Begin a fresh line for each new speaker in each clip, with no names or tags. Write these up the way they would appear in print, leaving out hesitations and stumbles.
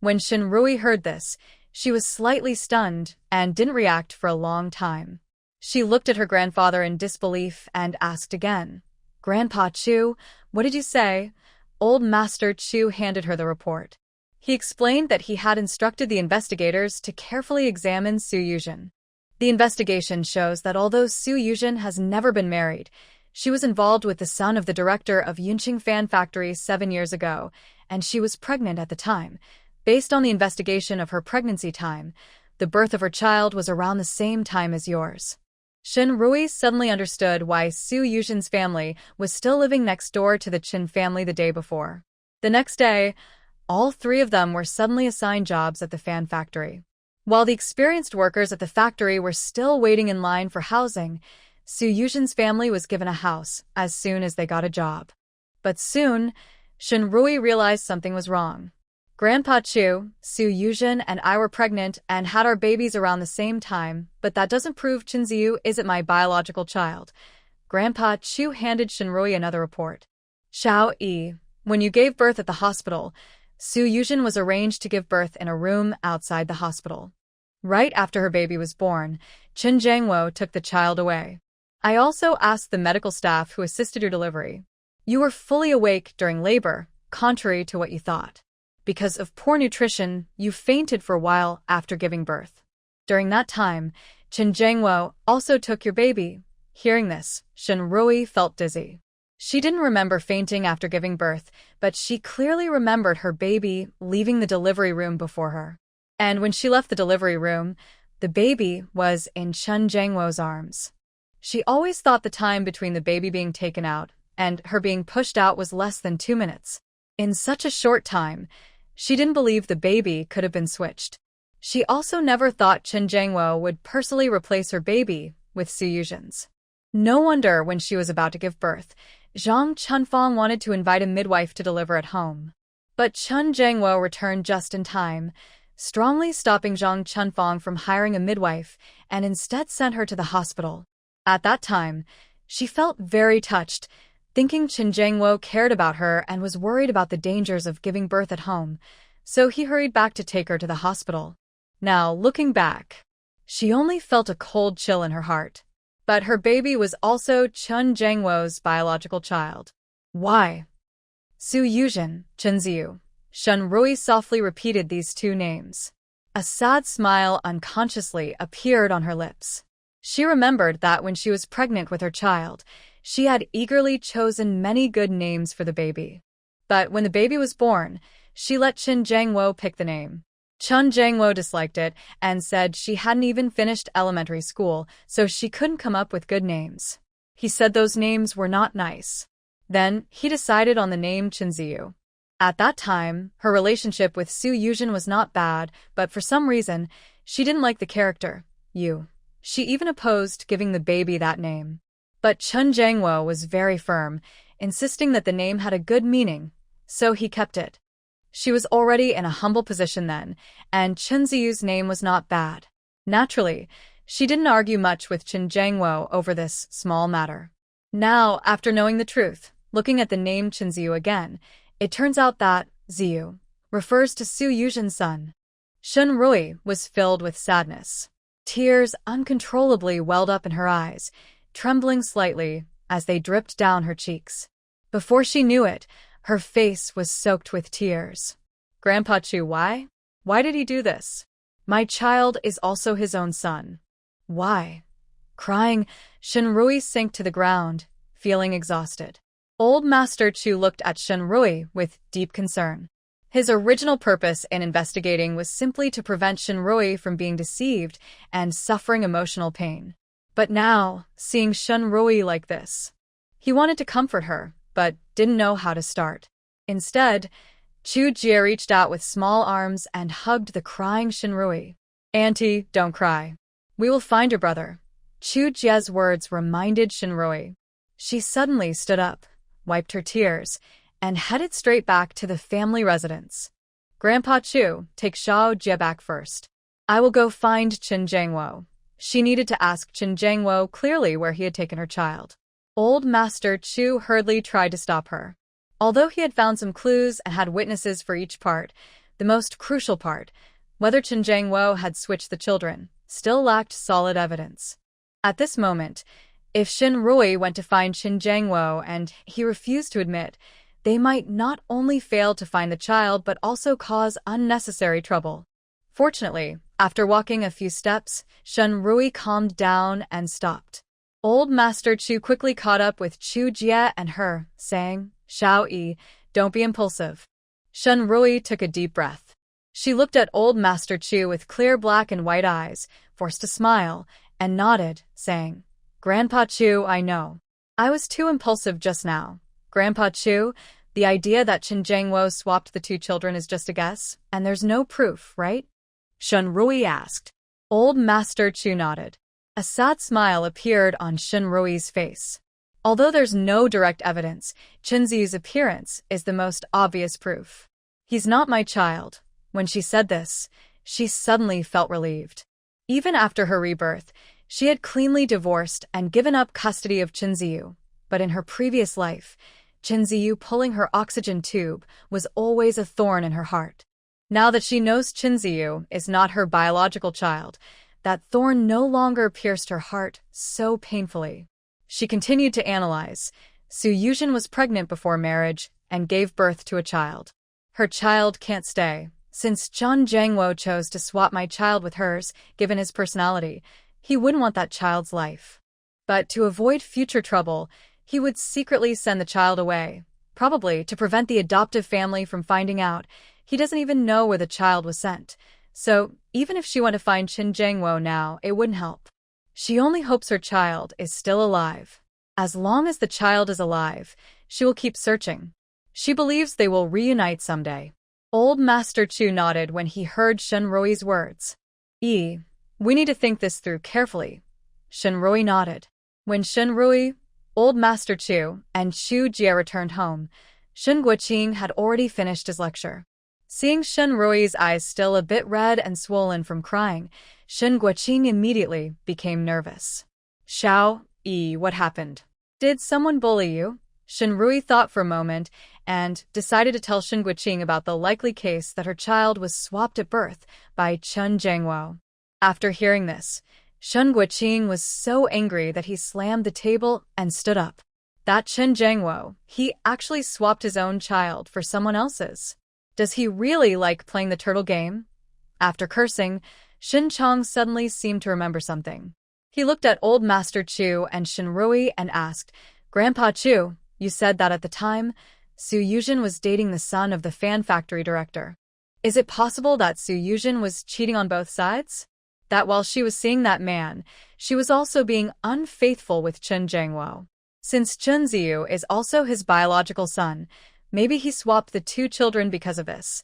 When Shinrui heard this, she was slightly stunned and didn't react for a long time. She looked at her grandfather in disbelief and asked again, "Grandpa Chu, what did you say?" Old Master Chu handed her the report. He explained that he had instructed the investigators to carefully examine Su Yuzhen. The investigation shows that although Su Yuzhen has never been married, she was involved with the son of the director of Yunqing Fan Factory 7 years ago, and she was pregnant at the time. Based on the investigation of her pregnancy time, the birth of her child was around the same time as yours. Shinrui suddenly understood why Su Yuzhen's family was still living next door to the Qin family the day before. The next day, all 3 of them were suddenly assigned jobs at the fan factory. While the experienced workers at the factory were still waiting in line for housing, Su Yuzhen's family was given a house as soon as they got a job. But soon, Shinrui realized something was wrong. "Grandpa Chu, Su Yuzhen and I were pregnant and had our babies around the same time, but that doesn't prove Qinziyu isn't my biological child." Grandpa Chu handed Shinrui another report. "Xiao Yi, when you gave birth at the hospital, Su Yuzhen was arranged to give birth in a room outside the hospital. Right after her baby was born, Qin Jiangwo took the child away. I also asked the medical staff who assisted your delivery. You were fully awake during labor, contrary to what you thought. Because of poor nutrition, you fainted for a while after giving birth. During that time, Qin Jiangwo also took your baby." Hearing this, Shinrui felt dizzy. She didn't remember fainting after giving birth, but she clearly remembered her baby leaving the delivery room before her. And when she left the delivery room, the baby was in Qin Jiangwo's arms. She always thought the time between the baby being taken out and her being pushed out was less than 2 minutes. In such a short time, she didn't believe the baby could have been switched. She also never thought Qin Jiangwo would personally replace her baby with Su Yuzhen's. No wonder when she was about to give birth, Zhang Chunfang wanted to invite a midwife to deliver at home. But Qin Jiangwo returned just in time, strongly stopping Zhang Chunfang from hiring a midwife and instead sent her to the hospital. At that time, she felt very touched, thinking Qin Jiangwo cared about her and was worried about the dangers of giving birth at home, so he hurried back to take her to the hospital. Now, looking back, she only felt a cold chill in her heart. But her baby was also Qin Jiangwo's biological child. Why? Su Yuzhen, Qinziyu. Shinrui softly repeated these 2 names. A sad smile unconsciously appeared on her lips. She remembered that when she was pregnant with her child, she had eagerly chosen many good names for the baby. But when the baby was born, she let Qin Jiangwo pick the name. Qin Jiangwo disliked it and said she hadn't even finished elementary school, so she couldn't come up with good names. He said those names were not nice. Then, he decided on the name Qinziyu. At that time, her relationship with Su Yuzhen was not bad, but for some reason, she didn't like the character, Yu. She even opposed giving the baby that name. But Qin Jiangwo was very firm, insisting that the name had a good meaning, so he kept it. She was already in a humble position then, and Qinziyu's name was not bad. Naturally, she didn't argue much with Qin Jiangwo over this small matter. Now, after knowing the truth, looking at the name Qinziyu again, it turns out that Ziyu refers to Su Yuzhen's son. Shinrui was filled with sadness. Tears uncontrollably welled up in her eyes, trembling slightly as they dripped down her cheeks. Before she knew it, her face was soaked with tears. "Grandpa Chu, why? Why did he do this? My child is also his own son. Why?" Crying, Shinrui sank to the ground, feeling exhausted. Old Master Chu looked at Shinrui with deep concern. His original purpose in investigating was simply to prevent Shinrui from being deceived and suffering emotional pain. But now, seeing Shinrui like this, he wanted to comfort her, but didn't know how to start. Instead, Chu Jie reached out with small arms and hugged the crying Shinrui. "Auntie, don't cry. We will find your brother." Chu Jie's words reminded Shinrui. She suddenly stood up, wiped her tears, and headed straight back to the family residence. "Grandpa Chu, take Xiao Jie back first. I will go find Qin Jiangwo." She needed to ask Qin Jiangwo clearly where he had taken her child. Old Master Chu hurriedly tried to stop her. Although he had found some clues and had witnesses for each part, the most crucial part, whether Chen Jiangwo had switched the children, still lacked solid evidence. At this moment, if Shen Rui went to find Chen Jiangwo and he refused to admit, they might not only fail to find the child but also cause unnecessary trouble. Fortunately, after walking a few steps, Shen Rui calmed down and stopped. Old Master Chu quickly caught up with Chu Jie and her, saying, "Xiao Yi, don't be impulsive." Shen Rui took a deep breath. She looked at Old Master Chu with clear black and white eyes, forced a smile, and nodded, saying, "Grandpa Chu, I know. I was too impulsive just now. Grandpa Chu, the idea that Chen Jiangwo swapped the two children is just a guess, and there's no proof, right?" Shen Rui asked. Old Master Chu nodded. A sad smile appeared on Shen Rui's face. Although there's no direct evidence, Chen Ziyu's appearance is the most obvious proof. "He's not my child." When she said this, she suddenly felt relieved. Even after her rebirth, she had cleanly divorced and given up custody of Chen Ziyu. But in her previous life, Chen Ziyu pulling her oxygen tube was always a thorn in her heart. Now that she knows Chen Ziyu is not her biological child, that thorn no longer pierced her heart so painfully. She continued to analyze. Su Yuzhen was pregnant before marriage and gave birth to a child. Her child can't stay. Since Chen Jiangwo chose to swap my child with hers, given his personality, he wouldn't want that child's life. But to avoid future trouble, he would secretly send the child away, probably to prevent the adoptive family from finding out. He doesn't even know where the child was sent. So, even if she went to find Chen Jiangwo now, it wouldn't help. She only hopes her child is still alive. As long as the child is alive, she will keep searching. She believes they will reunite someday. Old Master Chu nodded when he heard Shen Rui's words. We need to think this through carefully." Shen Rui nodded. When Shen Rui, Old Master Chu, and Chu Jie returned home, Shen Guoqing had already finished his lecture. Seeing Shen Rui's eyes still a bit red and swollen from crying, Shen Guoqing immediately became nervous. "Xiao Yi, what happened? Did someone bully you?" Shen Rui thought for a moment and decided to tell Shen Guoqing about the likely case that her child was swapped at birth by Chen Jiangwo. After hearing this, Shen Guoqing was so angry that he slammed the table and stood up. That Chen Jiangwo, he actually swapped his own child for someone else's. Does he really like playing the turtle game? After cursing, Shin Chong suddenly seemed to remember something. He looked at Old Master Chu and Shen Rui and asked, "Grandpa Chu, you said that at the time, Su Yuzhen was dating the son of the fan factory director. Is it possible that Su Yuzhen was cheating on both sides? That while she was seeing that man, she was also being unfaithful with Chen Jiangwo? Since Chen Ziyu is also his biological son, maybe he swapped the two children because of this."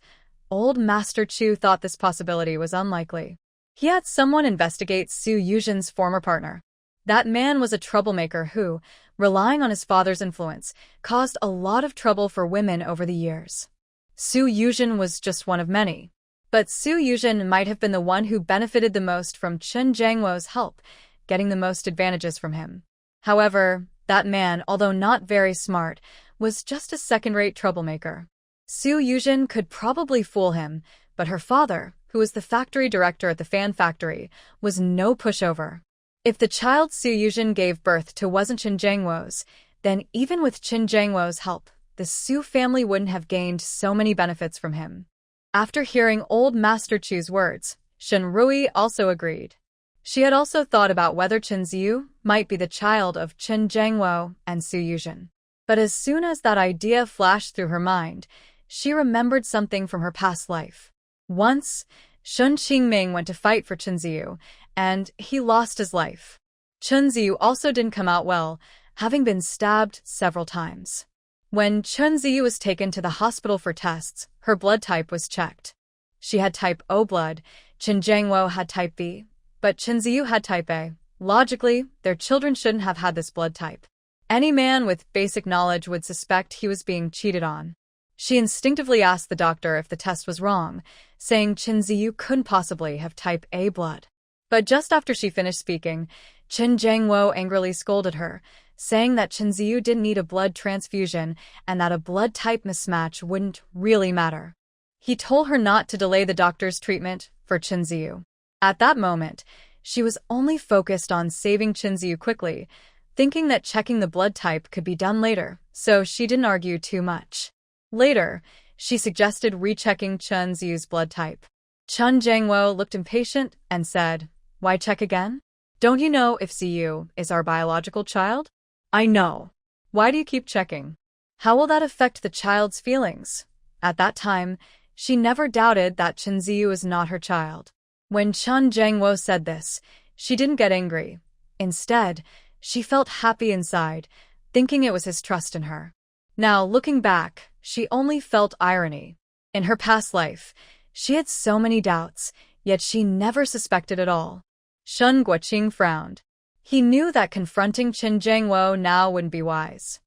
Old Master Chu thought this possibility was unlikely. He had someone investigate Su Yuzhen's former partner. That man was a troublemaker who, relying on his father's influence, caused a lot of trouble for women over the years. Su Yuzhen was just one of many. But Su Yuzhen might have been the one who benefited the most from Chen Jiangwo's help, getting the most advantages from him. However, that man, although not very smart, was just a second-rate troublemaker. Su Yuzhen could probably fool him, but her father, who was the factory director at the fan factory, was no pushover. If the child Su Yuzhen gave birth to wasn't Chen Jiangwo's, then even with Chen Jiangwo's help, the Su family wouldn't have gained so many benefits from him. After hearing Old Master Chu's words, Shen Rui also agreed. She had also thought about whether Chen Ziyu might be the child of Chen Jiangwo and Su Yuzhen. But as soon as that idea flashed through her mind, she remembered something from her past life. Once, Shun Qingming went to fight for Chen Ziyu, and he lost his life. Chen Ziyu also didn't come out well, having been stabbed several times. When Chen Ziyu was taken to the hospital for tests, her blood type was checked. She had type O blood, Chen Jiangwo had type B, but Chen Ziyu had type A. Logically, their children shouldn't have had this blood type. Any man with basic knowledge would suspect he was being cheated on. She instinctively asked the doctor if the test was wrong, saying Chen Ziyu couldn't possibly have type A blood. But just after she finished speaking, Chen Jiangwo angrily scolded her, saying that Chen Ziyu didn't need a blood transfusion and that a blood type mismatch wouldn't really matter. He told her not to delay the doctor's treatment for Chinziyu. At that moment, she was only focused on saving Chinziyu quickly, thinking that checking the blood type could be done later, so she didn't argue too much. Later, she suggested rechecking Chinziyu's blood type. Chun Jangwo looked impatient and said, "Why check again? Don't you know if Ziyu is our biological child?" "I know. Why do you keep checking? How will that affect the child's feelings?" At that time, she never doubted that Chinziyu is not her child. When Chun Jangwo said this, she didn't get angry. Instead, she felt happy inside, thinking it was his trust in her. Now, looking back, she only felt irony. In her past life, she had so many doubts, yet she never suspected at all. Shun Guoqing frowned. He knew that confronting Qin Jangwo now wouldn't be wise.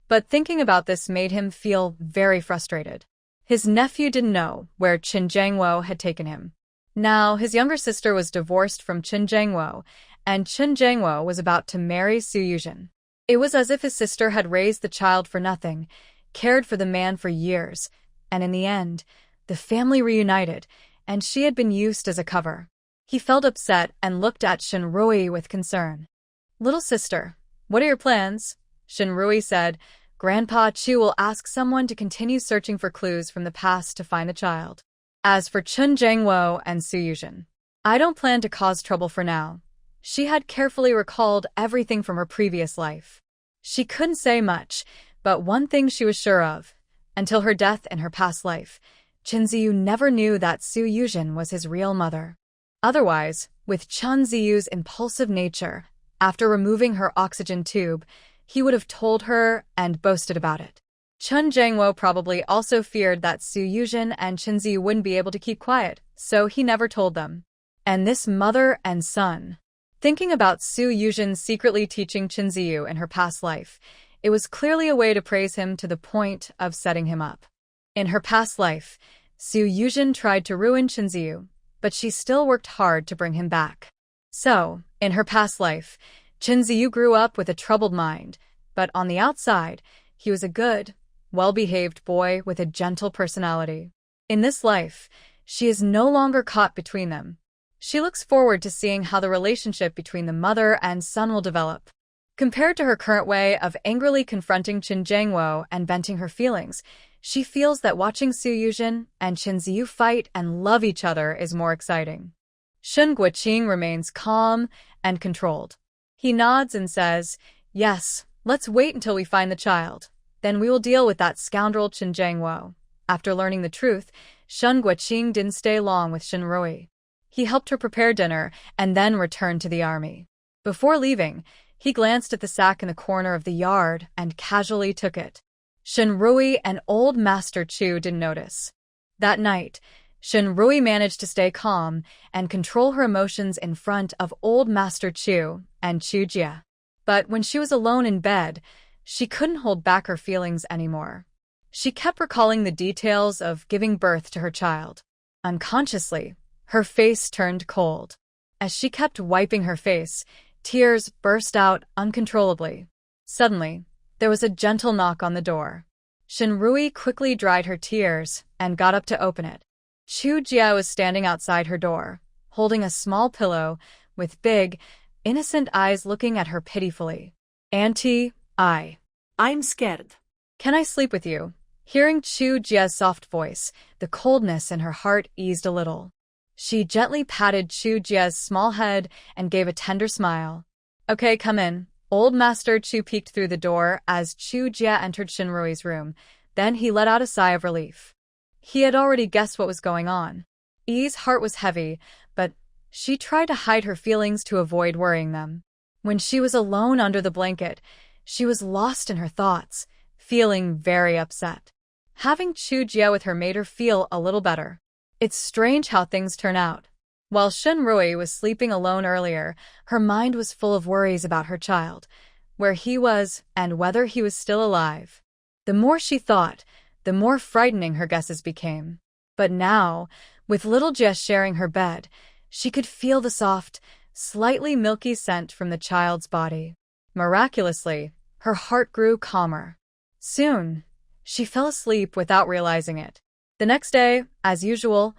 But thinking about this made him feel very frustrated. His nephew didn't know where Qin Jangwo had taken him. Now, his younger sister was divorced from Qin Jangwo, and Qin Jangwo was about to marry Su Yuzhen. It was as if his sister had raised the child for nothing, cared for the man for years, and in the end, the family reunited, and she had been used as a cover. He felt upset and looked at Shinrui with concern. "Little sister, what are your plans?" Shinrui said. "Grandpa Chu will ask someone to continue searching for clues from the past to find the child. As for Chun Jangwo and Su Yuzhen, I don't plan to cause trouble for now." She had carefully recalled everything from her previous life. She couldn't say much, but one thing she was sure of. Until her death in her past life, Chinziyu never knew that Su Yuzhen was his real mother. Otherwise, with Chun Ziyu's impulsive nature, after removing her oxygen tube, he would have told her and boasted about it. Chun Jangwo probably also feared that Su Yuzhen and Chinziyu wouldn't be able to keep quiet, so he never told them. And this mother and son. Thinking about Su Yuzhen secretly teaching Chinziyu in her past life, it was clearly a way to praise him to the point of setting him up. In her past life, Su Yuzhen tried to ruin Chinziyu, but she still worked hard to bring him back. So, in her past life, Chinziyu grew up with a troubled mind, but on the outside, he was a good, well-behaved boy with a gentle personality. In this life, she is no longer caught between them. She looks forward to seeing how the relationship between the mother and son will develop. Compared to her current way of angrily confronting Qin Jangwo and venting her feelings, she feels that watching Su Yuzhen and Chinziyu fight and love each other is more exciting. Shun Guoqing remains calm and controlled. He nods and says, "Yes, let's wait until we find the child. Then we will deal with that scoundrel Qin Jangwo." After learning the truth, Shun Guoqing didn't stay long with Shinrui. He helped her prepare dinner and then returned to the army. Before leaving, he glanced at the sack in the corner of the yard and casually took it. Shinrui and old Master Chu didn't notice. That night, Shinrui managed to stay calm and control her emotions in front of old Master Chu and Chu Jia. But when she was alone in bed, she couldn't hold back her feelings anymore. She kept recalling the details of giving birth to her child. Unconsciously, her face turned cold. As she kept wiping her face, tears burst out uncontrollably. Suddenly, there was a gentle knock on the door. Shinrui quickly dried her tears and got up to open it. Chu Jia was standing outside her door, holding a small pillow, with big, innocent eyes looking at her pitifully. "Auntie, I'm scared. Can I sleep with you?" Hearing Chu Jia's soft voice, the coldness in her heart eased a little. She gently patted Chu Jia's small head and gave a tender smile. "Okay, come in." Old Master Chu peeked through the door as Chu Jia entered Shinrui's room. Then he let out a sigh of relief. He had already guessed what was going on. Yi's heart was heavy, but she tried to hide her feelings to avoid worrying them. When she was alone under the blanket, she was lost in her thoughts, feeling very upset. Having Chu Jia with her made her feel a little better. It's strange how things turn out. While Shinrui was sleeping alone earlier, her mind was full of worries about her child, where he was and whether he was still alive. The more she thought, the more frightening her guesses became. But now, with little Jess sharing her bed, she could feel the soft, slightly milky scent from the child's body. Miraculously, her heart grew calmer. Soon, she fell asleep without realizing it. The next day, as usual,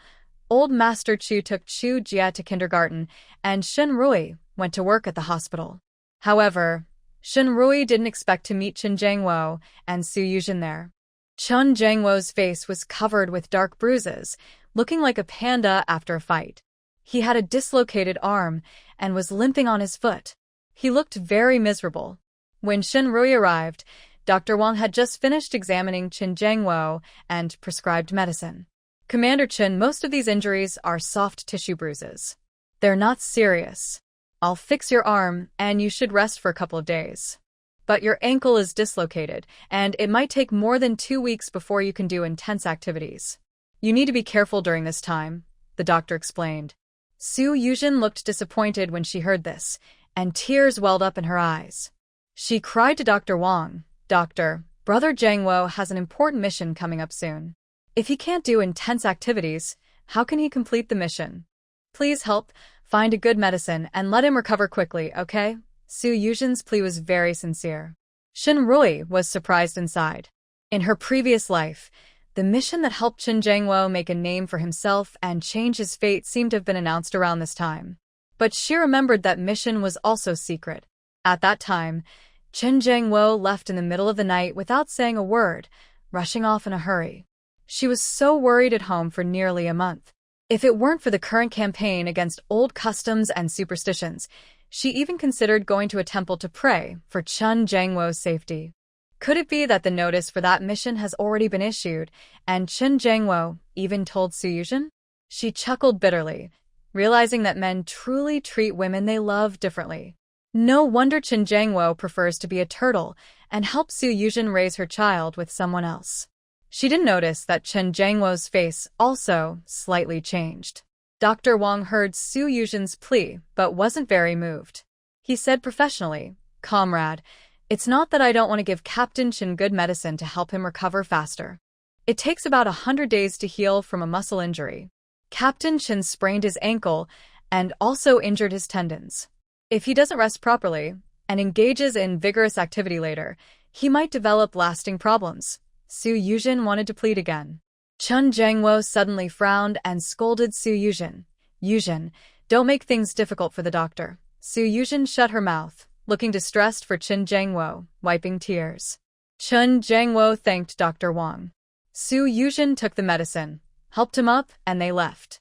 old Master Chu took Chu Jia to kindergarten, and Shen Rui went to work at the hospital. However, Shen Rui didn't expect to meet Chen Jiangwo and Su Yuzhen there. Chen Jiangwo's face was covered with dark bruises, looking like a panda after a fight. He had a dislocated arm and was limping on his foot. He looked very miserable. When Shen Rui arrived, Dr. Wang had just finished examining Chen Jiangwo and prescribed medicine. Commander Chen, most of these injuries are soft tissue bruises. They're not serious. I'll fix your arm, and you should rest for a couple of days. But your ankle is dislocated, and it might take more than 2 weeks before you can do intense activities. You need to be careful during this time, the doctor explained. Su Yuzhen looked disappointed when she heard this, and tears welled up in her eyes. She cried to Dr. Wang, "Doctor, Brother Jiangwo has an important mission coming up soon. If he can't do intense activities, how can he complete the mission? Please help find a good medicine and let him recover quickly, okay?" Su Yuzhen's plea was very sincere. Shen Rui was surprised inside. In her previous life, the mission that helped Chen Jiangwo make a name for himself and change his fate seemed to have been announced around this time. But she remembered that mission was also secret. At that time, Chen Jiangwo left in the middle of the night without saying a word, rushing off in a hurry. She was so worried at home for nearly a month. If it weren't for the current campaign against old customs and superstitions, she even considered going to a temple to pray for Chen Jiangwo's safety. Could it be that the notice for that mission has already been issued, and Chen Jiangwo even told Su Yuzhen? She chuckled bitterly, realizing that men truly treat women they love differently. No wonder Chen Jiangwo prefers to be a turtle and help Su Yuzhen raise her child with someone else. She didn't notice that Chen Jiangwo's face also slightly changed. Dr. Wang heard Su Yuzhen's plea, but wasn't very moved. He said professionally, "Comrade, it's not that I don't want to give Captain Chen good medicine to help him recover faster. It takes about 100 days to heal from a muscle injury. Captain Chen sprained his ankle and also injured his tendons. If he doesn't rest properly and engages in vigorous activity later, he might develop lasting problems." Su Yuzhen wanted to plead again. Chen Jiangwo suddenly frowned and scolded Su Yuzhen. "Yuzhen, don't make things difficult for the doctor." Su Yuzhen shut her mouth, looking distressed for Chen Jiangwo, wiping tears. Chen Jiangwo thanked Dr. Wang. Su Yuzhen took the medicine, helped him up, and they left.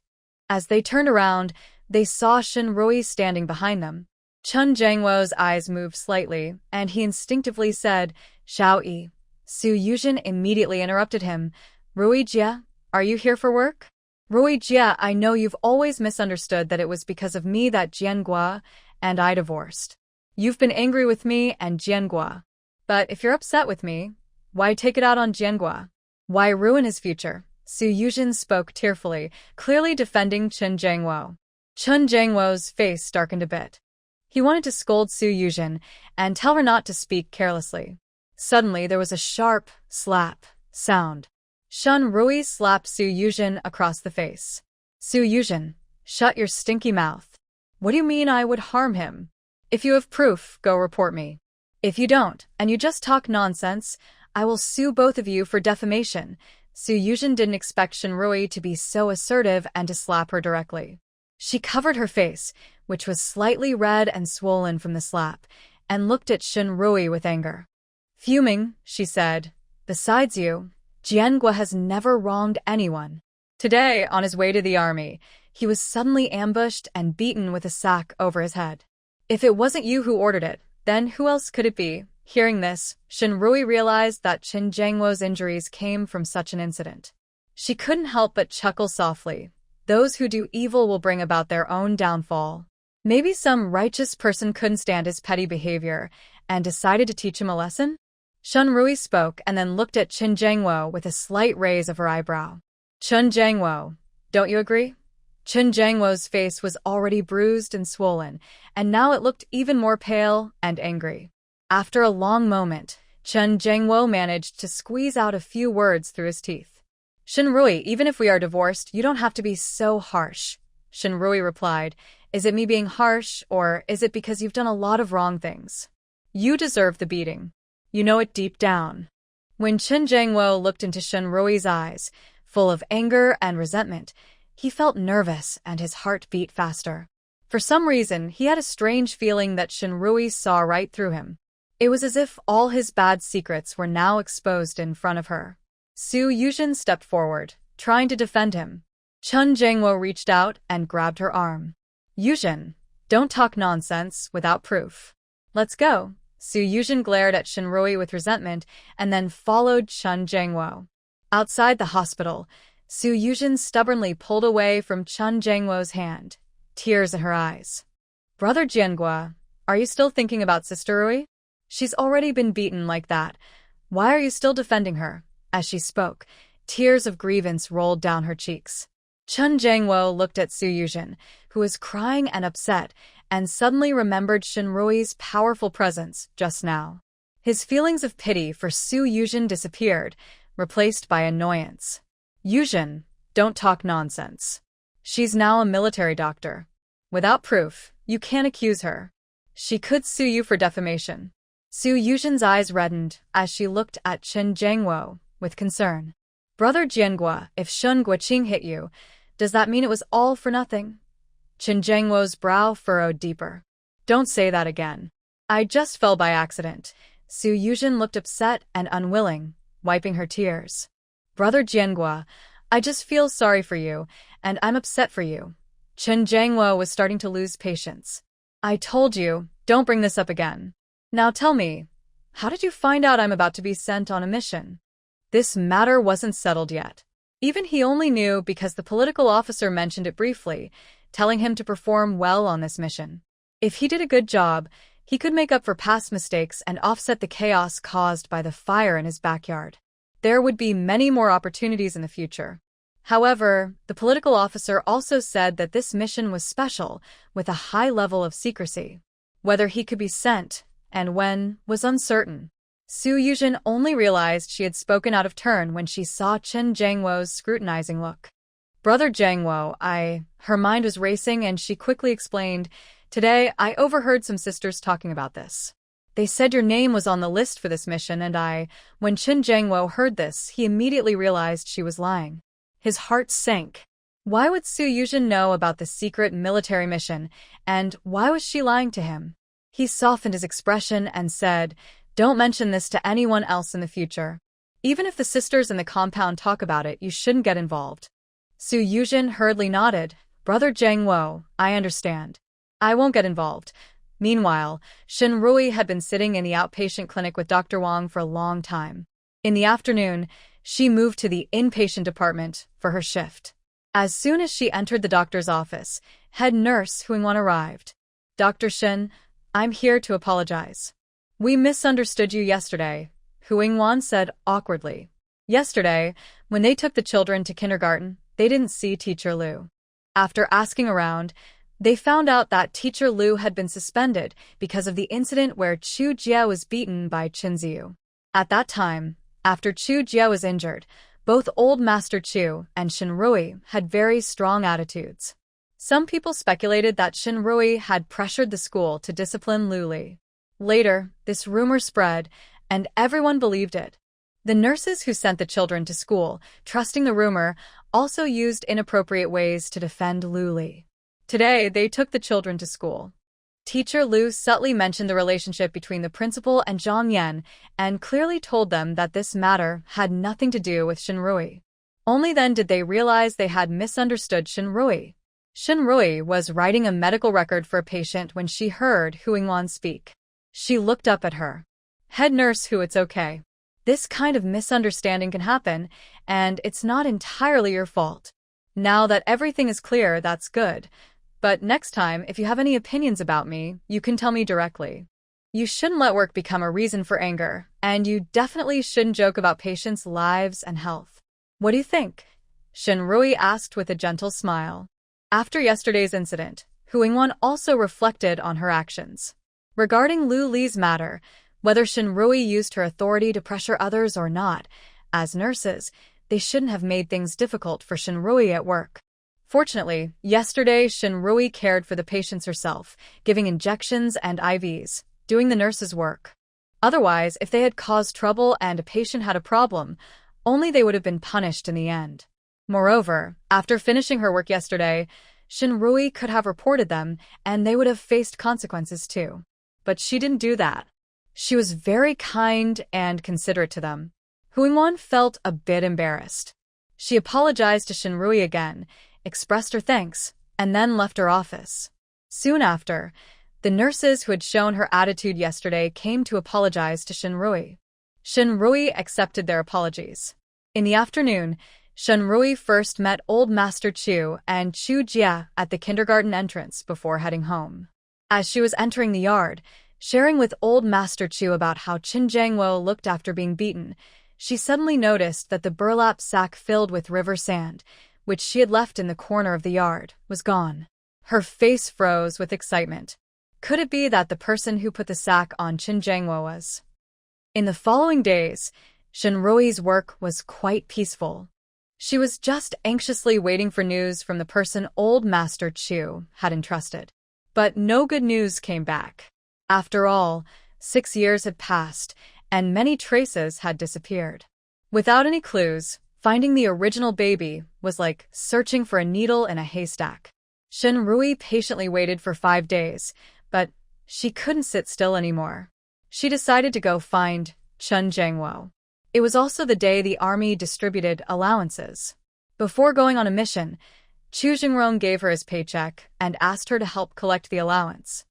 As they turned around, they saw Shen Rui standing behind them. Chen Jiangwo's eyes moved slightly, and he instinctively said, "Xiao Yi." Su Yuzhen immediately interrupted him. "Rui Jia, are you here for work?" "Rui Jia, I know you've always misunderstood that it was because of me that Jiangua and I divorced. You've been angry with me and Jiangua. But if you're upset with me, why take it out on Jiangua? Why ruin his future?" Su Yuzhen spoke tearfully, clearly defending Chen Jiangwo. Chen Jiangwo's face darkened a bit. He wanted to scold Su Yuzhen and tell her not to speak carelessly. Suddenly, there was a sharp slap sound. Shen Rui slapped Su Yuzhen across the face. "Su Yuzhen, shut your stinky mouth. What do you mean I would harm him? If you have proof, go report me. If you don't, and you just talk nonsense, I will sue both of you for defamation." Su Yuzhen didn't expect Shen Rui to be so assertive and to slap her directly. She covered her face, which was slightly red and swollen from the slap, and looked at Shen Rui with anger. Fuming, she said, "Besides you, Jiangua has never wronged anyone." Today, on his way to the army, he was suddenly ambushed and beaten with a sack over his head. "If it wasn't you who ordered it, then who else could it be?" Hearing this, Shen Rui realized that Chen Jiangwo's injuries came from such an incident. She couldn't help but chuckle softly. Those who do evil will bring about their own downfall. Maybe some righteous person couldn't stand his petty behavior and decided to teach him a lesson? Shen Rui spoke and then looked at Chen Jiangwo with a slight raise of her eyebrow. "Chen Jiangwo, don't you agree?" Chen Jiangwo's face was already bruised and swollen, and now it looked even more pale and angry. After a long moment, Chen Jiangwo managed to squeeze out a few words through his teeth. "Shen Rui, even if we are divorced, you don't have to be so harsh." Shen Rui replied, "Is it me being harsh, or is it because you've done a lot of wrong things? You deserve the beating. You know it deep down." When Chen Jiangwo looked into Shen Rui's eyes, full of anger and resentment. He felt nervous and his heart beat faster. For some reason, he had a strange feeling that Shinrui saw right through him. It was as if all his bad secrets were now exposed in front of her. Su Yuzhen stepped forward, trying to defend him. Chun Jangwo reached out and grabbed her arm. Yuzhen, don't talk nonsense without proof. Let's go. Su Yuzhen glared at Shinrui with resentment and then followed Chun Jangwo. Outside the hospital, Su Yuzhen stubbornly pulled away from Chun Jangwo's hand, tears in her eyes. Brother Jiangua, are you still thinking about Sister Rui? She's already been beaten like that. Why are you still defending her? As she spoke, tears of grievance rolled down her cheeks. Chun Jangwo looked at Su Yuzhen, who was crying and upset, and suddenly remembered Shinrui's powerful presence just now. His feelings of pity for Su Yuzhen disappeared, replaced by annoyance. Yuzhen, don't talk nonsense. She's now a military doctor. Without proof, you can't accuse her. She could sue you for defamation. Su Yuzhen's eyes reddened as she looked at Chun Jangwo with concern. Brother Jiangua, if Shun Guoqing hit you, does that mean it was all for nothing? Chun Jangwo's brow furrowed deeper. Don't say that again. I just fell by accident. Su Yuzhen looked upset and unwilling, wiping her tears. Brother Jiangua, I just feel sorry for you, and I'm upset for you. Chun Jangwo was starting to lose patience. I told you, don't bring this up again. Now tell me, how did you find out I'm about to be sent on a mission? This matter wasn't settled yet. Even he only knew because the political officer mentioned it briefly, telling him to perform well on this mission. If he did a good job, he could make up for past mistakes and offset the chaos caused by the fire in his backyard. There would be many more opportunities in the future. However, the political officer also said that this mission was special, with a high level of secrecy. Whether he could be sent, and when, was uncertain. Su Yuzhen only realized she had spoken out of turn when she saw Chun Jangwo's scrutinizing look. Brother Jangwo, her mind was racing and she quickly explained, Today, I overheard some sisters talking about this. They said your name was on the list for this mission and when Chun Jangwo heard this, he immediately realized she was lying. His heart sank. Why would Su Yuzhen know about the secret military mission, and why was she lying to him? He softened his expression and said, Don't mention this to anyone else in the future. Even if the sisters in the compound talk about it, you shouldn't get involved. Su Yuzhen hurriedly nodded. Brother Jangwo, I understand. I won't get involved. Meanwhile, Shinrui had been sitting in the outpatient clinic with Dr. Wang for a long time. In the afternoon, she moved to the inpatient department for her shift. As soon as she entered the doctor's office, head nurse Huingwan arrived. Dr. Shin, I'm here to apologize. We misunderstood you yesterday, Huingwan said awkwardly. Yesterday, when they took the children to kindergarten, they didn't see Teacher Liu. After asking around, they found out that Teacher Liu had been suspended because of the incident where Chu Jie was beaten by Chinziu. At that time, after Chu Jie was injured, both Old Master Chu and Shinrui had very strong attitudes. Some people speculated that Shinrui had pressured the school to discipline Lu Li. Later, this rumor spread, and everyone believed it. The nurses who sent the children to school, trusting the rumor, also used inappropriate ways to defend Lu Li. Today, they took the children to school. Teacher Liu subtly mentioned the relationship between the principal and Zhang Yan and clearly told them that this matter had nothing to do with Shinrui. Only then did they realize they had misunderstood Shinrui. Shinrui was writing a medical record for a patient when she heard Huingwan speak. She looked up at her. Head nurse Hu, it's okay. This kind of misunderstanding can happen, and it's not entirely your fault. Now that everything is clear, that's good. But next time, if you have any opinions about me, you can tell me directly. You shouldn't let work become a reason for anger, and you definitely shouldn't joke about patients' lives and health. What do you think? Shinrui asked with a gentle smile. After yesterday's incident, Huingwan also reflected on her actions. Regarding Lu Li's matter, whether Shinrui used her authority to pressure others or not, as nurses, they shouldn't have made things difficult for Shinrui at work. Fortunately, yesterday Shinrui cared for the patients herself, giving injections and IVs, doing the nurse's work. Otherwise, if they had caused trouble and a patient had a problem, only they would have been punished in the end. Moreover, after finishing her work yesterday, Shinrui could have reported them, and they would have faced consequences too. But she didn't do that. She was very kind and considerate to them. Huingwon felt a bit embarrassed. She apologized to Shinrui again, expressed her thanks, and then left her office. Soon after, the nurses who had shown her attitude yesterday came to apologize to Shinrui. Shinrui accepted their apologies. In the afternoon, Shinrui first met Old Master Chu and Chu Jia at the kindergarten entrance before heading home. As she was entering the yard, sharing with Old Master Chu about how Qin Jiangwo looked after being beaten, she suddenly noticed that the burlap sack filled with river sand, which she had left in the corner of the yard, was gone. Her face froze with excitement. Could it be that the person who put the sack on Qin Jiangwo was? In the following days, Shinrui's work was quite peaceful. She was just anxiously waiting for news from the person Old Master Chu had entrusted. But no good news came back. After all, 6 years had passed, and many traces had disappeared. Without any clues, finding the original baby was like searching for a needle in a haystack. Shinrui patiently waited for 5 days, but she couldn't sit still anymore. She decided to go find Qin Jiangwo. It was also the day the army distributed allowances. Before going on a mission, Chu Jingrong gave her his paycheck and asked her to help collect the allowance.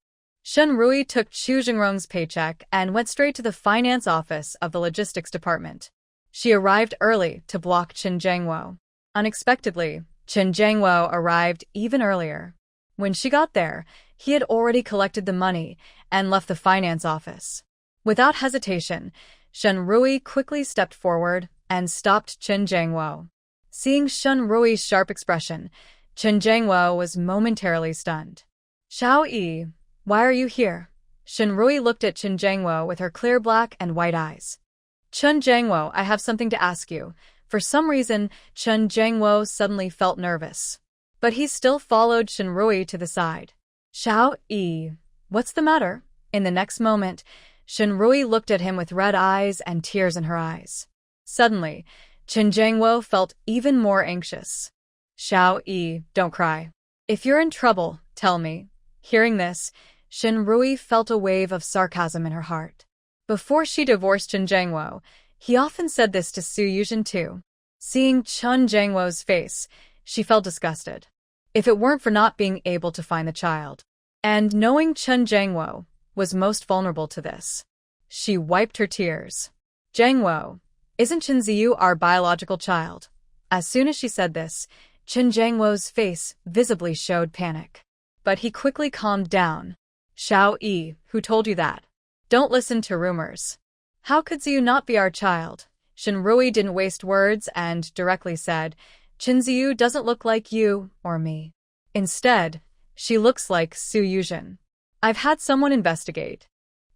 Shinrui took Chu Jingrong's paycheck and went straight to the finance office of the logistics department. She arrived early to block Qin Jiangwo. Unexpectedly, Qin Jiangwo arrived even earlier. When she got there, he had already collected the money and left the finance office. Without hesitation, Shinrui quickly stepped forward and stopped Qin Jiangwo. Seeing Shinrui's sharp expression, Qin Jiangwo was momentarily stunned. "Xiao Yi, why are you here?" Shinrui looked at Qin Jiangwo with her clear black and white eyes. "Qin Jiangwo, I have something to ask you." For some reason, Qin Jiangwo suddenly felt nervous. But he still followed Shinrui to the side. "Xiao Yi, what's the matter?" In the next moment, Shinrui looked at him with red eyes and tears in her eyes. Suddenly, Qin Jiangwo felt even more anxious. "Xiao Yi, don't cry. If you're in trouble, tell me." Hearing this, Shinrui felt a wave of sarcasm in her heart. Before she divorced Qin Jiangwo, he often said this to Su Yuzhen too. Seeing Qin Jiangwo's face, she felt disgusted. If it weren't for not being able to find the child, and knowing Qin Jiangwo was most vulnerable to this, she wiped her tears. "Jiangwo, isn't Qin Ziyu our biological child?" As soon as she said this, Qin Jiangwo's face visibly showed panic. But he quickly calmed down. "Xiao Yi, who told you that? Don't listen to rumors. How could Ziyu not be our child?" Shinrui didn't waste words and directly said, "Qin Ziyu doesn't look like you or me. Instead, she looks like Su Yuzhen. I've had someone investigate.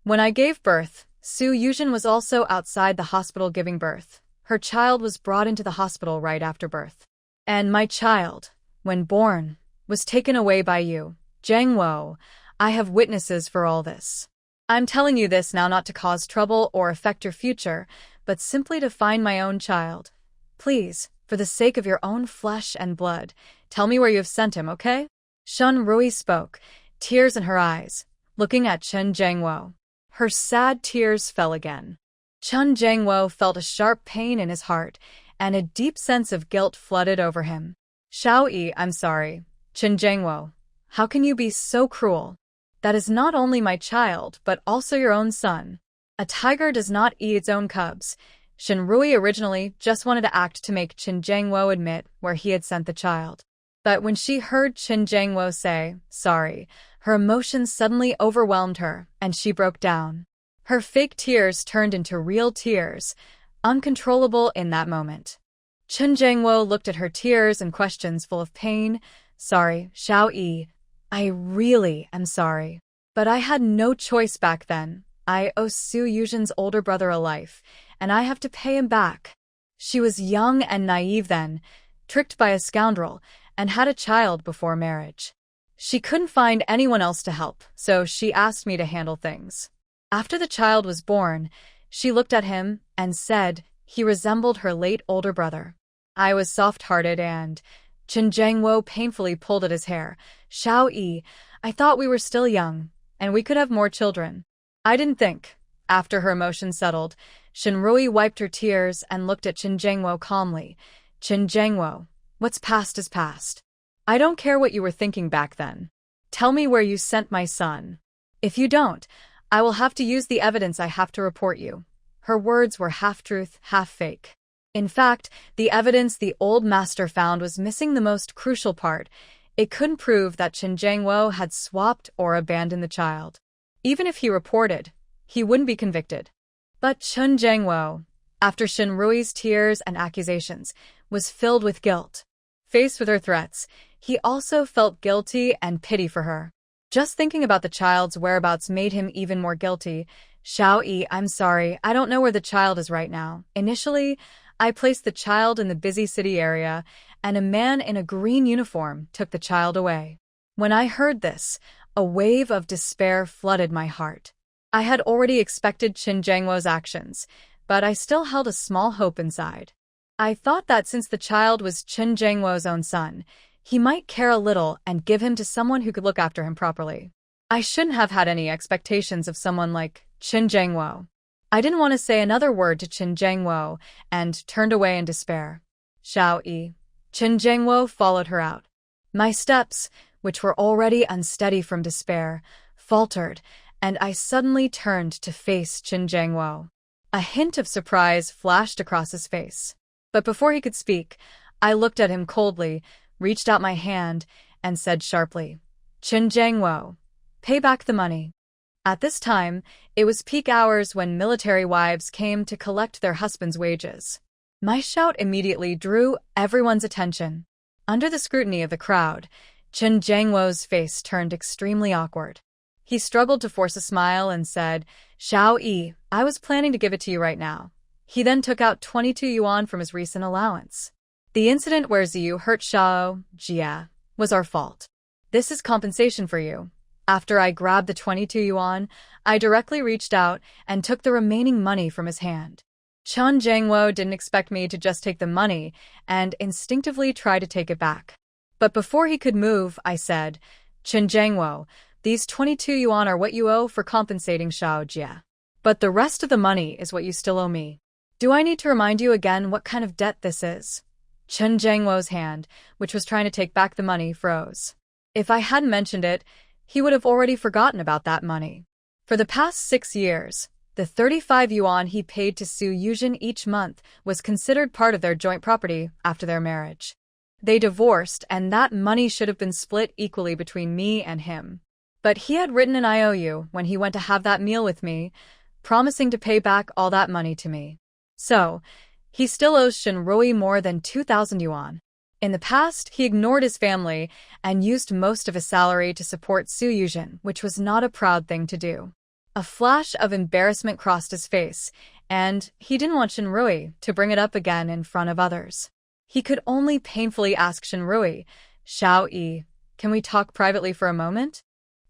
When I gave birth, Su Yuzhen was also outside the hospital giving birth. Her child was brought into the hospital right after birth. And my child, when born, was taken away by you. Jiangwo, I have witnesses for all this. I'm telling you this now not to cause trouble or affect your future, but simply to find my own child. Please, for the sake of your own flesh and blood, tell me where you have sent him, okay?" Shinrui spoke, tears in her eyes, looking at Qin Jiangwo. Her sad tears fell again. Qin Jiangwo felt a sharp pain in his heart, and a deep sense of guilt flooded over him. "Xiao Yi, I'm sorry. Qin Jiangwo, how can you be so cruel? That is not only my child, but also your own son. A tiger does not eat its own cubs." Shinrui originally just wanted to act to make Qin Jiangwo admit where he had sent the child. But when she heard Qin Jiangwo say, "sorry," her emotions suddenly overwhelmed her, and she broke down. Her fake tears turned into real tears, uncontrollable in that moment. Qin Jiangwo looked at her tears and questions full of pain. "Sorry, Xiao Yi. I really am sorry. But I had no choice back then. I owe Su Yuzhen's older brother a life, and I have to pay him back. She was young and naive then, tricked by a scoundrel, and had a child before marriage. She couldn't find anyone else to help, so she asked me to handle things. After the child was born, she looked at him and said he resembled her late older brother. I was soft-hearted and Chen Jiangwo painfully pulled at his hair. Xiao Yi, I thought we were still young, and we could have more children. I didn't think. After her emotions settled, Shinrui wiped her tears and looked at Chen Jiangwo calmly. Chen Jiangwo, what's past is past. I don't care what you were thinking back then. Tell me where you sent my son. If you don't, I will have to use the evidence I have to report you. Her words were half-truth, half-fake. In fact, the evidence the old master found was missing the most crucial part. It couldn't prove that Chen Jiangwo had swapped or abandoned the child. Even if he reported, he wouldn't be convicted. But Chen Jiangwo, after Shinrui's tears and accusations, was filled with guilt. Faced with her threats, he also felt guilty and pity for her. Just thinking about the child's whereabouts made him even more guilty. Xiao Yi, I'm sorry, I don't know where the child is right now. Initially, I placed the child in the busy city area, and a man in a green uniform took the child away. When I heard this, a wave of despair flooded my heart. I had already expected Chen Jiangwo's actions, but I still held a small hope inside. I thought that since the child was Chen Jiangwo's own son, he might care a little and give him to someone who could look after him properly. I shouldn't have had any expectations of someone like Chen Jiangwo. I didn't want to say another word to Chen Jiangwo and turned away in despair. Xiao Yi. Chen Jiangwo followed her out. My steps, which were already unsteady from despair, faltered, and I suddenly turned to face Chen Jiangwo. A hint of surprise flashed across his face. But before he could speak, I looked at him coldly, reached out my hand, and said sharply, Chen Jiangwo, pay back the money. At this time, it was peak hours when military wives came to collect their husbands' wages. My shout immediately drew everyone's attention. Under the scrutiny of the crowd, Chen Jiangwo's face turned extremely awkward. He struggled to force a smile and said, Xiao Yi, I was planning to give it to you right now. He then took out 22 yuan from his recent allowance. The incident where Ziyu hurt Xiao Jia was our fault. This is compensation for you. After I grabbed the 22 yuan, I directly reached out and took the remaining money from his hand. Chen Jiangwo didn't expect me to just take the money and instinctively try to take it back. But before he could move, I said, Chen Jiangwo, these 22 yuan are what you owe for compensating Xiao Jia. But the rest of the money is what you still owe me. Do I need to remind you again what kind of debt this is? Chen Jiangwo's hand, which was trying to take back the money, froze. If I hadn't mentioned it, he would have already forgotten about that money. For the past 6 years, the 35 yuan he paid to Su Yuzhen each month was considered part of their joint property after their marriage. They divorced, and that money should have been split equally between me and him. But he had written an IOU when he went to have that meal with me, promising to pay back all that money to me. So, he still owes Shinrui more than 2,000 yuan. In the past, he ignored his family and used most of his salary to support Su Yuzhen, which was not a proud thing to do. A flash of embarrassment crossed his face, and he didn't want Shinrui to bring it up again in front of others. He could only painfully ask Shinrui, Xiao Yi, can we talk privately for a moment?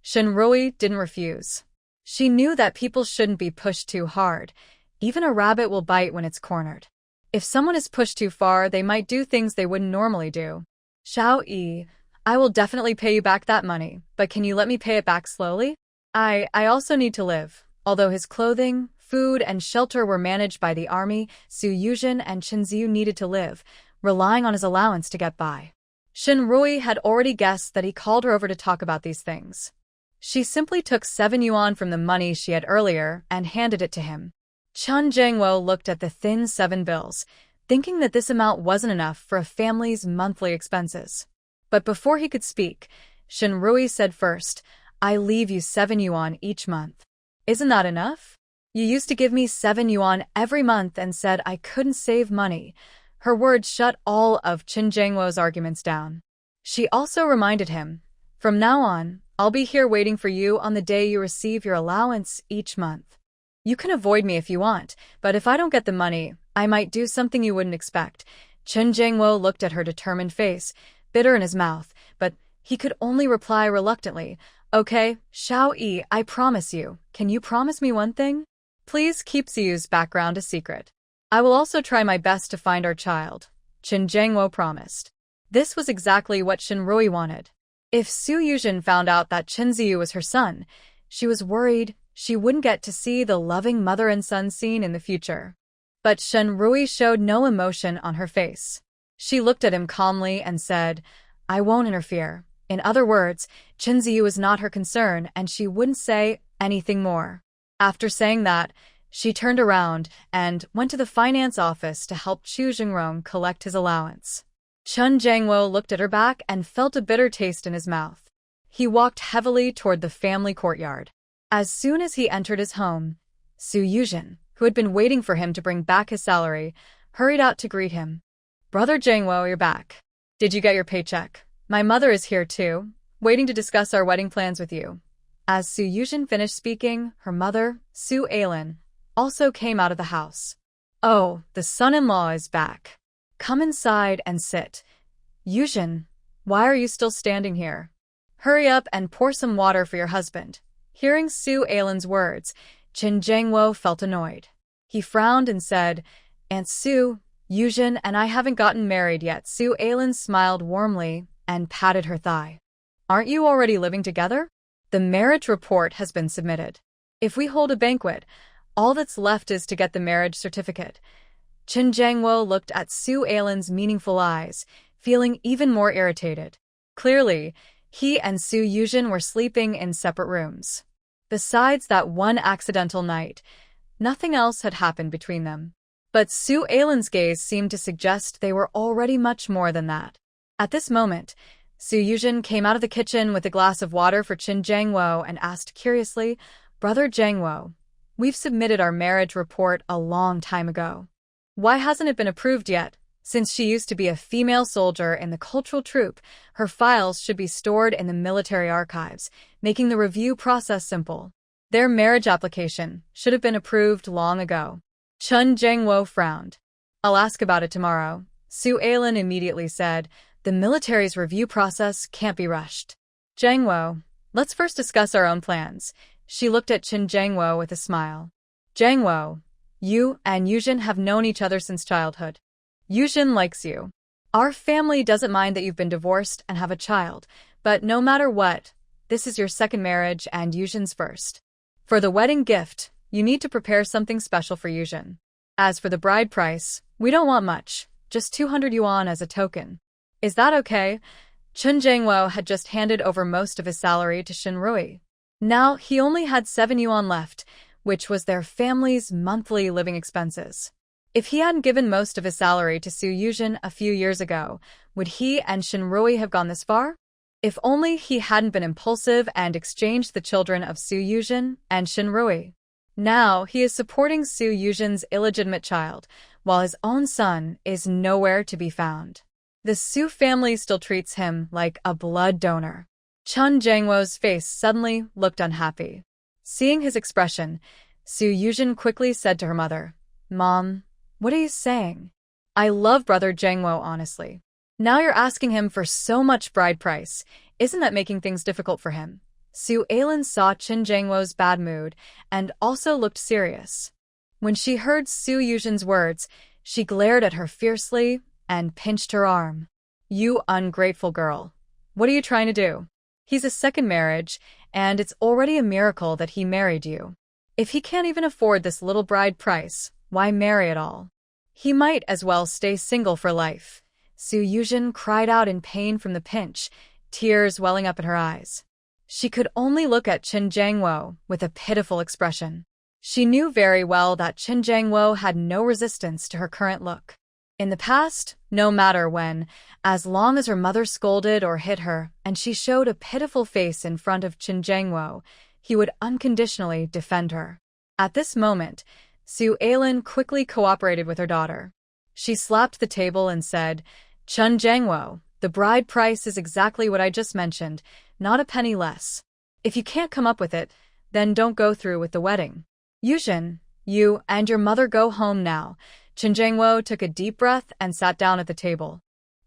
Shinrui didn't refuse. She knew that people shouldn't be pushed too hard. Even a rabbit will bite when it's cornered. If someone is pushed too far, they might do things they wouldn't normally do. Xiao Yi, I will definitely pay you back that money, but can you let me pay it back slowly? I also need to live. Although his clothing, food, and shelter were managed by the army, Su Yuzhen and Chen Ziyu needed to live, relying on his allowance to get by. Shinrui had already guessed that he called her over to talk about these things. She simply took 7 yuan from the money she had earlier and handed it to him. Chen Jiangwo looked at the thin 7 bills, thinking that this amount wasn't enough for a family's monthly expenses. But before he could speak, Shinrui said first, I leave you 7 yuan each month. Isn't that enough? You used to give me 7 yuan every month and said I couldn't save money. Her words shut all of Chen Jiangwo's arguments down. She also reminded him, from now on, I'll be here waiting for you on the day you receive your allowance each month. You can avoid me if you want, but if I don't get the money, I might do something you wouldn't expect. Chen Jiangwo looked at her determined face, bitter in his mouth, but he could only reply reluctantly, Okay, Xiao Yi, I promise you. Can you promise me one thing? Please keep Ziyu's background a secret. I will also try my best to find our child. Qin Jiangwo promised. This was exactly what Shinrui wanted. If Su Yuzhen found out that Qin Ziyu was her son, she was worried she wouldn't get to see the loving mother and son scene in the future. But Shinrui showed no emotion on her face. She looked at him calmly and said, "I won't interfere." In other words, Qin Ziyu is not her concern and she wouldn't say anything more. After saying that, she turned around and went to the finance office to help Chu Jingrong collect his allowance. Qin Jiangwo looked at her back and felt a bitter taste in his mouth. He walked heavily toward the family courtyard. As soon as he entered his home, Su Yuzhen, who had been waiting for him to bring back his salary, hurried out to greet him. "Brother Jiangwo, you're back. Did you get your paycheck? My mother is here too, waiting to discuss our wedding plans with you." As Su Yuzhen finished speaking, her mother, Su Ailin, also came out of the house. "Oh, the son-in-law is back. Come inside and sit. Yuzhen, why are you still standing here? Hurry up and pour some water for your husband." Hearing Su Ailin's words, Qin Jiangwo felt annoyed. He frowned and said, "Aunt Su, Yuzhen and I haven't gotten married yet." Su Ailin smiled warmly and patted her thigh. "Aren't you already living together? The marriage report has been submitted. If we hold a banquet, all that's left is to get the marriage certificate." Qin Jiangwo looked at Su Ailin's meaningful eyes, feeling even more irritated. Clearly, he and Su Yuzhen were sleeping in separate rooms. Besides that one accidental night, nothing else had happened between them. But Su Ailin's gaze seemed to suggest they were already much more than that. At this moment, Su Yuzhen came out of the kitchen with a glass of water for Qin Jiangwo and asked curiously, "Brother Jiangwo, we've submitted our marriage report a long time ago. Why hasn't it been approved yet? Since she used to be a female soldier in the cultural troop, her files should be stored in the military archives, making the review process simple. Their marriage application should have been approved long ago." Qin Jiangwo frowned. "I'll ask about it tomorrow." Su Ailin immediately said, "The military's review process can't be rushed. Jiangwo, let's first discuss our own plans." She looked at Qin Jiangwo with a smile. "Jiangwo, you and Yuzhen have known each other since childhood. Yuzhen likes you. Our family doesn't mind that you've been divorced and have a child, but no matter what, this is your second marriage and Yuzhen's first. For the wedding gift, you need to prepare something special for Yuzhen. As for the bride price, we don't want much, just 200 yuan as a token. Is that okay?" Qin Jiangwo had just handed over most of his salary to Shinrui. Now he only had 7 yuan left, which was their family's monthly living expenses. If he hadn't given most of his salary to Su Yuzhen a few years ago, would he and Shinrui have gone this far? If only he hadn't been impulsive and exchanged the children of Su Yuzhen and Shinrui. Now he is supporting Su Yuzhen's illegitimate child, while his own son is nowhere to be found. The Su family still treats him like a blood donor. Qin Jiangwo's face suddenly looked unhappy. Seeing his expression, Su Yuzhen quickly said to her mother, "Mom, what are you saying? I love Brother Jiangwo honestly. Now you're asking him for so much bride price. Isn't that making things difficult for him?" Su Ailin saw Qin Jiangwo's bad mood and also looked serious. When she heard Su Yuzhen's words, she glared at her fiercely and pinched her arm. "You ungrateful girl. What are you trying to do? He's a second marriage, and it's already a miracle that he married you. If he can't even afford this little bride price, why marry at all? He might as well stay single for life." Su Yuzhen cried out in pain from the pinch, tears welling up in her eyes. She could only look at Qin Jiangwo with a pitiful expression. She knew very well that Qin Jiangwo had no resistance to her current look. In the past, no matter when, as long as her mother scolded or hit her and she showed a pitiful face in front of Qin Jiangwo, he would unconditionally defend her. At this moment, Su Ailin quickly cooperated with her daughter. She slapped the table and said, "Qin Jiangwo, the bride price is exactly what I just mentioned, not a penny less. If you can't come up with it, then don't go through with the wedding. Yuzhen, you and your mother go home now." Qin Jiangwo took a deep breath and sat down at the table.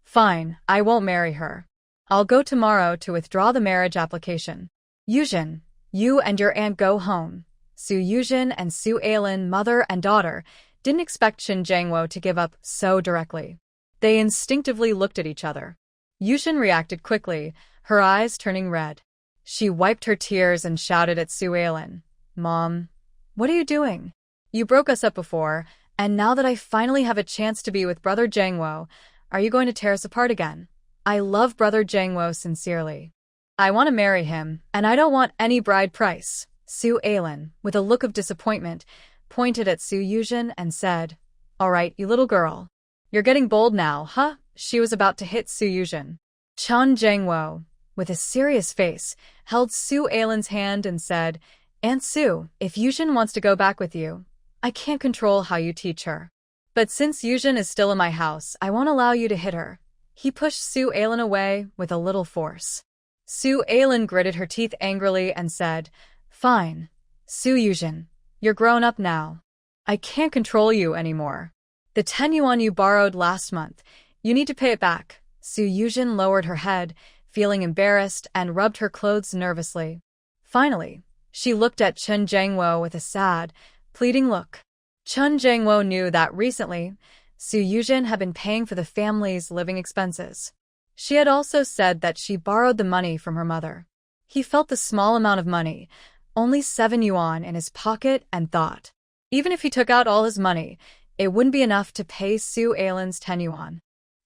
"Fine, I won't marry her. I'll go tomorrow to withdraw the marriage application. Yuzhen, you and your aunt go home." Su Yuzhen and Su Ailin, mother and daughter, didn't expect Qin Jiangwo to give up so directly. They instinctively looked at each other. Yushin reacted quickly, her eyes turning red. She wiped her tears and shouted at Su Ailin. Mom, what are you doing? You broke us up before, and now that I finally have a chance to be with Brother Jangwo, are you going to tear us apart again? I love Brother Jangwo sincerely. I want to marry him, and I don't want any bride price. Su Ailin, with a look of disappointment, pointed at Su Yushin and said, All right, you little girl. You're getting bold now, huh? She was about to hit Su Yushin. Chun Jangwo, with a serious face, held Su Ailin's hand and said, Aunt Su, if Yushin wants to go back with you, I can't control how you teach her. But since Yushin is still in my house, I won't allow you to hit her. He pushed Su Ailin away with a little force. Su Ailin gritted her teeth angrily and said, Fine. Su Yushin, you're grown up now. I can't control you anymore. The 10 yuan you borrowed last month, you need to pay it back. Su Yushin lowered her head, feeling embarrassed, and rubbed her clothes nervously. Finally, she looked at Chun Jangwo with a sad, pleading look. Chun Jangwo knew that recently, Su Yushin had been paying for the family's living expenses. She had also said that she borrowed the money from her mother. He felt the small amount of money, only 7 yuan in his pocket, and thought, even if he took out all his money, it wouldn't be enough to pay Su Ailin's 10 yuan.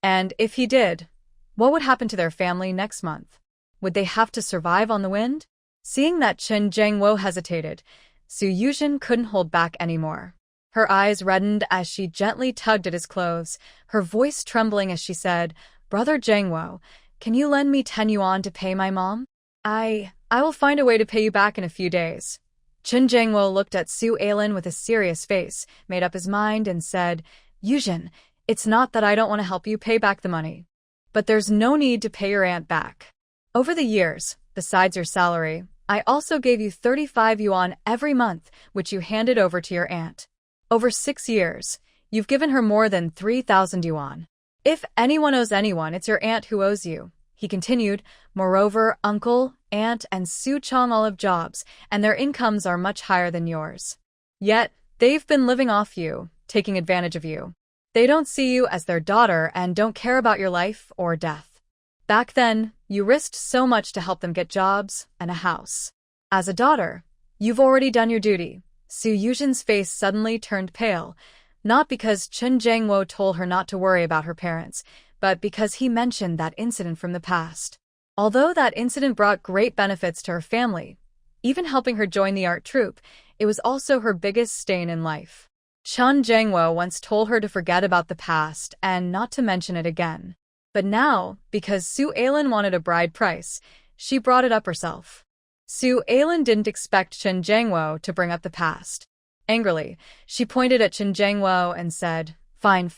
And if he did, what would happen to their family next month? Would they have to survive on the wind? Seeing that Chun Jangwo hesitated, Su Yushin couldn't hold back anymore. Her eyes reddened as she gently tugged at his clothes, her voice trembling as she said, Brother Jangwo, can you lend me 10 yuan to pay my mom? I will find a way to pay you back in a few days. Chun Jangwo looked at Su Ailin with a serious face, made up his mind, and said, Yushin, it's not that I don't want to help you pay back the money. But there's no need to pay your aunt back. Over the years, besides your salary, I also gave you 35 yuan every month, which you handed over to your aunt. Over 6 years, you've given her more than 3,000 yuan. If anyone owes anyone, it's your aunt who owes you, he continued. Moreover, uncle, aunt, and Su Chong all have jobs, and their incomes are much higher than yours. Yet, they've been living off you, taking advantage of you. They don't see you as their daughter and don't care about your life or death. Back then, you risked so much to help them get jobs and a house. As a daughter, you've already done your duty. Su Yushin's face suddenly turned pale, not because Chun Jangwo told her not to worry about her parents, but because he mentioned that incident from the past. Although that incident brought great benefits to her family, even helping her join the art troupe, it was also her biggest stain in life. Chun Jangwo once told her to forget about the past and not to mention it again. But now, because Su Ailin wanted a bride price, she brought it up herself. Su Ailin didn't expect Chun Jangwo to bring up the past. Angrily, she pointed at Chun Jangwo and said, Fine,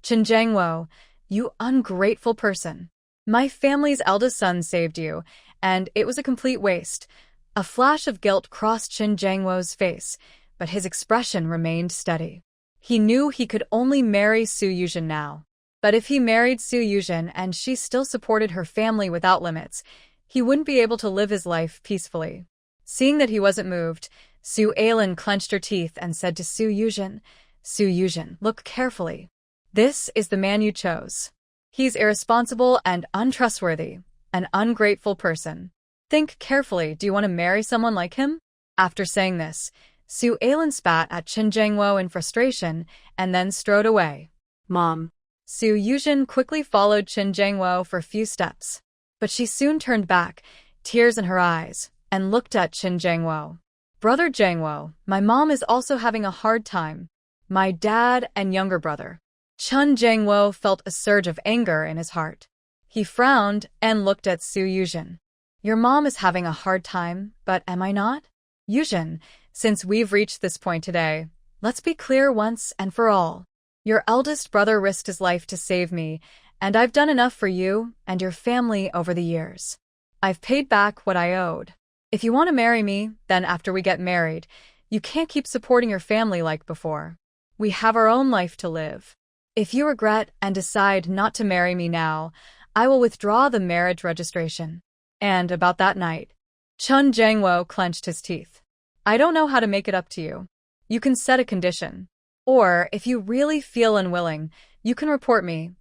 Chun Jangwo, you ungrateful person. My family's eldest son saved you, and it was a complete waste. A flash of guilt crossed Chun Jangwo's face, but his expression remained steady. He knew he could only marry Su Yushin now. But if he married Su Yushin and she still supported her family without limits, he wouldn't be able to live his life peacefully. Seeing that he wasn't moved, Su Ailin clenched her teeth and said to Su Yushin, look carefully. This is the man you chose. He's irresponsible and untrustworthy, an ungrateful person. Think carefully, do you want to marry someone like him? After saying this, Su Ailin spat at Chun Jangwo in frustration and then strode away. Mom. Su Yushin quickly followed Chun Jangwo for a few steps. But she soon turned back, tears in her eyes, and looked at Chun Jangwo. Brother Jangwo, my mom is also having a hard time. My dad and younger brother. Chun Jangwo felt a surge of anger in his heart. He frowned and looked at Su Yushin. Your mom is having a hard time, but am I not? Yushin, since we've reached this point today, let's be clear once and for all. Your eldest brother risked his life to save me, and I've done enough for you and your family over the years. I've paid back what I owed. If you want to marry me, then after we get married, you can't keep supporting your family like before. We have our own life to live. If you regret and decide not to marry me now, I will withdraw the marriage registration. And about that night, Chun Jangwo clenched his teeth. I don't know how to make it up to you. You can set a condition. Or, if you really feel unwilling, you can report me.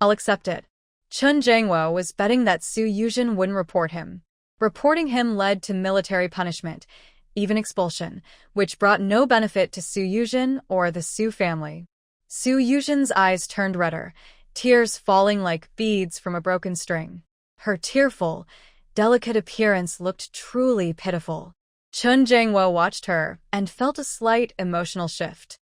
I'll accept it. Chun Jangwo was betting that Su Yuzhen wouldn't report him. Reporting him led to military punishment, even expulsion, which brought no benefit to Su Yuzhen or the Su family. Su Yuzhen's eyes turned redder, tears falling like beads from a broken string. Her tearful, delicate appearance looked truly pitiful. Chun Jangwo watched her and felt a slight emotional shift.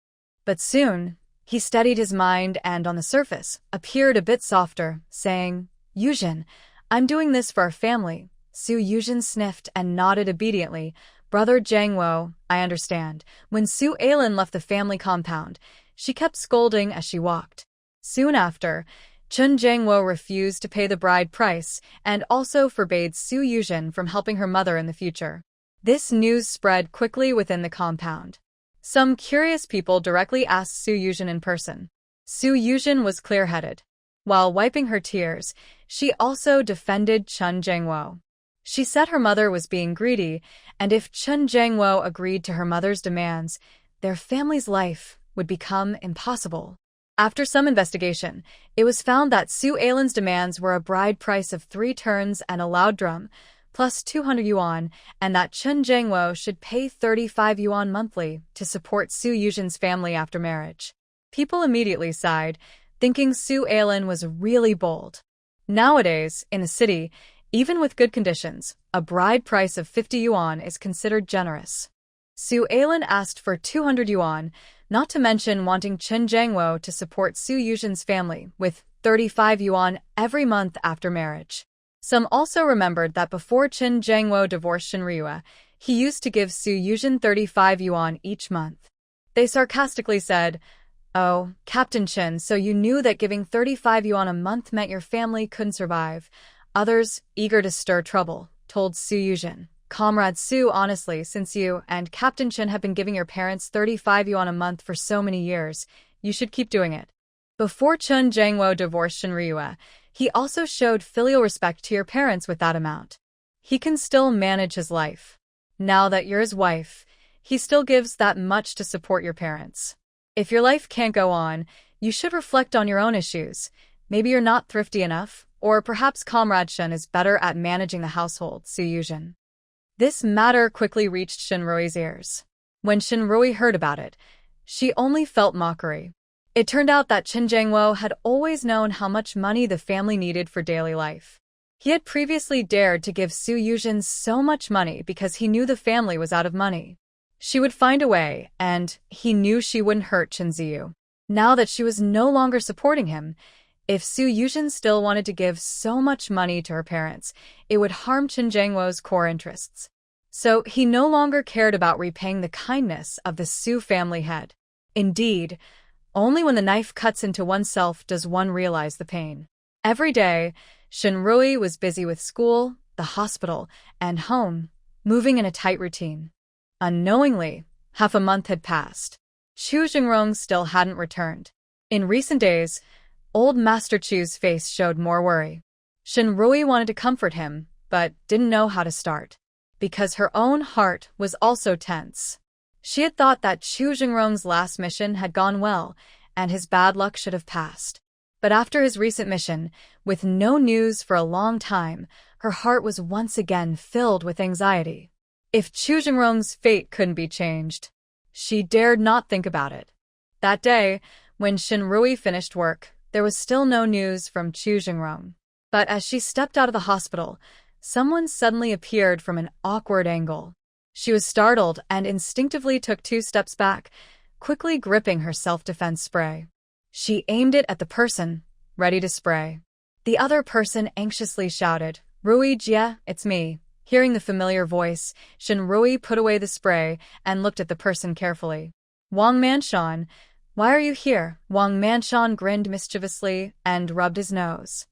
But soon, he steadied his mind and, on the surface, appeared a bit softer, saying, Yuzhen, I'm doing this for our family. Su Yuzhen sniffed and nodded obediently. Brother Jangwo, I understand. When Su Ailan left the family compound, she kept scolding as she walked. Soon after, Chun Jangwo refused to pay the bride price and also forbade Su Yuzhen from helping her mother in the future. This news spread quickly within the compound. Some curious people directly asked Su Yuzhen in person. Su Yuzhen was clear-headed. While wiping her tears, she also defended Chun Jangwo. She said her mother was being greedy, and if Chun Jangwo agreed to her mother's demands, their family's life would become impossible. After some investigation, it was found that Su Ailan's demands were a bride price of 3 turns and a loud drum, plus 200 yuan, and that Chun Jangwo should pay 35 yuan monthly to support Su Yuzhen's family after marriage. People immediately sighed, thinking Su Ailan was really bold. Nowadays, in the city, even with good conditions, a bride price of 50 yuan is considered generous. Su Ailan asked for 200 yuan, not to mention wanting Chun Jangwo to support Su Yuzhen's family with 35 yuan every month after marriage. Some also remembered that before Chun Jangwo divorced Shinryu, he used to give Su Yuzhen 35 yuan each month. They sarcastically said, Oh, Captain Chen, so you knew that giving 35 yuan a month meant your family couldn't survive. Others, eager to stir trouble, told Su Yuzhen, Comrade Su, honestly, since you and Captain Chen have been giving your parents 35 yuan a month for so many years, you should keep doing it. Before Chun Jangwo divorced Shinryu, he also showed filial respect to your parents with that amount. He can still manage his life. Now that you're his wife, he still gives that much to support your parents. If your life can't go on, you should reflect on your own issues. Maybe you're not thrifty enough, or perhaps Comrade Shen is better at managing the household, Su Yuzhen. This matter quickly reached Shinrui's ears. When Shinrui heard about it, she only felt mockery. It turned out that Chun Jangwo had always known how much money the family needed for daily life. He had previously dared to give Su Yuzhen so much money because he knew the family was out of money. She would find a way, and he knew she wouldn't hurt Chen Ziyu. Now that she was no longer supporting him, if Su Yuzhen still wanted to give so much money to her parents, it would harm Chun Jangwo's core interests. So he no longer cared about repaying the kindness of the Su family head. Indeed, only when the knife cuts into oneself does one realize the pain. Every day, Shinrui was busy with school, the hospital, and home, moving in a tight routine. Unknowingly, half a month had passed. Chu Jingrong still hadn't returned. In recent days, old Master Chu's face showed more worry. Shinrui wanted to comfort him, but didn't know how to start. Because her own heart was also tense. She had thought that Chu Jingrong's last mission had gone well, and his bad luck should have passed. But after his recent mission, with no news for a long time, her heart was once again filled with anxiety. If Chu Jingrong's fate couldn't be changed, she dared not think about it. That day, when Shinrui finished work, there was still no news from Chu Jingrong. But as she stepped out of the hospital, someone suddenly appeared from an awkward angle. She was startled and instinctively took 2 steps back, quickly gripping her self-defense spray. She aimed it at the person, ready to spray. The other person anxiously shouted, Rui Jie, it's me. Hearing the familiar voice, Shinrui put away the spray and looked at the person carefully. Wang Manshan, why are you here? Wang Manshan grinned mischievously and rubbed his nose.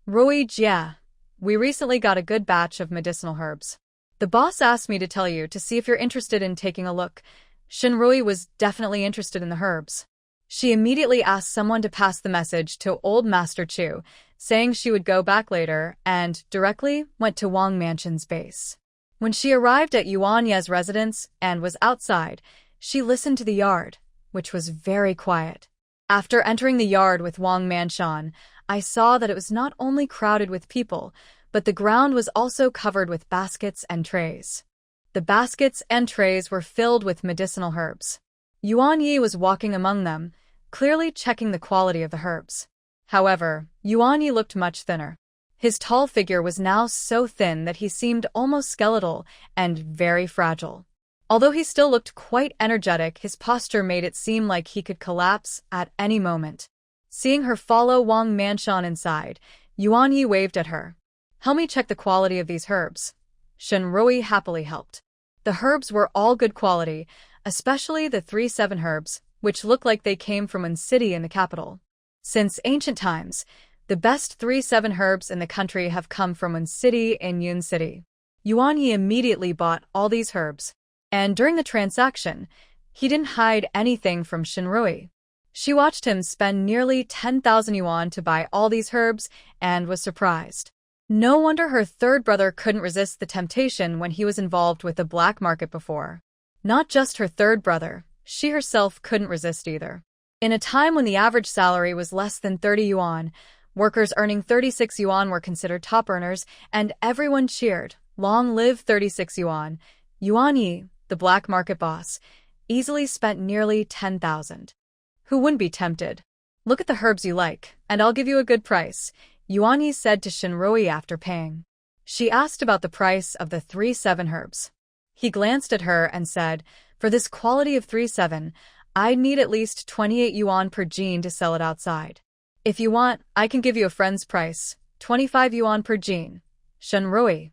Rui Jie, we recently got a good batch of medicinal herbs. The boss asked me to tell you to see if you're interested in taking a look. Shinrui was definitely interested in the herbs. She immediately asked someone to pass the message to old Master Chu, saying she would go back later, and directly went to Wang Manshan's base. When she arrived at Yuan Ye's residence and was outside, she listened to the yard, which was very quiet. After entering the yard with Wang Manshan, I saw that it was not only crowded with people, but the ground was also covered with baskets and trays. The baskets and trays were filled with medicinal herbs. Yuan Yi was walking among them, clearly checking the quality of the herbs. However, Yuan Yi looked much thinner. His tall figure was now so thin that he seemed almost skeletal and very fragile. Although he still looked quite energetic, his posture made it seem like he could collapse at any moment. Seeing her follow Wang Manshan inside, Yuan Yi waved at her. "Help me check the quality of these herbs." Shenrui happily helped. The herbs were all good quality, especially the 3-7 herbs, which looked like they came from one city in the capital. Since ancient times, the best 3-7 herbs in the country have come from one city in Yun City. Yuan Yi immediately bought all these herbs, and during the transaction, he didn't hide anything from Shenrui. She watched him spend nearly 10,000 yuan to buy all these herbs and was surprised. No wonder her third brother couldn't resist the temptation when he was involved with the black market before. Not just her third brother, she herself couldn't resist either. In a time when the average salary was less than 30 yuan, workers earning 36 yuan were considered top earners, and everyone cheered, "Long live 36 yuan." Yuan Yi, the black market boss, easily spent nearly 10,000. Who wouldn't be tempted? "Look at the herbs you like, and I'll give you a good price," Yuan Yi said to Shenrui after paying. She asked about the price of the 3-7 herbs. He glanced at her and said, "For this quality of 3-7, I'd need at least 28 yuan per jean to sell it outside. If you want, I can give you a friend's price, 25 yuan per jean." Shenrui.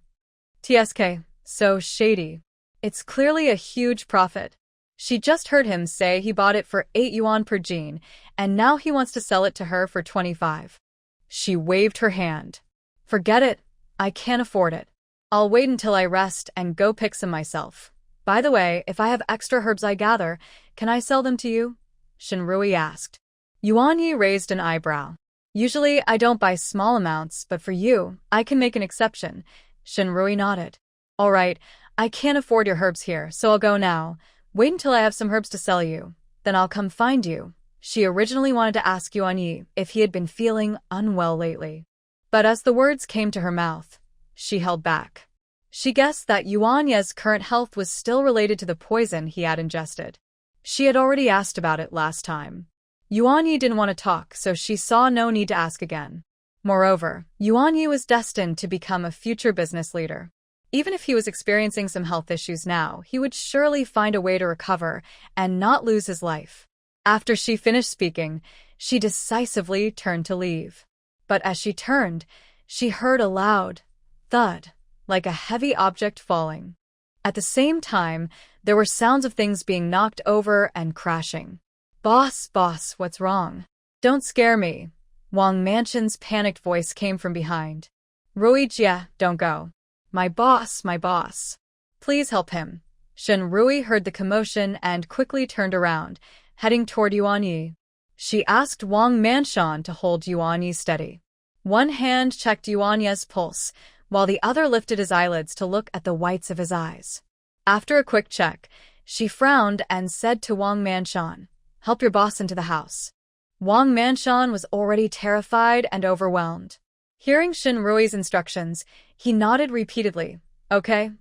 "TSK, so shady. It's clearly a huge profit." She just heard him say he bought it for 8 yuan per jean, and now he wants to sell it to her for 25. She waved her hand. "Forget it. I can't afford it. I'll wait until I rest and go pick some myself. By the way, if I have extra herbs I gather, can I sell them to you?" Shenrui asked. Yuan Yi raised an eyebrow. "Usually I don't buy small amounts, but for you, I can make an exception." Shenrui nodded. "All right, I can't afford your herbs here, so I'll go now. Wait until I have some herbs to sell you. Then I'll come find you." She originally wanted to ask Yuan Yi if he had been feeling unwell lately. But as the words came to her mouth, she held back. She guessed that Yuan Yi's current health was still related to the poison he had ingested. She had already asked about it last time. Yuan Yi didn't want to talk, so she saw no need to ask again. Moreover, Yuan Yi was destined to become a future business leader. Even if he was experiencing some health issues now, he would surely find a way to recover and not lose his life. After she finished speaking, she decisively turned to leave. But as she turned, she heard a loud thud, like a heavy object falling. At the same time, there were sounds of things being knocked over and crashing. Boss, what's wrong?" "Don't scare me." Wang Manshan's panicked voice came from behind. "Rui Jie, don't go. My boss. Please help him." Shenrui heard the commotion and quickly turned around, heading toward Yuan Yi. She asked Wang Manshan to hold Yuan Yi steady. One hand checked Yuan Yi's pulse, while the other lifted his eyelids to look at the whites of his eyes. After a quick check, she frowned and said to Wang Manshan, "Help your boss into the house." Wang Manshan was already terrified and overwhelmed. Hearing Shenrui's instructions, he nodded repeatedly. Okay.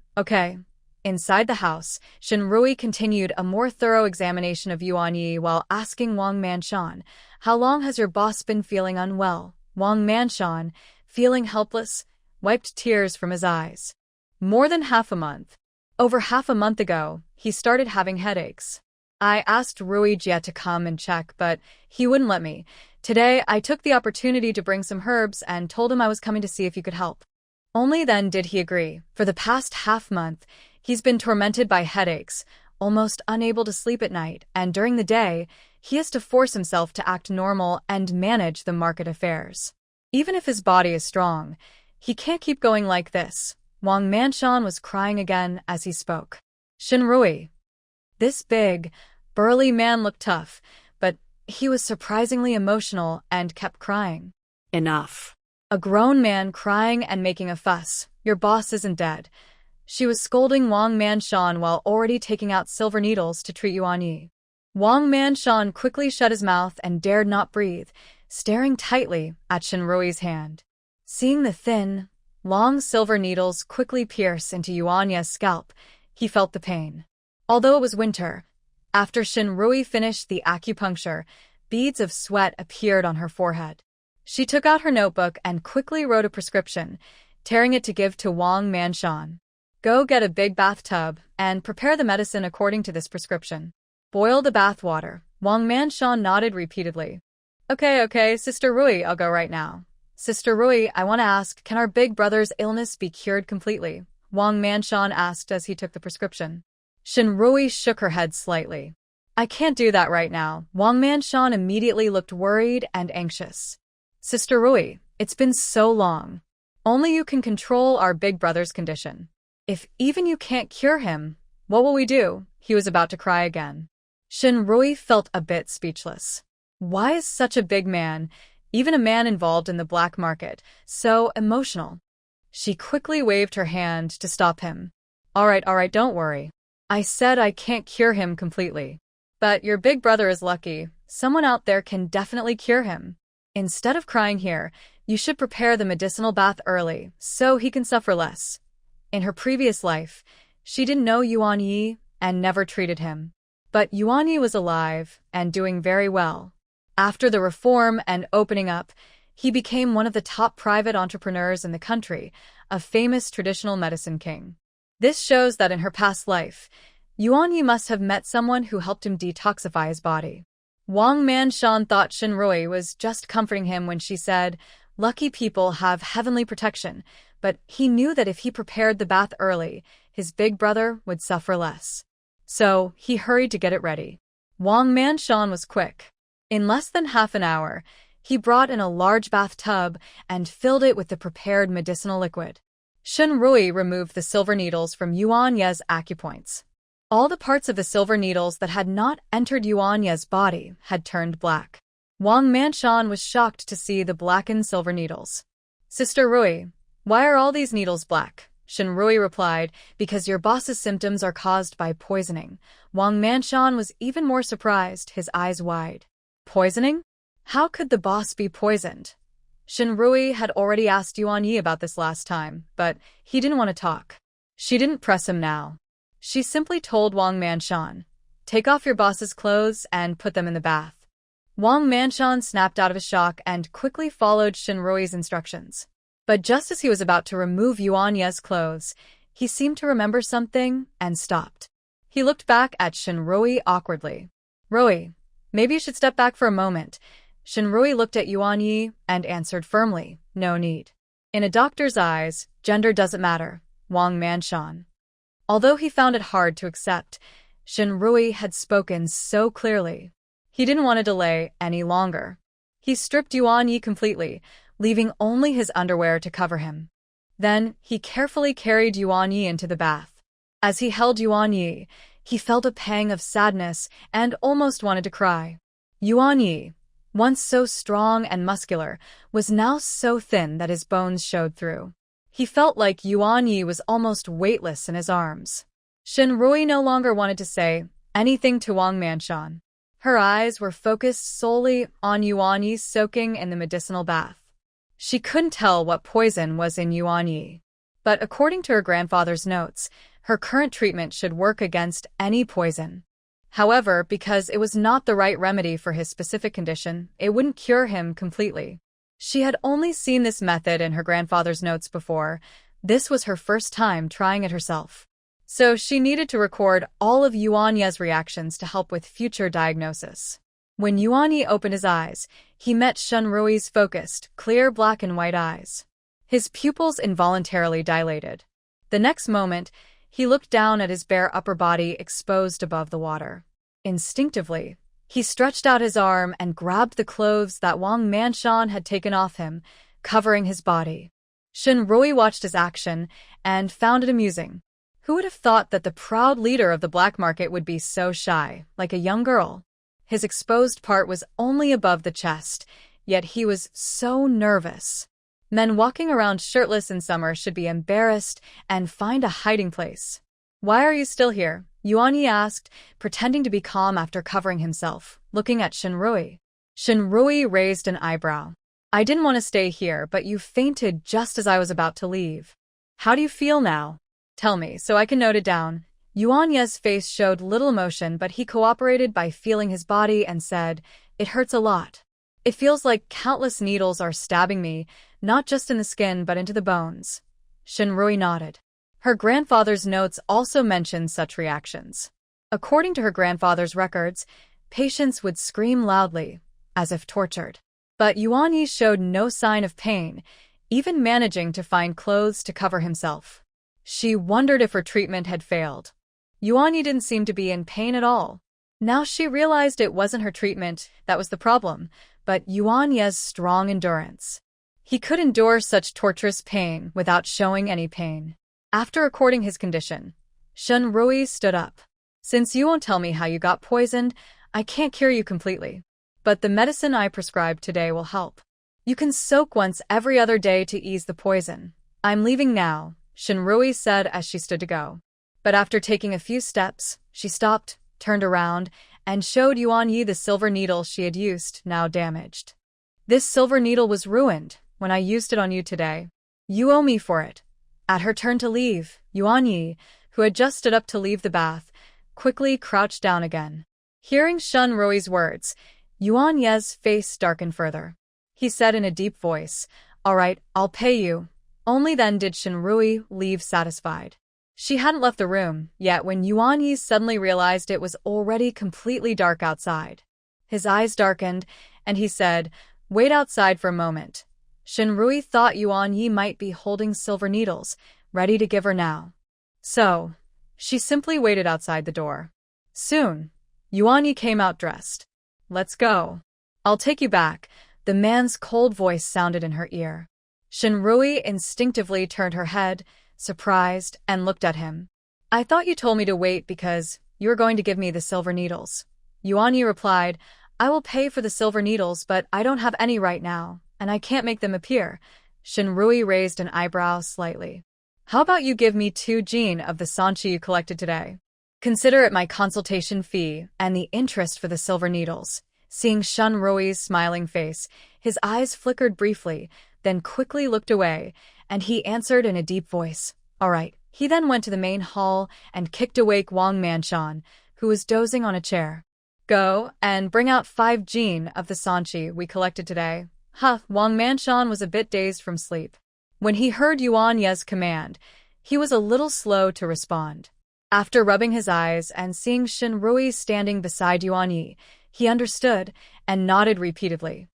Inside the house, Shenrui continued a more thorough examination of Yuan Yi while asking Wang Manshan, "How long has your boss been feeling unwell?" Wang Manshan, feeling helpless, wiped tears from his eyes. "More than half a month. Over half a month ago, he started having headaches. I asked Rui Jie to come and check, but he wouldn't let me. Today, I took the opportunity to bring some herbs and told him I was coming to see if you could help. Only then did he agree. For the past half month, he's been tormented by headaches, almost unable to sleep at night, and during the day, he has to force himself to act normal and manage the market affairs. Even if his body is strong, he can't keep going like this." Wang Manshan was crying again as he spoke. Shenrui. This big, burly man looked tough, but he was surprisingly emotional and kept crying.
"Enough."
A grown man crying and making a fuss. "Your boss isn't dead." She was scolding Wang Manshan while already taking out silver needles to treat Yuan Yi. Wang Manshan quickly shut his mouth and dared not breathe, staring tightly at Shinrui's hand. Seeing the thin, long silver needles quickly pierce into Yuanye's scalp, he felt the pain. Although it was winter, after Shinrui finished the acupuncture, beads of sweat appeared on her forehead. She took out her notebook and quickly wrote a prescription, tearing it to give to Wang Manshan. Go get a big bathtub and prepare the medicine according to this prescription. Boil the bath water. Wang Manshan nodded repeatedly. Okay, Sister Rui, I'll go right now. Sister Rui, I want to ask, can our big brother's illness be cured completely? Wang Manshan asked as he took the prescription. Shinrui shook her head slightly. I can't do that right now. Wang Manshan immediately looked worried and anxious. Sister Rui, it's been so long. Only you can control our big brother's condition. If even you can't cure him, what will we do? He was about to cry again. Shinrui felt a bit speechless. Why is such a big man, even a man involved in the black market, so emotional? She quickly waved her hand to stop him. All right, don't worry. I said I can't cure him completely. But your big brother is lucky. Someone out there can definitely cure him. Instead of crying here, you should prepare the medicinal bath early, so he can suffer less. In her previous life, she didn't know Yuan Yi and never treated him. But Yuan Yi was alive and doing very well. After the reform and opening up, he became one of the top private entrepreneurs in the country, a famous traditional medicine king. This shows that in her past life, Yuan Yi must have met someone who helped him detoxify his body. Wang Manshan thought Shinrui was just comforting him when she said, lucky people have heavenly protection, but he knew that if he prepared the bath early, his big brother would suffer less. So he hurried to get it ready. Wang Manshan was quick. In less than half an hour, he brought in a large bathtub and filled it with the prepared medicinal liquid. Shinrui removed the silver needles from Yuan Ye's acupoints. All the parts of the silver needles that had not entered Yuan Ye's body had turned black. Wang Manshan was shocked to see the blackened silver needles. Sister Rui, why are all these needles black? Shinrui replied, because your boss's symptoms are caused by poisoning. Wang Manshan was even more surprised, his eyes wide. Poisoning? How could the boss be poisoned? Shinrui had already asked Yuan Yi about this last time, but he didn't want to talk. She didn't press him now. She simply told Wang Manshan, take off your boss's clothes and put them in the bath. Wang Manshan snapped out of his shock and quickly followed Shinrui's instructions. But just as he was about to remove Yuan Ye's clothes, he seemed to remember something and stopped. He looked back at Shinrui awkwardly. Rui, maybe you should step back for a moment. Shinrui looked at Yuan Yi and answered firmly, no need. In a doctor's eyes, gender doesn't matter, Wang Manshan. Although he found it hard to accept, Shinrui had spoken so clearly. He didn't want to delay any longer. He stripped Yuan Yi completely, leaving only his underwear to cover him. Then, he carefully carried Yuan Yi into the bath. As he held Yuan Yi, he felt a pang of sadness and almost wanted to cry. Yuan Yi, once so strong and muscular, was now so thin that his bones showed through. He felt like Yuan Yi was almost weightless in his arms. Shinrui no longer wanted to say anything to Wang Manshan. Her eyes were focused solely on Yuan Yi soaking in the medicinal bath. She couldn't tell what poison was in Yuan Yi. But according to her grandfather's notes, her current treatment should work against any poison. However, because it was not the right remedy for his specific condition, it wouldn't cure him completely. She had only seen this method in her grandfather's notes before. This was her first time trying it herself. So she needed to record all of Yuan Ye's reactions to help with future diagnosis. When Yuan Yi opened his eyes, he met Shinrui's focused, clear black and white eyes. His pupils involuntarily dilated. The next moment, he looked down at his bare upper body exposed above the water. Instinctively, he stretched out his arm and grabbed the clothes that Wang Manshan had taken off him, covering his body. Shinrui watched his action and found it amusing. Who would have thought that the proud leader of the black market would be so shy, like a young girl? His exposed part was only above the chest, yet he was so nervous. Men walking around shirtless in summer should be embarrassed and find a hiding place. Why are you still here? Yuan Yi asked, pretending to be calm after covering himself, looking at Shinrui. Shinrui raised an eyebrow. I didn't want to stay here, but you fainted just as I was about to leave. How do you feel now? Tell me, so I can note it down. Yuan Ye's face showed little emotion, but he cooperated by feeling his body and said, It hurts a lot. It feels like countless needles are stabbing me, not just in the skin but into the bones. Shinrui nodded. Her grandfather's notes also mentioned such reactions. According to her grandfather's records, patients would scream loudly, as if tortured. But Yuan Yi showed no sign of pain, even managing to find clothes to cover himself. She wondered if her treatment had failed. Yuan Yi didn't seem to be in pain at all. Now she realized it wasn't her treatment that was the problem, but Yuan Ye's strong endurance. He could endure such torturous pain without showing any pain. After recording his condition, Shinrui stood up. Since you won't tell me how you got poisoned, I can't cure you completely. But the medicine I prescribed today will help. You can soak once every other day to ease the poison. I'm leaving now, Shinrui said as she stood to go. But after taking a few steps, she stopped, turned around, and showed Yuan Yi the silver needle she had used, now damaged. This silver needle was ruined when I used it on you today. You owe me for it. At her turn to leave, Yuan Yi, who had just stood up to leave the bath, quickly crouched down again. Hearing Shinrui's words, Yuan Ye's face darkened further. He said in a deep voice, All right, I'll pay you. Only then did Shinrui leave satisfied. She hadn't left the room yet when Yuan Yi suddenly realized it was already completely dark outside. His eyes darkened, and he said, Wait outside for a moment. Shinrui thought Yuan Yi might be holding silver needles, ready to give her now. So, she simply waited outside the door. Soon, Yuan Yi came out dressed. Let's go. I'll take you back, the man's cold voice sounded in her ear. Shinrui instinctively turned her head, surprised, and looked at him. I thought you told me to wait because you were going to give me the silver needles. Yuan Yi replied, I will pay for the silver needles, but I don't have any right now, and I can't make them appear. Shinrui raised an eyebrow slightly. How about you give me 2 jin of the sanchi you collected today? Consider it my consultation fee and the interest for the silver needles. Seeing Shinrui's smiling face, his eyes flickered briefly, then quickly looked away, and he answered in a deep voice, All right. He then went to the main hall and kicked awake Wang Manshan, who was dozing on a chair. Go and bring out 5 jin of the sanchi we collected today. Wang Manshan was a bit dazed from sleep. When he heard Yuan Ye's command, he was a little slow to respond. After rubbing his eyes and seeing Shinrui standing beside Yuan Yi, he understood and nodded repeatedly.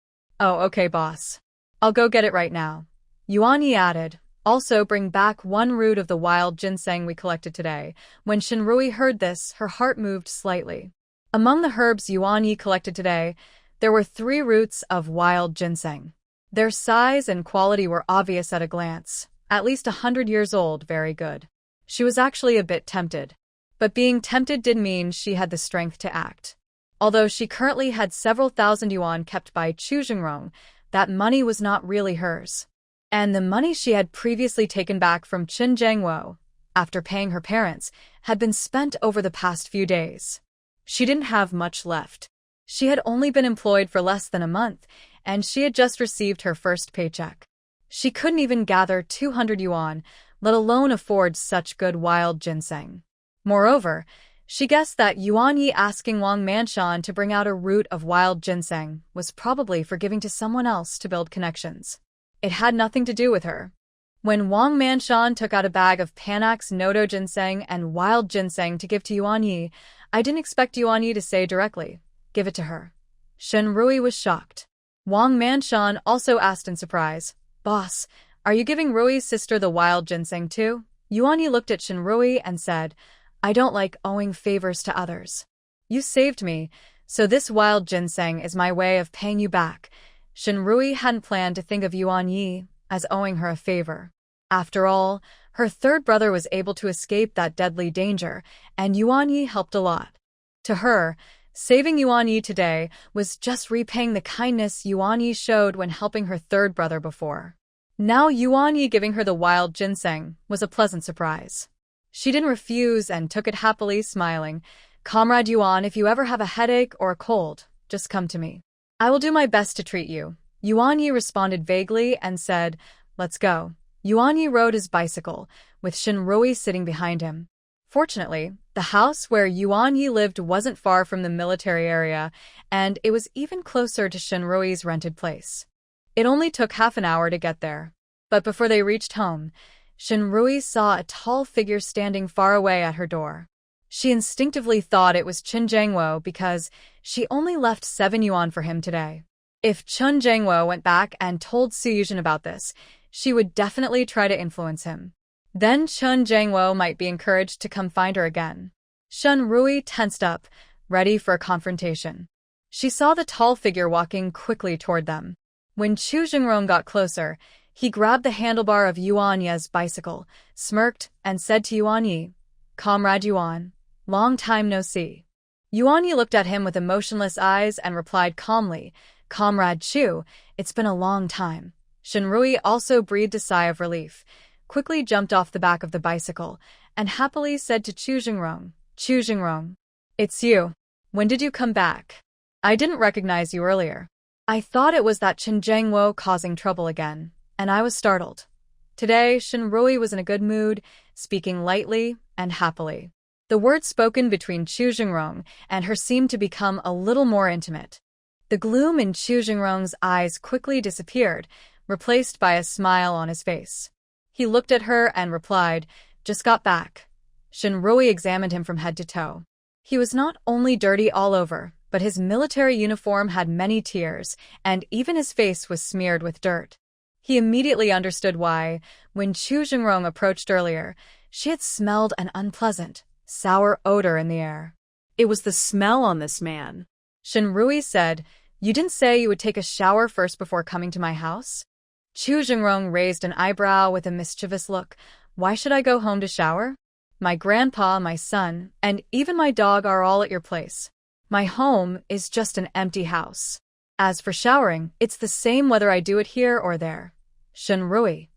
Oh, okay, boss. I'll go get it right now. Yuan Yi added, Also bring back 1 root of the wild ginseng we collected today. When Shinrui heard this, her heart moved slightly. Among the herbs Yuan Yi collected today, there were 3 roots of wild ginseng. Their size and quality were obvious at a glance. At least 100 years old, very good. She was actually a bit tempted. But being tempted did mean she had the strength to act. Although she currently had several thousand yuan kept by Chu Jingrong, that money was not really hers. And the money she had previously taken back from Qin Zhengwo, after paying her parents, had been spent over the past few days. She didn't have much left. She had only been employed for less than a month, and she had just received her first paycheck. She couldn't even gather 200 yuan, let alone afford such good wild ginseng. Moreover, she guessed that Yuan Yi asking Wang Manshan to bring out a root of wild ginseng was probably for giving to someone else to build connections. It had nothing to do with her. When Wang Manshan took out a bag of Panax Nodo ginseng and wild ginseng to give to Yuan Yi, I didn't expect Yuan Yi to say directly, Give it to her. Shinrui was shocked. Wang Manshan also asked in surprise, Boss, are you giving Rui's sister the wild ginseng too? Yuan Yi looked at Shinrui and said, I don't like owing favors to others. You saved me, so this wild ginseng is my way of paying you back. Shinrui hadn't planned to think of Yuan Yi as owing her a favor. After all, her 3rd brother was able to escape that deadly danger, and Yuan Yi helped a lot. To her, saving Yuan Yi today was just repaying the kindness Yuan Yi showed when helping her 3rd brother before. Now Yuan Yi giving her the wild ginseng was a pleasant surprise. She didn't refuse and took it happily, smiling. Comrade Yuan, if you ever have a headache or a cold, just come to me. I will do my best to treat you. Yuan Yi responded vaguely and said, let's go. Yuan Yi rode his bicycle, with Shinrui sitting behind him. Fortunately, the house where Yuan Yi lived wasn't far from the military area, and it was even closer to Shinrui's rented place. It only took half an hour to get there. But before they reached home, Shinrui saw a tall figure standing far away at her door. She instinctively thought it was Chen Jiangwo because she only left 7 yuan for him today. If Chen Jiangwo went back and told Su Yuzhen about this, she would definitely try to influence him. Then Chen Jiangwo might be encouraged to come find her again. Shinrui tensed up, ready for a confrontation. She saw the tall figure walking quickly toward them. When Chu Jingrong got closer, he grabbed the handlebar of Yuan Ye's bicycle, smirked, and said to Yuan Yi, Comrade Yuan, long time no see. Yuan Yi looked at him with emotionless eyes and replied calmly, Comrade Chu, it's been a long time. Shinrui also breathed a sigh of relief, quickly jumped off the back of the bicycle, and happily said to Chu Jingrong, it's you. When did you come back? I didn't recognize you earlier. I thought it was that Chen Jiangwo causing trouble again, and I was startled. Today, Shinrui was in a good mood, speaking lightly and happily. The words spoken between Chu Jingrong and her seemed to become a little more intimate. The gloom in Chu Jingrong's eyes quickly disappeared, replaced by a smile on his face. He looked at her and replied, just got back. Shinrui examined him from head to toe. He was not only dirty all over, but his military uniform had many tears, and even his face was smeared with dirt. He immediately understood why, when Chu Jingrong approached earlier, she had smelled an unpleasant, sour odor in the air. It was the smell on this man. Shinrui said, you didn't say you would take a shower first before coming to my house? Chu Jingrong raised an eyebrow with a mischievous look. Why should I go home to shower? My grandpa, my son, and even my dog are all at your place. My home is just an empty house. As for showering, it's the same whether I do it here or there. Shinrui.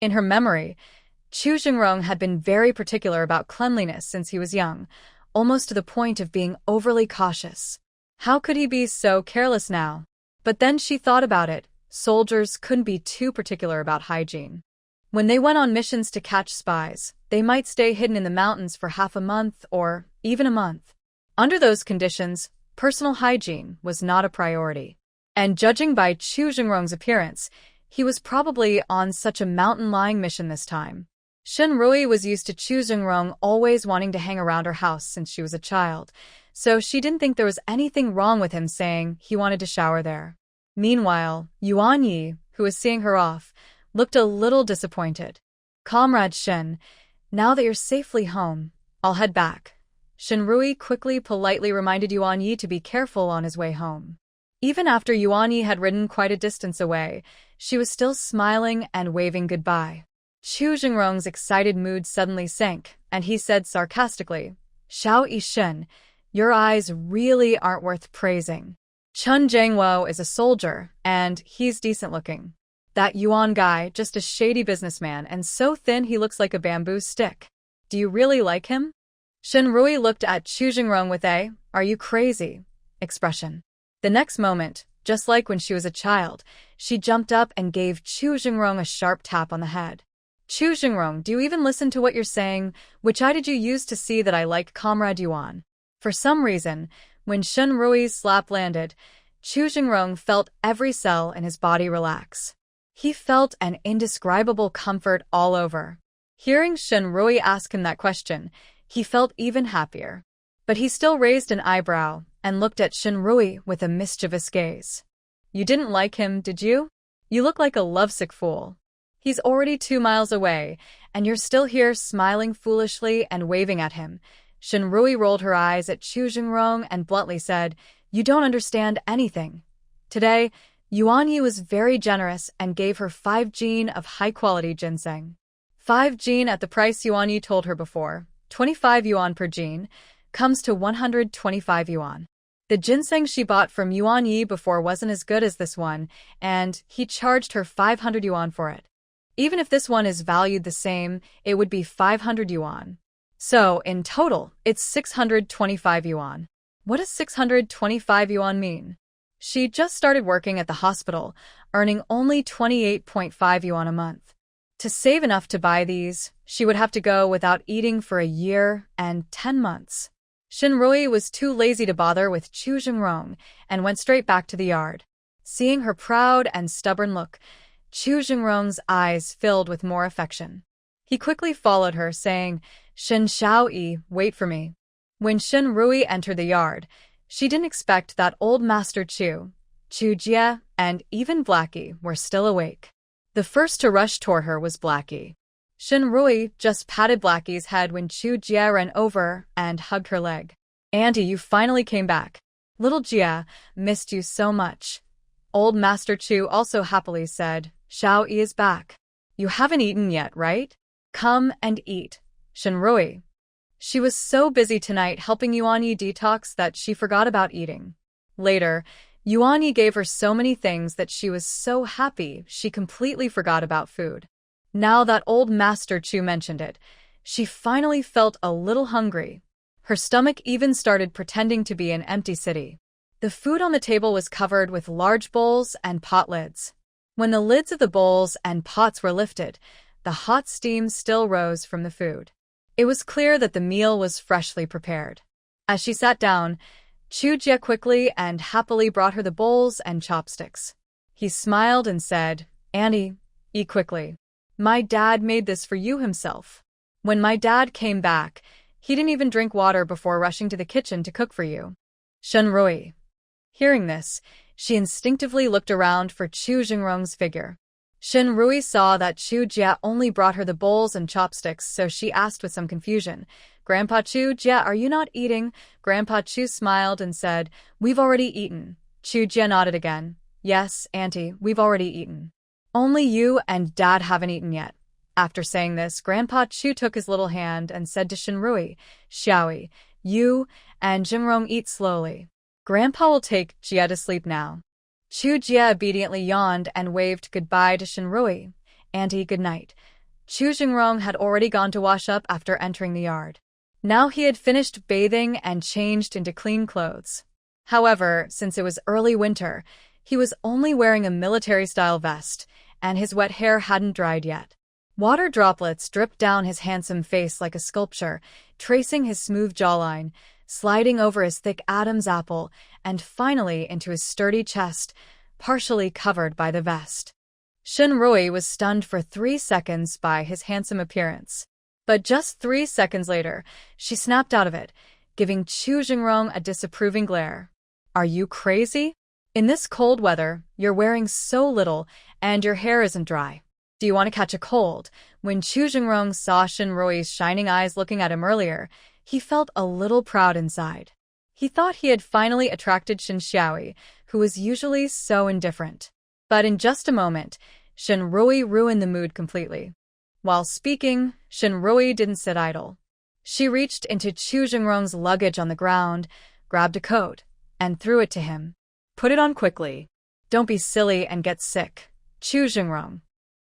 In her memory, Chu Jingrong had been very particular about cleanliness since he was young, almost to the point of being overly cautious. How could he be so careless now? But then she thought about it. Soldiers couldn't be too particular about hygiene. When they went on missions to catch spies, they might stay hidden in the mountains for half a month or even a month. Under those conditions, personal hygiene was not a priority. And judging by Chu Jingrong's appearance, he was probably on such a mountain-lying mission this time. Shinrui was used to Chu Jingrong always wanting to hang around her house since she was a child, so she didn't think there was anything wrong with him saying he wanted to shower there. Meanwhile, Yuan Yi, who was seeing her off, looked a little disappointed. Comrade Shin, now that you're safely home, I'll head back. Shinrui quickly, politely reminded Yuan Yi to be careful on his way home. Even after Yuan Yi had ridden quite a distance away, she was still smiling and waving goodbye. Chu Jingrong's excited mood suddenly sank, and he said sarcastically, Xiao Yishin, your eyes really aren't worth praising. Chen Jiangwo is a soldier, and he's decent looking. That Yuan guy, just a shady businessman and so thin he looks like a bamboo stick. Do you really like him? Shinrui looked at Chu Jingrong with a, are you crazy? Expression. The next moment, just like when she was a child, she jumped up and gave Chu Jingrong a sharp tap on the head. Chu Jingrong, do you even listen to what you're saying? Which eye did you use to see that I like Comrade Yuan? For some reason, when Shinrui's slap landed, Chu Jingrong felt every cell in his body relax. He felt an indescribable comfort all over. Hearing Shinrui ask him that question, he felt even happier. But he still raised an eyebrow and looked at Shinrui with a mischievous gaze. You didn't like him, did you? You look like a lovesick fool. He's already 2 miles away, and you're still here smiling foolishly and waving at him. Shinrui rolled her eyes at Chu Jingrong and bluntly said, you don't understand anything. Today, Yuan Yi was very generous and gave her 5 jin of high-quality ginseng. 5 jin at the price Yuan Yi told her before, 25 yuan per jin, comes to 125 yuan. The ginseng she bought from Yuan Yi before wasn't as good as this one, and he charged her 500 yuan for it. Even if this one is valued the same, it would be 500 yuan. So, in total, it's 625 yuan. What does 625 yuan mean? She just started working at the hospital, earning only 28.5 yuan a month. To save enough to buy these, she would have to go without eating for a year and 10 months. Shinrui was too lazy to bother with Chu Jingrong and went straight back to the yard. Seeing her proud and stubborn look, Chu Jingrong's eyes filled with more affection. He quickly followed her, saying, "Shin Xiaoyi, wait for me." When Shinrui entered the yard, she didn't expect that old Master Chu Jie, and even Blackie were still awake. The first to rush toward her was Blackie. Shinrui just patted Blackie's head when Chu Jie ran over and hugged her leg. "Auntie, you finally came back. Little Jie, missed you so much." Old Master Chu also happily said, "Xiaoyi is back. You haven't eaten yet, right? Come and eat." Shinrui. She was so busy tonight helping Yuanyi detox that she forgot about eating. Later, Yuanyi gave her so many things that she was so happy she completely forgot about food. Now that old Master Chu mentioned it, she finally felt a little hungry. Her stomach even started pretending to be an empty city. The food on the table was covered with large bowls and pot lids. When the lids of the bowls and pots were lifted, the hot steam still rose from the food. It was clear that the meal was freshly prepared. As she sat down, Chu Jie quickly and happily brought her the bowls and chopsticks. He smiled and said, "Annie, eat quickly. My dad made this for you himself. When my dad came back, he didn't even drink water before rushing to the kitchen to cook for you." Shenrui. Hearing this, she instinctively looked around for Chu Jingrong's figure. Shinrui saw that Chu Jie only brought her the bowls and chopsticks, so she asked with some confusion, "Grandpa Chu Jie, are you not eating?" Grandpa Chu smiled and said, "We've already eaten." Chu Jie nodded again. "Yes, Auntie, we've already eaten. Only you and Dad haven't eaten yet." After saying this, Grandpa Chu took his little hand and said to Shinrui, "Xiaoyi, you and Jingrong eat slowly. Grandpa will take Jie to sleep now." Chu Jie obediently yawned and waved goodbye to Shinrui. "Auntie, good night." Chu Jingrong had already gone to wash up after entering the yard. Now he had finished bathing and changed into clean clothes. However, since it was early winter, he was only wearing a military-style vest, and his wet hair hadn't dried yet. Water droplets dripped down his handsome face like a sculpture, tracing his smooth jawline, sliding over his thick Adam's apple, and finally into his sturdy chest, partially covered by the vest. Shinrui was stunned for 3 seconds by his handsome appearance. But just 3 seconds later, she snapped out of it, giving Chu Jingrong a disapproving glare. "Are you crazy? In this cold weather, you're wearing so little, and your hair isn't dry. Do you want to catch a cold?" When Chu Jingrong saw Shinrui's shining eyes looking at him earlier, he felt a little proud inside. He thought he had finally attracted Shin Xiaoyi, who was usually so indifferent. But in just a moment, Shinrui ruined the mood completely. While speaking, Shinrui didn't sit idle. She reached into Chu Jingrong's luggage on the ground, grabbed a coat, and threw it to him. "Put it on quickly. Don't be silly and get sick." Chu Jingrong.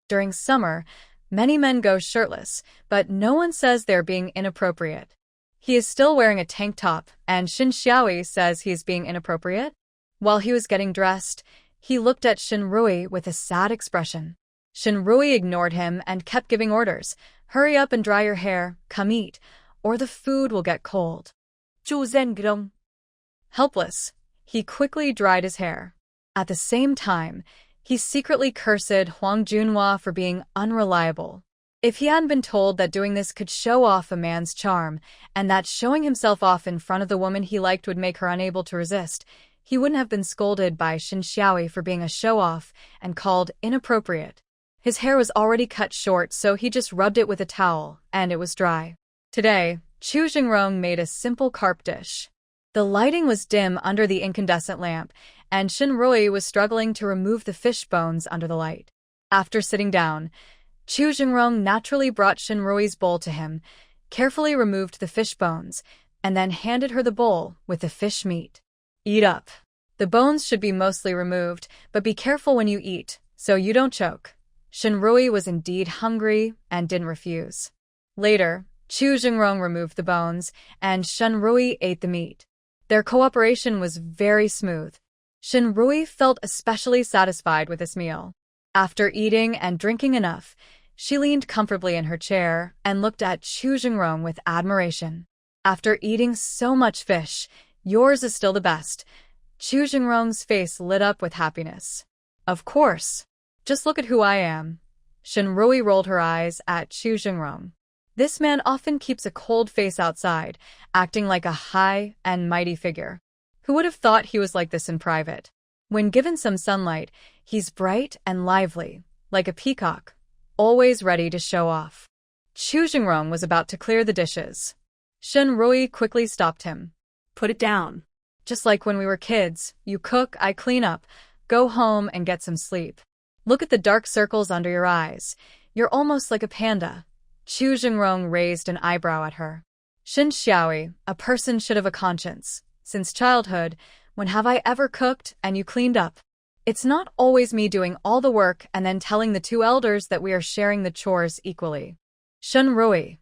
During summer, many men go shirtless, but no one says they're being inappropriate. He is still wearing a tank top, and Shin Xiaoyi says he is being inappropriate? While he was getting dressed, he looked at Shinrui with a sad expression. Shinrui ignored him and kept giving orders. "Hurry up and dry your hair, come eat, or the food will get cold." Helpless, he quickly dried his hair. At the same time, he secretly cursed Huang Junhua for being unreliable. If he hadn't been told that doing this could show off a man's charm, and that showing himself off in front of the woman he liked would make her unable to resist, he wouldn't have been scolded by Shin Xiaoyi for being a show-off and called inappropriate. His hair was already cut short, so he just rubbed it with a towel, and it was dry. Today, Chu Jingrong made a simple carp dish. The lighting was dim under the incandescent lamp, and Shinrui was struggling to remove the fish bones under the light. After sitting down, Chu Jingrong naturally brought Shinrui's bowl to him, carefully removed the fish bones, and then handed her the bowl with the fish meat. "Eat up. The bones should be mostly removed, but be careful when you eat, so you don't choke." Shinrui was indeed hungry and didn't refuse. Later, Chu Jingrong removed the bones, and Shenrui ate the meat. Their cooperation was very smooth. Shenrui felt especially satisfied with this meal. After eating and drinking enough, she leaned comfortably in her chair and looked at Chu Jingrong with admiration. After eating so much fish, yours is still the best. Chu Jingrong's face lit up with happiness. Of course. Just look at who I am. Shenrui rolled her eyes at Chu Jingrong. This man often keeps a cold face outside, acting like a high and mighty figure. Who would have thought he was like this in private? When given some sunlight, he's bright and lively, like a peacock, always ready to show off. Chu Jingrong was about to clear the dishes. Shenrui quickly stopped him.
Put it down.
Just like when we were kids, you cook, I clean up, go home and get some sleep. Look at the dark circles under your eyes. You're almost like a panda. Chu Jingrong raised an eyebrow at her. Shin Xiaoi, a person should have a conscience. Since childhood, when have I ever cooked and you cleaned up? It's not always me doing all the work and then telling the two elders that we are sharing the chores equally. Shenrui.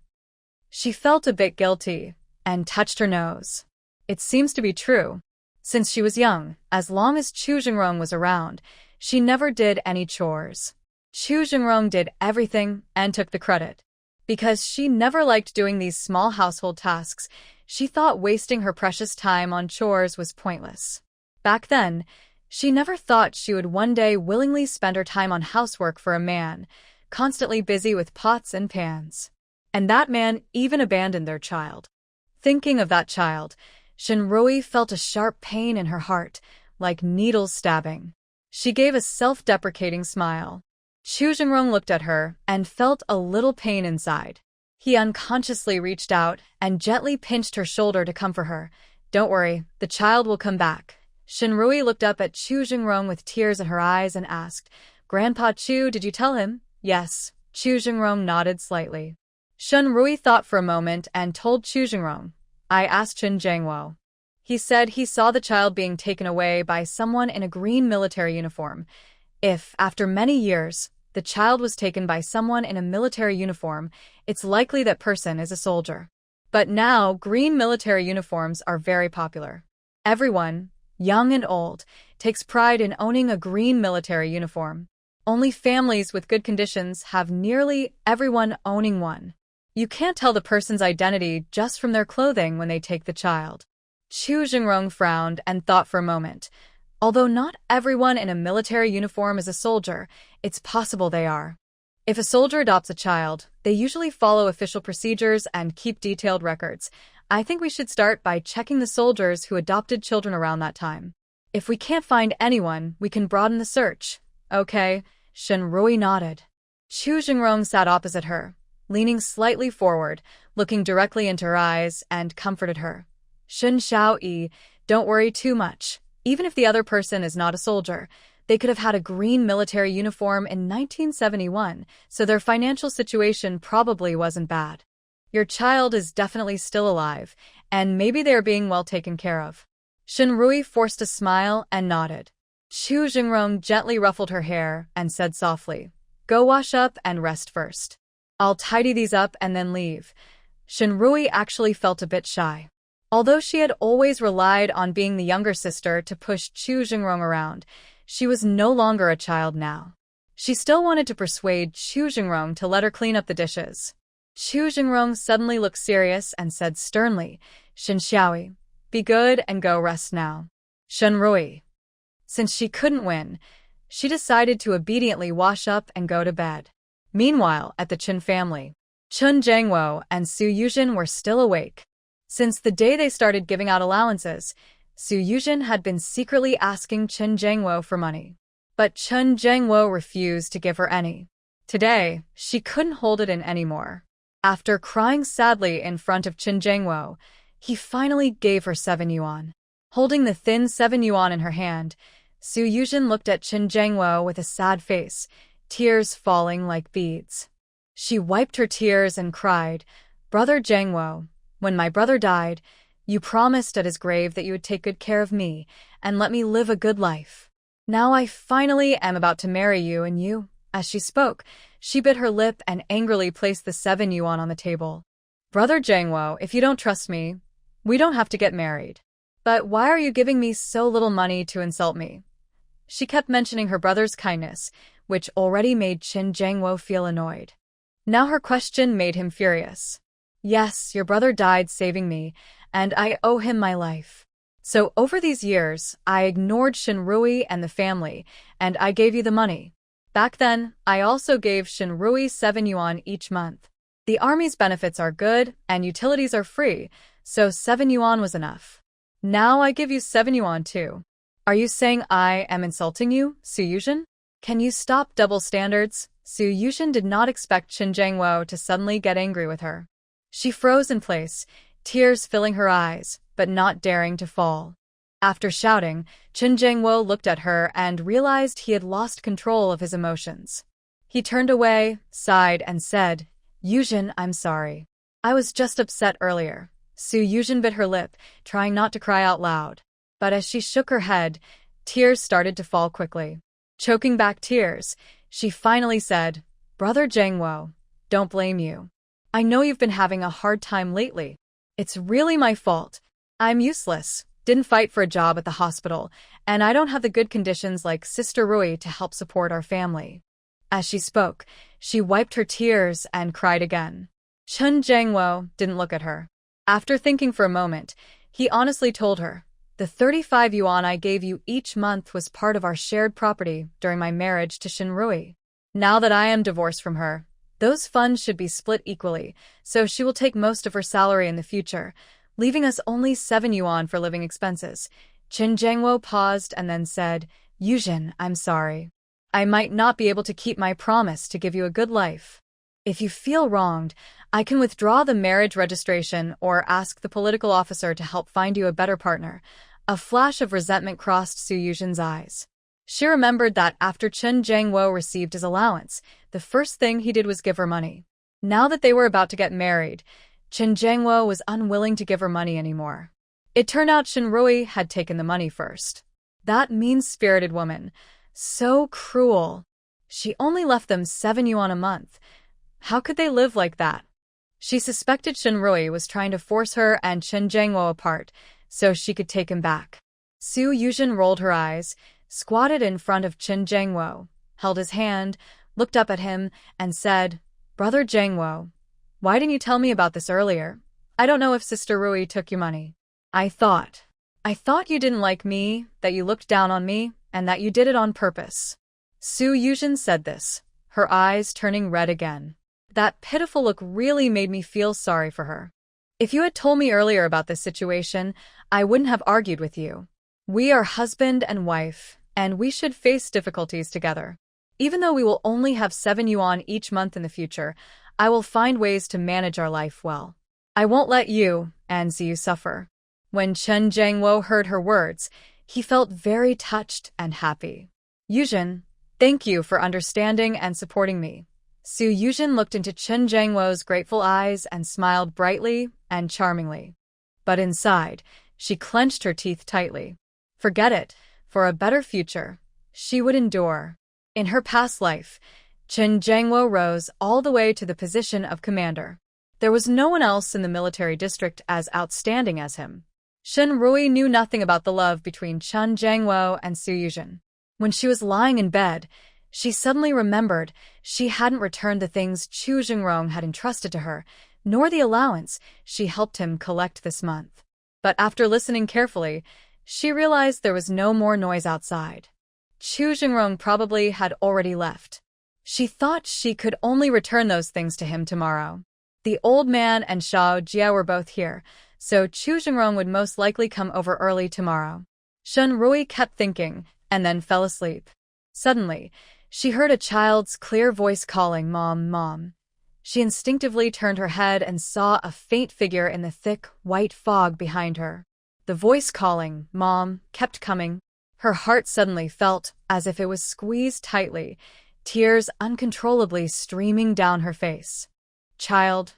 She felt a bit guilty and touched her nose. It seems to be true. Since she was young, as long as Chu Jingrong was around, she never did any chores. Chu Jingrong did everything and took the credit. Because she never liked doing these small household tasks, she thought wasting her precious time on chores was pointless. Back then, she never thought she would one day willingly spend her time on housework for a man, constantly busy with pots and pans. And that man even abandoned their child. Thinking of that child, Shenrui felt a sharp pain in her heart, like needles stabbing. She gave a self-deprecating smile. Chu Jingrong looked at her and felt a little pain inside. He unconsciously reached out and gently pinched her shoulder to comfort her. Don't worry, the child will come back. Shenrui looked up at Chu Jingrong with tears in her eyes and asked, Grandpa Chu, did you tell him? Yes. Chu Jingrong nodded slightly. Shenrui thought for a moment and told Chu Jingrong, I asked Chen Jiangwo. He said he saw the child being taken away by someone in a green military uniform. If, after many years, the child was taken by someone in a military uniform, it's likely that person is a soldier. But now, green military uniforms are very popular. Everyone, young and old, takes pride in owning a green military uniform. Only families with good conditions have nearly everyone owning one. You can't tell the person's identity just from their clothing when they take the child. Chu Jingrong frowned and thought for a moment. Although not everyone in a military uniform is a soldier, it's possible they are. If a soldier adopts a child, they usually follow official procedures and keep detailed records. I think we should start by checking the soldiers who adopted children around that time. If we can't find anyone, we can broaden the search. Okay, Shenrui nodded. Chu Jingrong sat opposite her, leaning slightly forward, looking directly into her eyes, and comforted her. Shin Xiaoyi, don't worry too much. Even if the other person is not a soldier, they could have had a green military uniform in 1971, so their financial situation probably wasn't bad. Your child is definitely still alive, and maybe they are being well taken care of. Shenrui forced a smile and nodded. Chu Jingrong gently ruffled her hair and said softly, Go wash up and rest first. I'll tidy these up and then leave. Shenrui actually felt a bit shy. Although she had always relied on being the younger sister to push Chu Jingrong around, she was no longer a child now. She still wanted to persuade Chu Jingrong to let her clean up the dishes. Chu Jingrong suddenly looked serious and said sternly, Shin Xiaoyi, be good and go rest now. Shenrui. Since she couldn't win, she decided to obediently wash up and go to bed. Meanwhile, at the Chen family, Chen Jiangwo and Su Yuzhen were still awake. Since the day they started giving out allowances, Su Yuzhen had been secretly asking Chen Jiangwo for money. But Chen Jiangwo refused to give her any. Today, she couldn't hold it in anymore. After crying sadly in front of Chen Jiangwo, he finally gave her 7 yuan. Holding the thin 7 yuan in her hand, Su Yuzhen looked at Chen Jiangwo with a sad face, tears falling like beads. She wiped her tears and cried, Brother Jiangwo, when my brother died, you promised at his grave that you would take good care of me and let me live a good life. Now I finally am about to marry you and you. As she spoke, she bit her lip and angrily placed the 7 yuan on the table. Brother Jangwo, if you don't trust me, we don't have to get married. But why are you giving me so little money to insult me? She kept mentioning her brother's kindness, which already made Qin Jangwo feel annoyed. Now her question made him furious. Yes, your brother died saving me, and I owe him my life. So over these years, I ignored Shinrui and the family, and I gave you the money. Back then, I also gave Shinrui 7 yuan each month. The army's benefits are good, and utilities are free, so 7 yuan was enough. Now I give you 7 yuan too. Are you saying I am insulting you, Su Yuzhen? Can you stop double standards? Su Yuzhen did not expect Qin Jangwo to suddenly get angry with her. She froze in place, tears filling her eyes, but not daring to fall. After shouting, Qin Jangwo looked at her and realized he had lost control of his emotions. He turned away, sighed, and said, Yuzhen, I'm sorry. I was just upset earlier. Su Yuzhen bit her lip, trying not to cry out loud. But as she shook her head, tears started to fall quickly. Choking back tears, she finally said, Brother Jangwo, don't blame you. I know you've been having a hard time lately. It's really my fault. I'm useless, didn't fight for a job at the hospital, and I don't have the good conditions like Sister Rui to help support our family. As she spoke, she wiped her tears and cried again. Qin Jangwo didn't look at her. After thinking for a moment, he honestly told her, the 35 yuan I gave you each month was part of our shared property during my marriage to Shinrui. Now that I am divorced from her, those funds should be split equally, so she will take most of her salary in the future, leaving us only 7 yuan for living expenses. Qin Jangwo paused and then said, Yuzhen, I'm sorry. I might not be able to keep my promise to give you a good life. If you feel wronged, I can withdraw the marriage registration or ask the political officer to help find you a better partner. A flash of resentment crossed Su Yuzhen's eyes. She remembered that after Qin Jangwo received his allowance, the first thing he did was give her money. Now that they were about to get married, Qin Jangwo was unwilling to give her money anymore. It turned out Shinrui had taken the money first. That mean-spirited woman. So cruel. She only left them 7 yuan a month. How could they live like that? She suspected Shinrui was trying to force her and Qin Jangwo apart, so she could take him back. Su Yuzhen rolled her eyes, squatted in front of Qin Jangwo, held his hand, looked up at him, and said, Brother Jangwo, why didn't you tell me about this earlier? I don't know if Sister Rui took your money. I thought you didn't like me, that you looked down on me, and that you did it on purpose. Su Yuzhen said this, her eyes turning red again. That pitiful look really made me feel sorry for her. If you had told me earlier about this situation, I wouldn't have argued with you. We are husband and wife, and we should face difficulties together. Even though we will only have 7 yuan each month in the future, I will find ways to manage our life well. I won't let you and Ziyu suffer. When Qin Jangwo heard her words, he felt very touched and happy. Yuzhen, thank you for understanding and supporting me. Su Yuzhen looked into Qin Jangwo's grateful eyes and smiled brightly and charmingly. But inside, she clenched her teeth tightly. Forget it. For a better future, she would endure. In her past life, Qin Jangwo rose all the way to the position of commander. There was no one else in the military district as outstanding as him. Shinrui knew nothing about the love between Qin Jangwo and Su Yuzhen. When she was lying in bed, she suddenly remembered she hadn't returned the things Chu Jingrong had entrusted to her, nor the allowance she helped him collect this month. But after listening carefully, she realized there was no more noise outside. Chu Jingrong probably had already left. She thought she could only return those things to him tomorrow. The old man and Xiao Jia were both here, so Chu Jingrong would most likely come over early tomorrow. Shinrui kept thinking, and then fell asleep. Suddenly, she heard a child's clear voice calling, Mom, Mom. She instinctively turned her head and saw a faint figure in the thick, white fog behind her. The voice calling, Mom, kept coming. Her heart suddenly felt as if it was squeezed tightly, tears uncontrollably streaming down her face. Child,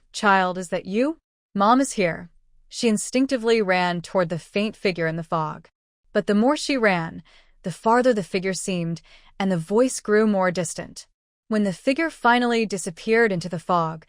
is that you? Mom is here. She instinctively ran toward the faint figure in the fog. But the more she ran, the farther the figure seemed, and the voice grew more distant. When the figure finally disappeared into the fog,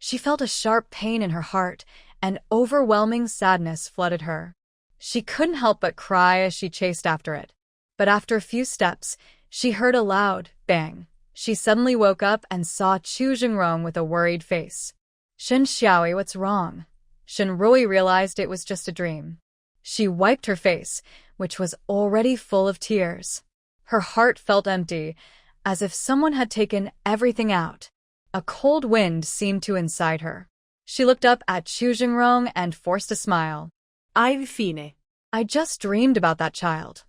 She felt a sharp pain in her heart, and overwhelming sadness flooded her. She couldn't help but cry as she chased after it. But after a few steps, she heard a loud bang. She suddenly woke up and saw Chu Jingrong with a worried face. Shen Xiaoi, what's wrong? Shen Rui realized it was just a dream. She wiped her face, which was already full of tears. Her heart felt empty, as if someone had taken everything out. A cold wind seemed to incite her. She looked up at Chu Jingrong and forced a smile.
Ai fine.
I just dreamed about that child.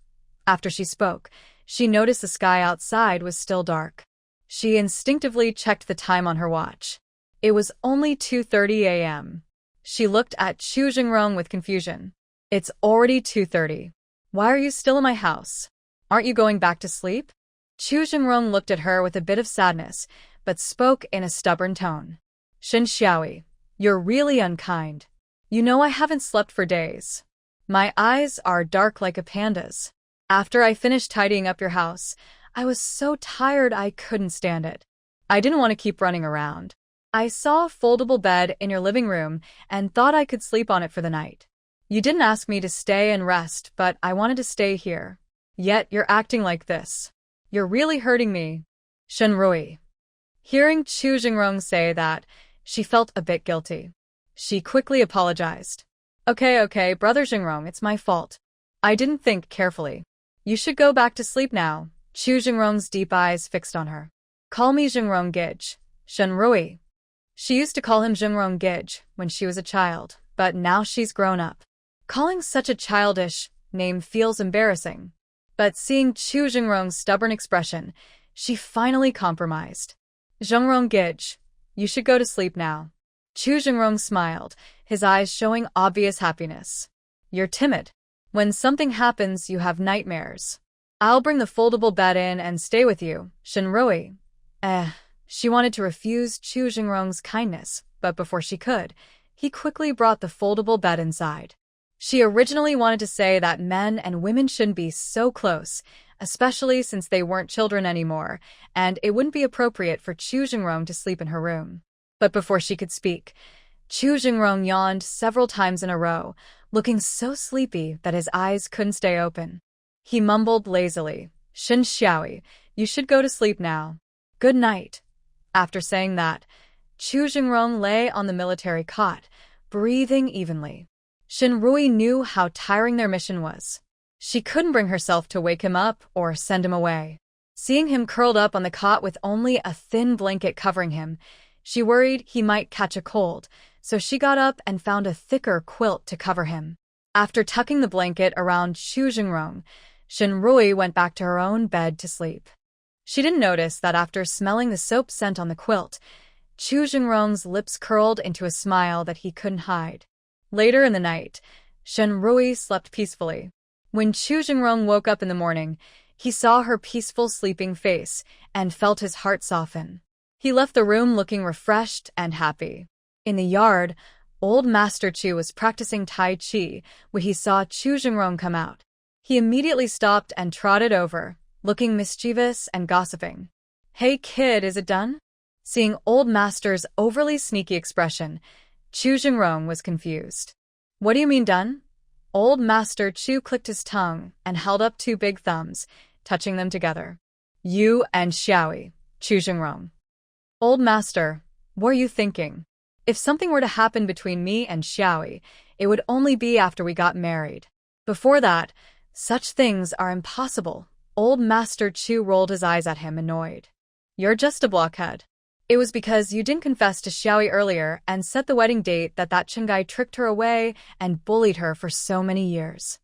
After she spoke, she noticed the sky outside was still dark. She instinctively checked the time on her watch. It was only 2:30 a.m. She looked at Chu Jingrong with confusion. It's already 2:30. Why are you still in my house? Aren't you going back to sleep? Chu Jingrong looked at her with a bit of sadness, but spoke in a stubborn tone. Shen Xiaoi, you're really unkind. You know I haven't slept for days. My eyes are dark like a panda's. After I finished tidying up your house, I was so tired I couldn't stand it. I didn't want to keep running around. I saw a foldable bed in your living room and thought I could sleep on it for the night. You didn't ask me to stay and rest, but I wanted to stay here. Yet you're acting like this. You're really hurting me. Shen Rui. Hearing Chu Jingrong say that, she felt a bit guilty. She quickly apologized. Okay, Brother Jingrong, it's my fault. I didn't think carefully. You should go back to sleep now. Chu Jingrong's deep eyes fixed on her. Call me Jingrong Gij. Shen Rui. She used to call him Jingrong Gij when she was a child, but now she's grown up. Calling such a childish name feels embarrassing. But seeing Chu Jingrong's stubborn expression, she finally compromised. Jingrong Gij, you should go to sleep now. Chu Jingrong smiled, his eyes showing obvious happiness. You're timid. When something happens, you have nightmares. I'll bring the foldable bed in and stay with you, Shen Rui. She wanted to refuse Chu Jingrong's kindness, but before she could, he quickly brought the foldable bed inside. She originally wanted to say that men and women shouldn't be so close, especially since they weren't children anymore, and it wouldn't be appropriate for Chu Jingrong to sleep in her room. But before she could speak, Chu Jingrong yawned several times in a row, looking so sleepy that his eyes couldn't stay open. He mumbled lazily, Shen Xiaoi, you should go to sleep now. Good night. After saying that, Chu Jingrong lay on the military cot, breathing evenly. Shen Rui knew how tiring their mission was. She couldn't bring herself to wake him up or send him away. Seeing him curled up on the cot with only a thin blanket covering him, she worried he might catch a cold, so she got up and found a thicker quilt to cover him. After tucking the blanket around Chu Jingrong, Shen Rui went back to her own bed to sleep. She didn't notice that after smelling the soap scent on the quilt, Chu Jingrong's lips curled into a smile that he couldn't hide. Later in the night, Shen Rui slept peacefully. When Chu Jingrong woke up in the morning, he saw her peaceful sleeping face and felt his heart soften. He left the room looking refreshed and happy. In the yard, old Master Chu was practicing Tai Chi when he saw Chu Jingrong come out. He immediately stopped and trotted over, looking mischievous and gossiping. Hey kid, is it done? Seeing old Master's overly sneaky expression, Chu Jingrong was confused. What do you mean done? Old Master Chu clicked his tongue and held up two big thumbs, touching them together. You and Xiaoi, Chu Jingrong. Old Master, what are you thinking? If something were to happen between me and Xiaoi, it would only be after we got married. Before that, such things are impossible. Old Master Chu rolled his eyes at him, annoyed. You're just a blockhead. It was because you didn't confess to Xiaoi earlier and set the wedding date that Chengai tricked her away and bullied her for so many years.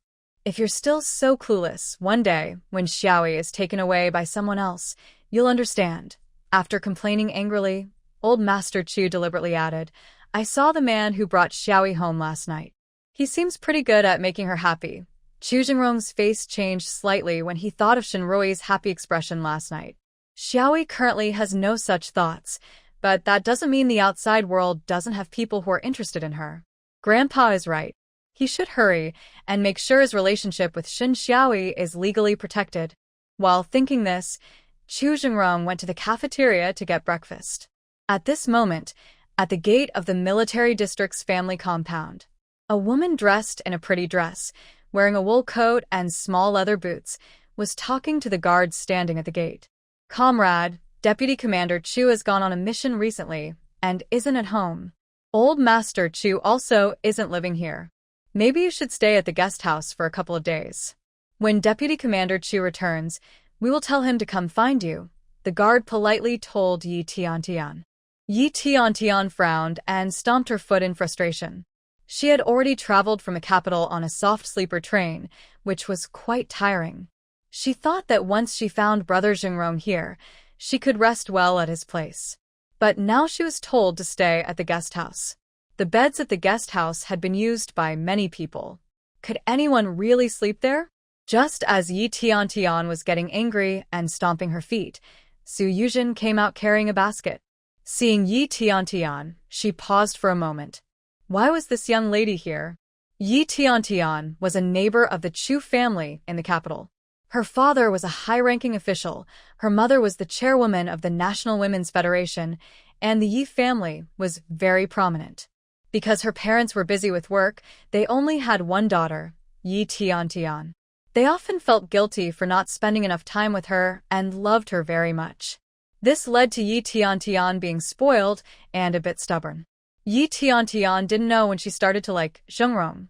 If you're still so clueless, one day, when Xiaoi is taken away by someone else, you'll understand. After complaining angrily, old Master Chu deliberately added, I saw the man who brought Xiaoi home last night. He seems pretty good at making her happy. Chu Jingrong's face changed slightly when he thought of Shen Rui's happy expression last night. Xiaoi currently has no such thoughts, but that doesn't mean the outside world doesn't have people who are interested in her. Grandpa is right. He should hurry and make sure his relationship with Shen Xiaoi is legally protected. While thinking this, Chu Jingrong went to the cafeteria to get breakfast. At this moment, at the gate of the military district's family compound. A woman dressed in a pretty dress, wearing a wool coat and small leather boots, was talking to the guards standing at the gate. "Comrade, Deputy Commander Chu has gone on a mission recently and isn't at home. Old Master Chu also isn't living here. Maybe you should stay at the guest house for a couple of days. When Deputy Commander Chu returns, we will tell him to come find you," the guard politely told Yi Tiantian. Yi Tiantian frowned and stomped her foot in frustration. She had already traveled from the capital on a soft sleeper train, which was quite tiring. She thought that once she found Brother Xingrong here, she could rest well at his place. But now she was told to stay at the guest house. The beds at the guest house had been used by many people. Could anyone really sleep there? Just as Yi Tiantian was getting angry and stomping her feet, Su Yuzhen came out carrying a basket. Seeing Yi Tiantian, she paused for a moment. Why was this young lady here? Yi Tiantian was a neighbor of the Chu family in the capital. Her father was a high-ranking official, her mother was the chairwoman of the National Women's Federation, and the Yi family was very prominent. Because her parents were busy with work, they only had one daughter, Yi Tiantian. They often felt guilty for not spending enough time with her and loved her very much. This led to Yi Tiantian being spoiled and a bit stubborn. Yi Tiantian didn't know when she started to like Xingrong.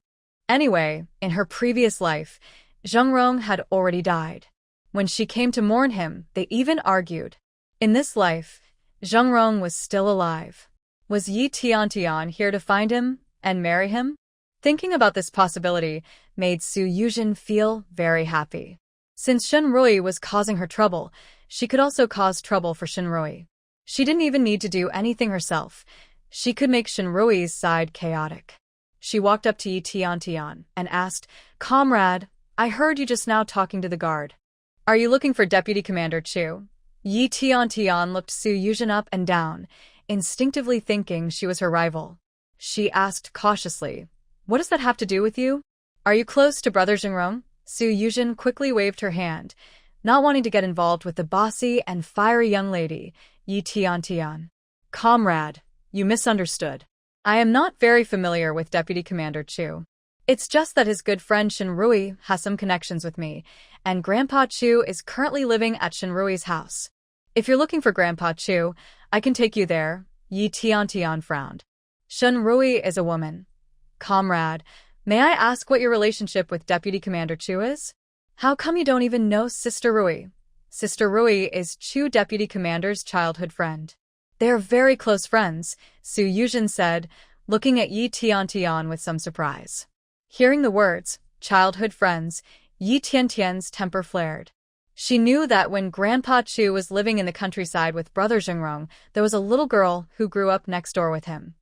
Anyway, in her previous life, Xingrong had already died. When she came to mourn him, they even argued. In this life, Xingrong was still alive. Was Yi Tiantian here to find him and marry him? Thinking about this possibility made Su Yuzhen feel very happy. Since Shenrui was causing her trouble, she could also cause trouble for Shenrui. She didn't even need to do anything herself. She could make Shenrui's side chaotic. She walked up to Yi Tiantian and asked, "Comrade, I heard you just now talking to the guard. Are you looking for Deputy Commander Chu?" Yi Tiantian looked Su Yuzhen up and down, instinctively thinking she was her rival. She asked cautiously, "What does that have to do with you? Are you close to Brother Xingrong?" Su Yuzhen quickly waved her hand, not wanting to get involved with the bossy and fiery young lady, Yi Tiantian. "Comrade, you misunderstood. I am not very familiar with Deputy Commander Chu. It's just that his good friend Shenrui has some connections with me, and Grandpa Chu is currently living at Shenrui's house. If you're looking for Grandpa Chu, I can take you there," Yi Tiantian frowned. "Shenrui is a woman. Comrade, may I ask what your relationship with Deputy Commander Chu is? How come you don't even know Sister Rui?" Sister Rui is Chu Deputy Commander's childhood friend. "They are very close friends," Su Yuzhen said, looking at Yi Tiantian with some surprise. Hearing the words, childhood friends, Yi Tiantian's temper flared. She knew that when Grandpa Chu was living in the countryside with Brother Xingrong, there was a little girl who grew up next door with him.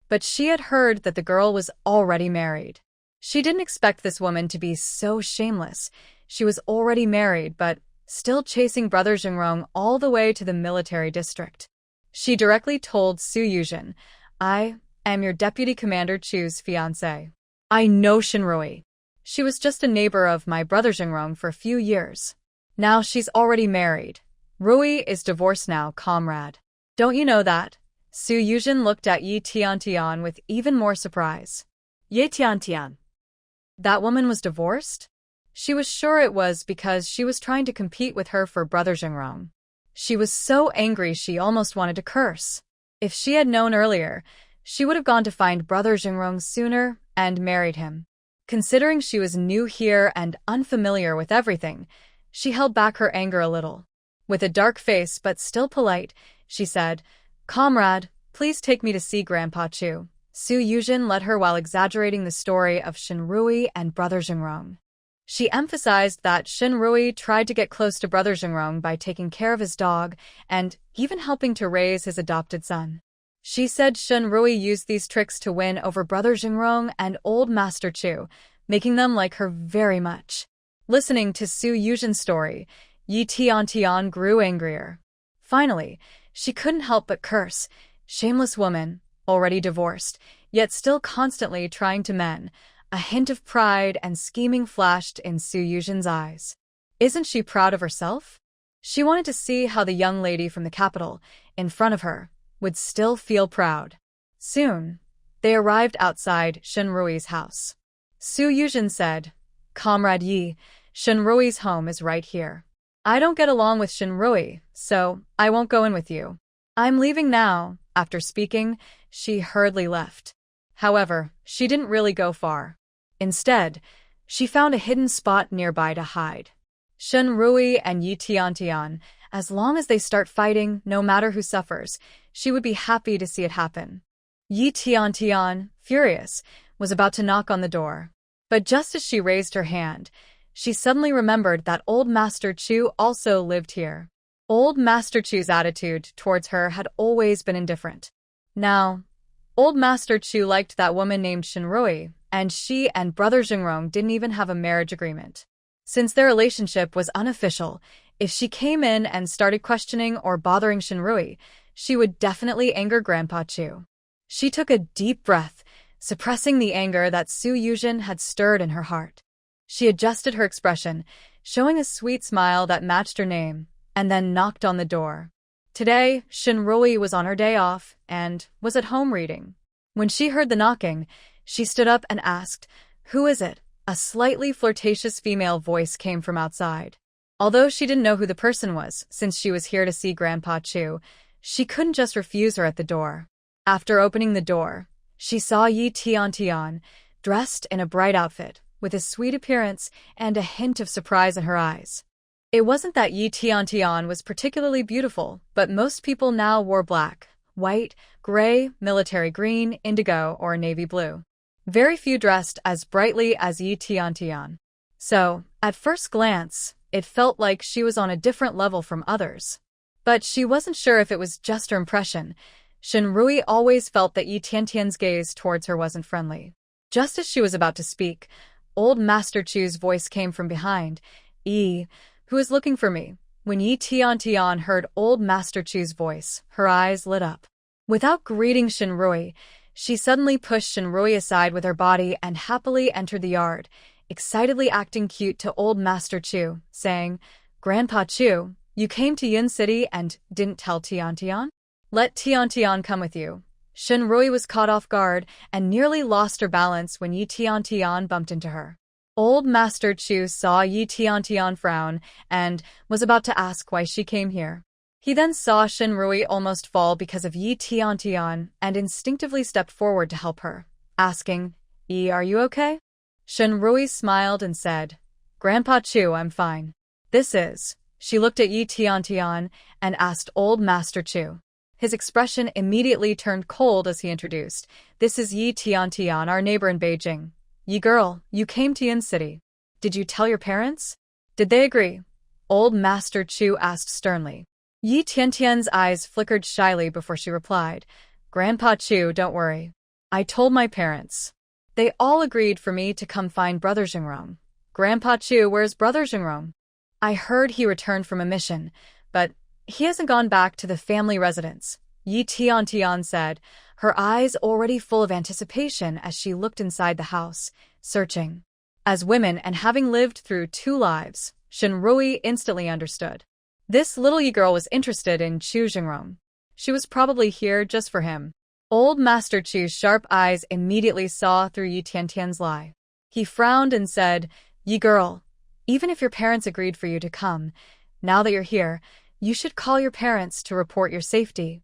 But she had heard that the girl was already married. She didn't expect this woman to be so shameless. She was already married, but still chasing Brother Xingrong all the way to the military district. She directly told Su Yuzhen, "I am your Deputy Commander Chu's fiancé. I know Shenrui. She was just a neighbor of my Brother Xingrong for a few years. Now she's already married. Rui is divorced now, comrade. Don't you know that?" Su Yuzhen looked at Yi Tiantian with even more surprise. "Yi Tiantian? That woman was divorced?" She was sure it was because she was trying to compete with her for Brother Xingrong. She was so angry she almost wanted to curse. If she had known earlier, she would have gone to find Brother Xingrong sooner and married him. Considering she was new here and unfamiliar with everything, she held back her anger a little. With a dark face but still polite, she said, "Comrade, please take me to see Grandpa Chu." Su Yuzhen led her while exaggerating the story of Shenrui and Brother Xingrong. She emphasized that Shenrui tried to get close to Brother Xingrong by taking care of his dog and even helping to raise his adopted son. She said Shenrui used these tricks to win over Brother Xingrong and Old Master Chu, making them like her very much. Listening to Su Yuzhen's story, Yi Tiantian grew angrier. Finally, she couldn't help but curse. Shameless woman, already divorced, yet still constantly trying to mend. A hint of pride and scheming flashed in Su Yuzhen's eyes. Isn't she proud of herself? She wanted to see how the young lady from the capital, in front of her, would still feel proud. Soon, they arrived outside Shenrui's house. Su Yuzhen said, "Comrade Yi, Shenrui's home is right here. I don't get along with Shenrui, so I won't go in with you. I'm leaving now." After speaking, she hurriedly left. However, she didn't really go far. Instead, she found a hidden spot nearby to hide. Shenrui and Yi Tiantian, as long as they start fighting, no matter who suffers, she would be happy to see it happen. Yi Tiantian, furious, was about to knock on the door. But just as she raised her hand, she suddenly remembered that old Master Chu also lived here. Old Master Chu's attitude towards her had always been indifferent. Now, old Master Chu liked that woman named Shenrui, and she and Brother Xingrong didn't even have a marriage agreement. Since their relationship was unofficial, if she came in and started questioning or bothering Shenrui, she would definitely anger Grandpa Chu. She took a deep breath, suppressing the anger that Su Yuzhen had stirred in her heart. She adjusted her expression, showing a sweet smile that matched her name, and then knocked on the door. Today, Shenrui was on her day off and was at home reading. When she heard the knocking, she stood up and asked, "Who is it?" A slightly flirtatious female voice came from outside. Although she didn't know who the person was, since she was here to see Grandpa Chu, she couldn't just refuse her at the door. After opening the door, she saw Yi Tiantian, dressed in a bright outfit, with a sweet appearance and a hint of surprise in her eyes. It wasn't that Yi Tiantian was particularly beautiful, but most people now wore black, white, gray, military green, indigo, or navy blue. Very few dressed as brightly as Yi Tiantian. So, at first glance, it felt like she was on a different level from others. But she wasn't sure if it was just her impression. Shenrui always felt that Yi Tiantian's gaze towards her wasn't friendly. Just as she was about to speak, old Master Chu's voice came from behind. "Yi, who is looking for me?" When Yi Tiantian heard old Master Chu's voice, her eyes lit up. Without greeting Shenrui, she suddenly pushed Shenrui aside with her body and happily entered the yard, excitedly acting cute to old Master Chu, saying, "Grandpa Chu, you came to Yun City and didn't tell Tiantian? Let Tiantian come with you." Shenrui was caught off guard and nearly lost her balance when Yi Tiantian bumped into her. Old Master Chu saw Yi Tiantian frown and was about to ask why she came here. He then saw Shenrui almost fall because of Yi Tiantian and instinctively stepped forward to help her, asking, "Yi, are you okay?" Shenrui smiled and said, "Grandpa Chu, I'm fine." "This is." She looked at Yi Tiantian and asked old Master Chu. His expression immediately turned cold as he introduced, "This is Yi Tiantian, our neighbor in Beijing. Yi girl, you came to Yun City. Did you tell your parents? Did they agree?" Old Master Chu asked sternly. Yi Tiantian's eyes flickered shyly before she replied, "Grandpa Chu, don't worry. I told my parents. They all agreed for me to come find Brother Xingrong." "Grandpa Chu, where's Brother Xingrong?" "I heard he returned from a mission, but he hasn't gone back to the family residence," Yi Tiantian said, her eyes already full of anticipation as she looked inside the house, searching. As women and having lived through 2 lives, Shenrui instantly understood. This little Yi girl was interested in Chu Xingrong. She was probably here just for him. Old Master Chu's sharp eyes immediately saw through Yi Tiantian's lie. He frowned and said, "Yi girl, even if your parents agreed for you to come, now that you're here, you should call your parents to report your safety."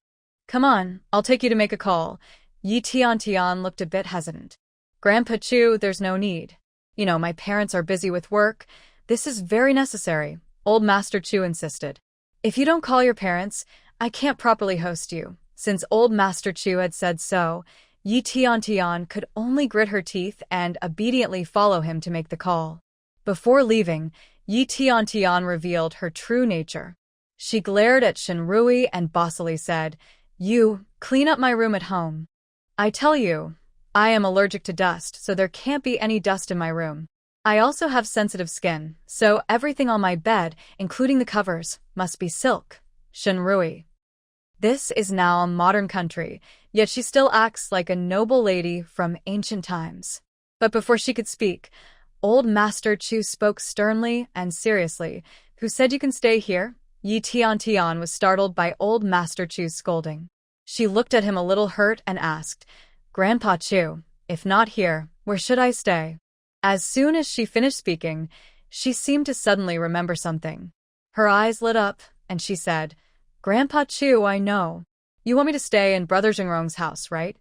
"Come on, I'll take you to make a call." Yi Tiantian looked a bit hesitant. "Grandpa Chu, there's no need. You know, my parents are busy with work. This is very necessary," old Master Chu insisted. "If you don't call your parents, I can't properly host you." Since old Master Chu had said so, Yi Tiantian could only grit her teeth and obediently follow him to make the call. Before leaving, Yi Tiantian revealed her true nature. She glared at Shenrui and bossily said, "You, clean up my room at home. I tell you, I am allergic to dust, so there can't be any dust in my room. I also have sensitive skin, so everything on my bed, including the covers, must be silk." Shenrui. This is now a modern country, yet she still acts like a noble lady from ancient times. But before she could speak, old Master Chu spoke sternly and seriously. "Who said you can stay here?" Yi Tiantian was startled by old Master Chu's scolding. She looked at him a little hurt and asked, Grandpa Chu, if not here, where should I stay? As soon as she finished speaking, she seemed to suddenly remember something. Her eyes lit up, and she said, Grandpa Chu, I know. You want me to stay in Brother Jingrong's house, right?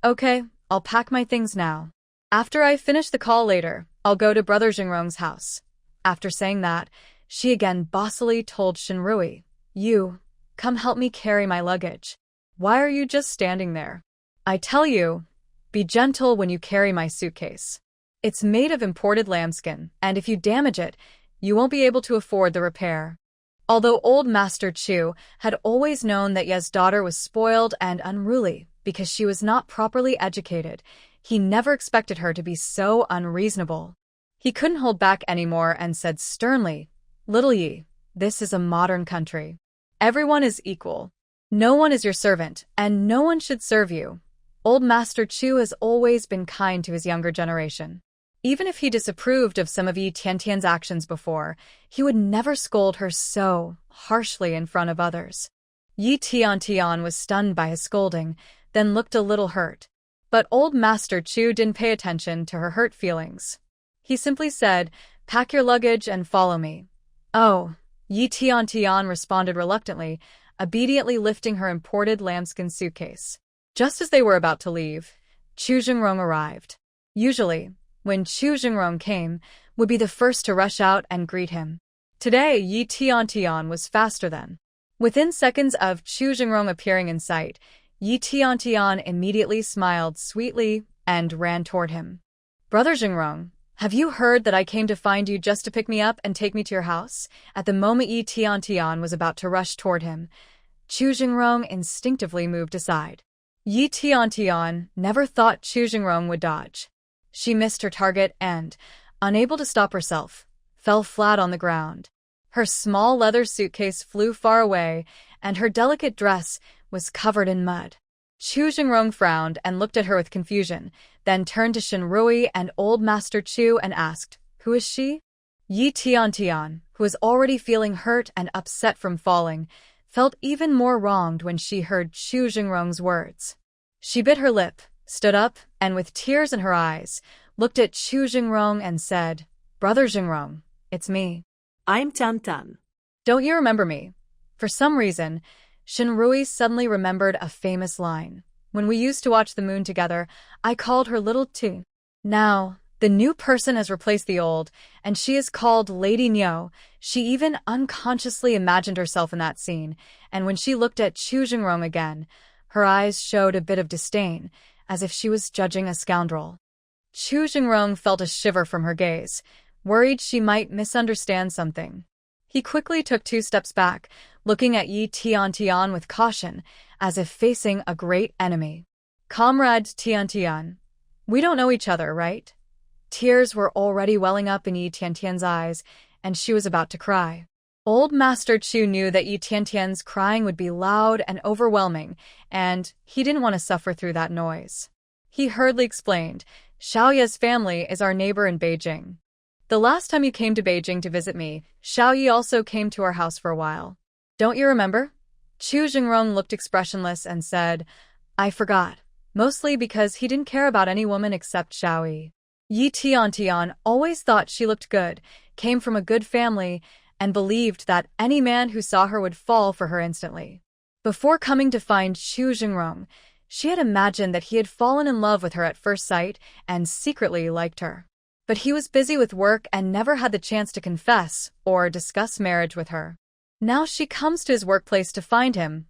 Okay, I'll pack my things now. After I finish the call later, I'll go to Brother Jingrong's house. After saying that, she again bossily told Shinrui, You, come help me carry my luggage. Why are you just standing there? I tell you, be gentle when you carry my suitcase. It's made of imported lambskin, and if you damage it, you won't be able to afford the repair. Although old Master Chu had always known that Ye's daughter was spoiled and unruly because she was not properly educated, he never expected her to be so unreasonable. He couldn't hold back anymore and said sternly, Little Yi, this is a modern country. Everyone is equal. No one is your servant, and no one should serve you. Old Master Chu has always been kind to his younger generation. Even if he disapproved of some of Yi Tiantian's actions before, he would never scold her so harshly in front of others. Yi Tiantian was stunned by his scolding, then looked a little hurt. But old Master Chu didn't pay attention to her hurt feelings. He simply said, Pack your luggage and follow me. Oh, Yi Tiantian responded reluctantly, obediently lifting her imported lambskin suitcase. Just as they were about to leave, Chu Jingrong arrived. Usually, when Chu Jingrong came, would be the first to rush out and greet him. Today, Yi Tiantian was faster than. Within seconds of Chu Jingrong appearing in sight, Yi Tiantian immediately smiled sweetly and ran toward him. Brother Jingrong, have you heard that I came to find you just to pick me up and take me to your house? At the moment Yi Tiantian was about to rush toward him, Chu Jingrong instinctively moved aside. Yi Tiantian never thought Chu Jingrong would dodge. She missed her target and, unable to stop herself, fell flat on the ground. Her small leather suitcase flew far away, and her delicate dress was covered in mud. Chu Jingrong frowned and looked at her with confusion, then turned to Shinrui and old Master Chu and asked, Who is she? Yi Tiantian, who was already feeling hurt and upset from falling, felt even more wronged when she heard Chu Jingrong's words. She bit her lip, stood up, and with tears in her eyes, looked at Chu Jingrong and said, Brother Jingrong, it's me.
I'm Tam.
Don't you remember me? For some reason, Shinrui suddenly remembered a famous line. When we used to watch the moon together, I called her Little Tu. Now, the new person has replaced the old, and she is called Lady Nyo. She even unconsciously imagined herself in that scene, and when she looked at Chu Jingrong again, her eyes showed a bit of disdain, as if she was judging a scoundrel. Chu Jingrong felt a shiver from her gaze, worried she might misunderstand something. He quickly took 2 steps back, looking at Yi Tiantian with caution, as if facing a great enemy. Comrade Tiantian, we don't know each other, right? Tears were already welling up in Yi Tiantian's eyes, and she was about to cry. Old Master Chu knew that Yi Tiantian's crying would be loud and overwhelming, and he didn't want to suffer through that noise. He hurriedly explained, Xiaoye's family is our neighbor in Beijing. The last time you came to Beijing to visit me, Xiaoye also came to our house for a while. Don't you remember? Chu Jingrong looked expressionless and said, I forgot, mostly because he didn't care about any woman except Xiaoye. Yi Tiantian always thought she looked good, came from a good family, and believed that any man who saw her would fall for her instantly. Before coming to find Chu Jingrong, she had imagined that he had fallen in love with her at first sight and secretly liked her. But he was busy with work and never had the chance to confess or discuss marriage with her. Now she comes to his workplace to find him,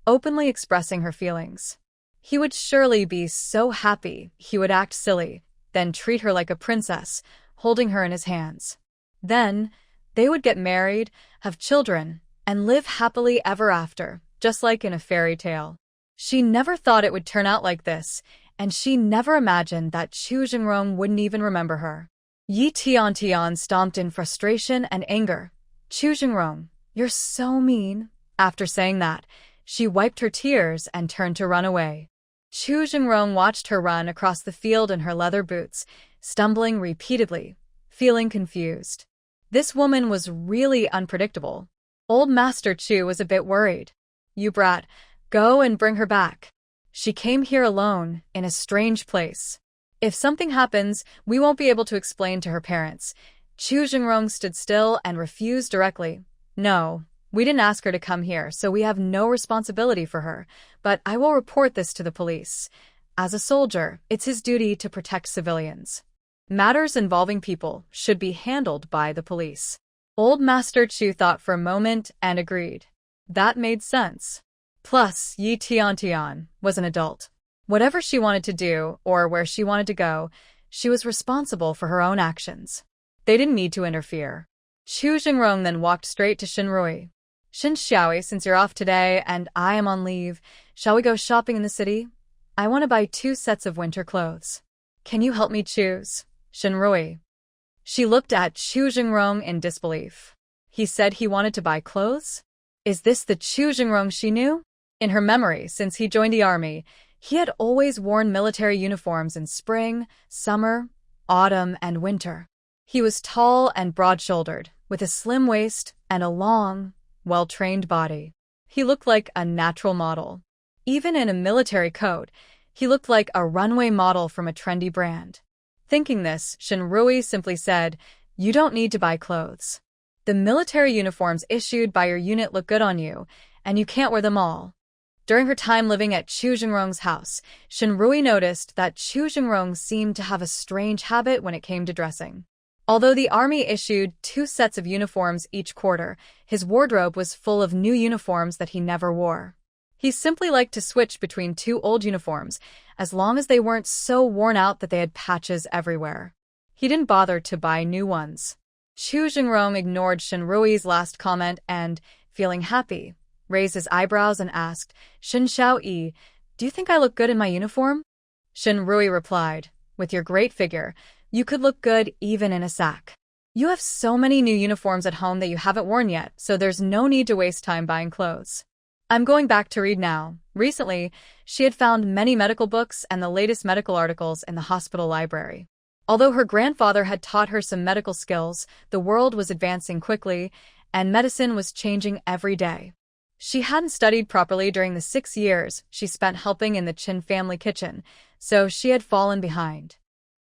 openly expressing her feelings. He would surely be so happy he would act silly, then treat her like a princess, holding her in his hands. Then, they would get married, have children, and live happily ever after, just like in a fairy tale. She never thought it would turn out like this, and she never imagined that Chu Jingrong wouldn't even remember her. Yi Tiantian stomped in frustration and anger. Chu Jingrong, you're so mean. After saying that, she wiped her tears and turned to run away. Chu Jingrong watched her run across the field in her leather boots, stumbling repeatedly, feeling confused. This woman was really unpredictable. Old Master Chu was a bit worried. You brat, Go and bring her back. She came here alone, in a strange place. If something happens, we won't be able to explain to her parents. Chu Jingrong stood still and refused directly. No, we didn't ask her to come here, so we have no responsibility for her, but I will report this to the police. As a soldier, it's his duty to protect civilians. Matters involving people should be handled by the police. Old Master Chu thought for a moment and agreed. That made sense. Plus, Yi Tiantian was an adult. Whatever she wanted to do or where she wanted to go, she was responsible for her own actions. They didn't need to interfere. Chu Jingrong then walked straight to Shinrui. Shin Xiaoi, since you're off today and I am on leave, shall we go shopping in the city? I want to buy 2 sets of winter clothes. Can you help me choose? Shinrui. She looked at Chu Jingrong in disbelief. He said he wanted to buy clothes? Is this the Chu Jingrong she knew? In her memory, since he joined the army, he had always worn military uniforms in spring, summer, autumn, and winter. He was tall and broad-shouldered, with a slim waist and a long, well-trained body. He looked like a natural model. Even in a military coat, he looked like a runway model from a trendy brand. Thinking this, Shinrui simply said, "You don't need to buy clothes. The military uniforms issued by your unit look good on you, and you can't wear them all." During her time living at Chu Jingrong's house, Shinrui noticed that Chu Jingrong seemed to have a strange habit when it came to dressing. Although the army issued 2 sets of uniforms each quarter, his wardrobe was full of new uniforms that he never wore. He simply liked to switch between 2 old uniforms, as long as they weren't so worn out that they had patches everywhere. He didn't bother to buy new ones. Chu Jingrong ignored Shinrui's last comment and, feeling happy, raised his eyebrows and asked, "Shin Xiaoyi, do you think I look good in my uniform?" Shinrui replied, "With your great figure, you could look good even in a sack. You have so many new uniforms at home that you haven't worn yet, so there's no need to waste time buying clothes. I'm going back to read now." Recently, she had found many medical books and the latest medical articles in the hospital library. Although her grandfather had taught her some medical skills, the world was advancing quickly, and medicine was changing every day. She hadn't studied properly during the 6 years she spent helping in the Chin family kitchen, so she had fallen behind.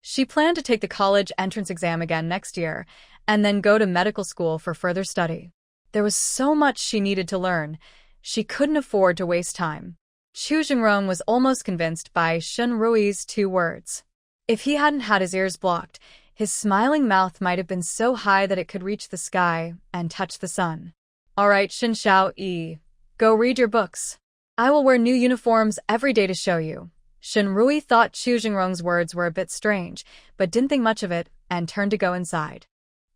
She planned to take the college entrance exam again next year, and then go to medical school for further study. There was so much she needed to learn. She couldn't afford to waste time. Chu Jingrong was almost convinced by Shinrui's 2 words. If he hadn't had his ears blocked, his smiling mouth might have been so high that it could reach the sky and touch the sun. "All right, Shin Xiaoyi, go read your books. I will wear new uniforms every day to show you." Shinrui thought Chu Jingrong's words were a bit strange, but didn't think much of it and turned to go inside.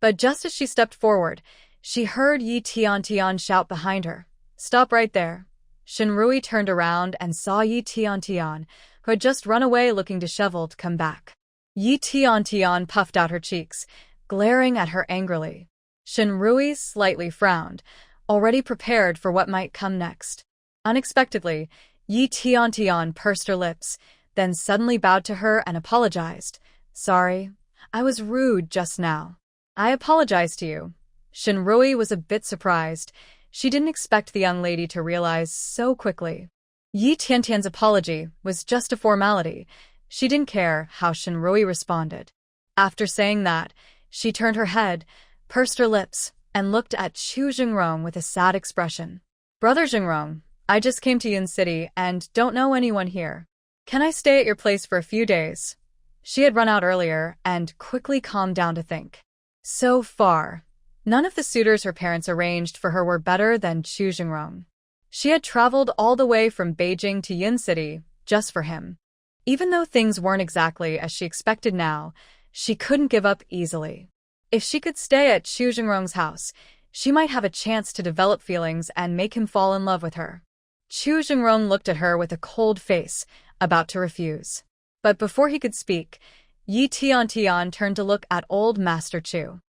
But just as she stepped forward, she heard Yi Tiantian shout behind her, "Stop right there." Shinrui turned around and saw Yi Tiantian, who had just run away looking disheveled, come back. Yi Tiantian puffed out her cheeks, glaring at her angrily. Shinrui slightly frowned, already prepared for what might come next. Unexpectedly, Yi Tiantian pursed her lips, then suddenly bowed to her and apologized. "Sorry, I was rude just now. I apologize to you." Shinrui was a bit surprised. She didn't expect the young lady to realize so quickly. Yi Tiantian's apology was just a formality. She didn't care how Shinrui responded. After saying that, she turned her head, pursed her lips, and looked at Chu Jingrong with a sad expression. "Brother Jingrong, I just came to Yun City and don't know anyone here. Can I stay at your place for a few days?" She had run out earlier and quickly calmed down to think. So far, none of the suitors her parents arranged for her were better than Chu Jingrong. She had traveled all the way from Beijing to Yun City just for him. Even though things weren't exactly as she expected now, she couldn't give up easily. If she could stay at Chu Jingrong's house, she might have a chance to develop feelings and make him fall in love with her. Chu Jingrong looked at her with a cold face, about to refuse. But before he could speak, Yi Tiantian turned to look at old Master Chu.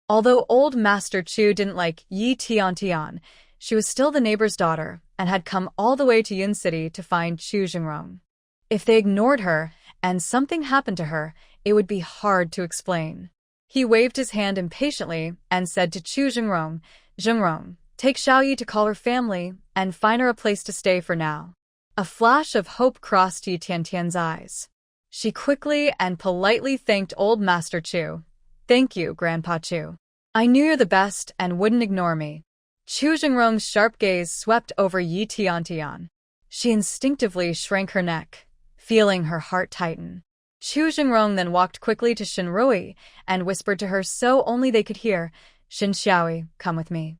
Although old Master Chu didn't like Yi Tiantian, she was still the neighbor's daughter and had come all the way to Yun City to find Chu Jingrong. If they ignored her and something happened to her, it would be hard to explain. He waved his hand impatiently and said to Chu Jingrong, "Jingrong, take Xiaoyi to call her family and find her a place to stay for now. A flash of hope crossed Yi Tiantian's eyes. She quickly and politely thanked old Master Chu. Thank you, Grandpa Chu. I knew you're the best and wouldn't ignore me. Chu Jingrong's sharp gaze swept over Yi Tiantian. She instinctively shrank her neck, feeling her heart tighten. Chu Jingrong then walked quickly to Shen Rui and whispered to her so only they could hear, Shen Xiaoi, come with me.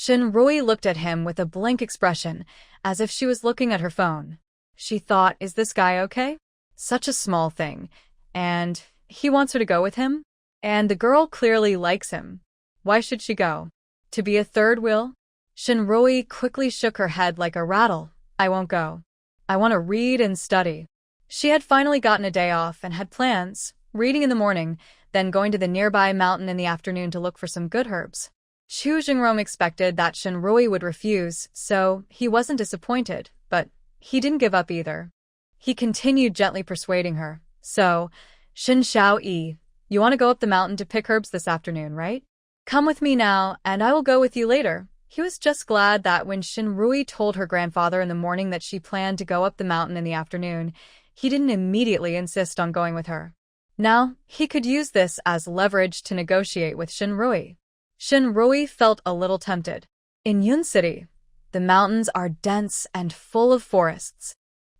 Shen Rui looked at him with a blank expression, as if she was looking at her phone. She thought, is this guy okay? Such a small thing. And he wants her to go with him? And the girl clearly likes him. Why should she go? To be a third wheel? Shen Rui quickly shook her head like a rattle. I won't go. I want to read and study. She had finally gotten a day off and had plans, reading in the morning, then going to the nearby mountain in the afternoon to look for some good herbs. Chu Jingrong expected that Shen Rui would refuse, so he wasn't disappointed, but he didn't give up either. He continued gently persuading her. So, Shen Xiaoi, you want to go up the mountain to pick herbs this afternoon, right? Come with me now, and I will go with you later. He was just glad that when Shen Rui told her grandfather in the morning that she planned to go up the mountain in the afternoon, he didn't immediately insist on going with her. Now, he could use this as leverage to negotiate with Shen Rui. Shen Rui felt a little tempted. In Yun City, the mountains are dense and full of forests.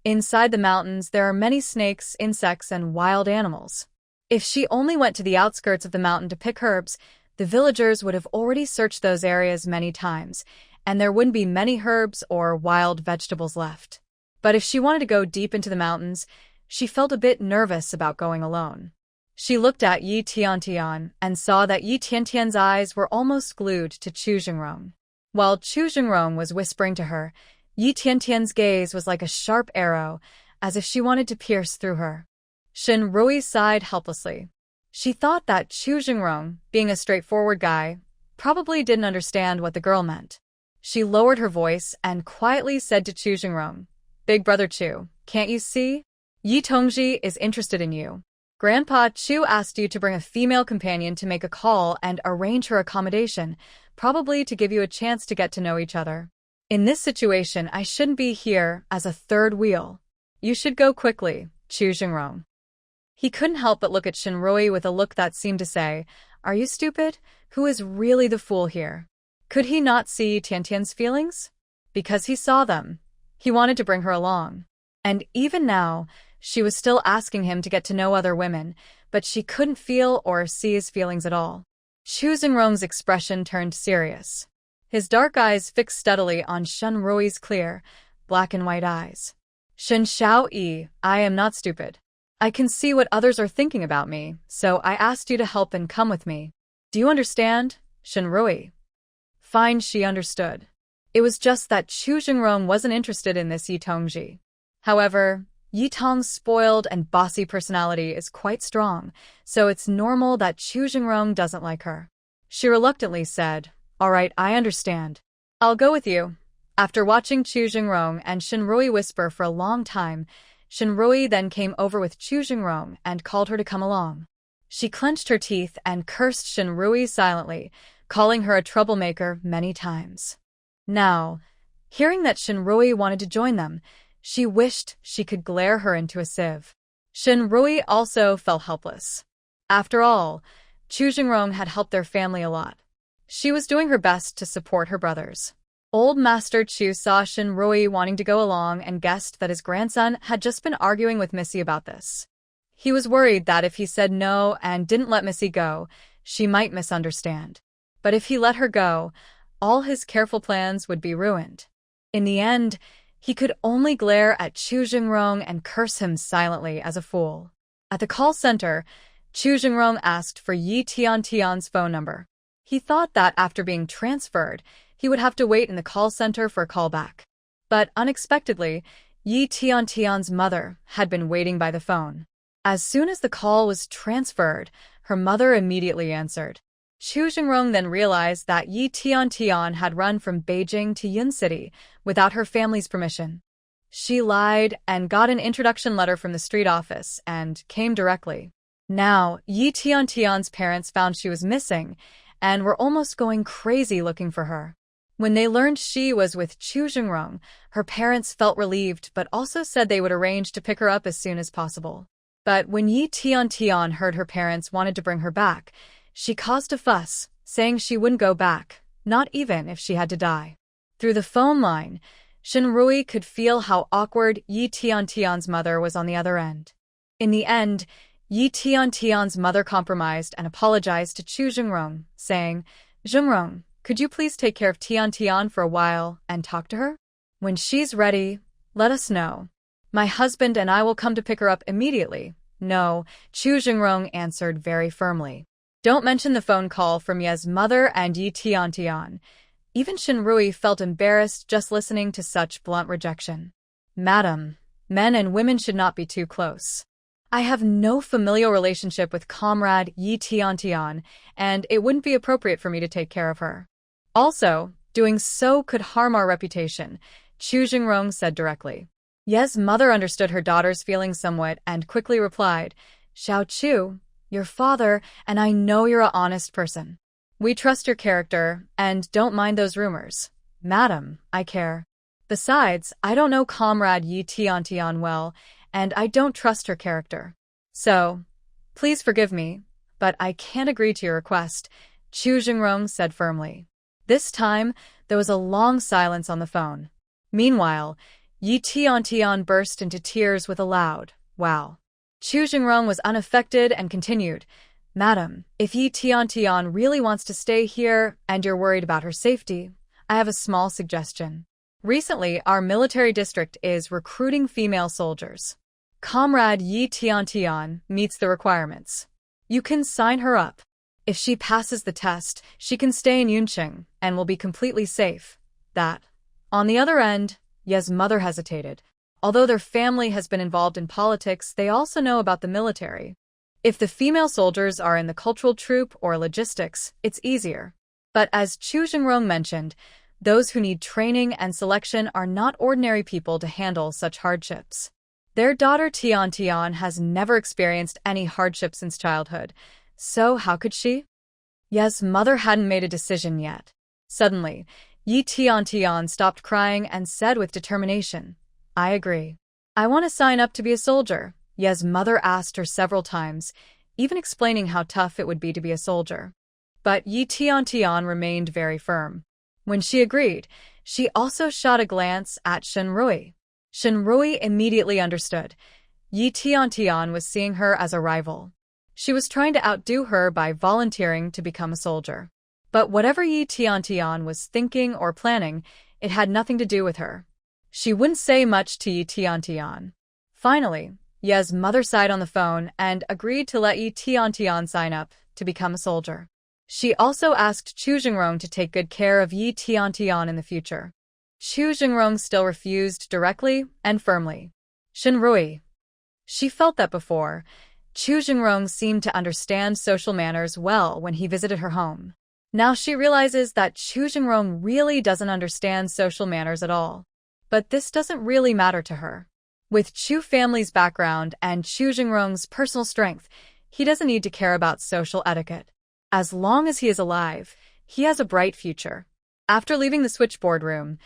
Inside the mountains, there are many snakes, insects, and wild animals. If she only went to the outskirts of the mountain to pick herbs, the villagers would have already searched those areas many times, and there wouldn't be many herbs or wild vegetables left. But if she wanted to go deep into the mountains, she felt a bit nervous about going alone. She looked at Yi Tiantian and saw that Yi Tiantian's eyes were almost glued to Chu Jingrong. While Chu Jingrong was whispering to her, Yi Tiantian's gaze was like a sharp arrow, as if she wanted to pierce through her. Shen Rui sighed helplessly. She thought that Chu Jingrong, being a straightforward guy, probably didn't understand what the girl meant. She lowered her voice and quietly said to Chu Jingrong, Big brother Chu, can't you see? Yi Tongji is interested in you. Grandpa Chu asked you to bring a female companion to make a call and arrange her accommodation, probably to give you a chance to get to know each other. In this situation, I shouldn't be here as a third wheel. You should go quickly, Chu Jingrong. He couldn't help but look at Shen Rui with a look that seemed to say, Are you stupid? Who is really the fool here? Could he not see Tiantian's feelings? Because he saw them. He wanted to bring her along. And even now, she was still asking him to get to know other women, but she couldn't feel or see his feelings at all. Chu Jingrong's expression turned serious. His dark eyes fixed steadily on Shen Rui's clear, black and white eyes. Shen Xiaoi, I am not stupid. I can see what others are thinking about me, so I asked you to help and come with me. Do you understand, Shen Rui? Fine, she understood. It was just that Chu Jingrong wasn't interested in this Yi Tongji. However, Yi Tong's spoiled and bossy personality is quite strong, so it's normal that Chu Jingrong doesn't like her. She reluctantly said, All right, I understand. I'll go with you. After watching Chu Jingrong and Shen Rui whisper for a long time, Shen Rui then came over with Chu Jingrong and called her to come along. She clenched her teeth and cursed Shen Rui silently, calling her a troublemaker many times. Now, hearing that Shen Rui wanted to join them, she wished she could glare her into a sieve. Shen Rui also felt helpless. After all, Chu Jingrong had helped their family a lot. She was doing her best to support her brothers. Old Master Chu saw Shen Rui wanting to go along and guessed that his grandson had just been arguing with Missy about this. He was worried that if he said no and didn't let Missy go, she might misunderstand. But if he let her go, all his careful plans would be ruined. In the end, he could only glare at Chu Jingrong and curse him silently as a fool. At the call center, Chu Jingrong asked for Yi Tiantian's phone number. He thought that after being transferred, he would have to wait in the call center for a call back. But unexpectedly, Yi Tiantian's mother had been waiting by the phone. As soon as the call was transferred, her mother immediately answered. Chu Jingrong then realized that Yi Tiantian had run from Beijing to Yun City without her family's permission. She lied and got an introduction letter from the street office and came directly. Now, Yi Tiantian's parents found she was missing and were almost going crazy looking for her. When they learned she was with Chu Jingrong, her parents felt relieved but also said they would arrange to pick her up as soon as possible. But when Yi Tian heard her parents wanted to bring her back, she caused a fuss, saying she wouldn't go back, not even if she had to die. Through the phone line, Shenrui could feel how awkward Yi Tian's mother was on the other end. In the end, Yi Tian's mother compromised and apologized to Chu Jingrong, saying, "Jingrong, could you please take care of Tian for a while and talk to her? When she's ready, let us know. My husband and I will come to pick her up immediately." "No," Chu Jingrong answered very firmly. "Don't mention the phone call from Ye's mother and Yi Tian. Even Shenrui felt embarrassed just listening to such blunt rejection. "Madam, men and women should not be too close. I have no familial relationship with comrade Yi Tian, and it wouldn't be appropriate for me to take care of her. Also, doing so could harm our reputation," Chu Jingrong said directly. Ye's mother understood her daughter's feelings somewhat and quickly replied, "Xiao Chu, your father, and I know you're an honest person. We trust your character, and don't mind those rumors. Madam, I care. Besides, I don't know comrade Yi Tian well, and I don't trust her character. So, please forgive me, but I can't agree to your request," Chu Jingrong said firmly. This time, there was a long silence on the phone. Meanwhile, Yi Tian burst into tears with a loud, "Wow." Chu Jingrong was unaffected and continued, "Madam, if Yi Tian really wants to stay here and you're worried about her safety, I have a small suggestion. Recently, our military district is recruiting female soldiers. Comrade Yi Tian meets the requirements. You can sign her up. If she passes the test, she can stay in Yunqing and will be completely safe. That." On the other end, Ye's mother hesitated. Although their family has been involved in politics, they also know about the military. If the female soldiers are in the cultural troop or logistics, it's easier. But as Chu Jingrong mentioned, those who need training and selection are not ordinary people to handle such hardships. Their daughter Tian has never experienced any hardship since childhood, so how could she? Ye's mother hadn't made a decision yet. Suddenly, Yi Tian stopped crying and said with determination, "I agree. I want to sign up to be a soldier." Ye's mother asked her several times, even explaining how tough it would be to be a soldier. But Yi Tian remained very firm. When she agreed, she also shot a glance at Shenrui. Shenrui immediately understood. Yi Tian was seeing her as a rival. She was trying to outdo her by volunteering to become a soldier. But whatever Yi Tian was thinking or planning, it had nothing to do with her. She wouldn't say much to Yi Tian. Finally, Ye's mother sighed on the phone and agreed to let Yi Tian sign up to become a soldier. She also asked Chu Jingrong to take good care of Yi Tian in the future. Chu Jingrong still refused directly and firmly. Shenrui. She felt that before. Chu Jingrong seemed to understand social manners well when he visited her home. Now she realizes that Chu Jingrong really doesn't understand social manners at all. But this doesn't really matter to her. With Chu family's background and Chu Jingrong's personal strength, he doesn't need to care about social etiquette. As long as he is alive, he has a bright future. After leaving the switchboard room,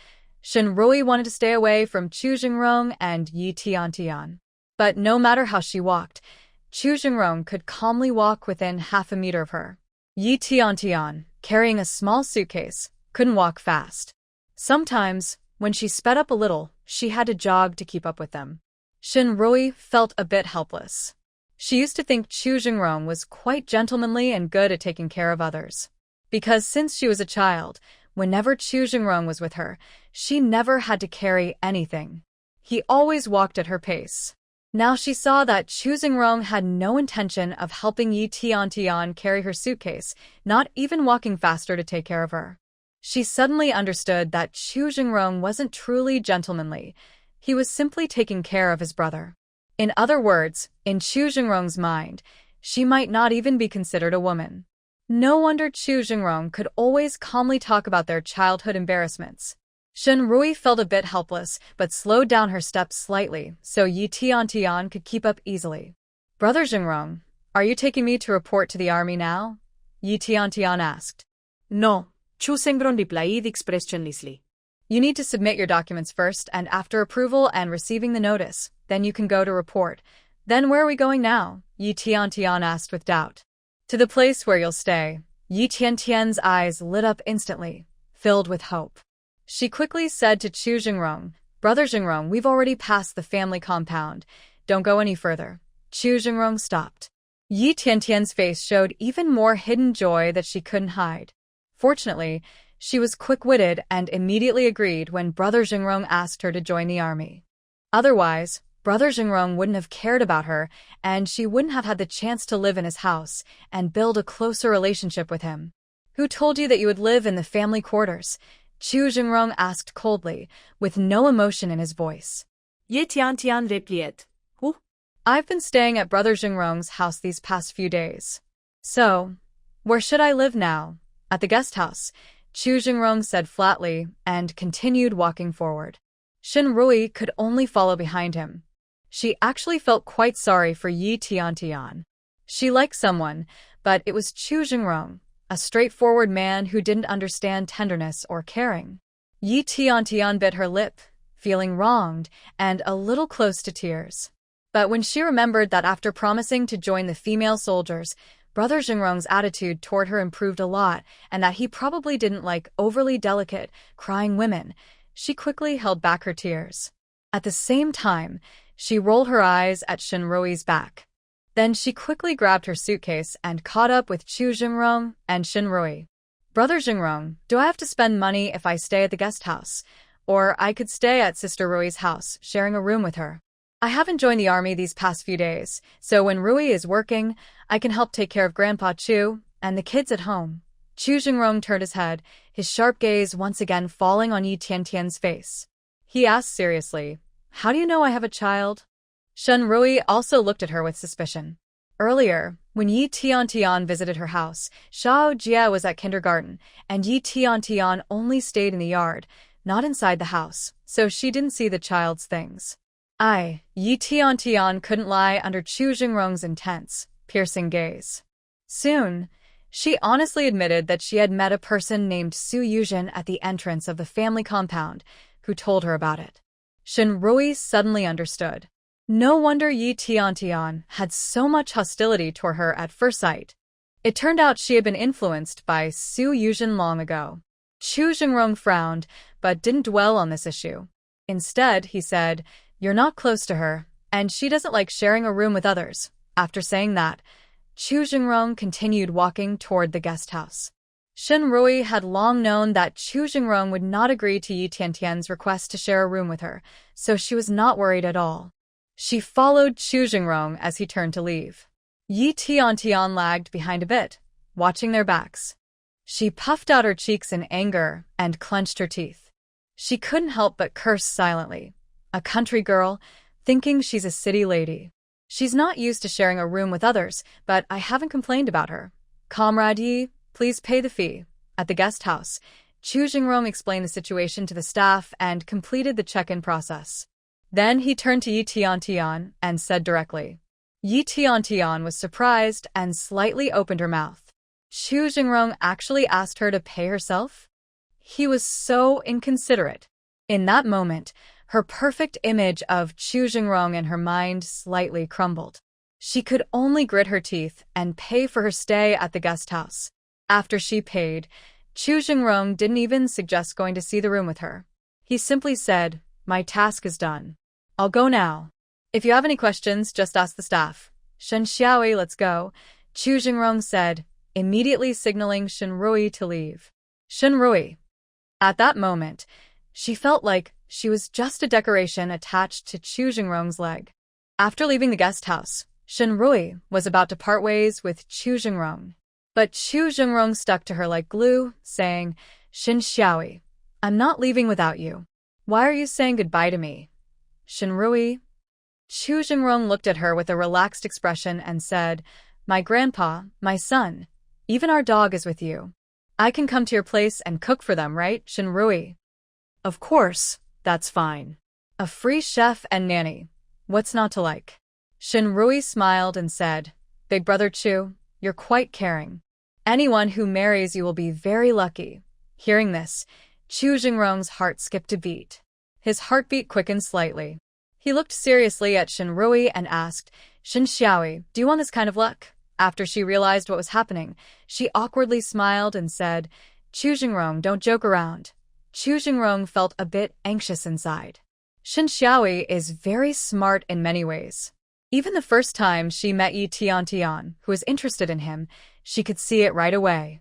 Shenrui wanted to stay away from Chu Jingrong and Yi Tian. But no matter how she walked, Chu Jingrong could calmly walk within half a meter of her. Yi Tian, carrying a small suitcase, couldn't walk fast. Sometimes, when she sped up a little, she had to jog to keep up with them. Shenrui felt a bit helpless. She used to think Chu Jingrong was quite gentlemanly and good at taking care of others. Because since she was a child, whenever Chu Jingrong was with her, she never had to carry anything. He always walked at her pace. Now she saw that Chu Jingrong had no intention of helping Yi Tian carry her suitcase, not even walking faster to take care of her. She suddenly understood that Chu Jingrong wasn't truly gentlemanly. He was simply taking care of his brother. In other words, in Chu Jingrong's mind, she might not even be considered a woman. No wonder Chu Jingrong could always calmly talk about their childhood embarrassments. Shenrui felt a bit helpless, but slowed down her steps slightly so Yi Tian could keep up easily. "Brother Jingrong, are you taking me to report to the army now?" Yi Tian asked.
"No, Chu Sengron replied expressionlessly.
You need to submit your documents first, and after approval and receiving the notice, then you can go to report. Then where are we going now? Yi Tiantian asked with doubt. To the place where you'll stay. Yi Tiantian's eyes lit up instantly, filled with hope. She quickly said to Chu Jingrong, Brother Jingrong, we've already passed the family compound. Don't go any further. Chu Jingrong stopped. Yi Tiantian's face showed even more hidden joy that she couldn't hide. Fortunately, she was quick-witted and immediately agreed when Brother Jingrong asked her to join the army. Otherwise, Brother Jingrong wouldn't have cared about her, and she wouldn't have had the chance to live in his house and build a closer relationship with him. Who told you that you would live in the family quarters? Chu Jingrong asked coldly, with no emotion in his voice.
Yi Tiantian replied. Who?
I've been staying at Brother Jingrong's house these past few days. So, where should I live now? At the guest house, Chu Jingrong said flatly and continued walking forward. Shen Rui could only follow behind him. She actually felt quite sorry for Yi Tiantian. She liked someone, but it was Chu Jingrong, a straightforward man who didn't understand tenderness or caring. Yi Tiantian bit her lip, feeling wronged and a little close to tears. But when she remembered that after promising to join the female soldiers, Brother Jingrong's attitude toward her improved a lot and that he probably didn't like overly delicate, crying women, she quickly held back her tears. At the same time, she rolled her eyes at Shinrui's back. Then she quickly grabbed her suitcase and caught up with Chu Jingrong and Shinrui. Brother Jingrong, do I have to spend money if I stay at the guest house? Or I could stay at Sister Rui's house, sharing a room with her. I haven't joined the army these past few days, so when Rui is working, I can help take care of Grandpa Chu and the kids at home. Chu Jingrong turned his head, his sharp gaze once again falling on Yi Tiantian's face. He asked seriously, How do you know I have a child? Shen Rui also looked at her with suspicion. Earlier, when Yi Tiantian visited her house, Xiao Jia was at kindergarten, and Yi Tiantian only stayed in the yard, not inside the house, so she didn't see the child's things. Yi Tiantian couldn't lie under Chu Jingrong's intense, piercing gaze. Soon, she honestly admitted that she had met a person named Su Yuzhen at the entrance of the family compound, who told her about it. Shen Rui suddenly understood. No wonder Yi Tiantian had so much hostility toward her at first sight. It turned out she had been influenced by Su Yuzhen long ago. Chu Jingrong frowned, but didn't dwell on this issue. Instead, he said, You're not close to her, and she doesn't like sharing a room with others. After saying that, Chu Jingrong continued walking toward the guest house. Shen Rui had long known that Chu Jingrong would not agree to Yi Tiantian's request to share a room with her, so she was not worried at all. She followed Chu Jingrong as he turned to leave. Yi Tiantian lagged behind a bit, watching their backs. She puffed out her cheeks in anger and clenched her teeth. She couldn't help but curse silently. A country girl, thinking she's a city lady. She's not used to sharing a room with others, but I haven't complained about her. Comrade Yi, please pay the fee. At the guest house, Chu Jingrong explained the situation to the staff and completed the check-in process. Then he turned to Yi Tiantian and said directly. Yi Tiantian was surprised and slightly opened her mouth. Chu Jingrong actually asked her to pay herself? He was so inconsiderate. In that moment, her perfect image of Chu Jingrong in her mind slightly crumbled. She could only grit her teeth and pay for her stay at the guest house. After she paid, Chu Jingrong didn't even suggest going to see the room with her. He simply said, My task is done. I'll go now. If you have any questions, just ask the staff. Shen Xiaoi, let's go, Chu Jingrong said, immediately signaling Shen Rui to leave. Shen Rui. At that moment, she felt like she was just a decoration attached to Chu Jingrong's leg. After leaving the guest house, Shen Rui was about to part ways with Chu Jingrong. But Chu Jingrong stuck to her like glue, saying, Shen Xiaoi, I'm not leaving without you. Why are you saying goodbye to me? Shen Rui. Chu Jingrong looked at her with a relaxed expression and said, My grandpa, my son, even our dog is with you. I can come to your place and cook for them, right, Shen Rui? Of course, that's fine. A free chef and nanny. What's not to like? Shen Rui smiled and said, Big brother Chu, you're quite caring. Anyone who marries you will be very lucky. Hearing this, Chu Jingrong's heart skipped a beat. His heartbeat quickened slightly. He looked seriously at Shinrui and asked, Shin Xiaoi, do you want this kind of luck? After she realized what was happening, she awkwardly smiled and said, Chu Jingrong, don't joke around. Chu Jingrong felt a bit anxious inside. Shin Xiaoi is very smart in many ways. Even the first time she met Yi Tiantian, who was interested in him, she could see it right away.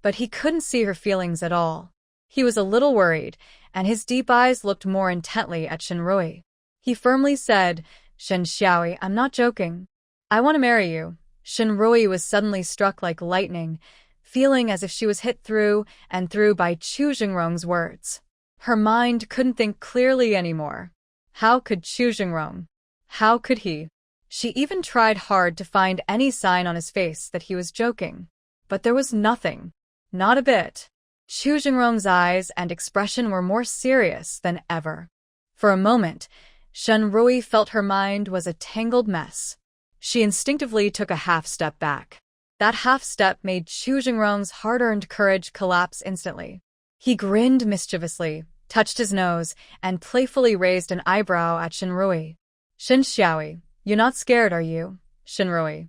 But he couldn't see her feelings at all. He was a little worried, and his deep eyes looked more intently at Shinrui. He firmly said, Shin Xiaoi, I'm not joking. I want to marry you. Shinrui was suddenly struck like lightning, feeling as if she was hit through and through by Chu Jingrong's words. Her mind couldn't think clearly anymore. How could Chu Jingrong? How could he? She even tried hard to find any sign on his face that he was joking. But there was nothing. Not a bit. Chu Jingrong's eyes and expression were more serious than ever. For a moment, Shinrui felt her mind was a tangled mess. She instinctively took a half-step back. That half-step made Chu Jingrong's hard-earned courage collapse instantly. He grinned mischievously, touched his nose, and playfully raised an eyebrow at Shinrui. Shin Xiaoi, you're not scared, are you? Shinrui.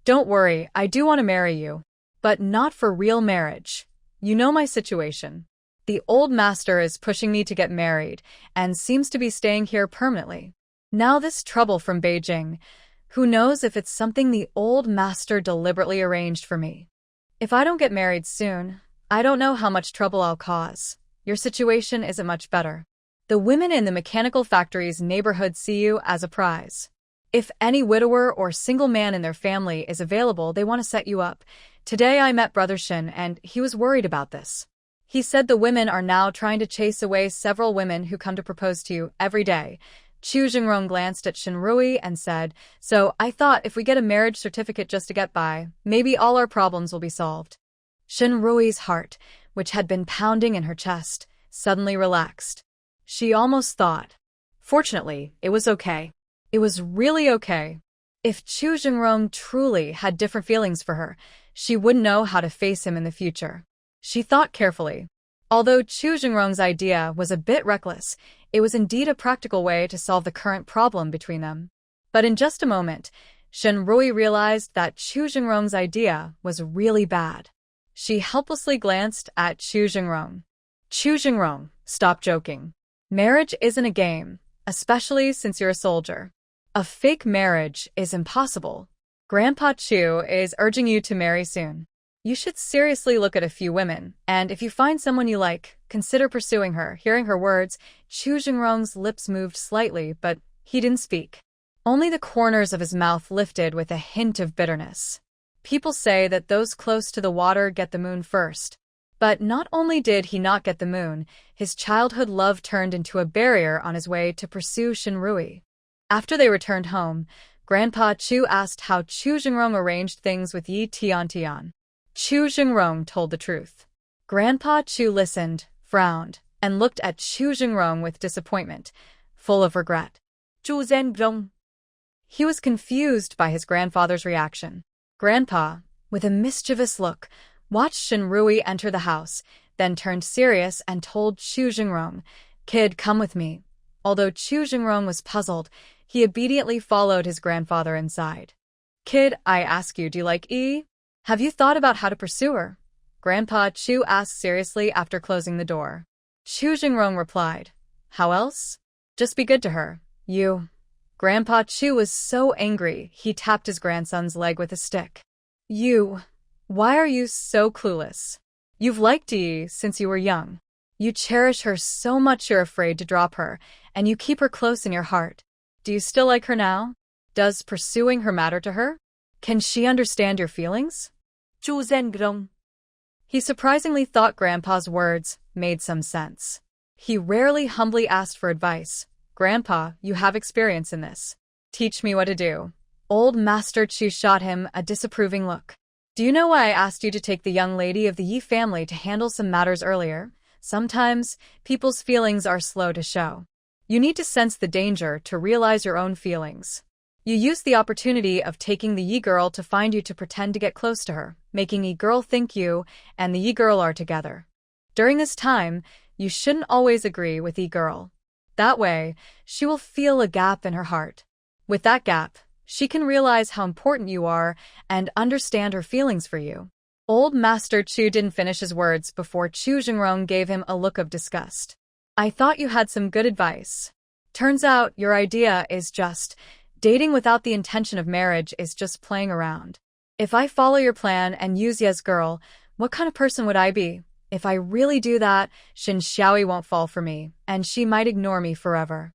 Don't worry, I do want to marry you. But not for real marriage. You know my situation. The old master is pushing me to get married, and seems to be staying here permanently. Now this trouble from Beijing, who knows if it's something the old master deliberately arranged for me. If I don't get married soon, I don't know how much trouble I'll cause. Your situation isn't much better. The women in the mechanical factory's neighborhood see you as a prize. If any widower or single man in their family is available, they want to set you up. Today I met Brother Shin, and he was worried about this. He said the women are now trying to chase away several women who come to propose to you every day. Chu Jingrong glanced at Shinrui and said, So I thought if we get a marriage certificate just to get by, maybe all our problems will be solved. Shinrui's heart, which had been pounding in her chest, suddenly relaxed. She almost thought. Fortunately, it was okay. It was really okay. If Chu Jingrong truly had different feelings for her, she wouldn't know how to face him in the future. She thought carefully. Although Chu Jingrong's idea was a bit reckless, it was indeed a practical way to solve the current problem between them. But in just a moment, Shinrui realized that Chu Jingrong's idea was really bad. She helplessly glanced at Chu Jingrong. Chu Jingrong, stop joking. Marriage isn't a game, especially since you're a soldier. A fake marriage is impossible. Grandpa Chu is urging you to marry soon. You should seriously look at a few women, and if you find someone you like, consider pursuing her. Hearing her words, Chu Jingrong's lips moved slightly, but he didn't speak. Only the corners of his mouth lifted with a hint of bitterness. People say that those close to the water get the moon first. But not only did he not get the moon, his childhood love turned into a barrier on his way to pursue Shinrui. After they returned home, Grandpa Chu asked how Chu Jingrong arranged things with Yi Tiantian. Chu Jingrong told the truth. Grandpa Chu listened, frowned, and looked at Chu Jingrong with disappointment, full of regret.
Chu Jingrong.
He was confused by his grandfather's reaction. Grandpa, with a mischievous look, watched Shinrui enter the house, then turned serious and told Chu Jingrong, Kid, come with me. Although Chu Jingrong was puzzled, he obediently followed his grandfather inside. Kid, I ask you, do you like Yi? Have you thought about how to pursue her? Grandpa Chu asked seriously after closing the door. Chu Jingrong replied, How else? Just be good to her. You. Grandpa Chu was so angry, he tapped his grandson's leg with a stick. You. Why are you so clueless? You've liked Yi since you were young. You cherish her so much you're afraid to drop her, and you keep her close in your heart. Do you still like her now? Does pursuing her matter to her? Can she understand your feelings?
Chu Jingrong.
He surprisingly thought Grandpa's words made some sense. He rarely humbly asked for advice. Grandpa, you have experience in this. Teach me what to do. Old Master Chu shot him a disapproving look. Do you know why I asked you to take the young lady of the Yi family to handle some matters earlier? Sometimes, people's feelings are slow to show. You need to sense the danger to realize your own feelings. You use the opportunity of taking the Yi girl to find you to pretend to get close to her, making Yi girl think you and the Yi girl are together. During this time, you shouldn't always agree with E-girl. That way, she will feel a gap in her heart. With that gap, she can realize how important you are and understand her feelings for you. Old Master Chu didn't finish his words before Chu Jingrong gave him a look of disgust. I thought you had some good advice. Turns out your idea is just, dating without the intention of marriage is just playing around. If I follow your plan and use Ye's girl, what kind of person would I be? If I really do that, Shin Xiaoi won't fall for me, and she might ignore me forever.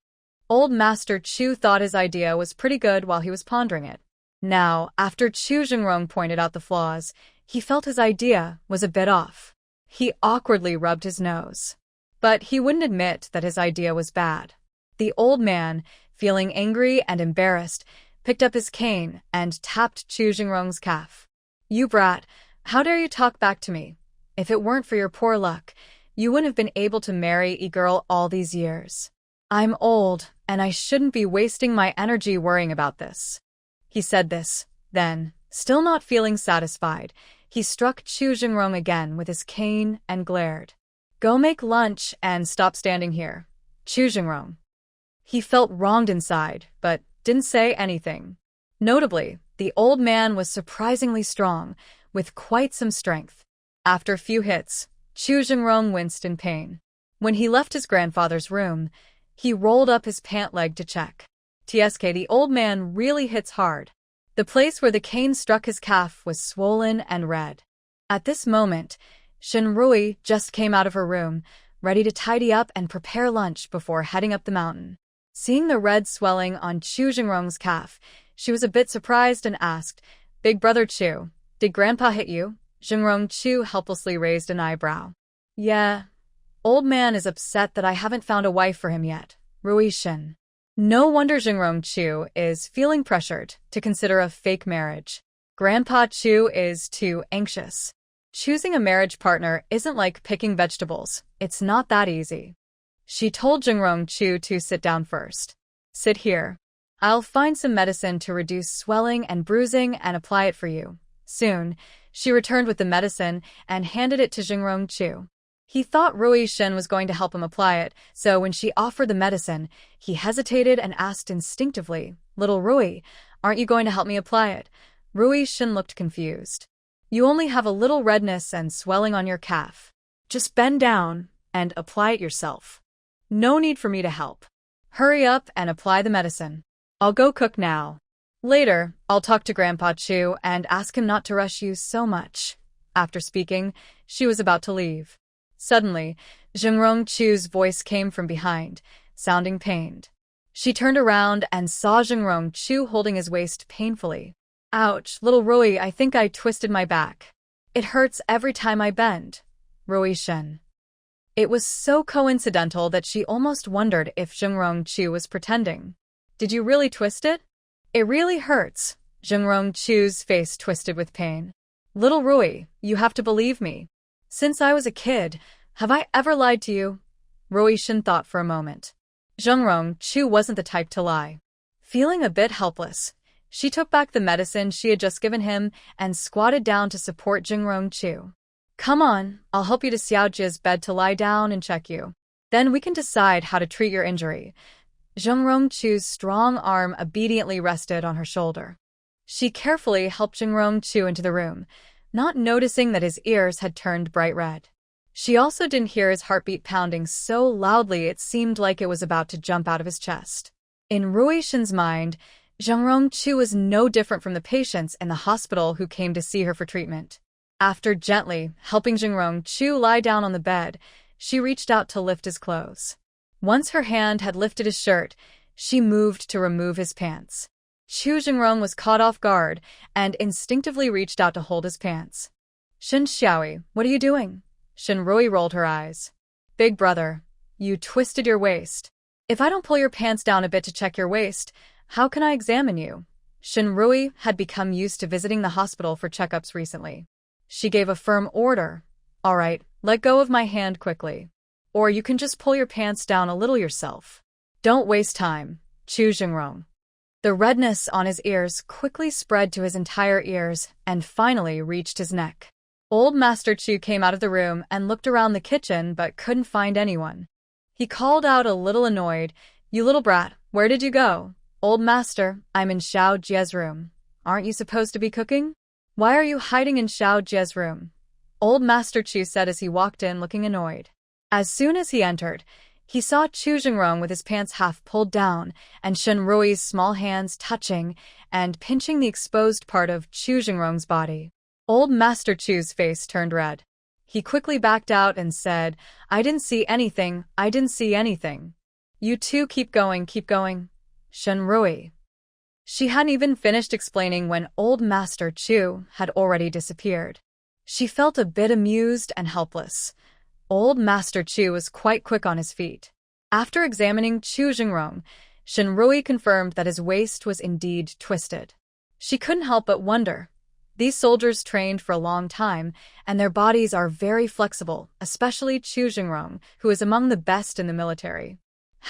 Old Master Chu thought his idea was pretty good while he was pondering it. Now, after Chu Jingrong pointed out the flaws, he felt his idea was a bit off. He awkwardly rubbed his nose. But he wouldn't admit that his idea was bad. The old man, feeling angry and embarrassed, picked up his cane and tapped Chu Jingrong's calf. You brat, how dare you talk back to me? If it weren't for your poor luck, you wouldn't have been able to marry E-girl all these years. I'm old, and I shouldn't be wasting my energy worrying about this. He said this, then, still not feeling satisfied, he struck Chu Jingrong again with his cane and glared. Go make lunch and stop standing here. Chu Jingrong. He felt wronged inside, but didn't say anything. Notably, the old man was surprisingly strong, with quite some strength. After a few hits, Chu Jingrong winced in pain. When he left his grandfather's room, he rolled up his pant leg to check. TSK, the old man really hits hard. The place where the cane struck his calf was swollen and red. At this moment, Shin Rui just came out of her room, ready to tidy up and prepare lunch before heading up the mountain. Seeing the red swelling on Chu Jingrong's calf, she was a bit surprised and asked, Big brother Chu, did Grandpa hit you? Jingrong Chu helplessly raised an eyebrow. Yeah. Old man is upset that I haven't found a wife for him yet. Rui Shin. No wonder Jingrong Chu is feeling pressured to consider a fake marriage. Grandpa Chu is too anxious. Choosing a marriage partner isn't like picking vegetables. It's not that easy. She told Jingrong Chu to sit down first. Sit here. I'll find some medicine to reduce swelling and bruising and apply it for you. Soon, she returned with the medicine and handed it to Jingrong Chu. He thought Rui Shin was going to help him apply it, so when she offered the medicine, he hesitated and asked instinctively, Little Rui, aren't you going to help me apply it? Rui Shin looked confused. You only have a little redness and swelling on your calf. Just bend down and apply it yourself. No need for me to help. Hurry up and apply the medicine. I'll go cook now. Later, I'll talk to Grandpa Chu and ask him not to rush you so much. After speaking, she was about to leave. Suddenly, Jingrong Chu's voice came from behind, sounding pained. She turned around and saw Jingrong Chu holding his waist painfully. Ouch, little Rui, I think I twisted my back. It hurts every time I bend. Rui Shin. It was so coincidental that she almost wondered if Jingrong Chu was pretending. Did you really twist it? It really hurts. Jingrong Chu's face twisted with pain. Little Rui, you have to believe me. Since I was a kid, have I ever lied to you? Rui Shin thought for a moment. Jingrong Chu wasn't the type to lie. Feeling a bit helpless, she took back the medicine she had just given him and squatted down to support Jingrong Chu. Come on, I'll help you to Xiaojia's bed to lie down and check you. Then we can decide how to treat your injury. Jingrong Chu's strong arm obediently rested on her shoulder. She carefully helped Jingrong Chu into the room, not noticing that his ears had turned bright red. She also didn't hear his heartbeat pounding so loudly it seemed like it was about to jump out of his chest. In Rui Shin's mind, Jingrong Chu was no different from the patients in the hospital who came to see her for treatment. After gently helping Jingrong Chu lie down on the bed, she reached out to lift his clothes. Once her hand had lifted his shirt, she moved to remove his pants. Chu Jingrong was caught off guard and instinctively reached out to hold his pants. Shin Xiaoi, what are you doing? Shin Rui rolled her eyes. Big brother, you twisted your waist. If I don't pull your pants down a bit to check your waist, how can I examine you? Shin Rui had become used to visiting the hospital for checkups recently. She gave a firm order. All right, let go of my hand quickly. Or you can just pull your pants down a little yourself. Don't waste time, Chu Jingrong. The redness on his ears quickly spread to his entire ears and finally reached his neck. Old Master Chu came out of the room and looked around the kitchen but couldn't find anyone. He called out a little annoyed, "You little brat, where did you go?" "Old Master, I'm in Xiao Jie's room." "Aren't you supposed to be cooking? Why are you hiding in Xiao Jie's room?" Old Master Chu said as he walked in looking annoyed. As soon as he entered, he saw Chu Jingrong with his pants half pulled down and Shen Rui's small hands touching and pinching the exposed part of Chu Jingrong's body. Old Master Chu's face turned red. He quickly backed out and said, "I didn't see anything, I didn't see anything." "You two keep going, keep going." Shen Rui. She hadn't even finished explaining when Old Master Chu had already disappeared. She felt a bit amused and helpless. Old Master Chu was quite quick on his feet. After examining Chu Jingrong, Shen Rui confirmed that his waist was indeed twisted. She couldn't help but wonder. These soldiers trained for a long time, and their bodies are very flexible, especially Chu Jingrong, who is among the best in the military.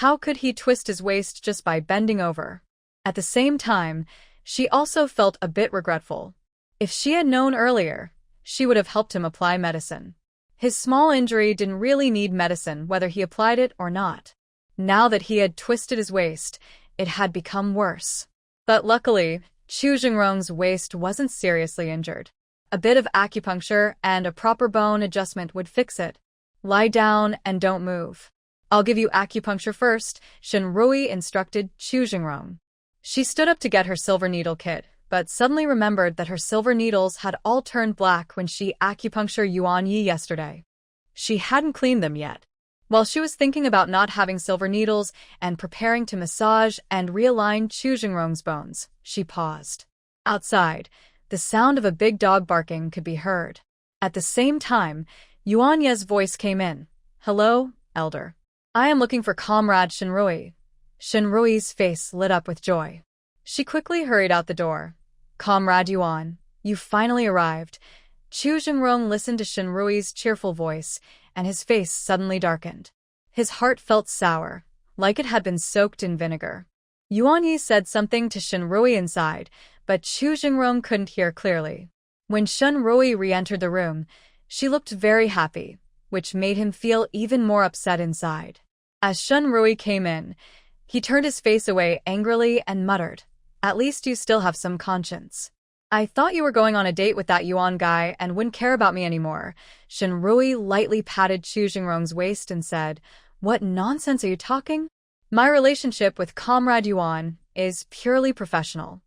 How could he twist his waist just by bending over? At the same time, she also felt a bit regretful. If she had known earlier, she would have helped him apply medicine. His small injury didn't really need medicine whether he applied it or not. Now that he had twisted his waist, it had become worse. But luckily, Chu Jingrong's waist wasn't seriously injured. A bit of acupuncture and a proper bone adjustment would fix it. "Lie down and don't move." "I'll give you acupuncture first," Shen Rui instructed Chu Jingrong. She stood up to get her silver needle kit, but suddenly remembered that her silver needles had all turned black when she acupunctured Yuan Yi yesterday. She hadn't cleaned them yet. While she was thinking about not having silver needles and preparing to massage and realign Chu Jingrong's bones, she paused. Outside, the sound of a big dog barking could be heard. At the same time, Yuan Ye's voice came in. "Hello, Elder. I am looking for Comrade Shen Rui." Shen Rui's face lit up with joy. She quickly hurried out the door. "Comrade Yuan, you finally arrived." Chu Jingrong listened to Shen Rui's cheerful voice, and his face suddenly darkened. His heart felt sour, like it had been soaked in vinegar. Yuan Yi said something to Shen Rui inside, but Chu Jingrong couldn't hear clearly. When Shen Rui re-entered the room, she looked very happy, which made him feel even more upset inside. As Shen Rui came in, he turned his face away angrily and muttered, "At least you still have some conscience. I thought you were going on a date with that Yuan guy and wouldn't care about me anymore." Shen Rui lightly patted Chu Jingrong's waist and said, "What nonsense are you talking? My relationship with Comrade Yuan is purely professional.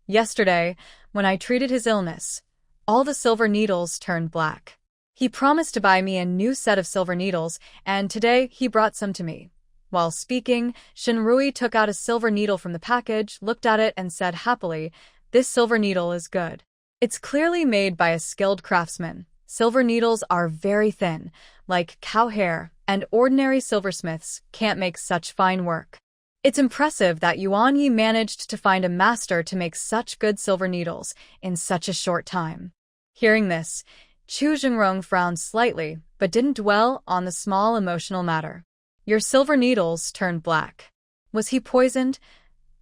Yesterday, when I treated his illness, all the silver needles turned black. He promised to buy me a new set of silver needles, and today he brought some to me." While speaking, Shen Rui took out a silver needle from the package, looked at it, and said happily, "This silver needle is good. It's clearly made by a skilled craftsman. Silver needles are very thin, like cow hair, and ordinary silversmiths can't make such fine work. It's impressive that Yuan Yi managed to find a master to make such good silver needles in such a short time." Hearing this, Chu Jingrong frowned slightly, but didn't dwell on the small emotional matter. "Your silver needles turned black. Was he poisoned?"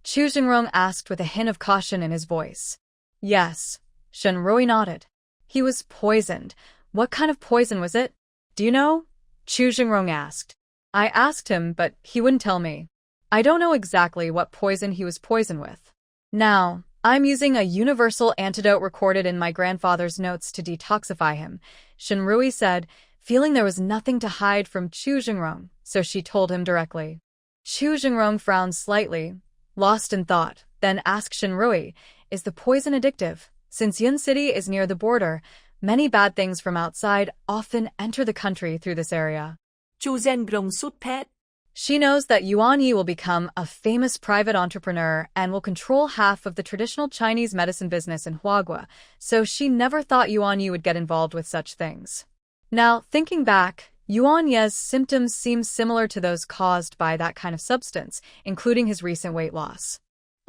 Chu Jingrong asked with a hint of caution in his voice. "Yes." Shen Rui nodded. "He was poisoned. What kind of poison was it? Do you know?" Chu Jingrong asked. "I asked him, but he wouldn't tell me. I don't know exactly what poison he was poisoned with. Now, I'm using a universal antidote recorded in my grandfather's notes to detoxify him," Shen Rui said, feeling there was nothing to hide from Chu Jingrong, so she told him directly. Chu Jingrong frowned slightly, lost in thought, then asked Shen Rui, "Is the poison addictive? Since Yun City is near the border, many bad things from outside often enter the country through this area."
Chu Jingrong sút thét.
She knows that Yuan Yi will become a famous private entrepreneur and will control half of the traditional Chinese medicine business in Huagua, so she never thought Yuan Yi would get involved with such things. Now, thinking back, Yuan Yi's symptoms seem similar to those caused by that kind of substance, including his recent weight loss.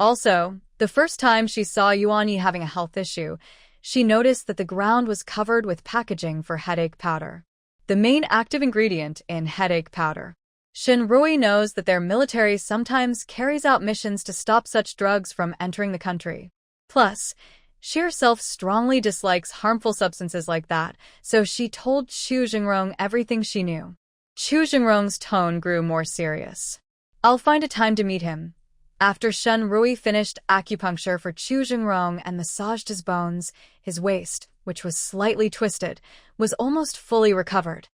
Also, the first time she saw Yuan Yi having a health issue, she noticed that the ground was covered with packaging for headache powder, the main active ingredient in headache powder. Shen Rui knows that their military sometimes carries out missions to stop such drugs from entering the country. Plus, She herself strongly dislikes harmful substances like that, so she told Chu Jingrong everything she knew. Chu Jingrong's tone grew more serious. I'll find a time to meet him. After Shen Rui finished acupuncture for Chu Jingrong and massaged his bones, his waist, which was slightly twisted, was almost fully recovered.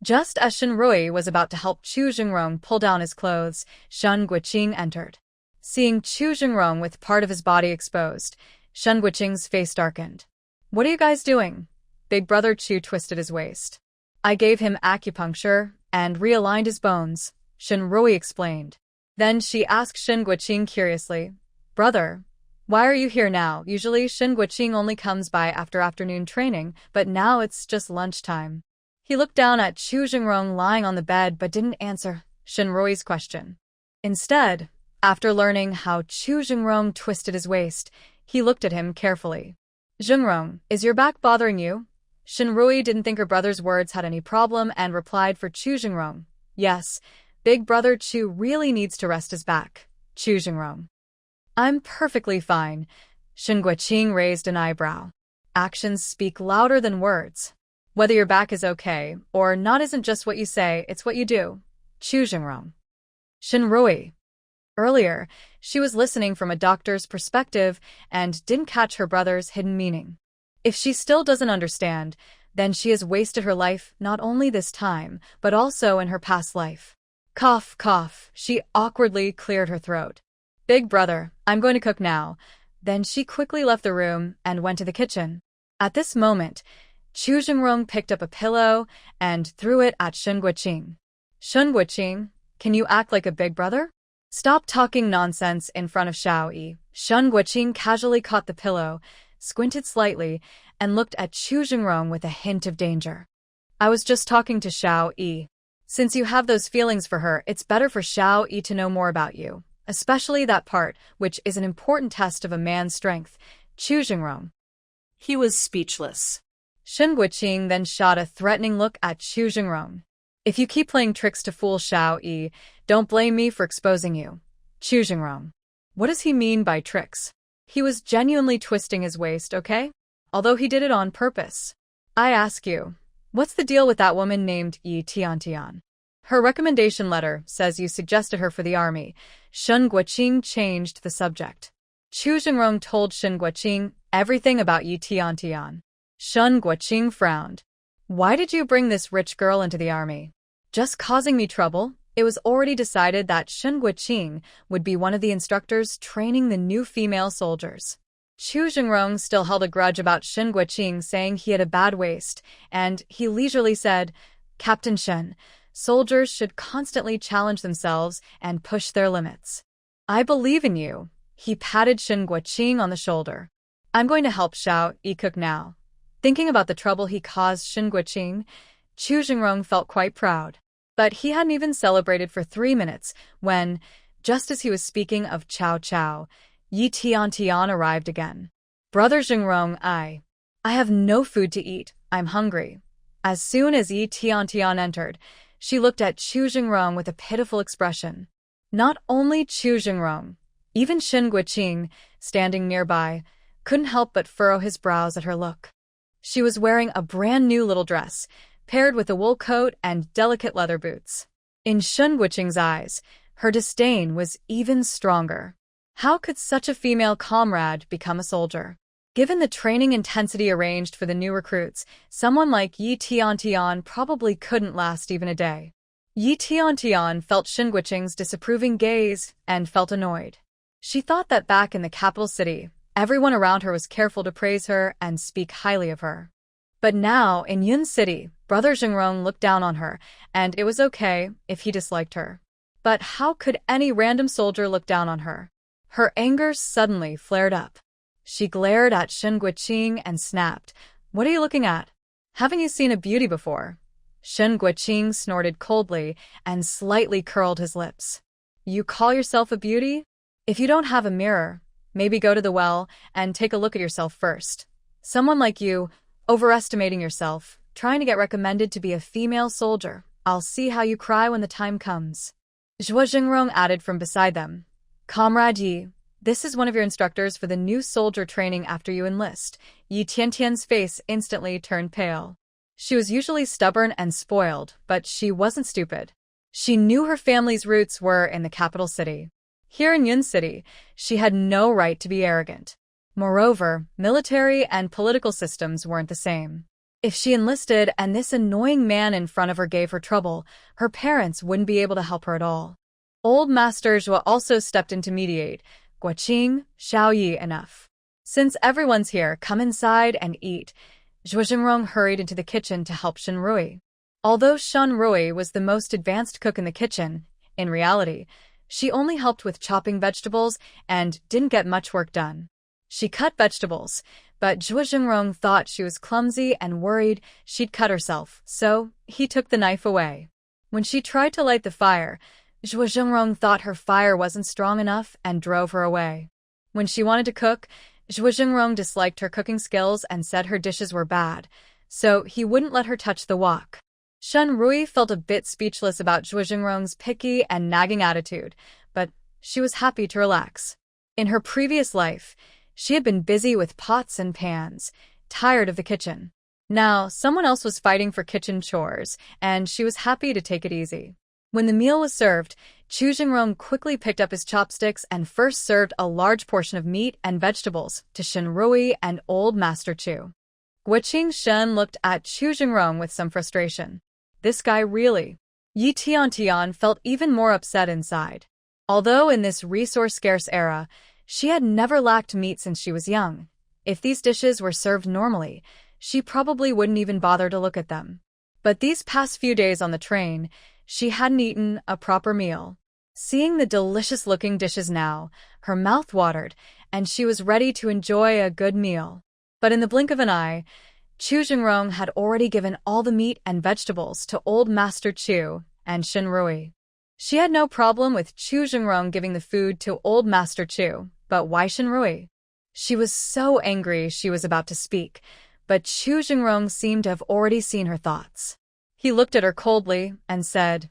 Just as Shen Rui was about to help Chu Jingrong pull down his clothes, Shen Guiqing entered. Seeing Chu Jingrong with part of his body exposed, Shen Guiqing's face darkened. What are you guys doing? Big brother Chu twisted his waist. I gave him acupuncture and realigned his bones, Shen Rui explained. Then she asked Shen Guiqing curiously, Brother, why are you here now? Usually Shen Guiqing only comes by after afternoon training, but now it's just lunchtime. He looked down at Chu Jingrong lying on the bed but didn't answer Shen Rui's question. Instead, after learning how Chu Jingrong twisted his waist, he looked at him carefully. Jingrong, is your back bothering you? Shen Rui didn't think her brother's words had any problem and replied for Chu Jingrong. Yes, big brother Chu really needs to rest his back. Chu Jingrong. I'm perfectly fine. Shen Guiqing raised an eyebrow. Actions speak louder than words. Whether your back is okay or not isn't just what you say, it's what you do. Chu Jingrong. Shen Rui. Earlier, she was listening from a doctor's perspective and didn't catch her brother's hidden meaning. If she still doesn't understand, then she has wasted her life not only this time, but also in her past life. Cough, cough, she awkwardly cleared her throat. Big brother, I'm going to cook now. Then she quickly left the room and went to the kitchen. At this moment, Chu Jingrong picked up a pillow and threw it at Shen Guiqing. Shen Guiqing, can you act like a big brother? Stop talking nonsense in front of Xiao Yi. Shen Guiqing casually caught the pillow, squinted slightly, and looked at Chu Jingrong with a hint of danger. I was just talking to Xiao Yi. Since you have those feelings for her, it's better for Xiao Yi to know more about you, especially that part, which is an important test of a man's strength. Chu Jingrong.
He was speechless.
Shen Guiqing then shot a threatening look at Chu Jingrong. If you keep playing tricks to fool Xiao Yi, don't blame me for exposing you. Chu Jingrong. What does he mean by tricks? He was genuinely twisting his waist, okay? Although he did it on purpose. I ask you, what's the deal with that woman named Yi Tiantian? Her recommendation letter says you suggested her for the army. Shen Guiqing changed the subject. Chu Jingrong told Shen Guiqing everything about Yi Tiantian. Shen Guiqing frowned. Why did you bring this rich girl into the army? Just causing me trouble? It was already decided that Shen Guiqing would be one of the instructors training the new female soldiers. Chu Jingrong still held a grudge about Shen Guiqing saying he had a bad waist, and he leisurely said, Captain Shen, soldiers should constantly challenge themselves and push their limits. I believe in you. He patted Shen Guiqing on the shoulder. I'm going to help Xiao Yi cook now. Thinking about the trouble he caused Shen Guiqing, Chu Jingrong felt quite proud. But he hadn't even celebrated for 3 minutes when, just as he was speaking of Cao Cao, Yi Tiantian arrived again. Brother Jingrong, I have no food to eat. I'm hungry. As soon as Yi Tiantian entered, she looked at Chu Jingrong with a pitiful expression. Not only Chu Jingrong, even Shen Guiqing, standing nearby, couldn't help but furrow his brows at her look. She was wearing a brand new little dress, paired with a wool coat and delicate leather boots. In Shen Guiqing's eyes, her disdain was even stronger. How could such a female comrade become a soldier? Given the training intensity arranged for the new recruits, someone like Yi Tiantian probably couldn't last even a day. Yi Tiantian felt Shen Guiqing's disapproving gaze and felt annoyed. She thought that back in the capital city, everyone around her was careful to praise her and speak highly of her. But now, in Yun City, Brother Jingrong looked down on her, and it was okay if he disliked her. But how could any random soldier look down on her? Her anger suddenly flared up. She glared at Shen Guiqing and snapped, What are you looking at? Haven't you seen a beauty before? Shen Guiqing snorted coldly and slightly curled his lips. You call yourself a beauty? If you don't have a mirror, maybe go to the well and take a look at yourself first. Someone like you, overestimating yourself, trying to get recommended to be a female soldier. I'll see how you cry when the time comes. Zhuo Jingrong added from beside them. Comrade Yi, This is one of your instructors for the new soldier training after you enlist. Yi Tiantian's face instantly turned pale. She was usually stubborn and spoiled, but she wasn't stupid. She knew her family's roots were in the capital city. Here in Yun City, she had no right to be arrogant. Moreover, military and political systems weren't the same. If she enlisted and this annoying man in front of her gave her trouble, her parents wouldn't be able to help her at all. Old Master Zhua also stepped in to mediate. Guoqing, Xiaoyi, enough. Since everyone's here, come inside and eat. Zhuo Jingrong hurried into the kitchen to help Shen Rui. Although Shen Rui was the most advanced cook in the kitchen, in reality, she only helped with chopping vegetables and didn't get much work done. She cut vegetables, but Zhuo Jingrong thought she was clumsy and worried she'd cut herself, so he took the knife away. When she tried to light the fire, Zhuo Jingrong thought her fire wasn't strong enough and drove her away. When she wanted to cook, Zhuo Jingrong disliked her cooking skills and said her dishes were bad, so he wouldn't let her touch the wok. Shen Rui felt a bit speechless about Zhuo Jingrong's picky and nagging attitude, but she was happy to relax. In her previous life, she had been busy with pots and pans, tired of the kitchen. Now, someone else was fighting for kitchen chores, and she was happy to take it easy. When the meal was served, Chu Jingrong quickly picked up his chopsticks and first served a large portion of meat and vegetables to Shen Rui and Old Master Chu. Guoqing Shen looked at Chu Jingrong with some frustration. This guy really. Yi Tiantian felt even more upset inside. Although in this resource-scarce era, she had never lacked meat since she was young. If these dishes were served normally, she probably wouldn't even bother to look at them. But these past few days on the train, she hadn't eaten a proper meal. Seeing the delicious-looking dishes now, her mouth watered, and she was ready to enjoy a good meal. But in the blink of an eye, Chu Jingrong had already given all the meat and vegetables to Old Master Chu and Shen Rui. She had no problem with Chu Jingrong giving the food to Old Master Chu, but why Shen Rui? She was so angry she was about to speak, but Chu Jingrong seemed to have already seen her thoughts. He looked at her coldly and said,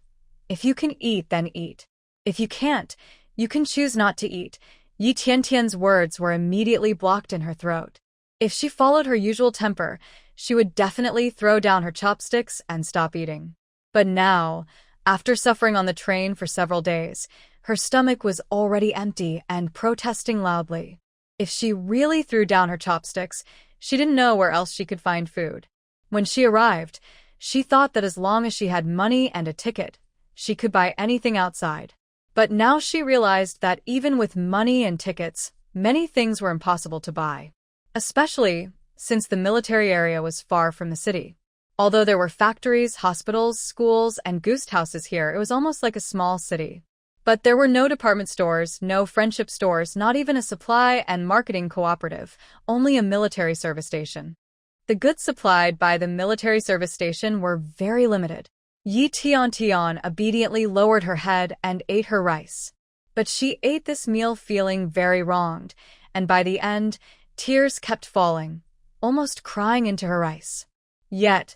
"If you can eat, then eat. If you can't, you can choose not to eat." Yi Tiantian's words were immediately blocked in her throat. If she followed her usual temper, she would definitely throw down her chopsticks and stop eating. But now, after suffering on the train for several days, her stomach was already empty and protesting loudly. If she really threw down her chopsticks, she didn't know where else she could find food. When she arrived, she thought that as long as she had money and a ticket, she could buy anything outside. But now she realized that even with money and tickets, many things were impossible to buy. Especially since the military area was far from the city. Although there were factories, hospitals, schools, and ghost houses here, it was almost like a small city. But there were no department stores, no friendship stores, not even a supply and marketing cooperative, only a military service station. The goods supplied by the military service station were very limited. Yi Tiantian obediently lowered her head and ate her rice. But she ate this meal feeling very wronged, and by the end, tears kept falling, almost crying into her rice. Yet,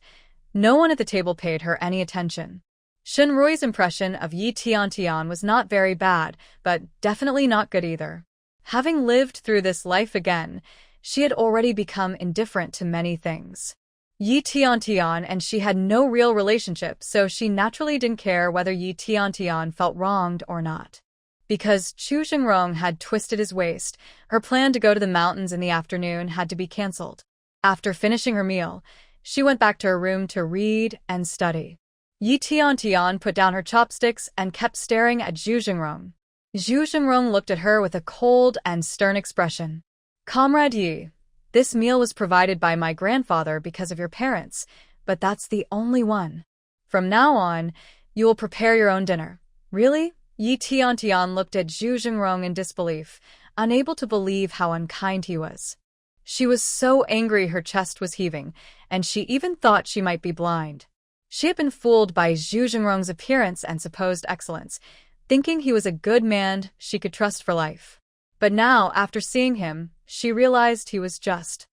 no one at the table paid her any attention. Shen Rui's impression of Yi Tiantian was not very bad, but definitely not good either. Having lived through this life again, she had already become indifferent to many things. Yi Tiantian and she had no real relationship, so she naturally didn't care whether Yi Tiantian felt wronged or not. Because Chu Jingrong had twisted his waist, her plan to go to the mountains in the afternoon had to be cancelled. After finishing her meal, she went back to her room to read and study. Yi Tiantian put down her chopsticks and kept staring at Zhu Jingrong. Zhu Jingrong looked at her with a cold and stern expression. "Comrade Yi, this meal was provided by my grandfather because of your parents, but that's the only one. From now on, you will prepare your own dinner." "Really?" Yi Tiantian looked at Zhu Jingrong in disbelief, unable to believe how unkind he was. She was so angry her chest was heaving, and she even thought she might be blind. She had been fooled by Zhu Jingrong's appearance and supposed excellence, thinking he was a good man she could trust for life. But now, after seeing him, she realized he was just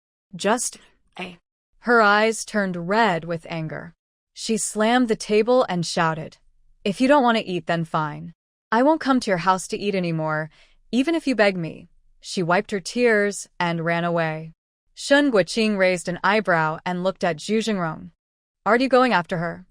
a. Her eyes turned red with anger. She slammed the table and shouted, "If you don't want to eat, then fine. I won't come to your house to eat anymore, even if you beg me." She wiped her tears and ran away. Shen Guoqing raised an eyebrow and looked at Zhu Jingrong. Are you going after her?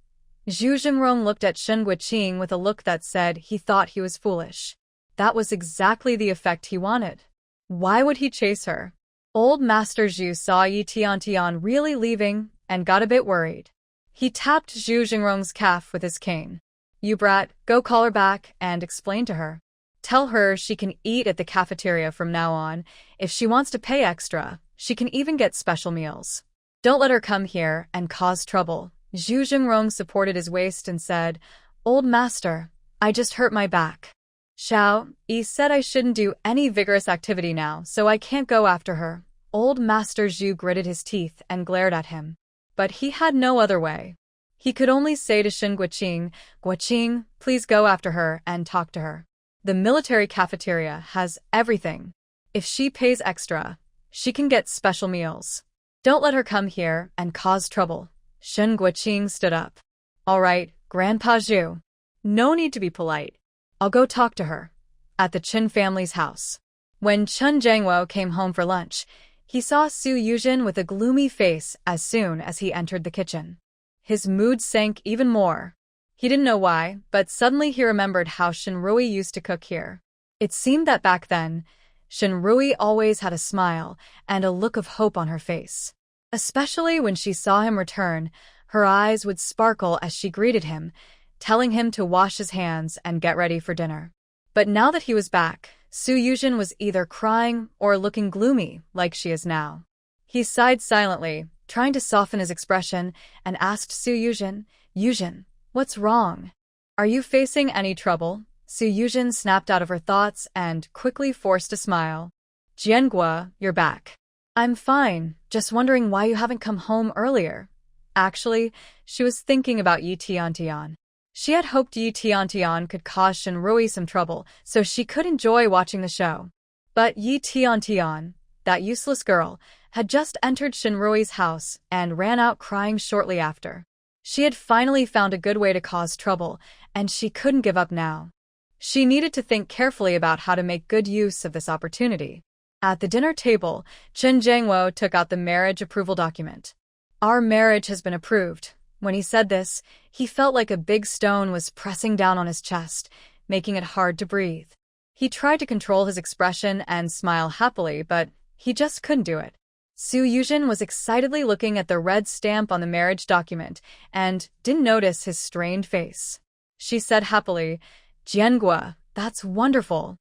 Zhu Jingrong looked at Shen Guoqing with a look that said he thought he was foolish. That was exactly the effect he wanted. Why would he chase her? Old Master Zhu saw Yi Tiantian really leaving and got a bit worried. He tapped Zhu Jingrong's calf with his cane. You brat, go call her back and explain to her. Tell her she can eat at the cafeteria from now on. If she wants to pay extra, she can even get special meals. Don't let her come here and cause trouble. Zhu Jingrong supported his waist and said, Old Master, I just hurt my back. Xiao Yi said I shouldn't do any vigorous activity now, so I can't go after her. Old Master Zhu gritted his teeth and glared at him. But he had no other way. He could only say to Shen Guoqing, Guoqing, please go after her and talk to her. The military cafeteria has everything. If she pays extra, she can get special meals. Don't let her come here and cause trouble. Shen Guoqing stood up. All right, Grandpa Zhu. No need to be polite. I'll go talk to her. At the Chen family's house. When Chen Zhangwo came home for lunch, he saw Su Yuzhen with a gloomy face as soon as he entered the kitchen. His mood sank even more. He didn't know why, but suddenly he remembered how Shenrui used to cook here. It seemed that back then, Shenrui always had a smile and a look of hope on her face. Especially when she saw him return, her eyes would sparkle as she greeted him, telling him to wash his hands and get ready for dinner. But now that he was back, Su Yuzhen was either crying or looking gloomy like she is now. He sighed silently, trying to soften his expression, and asked Su Yuzhen, Yuzhen, what's wrong? Are you facing any trouble? Su Yuzhen snapped out of her thoughts and quickly forced a smile. Jiangua, you're back. I'm fine, just wondering why you haven't come home earlier. Actually, she was thinking about Yi Tiantian. She had hoped Yi Tiantian could cause Shenrui some trouble so she could enjoy watching the show. But Yi Tiantian, that useless girl, had just entered Shenrui's house and ran out crying shortly after. She had finally found a good way to cause trouble, and she couldn't give up now. She needed to think carefully about how to make good use of this opportunity. At the dinner table, Chen Zhangwo took out the marriage approval document. Our marriage has been approved. When he said this, he felt like a big stone was pressing down on his chest, making it hard to breathe. He tried to control his expression and smile happily, but he just couldn't do it. Su Yuzhen was excitedly looking at the red stamp on the marriage document and didn't notice his strained face. She said happily, Jiangua, that's wonderful.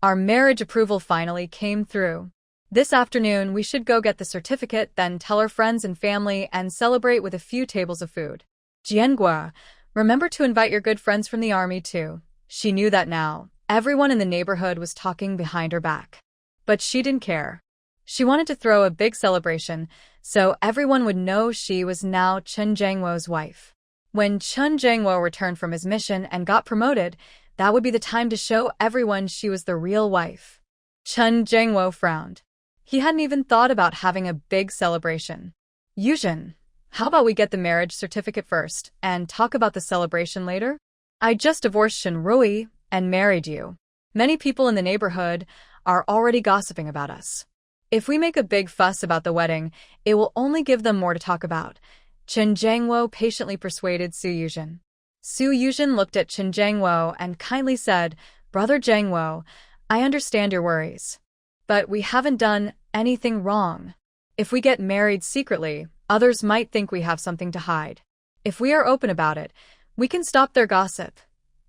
Our marriage approval finally came through. This afternoon, we should go get the certificate, then tell our friends and family and celebrate with a few tables of food. Jiangua, remember to invite your good friends from the army too. She knew that now. Everyone in the neighborhood was talking behind her back. But she didn't care. She wanted to throw a big celebration, so everyone would know she was now Chen Zhangwo's wife. When Chen Zhangwo returned from his mission and got promoted, that would be the time to show everyone she was the real wife. Chen Zhangwo frowned. He hadn't even thought about having a big celebration. Yuzhen, how about we get the marriage certificate first and talk about the celebration later? I just divorced Shenrui and married you. Many people in the neighborhood are already gossiping about us. If we make a big fuss about the wedding, it will only give them more to talk about. Chen Zhangwo patiently persuaded Su Yuzhen. Su Yuzhen looked at Chen Zhangwo and kindly said, Brother Zhangwo, I understand your worries. But we haven't done anything wrong. If we get married secretly, others might think we have something to hide. If we are open about it, we can stop their gossip.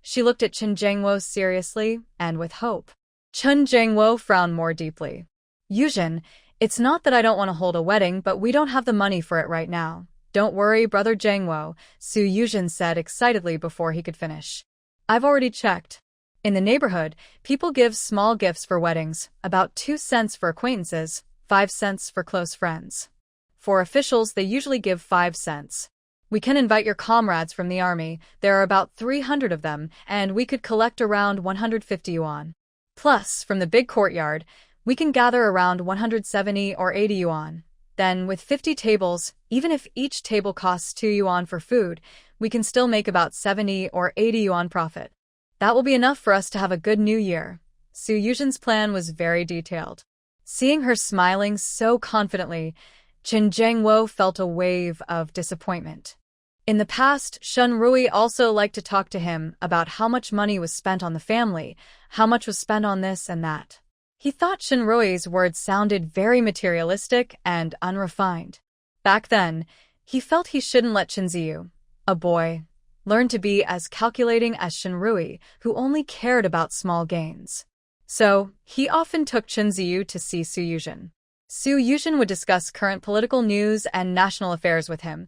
She looked at Chen Zhangwo seriously and with hope. Chen Zhangwo frowned more deeply. Yuzhen, it's not that I don't want to hold a wedding, but we don't have the money for it right now. Don't worry, Brother Zhangwo, Su Yuzhen said excitedly before he could finish. I've already checked. In the neighborhood, people give small gifts for weddings, about 2 cents for acquaintances, 5 cents for close friends. For officials, they usually give 5 cents. We can invite your comrades from the army, there are about 300 of them, and we could collect around 150 yuan. Plus, from the big courtyard, we can gather around 170 or 80 yuan. Then, with 50 tables, even if each table costs 2 yuan for food, we can still make about 70 or 80 yuan profit. That will be enough for us to have a good new year. Su Yuzhen's plan was very detailed. Seeing her smiling so confidently, Qin Jiangwo felt a wave of disappointment. In the past, Shen Rui also liked to talk to him about how much money was spent on the family, how much was spent on this and that. He thought Shen Rui's words sounded very materialistic and unrefined. Back then, he felt he shouldn't let Qin Ziyu, a boy, learn to be as calculating as Shen Rui, who only cared about small gains. So, he often took Qin Ziyu to see Su Yuzhen. Su Yuzhen would discuss current political news and national affairs with him,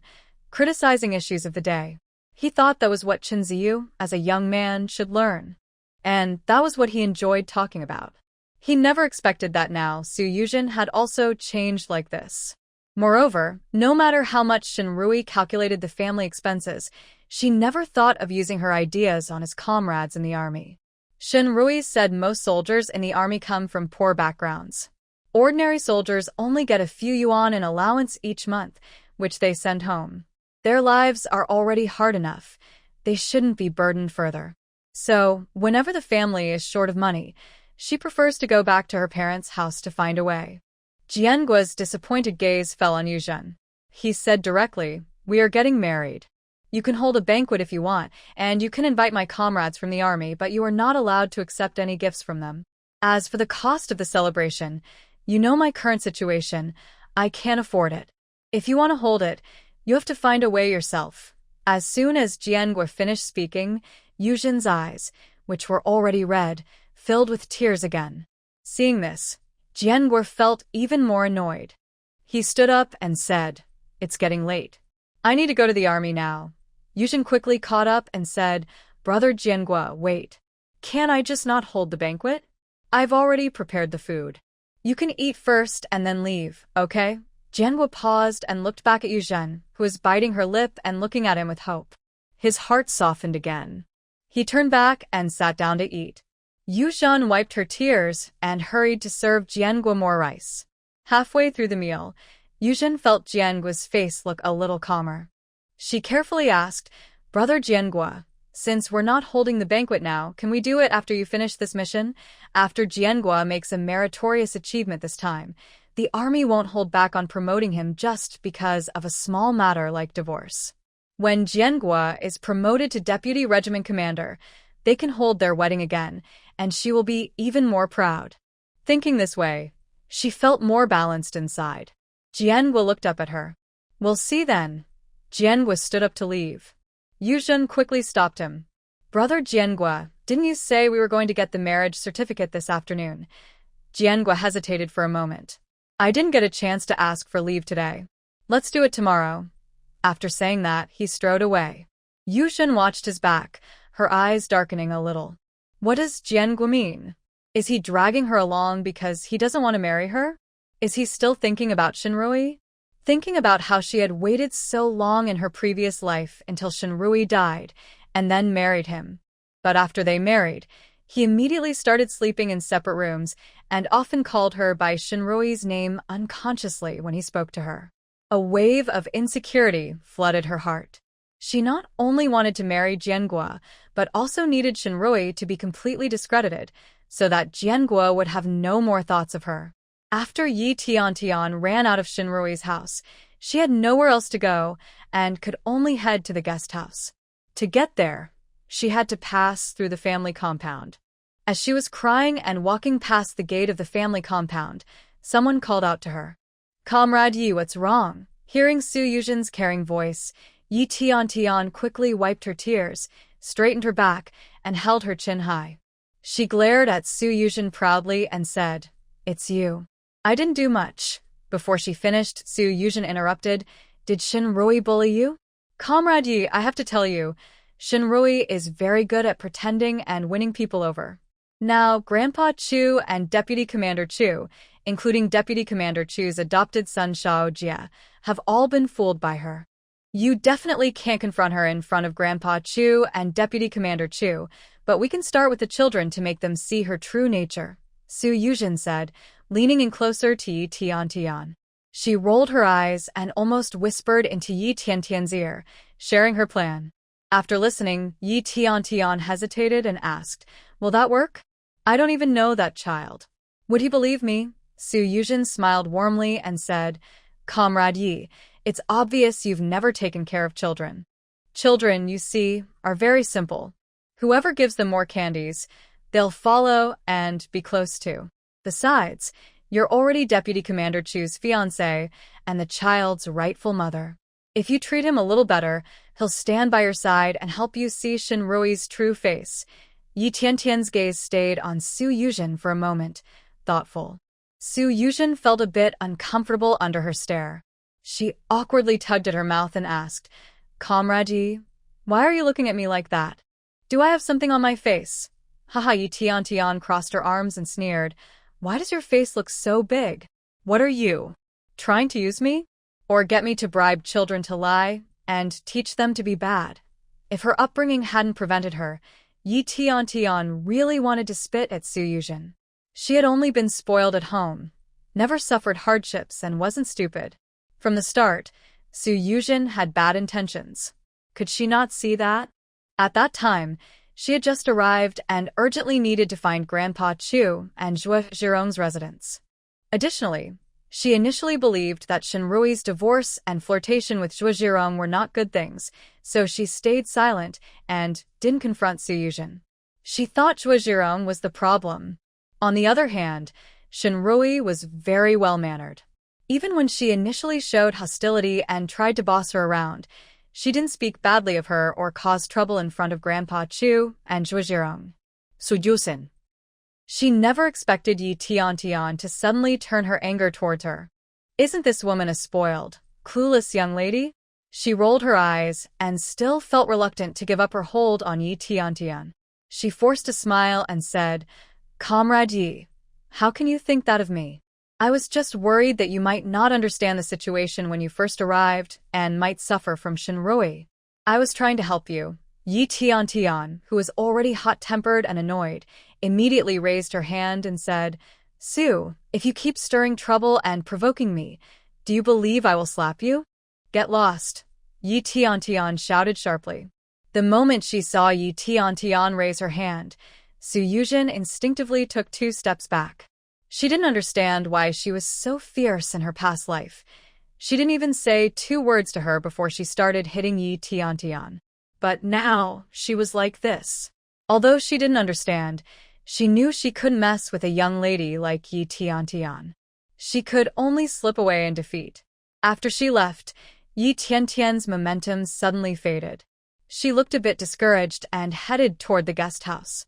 criticizing issues of the day. He thought that was what Qin Ziyu, as a young man, should learn. And that was what he enjoyed talking about. He never expected that now Su Yuzhen had also changed like this. Moreover, no matter how much Shen Rui calculated the family expenses, she never thought of using her ideas on his comrades in the army. Shen Rui said most soldiers in the army come from poor backgrounds. Ordinary soldiers only get a few yuan in allowance each month, which they send home. Their lives are already hard enough. They shouldn't be burdened further. So, whenever the family is short of money, she prefers to go back to her parents' house to find a way. Jianguo's disappointed gaze fell on Yuzhen. He said directly, "We are getting married. You can hold a banquet if you want, and you can invite my comrades from the army, but you are not allowed to accept any gifts from them. As for the cost of the celebration, you know my current situation. I can't afford it. If you want to hold it, you have to find a way yourself." As soon as Jianguo finished speaking, Yuzhen's eyes, which were already red, filled with tears again. Seeing this, Jianguo felt even more annoyed. He stood up and said, "It's getting late. I need to go to the army now." Yuzhen quickly caught up and said, "Brother Jianguo, wait. Can I just not hold the banquet? I've already prepared the food. You can eat first and then leave, okay?" Jianguo paused and looked back at Yuzhen, who was biting her lip and looking at him with hope. His heart softened again. He turned back and sat down to eat. Yuzhen wiped her tears and hurried to serve Jianguo more rice. Halfway through the meal, Yuzhen felt Jianguo's face look a little calmer. She carefully asked, "Brother Jianguo, since we're not holding the banquet now, can we do it after you finish this mission? After Jianguo makes a meritorious achievement this time, the army won't hold back on promoting him just because of a small matter like divorce. When Jianguo is promoted to deputy regiment commander, they can hold their wedding again, and she will be even more proud." Thinking this way, she felt more balanced inside. Jianguo looked up at her. "We'll see then." Jianguo stood up to leave. Yuzhen quickly stopped him. "Brother Jianguo, didn't you say we were going to get the marriage certificate this afternoon?" Jianguo hesitated for a moment. "I didn't get a chance to ask for leave today. Let's do it tomorrow." After saying that, he strode away. Yuzhen watched his back, her eyes darkening a little. What does Jianguo mean? Is he dragging her along because he doesn't want to marry her? Is he still thinking about Shen Rui? Thinking about how she had waited so long in her previous life until Shen Rui died, and then married him. But after they married, he immediately started sleeping in separate rooms and often called her by Shen Rui's name unconsciously when he spoke to her. A wave of insecurity flooded her heart. She not only wanted to marry Jianguo, but also needed Shen Rui to be completely discredited, so that Jianguo would have no more thoughts of her. After Yi Tiantian ran out of Shen Rui's house, she had nowhere else to go and could only head to the guest house. To get there, she had to pass through the family compound. As she was crying and walking past the gate of the family compound, someone called out to her. "Comrade Yi, what's wrong?" Hearing Su Yuzhen's caring voice, Yi Tiantian quickly wiped her tears, straightened her back, and held her chin high. She glared at Su Yuzhen proudly and said, "It's you." "I didn't do much." Before she finished, Su Yuzhen interrupted, "Did Shen Rui bully you?" "Comrade Yi, I have to tell you, Shen Rui is very good at pretending and winning people over. Now, Grandpa Chu and Deputy Commander Chu, including Deputy Commander Chu's adopted son Shao Jia, have all been fooled by her. You definitely can't confront her in front of Grandpa Chu and Deputy Commander Chu, but we can start with the children to make them see her true nature," Su Yuzhen said, leaning in closer to Yi Tiantian. She rolled her eyes and almost whispered into Yi Tiantian's ear, sharing her plan. After listening, Yi Tiantian hesitated and asked, "Will that work?" I don't even know that child. Would he believe me? Su Yuzhen smiled warmly and said, Comrade Yi, it's obvious you've never taken care of children. Children, you see, are very simple. Whoever gives them more candies, they'll follow and be close to. Besides, you're already Deputy Commander Chu's fiancé and the child's rightful mother. If you treat him a little better, he'll stand by your side and help you see Shinrui's true face. Yi Tiantian's gaze stayed on Su Yuzhen for a moment, thoughtful. Su Yuzhen felt a bit uncomfortable under her stare. She awkwardly tugged at her mouth and asked, Comrade Yi, why are you looking at me like that? Do I have something on my face? Haha, Yi Tiantian crossed her arms and sneered. Why does your face look so big? What are you? Trying to use me? Or get me to bribe children to lie and teach them to be bad? If her upbringing hadn't prevented her, Yi Tiantian really wanted to spit at Su Yuzhen. She had only been spoiled at home, never suffered hardships, and wasn't stupid. From the start, Su Yuzhen had bad intentions. Could she not see that? At that time, she had just arrived and urgently needed to find Grandpa Chu and Zhuo Zhirong's residence. Additionally, she initially believed that Shinrui's divorce and flirtation with Zhuo Zhirong were not good things, so she stayed silent and didn't confront Su Yuzhen. She thought Zhuo Zhirong was the problem. On the other hand, Shinrui was very well-mannered. Even when she initially showed hostility and tried to boss her around, she didn't speak badly of her or cause trouble in front of Grandpa Chu and Zhuo Zhirong. Su Yuzhen. She never expected Yi Tiantian to suddenly turn her anger towards her. Isn't this woman a spoiled, clueless young lady? She rolled her eyes and still felt reluctant to give up her hold on Yi Tiantian. She forced a smile and said, Comrade Yi, how can you think that of me? I was just worried that you might not understand the situation when you first arrived and might suffer from Shinrui. I was trying to help you. Yi Tiantian, who was already hot-tempered and annoyed, immediately raised her hand and said, Su, if you keep stirring trouble and provoking me, do you believe I will slap you? Get lost, Yi Tiantian shouted sharply. The moment she saw Yi Tiantian raise her hand, Su Yuzhen instinctively took 2 steps back. She didn't understand why she was so fierce in her past life. She didn't even say 2 words to her before she started hitting Yi Tiantian. But now, she was like this. Although she didn't understand, she knew she couldn't mess with a young lady like Yi Tiantian. She could only slip away in defeat. After she left, Yi Tiantian's momentum suddenly faded. She looked a bit discouraged and headed toward the guest house.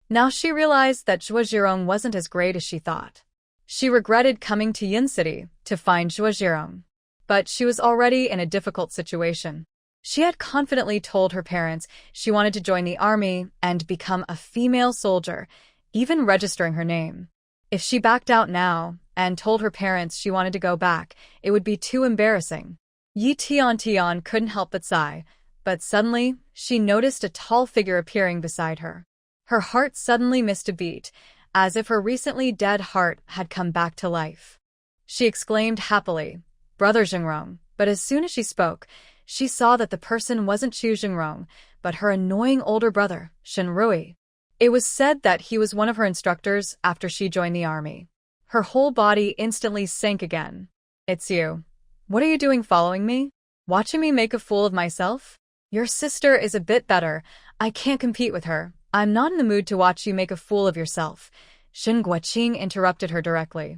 Now she realized that Zhuo Zhirong wasn't as great as she thought. She regretted coming to Yin City to find Zhuo Zhirong. But she was already in a difficult situation. She had confidently told her parents she wanted to join the army and become a female soldier, even registering her name. If she backed out now and told her parents she wanted to go back, it would be too embarrassing. Yi Tiantian couldn't help but sigh, but suddenly she noticed a tall figure appearing beside her. Her heart suddenly missed a beat, as if her recently dead heart had come back to life. She exclaimed happily, Brother Zhengrong, but as soon as she spoke, she saw that the person wasn't Chu Zhengrong, but her annoying older brother, Shinrui. It was said that he was one of her instructors after she joined the army. Her whole body instantly sank again. It's you. What are you doing following me? Watching me make a fool of myself? Your sister is a bit better. I can't compete with her. I'm not in the mood to watch you make a fool of yourself. Shin Guoqing interrupted her directly.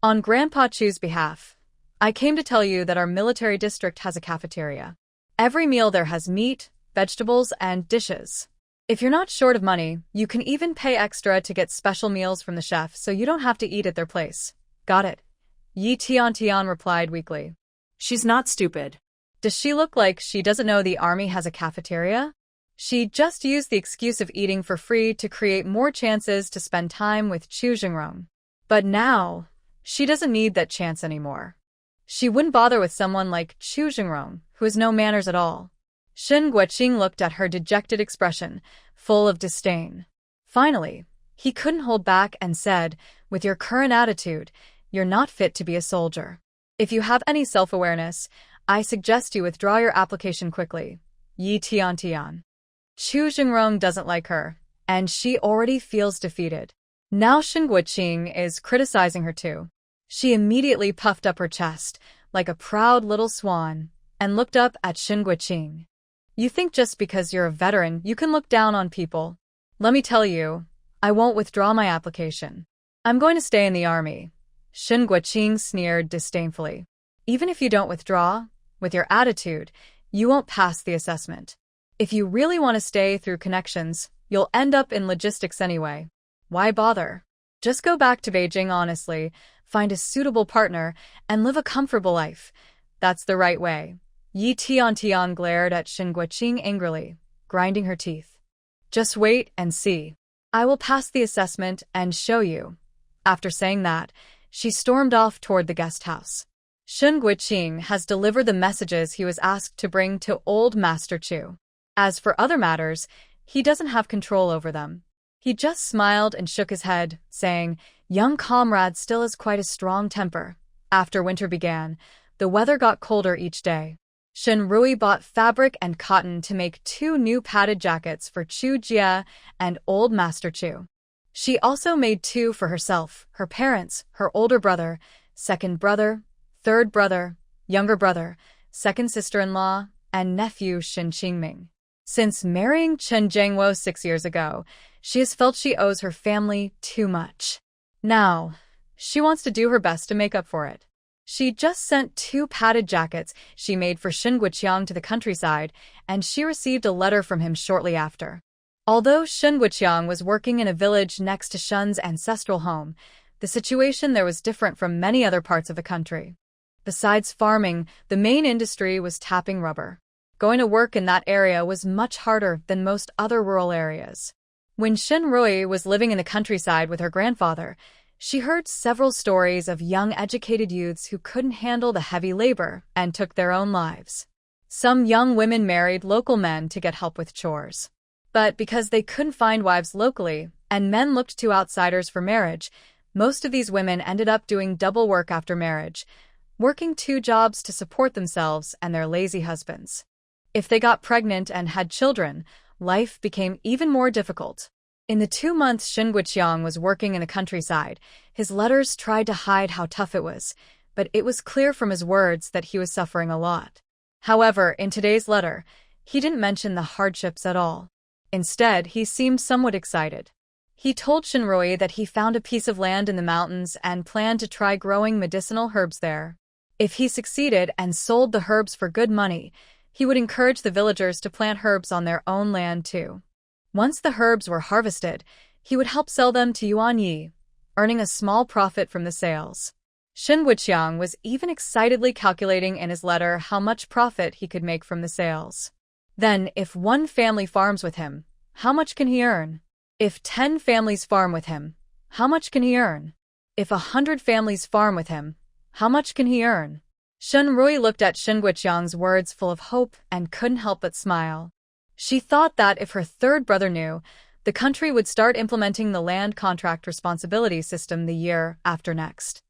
On Grandpa Chu's behalf, I came to tell you that our military district has a cafeteria. Every meal there has meat, vegetables, and dishes. If you're not short of money, you can even pay extra to get special meals from the chef so you don't have to eat at their place. Got it? Yi Tiantian replied weakly.
She's not stupid.
Does she look like she doesn't know the army has a cafeteria? She just used the excuse of eating for free to create more chances to spend time with Chu Zhengrong. But now, she doesn't need that chance anymore. She wouldn't bother with someone like Chu Zhengrong, who has no manners at all. Shin Guoqing looked at her dejected expression, full of disdain. Finally, he couldn't hold back and said, with your current attitude, you're not fit to be a soldier. If you have any self-awareness, I suggest you withdraw your application quickly. Yi Tiantian. Chu Zhengrong doesn't like her, and she already feels defeated. Now Shin Guiqing is criticizing her too. She immediately puffed up her chest, like a proud little swan, and looked up at Shin Guiqing. You think just because you're a veteran you can look down on people? Let me tell you, I won't withdraw my application. I'm going to stay in the army. Shin Guiqing sneered disdainfully. Even if you don't withdraw, with your attitude, you won't pass the assessment. If you really want to stay through connections, you'll end up in logistics anyway. Why bother? Just go back to Beijing honestly, find a suitable partner, and live a comfortable life. That's the right way. Yi Tian glared at Shin Guiqing angrily, grinding her teeth. Just wait and see. I will pass the assessment and show you. After saying that, she stormed off toward the guest house. Shin Guiqing has delivered the messages he was asked to bring to old Master Chu. As for other matters, he doesn't have control over them. He just smiled and shook his head, saying, young comrade still has quite a strong temper. After winter began, the weather got colder each day. Shin Rui bought fabric and cotton to make 2 new padded jackets for Chu Jia and old Master Chu. She also made 2 for herself, her parents, her older brother, second brother, third brother, younger brother, second sister-in-law, and nephew Shin Qingming. Since marrying Chen Zhengwo 6 years ago, she has felt she owes her family too much. Now, she wants to do her best to make up for it. She just sent 2 padded jackets she made for Shin Guiqiang to the countryside, and she received a letter from him shortly after. Although Shin Guiqiang was working in a village next to Shun's ancestral home, the situation there was different from many other parts of the country. Besides farming, the main industry was tapping rubber. Going to work in that area was much harder than most other rural areas. When Shin Rui was living in the countryside with her grandfather, she heard several stories of young educated youths who couldn't handle the heavy labor and took their own lives. Some young women married local men to get help with chores. But because they couldn't find wives locally, and men looked to outsiders for marriage, most of these women ended up doing double work after marriage, working 2 jobs to support themselves and their lazy husbands. If they got pregnant and had children, life became even more difficult. In the 2 months Shin Guiqiang was working in the countryside, his letters tried to hide how tough it was, but it was clear from his words that he was suffering a lot. However, in today's letter, he didn't mention the hardships at all. Instead, he seemed somewhat excited. He told Shin Rui that he found a piece of land in the mountains and planned to try growing medicinal herbs there. If he succeeded and sold the herbs for good money, he would encourage the villagers to plant herbs on their own land too. Once the herbs were harvested, he would help sell them to Yuan Yi, earning a small profit from the sales. Shin Guiqiang was even excitedly calculating in his letter how much profit he could make from the sales. Then, if 1 family farms with him, how much can he earn? If 10 families farm with him, how much can he earn? If 100 families farm with him, how much can he earn? Shin Rui looked at Shin Guiqiang's words full of hope and couldn't help but smile. She thought that if her third brother knew, the country would start implementing the land contract responsibility system the year after next.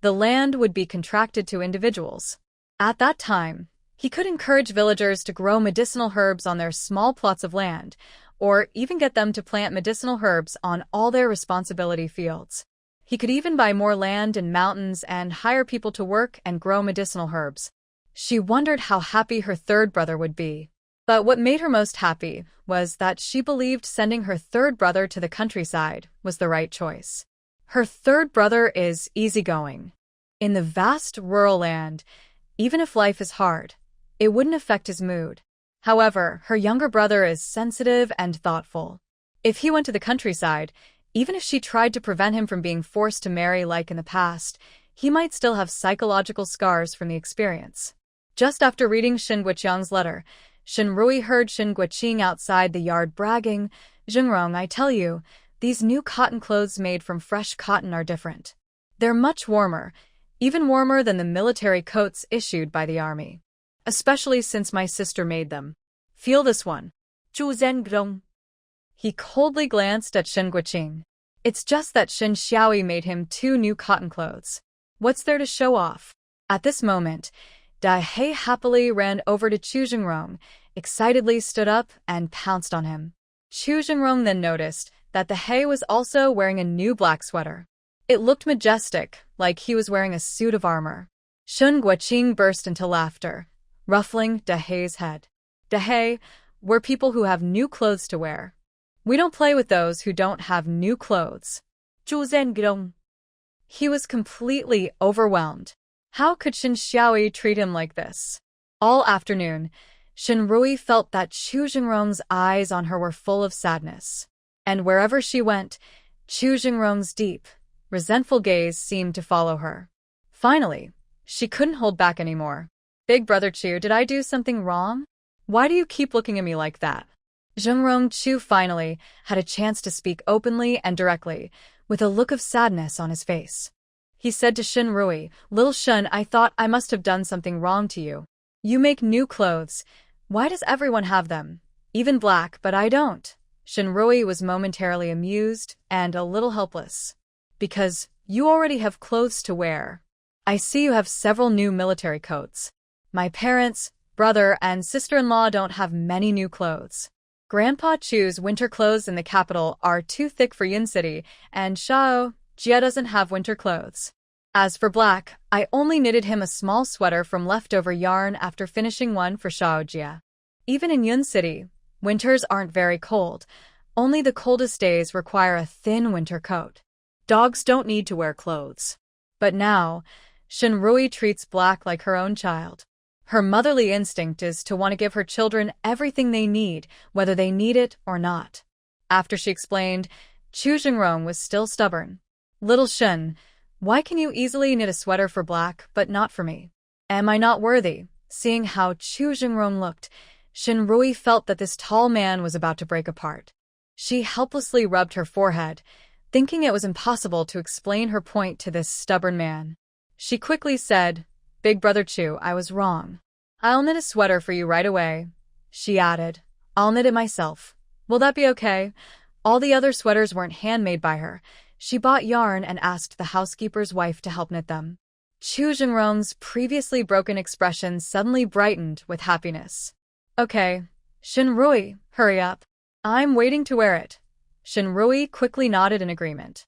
The land would be contracted to individuals. At that time, he could encourage villagers to grow medicinal herbs on their small plots of land, or even get them to plant medicinal herbs on all their responsibility fields. He could even buy more land in mountains and hire people to work and grow medicinal herbs. She wondered how happy her third brother would be. But what made her most happy was that she believed sending her third brother to the countryside was the right choice. Her third brother is easygoing. In the vast rural land, even if life is hard, it wouldn't affect his mood. However, her younger brother is sensitive and thoughtful. If he went to the countryside, even if she tried to prevent him from being forced to marry like in the past, he might still have psychological scars from the experience. Just after reading Shin Guiqiang's letter, Shin Rui heard Shin Guiqing outside the yard bragging, "Zhengrong, I tell you, these new cotton clothes made from fresh cotton are different. They're much warmer, even warmer than the military coats issued by the army. Especially since my sister made them. Feel this one." Zhu Zhengrong. He coldly glanced at Shin Guiqing. It's just that Shin Xiaoyi made him 2 new cotton clothes. What's there to show off? At this moment, Dai He happily ran over to Chu Zhengrong, excitedly stood up and pounced on him. Chu Zhengrong then noticed that the Hay was also wearing a new black sweater. It looked majestic, like he was wearing a suit of armor. Shun Guoqing burst into laughter, ruffling De Hei's head. De Hei, we're people who have new clothes to wear. We don't play with those who don't have new clothes. Zhu Zhengrong. He was completely overwhelmed. How could Shin Xiaoyi treat him like this? All afternoon, Shin Rui felt that Chu Jingrong's eyes on her were full of sadness. And wherever she went, Chu Jingrong's deep, resentful gaze seemed to follow her. Finally, she couldn't hold back anymore. Big brother Chu, did I do something wrong? Why do you keep looking at me like that? Zhengrong Chu finally had a chance to speak openly and directly, with a look of sadness on his face. He said to Shin Rui, "Little Shun, I thought I must have done something wrong to you. You make new clothes. Why does everyone have them? Even black, but I don't." Shin Rui was momentarily amused and a little helpless. "Because you already have clothes to wear. I see you have several new military coats. My parents, brother, and sister-in-law don't have many new clothes. Grandpa Chu's winter clothes in the capital are too thick for Yin City, and Shao Jia doesn't have winter clothes. As for Black, I only knitted him a small sweater from leftover yarn after finishing one for Shao Jia. Even in Yun City, winters aren't very cold. Only the coldest days require a thin winter coat. Dogs don't need to wear clothes." But now, Shin Rui treats Black like her own child. Her motherly instinct is to want to give her children everything they need, whether they need it or not. After she explained, Chu Jingrong was still stubborn. "Little Shin, why can you easily knit a sweater for Black, but not for me? Am I not worthy?" Seeing how Chu Jingrong looked, Shin Rui felt that this tall man was about to break apart. She helplessly rubbed her forehead, thinking it was impossible to explain her point to this stubborn man. She quickly said, "Big brother Chu, I was wrong. I'll knit a sweater for you right away." She added, "I'll knit it myself. Will that be okay?" All the other sweaters weren't handmade by her. She bought yarn and asked the housekeeper's wife to help knit them. Chu Jingrong's previously broken expression suddenly brightened with happiness. "Okay, Shin Rui, hurry up. I'm waiting to wear it." Shin Rui quickly nodded in agreement.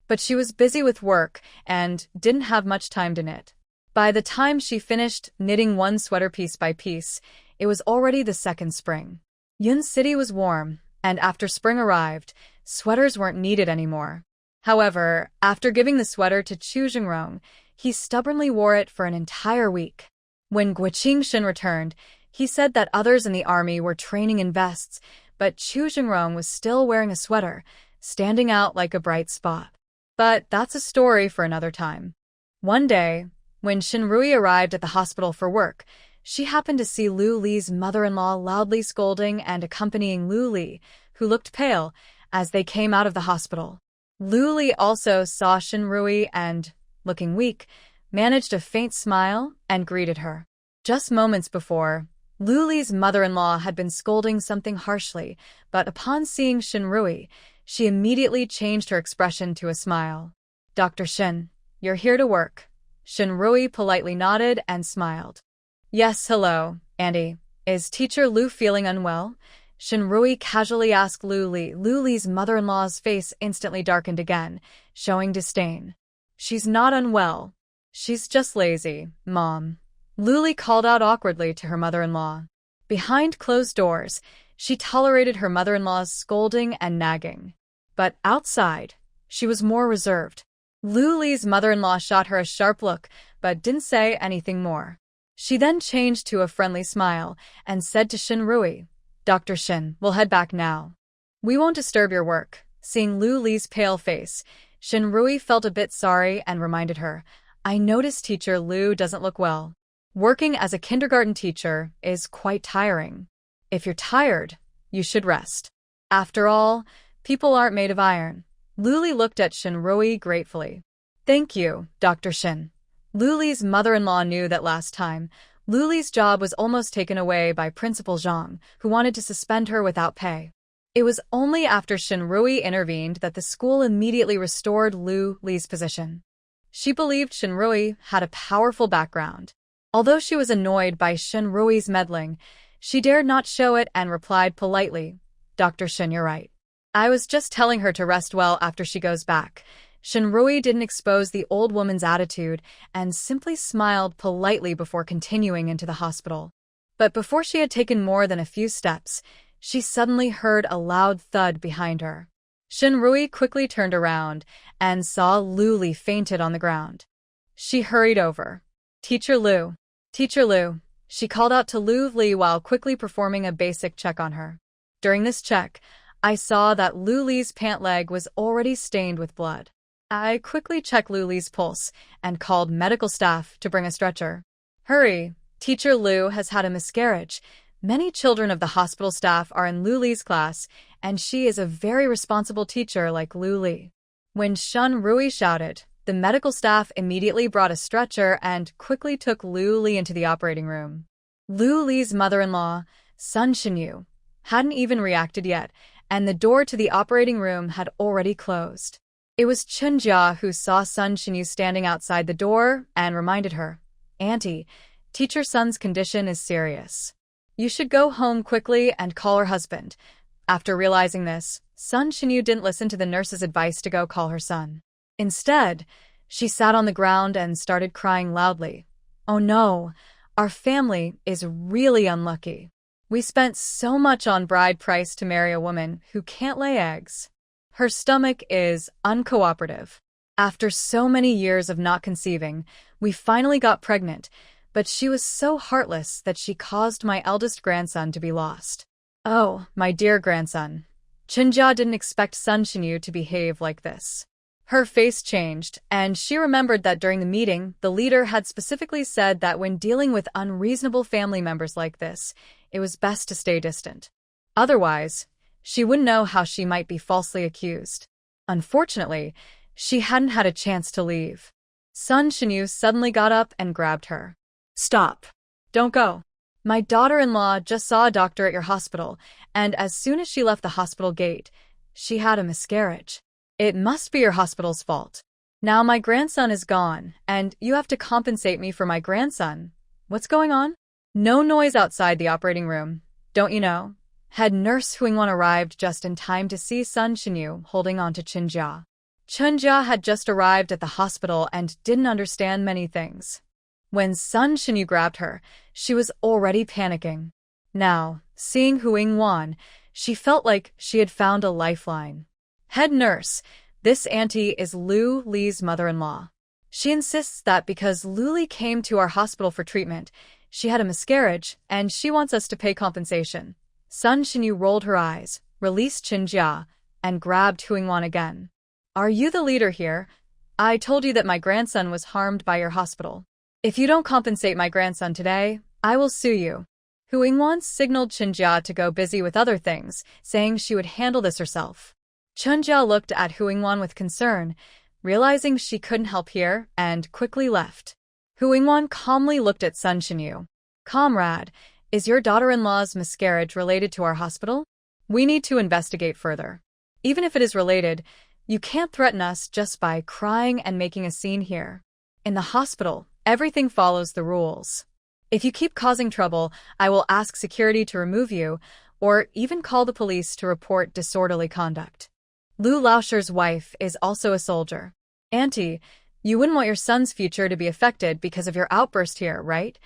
But she was busy with work and didn't have much time to knit. By the time she finished knitting one sweater piece by piece, it was already the second spring. Yun City was warm, and after spring arrived, sweaters weren't needed anymore. However, after giving the sweater to Chu Jingrong, he stubbornly wore it for an entire week. When Guoqing Shin returned, he said that others in the army were training in vests, but Chu Jingrong was still wearing a sweater, standing out like a bright spot. But that's a story for another time. One day, when Shin Rui arrived at the hospital for work, she happened to see Lu Li's mother-in-law loudly scolding and accompanying Lu Li, who looked pale, as they came out of the hospital. Lu Li also saw Shin Rui and, looking weak, managed a faint smile and greeted her. Just moments before, Lu Li's mother-in-law had been scolding something harshly, but upon seeing Shin Rui, she immediately changed her expression to a smile. "Dr. Shin, you're here to work." Shin Rui politely nodded and smiled. "Yes, hello, Andy. Is Teacher Lu feeling unwell?" Shin Rui casually asked Lu Li. Lu Li's mother-in-law's face instantly darkened again, showing disdain. "She's not unwell. She's just lazy, Mom." Lu Li called out awkwardly to her mother-in-law. Behind closed doors, she tolerated her mother-in-law's scolding and nagging. But outside, she was more reserved. Lu Li's mother-in-law shot her a sharp look, but didn't say anything more. She then changed to a friendly smile and said to Shin Rui, "Dr. Shin, we'll head back now. We won't disturb your work." Seeing Lu Li's pale face, Shin Rui felt a bit sorry and reminded her, "I noticed Teacher Lu doesn't look well. Working as a kindergarten teacher is quite tiring. If you're tired, you should rest. After all, people aren't made of iron." Lu Li looked at Shin Rui gratefully. "Thank you, Dr. Shin." Lu Li's mother-in-law knew that last time, Lu Li's job was almost taken away by Principal Zhang, who wanted to suspend her without pay. It was only after Shin Rui intervened that the school immediately restored Lu Li's position. She believed Shin Rui had a powerful background. Although she was annoyed by Shin Rui's meddling, she dared not show it and replied politely, "Dr. Shin, you're right. I was just telling her to rest well after she goes back. Shinrui didn't expose the old woman's attitude and simply smiled politely before continuing into the hospital. But before she had taken more than a few steps, she suddenly heard a loud thud behind her. Shinrui quickly turned around and saw Lu Li fainted on the ground. She hurried over. Teacher Lu. Teacher Lu. She called out to Lu Li while quickly performing a basic check on her. During this check, I saw that Lu Li's pant leg was already stained with blood. I quickly checked Lu Li's pulse and called medical staff to bring a stretcher. Hurry! Teacher Lu has had a miscarriage. Many children of the hospital staff are in Lu Li's class, and she is a very responsible teacher like Lu Li. When Shinrui shouted, the medical staff immediately brought a stretcher and quickly took Lu Li into the operating room. Lu Li's mother-in-law, Sun Xinyu, hadn't even reacted yet, and the door to the operating room had already closed. It was Chunjia who saw Sun Xinyu standing outside the door and reminded her, Auntie, Teacher Sun's condition is serious. You should go home quickly and call her husband. After realizing this, Sun Xinyu didn't listen to the nurse's advice to go call her son. Instead, she sat on the ground and started crying loudly. Oh no, our family is really unlucky. We spent so much on bride price to marry a woman who can't lay eggs. Her stomach is uncooperative. After so many years of not conceiving, we finally got pregnant, but she was so heartless that she caused my eldest grandson to be lost. Oh, my dear grandson. Chunjia didn't expect Sun Xinyu to behave like this. Her face changed, and she remembered that during the meeting, the leader had specifically said that when dealing with unreasonable family members like this, it was best to stay distant. Otherwise, she wouldn't know how she might be falsely accused. Unfortunately, she hadn't had a chance to leave. Sun Xinyu suddenly got up and grabbed her. Stop. Don't go. My daughter-in-law just saw a doctor at your hospital, and as soon as she left the hospital gate, she had a miscarriage. It must be your hospital's fault. Now my grandson is gone, and you have to compensate me for my grandson. What's going on? No noise outside the operating room, don't you know? Head nurse Huingwan arrived just in time to see Sun Xinyu holding on to Chunjia. Chunjia had just arrived at the hospital and didn't understand many things. When Sun Xinyu grabbed her, she was already panicking. Now, seeing Huingwan, she felt like she had found a lifeline. Head nurse, this auntie is Lu Li's mother-in-law. She insists that because Lu Li came to our hospital for treatment, she had a miscarriage, and she wants us to pay compensation. Sun Xinyu rolled her eyes, released Chunjia, and grabbed Huingwan again. Are you the leader here? I told you that my grandson was harmed by your hospital. If you don't compensate my grandson today, I will sue you. Huingwan signaled Chunjia to go busy with other things, saying she would handle this herself. Chunjia looked at Huingwan with concern, realizing she couldn't help here, and quickly left. Huingwan calmly looked at Sun Xinyu. Comrade, is your daughter-in-law's miscarriage related to our hospital? We need to investigate further. Even if it is related, you can't threaten us just by crying and making a scene here. In the hospital, everything follows the rules. If you keep causing trouble, I will ask security to remove you, or even call the police to report disorderly conduct. Lu Laosher's wife is also a soldier. Auntie, you wouldn't want your son's future to be affected because of your outburst here, right?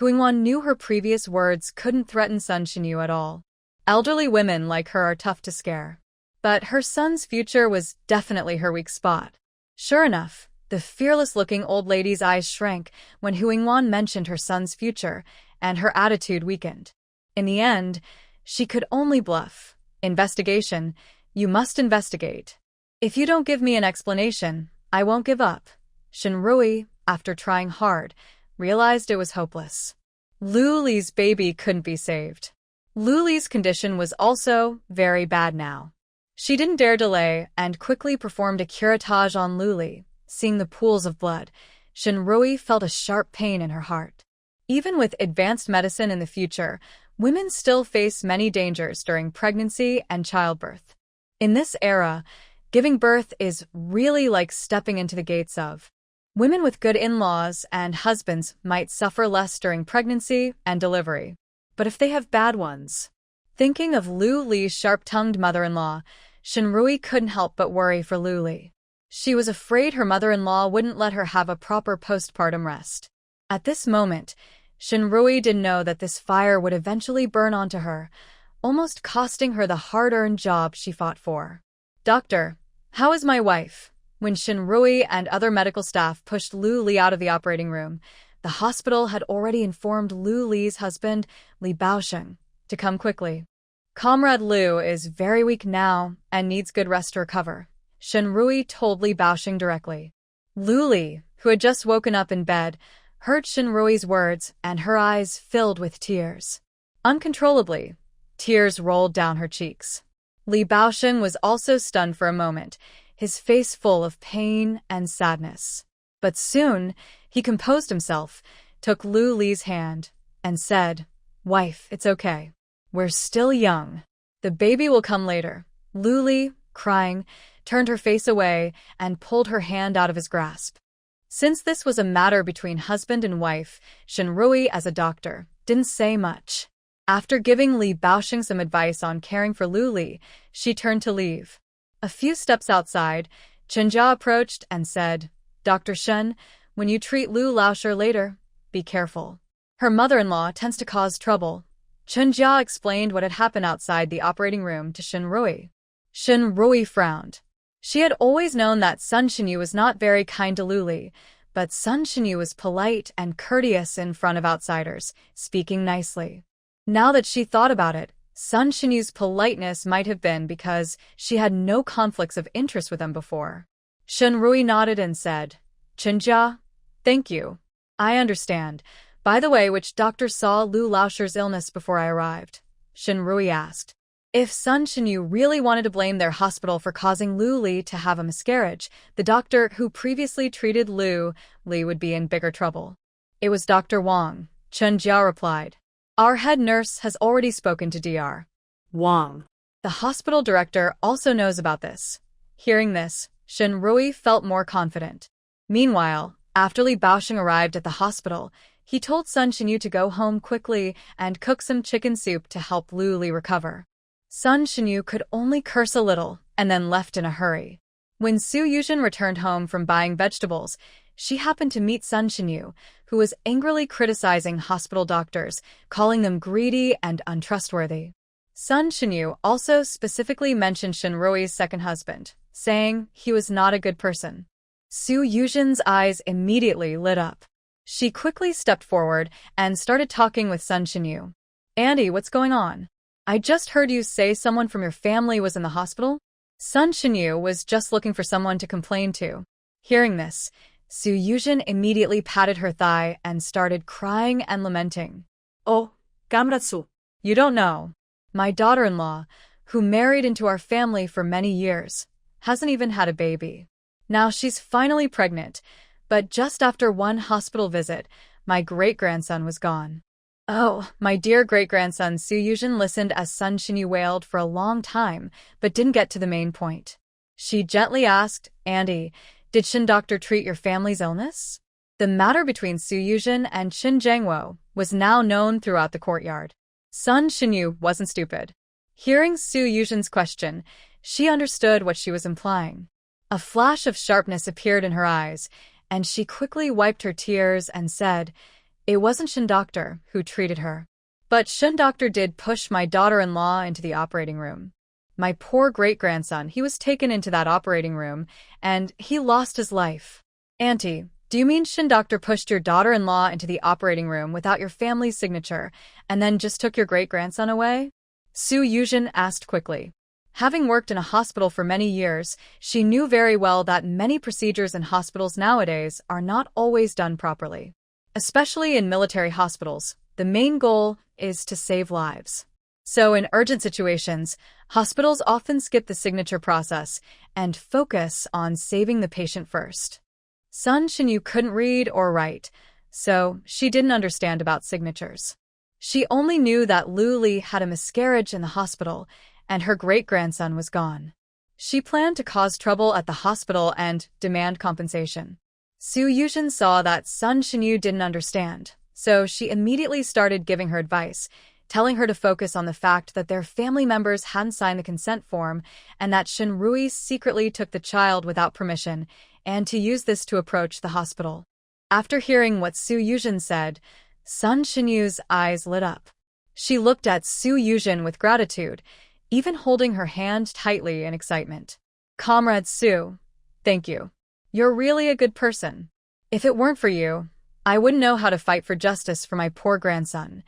Huingwan knew her previous words couldn't threaten Sun Xinyu at all. Elderly women like her are tough to scare. But her son's future was definitely her weak spot. Sure enough, the fearless-looking old lady's eyes shrank when Huingwan mentioned her son's future, and her attitude weakened. In the end, she could only bluff. Investigation. You must investigate. If you don't give me an explanation, I won't give up. Shinrui, after trying hard, realized it was hopeless. Lu Li's baby couldn't be saved. Lu Li's condition was also very bad now. She didn't dare delay and quickly performed a curettage on Lu Li. Seeing the pools of blood, Shinrui felt a sharp pain in her heart. Even with advanced medicine in the future, women still face many dangers during pregnancy and childbirth. In this era, giving birth is really like stepping into the gates of. Women with good in-laws and husbands might suffer less during pregnancy and delivery. But if they have bad ones... Thinking of Lu Li's sharp-tongued mother-in-law, Shinrui couldn't help but worry for Luli. She was afraid her mother-in-law wouldn't let her have a proper postpartum rest. At this moment, Shinrui didn't know that this fire would eventually burn onto her, almost costing her the hard-earned job she fought for. "Doctor, how is my wife?" When Shinrui and other medical staff pushed Lu Li out of the operating room, the hospital had already informed Lu Li's husband, Li Baosheng, to come quickly. "Comrade Lu is very weak now and needs good rest to recover," Shinrui told Li Baosheng directly. Lu Li, who had just woken up in bed, heard Shinrui's words and her eyes filled with tears. Uncontrollably, tears rolled down her cheeks. Li Baosheng was also stunned for a moment, his face full of pain and sadness. But soon, he composed himself, took Lu Li's hand, and said, "Wife, it's okay. We're still young. The baby will come later." Lu Li, crying, turned her face away and pulled her hand out of his grasp. Since this was a matter between husband and wife, Shinrui, as a doctor, didn't say much. After giving Li Baosheng some advice on caring for Lu Li, she turned to leave. A few steps outside, Chenjia approached and said, "Dr. Shen, when you treat Lu Laosher later, be careful. Her mother-in-law tends to cause trouble." Chenjia explained what had happened outside the operating room to Shinrui. Shinrui frowned. She had always known that Sun Shinyu was not very kind to Lu Li, but Sun Shinyu was polite and courteous in front of outsiders, speaking nicely. Now that she thought about it, Sun Shinyu's politeness might have been because she had no conflicts of interest with him before. Shinrui nodded and said, "Chenjia, thank you. I understand. By the way, which doctor saw Lu Laosher's illness before I arrived?" Shinrui asked. If Sun Shinyu really wanted to blame their hospital for causing Lu Li to have a miscarriage, the doctor who previously treated Lu Li would be in bigger trouble. "It was Dr. Wang," Chenjia replied. "Our head nurse has already spoken to Dr.
Wang.
The hospital director also knows about this." Hearing this, Shinrui felt more confident. Meanwhile, after Li Baosheng arrived at the hospital, he told Sun Shinyu to go home quickly and cook some chicken soup to help Lu Li recover. Sun Shinyu could only curse a little and then left in a hurry. When Su Yuzhen returned home from buying vegetables, she happened to meet Sun Shinyu, who was angrily criticizing hospital doctors, calling them greedy and untrustworthy. Sun Shinyu also specifically mentioned Shinrui's second husband, saying he was not a good person. Su Yuzhen's eyes immediately lit up. She quickly stepped forward and started talking with Sun Shinyu. "Andy, what's going on? I just heard you say someone from your family was in the hospital?" Sun Shinyu was just looking for someone to complain to. Hearing this, Su Yuzhen immediately patted her thigh and started crying and lamenting.
"Oh, Gamratsu.
You don't know. My daughter-in-law, who married into our family for many years, hasn't even had a baby. Now she's finally pregnant, but just after one hospital visit, my great-grandson was gone." "Oh, my dear great-grandson." Su Yuzhen listened as Sun Shinyu wailed for a long time, but didn't get to the main point. She gently asked, "Andy, did Shin Doctor treat your family's illness?" The matter between Su Yuzhen and Shin Jiangwo was now known throughout the courtyard. Sun Shinyu wasn't stupid. Hearing Su Yuzhen's question, she understood what she was implying. A flash of sharpness appeared in her eyes, and she quickly wiped her tears and said, "It wasn't Shin Doctor who treated her. But Shin Doctor did push my daughter-in-law into the operating room. My poor great-grandson, he was taken into that operating room, and he lost his life." "Auntie, do you mean Shin Doctor pushed your daughter-in-law into the operating room without your family's signature, and then just took your great-grandson away?" Su Yuzhen asked quickly. Having worked in a hospital for many years, she knew very well that many procedures in hospitals nowadays are not always done properly. Especially in military hospitals, the main goal is to save lives. So in urgent situations, hospitals often skip the signature process and focus on saving the patient first. Sun Shinyu couldn't read or write, so she didn't understand about signatures. She only knew that Lu Li had a miscarriage in the hospital and her great-grandson was gone. She planned to cause trouble at the hospital and demand compensation. Su Yuzhen saw that Sun Shinyu didn't understand, so she immediately started giving her advice, telling her to focus on the fact that their family members hadn't signed the consent form and that Shinrui secretly took the child without permission, and to use this to approach the hospital. After hearing what Su Yuzhen said, Sun Shinyu's eyes lit up. She looked at Su Yuzhen with gratitude, even holding her hand tightly in excitement. Comrade Su, thank you. You're really a good person. If it weren't for you, I wouldn't know how to fight for justice for my poor grandson.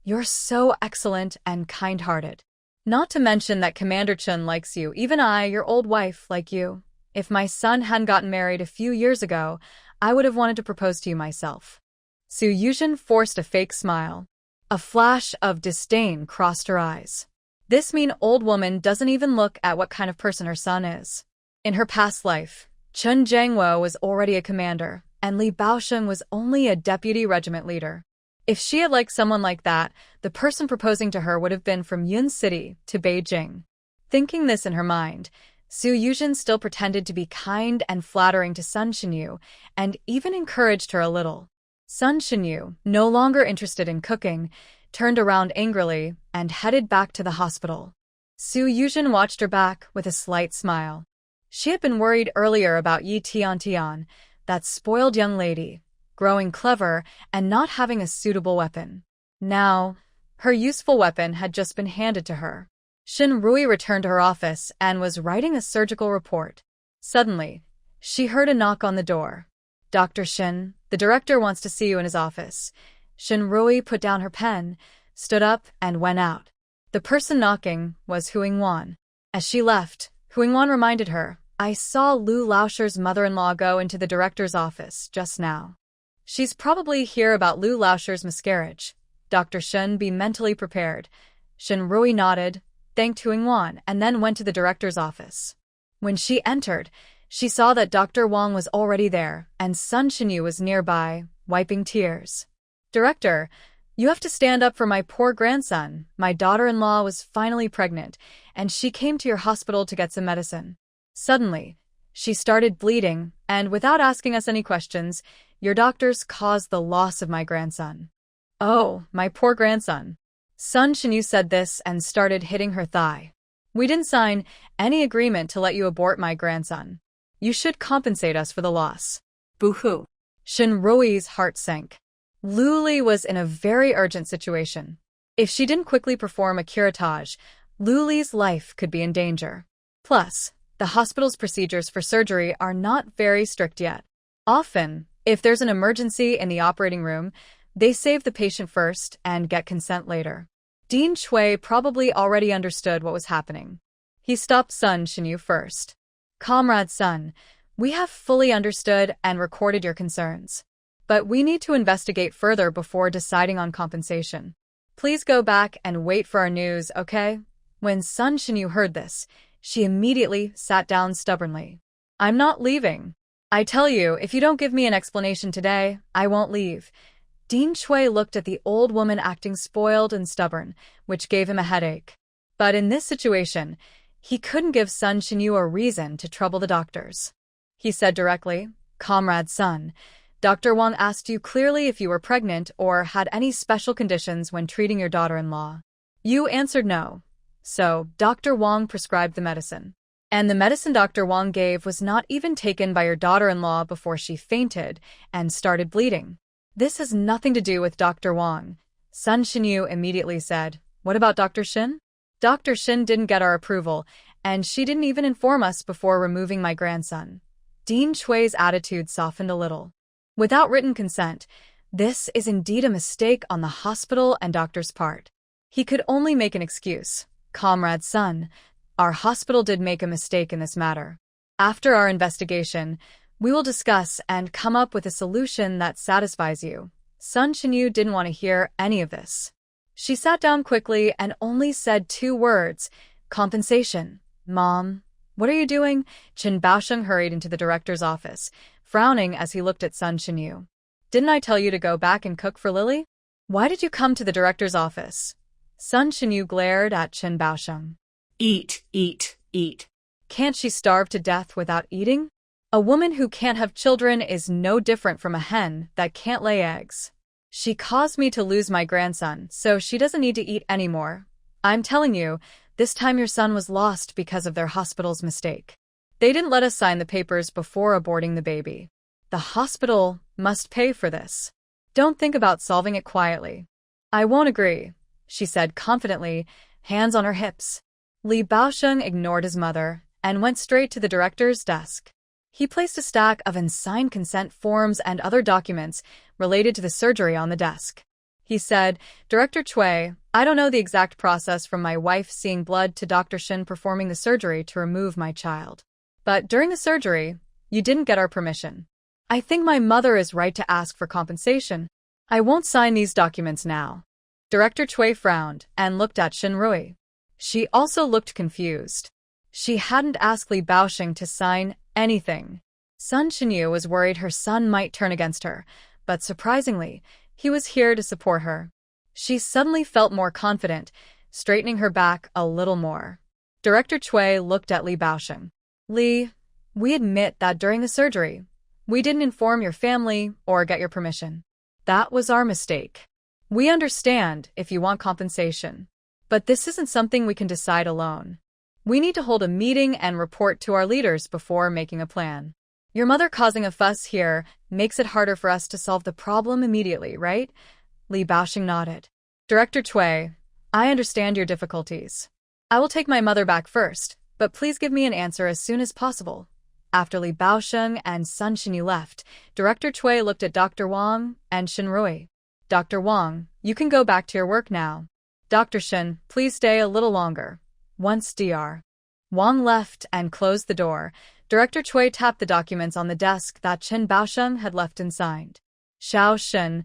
You're so excellent and kind-hearted. Not to mention that Commander Chun likes you, even I, your old wife, like you. If my son hadn't gotten married a few years ago, I would have wanted to propose to you myself. Su Yuzhen forced a fake smile. A flash of disdain crossed her eyes. This mean old woman doesn't even look at what kind of person her son is. In her past life, Chun Jiangwo was already a commander, and Li Baosheng was only a deputy regiment leader. If she had liked someone like that, the person proposing to her would have been from Yun City to Beijing. Thinking this in her mind, Su Yuzhen still pretended to be kind and flattering to Sun Shinyu, and even encouraged her a little. Sun Shinyu, no longer interested in cooking, turned around angrily and headed back to the hospital. Su Yuzhen watched her back with a slight smile. She had been worried earlier about Yi Tian, that spoiled young lady, growing clever and not having a suitable weapon. Now, her useful weapon had just been handed to her. Shinrui returned to her office and was writing a surgical report. Suddenly, she heard a knock on the door. Dr. Shin, the director wants to see you in his office. Shinrui put down her pen, stood up, and went out. The person knocking was Huingwan. As she left, Huingwan reminded her, I saw Lu Laosher's mother-in-law go into the director's office just now. She's probably here about Lu Laosher's miscarriage. Dr. Shin, be mentally prepared. Shinrui nodded, thanked Huingwan, and then went to the director's office. When she entered, she saw that Dr. Wang was already there, and Sun Shinyu was nearby, wiping tears. Director, you have to stand up for my poor grandson. My daughter-in-law was finally pregnant, and she came to your hospital to get some medicine. Suddenly, she started bleeding, and without asking us any questions, your doctors caused the loss of my grandson. Oh, my poor grandson. Sun Shinyu said this and started hitting her thigh. We didn't sign any agreement to let you abort my grandson. You should compensate us for the loss.
Boo-hoo.
Shinrui's heart sank. Luli was in a very urgent situation. If she didn't quickly perform a curettage, Luli's life could be in danger. Plus, the hospital's procedures for surgery are not very strict yet. Often, if there's an emergency in the operating room, they save the patient first and get consent later. Dean Shui probably already understood what was happening. He stopped Sun Shinyu first. Comrade Sun, we have fully understood and recorded your concerns. But we need to investigate further before deciding on compensation. Please go back and wait for our news, okay? When Sun Shinyu heard this, she immediately sat down stubbornly. I'm not leaving. I tell you, if you don't give me an explanation today, I won't leave. Dean Shui looked at the old woman acting spoiled and stubborn, which gave him a headache. But in this situation, he couldn't give Sun Shinyu a reason to trouble the doctors. He said directly, Comrade Sun, Dr. Wang asked you clearly if you were pregnant or had any special conditions when treating your daughter-in-law. You answered no. So, Dr. Wang prescribed the medicine. And the medicine Dr. Wang gave was not even taken by your daughter-in-law before she fainted and started bleeding. This has nothing to do with Dr. Wang. Sun Shinyu immediately said, What about Dr. Shin? Dr. Shin didn't get our approval, and she didn't even inform us before removing my grandson. Dean Shui's attitude softened a little. Without written consent, this is indeed a mistake on the hospital and doctor's part. He could only make an excuse. Comrade Sun, our hospital did make a mistake in this matter. After our investigation, we will discuss and come up with a solution that satisfies you. Sun Shinyu didn't want to hear any of this. She sat down quickly and only said 2 words, compensation. Mom, what are you doing? Chen Baosheng hurried into the director's office, frowning as he looked at Sun Shinyu. Didn't I tell you to go back and cook for Lily? Why did you come to the director's office? Sun Shinyu glared at Chen Baosheng.
Eat, eat, eat.
Can't she starve to death without eating? A woman who can't have children is no different from a hen that can't lay eggs. She caused me to lose my grandson, so she doesn't need to eat anymore. I'm telling you, this time your son was lost because of their hospital's mistake. They didn't let us sign the papers before aborting the baby. The hospital must pay for this. Don't think about solving it quietly. I won't agree, she said confidently, hands on her hips. Li Baosheng ignored his mother and went straight to the director's desk. He placed a stack of unsigned consent forms and other documents related to the surgery on the desk. He said, Director Cui, I don't know the exact process from my wife seeing blood to Dr. Shin performing the surgery to remove my child. But during the surgery, you didn't get our permission. I think my mother is right to ask for compensation. I won't sign these documents now. Director Cui frowned and looked at Shinrui. She also looked confused. She hadn't asked Li Baosheng to sign anything. Sun Shinyu was worried her son might turn against her, but surprisingly, he was here to support her. She suddenly felt more confident, straightening her back a little more. Director Cui looked at Li Baosheng. Li, we admit that during the surgery, we didn't inform your family or get your permission. That was our mistake. We understand if you want compensation, but this isn't something we can decide alone. We need to hold a meeting and report to our leaders before making a plan. Your mother causing a fuss here makes it harder for us to solve the problem immediately, right? Li Baosheng nodded. Director Cui, I understand your difficulties. I will take my mother back first, but please give me an answer as soon as possible. After Li Baosheng and Sun Shinyu left, Director Cui looked at Dr. Wang and Shinrui. Dr. Wang, you can go back to your work now. Dr. Shin, please stay a little longer. Once Dr. Wang left and closed the door, Director Cui tapped the documents on the desk that Qin Baosheng had left unsigned. Xiao Shin,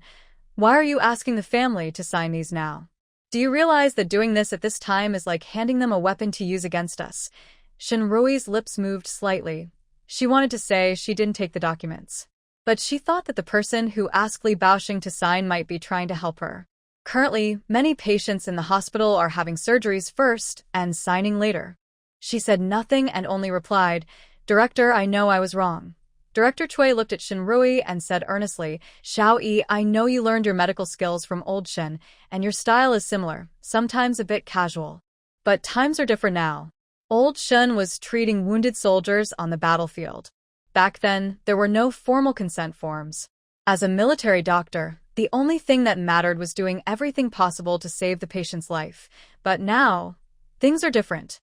why are you asking the family to sign these now? Do you realize that doing this at this time is like handing them a weapon to use against us? Shinrui's lips moved slightly. She wanted to say she didn't take the documents, but she thought that the person who asked Li Baosheng to sign might be trying to help her. Currently, many patients in the hospital are having surgeries first and signing later. She said nothing and only replied, Director, I know I was wrong. Director Cui looked at Shinrui and said earnestly, Xiao Yi, I know you learned your medical skills from old Shin, and your style is similar, sometimes a bit casual. But times are different now. Old Shin was treating wounded soldiers on the battlefield. Back then, there were no formal consent forms. As a military doctor, the only thing that mattered was doing everything possible to save the patient's life. But now, things are different.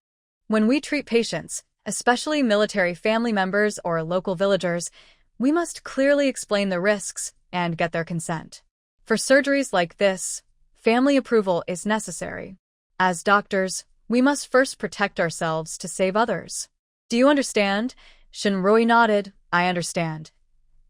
When we treat patients, especially military family members or local villagers, we must clearly explain the risks and get their consent. For surgeries like this, family approval is necessary. As doctors, we must first protect ourselves to save others. Do you understand? Shinrui nodded. I understand.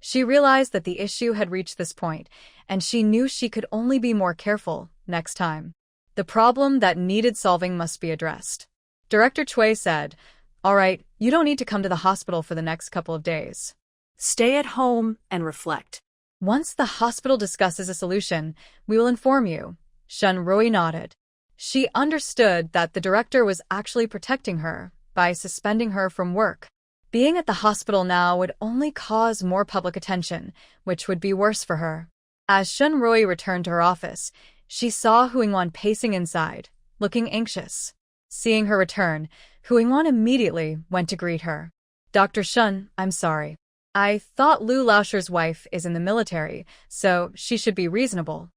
She realized that the issue had reached this point, and she knew she could only be more careful next time. The problem that needed solving must be addressed. Director Cui said, All right, you don't need to come to the hospital for the next couple of days.
Stay at home and reflect.
Once the hospital discusses a solution, we will inform you. Shinrui nodded. She understood that the director was actually protecting her by suspending her from work. Being at the hospital now would only cause more public attention, which would be worse for her. As Shinrui returned to her office, she saw Huingwan pacing inside, looking anxious. Seeing her return, Huingwan immediately went to greet her. Dr. Shun, I'm sorry. I thought Lu Laosher's wife is in the military, so she should be reasonable.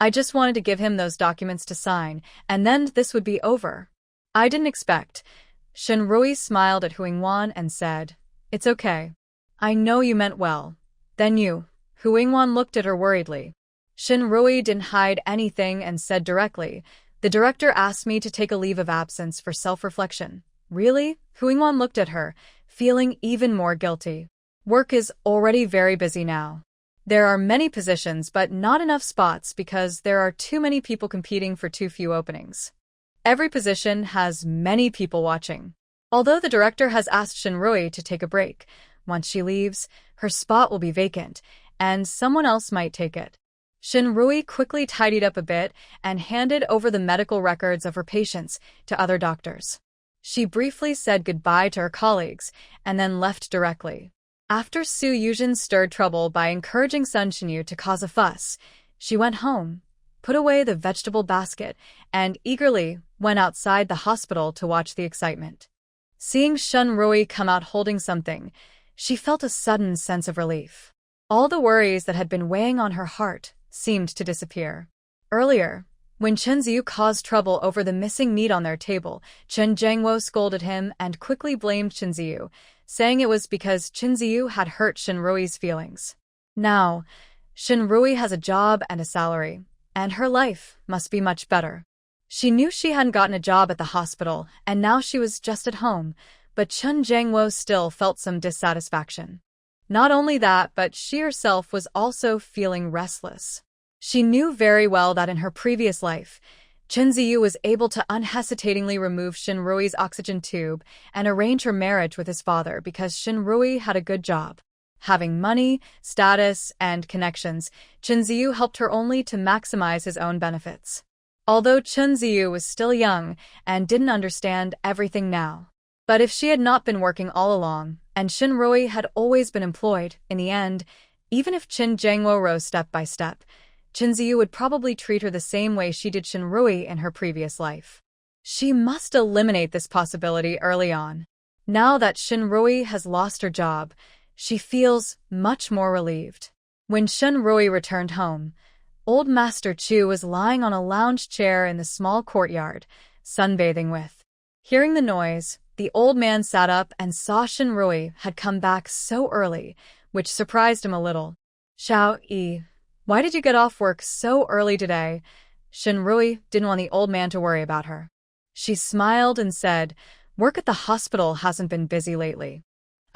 I just wanted to give him those documents to sign, and then this would be over. I didn't expect. Shinrui smiled at Huingwan and said, It's okay. I know you meant well. Then you. Huingwan looked at her worriedly. Shinrui didn't hide anything and said directly, The director asked me to take a leave of absence for self-reflection. Really? Huingwan looked at her, feeling even more guilty. Work is already very busy now. There are many positions but not enough spots because there are too many people competing for too few openings. Every position has many people watching. Although the director has asked Shinrui to take a break, once she leaves, her spot will be vacant, and someone else might take it. Shinrui quickly tidied up a bit and handed over the medical records of her patients to other doctors. She briefly said goodbye to her colleagues and then left directly. After Su Yuzhen stirred trouble by encouraging Sun Shinyu to cause a fuss, she went home, put away the vegetable basket, and eagerly went outside the hospital to watch the excitement. Seeing Shunrui come out holding something, she felt a sudden sense of relief. All the worries that had been weighing on her heart seemed to disappear. Earlier, when Chen Ziyu caused trouble over the missing meat on their table, Chen Jiangwo scolded him and quickly blamed Chen Ziyu, saying it was because Chen Ziyu had hurt Shunrui's feelings. Now, Shunrui has a job and a salary, and her life must be much better. She knew she hadn't gotten a job at the hospital, and now she was just at home, but Chen Jiangwo still felt some dissatisfaction. Not only that, but she herself was also feeling restless. She knew very well that in her previous life, Chen Ziyu was able to unhesitatingly remove Shunrui's oxygen tube and arrange her marriage with his father because Shunrui had a good job. Having money, status, and connections, Chen Ziyu helped her only to maximize his own benefits. Although Chen Ziyu was still young and didn't understand everything now. But if she had not been working all along, and Shunrui had always been employed, in the end, even if Chen Jiangwo rose step by step, Chen Ziyu would probably treat her the same way she did Shunrui in her previous life. She must eliminate this possibility early on. Now that Shunrui has lost her job, she feels much more relieved. When Shunrui returned home, old Master Chu was lying on a lounge chair in the small courtyard, sunbathing with. Hearing the noise, the old man sat up and saw Shunrui had come back so early, which surprised him a little. "Xiao-yi, why did you get off work so early today?" Shunrui didn't want the old man to worry about her. She smiled and said, "Work at the hospital hasn't been busy lately.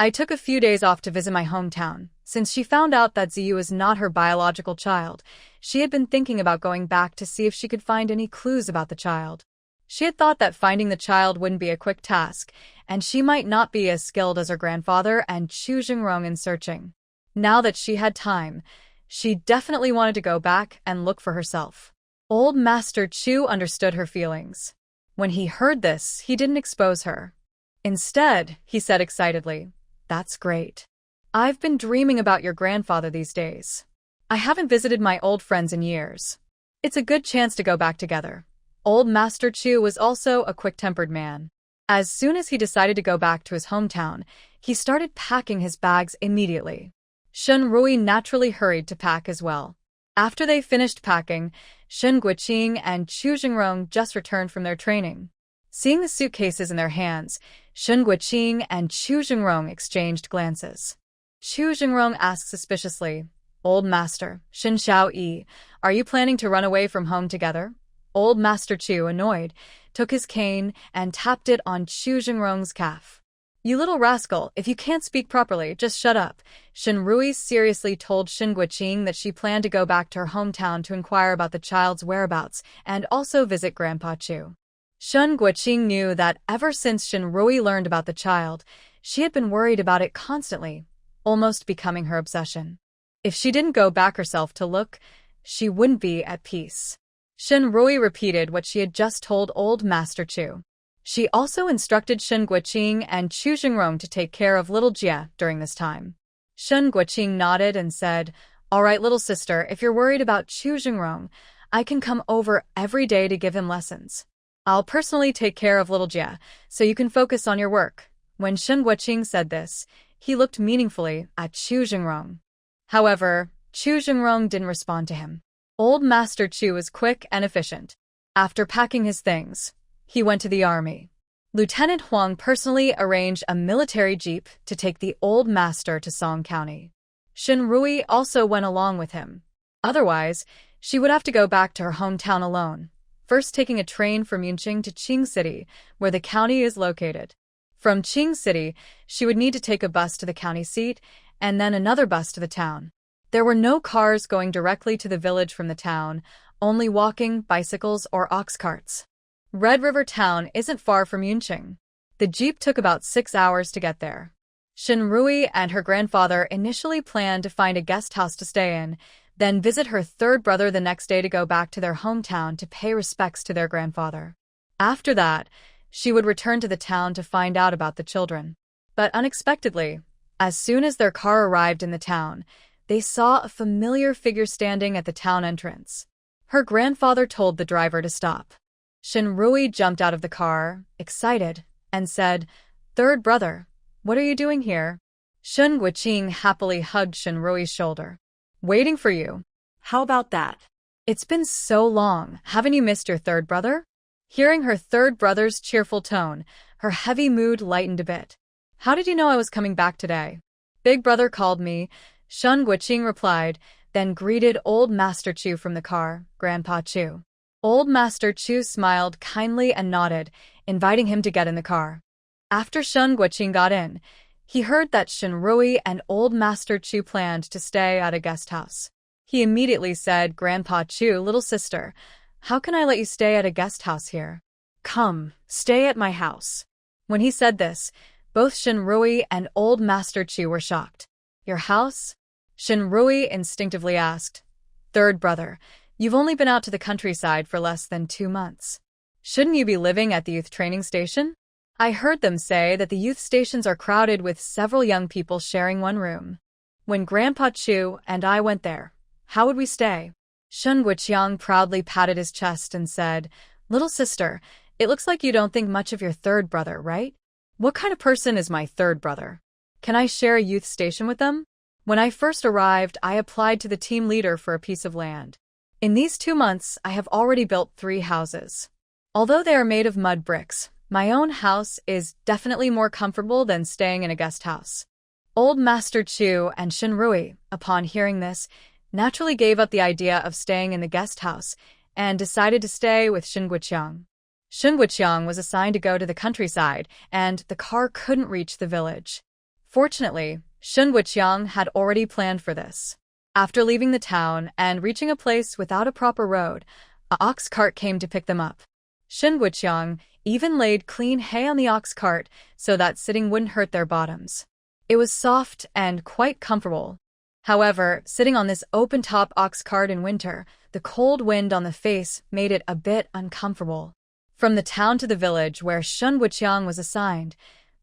I took a few days off to visit my hometown. Since she found out that Ziyu is not her biological child, she had been thinking about going back to see if she could find any clues about the child. She had thought that finding the child wouldn't be a quick task, and she might not be as skilled as her grandfather and Chu Jingrong in searching. Now that she had time, she definitely wanted to go back and look for herself." Old Master Chu understood her feelings. When he heard this, he didn't expose her. Instead, he said excitedly, "That's great. I've been dreaming about your grandfather these days. I haven't visited my old friends in years. It's a good chance to go back together." Old Master Chu was also a quick-tempered man. As soon as he decided to go back to his hometown, he started packing his bags immediately. Shunrui naturally hurried to pack as well. After they finished packing, Shen Guiqing and Chu Jingrong just returned from their training. Seeing the suitcases in their hands, Shen Guiqing and Chu Jingrong exchanged glances. Chu Jingrong asked suspiciously, "Old Master, Shen Xiao-yi, are you planning to run away from home together?" Old Master Chu, annoyed, took his cane and tapped it on Chu Jingrong's calf. "You little rascal, if you can't speak properly, just shut up." Shunrui seriously told Shen Guiqing that she planned to go back to her hometown to inquire about the child's whereabouts and also visit Grandpa Chu. Shen Guiqing knew that ever since Shunrui learned about the child, she had been worried about it constantly, almost becoming her obsession. If she didn't go back herself to look, she wouldn't be at peace. Shunrui repeated what she had just told old Master Chu. She also instructed Shen Guiqing and Chu Jingrong to take care of little Jia during this time. Shen Guiqing nodded and said, "All right, little sister, if you're worried about Chu Jingrong, I can come over every day to give him lessons. I'll personally take care of little Jia, so you can focus on your work." When Shen Guiqing said this, he looked meaningfully at Chu Jingrong. However, Chu Jingrong didn't respond to him. Old Master Chu was quick and efficient. After packing his things, he went to the army. Lieutenant Huang personally arranged a military jeep to take the old master to Song County. Shunrui also went along with him. Otherwise, she would have to go back to her hometown alone, first taking a train from Yunqing to Qing City, where the county is located. From Qing City, she would need to take a bus to the county seat and then another bus to the town. There were no cars going directly to the village from the town, only walking, bicycles, or ox carts. Red River Town isn't far from Yunqing. The jeep took about 6 hours to get there. Shunrui and her grandfather initially planned to find a guest house to stay in, then visit her third brother the next day to go back to their hometown to pay respects to their grandfather. After that, she would return to the town to find out about the children. But unexpectedly, as soon as their car arrived in the town, they saw a familiar figure standing at the town entrance. Her grandfather told the driver to stop. Shinrui jumped out of the car, excited, and said, "Third brother, what are you doing here?" Shun Guiqing happily hugged Shinrui's shoulder. "Waiting for you."
How about that?
"It's been so long. Haven't you missed your third brother?" Hearing her third brother's cheerful tone, her heavy mood lightened a bit. "How did you know I was coming back today?" "Big brother called me," Shun Guiqing replied, then greeted Old Master Chu from the car, Grandpa Chu. Old Master Chu smiled kindly and nodded, inviting him to get in the car. After Shun Guiqing got in, he heard that Shinrui and Old Master Chu planned to stay at a guest house. He immediately said, "Grandpa Chu, little sister, how can I let you stay at a guest house here?"
Come, stay at my house.
When he said this, both Shinrui and Old Master Chu were shocked. "Your house?" Shinrui instinctively asked. "Third brother, you've only been out to the countryside for less than 2 months. Shouldn't you be living at the youth training station? I heard them say that the youth stations are crowded with several young people sharing one room. When Grandpa Chu and I went there, how would we stay?" Shun Guiqiang proudly patted his chest and said, "Little sister, it looks like you don't think much of your third brother, right? What kind of person is my third brother? Can I share a youth station with them? When I first arrived, I applied to the team leader for a piece of land. In these 2 months, I have already built 3 houses. Although they are made of mud bricks, my own house is definitely more comfortable than staying in a guest house." Old Master Chu and Shinrui, upon hearing this, naturally gave up the idea of staying in the guest house and decided to stay with Shun Guiqiang. Shun Guiqiang was assigned to go to the countryside, and the car couldn't reach the village. Fortunately, Shun Guiqiang had already planned for this. After leaving the town and reaching a place without a proper road, an ox cart came to pick them up. Shun Guiqiang even laid clean hay on the ox cart so that sitting wouldn't hurt their bottoms. It was soft and quite comfortable. However, sitting on this open-top ox cart in winter, the cold wind on the face made it a bit uncomfortable. From the town to the village where Shun Guiqiang was assigned,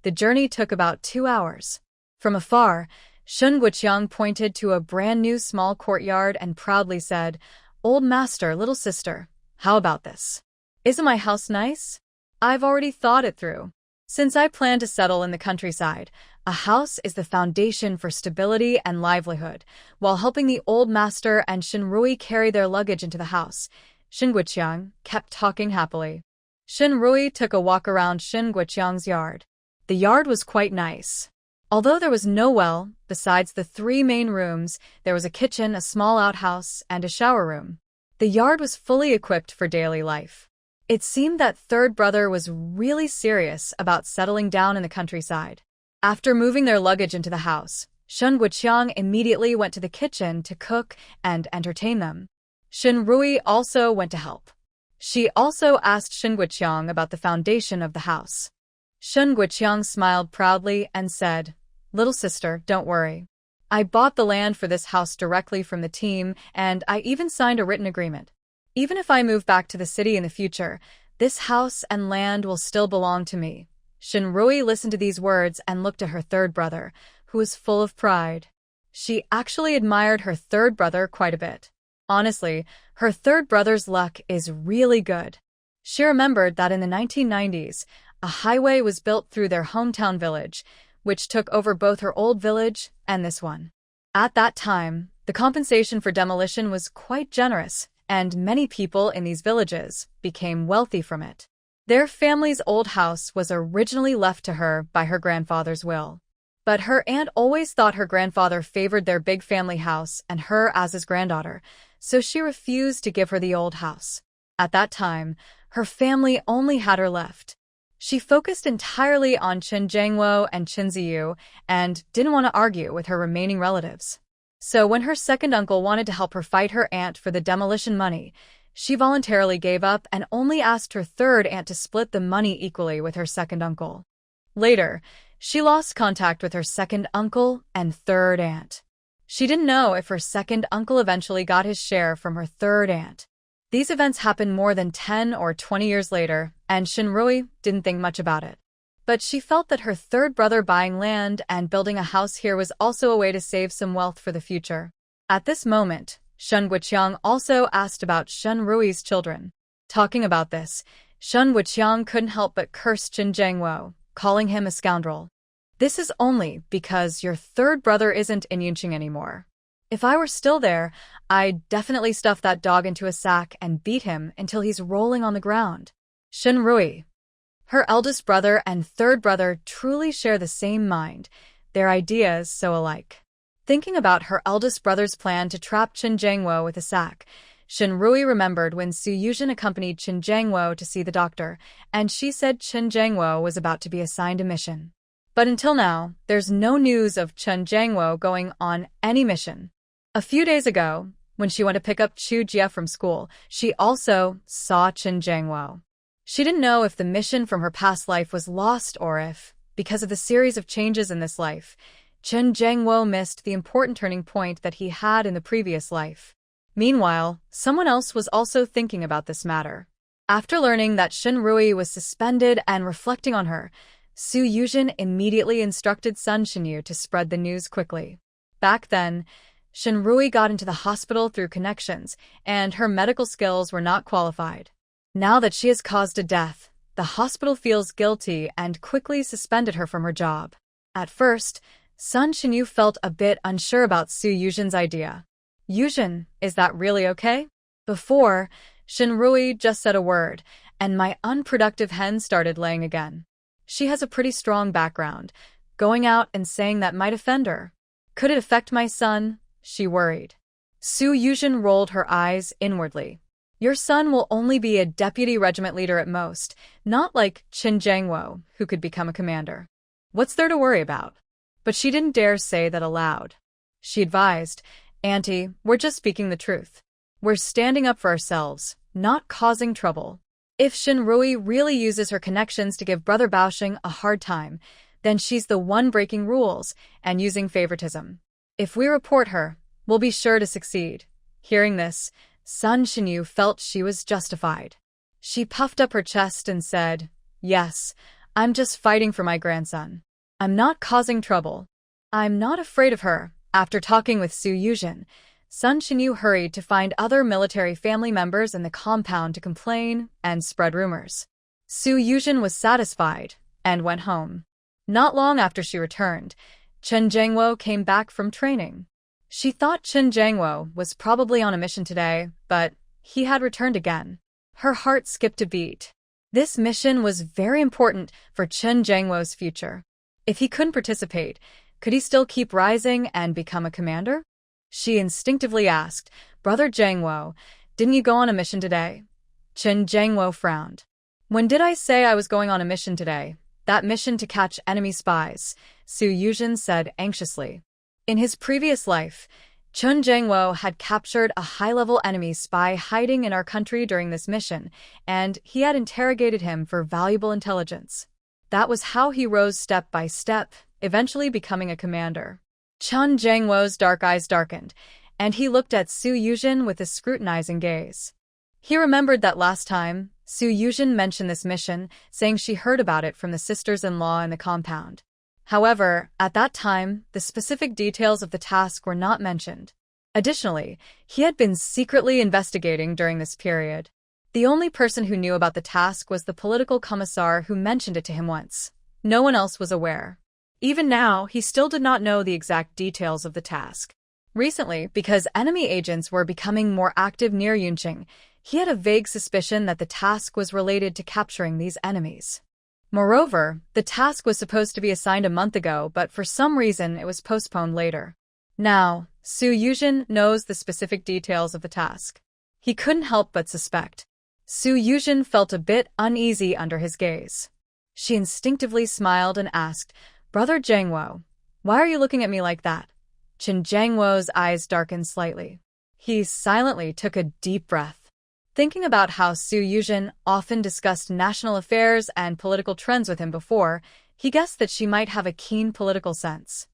the journey took about 2 hours. From afar, Shun Guiqiang pointed to a brand-new small courtyard and proudly said, "Old master, little sister, how about this? Isn't my house nice? I've already thought it through. Since I plan to settle in the countryside, a house is the foundation for stability and livelihood, while helping the old master and Shinrui carry their luggage into the house." Shun Guiqiang kept talking happily. Shinrui took a walk around Shun Guiqiang's yard. The yard was quite nice. Although there was no well, besides the 3 main rooms, there was a kitchen, a small outhouse, and a shower room. The yard was fully equipped for daily life. It seemed that third brother was really serious about settling down in the countryside. After moving their luggage into the house, Shun Guiqiang immediately went to the kitchen to cook and entertain them. Shinrui also went to help. She also asked Shun Guiqiang about the foundation of the house. Shun Guiqiang smiled proudly and said, "Little sister, don't worry. I bought the land for this house directly from the team, and I even signed a written agreement. Even if I move back to the city in the future, this house and land will still belong to me." Shinrui listened to these words and looked at her third brother, who was full of pride. She actually admired her third brother quite a bit. Honestly, her third brother's luck is really good. She remembered that in the 1990s, a highway was built through their hometown village, which took over both her old village and this one. At that time, the compensation for demolition was quite generous, and many people in these villages became wealthy from it. Their family's old house was originally left to her by her grandfather's will. But her aunt always thought her grandfather favored their big family house and her as his granddaughter, so she refused to give her the old house. At that time, her family only had her left. She focused entirely on Chen Jiangwo and Chen Ziyu and didn't want to argue with her remaining relatives. So when her second uncle wanted to help her fight her aunt for the demolition money, she voluntarily gave up and only asked her third aunt to split the money equally with her second uncle. Later, she lost contact with her second uncle and third aunt. She didn't know if her second uncle eventually got his share from her third aunt. These events happened more than 10 or 20 years later, and Shinrui didn't think much about it. But she felt that her third brother buying land and building a house here was also a way to save some wealth for the future. At this moment, Shen Wuqiang also asked about Shen Rui's children. Talking about this, Shen Wuqiang couldn't help but curse Chen Jiangwo, calling him a scoundrel. This is only because your third brother isn't in Yunqing anymore. If I were still there, I'd definitely stuff that dog into a sack and beat him until he's rolling on the ground. Shen Rui. Her eldest brother and third brother truly share the same mind, their ideas so alike. Thinking about her eldest brother's plan to trap Chen Jiangwo with a sack, Shen Rui remembered when Su Yuzhen accompanied Chen Jiangwo to see the doctor, and she said Chen Jiangwo was about to be assigned a mission. But until now, there's no news of Chen Jiangwo going on any mission. A few days ago, when she went to pick up Chu Jia from school, she also saw Chen Jiangwo. She didn't know if the mission from her past life was lost or if, because of the series of changes in this life, Chen Jiangwo missed the important turning point that he had in the previous life. Meanwhile, someone else was also thinking about this matter. After learning that Shen Rui was suspended and reflecting on her, Su Yuzhen immediately instructed Sun Shenyu to spread the news quickly. Back then, Shen Rui got into the hospital through connections, and her medical skills were not qualified. Now that she has caused a death, the hospital feels guilty and quickly suspended her from her job. At first, Sun Shenyu felt a bit unsure about Su Yuzhen's idea. Yuzhen, is that really okay? Before, Shen Rui just said a word, and my unproductive hen started laying again. She has a pretty strong background. Going out and saying that might offend her. Could it affect my son? She worried. Su Yuzhen rolled her eyes inwardly. Your son will only be a deputy regiment leader at most, not like Chen Jiangwo, who could become a commander. What's there to worry about? But she didn't dare say that aloud. She advised, Auntie, we're just speaking the truth. We're standing up for ourselves, not causing trouble. If Shen Rui really uses her connections to give Brother Baoxing a hard time, then she's the one breaking rules and using favoritism. If we report her, we'll be sure to succeed. Hearing this, Sun Shenyu felt she was justified. She puffed up her chest and said, Yes, I'm just fighting for my grandson. I'm not causing trouble. I'm not afraid of her. After talking with Su Yuzhen, Sun Shenyu hurried to find other military family members in the compound to complain and spread rumors. Su Yuzhen was satisfied and went home. Not long after she returned, Chen Jiangwo came back from training. She thought Chen Jiangwo was probably on a mission today, but he had returned again. Her heart skipped a beat. This mission was very important for Chen Jiangwo's future. If he couldn't participate, could he still keep rising and become a commander? She instinctively asked, Brother Jiangwo, didn't you go on a mission today? Chen Jiangwo frowned. When did I say I was going on a mission today? That mission to catch enemy spies, Su Yuzhen said anxiously. In his previous life, Chen Jiangwo had captured a high-level enemy spy hiding in our country during this mission, and he had interrogated him for valuable intelligence. That was how he rose step by step, eventually becoming a commander. Chen Jiangwo's dark eyes darkened, and he looked at Su Yuzhen with a scrutinizing gaze. He remembered that last time, Su Yuzhen mentioned this mission, saying she heard about it from the sisters-in-law in the compound. However, at that time, the specific details of the task were not mentioned. Additionally, he had been secretly investigating during this period. The only person who knew about the task was the political commissar who mentioned it to him once. No one else was aware. Even now, he still did not know the exact details of the task. Recently, because enemy agents were becoming more active near Yunqing, he had a vague suspicion that the task was related to capturing these enemies. Moreover, the task was supposed to be assigned a month ago, but for some reason it was postponed later. Now, Su Yuzhen knows the specific details of the task. He couldn't help but suspect. Su Yuzhen felt a bit uneasy under his gaze. She instinctively smiled and asked, Brother Jiangwo, why are you looking at me like that? Chen Jiangwo's eyes darkened slightly. He silently took a deep breath. Thinking about how Su Yuzhen often discussed national affairs and political trends with him before, he guessed that she might have a keen political sense.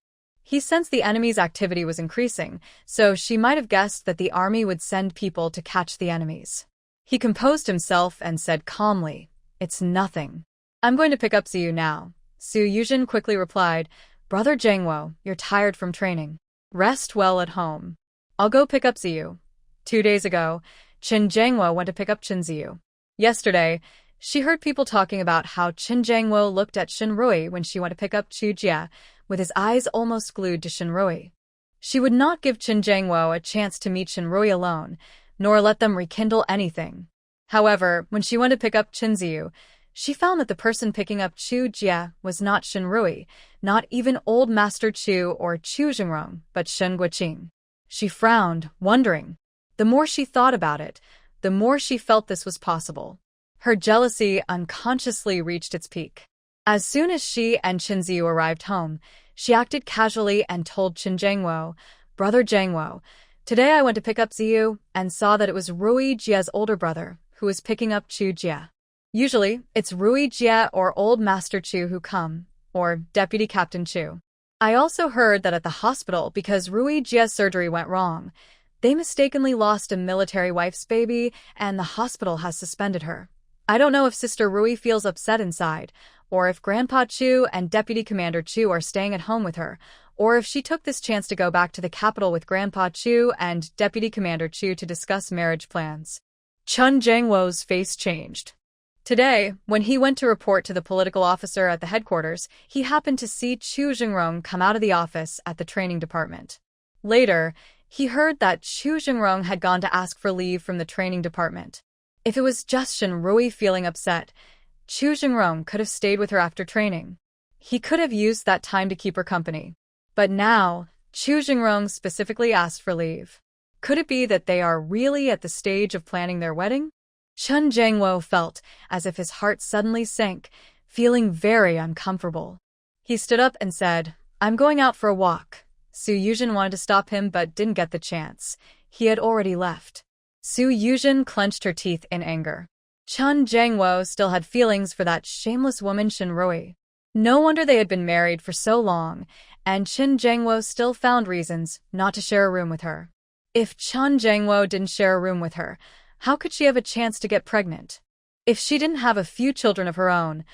He sensed the enemy's activity was increasing, so she might have guessed that the army would send people to catch the enemies. He composed himself and said calmly, It's nothing. I'm going to pick up Ziyu now. Su Yuzhen quickly replied, Brother Jiangwo, you're tired from training. Rest well at home. I'll go pick up Ziyu. 2 days ago, Qin Jiangwo went to pick up Qin Ziyu. Yesterday, she heard people talking about how Qin Jiangwo looked at Shinrui when she went to pick up Chu Jia, with his eyes almost glued to Shinrui. She would not give Qin Jiangwo a chance to meet Shinrui alone, nor let them rekindle anything. However, when she went to pick up Qin Ziyu, she found that the person picking up Chu Jia was not Shinrui, not even old Master Chu or Chu Jingrong, but Shen Guoqing. She frowned, wondering. The more she thought about it, the more she felt this was possible. Her jealousy unconsciously reached its peak. As soon as she and Qin Ziyu arrived home, she acted casually and told Qin Jiangwo, "Brother Jiangwo, today I went to pick up Ziyu and saw that it was Rui Jia's older brother who was picking up Chu Jia. Usually, it's Rui Jia or Old Master Chu who come, or Deputy Captain Chu. I also heard that at the hospital, because Rui Jia's surgery went wrong, they mistakenly lost a military wife's baby and the hospital has suspended her. I don't know if Sister Rui feels upset inside, or if Grandpa Chu and Deputy Commander Chu are staying at home with her, or if she took this chance to go back to the capital with Grandpa Chu and Deputy Commander Chu to discuss marriage plans." Qin Jiangwo's face changed. Today, when he went to report to the political officer at the headquarters, he happened to see Chu Jingrong come out of the office at the training department. Later, he heard that Chu Jingrong had gone to ask for leave from the training department. If it was just Shinrui feeling upset, Chu Jingrong could have stayed with her after training. He could have used that time to keep her company. But now, Chu Jingrong specifically asked for leave. Could it be that they are really at the stage of planning their wedding? Qin Jiangwo felt as if his heart suddenly sank, feeling very uncomfortable. He stood up and said, "I'm going out for a walk." Su Yuzhen wanted to stop him but didn't get the chance. He had already left. Su Yuzhen clenched her teeth in anger. Qin Jiangwo still had feelings for that shameless woman Shinrui. No wonder they had been married for so long, and Qin Jiangwo still found reasons not to share a room with her. If Qin Jiangwo didn't share a room with her, how could she have a chance to get pregnant? If she didn't have a few children of her own,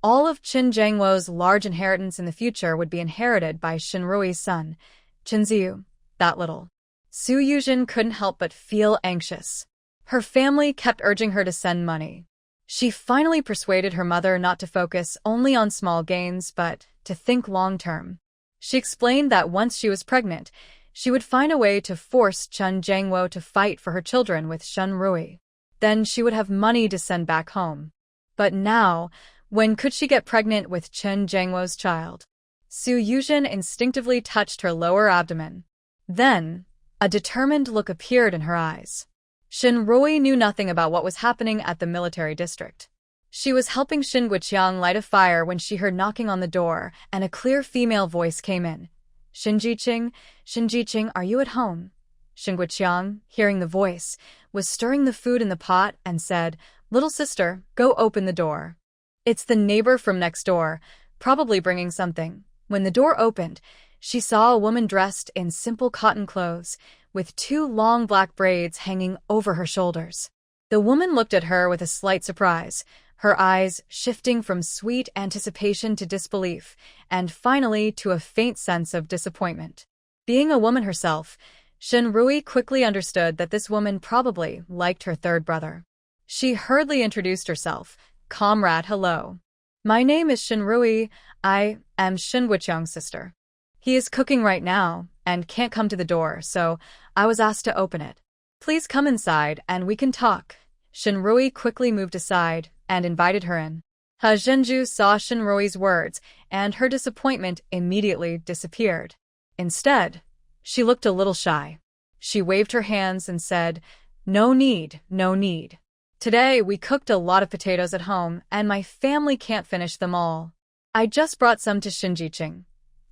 all of Qin Jiangwo's large inheritance in the future would be inherited by Shinrui's son, Qin Ziyu, that little. Su Yuzhen couldn't help but feel anxious. Her family kept urging her to send money. She finally persuaded her mother not to focus only on small gains but to think long-term. She explained that once she was pregnant, she would find a way to force Qin Jiangwo to fight for her children with Shinrui. Then she would have money to send back home. But now, when could she get pregnant with Qin Jiangwo's child? Su Yuzhen instinctively touched her lower abdomen. Then, a determined look appeared in her eyes. Shinrui knew nothing about what was happening at the military district. She was helping Shin Guoqiang light a fire when she heard knocking on the door, and a clear female voice came in. Shinjiqing, are you at home?" Shin Guoqiang, hearing the voice, was stirring the food in the pot and said, "Little sister, go open the door. It's the neighbor from next door, probably bringing something." When the door opened, she saw a woman dressed in simple cotton clothes, with 2 long black braids hanging over her shoulders. The woman looked at her with a slight surprise, her eyes shifting from sweet anticipation to disbelief, and finally to a faint sense of disappointment. Being a woman herself, Shinrui quickly understood that this woman probably liked her third brother. She hurriedly introduced herself. "Comrade, hello. My name is Shinrui. I am Shin Guoqiang's sister. He is cooking right now and can't come to the door, so I was asked to open it. Please come inside and we can talk." Shinrui quickly moved aside and invited her in. Ha Zhenju saw Shinrui's words, and her disappointment immediately disappeared. Instead, she looked a little shy. She waved her hands and said, "No need, no need. Today we cooked a lot of potatoes at home, and my family can't finish them all. I just brought some to Shinjiqing."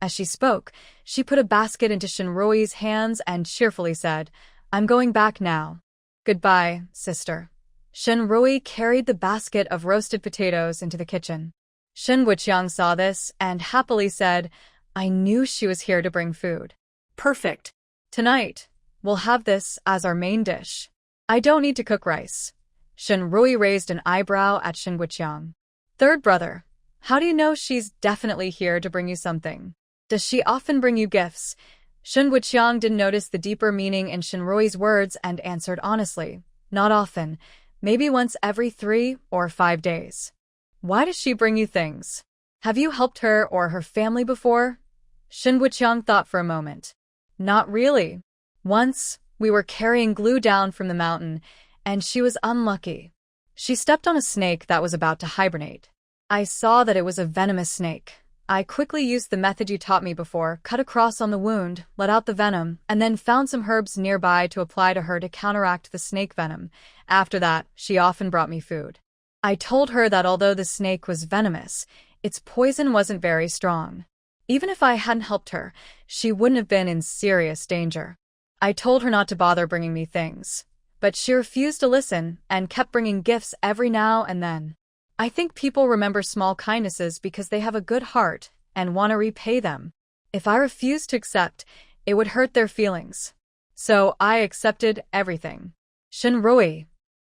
As she spoke, she put a basket into Shinrui's hands and cheerfully said, "I'm going back now. Goodbye, sister." Shinrui carried the basket of roasted potatoes into the kitchen. Shin Guoqiang saw this and happily said, "I knew she was here to bring food. Perfect. Tonight, we'll have this as our main dish. I don't need to cook rice." Shinrui raised an eyebrow at Shin Guoqiang. "Third brother, how do you know she's definitely here to bring you something? Does she often bring you gifts?" Shin Wuqiang didn't notice the deeper meaning in Shinrui's words and answered honestly. Not often, maybe once every 3 or 5 days. Why does she bring you things? Have you helped her or her family before? Shin Wuqiang thought for a moment. Not really. Once, we were carrying glue down from the mountain, and she was unlucky. She stepped on a snake that was about to hibernate. I saw that it was a venomous snake. I quickly used the method you taught me before, cut across on the wound, let out the venom, and then found some herbs nearby to apply to her to counteract the snake venom. After that, she often brought me food. I told her that although the snake was venomous, its poison wasn't very strong. Even if I hadn't helped her, she wouldn't have been in serious danger. I told her not to bother bringing me things, but she refused to listen and kept bringing gifts every now and then. I think people remember small kindnesses because they have a good heart and want to repay them. If I refused to accept, it would hurt their feelings. So I accepted everything. Shinrui.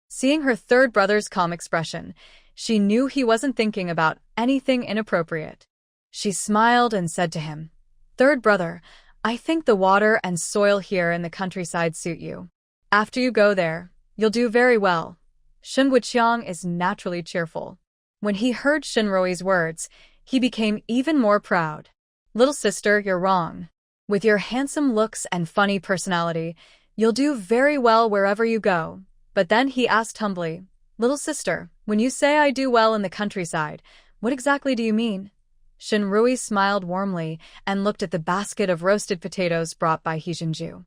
Seeing her third brother's calm expression, she knew he wasn't thinking about anything inappropriate. She smiled and said to him, "Third brother, I think the water and soil here in the countryside suit you. After you go there, you'll do very well." Shin Wuqiang is naturally cheerful. When he heard Shinrui's words, he became even more proud. "Little sister, you're wrong. With your handsome looks and funny personality, you'll do very well wherever you go." But then he asked humbly, "Little sister, when you say I do well in the countryside, what exactly do you mean?" Shinrui smiled warmly and looked at the basket of roasted potatoes brought by Hijinju.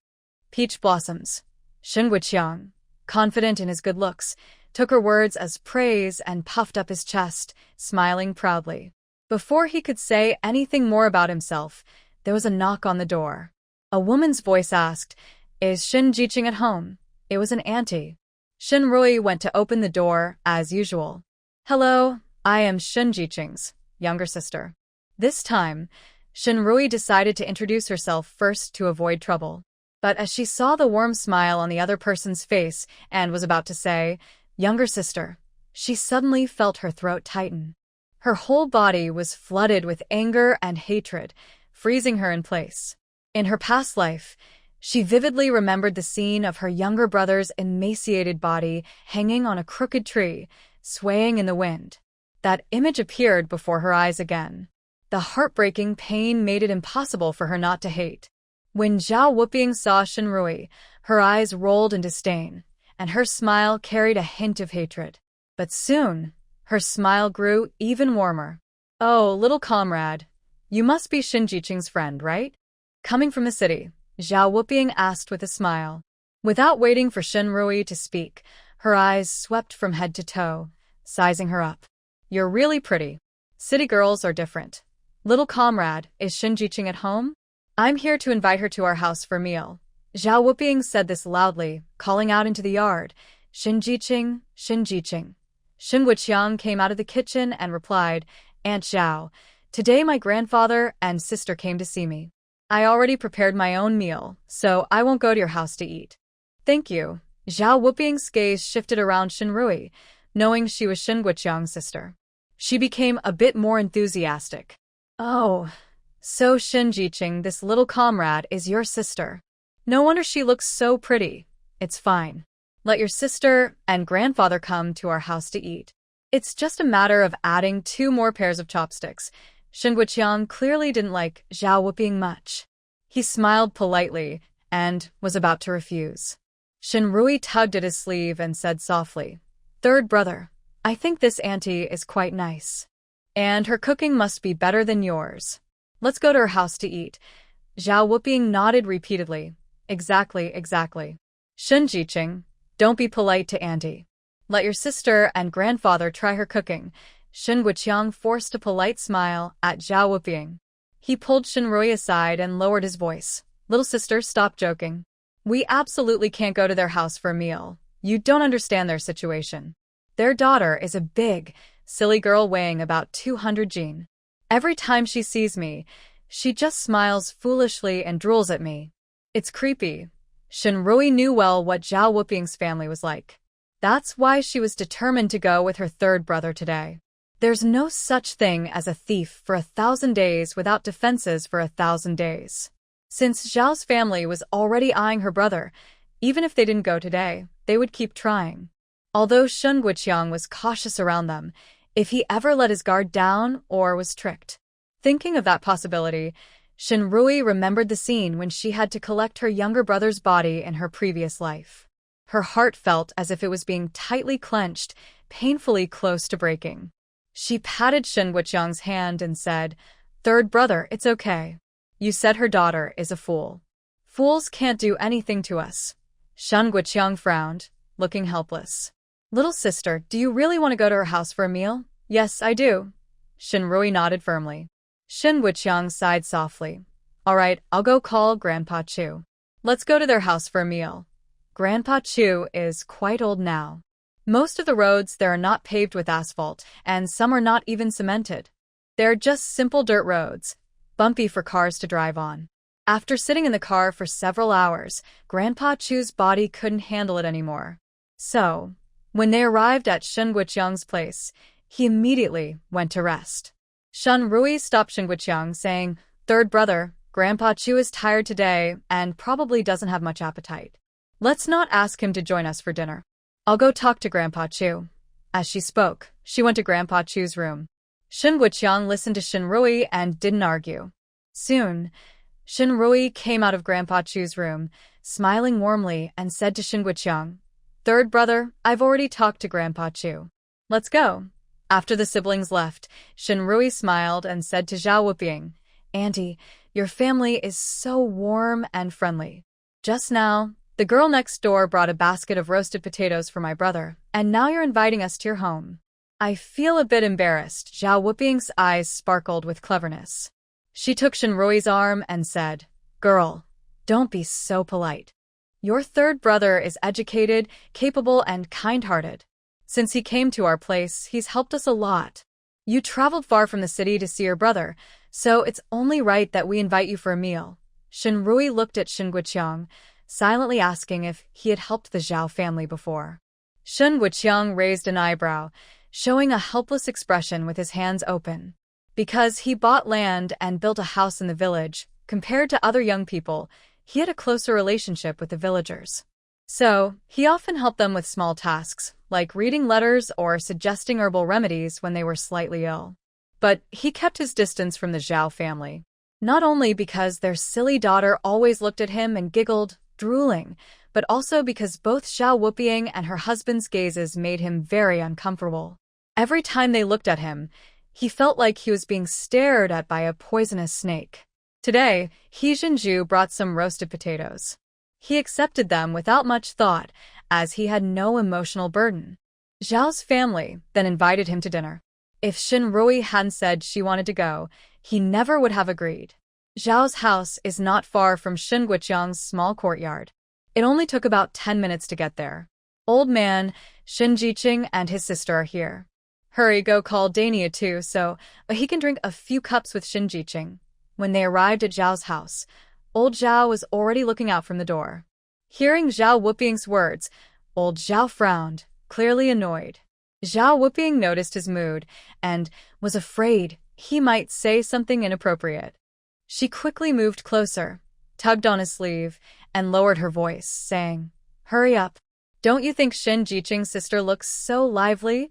Peach blossoms. Shin Wuqiang, confident in his good looks, took her words as praise and puffed up his chest, smiling proudly. Before he could say anything more about himself, there was a knock on the door. A woman's voice asked, "Is Shin Jiqing at home?" It was an auntie. Shinrui went to open the door, as usual. "Hello, I am Shin Jiqing's younger sister." This time, Shinrui decided to introduce herself first to avoid trouble. But as she saw the warm smile on the other person's face and was about to say, "Younger sister," she suddenly felt her throat tighten. Her whole body was flooded with anger and hatred, freezing her in place. In her past life, she vividly remembered the scene of her younger brother's emaciated body hanging on a crooked tree, swaying in the wind. That image appeared before her eyes again. The heartbreaking pain made it impossible for her not to hate. When Zhao Wuping saw Shinrui, her eyes rolled in disdain, and her smile carried a hint of hatred. But soon, her smile grew even warmer. "Oh, little comrade, you must be Shin Jiqing's friend, right?" Coming from the city, Zhao Wuping asked with a smile. Without waiting for Shinrui to speak, her eyes swept from head to toe, sizing her up. "You're really pretty. City girls are different. Little comrade, is Shin Jiqing at home? I'm here to invite her to our house for a meal." Zhao Wuping said this loudly, calling out into the yard, "Shin Jiqing, Shin Jiqing." Shin Wuqiang came out of the kitchen and replied, "Aunt Zhao, today my grandfather and sister came to see me. I already prepared my own meal, so I won't go to your house to eat." "Thank you." Zhao Wuping's gaze shifted around Shinrui, knowing she was Shin Wuqiang's sister. She became a bit more enthusiastic. "Oh, so Shin Jiqing, this little comrade, is your sister. No wonder she looks so pretty. It's fine. Let your sister and grandfather come to our house to eat. It's just a matter of adding 2 more pairs of chopsticks." Shin Wuqiang clearly didn't like Zhao Wuping much. He smiled politely and was about to refuse. Shinrui tugged at his sleeve and said softly, "Third brother, I think this auntie is quite nice. And her cooking must be better than yours. Let's go to her house to eat." Zhao Wuping nodded repeatedly. Exactly. "Shin Jiqing, don't be polite to auntie. Let your sister and grandfather try her cooking." Shin Wuqiang forced a polite smile at Zhao Wuping. He pulled Shinrui aside and lowered his voice. "Little sister, stop joking. We absolutely can't go to their house for a meal. You don't understand their situation. Their daughter is a big, silly girl weighing about 200 jin. Every time she sees me, she just smiles foolishly and drools at me. It's creepy." Shinrui knew well what Zhao Wuping's family was like. That's why she was determined to go with her third brother today. There's no such thing as a thief for 1,000 days without defenses for 1,000 days. Since Zhao's family was already eyeing her brother, even if they didn't go today, they would keep trying. Although Shun Guoqiang was cautious around them, if he ever let his guard down or was tricked. Thinking of that possibility, Shinrui remembered the scene when she had to collect her younger brother's body in her previous life. Her heart felt as if it was being tightly clenched, painfully close to breaking. She patted Shun Guoqiang's hand and said, "Third brother, it's okay. You said her daughter is a fool. Fools can't do anything to us." Shun Guoqiang frowned, looking helpless. "Little sister, do you really want to go to her house for a meal?" "Yes, I do." Shinrui nodded firmly. Shun Guoqiang sighed softly. "All right, I'll go call Grandpa Chu. Let's go to their house for a meal." Grandpa Chu is quite old now. Most of the roads there are not paved with asphalt, and some are not even cemented. They're just simple dirt roads, bumpy for cars to drive on. After sitting in the car for several hours, Grandpa Chu's body couldn't handle it anymore. So, when they arrived at Shun Guoqiang's place, he immediately went to rest. Shinrui stopped Shun Guoqiang, saying, "Third brother, Grandpa Chu is tired today and probably doesn't have much appetite. Let's not ask him to join us for dinner. I'll go talk to Grandpa Chu." As she spoke, she went to Grandpa Chu's room. Shun Guoqiang listened to Shinrui and didn't argue. Soon, Shinrui came out of Grandpa Chu's room, smiling warmly, and said to Shun Guoqiang, "Third brother, I've already talked to Grandpa Chu. Let's go." After the siblings left, Shinrui smiled and said to Zhao Wuping, "Auntie, your family is so warm and friendly. Just now, the girl next door brought a basket of roasted potatoes for my brother, and now you're inviting us to your home." "I feel a bit embarrassed." Zhao Wuping's eyes sparkled with cleverness. She took Shinrui's arm and said, "Girl, don't be so polite. Your third brother is educated, capable, and kind-hearted. Since he came to our place, he's helped us a lot. You traveled far from the city to see your brother, so it's only right that we invite you for a meal." Shinrui looked at Shun Guoqiang, silently asking if he had helped the Zhao family before. Shun Guoqiang raised an eyebrow, showing a helpless expression with his hands open. Because he bought land and built a house in the village, compared to other young people, he had a closer relationship with the villagers. So, he often helped them with small tasks, like reading letters or suggesting herbal remedies when they were slightly ill. But he kept his distance from the Zhao family. Not only because their silly daughter always looked at him and giggled, drooling, but also because both Zhao Wuping and her husband's gazes made him very uncomfortable. Every time they looked at him, he felt like he was being stared at by a poisonous snake. Today, He Jinju brought some roasted potatoes. He accepted them without much thought, as he had no emotional burden. Zhao's family then invited him to dinner. If Shinrui hadn't said she wanted to go, he never would have agreed. Zhao's house is not far from Shun Guoqiang's small courtyard. It only took about 10 minutes to get there. Old man, Shin Jiqing and his sister are here. Hurry, go call Dania too so he can drink a few cups with Shin Jiqing. When they arrived at Zhao's house, old Zhao was already looking out from the door. Hearing Zhao Wuping's words, old Zhao frowned, clearly annoyed. Zhao Wuping noticed his mood and was afraid he might say something inappropriate. She quickly moved closer, tugged on his sleeve, and lowered her voice, saying, "Hurry up. Don't you think Shin Jiqing's sister looks so lively?"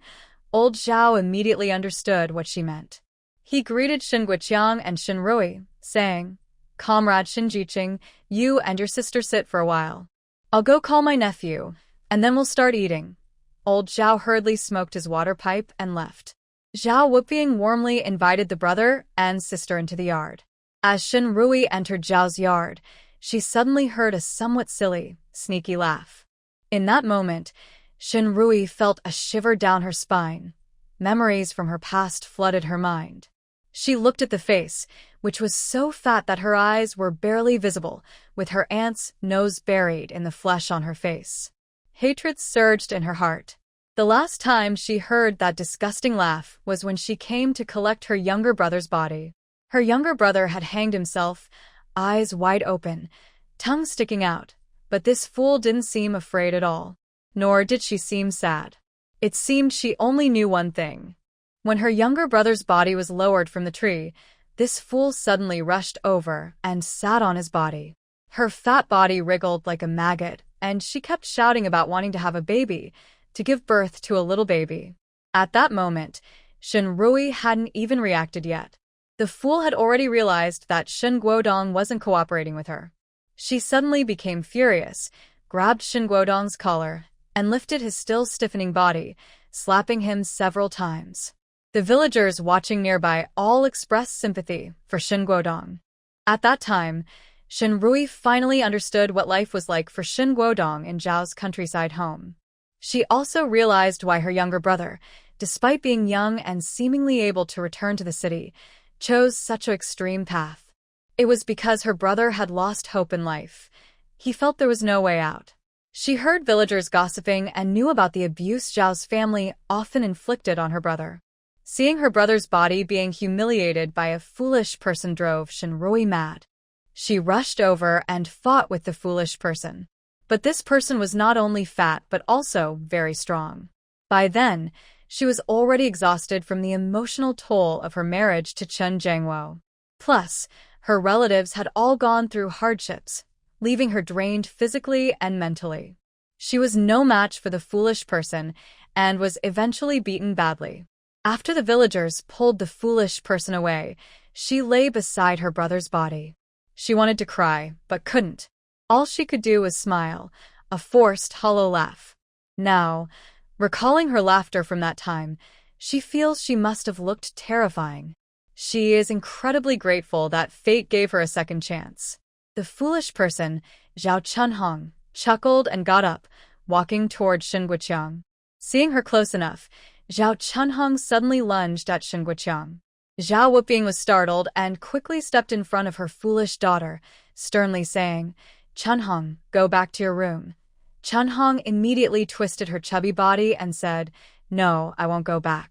Old Zhao immediately understood what she meant. He greeted Shun Guoqiang and Shinrui, saying, "Comrade Shin Jiqing, you and your sister sit for a while. I'll go call my nephew, and then we'll start eating." Old Zhao hurriedly smoked his water pipe and left. Zhao Wuping warmly invited the brother and sister into the yard. As Shinrui entered Zhao's yard, she suddenly heard a somewhat silly, sneaky laugh. In that moment, Shinrui felt a shiver down her spine. Memories from her past flooded her mind. She looked at the face, which was so fat that her eyes were barely visible, with her aunt's nose buried in the flesh on her face. Hatred surged in her heart. The last time she heard that disgusting laugh was when she came to collect her younger brother's body. Her younger brother had hanged himself, eyes wide open, tongue sticking out, but this fool didn't seem afraid at all. Nor did she seem sad. It seemed she only knew one thing. When her younger brother's body was lowered from the tree, this fool suddenly rushed over and sat on his body. Her fat body wriggled like a maggot, and she kept shouting about wanting to have a baby, to give birth to a little baby. At that moment, Shinrui hadn't even reacted yet. The fool had already realized that Shin Guodong wasn't cooperating with her. She suddenly became furious, grabbed Shin Guodong's collar, and lifted his still stiffening body, slapping him several times. The villagers watching nearby all expressed sympathy for Shin Guodong. At that time, Shinrui finally understood what life was like for Shin Guodong in Zhao's countryside home. She also realized why her younger brother, despite being young and seemingly able to return to the city, chose such an extreme path. It was because her brother had lost hope in life. He felt there was no way out. She heard villagers gossiping and knew about the abuse Zhao's family often inflicted on her brother. Seeing her brother's body being humiliated by a foolish person drove Shinrui mad. She rushed over and fought with the foolish person. But this person was not only fat but also very strong. By then, she was already exhausted from the emotional toll of her marriage to Chen Jiangwo. Plus, her relatives had all gone through hardships, leaving her drained physically and mentally. She was no match for the foolish person and was eventually beaten badly. After the villagers pulled the foolish person away, she lay beside her brother's body. She wanted to cry, but couldn't. All she could do was smile, a forced, hollow laugh. Now, recalling her laughter from that time, she feels she must have looked terrifying. She is incredibly grateful that fate gave her a second chance. The foolish person, Zhao Chunhong, chuckled and got up, walking toward Shin Guoqiang. Seeing her close enough, Zhao Chunhong suddenly lunged at Shin Guoqiang. Zhao Wuping was startled and quickly stepped in front of her foolish daughter, sternly saying, "Chunhong, go back to your room." Chunhong immediately twisted her chubby body and said, "No, I won't go back.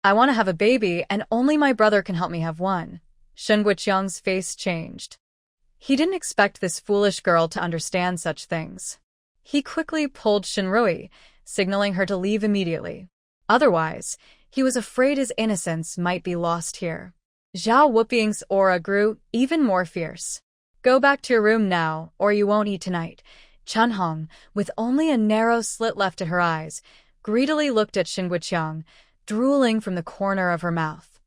I want to have a baby and only my brother can help me have one." Shin Guoqiang's face changed. He didn't expect this foolish girl to understand such things. He quickly pulled Shinrui, signaling her to leave immediately. Otherwise, he was afraid his innocence might be lost here. Zhao Wuping's aura grew even more fierce. "Go back to your room now, or you won't eat tonight." Chunhong, with only a narrow slit left at her eyes, greedily looked at Shin Guoqiang, drooling from the corner of her mouth.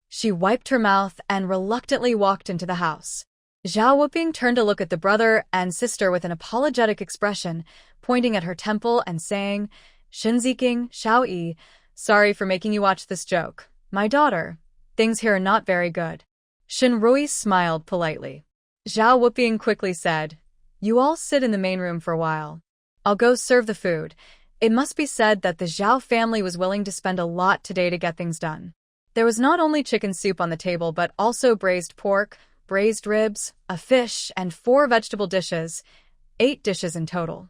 She wiped her mouth and reluctantly walked into the house. Zhao Wuping turned to look at the brother and sister with an apologetic expression, pointing at her temple and saying, "Shinziking, Xiao Yi, sorry for making you watch this joke. My daughter, things here are not very good." Shinrui smiled politely. Zhao Wuping quickly said, "You all sit in the main room for a while. I'll go serve the food." It must be said that the Zhao family was willing to spend a lot today to get things done. There was not only chicken soup on the table but also braised pork, braised ribs, a fish, and 4 vegetable dishes, 8 dishes in total.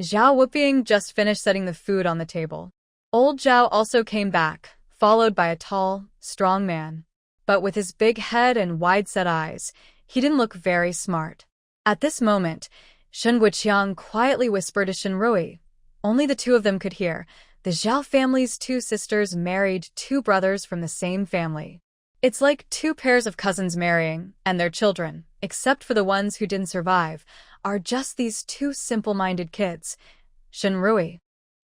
Zhao Wuping just finished setting the food on the table. Old Zhao also came back, followed by a tall, strong man. But with his big head and wide-set eyes, he didn't look very smart. At this moment, Shin Guoqiang quietly whispered to Shinrui. Only the two of them could hear. The Zhao family's 2 sisters married 2 brothers from the same family. It's like 2 pairs of cousins marrying, and their children, except for the ones who didn't survive, are just these 2 simple-minded kids. Shinrui.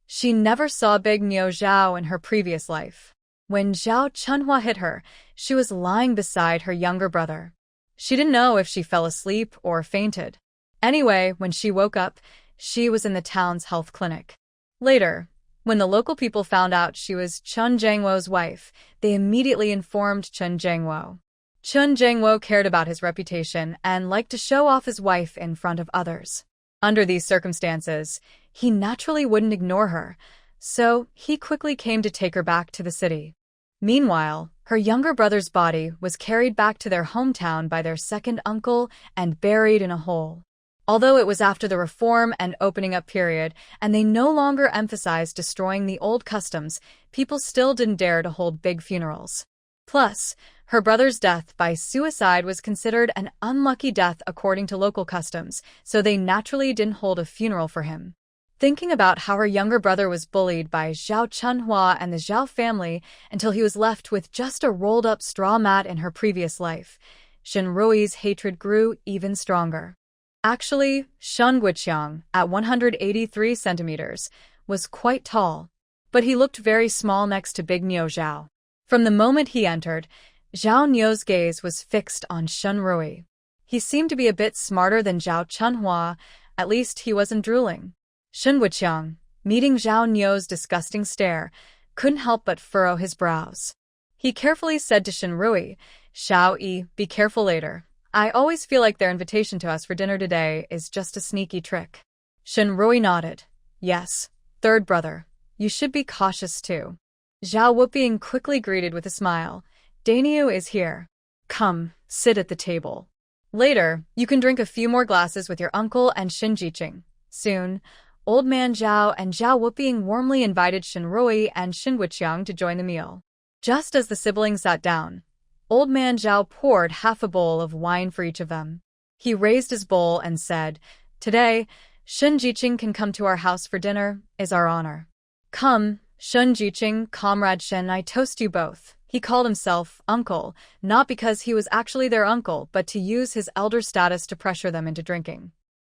She never saw Big Niu Zhao in her previous life. When Zhao Chunhua hit her, she was lying beside her younger brother. She didn't know if she fell asleep or fainted. Anyway, when she woke up, she was in the town's health clinic. Later, when the local people found out she was Chen Jiangwo's wife, they immediately informed Chen Jiangwo. Chen Jiangwo cared about his reputation and liked to show off his wife in front of others. Under these circumstances, he naturally wouldn't ignore her, so he quickly came to take her back to the city. Meanwhile, her younger brother's body was carried back to their hometown by their second uncle and buried in a hole. Although it was after the reform and opening up period, and they no longer emphasized destroying the old customs, people still didn't dare to hold big funerals. Plus, her brother's death by suicide was considered an unlucky death according to local customs, so they naturally didn't hold a funeral for him. thinking about how her younger brother was bullied by Zhao Chunhua and the Zhao family until he was left with just a rolled-up straw mat in her previous life. Shenrui's hatred grew even stronger. Actually, Shen Guiqiang, at 183 centimeters, was quite tall, but he looked very small next to Big Niu Zhao. From the moment he entered, Zhao Niu's gaze was fixed on Shenrui. He seemed to be a bit smarter than Zhao Chunhua, at least he wasn't drooling. Shen Guiqiang, meeting Zhao Niu's disgusting stare, couldn't help but furrow his brows. He carefully said to Shenrui, "Xiao Yi, be careful later. I always feel like their invitation to us for dinner today is just a sneaky trick." Shenrui nodded. "Yes, third brother. You should be cautious too." Zhao Wuping quickly greeted with a smile. "Dainiu is here. Come, sit at the table. Later, you can drink a few more glasses with your uncle and Shen Jiqing." Soon, Old Man Zhao and Zhao Wuping warmly invited Shenrui and Shen Guiqiang to join the meal. Just as the siblings sat down, Old Man Zhao poured half a bowl of wine for each of them. He raised his bowl and said, "Today, Shen Jiqing can come to our house for dinner, is our honor. Come, Shen Jiqing, Comrade Shen, I toast you both." He called himself uncle, not because he was actually their uncle, but to use his elder status to pressure them into drinking.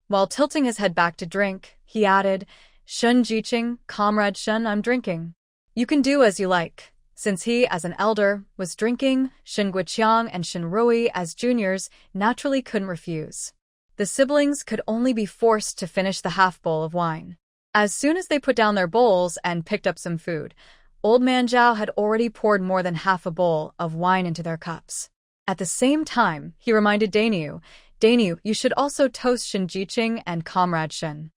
While tilting his head back to drink, he added, "Shen Jiqing, Comrade Shen, I'm drinking. You can do as you like." Since he, as an elder, was drinking, Shen Guiqiang and Shenrui, as juniors, naturally couldn't refuse. The siblings could only be forced to finish the half bowl of wine. As soon as they put down their bowls and picked up some food, Old Man Zhao had already poured more than half a bowl of wine into their cups. At the same time, he reminded Dainiu, "Dainiu, you should also toast Shen Jiqing and Comrade Shen."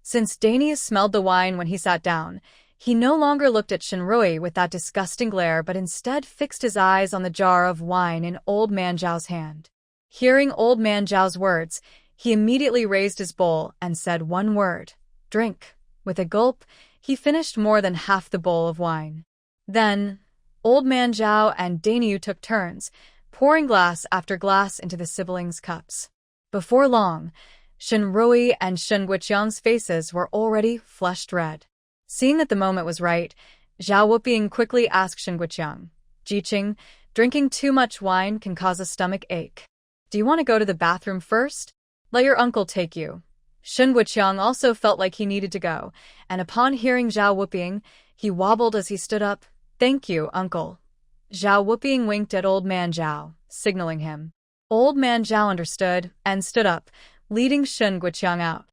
Since Dainiu smelled the wine when he sat down, he no longer looked at Shenrui with that disgusting glare but instead fixed his eyes on the jar of wine in Old Man Zhao's hand. Hearing Old Man Zhao's words, he immediately raised his bowl and said one word, "Drink." With a gulp, he finished more than half the bowl of wine. Then, Old Man Zhao and Dainiu took turns, pouring glass after glass into the siblings' cups. Before long, Shenrui and Shen Guiqiang's faces were already flushed red. Seeing that the moment was right, Zhao Wuping quickly asked Shen Guiqiang, "Jiqing, drinking too much wine can cause a stomach ache. Do you want to go to the bathroom first? Let your uncle take you." Shen Guiqiang also felt like he needed to go, and upon hearing Zhao Wuping, he wobbled as he stood up. "Thank you, uncle." Zhao Wuping winked at Old Man Zhao, signaling him. Old Man Zhao understood and stood up, leading Shen Guiqiang out.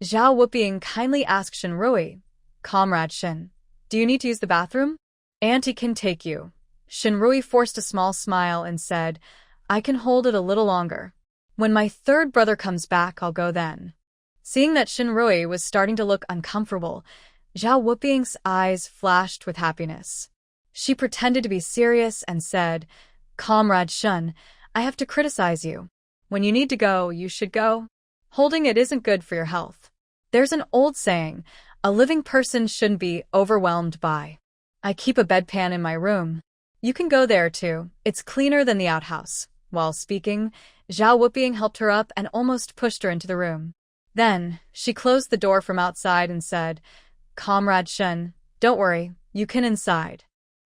Zhao Wuping kindly asked Shenrui, "Comrade Shen, do you need to use the bathroom?" "Auntie can take you." Shenrui forced a small smile and said, "I can hold it a little longer. When my third brother comes back, I'll go then." Seeing that Shenrui was starting to look uncomfortable, Zhao Wuping's eyes flashed with happiness. She pretended to be serious and said, "Comrade Shen, I have to criticize you. When you need to go, you should go. Holding it isn't good for your health. There's an old saying, a living person shouldn't be overwhelmed by. I keep a bedpan in my room. You can go there too, it's cleaner than the outhouse." While speaking, Zhao Wuping helped her up and almost pushed her into the room. Then, she closed the door from outside and said, "Comrade Shen, don't worry, you can inside.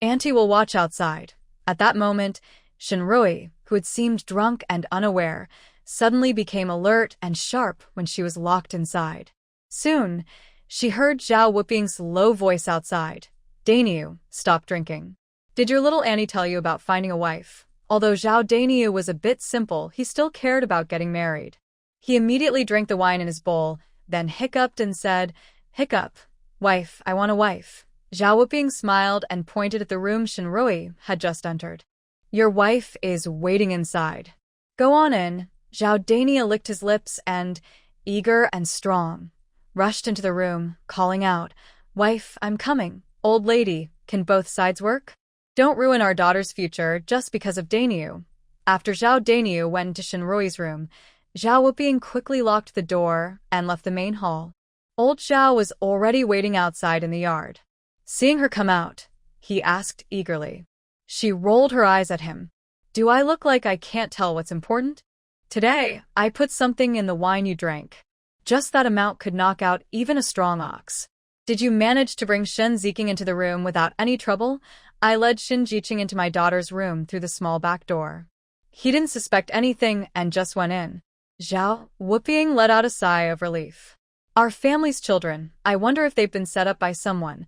Auntie will watch outside." At that moment, Shenrui, who had seemed drunk and unaware, suddenly became alert and sharp when she was locked inside. Soon, she heard Zhao Wuping's low voice outside. "Dainiu, stop drinking. Did your little Annie tell you about finding a wife?" Although Zhao Dainiu was a bit simple, he still cared about getting married. He immediately drank the wine in his bowl, then hiccuped and said, "Hiccup. Wife, I want a wife." Zhao Wuping smiled and pointed at the room Shenrui had just entered. "Your wife is waiting inside. Go on in." Zhao Dainiu licked his lips and, eager and strong, rushed into the room, calling out, "Wife, I'm coming. Old lady, can both sides work? Don't ruin our daughter's future just because of Dainiu." After Zhao Dainiu went into Shenrui's room, Zhao Wuping quickly locked the door and left the main hall. Old Zhao was already waiting outside in the yard. Seeing her come out, he asked eagerly. She rolled her eyes at him. "Do I look like I can't tell what's important? Today, I put something in the wine you drank." Just that amount could knock out even a strong ox. Did you manage to bring Shen Ziqing into the room without any trouble? I led Shen Jiqing into my daughter's room through the small back door. He didn't suspect anything and just went in. Zhao Wuping let out a sigh of relief. Our family's children, I wonder if they've been set up by someone.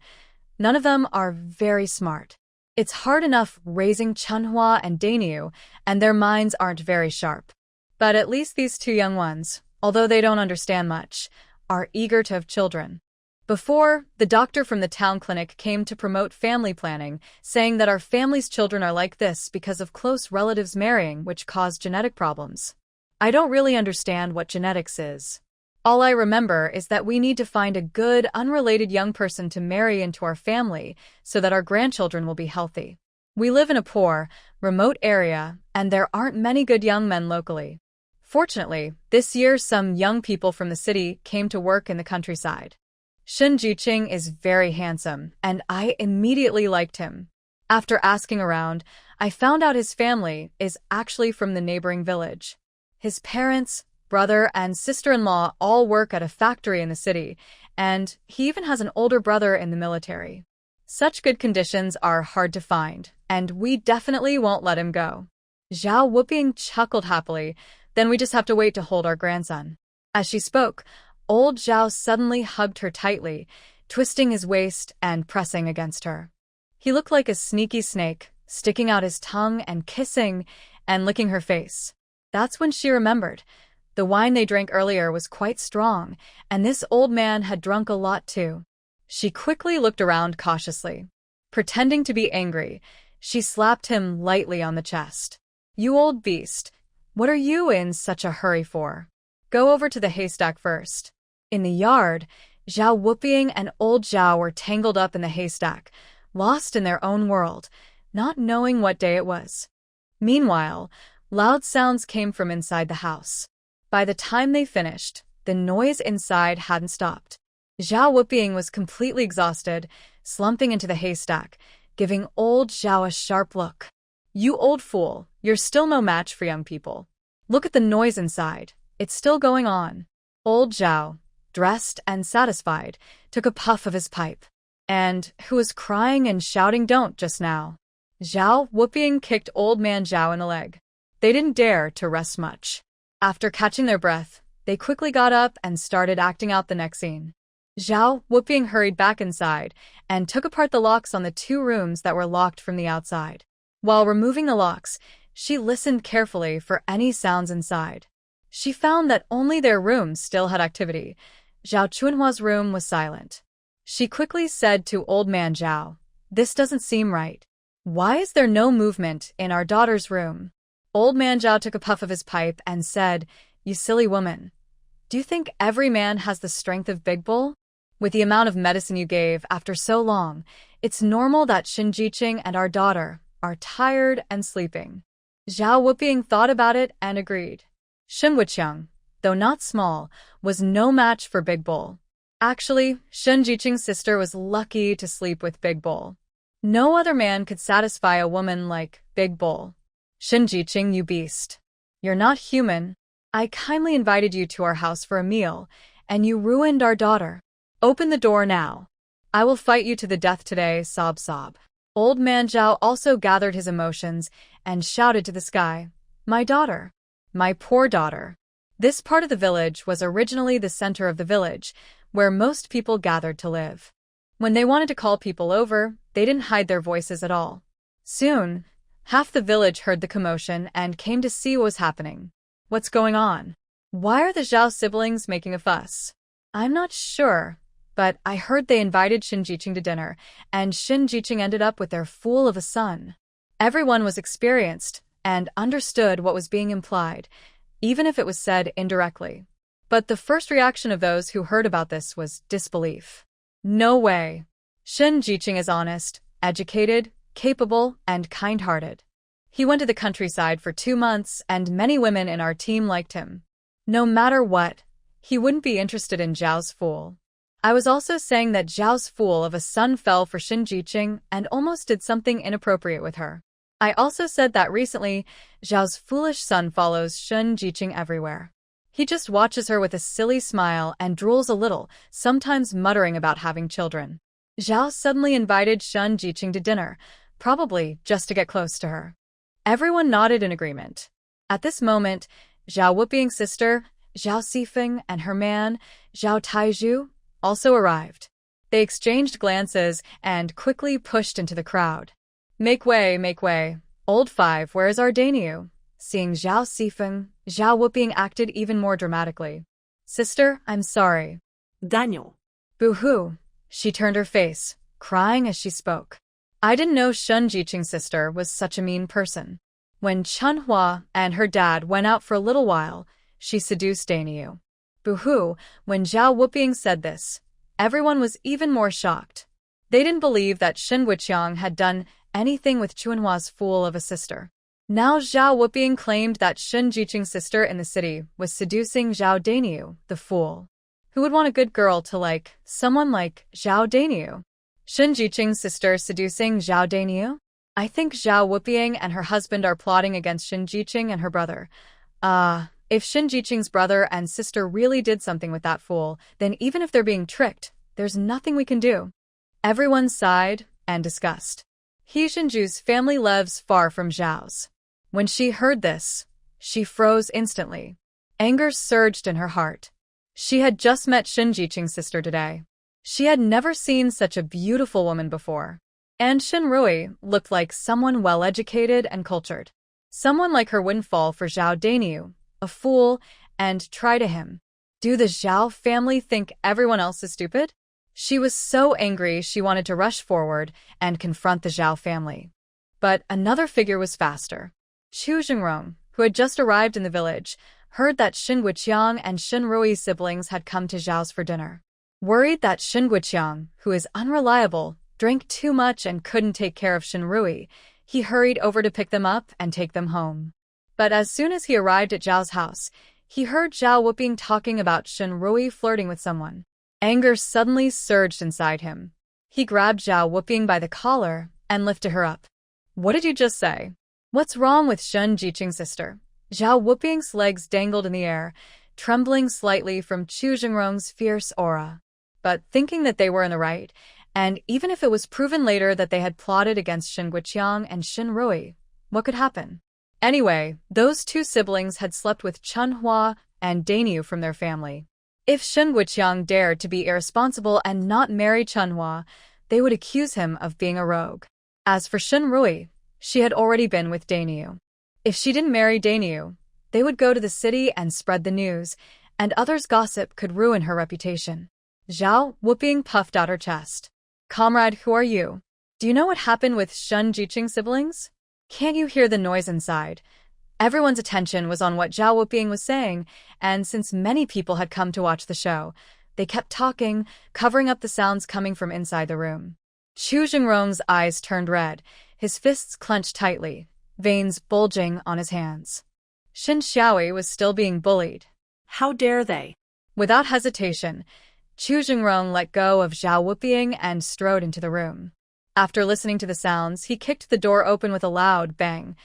None of them are very smart. It's hard enough raising Manhwa and Dainyu, and their minds aren't very sharp. But at least these two young ones, although they don't understand much, are eager to have children. Before, the doctor from the town clinic came to promote family planning, saying that our family's children are like this because of close relatives marrying, which cause genetic problems. I don't really understand what genetics is. All I remember is that we need to find a good, unrelated young person to marry into our family so that our grandchildren will be healthy. We live in a poor, remote area, and there aren't many good young men locally. Fortunately, this year some young people from the city came to work in the countryside. Shen Jiqing is very handsome, and I immediately liked him. After asking around, I found out his family is actually from the neighboring village. His parents, brother, and sister-in-law all work at a factory in the city, and he even has an older brother in the military. Such good conditions are hard to find, and we definitely won't let him go. Zhao Wuping chuckled happily. Then we just have to wait to hold our grandson. As she spoke, old Zhao suddenly hugged her tightly, twisting his waist and pressing against her. He looked like a sneaky snake, sticking out his tongue and kissing and licking her face. That's when she remembered. The wine they drank earlier was quite strong, and this old man had drunk a lot too. She quickly looked around cautiously. Pretending to be angry, she slapped him lightly on the chest. You old beast, what are you in such a hurry for? Go over to the haystack first. In the yard, Zhao Wuping and old Zhao were tangled up in the haystack, lost in their own world, not knowing what day it was. Meanwhile, loud sounds came from inside the house. By the time they finished, the noise inside hadn't stopped. Zhao Wuping was completely exhausted, slumping into the haystack, giving old Zhao a sharp look. You old fool, you're still no match for young people. Look at the noise inside. It's still going on. Old Zhao, dressed and satisfied, took a puff of his pipe. And who was crying and shouting don't just now? Zhao Wuping kicked old man Zhao in the leg. They didn't dare to rest much. After catching their breath, they quickly got up and started acting out the next scene. Zhao Wuping hurried back inside and took apart the locks on the two rooms that were locked from the outside. While removing the locks, she listened carefully for any sounds inside. She found that only their rooms still had activity. Zhao Chunhua's room was silent. She quickly said to old man Zhao, "This doesn't seem right. Why is there no movement in our daughter's room?" Old man Zhao took a puff of his pipe and said, "You silly woman. Do you think every man has the strength of Big Bull? With the amount of medicine you gave after so long, it's normal that Shen Jiqing and our daughter are tired and sleeping." Zhao Wuping thought about it and agreed. Shen Wuqiang, though not small, was no match for Big Bull. Actually, Shen Jiqing's sister was lucky to sleep with Big Bull. No other man could satisfy a woman like Big Bull. Shen Jiqing, you beast. You're not human. I kindly invited you to our house for a meal, and you ruined our daughter. Open the door now. I will fight you to the death today, sob sob. Old man Zhao also gathered his emotions and shouted to the sky, "My daughter. My poor daughter." This part of the village was originally the center of the village, where most people gathered to live. When they wanted to call people over, they didn't hide their voices at all. Soon, half the village heard the commotion and came to see what was happening. What's going on? Why are the Zhao siblings making a fuss? I'm not sure, but I heard they invited Shen Jiqing to dinner, and Shen Jiqing ended up with their fool of a son. Everyone was experienced and understood what was being implied, even if it was said indirectly. But the first reaction of those who heard about this was disbelief. No way. Shen Jiqing is honest, educated, capable, and kind-hearted. He went to the countryside for 2 months, and many women in our team liked him. No matter what, he wouldn't be interested in Zhao's fool. I was also saying that Zhao's fool of a son fell for Shen Jiqing and almost did something inappropriate with her. I also said that recently, Zhao's foolish son follows Shen Jiqing everywhere. He just watches her with a silly smile and drools a little, sometimes muttering about having children. Zhao suddenly invited Shun Jiqing to dinner, probably just to get close to her. Everyone nodded in agreement. At this moment, Zhao Wuping's sister, Zhao Sifeng, and her man, Zhao Taizhu, also arrived. They exchanged glances and quickly pushed into the crowd. Make way, make way. Old Five, where is our Dainyu? Seeing Zhao Sifeng, Zhao Wuping acted even more dramatically. Sister, I'm sorry.
Daniel.
Boo-hoo. She turned her face, crying as she spoke. I didn't know Shun Jiqing's sister was such a mean person. When Chunhua and her dad went out for a little while, she seduced Dainyu. Boo-hoo. When Zhao Wuping said this, everyone was even more shocked. They didn't believe that Shin Wuqiang had done anything with Chunhua's fool of a sister. Now Zhao Wuping claimed that Shun Jiqing's sister in the city was seducing Zhao Dainyu, the fool. Who would want a good girl to like someone like Zhao Dainyu? Shun Jiqing's sister seducing Zhao Dainyu? I think Zhao Wuping and her husband are plotting against Shun Jiqing and her brother. If Shun Jiqing's brother and sister really did something with that fool, then even if they're being tricked, there's nothing we can do. Everyone sighed and discussed. He Shinju's family lives far from Zhao's. When she heard this, she froze instantly. Anger surged in her heart. She had just met Shun Jiqing's sister today. She had never seen such a beautiful woman before. And Shin Rui looked like someone well-educated and cultured. Someone like her wouldn't fall for Zhao Dainyu, a fool, and try to him. Do the Zhao family think everyone else is stupid? She was so angry she wanted to rush forward and confront the Zhao family. But another figure was faster. Chu Jingrong, who had just arrived in the village, heard that Shin Wuqiang and Shin Rui's siblings had come to Zhao's for dinner. Worried that Shin Wuqiang, who is unreliable, drank too much and couldn't take care of Shin Rui, he hurried over to pick them up and take them home. But as soon as he arrived at Zhao's house, he heard Zhao Wuping talking about Shin Rui flirting with someone. Anger suddenly surged inside him. He grabbed Zhao Wuping by the collar and lifted her up. What did you just say? What's wrong with Shun Jiqing's sister? Zhao Wuping's legs dangled in the air, trembling slightly from Chu Jingrong's fierce aura. But thinking that they were in the right, and even if it was proven later that they had plotted against Shin Wuqiang and Shin Rui, what could happen? Anyway, those two siblings had slept with Chunhua and Dainyu from their family. If Shin Wuqiang dared to be irresponsible and not marry Chunhua, they would accuse him of being a rogue. As for Shin Rui, she had already been with Dainyu. If she didn't marry Dainyu, they would go to the city and spread the news, and others' gossip could ruin her reputation. Zhao Wuping puffed out her chest. Comrade, who are you? Do you know what happened with Shun Jiqing's siblings? Can't you hear the noise inside? Everyone's attention was on what Zhao Wuping was saying, and since many people had come to watch the show, they kept talking, covering up the sounds coming from inside the room. Chu Jingrong's eyes turned red, his fists clenched tightly, veins bulging on his hands. Shin Xiaoi was still being bullied.
How dare they?
Without hesitation, Chu Jingrong let go of Zhao Wuping and strode into the room. After listening to the sounds, he kicked the door open with a loud bang.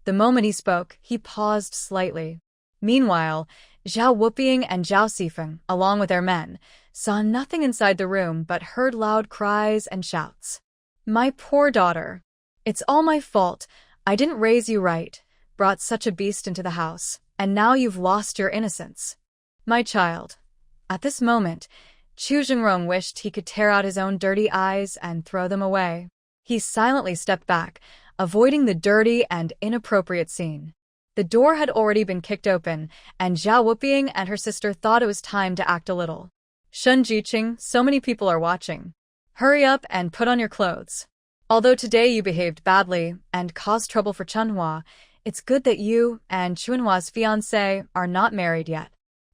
The moment he spoke, he paused slightly. Meanwhile, Zhao Wuping and Zhao Sifeng, along with their men, saw nothing inside the room but heard loud cries and shouts. My poor daughter. It's all my fault. I didn't raise you right, brought such a beast into the house, and now you've lost your innocence. My child. At this moment, Chu Jingrong wished he could tear out his own dirty eyes and throw them away. He silently stepped back, avoiding the dirty and inappropriate scene. The door had already been kicked open, and Zhao Wuping and her sister thought it was time to act a little. Shun Jiqing, so many people are watching. Hurry up and put on your clothes. Although today you behaved badly and caused trouble for Chunhua, it's good that you and Chunhua's fiancé are not married yet.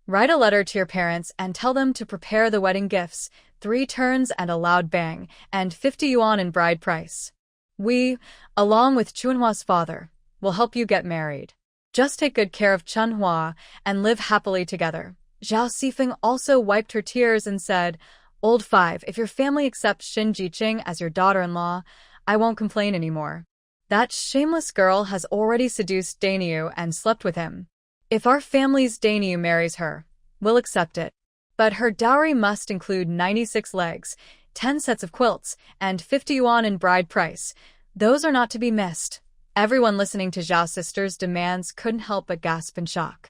Write a letter to your parents and tell them to prepare the wedding gifts, 3 turns and a loud bang, and 50 yuan in bride price. We, along with Chunhua's father, will help you get married. Just take good care of Chunhua and live happily together. Zhao Sifeng also wiped her tears and said, Old Five, if your family accepts Shin Jiqing as your daughter-in-law, I won't complain anymore. That shameless girl has already seduced Dainyu and slept with him. If our family's Dainyu marries her, we'll accept it. But her dowry must include 96 legs, 10 sets of quilts, and 50 yuan in bride price. Those are not to be missed. Everyone listening to Zhao's sisters' demands couldn't help but gasp in shock.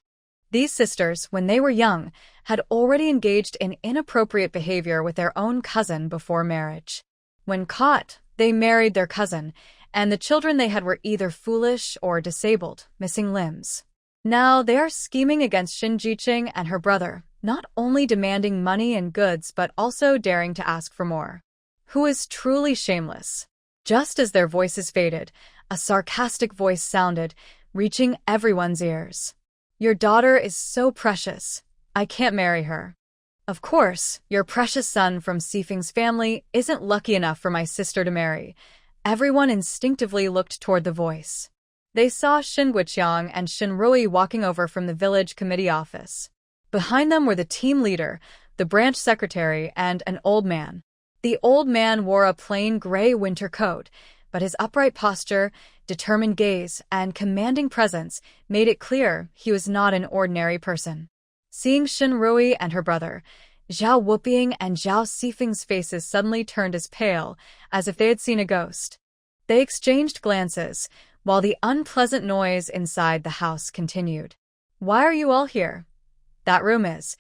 These sisters, when they were young, had already engaged in inappropriate behavior with their own cousin before marriage. When caught, they married their cousin, and the children they had were either foolish or disabled, missing limbs. Now they are scheming against Xin Jiqing and her brother, not only demanding money and goods but also daring to ask for more. Who is truly shameless? Just as their voices faded, a sarcastic voice sounded, reaching everyone's ears. Your daughter is so precious. I can't marry her. Of course, your precious son from Sifeng's family isn't lucky enough for my sister to marry. Everyone instinctively looked toward the voice. They saw Xin Guiqiang and Xin Rui walking over from the village committee office. Behind them were the team leader, the branch secretary, and an old man. The old man wore a plain gray winter coat, but his upright posture, determined gaze, and commanding presence made it clear he was not an ordinary person. Seeing Xin Rui and her brother, Zhao Wuping and Zhao Sifeng's faces suddenly turned as pale as if they had seen a ghost. They exchanged glances, while the unpleasant noise inside the house continued. Why are you all here? That room is.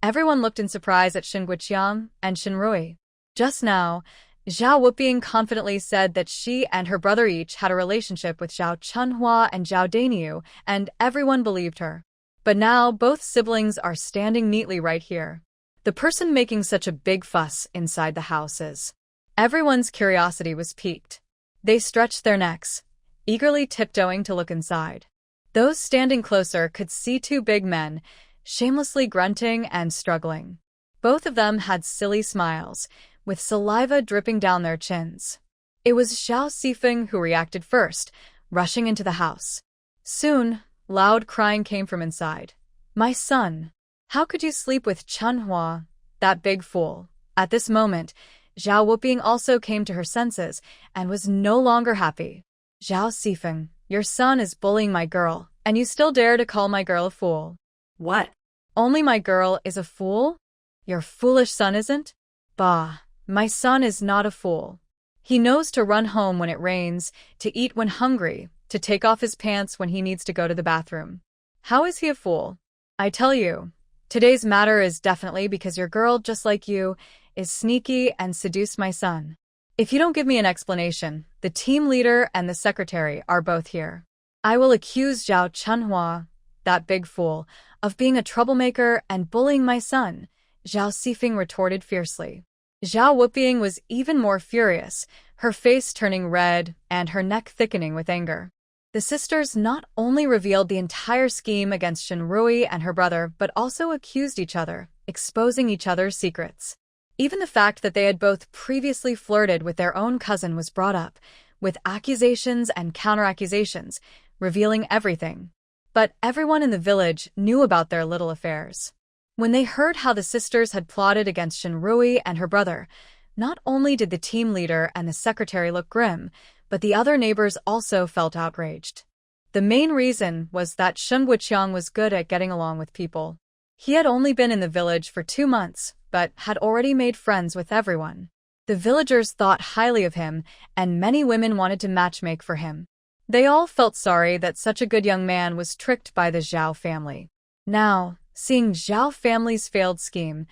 Everyone looked in surprise at Xin Guiqiang and Xin Rui. Just now, Zhao Wuping confidently said that she and her brother each had a relationship with Zhao Chunhua and Zhao Dainyu, and everyone believed her. But now both siblings are standing neatly right here. The person making such a big fuss inside the house is. Everyone's curiosity was piqued. They stretched their necks, eagerly tiptoeing to look inside. Those standing closer could see two big men, shamelessly grunting and struggling. Both of them had silly smiles, with saliva dripping down their chins. It was Zhao Sifeng who reacted first, rushing into the house. Soon, loud crying came from inside. My son, how could you sleep with Chunhua, that big fool? At this moment, Zhao Wuping also came to her senses and was no longer happy. Zhao Sifeng, your son is bullying my girl, and you still dare to call my girl a fool.
What?
Only my girl is a fool? Your foolish son isn't? Bah, my son is not a fool. He knows to run home when it rains, to eat when hungry, to take off his pants when he needs to go to the bathroom. How is he a fool? I tell you, today's matter is definitely because your girl, just like you, is sneaky and seduced my son. If you don't give me an explanation, the team leader and the secretary are both here. I will accuse Zhao Chunhua, that big fool, of being a troublemaker and bullying my son, Zhao Sifeng retorted fiercely. Zhao Wuping was even more furious, her face turning red and her neck thickening with anger. The sisters not only revealed the entire scheme against Xin Rui and her brother, but also accused each other, exposing each other's secrets. Even the fact that they had both previously flirted with their own cousin was brought up, with accusations and counter-accusations, revealing everything. But everyone in the village knew about their little affairs. When they heard how the sisters had plotted against Xin Rui and her brother, not only did the team leader and the secretary look grim, but the other neighbors also felt outraged. The main reason was that Xin Guiqiang was good at getting along with people. He had only been in the village for 2 months, but had already made friends with everyone. The villagers thought highly of him, and many women wanted to matchmake for him. They all felt sorry that such a good young man was tricked by the Zhao family. Now, seeing Zhao family's failed scheme,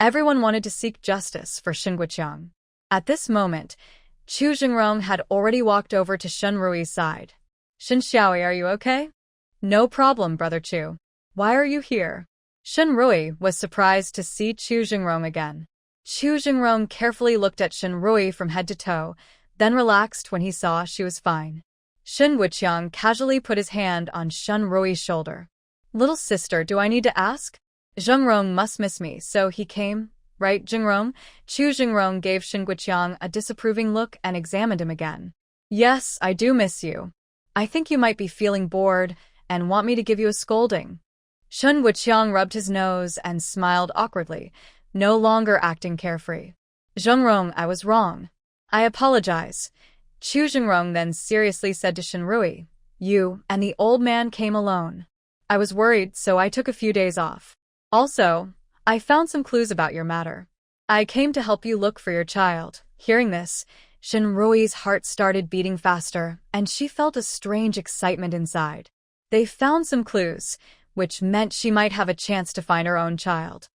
everyone wanted to seek justice for Xin Guiqiang. At this moment, Chu Jingrong had already walked over to Xin Rui's side. Xin Xiaoyi, are you okay? No problem, Brother Chu. Why are you here? Xin Rui was surprised to see Chu Jingrong again. Chu Jingrong carefully looked at Xin Rui from head to toe, then relaxed when he saw she was fine. Xin Guiqiang casually put his hand on Xin Rui's shoulder. Little sister, do I need to ask? Jingrong must miss me, so he came, right, Jingrong? Chu Jingrong gave Xin Guiqiang a disapproving look and examined him again. Yes, I do miss you. I think you might be feeling bored and want me to give you a scolding. Xin Guiqiang rubbed his nose and smiled awkwardly, no longer acting carefree. Jingrong, I was wrong. I apologize. Chu Jingrong then seriously said to Xin Rui, you and the old man came alone. I was worried, so I took a few days off. Also, I found some clues about your matter. I came to help you look for your child. Hearing this, Shinrui's heart started beating faster, and she felt a strange excitement inside. They found some clues, which meant she might have a chance to find her own child.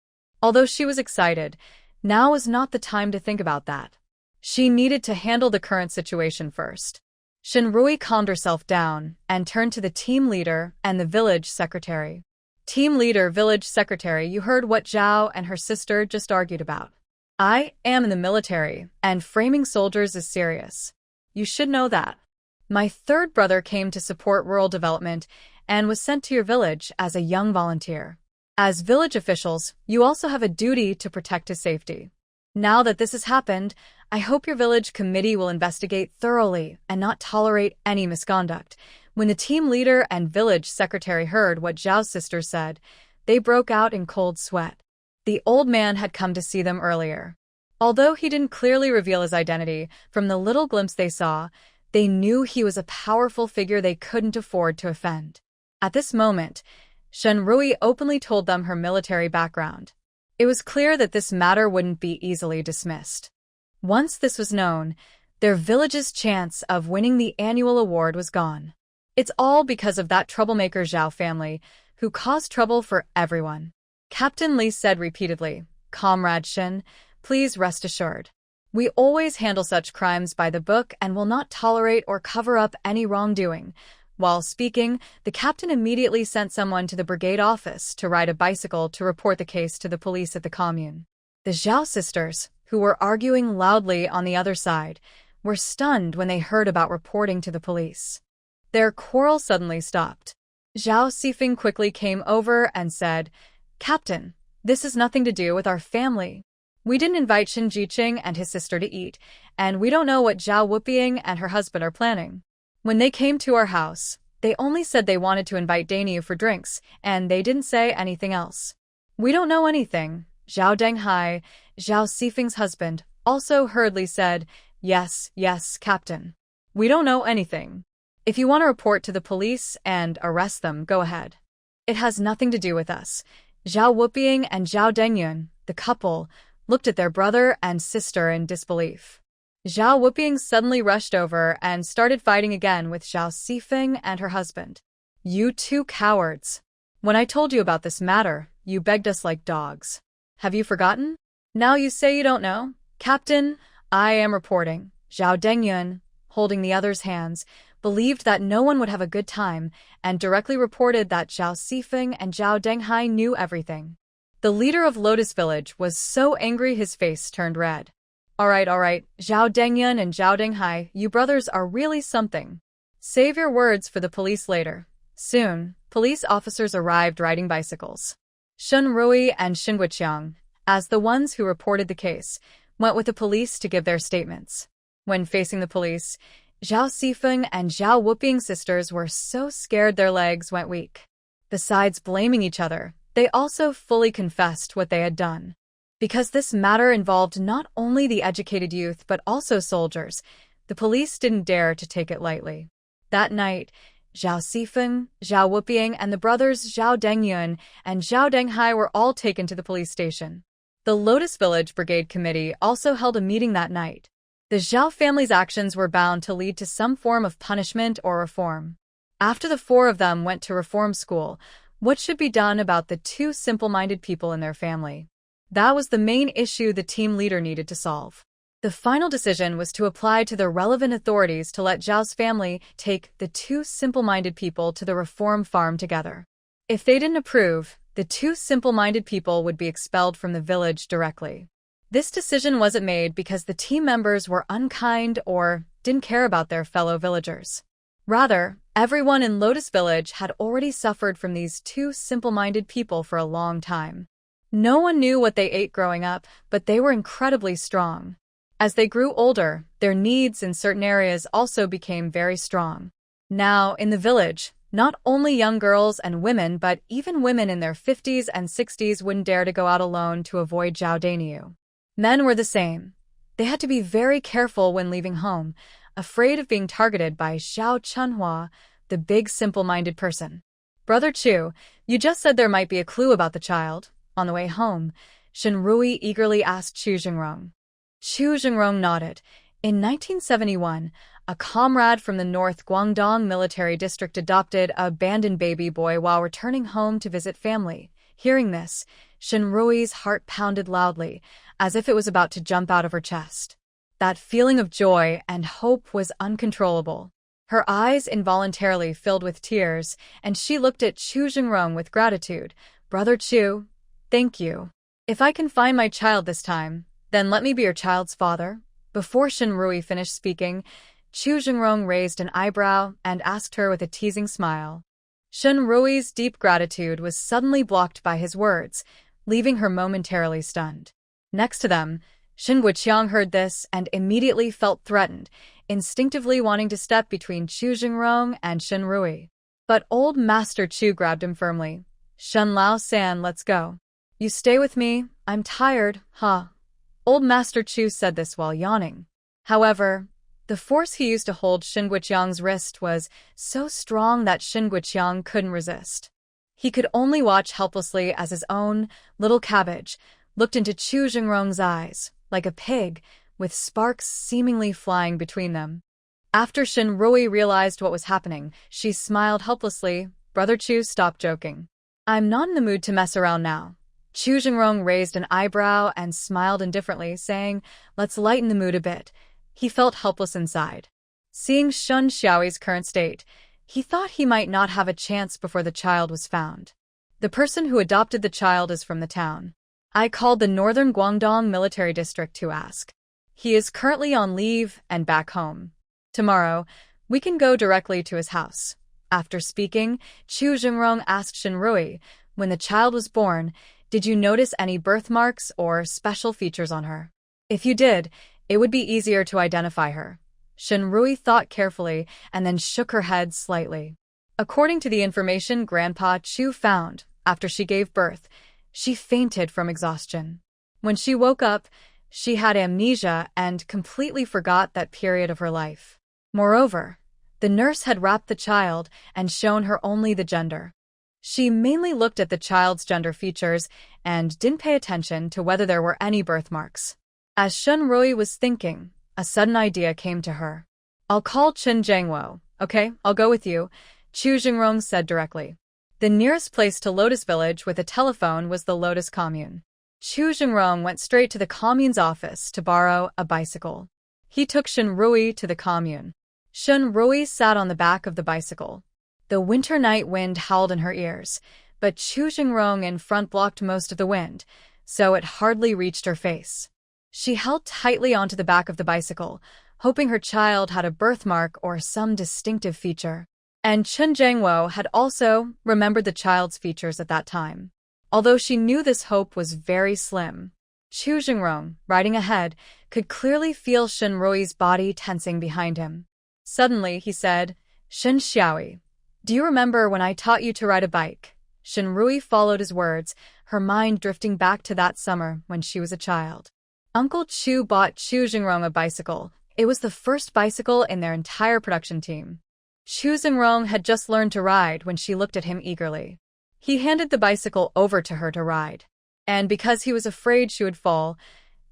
Although she was excited, now was not the time to think about that. She needed to handle the current situation first. Shinrui calmed herself down and turned to the team leader and the village secretary. Team leader, village secretary, you heard what Zhao and her sister just argued about. I am in the military, and framing soldiers is serious. You should know that. My third brother came to support rural development and was sent to your village as a young volunteer. As village officials, you also have a duty to protect his safety. Now that this has happened, I hope your village committee will investigate thoroughly and not tolerate any misconduct. When the team leader and village secretary heard what Zhao's sisters said, they broke out in cold sweat. The old man had come to see them earlier. Although he didn't clearly reveal his identity, from the little glimpse they saw, they knew he was a powerful figure they couldn't afford to offend. At this moment, Shenrui openly told them her military background. It was clear that this matter wouldn't be easily dismissed. Once this was known, their village's chance of winning the annual award was gone. It's all because of that troublemaker Zhao family, who caused trouble for everyone. Captain Li said repeatedly, Comrade Shin, please rest assured. We always handle such crimes by the book and will not tolerate or cover up any wrongdoing. While speaking, the captain immediately sent someone to the brigade office to ride a bicycle to report the case to the police at the commune. The Zhao sisters, who were arguing loudly on the other side, were stunned when they heard about reporting to the police. Their quarrel suddenly stopped. Zhao Sifeng quickly came over and said, Captain, this has nothing to do with our family. We didn't invite Shin Jiqing and his sister to eat, and we don't know what Zhao Wuping and her husband are planning. When they came to our house, they only said they wanted to invite Daniu for drinks, and they didn't say anything else. We don't know anything. Zhao Denghai, Zhao Sifeng's husband, also hurriedly said, Yes, Captain. We don't know anything. If you want to report to the police and arrest them, go ahead. It has nothing to do with us. Zhao Wuping and Zhao Dengyun, the couple, looked at their brother and sister in disbelief. Zhao Wuping suddenly rushed over and started fighting again with Zhao Sifeng and her husband. You two cowards. When I told you about this matter, you begged us like dogs. Have you forgotten? Now you say you don't know? Captain, I am reporting. Zhao Dengyun, holding the other's hands, believed that no one would have a good time and directly reported that Zhao Sifeng and Zhao Denghai knew everything. The leader of Lotus Village was so angry his face turned red. All right, Zhao Dengyun and Zhao Denghai, you brothers are really something. Save your words for the police later. Soon, police officers arrived riding bicycles. Shunrui and Xinguoqiang, as the ones who reported the case, went with the police to give their statements. When facing the police, Zhao Sifeng and Zhao Wuping's sisters were so scared their legs went weak. Besides blaming each other, they also fully confessed what they had done. Because this matter involved not only the educated youth but also soldiers, the police didn't dare to take it lightly. That night, Zhao Sifeng, Zhao Wuping, and the brothers Zhao Dengyun and Zhao Denghai were all taken to the police station. The Lotus Village Brigade Committee also held a meeting that night. The Zhao family's actions were bound to lead to some form of punishment or reform. After the four of them went to reform school, what should be done about the two simple-minded people in their family? That was the main issue the team leader needed to solve. The final decision was to apply to the relevant authorities to let Zhao's family take the two simple-minded people to the reform farm together. If they didn't approve, the two simple-minded people would be expelled from the village directly. This decision wasn't made because the team members were unkind or didn't care about their fellow villagers. Rather, everyone in Lotus Village had already suffered from these two simple-minded people for a long time. No one knew what they ate growing up, but they were incredibly strong. As they grew older, their needs in certain areas also became very strong. Now, in the village, not only young girls and women but even women in their 50s and 60s wouldn't dare to go out alone to avoid Zhao Daniu. Men were the same. They had to be very careful when leaving home, afraid of being targeted by Xiao Chunhua, the big simple-minded person. Brother Chu, you just said there might be a clue about the child. On the way home, Shenrui eagerly asked Chu Jingrong. Chu Jingrong nodded. In 1971, a comrade from the North Guangdong military district adopted a abandoned baby boy while returning home to visit family. Hearing this, Shenrui's heart pounded loudly, as if it was about to jump out of her chest. That feeling of joy and hope was uncontrollable. Her eyes involuntarily filled with tears, and she looked at Chu Jingrong with gratitude. Brother Chu, thank you. If I can find my child this time, then let me be your child's father. Before Shenrui finished speaking, Chu Jingrong raised an eyebrow and asked her with a teasing smile. Shenrui's deep gratitude was suddenly blocked by his words, leaving her momentarily stunned. Next to them, Shen Guoqiang heard this and immediately felt threatened, instinctively wanting to step between Chu Jingrong and Shenrui. But old Master Chu grabbed him firmly. Shen Lao San, let's go. You stay with me, I'm tired, huh? Old Master Chu said this while yawning. However, the force he used to hold Shen Guoqiang's wrist was so strong that Shen Guoqiang couldn't resist. He could only watch helplessly as his own little cabbage looked into Chu Jingrong's eyes, like a pig, with sparks seemingly flying between them. After Shenrui realized what was happening, she smiled helplessly. Brother Chu, stop joking. I'm not in the mood to mess around now. Chu Jingrong raised an eyebrow and smiled indifferently, saying, let's lighten the mood a bit. He felt helpless inside. Seeing Shen Xiaoyi's current state, he thought he might not have a chance before the child was found. The person who adopted the child is from the town. I called the Northern Guangdong military district to ask. He is currently on leave and back home. Tomorrow, we can go directly to his house. After speaking, Chu Jingrong asked Shenrui, when the child was born, did you notice any birthmarks or special features on her? If you did, it would be easier to identify her. Shenrui thought carefully and then shook her head slightly. According to the information Grandpa Chu found after she gave birth, she fainted from exhaustion. When she woke up, she had amnesia and completely forgot that period of her life. Moreover, the nurse had wrapped the child and shown her only the gender. She mainly looked at the child's gender features and didn't pay attention to whether there were any birthmarks. As Shenrui was thinking, a sudden idea came to her. I'll call Chen Jiangwo, okay? I'll go with you, Chu Jingrong said directly. The nearest place to Lotus Village with a telephone was the Lotus Commune. Chu Jingrong went straight to the commune's office to borrow a bicycle. He took Shenrui to the commune. Shenrui sat on the back of the bicycle. The winter night wind howled in her ears, but Chu Jingrong in front blocked most of the wind, so it hardly reached her face. She held tightly onto the back of the bicycle, hoping her child had a birthmark or some distinctive feature. And Chen Jiangwo had also remembered the child's features at that time. Although she knew this hope was very slim, Chu Jingrong, riding ahead, could clearly feel Shenrui's body tensing behind him. Suddenly, he said, Shen Xiaoyi, do you remember when I taught you to ride a bike? Shenrui followed his words, her mind drifting back to that summer when she was a child. Uncle Chu bought Chu Jingrong a bicycle. It was the first bicycle in their entire production team. Chu Jingrong had just learned to ride when she looked at him eagerly. He handed the bicycle over to her to ride. And because he was afraid she would fall,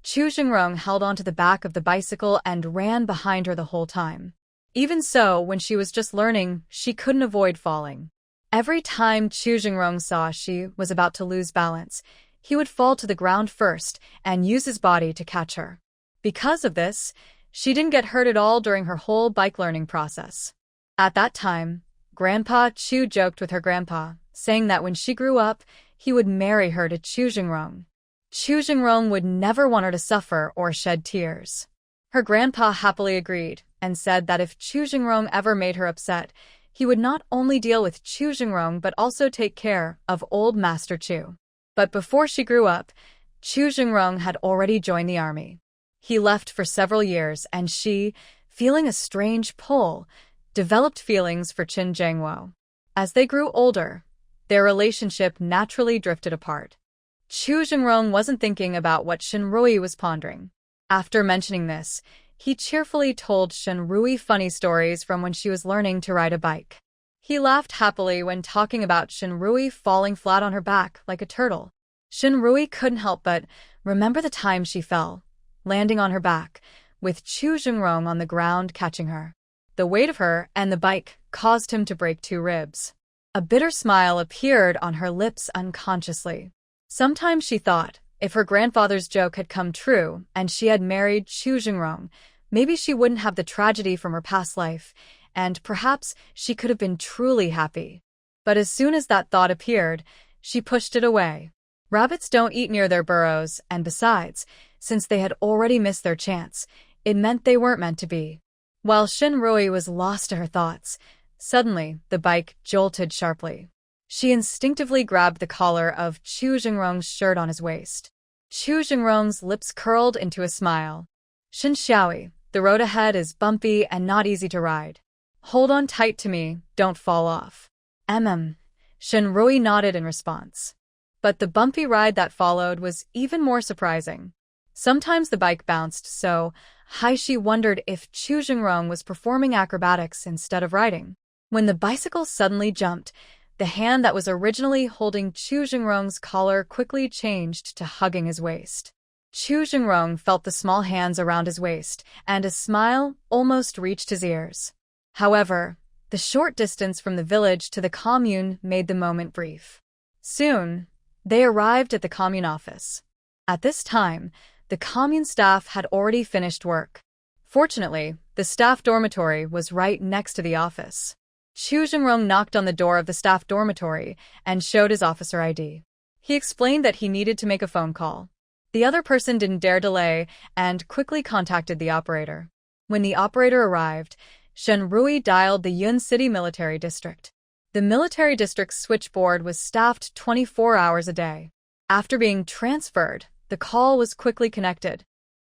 Chu Jingrong held onto the back of the bicycle and ran behind her the whole time. Even so, when she was just learning, she couldn't avoid falling. Every time Chu Jingrong saw she was about to lose balance, he would fall to the ground first and use his body to catch her. Because of this, she didn't get hurt at all during her whole bike learning process. At that time, Grandpa Chu joked with her grandpa, saying that when she grew up, he would marry her to Chu Jingrong. Chu Jingrong would never want her to suffer or shed tears. Her grandpa happily agreed and said that if Chu Jingrong ever made her upset, he would not only deal with Chu Jingrong but also take care of old Master Chu. But before she grew up, Chu Jingrong had already joined the army. He left for several years and she, feeling a strange pull, developed feelings for Chen Jiangwo. As they grew older, their relationship naturally drifted apart. Chu Jingrong wasn't thinking about what Shenrui was pondering. After mentioning this, he cheerfully told Shenrui funny stories from when she was learning to ride a bike. He laughed happily when talking about Shinrui falling flat on her back like a turtle. Shinrui couldn't help but remember the time she fell, landing on her back, with Chu Jingrong on the ground catching her. The weight of her and the bike caused him to break 2 ribs. A bitter smile appeared on her lips unconsciously. Sometimes she thought, if her grandfather's joke had come true and she had married Chu Jingrong, maybe she wouldn't have the tragedy from her past life, and perhaps she could have been truly happy. But as soon as that thought appeared, she pushed it away. Rabbits don't eat near their burrows, and besides, since they had already missed their chance, it meant they weren't meant to be. While Shinrui was lost to her thoughts, suddenly the bike jolted sharply. She instinctively grabbed the collar of Chu Jingrong's shirt on his waist. Chu Jingrong's lips curled into a smile. Shin Xiaoi, the road ahead is bumpy and not easy to ride. Hold on tight to me, don't fall off. Shinrui nodded in response. But the bumpy ride that followed was even more surprising. Sometimes the bike bounced so high she wondered if Chu Jingrong was performing acrobatics instead of riding. When the bicycle suddenly jumped, the hand that was originally holding Chu Jingrong's collar quickly changed to hugging his waist. Chu Jingrong felt the small hands around his waist, and a smile almost reached his ears. However, the short distance from the village to the commune made the moment brief. Soon, they arrived at the commune office. At this time, the commune staff had already finished work. Fortunately, the staff dormitory was right next to the office. Chu Jingrong knocked on the door of the staff dormitory and showed his officer ID. He explained that he needed to make a phone call. The other person didn't dare delay and quickly contacted the operator. When the operator arrived, Shinrui dialed the Yun City Military District. The military district's switchboard was staffed 24 hours a day. After being transferred, the call was quickly connected.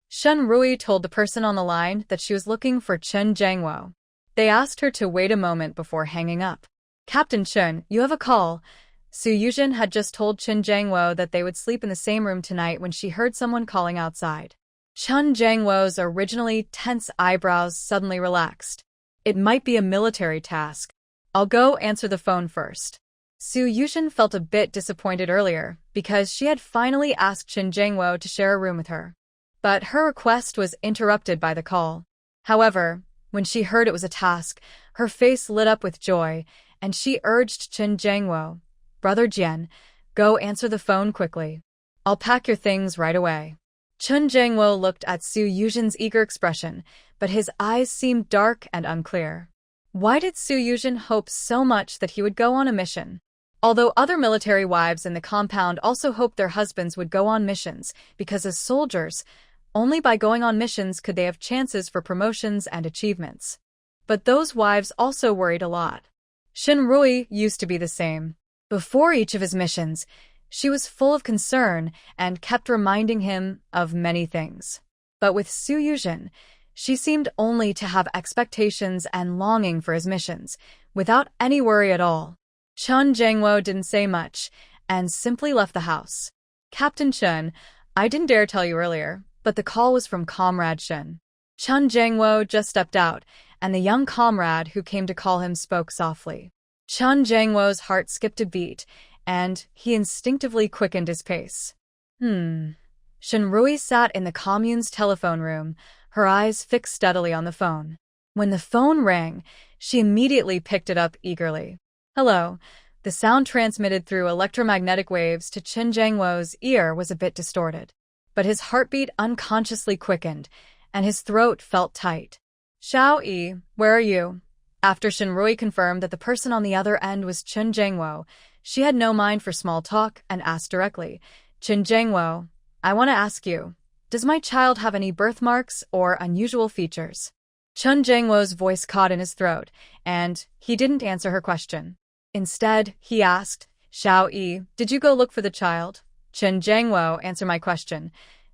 Shinrui told the person on the line that she was looking for Chen Jiangwo. They asked her to wait a moment before hanging up. Captain Chen, you have a call. Su Yuzhen had just told Chen Jiangwo that they would sleep in the same room tonight when she heard someone calling outside. Chen Jiangwo's originally tense eyebrows suddenly relaxed. It might be a military task. I'll go answer the phone first. Su Yuzhen felt a bit disappointed earlier because she had finally asked Chen Jiangwo to share a room with her. But her request was interrupted by the call. However, when she heard it was a task, her face lit up with joy, and she urged Chen Jiangwo, Brother Jian, go answer the phone quickly. I'll pack your things right away. Chen Jiangwo looked at Su Yuzhen's eager expression, but his eyes seemed dark and unclear. Why did Su Yuzhen hope so much that he would go on a mission? Although other military wives in the compound also hoped their husbands would go on missions, because as soldiers, only by going on missions could they have chances for promotions and achievements. But those wives also worried a lot. Shinrui used to be the same. Before each of his missions, she was full of concern and kept reminding him of many things. But with Su Yuzhen, she seemed only to have expectations and longing for his missions, without any worry at all. Chen Jiangwo didn't say much, and simply left the house. Captain Chen, I didn't dare tell you earlier, but the call was from Comrade Shen. Chen Jiangwo just stepped out, and the young comrade who came to call him spoke softly. Chen Jiangwo's heart skipped a beat, and he instinctively quickened his pace. Shinrui sat in the commune's telephone room, her eyes fixed steadily on the phone. When the phone rang, she immediately picked it up eagerly. Hello. The sound transmitted through electromagnetic waves to Chen Jiangwo's ear was a bit distorted. But his heartbeat unconsciously quickened, and his throat felt tight. Xiao Yi, where are you? After Shinrui confirmed that the person on the other end was Chen Jiangwo, she had no mind for small talk and asked directly, Chen Jiangwo, I want to ask you, does my child have any birthmarks or unusual features? Chen Jiangwo's voice caught in his throat, and he didn't answer her question. Instead, he asked, Xiao Yi, did you go look for the child? Chen Jiangwo, answer my question.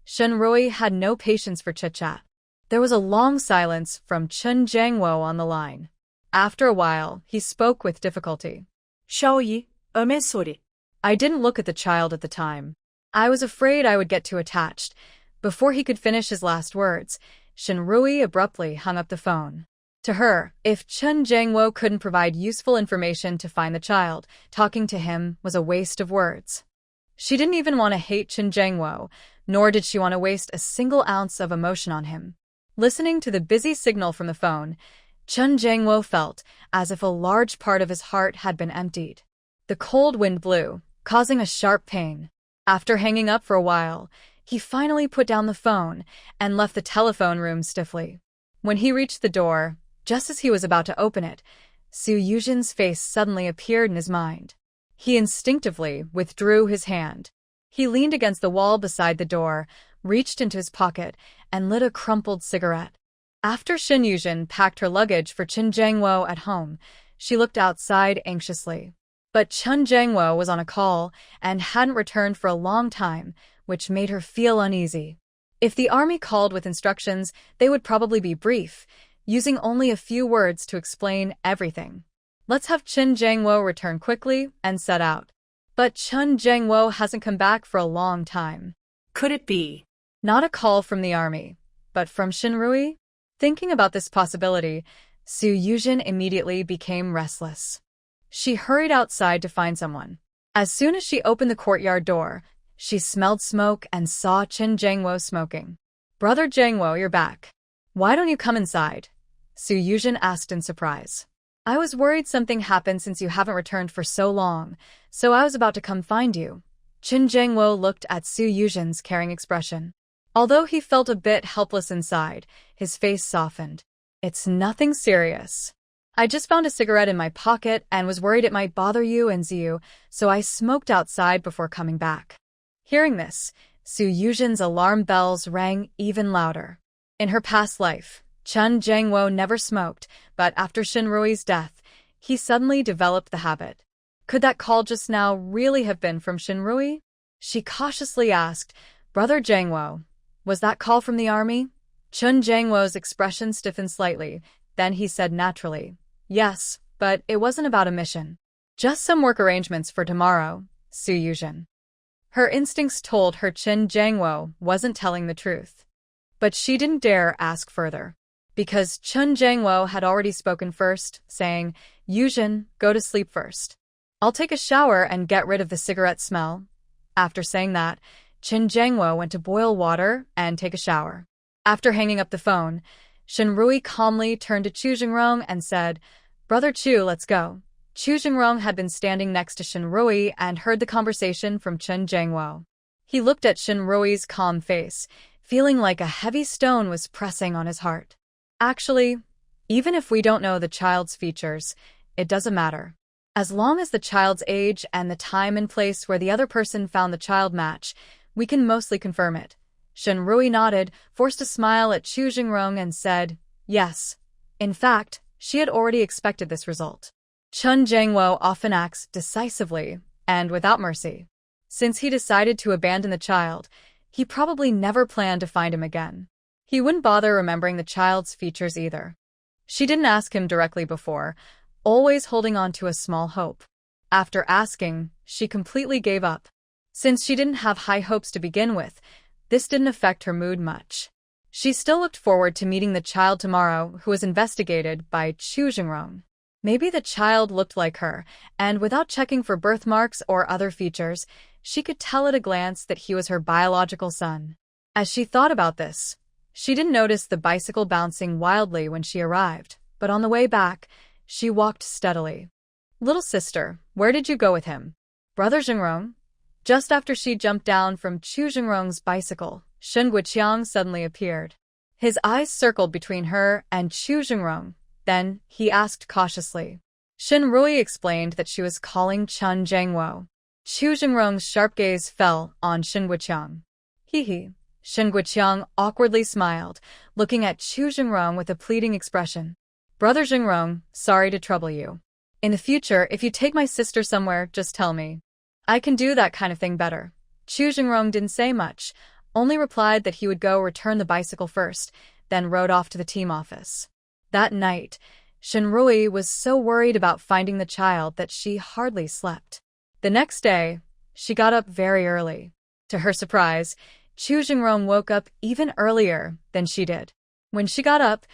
Shinrui had no patience for chit-chat. There was a long silence from Chen Jiangwo on the line. After a while, he spoke with difficulty.
Xiao Yi, sorry.
I didn't look at the child at the time. I was afraid I would get too attached. Before he could finish his last words, Shinrui abruptly hung up the phone. To her, if Chen Jiangwo couldn't provide useful information to find the child, talking to him was a waste of words. She didn't even want to hate Chen Jiangwo, nor did she want to waste a single ounce of emotion on him. Listening to the busy signal from the phone, Chen Jiangwo felt as if a large part of his heart had been emptied. The cold wind blew, causing a sharp pain. After hanging up for a while, he finally put down the phone and left the telephone room stiffly. When he reached the door, just as he was about to open it, Su Yuzhen's face suddenly appeared in his mind. He instinctively withdrew his hand. He leaned against the wall beside the door, reached into his pocket, and lit a crumpled cigarette. After Shin Yuzhen packed her luggage for Chen Jiangwo at home, she looked outside anxiously. But Chen Jiangwo was on a call and hadn't returned for a long time, which made her feel uneasy. If the army called with instructions, they would probably be brief, using only a few words to explain everything. Let's have Chen Jiangwo return quickly and set out. But Chen Jiangwo hasn't come back for a long time.
Could it be?
Not a call from the army, but from Shinrui? Thinking about this possibility, Su Yuzhen immediately became restless. She hurried outside to find someone. As soon as she opened the courtyard door, she smelled smoke and saw Chen Jiangwo smoking. "Brother Jiangwo, you're back. Why don't you come inside?" Su Yuzhen asked in surprise. "I was worried something happened since you haven't returned for so long, so I was about to come find you." Chen Jiangwo looked at Su Yuzhen's caring expression. Although he felt a bit helpless inside, his face softened. "It's nothing serious. I just found a cigarette in my pocket and was worried it might bother you and Ziyu, so I smoked outside before coming back." Hearing this, Su Yuzhen's alarm bells rang even louder. In her past life, Chen Jiangwo never smoked, but after Shinrui's death, he suddenly developed the habit. Could that call just now really have been from Shinrui? She cautiously asked, "Brother Jiangwo, was that call from the army?" Chen Jiangwo's expression stiffened slightly, then he said naturally, "Yes, but it wasn't about a mission. Just some work arrangements for tomorrow." Su Yuzhen. Her instincts told her Chen Jiangwo wasn't telling the truth. But she didn't dare ask further. Because Chen Jiangwo had already spoken first, saying, "Yuzhen, go to sleep first. I'll take a shower and get rid of the cigarette smell." After saying that, Chen Jiangwo went to boil water and take a shower. After hanging up the phone, Shinrui calmly turned to Chu Jingrong and said, "Brother Chu, let's go." Chu Jingrong had been standing next to Shinrui and heard the conversation from Chen Jiangwo. He looked at Shinrui's calm face, feeling like a heavy stone was pressing on his heart. Actually, even if we don't know the child's features, it doesn't matter. As long as the child's age and the time and place where the other person found the child match, we can mostly confirm it. Shinrui nodded, forced a smile at Chu Jingrong and said, "Yes." In fact, she had already expected this result. Chen Jiangwo often acts decisively and without mercy. Since he decided to abandon the child, he probably never planned to find him again. He wouldn't bother remembering the child's features either. She didn't ask him directly before, always holding on to a small hope. After asking, she completely gave up. Since she didn't have high hopes to begin with, this didn't affect her mood much. She still looked forward to meeting the child tomorrow, who was investigated by Chu Jingrong. Maybe the child looked like her, and without checking for birthmarks or other features, she could tell at a glance that he was her biological son. As she thought about this, she didn't notice the bicycle bouncing wildly when she arrived, but on the way back, she walked steadily. "Little sister, where did you go with him?" "Brother Jingrong?" Just after she jumped down from Chu Jingrong's bicycle, Shen Guiqiang suddenly appeared. His eyes circled between her and Chu Jingrong. Then, he asked cautiously. Shinrui explained that she was calling Chen Jiangwo. Chu Jingrong's sharp gaze fell on Shen Guiqiang. "Hee." Shen Guiqiang awkwardly smiled, looking at Chu Jingrong with a pleading expression. "Brother Jingrong, sorry to trouble you. In the future, if you take my sister somewhere, just tell me. I can do that kind of thing better." Chu Jingrong didn't say much, only replied that he would go return the bicycle first, then rode off to the team office. That night, Shinrui was so worried about finding the child that she hardly slept. The next day, she got up very early. To her surprise, Chu Jingrong woke up even earlier than she did. When she got up,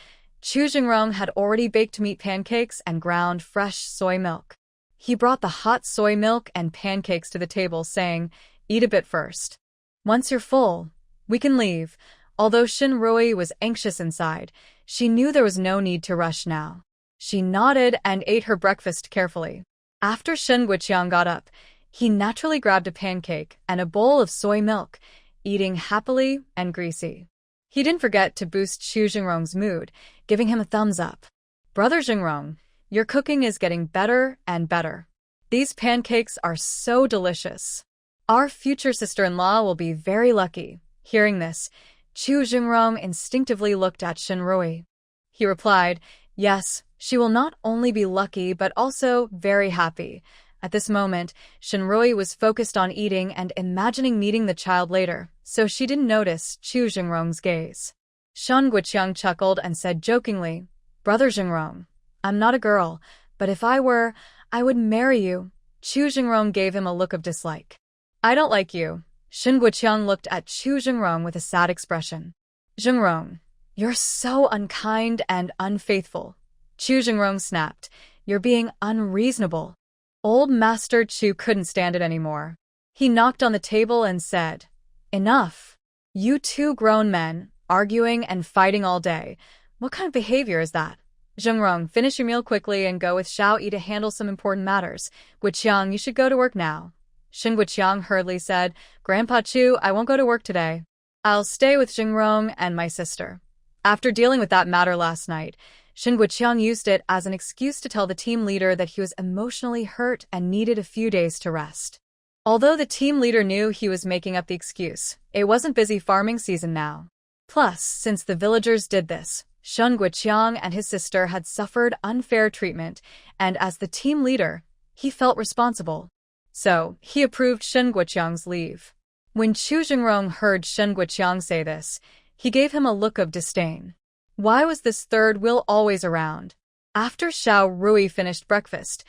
Chu Jingrong had already baked meat pancakes and ground fresh soy milk. He brought the hot soy milk and pancakes to the table, saying, "Eat a bit first. Once you're full, we can leave." Although Shinrui was anxious inside, she knew there was no need to rush now. She nodded and ate her breakfast carefully. After Shen Guiqiang got up, he naturally grabbed a pancake and a bowl of soy milk, eating happily and greasy. He didn't forget to boost Chu Jingrong's mood, giving him a thumbs up. "Brother Jingrong, your cooking is getting better and better. These pancakes are so delicious. Our future sister-in-law will be very lucky." Hearing this, Chu Jingrong instinctively looked at Shinrui. He replied, "Yes, she will not only be lucky but also very happy." At this moment, Shinrui was focused on eating and imagining meeting the child later, so she didn't notice Chu Jingrong's gaze. Shen Guiqiang chuckled and said jokingly, "Brother Jingrong, I'm not a girl, but if I were, I would marry you." Chu Jingrong gave him a look of dislike. "I don't like you." Shen Guiqiang looked at Chu Jingrong with a sad expression. "Jingrong, you're so unkind and unfaithful." Chu Jingrong snapped, "You're being unreasonable." Old Master Chu couldn't stand it anymore. He knocked on the table and said, "Enough. You two grown men, arguing and fighting all day. What kind of behavior is that? Jingrong, finish your meal quickly and go with Xiao Yi to handle some important matters. Guiqiang, you should go to work now." Shen Guiqiang hurriedly said, "Grandpa Chu, I won't go to work today. I'll stay with Jingrong and my sister." After dealing with that matter last night, Shen Guiqiang used it as an excuse to tell the team leader that he was emotionally hurt and needed a few days to rest. Although the team leader knew he was making up the excuse, it wasn't busy farming season now. Plus, since the villagers did this, Shen Guiqiang and his sister had suffered unfair treatment, and as the team leader, he felt responsible. So, he approved Shen Guiqiang's leave. When Chu Jingrong heard Shen Guiqiang say this, he gave him a look of disdain. Why was this third wheel always around? After Xiao Rui finished breakfast,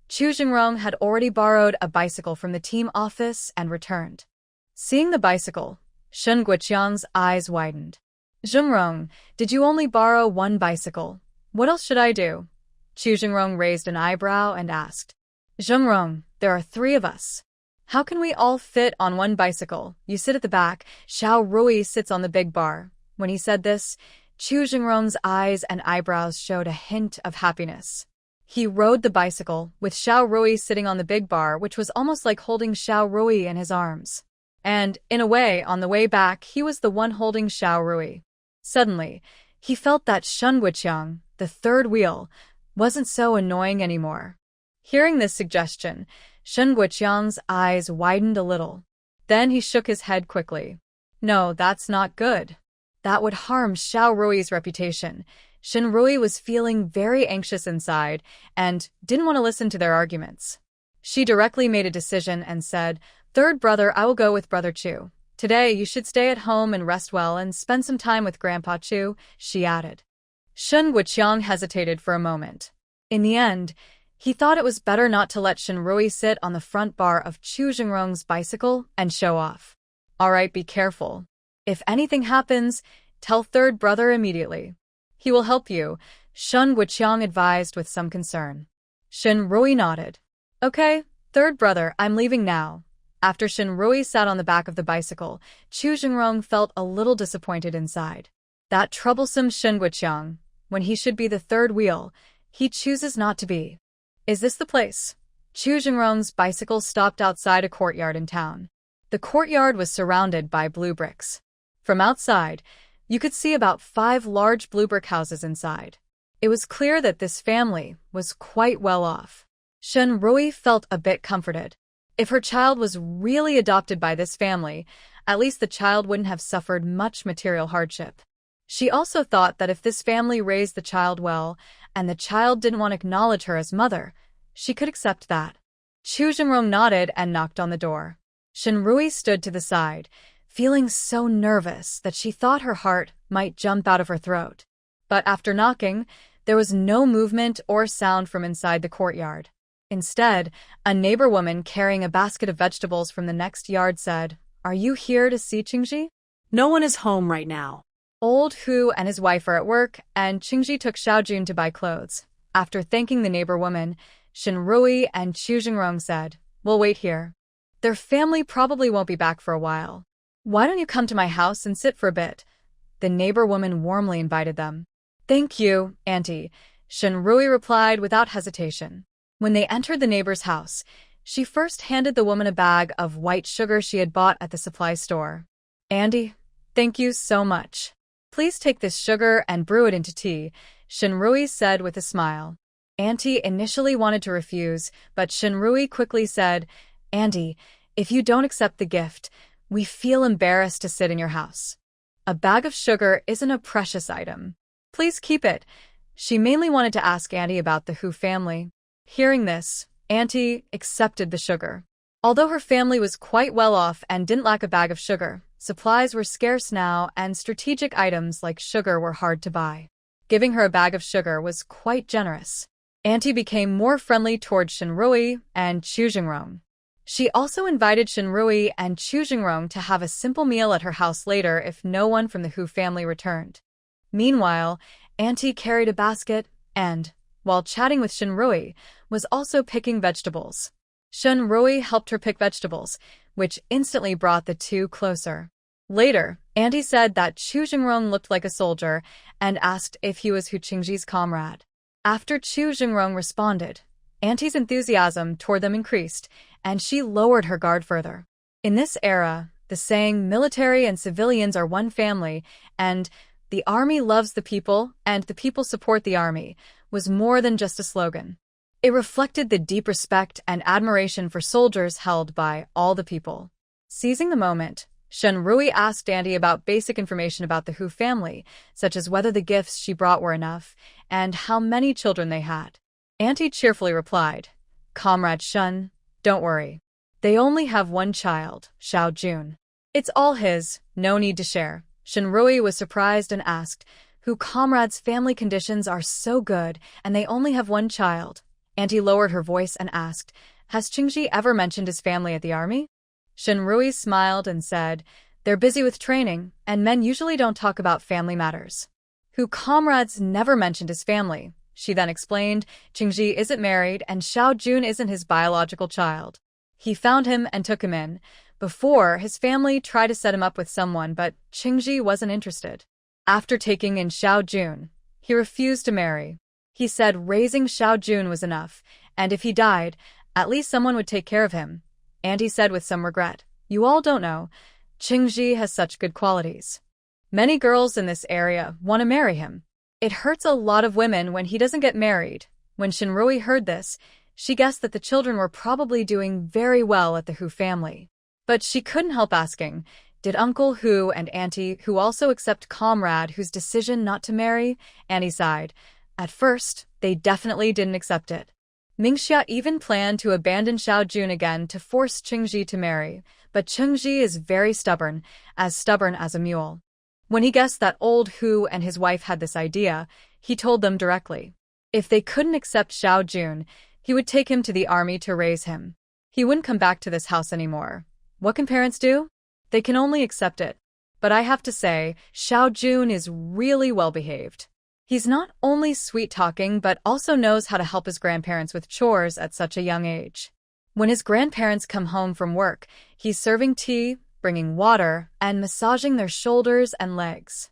Chu Jingrong had already borrowed a bicycle from the team office and returned. Seeing the bicycle, Shen Guiqiang's eyes widened. "Jingrong, did you only borrow one bicycle? What else should I do?" Chu Jingrong raised an eyebrow and asked. "Jingrong, there are 3 of us. How can we all fit on one bicycle? You sit at the back, Xiao Rui sits on the big bar." When he said this, Chu Jingrong's eyes and eyebrows showed a hint of happiness. He rode the bicycle, with Xiao Rui sitting on the big bar, which was almost like holding Xiao Rui in his arms. And, in a way, on the way back, he was the one holding Xiao Rui. Suddenly, he felt that Shen Guiqiang, the third wheel, wasn't so annoying anymore. Hearing this suggestion, Shen Guiqiang's eyes widened a little. Then he shook his head quickly. "No, that's not good. That would harm Xiao Rui's reputation." Shinrui was feeling very anxious inside and didn't want to listen to their arguments. She directly made a decision and said, "Third brother, I will go with Brother Chu. Today, you should stay at home and rest well and spend some time with Grandpa Chu," she added. Shen Guiqiang hesitated for a moment. In the end, he thought it was better not to let Shinrui sit on the front bar of Chu Jingrong's bicycle and show off. "All right, be careful. If anything happens, tell third brother immediately. He will help you," Shen Guiqiang advised with some concern. Shinrui nodded. "Okay, third brother, I'm leaving now." After Shinrui sat on the back of the bicycle, Chu Jingrong felt a little disappointed inside. That troublesome Shen Guiqiang, when he should be the third wheel, he chooses not to be. "Is this the place?" Chu Jingrong's bicycle stopped outside a courtyard in town. The courtyard was surrounded by blue bricks. From outside, you could see about 5 large blue brick houses inside. It was clear that this family was quite well off. Shinrui felt a bit comforted. If her child was really adopted by this family, at least the child wouldn't have suffered much material hardship. She also thought that if this family raised the child well, and the child didn't want to acknowledge her as mother, she could accept that. Chu Jingrong nodded and knocked on the door. Shinrui stood to the side, feeling so nervous that she thought her heart might jump out of her throat. But after knocking, there was no movement or sound from inside the courtyard. Instead, a neighbor woman carrying a basket of vegetables from the next yard said, "Are you here to see Qingji?"
No one is home right now.
Old Hu and his wife are at work, and Qingji took Xiaojun to buy clothes. After thanking the neighbor woman, Shenrui and Chu Jingrong said, "We'll wait here. Their family probably won't be back for a while. Why don't you come to my house and sit for a bit?" The neighbor woman warmly invited them. "Thank you, Auntie," Shenrui replied without hesitation. When they entered the neighbor's house, she first handed the woman a bag of white sugar she had bought at the supply store. "Auntie, thank you so much. Please take this sugar and brew it into tea," Shenrui said with a smile. Auntie initially wanted to refuse, but Shenrui quickly said, "Auntie, if you don't accept the gift, we feel embarrassed to sit in your house. A bag of sugar isn't a precious item. Please keep it." She mainly wanted to ask Auntie about the Hu family. Hearing this, Auntie accepted the sugar. Although her family was quite well off and didn't lack a bag of sugar, supplies were scarce now and strategic items like sugar were hard to buy. Giving her a bag of sugar was quite generous. Auntie became more friendly toward Shenrui and Chu Jingrong. She also invited Shenrui and Chu Jingrong to have a simple meal at her house later if no one from the Hu family returned. Meanwhile, Auntie carried a basket and, while chatting with Shenrui, was also picking vegetables. Shenrui helped her pick vegetables, which instantly brought the two closer. Later, Auntie said that Chu Jingrong looked like a soldier and asked if he was Hu Qingji's comrade. After Chu Jingrong responded, Auntie's enthusiasm toward them increased, and she lowered her guard further. In this era, the saying military and civilians are one family and the army loves the people and the people support the army was more than just a slogan. It reflected the deep respect and admiration for soldiers held by all the people. Seizing the moment, Shenrui asked Auntie about basic information about the Hu family, such as whether the gifts she brought were enough and how many children they had. Auntie cheerfully replied, "Comrade Shun, don't worry. They only have one child, Xiaojun. It's all his, no need to share." Shenrui was surprised and asked, "Hu comrade's family conditions are so good and they only have one child?" Auntie lowered her voice and asked, "Has Qingji ever mentioned his family at the army?" Shenrui smiled and said, "They're busy with training, and men usually don't talk about family matters." Hu comrades never mentioned his family. She then explained, "Qingji isn't married and Xiaojun isn't his biological child. He found him and took him in. Before, his family tried to set him up with someone, but Qingji wasn't interested. After taking in Xiaojun, he refused to marry. He said raising Xiaojun was enough, and if he died, at least someone would take care of him." Auntie said with some regret, "You all don't know, Qingji has such good qualities. Many girls in this area want to marry him. It hurts a lot of women when he doesn't get married." When Shenrui heard this, she guessed that the children were probably doing very well at the Hu family. But she couldn't help asking, did Uncle Hu and Auntie Hu also accept Comrade Hu's decision not to marry? Auntie sighed. At first, they definitely didn't accept it. Mingxia even planned to abandon Xiaojun again to force Qingji to marry, but Qingji is very stubborn as a mule. When he guessed that old Hu and his wife had this idea, he told them directly. If they couldn't accept Xiaojun, he would take him to the army to raise him. He wouldn't come back to this house anymore. What can parents do? They can only accept it. But I have to say, Xiaojun is really well behaved. He's not only sweet-talking but also knows how to help his grandparents with chores at such a young age. When his grandparents come home from work, he's serving tea, bringing water, and massaging their shoulders and legs.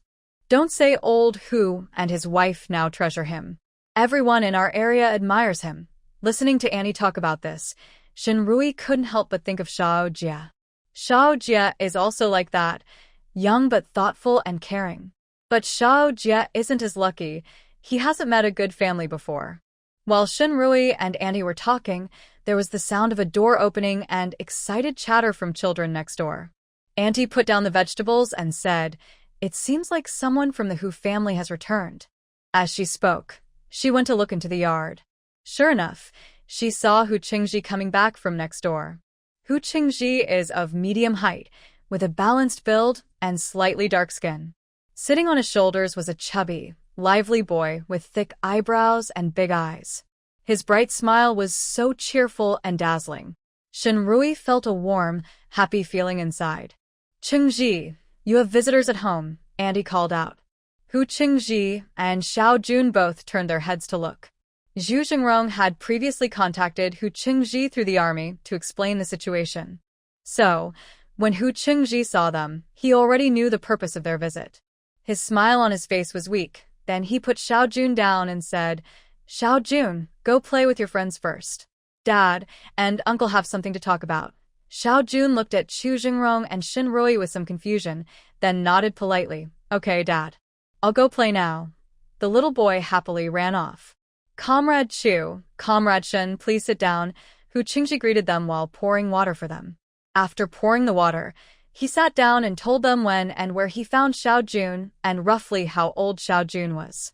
Don't say old Hu and his wife now treasure him. Everyone in our area admires him. Listening to Annie talk about this, Shenrui couldn't help but think of Xiao Jia. Xiao Jia is also like that, young but thoughtful and caring. But Xiao Jia isn't as lucky. He hasn't met a good family before. While Shenrui and Annie were talking, there was the sound of a door opening and excited chatter from children next door. Auntie put down the vegetables and said, "It seems like someone from the Hu family has returned." As she spoke, she went to look into the yard. Sure enough, she saw Hu Qingji coming back from next door. Hu Qingji is of medium height, with a balanced build and slightly dark skin. Sitting on his shoulders was a chubby, lively boy with thick eyebrows and big eyes. His bright smile was so cheerful and dazzling. Shenrui felt a warm, happy feeling inside. "Qingji, you have visitors at home," Andy called out. Hu Qingji and Xiao Jun both turned their heads to look. Zhu Jingrong had previously contacted Hu Qingji through the army to explain the situation. So, when Hu Qingji saw them, he already knew the purpose of their visit. His smile on his face was weak. Then he put Xiao Jun down and said, Xiao Jun, go play with your friends first. Dad and Uncle have something to talk about. Xiao Jun looked at Chu Jingrong and Shin Rui with some confusion, then nodded politely. Okay, Dad. I'll go play now. The little boy happily ran off. Comrade Chu, Comrade Shin, please sit down. Hu Qingji greeted them while pouring water for them. After pouring the water, he sat down and told them when and where he found Xiao Jun and roughly how old Xiao Jun was.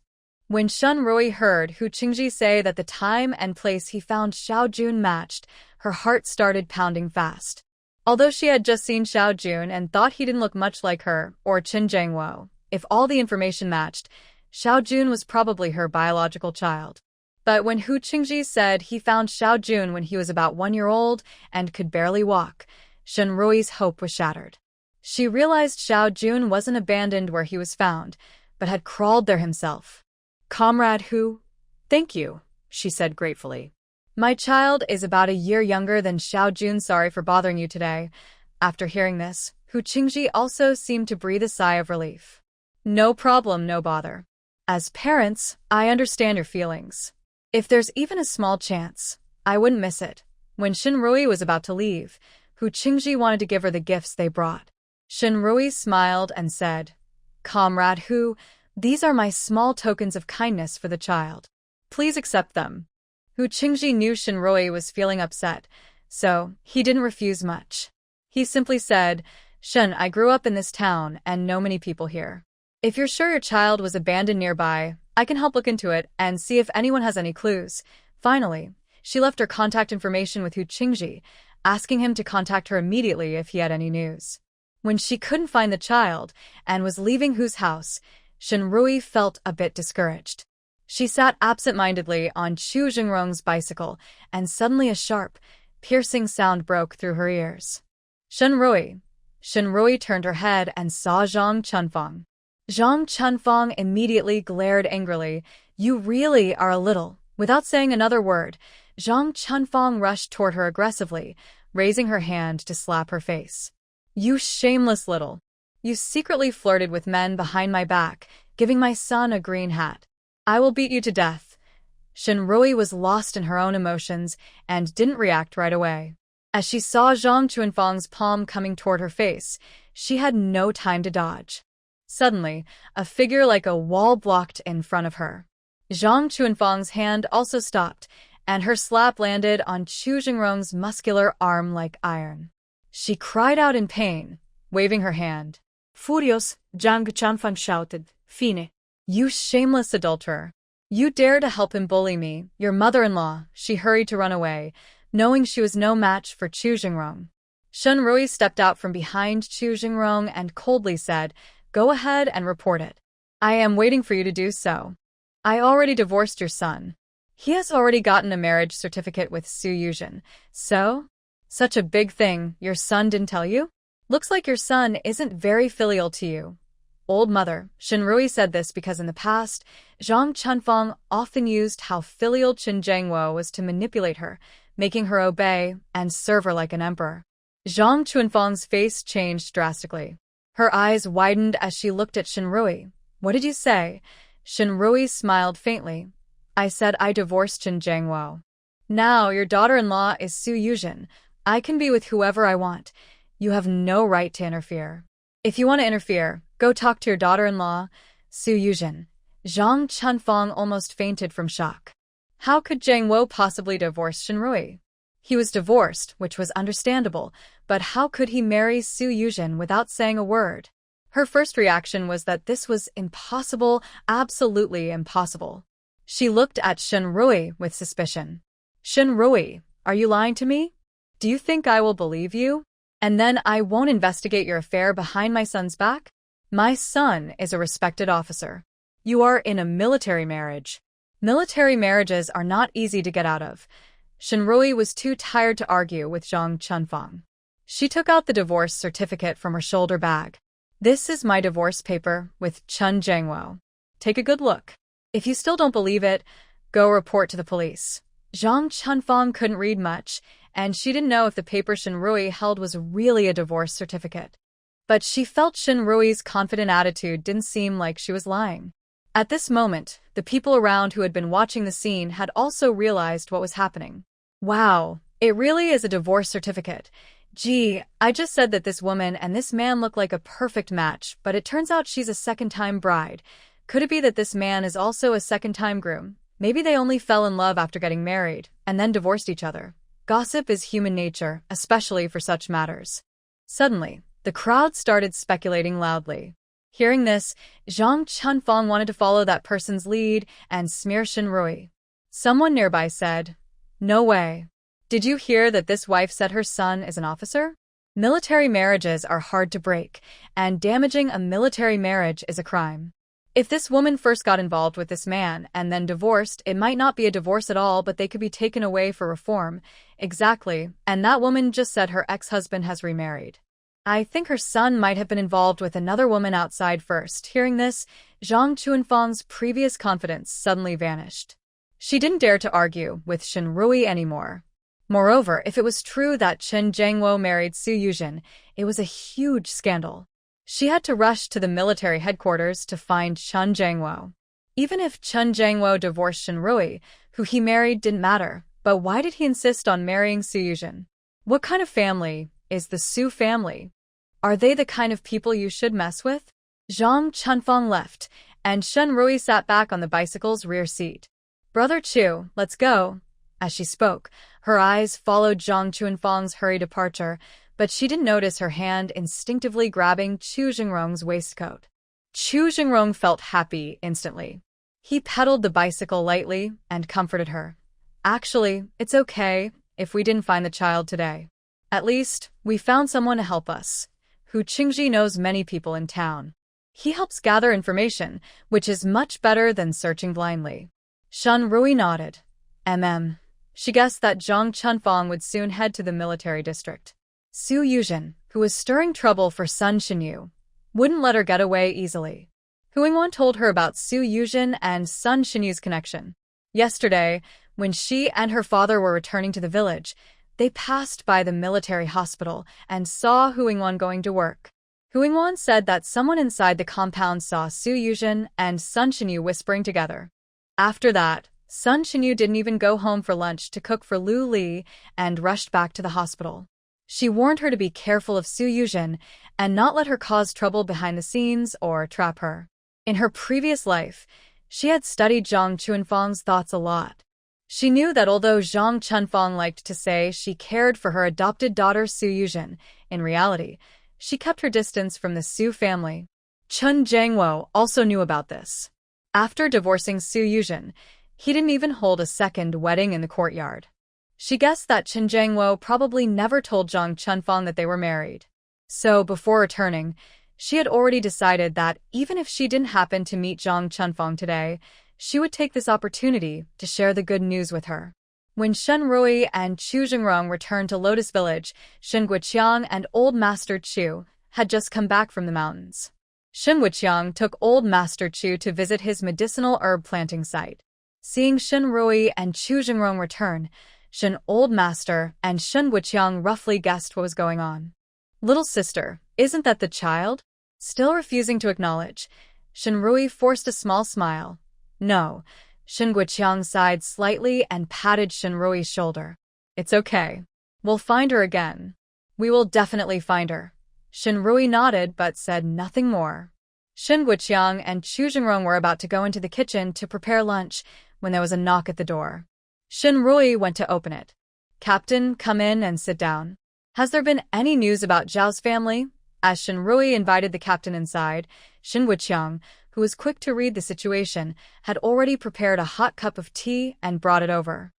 When Shin Rui heard Hu Qingji say that the time and place he found Xiao Jun matched, her heart started pounding fast. Although she had just seen Xiao Jun and thought he didn't look much like her or Qin Jiangwo, if all the information matched, Xiao Jun was probably her biological child. But when Hu Qingji said he found Xiao Jun when he was about 1 year old and could barely walk, Shin Rui's hope was shattered. She realized Xiao Jun wasn't abandoned where he was found, but had crawled there himself. Comrade Hu, thank you, she said gratefully. My child is about a year younger than Xiao Jun. Sorry for bothering you today. After hearing this, Hu Qingji also seemed to breathe a sigh of relief. No problem, no bother. As parents, I understand your feelings. If there's even a small chance, I wouldn't miss it. When Shin Rui was about to leave, Hu Qingji wanted to give her the gifts they brought. Shin Rui smiled and said, Comrade Hu, these are my small tokens of kindness for the child. Please accept them. Hu Qingji knew Shin Rui was feeling upset, so he didn't refuse much. He simply said, Shin, I grew up in this town and know many people here. If you're sure your child was abandoned nearby, I can help look into it and see if anyone has any clues. Finally, she left her contact information with Hu Qingji, asking him to contact her immediately if he had any news. When she couldn't find the child and was leaving Hu's house, Shin Rui felt a bit discouraged. She sat absent-mindedly on Chu Jingrong's bicycle, and suddenly a sharp, piercing sound broke through her ears. Shin Rui turned her head and saw Zhang Chunfang. Zhang Chunfang immediately glared angrily. You really are a little. Without saying another word, Zhang Chunfang rushed toward her aggressively, raising her hand to slap her face. You shameless little. You secretly flirted with men behind my back, giving my son a green hat. I will beat you to death. Shin Rui was lost in her own emotions and didn't react right away. As she saw Zhang Chunfang's palm coming toward her face, she had no time to dodge. Suddenly, a figure like a wall blocked in front of her. Zhang Chunfang's hand also stopped, and her slap landed on Chu Jingrong's muscular arm like iron. She cried out in pain, waving her hand.
Furious, Zhang Chunfang shouted, Fine.
You shameless adulterer. You dare to help him bully me, your mother-in-law. She hurried to run away, knowing she was no match for Chu Jingrong. Shin Rui stepped out from behind Chu Jingrong and coldly said, Go ahead and report it. I am waiting for you to do so. I already divorced your son. He has already gotten a marriage certificate with Su Yuzhen. So? Such a big thing, your son didn't tell you? Looks like your son isn't very filial to you. Old mother, Shin Rui said this because in the past, Zhang Chunfang often used how filial Qin Jiangwo was to manipulate her, making her obey and serve her like an emperor. Zhang Chunfang's face changed drastically. Her eyes widened as she looked at Shin Rui. What did you say? Shin Rui smiled faintly. I said I divorced Qin Jiangwo. Now your daughter-in-law is Su Yuzhen. I can be with whoever I want. You have no right to interfere. If you want to interfere, go talk to your daughter-in-law, Su Yuzhen. Zhang Chunfang almost fainted from shock. How could Jiangwo possibly divorce Shin Rui? He was divorced, which was understandable, but how could he marry Su Yuzhen without saying a word? Her first reaction was that this was impossible, absolutely impossible. She looked at Shin Rui with suspicion. Shin Rui, are you lying to me? Do you think I will believe you? And then I won't investigate your affair behind my son's back? My son is a respected officer. You are in a military marriage. Military marriages are not easy to get out of. Shin Rui was too tired to argue with Zhang Chunfang. She took out the divorce certificate from her shoulder bag. This is my divorce paper with Chun Jangwo. Take a good look. If you still don't believe it, go report to the police. Zhang Chunfang couldn't read much, and she didn't know if the paper Shinrui held was really a divorce certificate. But she felt Shinrui's confident attitude didn't seem like she was lying. At this moment, the people around who had been watching the scene had also realized what was happening. Wow, it really is a divorce certificate. Gee, I just said that this woman and this man look like a perfect match, but it turns out she's a second-time bride. Could it be that this man is also a second-time groom? Maybe they only fell in love after getting married, and then divorced each other. Gossip is human nature, especially for such matters. Suddenly, the crowd started speculating loudly. Hearing this, Zhang Chunfang wanted to follow that person's lead and smear Shinrui. Someone nearby said, "No way. Did you hear that this wife said her son is an officer? Military marriages are hard to break, and damaging a military marriage is a crime. If this woman first got involved with this man and then divorced, it might not be a divorce at all, but they could be taken away for reform." Exactly, and that woman just said her ex-husband has remarried. I think her son might have been involved with another woman outside first. Hearing this, Zhang Chunfang's previous confidence suddenly vanished. She didn't dare to argue with Shinrui anymore. Moreover, if it was true that Chen Jiangwo married Su Yuzhen, it was a huge scandal. She had to rush to the military headquarters to find Chen Jiangwo. Even if Chen Jiangwo divorced Shinrui, who he married didn't matter, but why did he insist on marrying Su Yuzhen? What kind of family is the Su family? Are they the kind of people you should mess with? Zhang Chunfang left, and Shinrui sat back on the bicycle's rear seat. "Brother Chu, let's go." As she spoke, her eyes followed Zhang Chunfang's hurried departure, but she didn't notice her hand instinctively grabbing Chu Jingrong's waistcoat. Chu Jingrong felt happy instantly. He pedaled the bicycle lightly and comforted her. "Actually, it's okay if we didn't find the child today. At least, we found someone to help us. Hu Qingji knows many people in town. He helps gather information, which is much better than searching blindly." Shinrui nodded. She guessed that Zhang Chunfang would soon head to the military district. Su Yuzhen, who was stirring trouble for Sun Xinyu, wouldn't let her get away easily. Hu Yingwan told her about Su Yuzhen and Sun Xinyu's connection. Yesterday, when she and her father were returning to the village, they passed by the military hospital and saw Hu Yingwan going to work. Hu Yingwan said that someone inside the compound saw Su Yuzhen and Sun Xinyu whispering together. After that, Sun Xinyu didn't even go home for lunch to cook for Lu Li and rushed back to the hospital. She warned her to be careful of Su Yuzhen and not let her cause trouble behind the scenes or trap her. In her previous life, she had studied Zhang Chunfang's thoughts a lot. She knew that although Zhang Chunfang liked to say she cared for her adopted daughter Su Yuzhen, in reality, she kept her distance from the Su family. Chen Jiangwo also knew about this. After divorcing Su Yuzhen, he didn't even hold a second wedding in the courtyard. She guessed that Chen Jiangwo probably never told Zhang Chunfang that they were married. So, before returning, she had already decided that even if she didn't happen to meet Zhang Chunfang today, she would take this opportunity to share the good news with her. When Shinrui and Chu Jingrong returned to Lotus Village, Shin Guoqiang and Old Master Chu had just come back from the mountains. Shin Guoqiang took Old Master Chu to visit his medicinal herb planting site. Seeing Shinrui and Chu Jingrong return, Shin Old Master and Shin Guoqiang roughly guessed what was going on. "Little sister, isn't that the child?" Still refusing to acknowledge, Shinrui forced a small smile. "No." Shin Guoqiang sighed slightly and patted Shinrui's shoulder. "It's okay. We'll find her again." "We will definitely find her." Shinrui nodded but said nothing more. Shin Guoqiang and Chu Jingrong were about to go into the kitchen to prepare lunch when there was a knock at the door. Shinrui went to open it. "Captain, come in and sit down. Has there been any news about Zhao's family?" As Shinrui invited the captain inside, Shin Guoqiang, who was quick to read the situation, had already prepared a hot cup of tea and brought it over.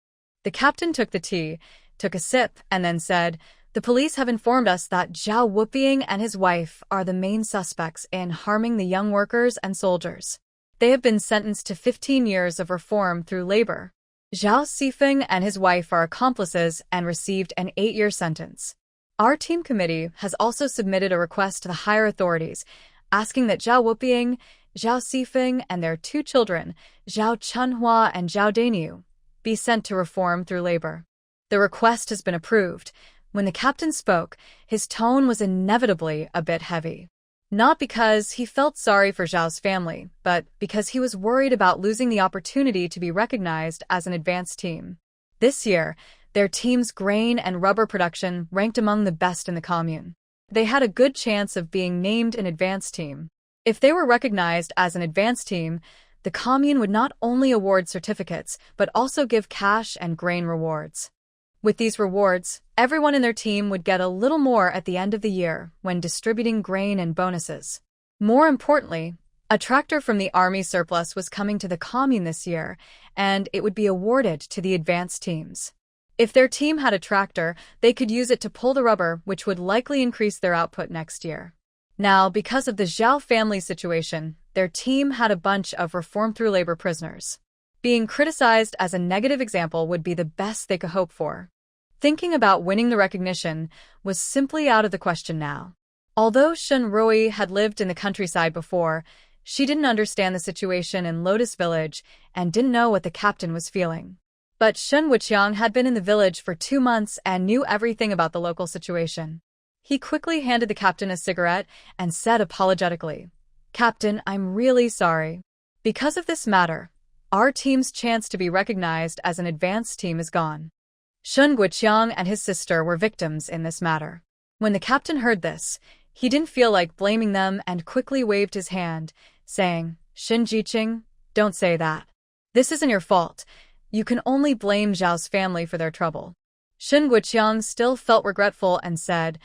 The captain took the tea, took a sip, and then said, "The police have informed us that Zhao Wuping and his wife are the main suspects in harming the young workers and soldiers. They have been sentenced to 15 years of reform through labor. Zhao Sifeng and his wife are accomplices and received an 8-year sentence." Our team committee has also submitted a request to the higher authorities, asking that Zhao Wuping, Zhao Sifeng, and their 2 children, Zhao Chunhua and Zhao Dainyu, be sent to reform through labor. The request has been approved. When the captain spoke, his tone was inevitably a bit heavy. Not because he felt sorry for Zhao's family, but because he was worried about losing the opportunity to be recognized as an advanced team. This year, their team's grain and rubber production ranked among the best in the commune. They had a good chance of being named an advanced team. If they were recognized as an advanced team, the commune would not only award certificates, but also give cash and grain rewards. With these rewards, everyone in their team would get a little more at the end of the year when distributing grain and bonuses. More importantly, a tractor from the army surplus was coming to the commune this year, and it would be awarded to the advanced teams. If their team had a tractor, they could use it to pull the rubber, which would likely increase their output next year. Now, because of the Zhao family situation, their team had a bunch of reform-through-labor prisoners. Being criticized as a negative example would be the best they could hope for. Thinking about winning the recognition was simply out of the question now. Although Shen Rui had lived in the countryside before, she didn't understand the situation in Lotus Village and didn't know what the captain was feeling. But Shen Wuqiang had been in the village for 2 months and knew everything about the local situation. He quickly handed the captain a cigarette and said apologetically, "Captain, I'm really sorry. Because of this matter, our team's chance to be recognized as an advanced team is gone." Shen Wuqiang and his sister were victims in this matter. When the captain heard this, he didn't feel like blaming them and quickly waved his hand, saying, "Shen Jiqing, don't say that. This isn't your fault. You can only blame Zhao's family for their trouble." Shen Wuqiang still felt regretful and said,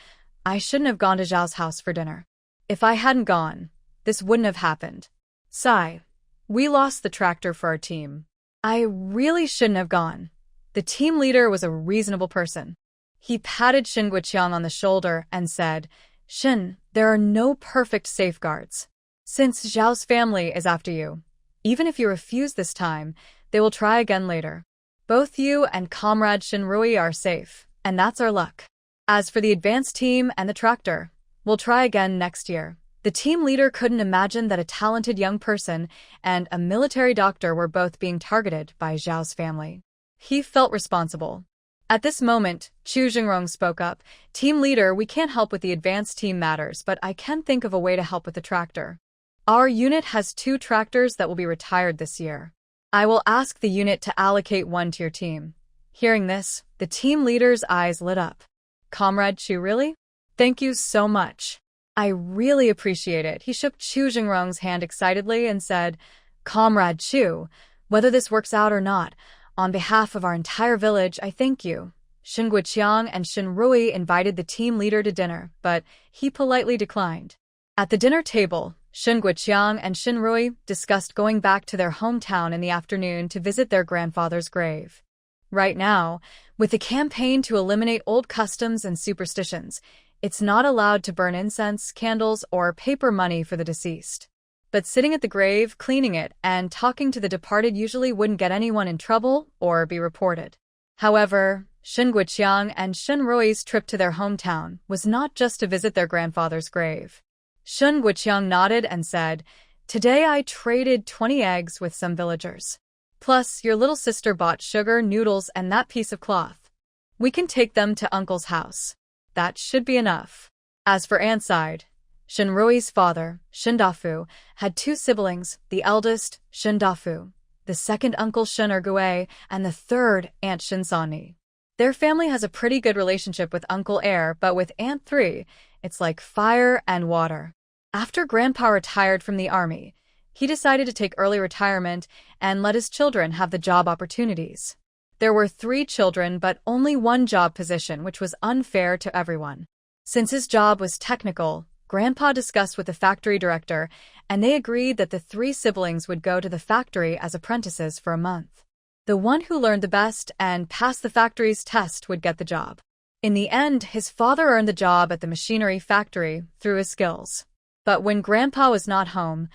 "I shouldn't have gone to Zhao's house for dinner. If I hadn't gone, this wouldn't have happened. Sigh. We lost the tractor for our team. I really shouldn't have gone." The team leader was a reasonable person. He patted Shen Wuqiang on the shoulder and said, "Shen, there are no perfect safeguards. Since Zhao's family is after you, even if you refuse this time, they will try again later. Both you and comrade Shen Rui are safe, and that's our luck. As for the advanced team and the tractor, we'll try again next year." The team leader couldn't imagine that a talented young person and a military doctor were both being targeted by Zhao's family. He felt responsible. At this moment, Chu Jingrong spoke up, "Team leader, we can't help with the advanced team matters, but I can think of a way to help with the tractor. Our unit has 2 tractors that will be retired this year. I will ask the unit to allocate one to your team." Hearing this, the team leader's eyes lit up. "Comrade Chu, really? Thank you so much. I really appreciate it." He shook Chu Jingrong's hand excitedly and said, "Comrade Chu, whether this works out or not, on behalf of our entire village, I thank you." Shen Wuqiang and Shen Rui invited the team leader to dinner, but he politely declined. At the dinner table, Shen Wuqiang and Shen Rui discussed going back to their hometown in the afternoon to visit their grandfather's grave. Right now, with the campaign to eliminate old customs and superstitions, it's not allowed to burn incense, candles, or paper money for the deceased. But sitting at the grave, cleaning it, and talking to the departed usually wouldn't get anyone in trouble or be reported. However, Shen Wuqiang and Shen Rui's trip to their hometown was not just to visit their grandfather's grave. Shen Wuqiang nodded and said, "Today I traded 20 eggs with some villagers. Plus, your little sister bought sugar, noodles, and that piece of cloth. We can take them to Uncle's house. That should be enough." As for Aunt's side, Shen Rui's father, Shen Dafu, had 2 siblings, the eldest, Shen Dafu, the second uncle Shen Ergue, and the third, Aunt Shen Sani. Their family has a pretty good relationship with Uncle Air, but with Aunt 3, it's like fire and water. After Grandpa retired from the army, he decided to take early retirement and let his children have the job opportunities. There were 3 children, but only 1 job position, which was unfair to everyone. Since his job was technical, Grandpa discussed with the factory director, and they agreed that the 3 siblings would go to the factory as apprentices for a month. The one who learned the best and passed the factory's test would get the job. In the end, his father earned the job at the machinery factory through his skills. But when Grandpa was not home,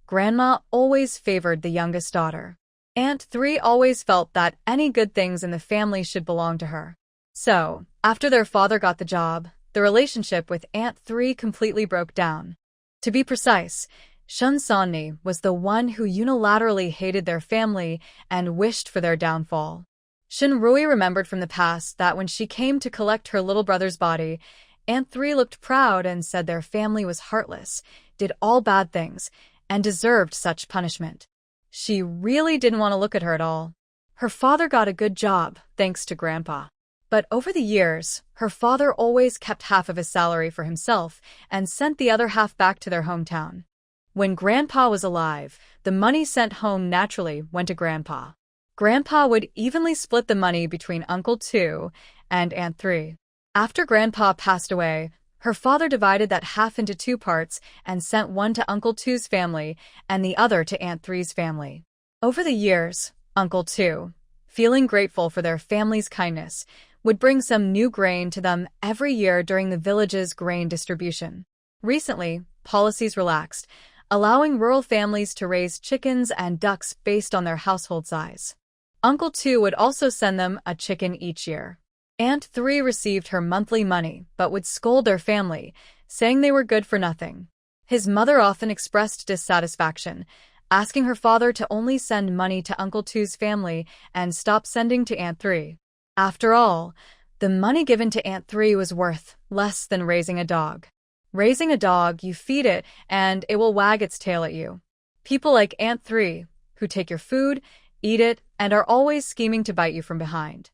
Grandma always favored the youngest daughter. Aunt 3 always felt that any good things in the family should belong to her. So, after their father got the job, the relationship with Aunt 3 completely broke down. To be precise, Shun Sonni was the one who unilaterally hated their family and wished for their downfall. Shinrui remembered from the past that when she came to collect her little brother's body, Aunt 3 looked proud and said their family was heartless, did all bad things, and deserved such punishment. She really didn't want to look at her at all. Her father got a good job, thanks to Grandpa. But over the years, her father always kept half of his salary for himself and sent the other half back to their hometown. When Grandpa was alive, the money sent home naturally went to Grandpa. Grandpa would evenly split the money between Uncle 2 and Aunt 3. After Grandpa passed away, her father divided that half into 2 parts and sent one to Uncle 2's family and the other to Aunt 3's family. Over the years, Uncle 2, feeling grateful for their family's kindness, would bring some new grain to them every year during the village's grain distribution. Recently, policies relaxed, allowing rural families to raise chickens and ducks based on their household size. Uncle 2 would also send them a chicken each year. Aunt 3 received her monthly money but would scold their family, saying they were good for nothing. His mother often expressed dissatisfaction, asking her father to only send money to Uncle 2's family and stop sending to Aunt 3. After all, the money given to Aunt 3 was worth less than raising a dog. Raising a dog, you feed it, and it will wag its tail at you. People like Aunt 3, who take your food, eat it, and are always scheming to bite you from behind.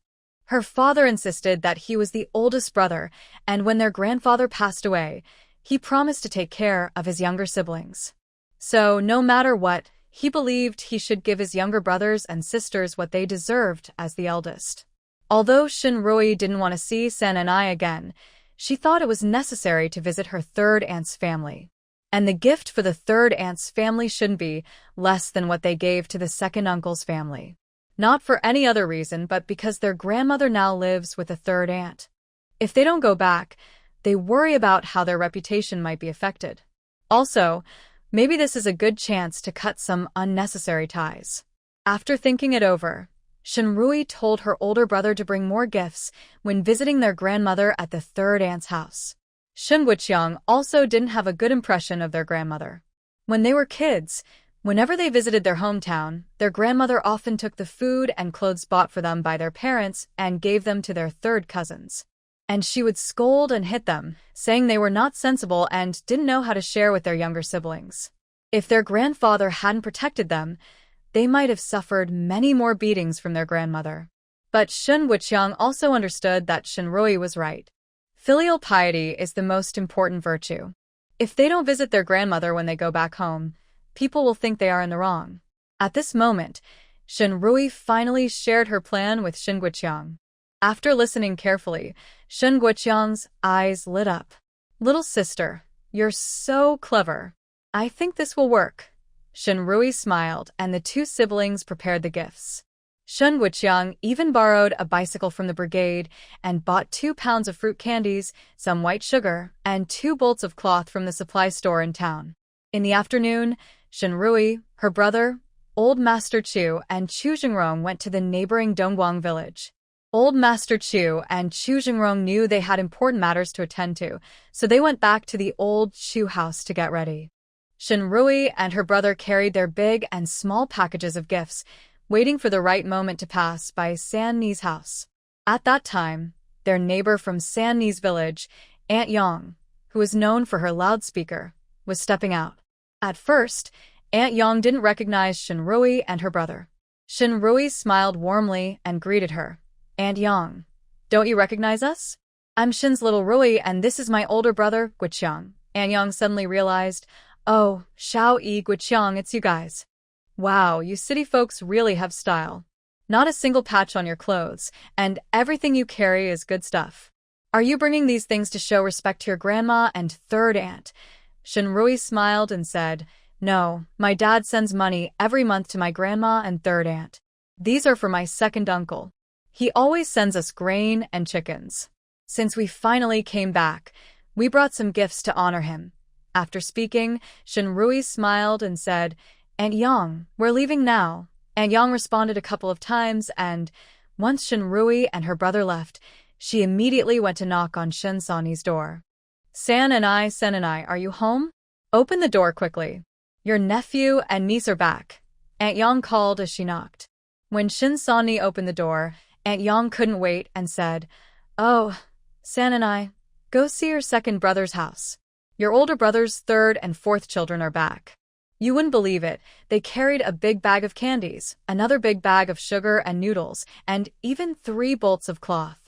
Her father insisted that he was the oldest brother, and when their grandfather passed away, he promised to take care of his younger siblings. So, no matter what, he believed he should give his younger brothers and sisters what they deserved as the eldest. Although Shinrui didn't want to see Sen and I again, she thought it was necessary to visit her third aunt's family. And the gift for the third aunt's family shouldn't be less than what they gave to the second uncle's family. Not for any other reason but because their grandmother now lives with a third aunt. If they don't go back, they worry about how their reputation might be affected. Also, maybe this is a good chance to cut some unnecessary ties. After thinking it over, Shinrui told her older brother to bring more gifts when visiting their grandmother at the third aunt's house. Shun Wuqiang also didn't have a good impression of their grandmother. When they were kids, whenever they visited their hometown, their grandmother often took the food and clothes bought for them by their parents and gave them to their third cousins. And she would scold and hit them, saying they were not sensible and didn't know how to share with their younger siblings. If their grandfather hadn't protected them, they might have suffered many more beatings from their grandmother. But Shun Wuqiang also understood that Shinrui was right. Filial piety is the most important virtue. If they don't visit their grandmother when they go back home, people will think they are in the wrong. At this moment, Shinrui finally shared her plan with Shun Wuqiang. After listening carefully, Shun Wuqiang's eyes lit up. "Little sister, you're so clever. I think this will work." Shinrui smiled, and the 2 siblings prepared the gifts. Shun Wuqiang even borrowed a bicycle from the brigade and bought 2 pounds of fruit candies, some white sugar, and 2 bolts of cloth from the supply store in town. In the afternoon, Shinrui, her brother, Old Master Chu, and Chu Jingrong went to the neighboring Dongguang village. Old Master Chu and Chu Jingrong knew they had important matters to attend to, so they went back to the old Chu house to get ready. Shinrui and her brother carried their big and small packages of gifts, waiting for the right moment to pass by San Ni's house. At that time, their neighbor from San Ni's village, Aunt Yang, who was known for her loudspeaker, was stepping out. At first, Aunt Yang didn't recognize Shinrui and her brother. Shinrui smiled warmly and greeted her. "Aunt Yang, don't you recognize us? I'm Shin's little Rui and this is my older brother, Wuqiang." Aunt Yang suddenly realized, "Oh, Xiao Yi Wuqiang, it's you guys. Wow, you city folks really have style. Not a single patch on your clothes, and everything you carry is good stuff. Are you bringing these things to show respect to your grandma and third aunt?" Shinrui smiled and said, "No, my dad sends money every month to my grandma and third aunt. These are for my second uncle. He always sends us grain and chickens. Since we finally came back, we brought some gifts to honor him." After speaking, Shinrui smiled and said, "Aunt Yang, we're leaving now." Aunt Yang responded a couple of times, and once Shinrui and her brother left, she immediately went to knock on Shin Soni's door. Sen and I, are you home? Open the door quickly. Your nephew and niece are back, Aunt Yang called as she knocked. When Shin Soni opened the door, Aunt Yang couldn't wait and said, "Oh, San and I, go see your second brother's house. Your older brother's third and fourth children are back." You wouldn't believe it, they carried a big bag of candies, another big bag of sugar and noodles, and even 3 bolts of cloth.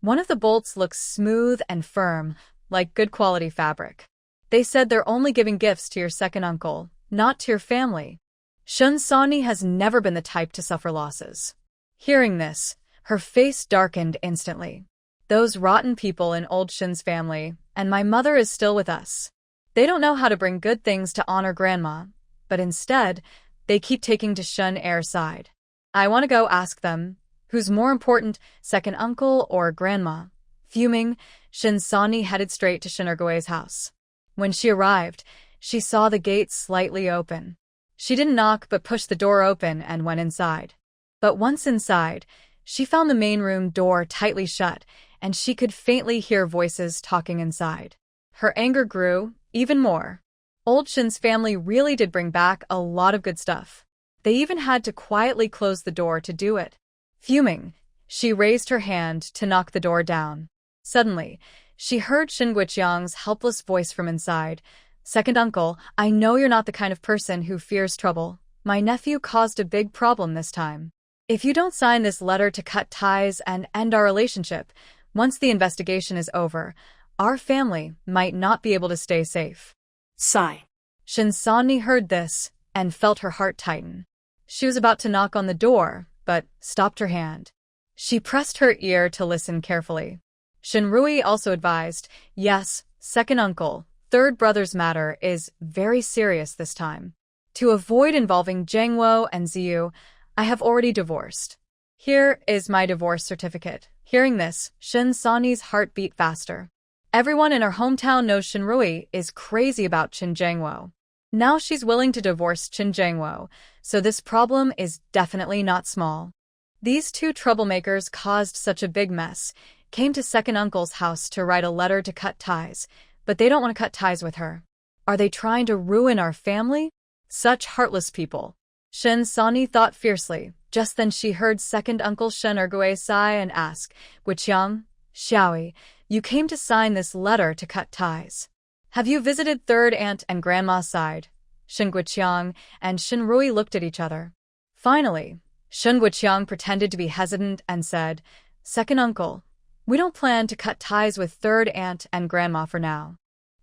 One of the bolts looked smooth and firm, like good quality fabric. They said they're only giving gifts to your second uncle, not to your family. Shun Soni has never been the type to suffer losses. Hearing this, her face darkened instantly. Those rotten people in old Shin's family, and my mother is still with us. They don't know how to bring good things to honor grandma, but instead, they keep taking to Shun Heir's side. I want to go ask them, who's more important, second uncle or grandma? Fuming, Shin Soni headed straight to Shin Ergue's house. When she arrived, she saw the gate slightly open. She didn't knock but pushed the door open and went inside. But once inside, she found the main room door tightly shut, and she could faintly hear voices talking inside. Her anger grew, even more. Old Shin's family really did bring back a lot of good stuff. They even had to quietly close the door to do it. Fuming, she raised her hand to knock the door down. Suddenly, she heard Shin Guiqiang's helpless voice from inside. "Second uncle, I know you're not the kind of person who fears trouble. My nephew caused a big problem this time. If you don't sign this letter to cut ties and end our relationship, once the investigation is over, our family might not be able to stay safe."
Sigh.
Shin Soni heard this and felt her heart tighten. She was about to knock on the door, but stopped her hand. She pressed her ear to listen carefully. Shin Rui also advised, "Yes, second uncle, third brother's matter is very serious this time. To avoid involving Jangwo and Ziyu, I have already divorced. Here is my divorce certificate." Hearing this, Shin Soni's heart beat faster. Everyone in her hometown knows Shin Rui is crazy about Qin Jangwo. Now she's willing to divorce Qin Jangwo, so this problem is definitely not small. These 2 troublemakers caused such a big mess, came to second uncle's house to write a letter to cut ties, but they don't want to cut ties with her. Are they trying to ruin our family? Such heartless people. Shin Soni thought fiercely. Just then she heard second uncle Shen Ergue sigh and ask, "Guiqiang, Xiaoi, you came to sign this letter to cut ties. Have you visited third aunt and grandma's side?" Shin Guiqiang and Shin Rui looked at each other. Finally, Shin Guiqiang pretended to be hesitant and said, "Second uncle, we don't plan to cut ties with third aunt and grandma for now."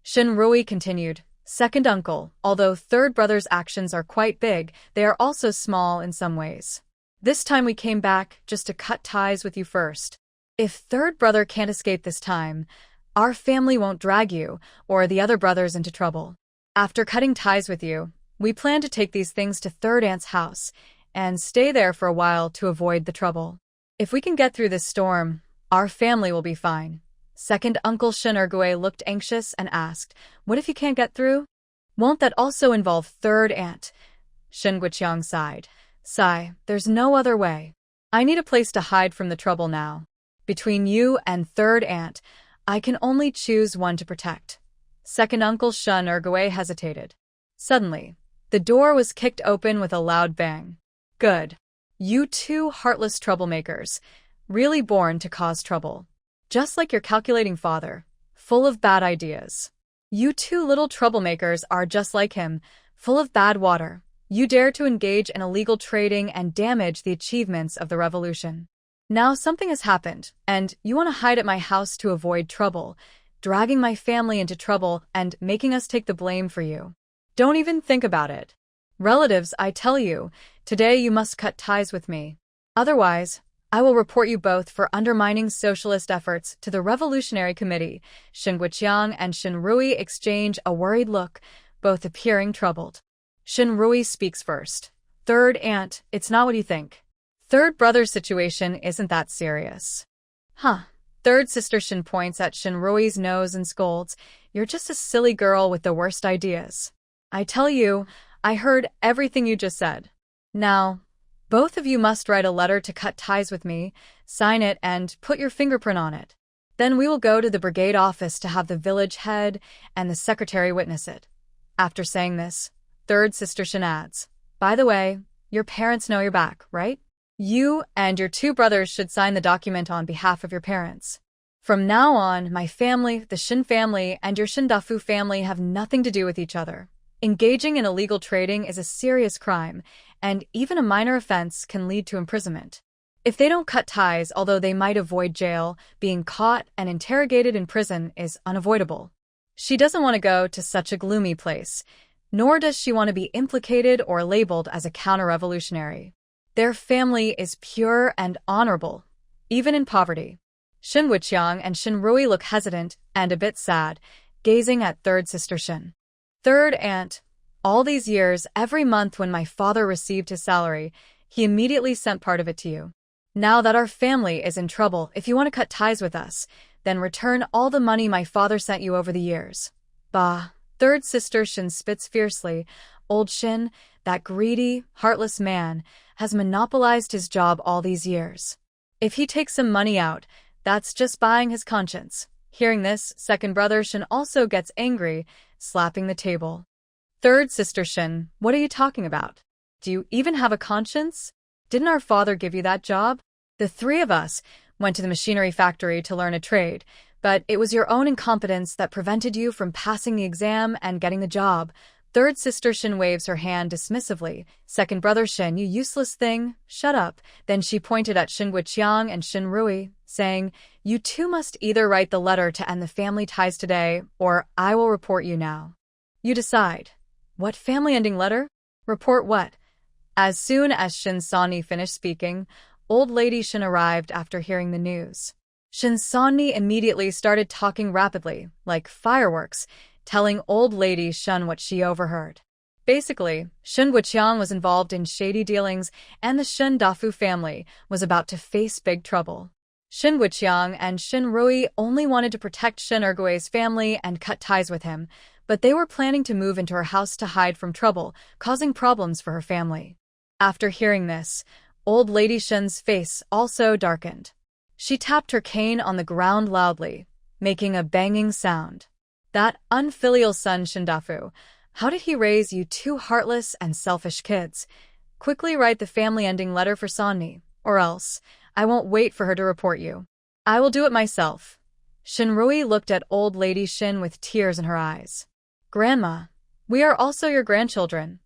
Shin Rui continued, "Second uncle, although third brother's actions are quite big, they are also small in some ways. This time we came back just to cut ties with you first. If third brother can't escape this time, our family won't drag you or the other brothers into trouble. After cutting ties with you, we plan to take these things to third aunt's house and stay there for a while to avoid the trouble. If we can get through this storm, our family will be fine." Second uncle Shin Ergue looked anxious and asked, "What if you can't get through? Won't that also involve third aunt?" Shin Guiqiang sighed. "Sigh, there's no other way. I need a place to hide from the trouble now. Between you and third aunt, I can only choose one to protect." Second uncle Shin Ergue hesitated. Suddenly, the door was kicked open with a loud bang. "Good. You 2 heartless troublemakers, really born to cause trouble. Just like your calculating father, full of bad ideas. You 2 little troublemakers are just like him, full of bad water. You dare to engage in illegal trading and damage the achievements of the revolution. Now something has happened, and you want to hide at my house to avoid trouble, dragging my family into trouble and making us take the blame for you. Don't even think about it. Relatives, I tell you, today you must cut ties with me. Otherwise, I will report you both for undermining socialist efforts to the Revolutionary Committee." Shin Guiqiang and Shin Rui exchange a worried look, both appearing troubled. Shin Rui speaks first. "Third aunt, it's not what you think. Third brother's situation isn't that serious." "Huh." Third sister Shin points at Shin Rui's nose and scolds, "You're just a silly girl with the worst ideas. I tell you, I heard everything you just said. Now, Both of you must write a letter to cut ties with me, sign it, and put your fingerprint on it. Then we will go to the brigade office to have the village head and the secretary witness it. After saying this, third sister Shin adds, by the way, your parents know you're back, right? You and your two brothers should sign the document on behalf of your parents. From now on, my family, the Shin family, and your Shindafu family have nothing to do with each other. Engaging in illegal trading is a serious crime, and even a minor offense can lead to imprisonment. If they don't cut ties, although they might avoid jail, being caught and interrogated in prison is unavoidable. She doesn't want to go to such a gloomy place, nor does she want to be implicated or labeled as a counter-revolutionary. Their family is pure and honorable, even in poverty. Shin Wuqiang and Shin Rui look hesitant and a bit sad, gazing at third sister Shin. Third aunt, all these years, every month when my father received his salary, he immediately sent part of it to you. Now that our family is in trouble, if you want to cut ties with us, then return all the money my father sent you over the years. Bah. Third sister Shin spits fiercely. Old Shin, that greedy, heartless man, has monopolized his job all these years. If he takes some money out, that's just buying his conscience. Hearing this, second brother Shin also gets angry, slapping the table. Third sister Shin, what are you talking about? Do you even have a conscience? Didn't our father give you that job? The three of us went to the machinery factory to learn a trade, but it was your own incompetence that prevented you from passing the exam and getting the job. Third sister Shin waves her hand dismissively. Second brother Shin, you useless thing, shut up. Then she pointed at Shin Wuqiang and Shin Rui, saying, you two must either write the letter to end the family ties today, or I will report you now. You decide. What family-ending letter? Report what? As soon as Shin Sani finished speaking, old lady Shin arrived after hearing the news. Shin Sani immediately started talking rapidly, like fireworks, telling old lady Shin what she overheard. Basically, Shin Wuqiang was involved in shady dealings and the Shin Dafu family was about to face big trouble. Shin Wuqiang and Shin Rui only wanted to protect Shin Ergue's family and cut ties with him, but they were planning to move into her house to hide from trouble, causing problems for her family. After hearing this, old lady Shin's face also darkened. She tapped her cane on the ground loudly, making a banging sound. That unfilial son Shindafu, how did he raise you two heartless and selfish kids? Quickly write the family-ending letter for Sani, or else I won't wait for her to report you. I will do it myself. Shin Rui looked at old lady Shin with tears in her eyes. Grandma, we are also your grandchildren.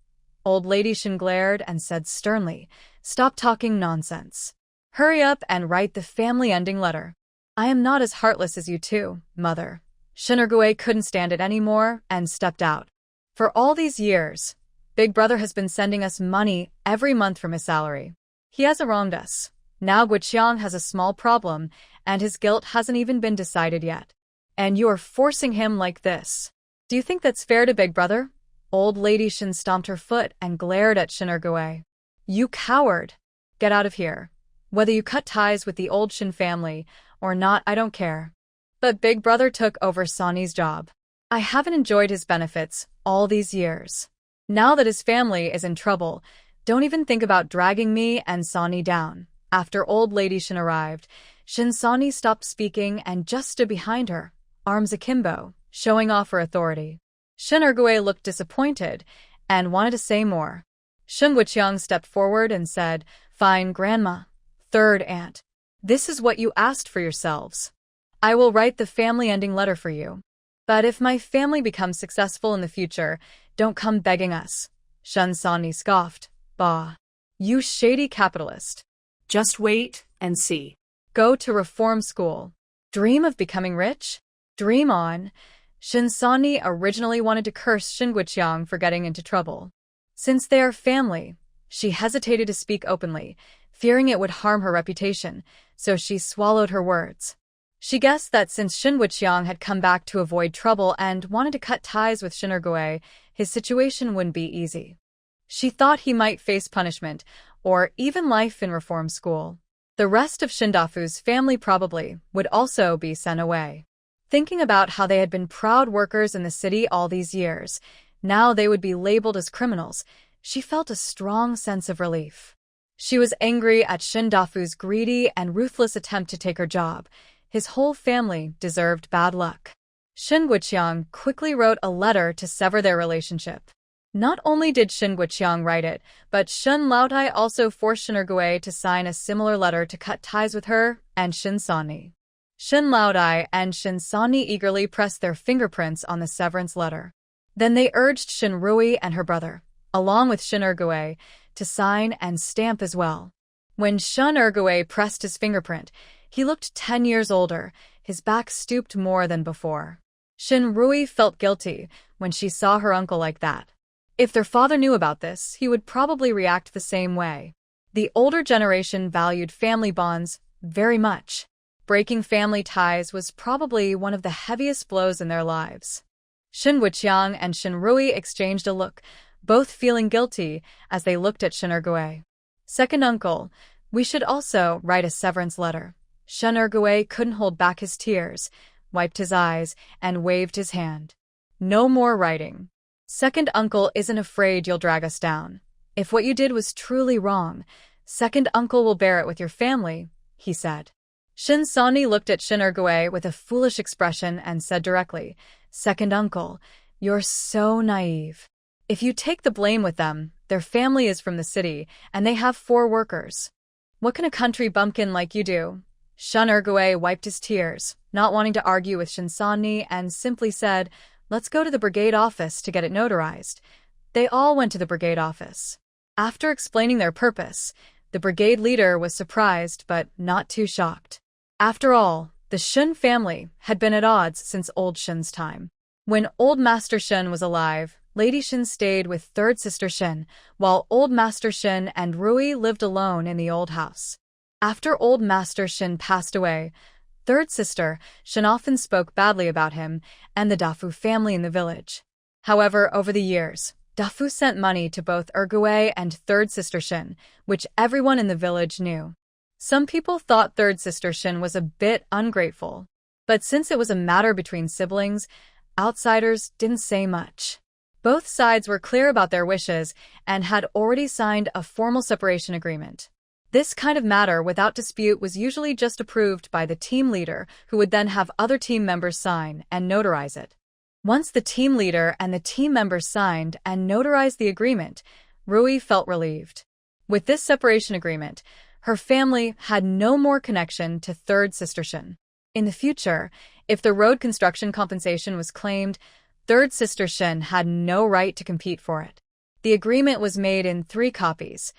Old lady Shin glared and said sternly, stop talking nonsense. Hurry up and write the family-ending letter. I am not as heartless as you two, mother. Shin Ergue couldn't stand it anymore and stepped out. For all these years, Big Brother has been sending us money every month from his salary. He hasn't wronged us. Now Guqiang has a small problem, and his guilt hasn't even been decided yet. And you are forcing him like this. Do you think that's fair to Big Brother? Old lady Shin stomped her foot and glared at Shin Ergue. You coward! Get out of here. Whether you cut ties with the old Shin family or not, I don't care. But Big Brother took over Sani's job. I haven't enjoyed his benefits all these years. Now that his family is in trouble, don't even think about dragging me and Sani down. After old lady Shin arrived, Shin Sani stopped speaking and just stood behind her, arms akimbo, showing off her authority. Shin Ergue looked disappointed and wanted to say more. Shin Wuqiang stepped forward and said, fine, Grandma. Third aunt. This is what you asked for yourselves. I will write the family-ending letter for you. But if my family becomes successful in the future, don't come begging us. Shin Sani scoffed. Bah. You shady capitalist.
Just wait and see.
Go to reform school. Dream of becoming rich? Dream on. Shin Sani originally wanted to curse Shin Wuqiang for getting into trouble. Since they are family, she hesitated to speak openly, fearing it would harm her reputation, so she swallowed her words. She guessed that since Shin Wuqiang had come back to avoid trouble and wanted to cut ties with Shin Ergue, his situation wouldn't be easy. She thought he might face punishment, or even life in reform school. The rest of Shindafu's family probably would also be sent away. Thinking about how they had been proud workers in the city all these years, now they would be labeled as criminals, she felt a strong sense of relief. She was angry at Shin Dafu's greedy and ruthless attempt to take her job. His whole family deserved bad luck. Shin Guoqiang quickly wrote a letter to sever their relationship. Not only did Shin Guoqiang write it, but Shin Laotai also forced Shin Ergui to sign a similar letter to cut ties with her and Shin Sani. Shin Laotai and Shin Sani eagerly pressed their fingerprints on the severance letter. Then they urged Shin Rui and her brother, along with Shin Ergui, to sign and stamp as well. When Shin Ergui pressed his fingerprint, he looked 10 years older, his back stooped more than before. Shin Rui felt guilty when she saw her uncle like that. If their father knew about this, he would probably react the same way. The older generation valued family bonds very much. Breaking family ties was probably one of the heaviest blows in their lives. Shin Guoqiang and Shin Rui exchanged a look, both feeling guilty as they looked at Shin Ergui. Second uncle, we should also write a severance letter. Shin Ergui couldn't hold back his tears, wiped his eyes, and waved his hand. No more writing. Second uncle isn't afraid you'll drag us down. If what you did was truly wrong, second uncle will bear it with your family, he said. Shin Sani looked at Shin Ergui with a foolish expression and said directly, second uncle, you're so naive. If you take the blame with them, their family is from the city, and they have 4 workers. What can a country bumpkin like you do? Shin Ergui wiped his tears, not wanting to argue with Shin Sani, and simply said, let's go to the brigade office to get it notarized. They all went to the brigade office. After explaining their purpose, the brigade leader was surprised but not too shocked. After all, the Shin family had been at odds since old Shin's time. When old Master Shin was alive, Lady Shin stayed with third sister Shin, while old Master Shin and Rui lived alone in the old house. After old Master Shin passed away, third sister Shin often spoke badly about him and the Dafu family in the village. However, over the years, Dafu sent money to both Ergui and third sister Shin, which everyone in the village knew. Some people thought third sister Shin was a bit ungrateful, but since it was a matter between siblings, outsiders didn't say much. Both sides were clear about their wishes and had already signed a formal separation agreement. This kind of matter without dispute was usually just approved by the team leader, who would then have other team members sign and notarize it. Once the team leader and the team members signed and notarized the agreement, Rui felt relieved. With this separation agreement, her family had no more connection to third sister Shin. In the future, if the road construction compensation was claimed, third sister Shin had no right to compete for it. The agreement was made in 3 copies,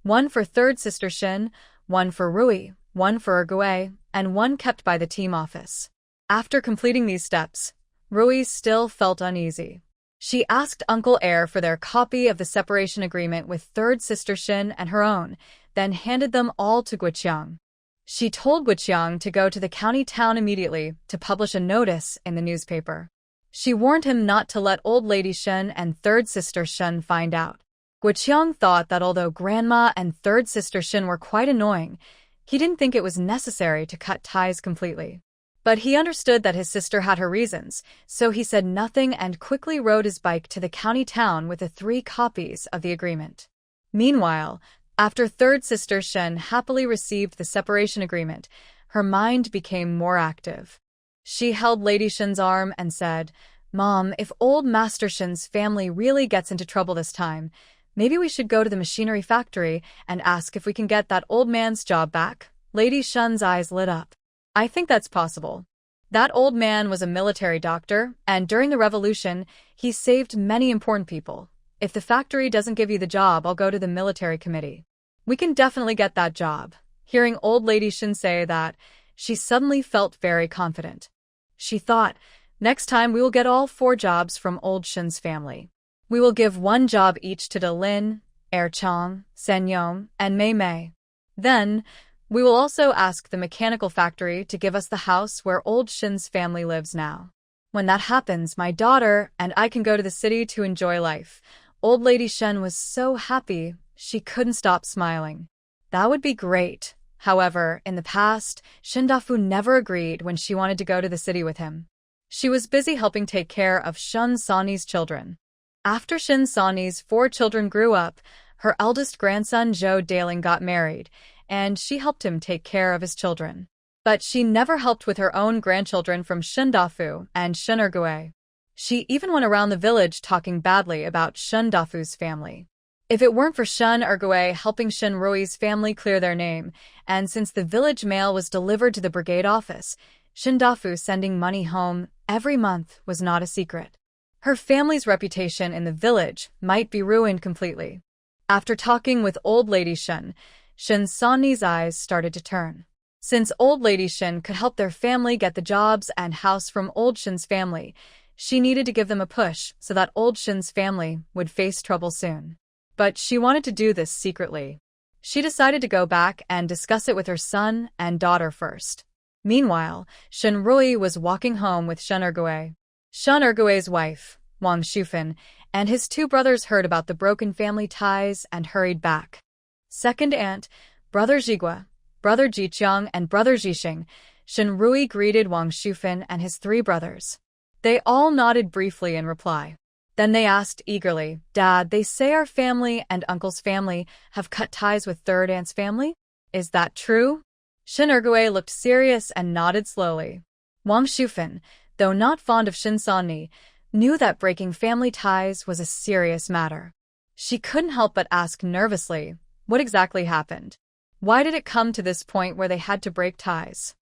one for third sister Shin, one for Rui, one for Ergui, and one kept by the team office. After completing these steps, Rui still felt uneasy. She asked Uncle Air for their copy of the separation agreement with third sister Shin and her own, then handed them all to Guoqiang. She told Guoqiang to go to the county town immediately to publish a notice in the newspaper. She warned him not to let old lady Shin and third sister Shin find out. Guoqiang thought that although grandma and third sister Shin were quite annoying, he didn't think it was necessary to cut ties completely. But he understood that his sister had her reasons, so he said nothing and quickly rode his bike to the county town with the 3 copies of the agreement. Meanwhile, after third sister Shin happily received the separation agreement, her mind became more active. She held Lady Shin's arm and said, Mom, if old Master Shin's family really gets into trouble this time, maybe we should go to the machinery factory and ask if we can get that old man's job back. Lady Shin's eyes lit up. I think that's possible. That old man was a military doctor, and during the revolution, he saved many important people. If the factory doesn't give you the job, I'll go to the military committee. We can definitely get that job. Hearing old lady Shin say that, she suddenly felt very confident. She thought, next time we will get all 4 jobs from old Shin's family. We will give 1 job each to Delin, Er Chong, Sen Yong, and Mei Mei. Then, we will also ask the mechanical factory to give us the house where old Shin's family lives now. When that happens, my daughter and I can go to the city to enjoy life. Old lady Shin was so happy, she couldn't stop smiling. That would be great. However, in the past, Shin Dafu never agreed when she wanted to go to the city with him. She was busy helping take care of Shin Sani's children. After Shin Sani's 4 children grew up, her eldest grandson Zhou Daling got married, and she helped him take care of his children. But she never helped with her own grandchildren from Shundafu and Shun'ergui. She even went around the village talking badly about Shundafu's family. If it weren't for Shun'ergui helping Shunrui's family clear their name, and since the village mail was delivered to the brigade office, Shundafu sending money home every month was not a secret. Her family's reputation in the village might be ruined completely. After talking with Old Lady Shun Sonni's eyes started to turn. Since Old Lady Shin could help their family get the jobs and house from Old Shin's family, she needed to give them a push so that Old Shin's family would face trouble soon. But she wanted to do this secretly. She decided to go back and discuss it with her son and daughter first. Meanwhile, Shunrui was walking home with Shun'ergui. Shun'ergui's wife, Wang Shufan, and his two brothers heard about the broken family ties and hurried back. Second aunt, brother Jigua, brother Jiqiang, and brother Jixing, Shunrui greeted Wang Shufan and his three brothers. They all nodded briefly in reply. Then they asked eagerly, "Dad, they say our family and uncle's family have cut ties with third aunt's family? Is that true?" Shun'ergui looked serious and nodded slowly. Wang Shufan, though not fond of Shinsonni, knew that breaking family ties was a serious matter. She couldn't help but ask nervously, what exactly happened? Why did it come to this point where they had to break ties?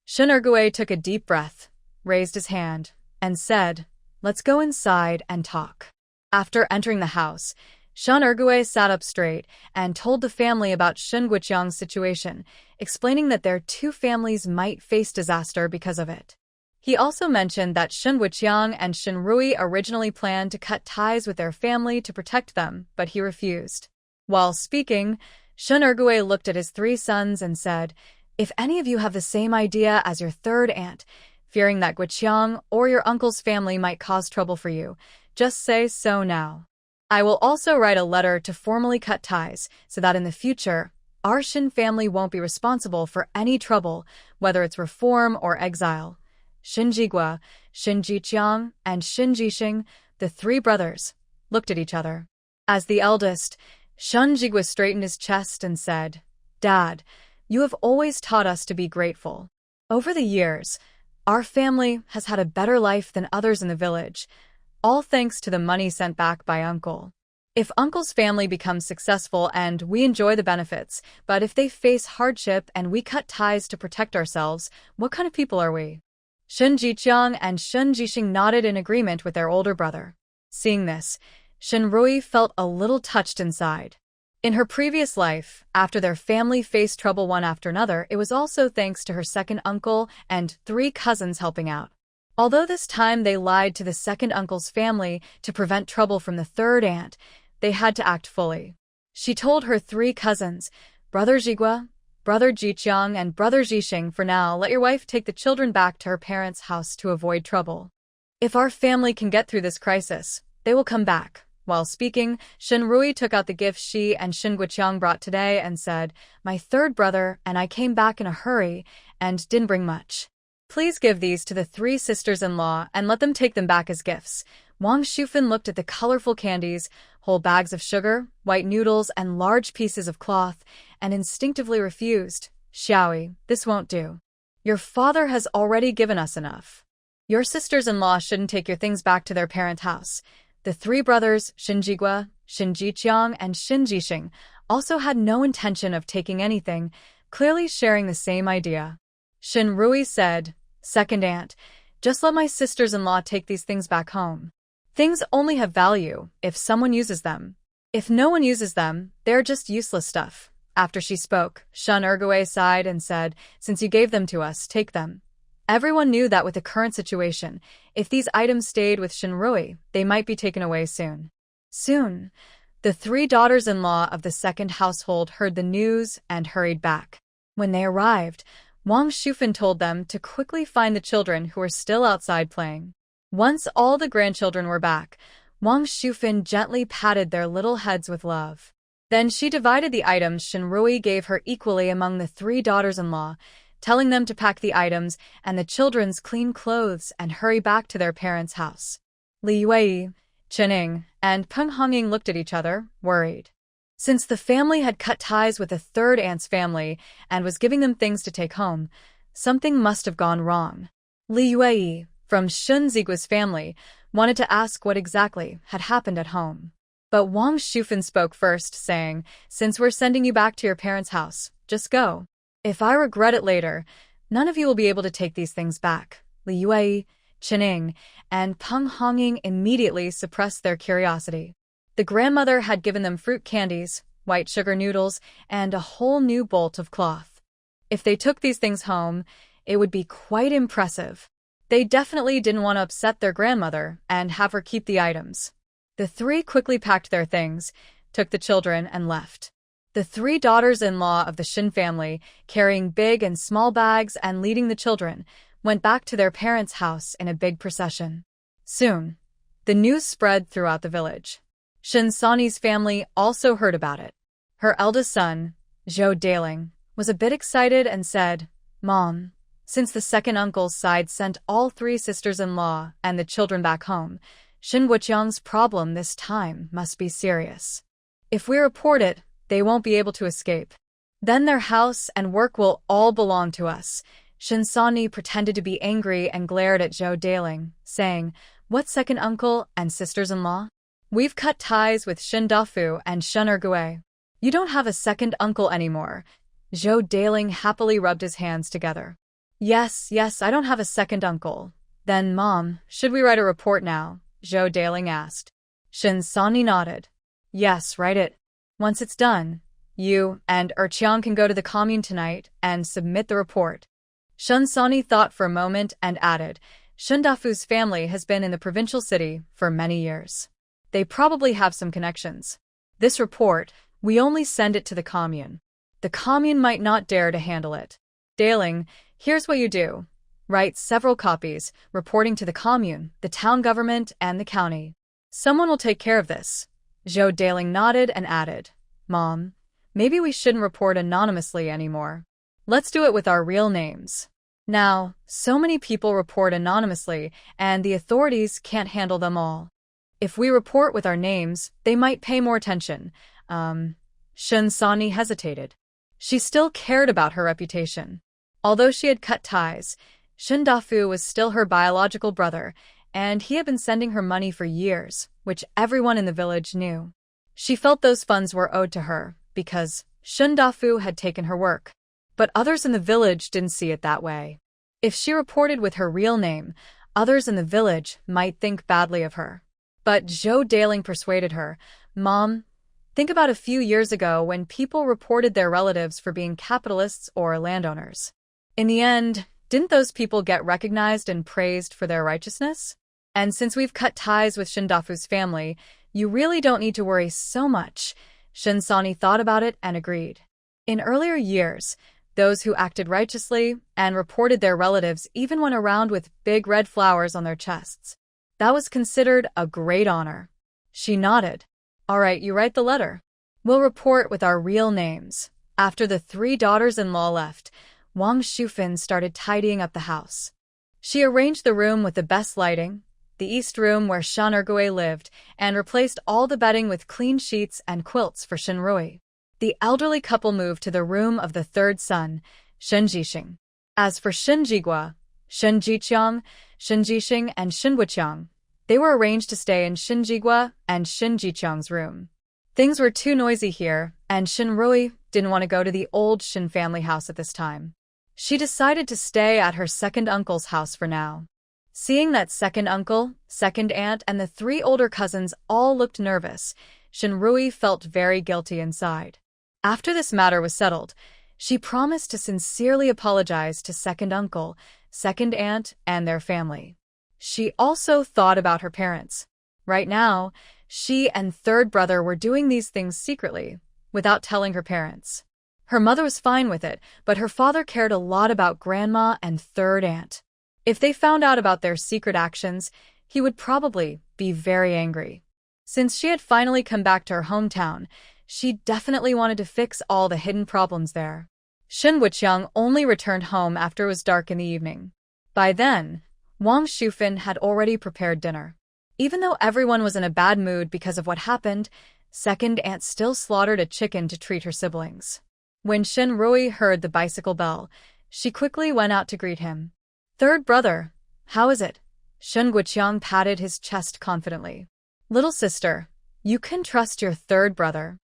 Shun'ergui took a deep breath, raised his hand, and said, "Let's go inside and talk." After entering the house, Shun'ergui sat up straight and told the family about Shun Guiqiang's situation, explaining that their two families might face disaster because of it. He also mentioned that Shun Guiqiang and Shunrui originally planned to cut ties with their family to protect them, but he refused. While speaking, Shun'ergui looked at his three sons and said, "If any of you have the same idea as your third aunt, fearing that Guiqiang or your uncle's family might cause trouble for you, just say so now. I will also write a letter to formally cut ties so that in the future, our Shin family won't be responsible for any trouble, whether it's reform or exile." Shin Jigua, Shin Jiqiang, and Shin Jixing, the three brothers, looked at each other. As the eldest, Shun Jigua straightened his chest and said, "Dad, you have always taught us to be grateful. Over the years, our family has had a better life than others in the village, all thanks to the money sent back by Uncle. If Uncle's family becomes successful and we enjoy the benefits, but if they face hardship and we cut ties to protect ourselves, what kind of people are we?" Shun Jiqiang and Shun Jixing nodded in agreement with their older brother. Seeing this, Shunrui felt a little touched inside. In her previous life, after their family faced trouble one after another, it was also thanks to her second uncle and three cousins helping out. Although this time they lied to the second uncle's family to prevent trouble from the third aunt, they had to act fully. She told her three cousins, brother Jigua, brother Jiqiang, and brother Jixing, "For now, let your wife take the children back to her parents' house to avoid trouble. If our family can get through this crisis, they will come back." While speaking, Shunrui took out the gifts she and Shin Guiqiang brought today and said, "My third brother and I came back in a hurry and didn't bring much. Please give these to the three sisters-in-law and let them take them back as gifts." Wang Shufan looked at the colorful candies, whole bags of sugar, white noodles, and large pieces of cloth, and instinctively refused. "Xiaoyi, this won't do. Your father has already given us enough. Your sisters-in-law shouldn't take your things back to their parent house." The three brothers, Shin Jigua, Shin Jiqiang, and Shin Jixing, also had no intention of taking anything, clearly sharing the same idea. Shunrui said, "Second aunt, just let my sisters-in-law take these things back home. Things only have value if someone uses them. If no one uses them, they're just useless stuff." After she spoke, Shun'ergui sighed and said, "Since you gave them to us, take them." Everyone knew that with the current situation, if these items stayed with Shunrui, they might be taken away soon. Soon, the three daughters-in-law of the second household heard the news and hurried back. When they arrived, Wang Shufan told them to quickly find the children who were still outside playing. Once all the grandchildren were back, Wang Shufan gently patted their little heads with love. Then she divided the items Shunrui gave her equally among the three daughters-in-law, telling them to pack the items and the children's clean clothes and hurry back to their parents' house. Li Wei, Chening, and Peng Honging looked at each other, worried. Since the family had cut ties with a third aunt's family and was giving them things to take home, something must have gone wrong. Li Yue, from Shun Zigua's family, wanted to ask what exactly had happened at home. But Wang Shufan spoke first, saying, "Since we're sending you back to your parents' house, just go. If I regret it later, none of you will be able to take these things back." Li Yue, Chening, and Peng Hongying immediately suppressed their curiosity. The grandmother had given them fruit candies, white sugar noodles, and a whole new bolt of cloth. If they took these things home, it would be quite impressive. They definitely didn't want to upset their grandmother and have her keep the items. The three quickly packed their things, took the children, and left. The three daughters-in-law of the Shin family, carrying big and small bags and leading the children, went back to their parents' house in a big procession. Soon, the news spread throughout the village. Shin Sani's family also heard about it. Her eldest son, Zhou Daling, was a bit excited and said, "Mom, since the second uncle's side sent all three sisters-in-law and the children back home, Shin Wuqiang's problem this time must be serious. If we report it, they won't be able to escape. Then their house and work will all belong to us." Shin Sani pretended to be angry and glared at Zhou Daling, saying, "What second uncle and sisters-in-law? We've cut ties with Shin Dafu and Shun Ergui. You don't have a second uncle anymore." Zhou Daling happily rubbed his hands together. Yes, I don't have a second uncle." "Then, Mom, should we write a report now?" Zhou Daling asked. Shin Sani nodded. "Yes, write it. Once it's done, you and Erqiang can go to the commune tonight and submit the report." Shin Sani thought for a moment and added, "Shun Dafu's family has been in the provincial city for many years. They probably have some connections. This report, we only send it to the commune. The commune might not dare to handle it. Daling, here's what you do. Write several copies, reporting to the commune, the town government, and the county. Someone will take care of this." Zhou Daling nodded and added, "Mom, maybe we shouldn't report anonymously anymore. Let's do it with our real names. Now, so many people report anonymously, and the authorities can't handle them all. If we report with our names, they might pay more attention." Shin Sani hesitated. She still cared about her reputation. Although she had cut ties, Shin Dafu was still her biological brother, and he had been sending her money for years, which everyone in the village knew. She felt those funds were owed to her, because Shin Dafu had taken her work. But others in the village didn't see it that way. If she reported with her real name, others in the village might think badly of her. But Zhou Daling persuaded her, "Mom, think about a few years ago when people reported their relatives for being capitalists or landowners. In the end, didn't those people get recognized and praised for their righteousness? And since we've cut ties with Shin Dafu's family, you really don't need to worry so much." Shin Sani thought about it and agreed. In earlier years, those who acted righteously and reported their relatives even went around with big red flowers on their chests. That was considered a great honor. She nodded. "All right, you write the letter. We'll report with our real names." After the three daughters-in-law left, Wang Shufan started tidying up the house. She arranged the room with the best lighting, the east room where Shan Ergui lived, and replaced all the bedding with clean sheets and quilts for Shin Rui. The elderly couple moved to the room of the third son, Shin Jixing. As for Shin Jigua, Shin Jiqiang, Shin Jixing, and Shin Wuqiang, they were arranged to stay in Shin Jigua and Shin Jiqiang's room. Things were too noisy here, and Shin Rui didn't want to go to the old Shin family house at this time. She decided to stay at her second uncle's house for now. Seeing that second uncle, second aunt, and the three older cousins all looked nervous, Shin Rui felt very guilty inside. After this matter was settled, she promised to sincerely apologize to second uncle, second aunt, and their family. She also thought about her parents. Right now, she and third brother were doing these things secretly, without telling her parents. Her mother was fine with it, but her father cared a lot about grandma and third aunt. If they found out about their secret actions, he would probably be very angry. Since she had finally come back to her hometown, she definitely wanted to fix all the hidden problems there. Shin Wuqiang only returned home after it was dark in the evening. By then, Wang Shufan had already prepared dinner. Even though everyone was in a bad mood because of what happened, Second aunt still slaughtered a chicken to treat her siblings. When Shinrui heard the bicycle bell, she quickly went out to greet him. Third brother, how is it? Shun Guoqiang patted his chest confidently. Little sister, you can trust your third brother.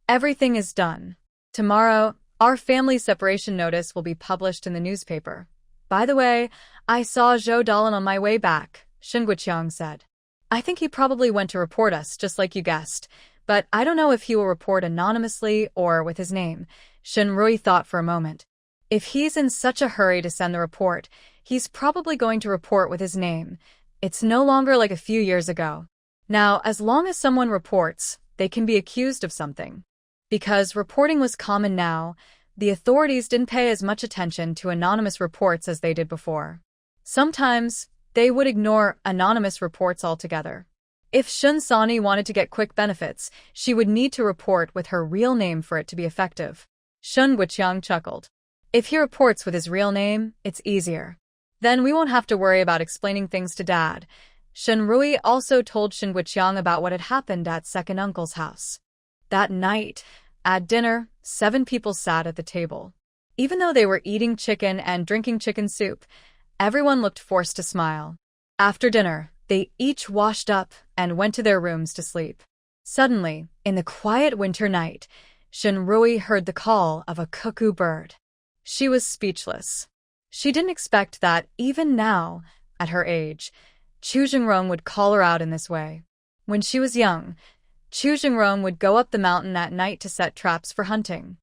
Everything is done. Tomorrow, our family separation notice will be published in the newspaper. By the way, I saw Zhou Dalan on my way back, Shun Guoqiang said. I think he probably went to report us, just like you guessed, but I don't know if he will report anonymously or with his name. Shinrui thought for a moment. If he's in such a hurry to send the report, he's probably going to report with his name. It's no longer like a few years ago. Now, as long as someone reports, they can be accused of something. Because reporting was common now, the authorities didn't pay as much attention to anonymous reports as they did before. Sometimes, they would ignore anonymous reports altogether. If Shun Sani wanted to get quick benefits, she would need to report with her real name for it to be effective. Shun Guoqiang chuckled. If he reports with his real name, it's easier. Then we won't have to worry about explaining things to Dad. Shinrui also told Shun Guoqiang about what had happened at second uncle's house. That night, at dinner, 7 people sat at the table. Even though they were eating chicken and drinking chicken soup, everyone looked forced to smile. After dinner, they each washed up and went to their rooms to sleep. Suddenly, in the quiet winter night, Shinrui heard the call of a cuckoo bird. She was speechless. She didn't expect that, even now, at her age, Chu Jingrong would call her out in this way. When she was young, Chu Jingrong would go up the mountain at night to set traps for hunting.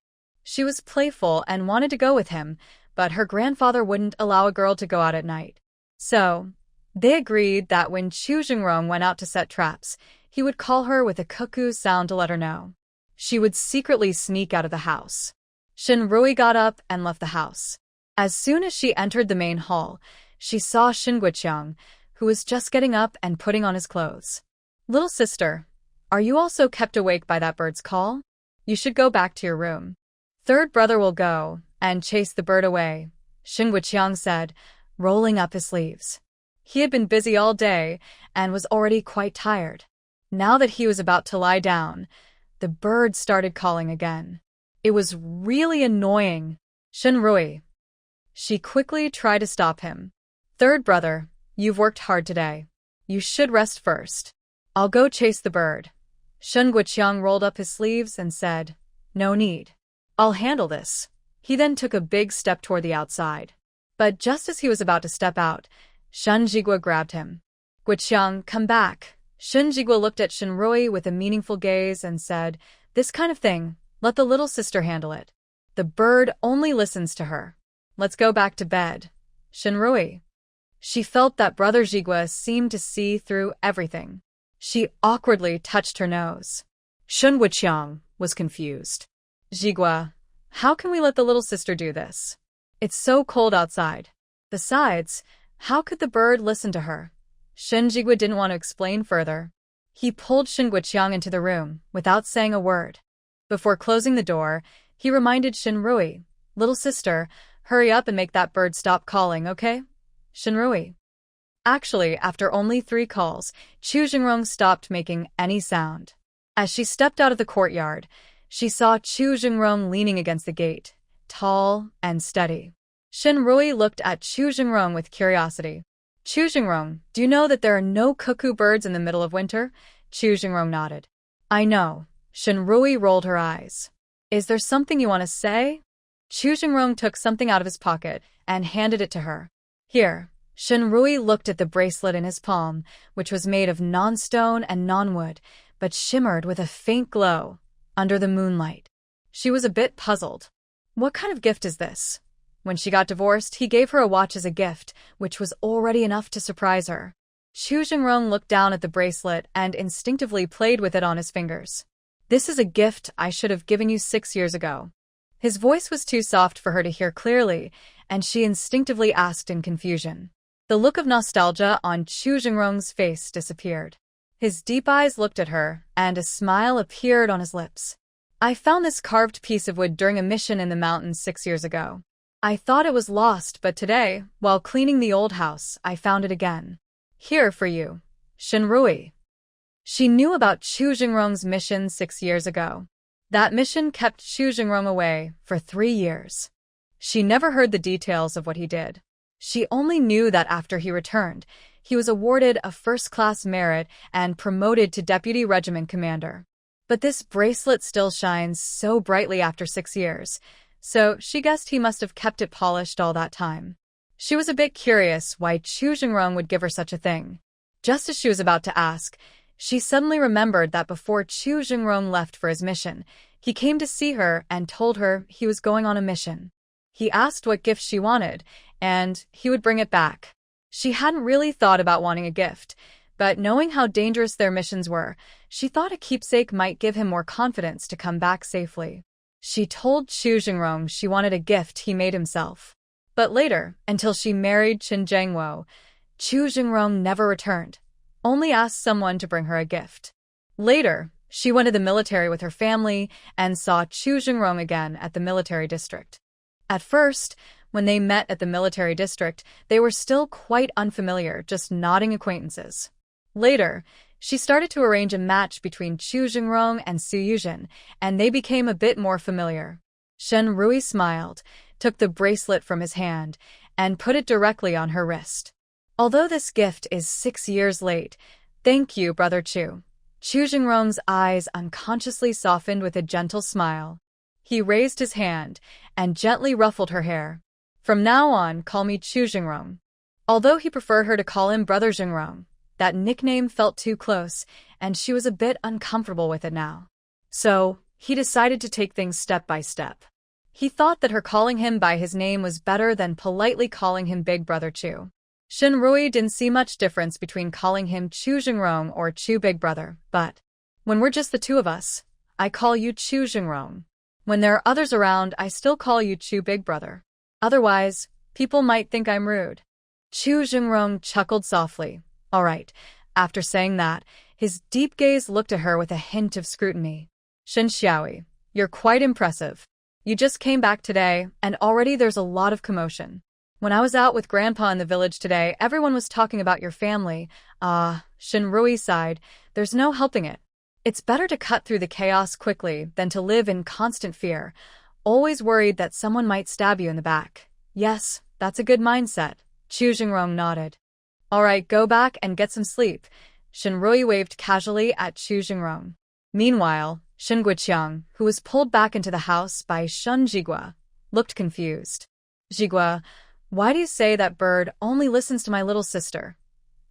She was playful and wanted to go with him, but her grandfather wouldn't allow a girl to go out at night. So, they agreed that when Chu Jingrong went out to set traps, he would call her with a cuckoo sound to let her know. She would secretly sneak out of the house. Shinrui got up and left the house. As soon as she entered the main hall, she saw Shun Guoqiang, who was just getting up and putting on his clothes. Little sister, are you also kept awake by that bird's call? You should go back to your room. Third brother will go and chase the bird away, Shun Guoqiang said, rolling up his sleeves. He had been busy all day and was already quite tired. Now that he was about to lie down, the bird started calling again. It was really annoying. Shinrui. She quickly tried to stop him. Third brother, you've worked hard today. You should rest first. I'll go chase the bird. Shun Guoqiang rolled up his sleeves and said, No need. I'll handle this. He then took a big step toward the outside. But just as he was about to step out, Shun Jigua grabbed him. Guoqiang, come back. Shun Jigua looked at Shinrui with a meaningful gaze and said, This kind of thing, let the little sister handle it. The bird only listens to her. Let's go back to bed. Shinrui. She felt that Brother Jigua seemed to see through everything. She awkwardly touched her nose. Shun Guoqiang was confused. Jigua, how can we let the little sister do this? It's so cold outside. Besides, how could the bird listen to her? Shun Jigua didn't want to explain further. He pulled Shun Guoqiang into the room without saying a word. Before closing the door, he reminded Shinrui, Little sister, hurry up and make that bird stop calling, okay? Shinrui. Actually, after only 3 calls, Chu Jingrong stopped making any sound. As she stepped out of the courtyard, she saw Chu Jingrong leaning against the gate, tall and steady. Shinrui looked at Chu Jingrong with curiosity. Chu Jingrong, do you know that there are no cuckoo birds in the middle of winter? Chu Jingrong nodded. I know. Shinrui rolled her eyes. Is there something you want to say? Chu Jingrong took something out of his pocket and handed it to her. Here. Shinrui looked at the bracelet in his palm, which was made of non-stone and non-wood, but shimmered with a faint glow under the moonlight. She was a bit puzzled. What kind of gift is this? When she got divorced, he gave her a watch as a gift, which was already enough to surprise her. Chu Jingrong looked down at the bracelet and instinctively played with it on his fingers. This is a gift I should have given you 6 years ago. His voice was too soft for her to hear clearly, and she instinctively asked in confusion. The look of nostalgia on Chu Jingrong's face disappeared. His deep eyes looked at her, and a smile appeared on his lips. I found this carved piece of wood during a mission in the mountains 6 years ago. I thought it was lost, but today, while cleaning the old house, I found it again. Here for you. Shinrui. She knew about Chu Jingrong's mission 6 years ago. That mission kept Chu Jingrong away for 3 years. She never heard the details of what he did. She only knew that after he returned, he was awarded a first-class merit and promoted to deputy regiment commander. But this bracelet still shines so brightly after 6 years, so she guessed he must have kept it polished all that time. She was a bit curious why Chu Jingrong would give her such a thing. Just as she was about to ask, she suddenly remembered that before Chu Jingrong left for his mission, he came to see her and told her he was going on a mission. He asked what gift she wanted, and he would bring it back. She hadn't really thought about wanting a gift, but knowing how dangerous their missions were, she thought a keepsake might give him more confidence to come back safely. She told Chu Jingrong she wanted a gift he made himself. But later, until she married Chen Jiangwo, Chu Jingrong never returned, only asked someone to bring her a gift. Later, she went to the military with her family and saw Chu Jingrong again at the military district. At first, when they met at the military district, they were still quite unfamiliar, just nodding acquaintances. Later, she started to arrange a match between Chu Jingrong and Su Yuzhen, and they became a bit more familiar. Shen Rui smiled, took the bracelet from his hand, and put it directly on her wrist. Although this gift is 6 years late, thank you, Brother Chu. Chu Jingrong's eyes unconsciously softened with a gentle smile. He raised his hand and gently ruffled her hair. From now on, call me Chu Jingrong. Although he preferred her to call him Brother Jingrong, that nickname felt too close, and she was a bit uncomfortable with it now. So, he decided to take things step by step. He thought that her calling him by his name was better than politely calling him Big Brother Chu. Shen Rui didn't see much difference between calling him Chu Jingrong or Chu Big Brother, but when we're just the two of us, I call you Chu Jingrong. When there are others around, I still call you Chu Big Brother. Otherwise, people might think I'm rude. Chu Jingrong chuckled softly. All right. After saying that, his deep gaze looked at her with a hint of scrutiny. Shen Xiaoyi, you're quite impressive. You just came back today, and already there's a lot of commotion. When I was out with Grandpa in the village today, everyone was talking about your family. Shen Rui sighed. There's no helping it. It's better to cut through the chaos quickly than to live in constant fear, always worried that someone might stab you in the back. Yes, that's a good mindset. Chu Jingrong nodded. All right, go back and get some sleep. Shen Rui waved casually at Chu Jingrong. Meanwhile, Shen Guiqiang, who was pulled back into the house by Shun Jigua, looked confused. Jigua, why do you say that bird only listens to my little sister?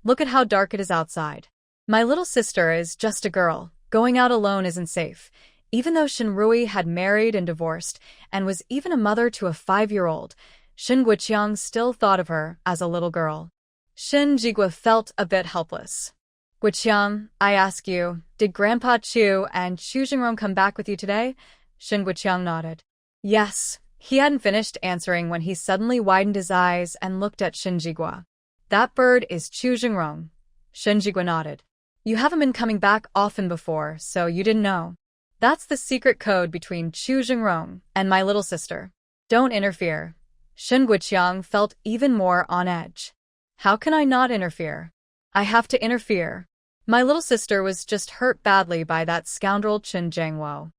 Look at how dark it is outside. My little sister is just a girl. Going out alone isn't safe. Even though Shen Rui had married and divorced, and was even a mother to a 5-year-old, Shen Guiqiang still thought of her as a little girl. Shen Jigua felt a bit helpless. Guiqiang, I ask you, did Grandpa Chu and Chu Jingrong come back with you today? Shen Guiqiang nodded. Yes. He hadn't finished answering when he suddenly widened his eyes and looked at Shen Jigua. That bird is Chu Jingrong. Shen Jigua nodded. You haven't been coming back often before, so you didn't know. That's the secret code between Chu Jingrong and my little sister. Don't interfere. Shen Guiqiang felt even more on edge. How can I not interfere? I have to interfere. My little sister was just hurt badly by that scoundrel Chen Jiangwo.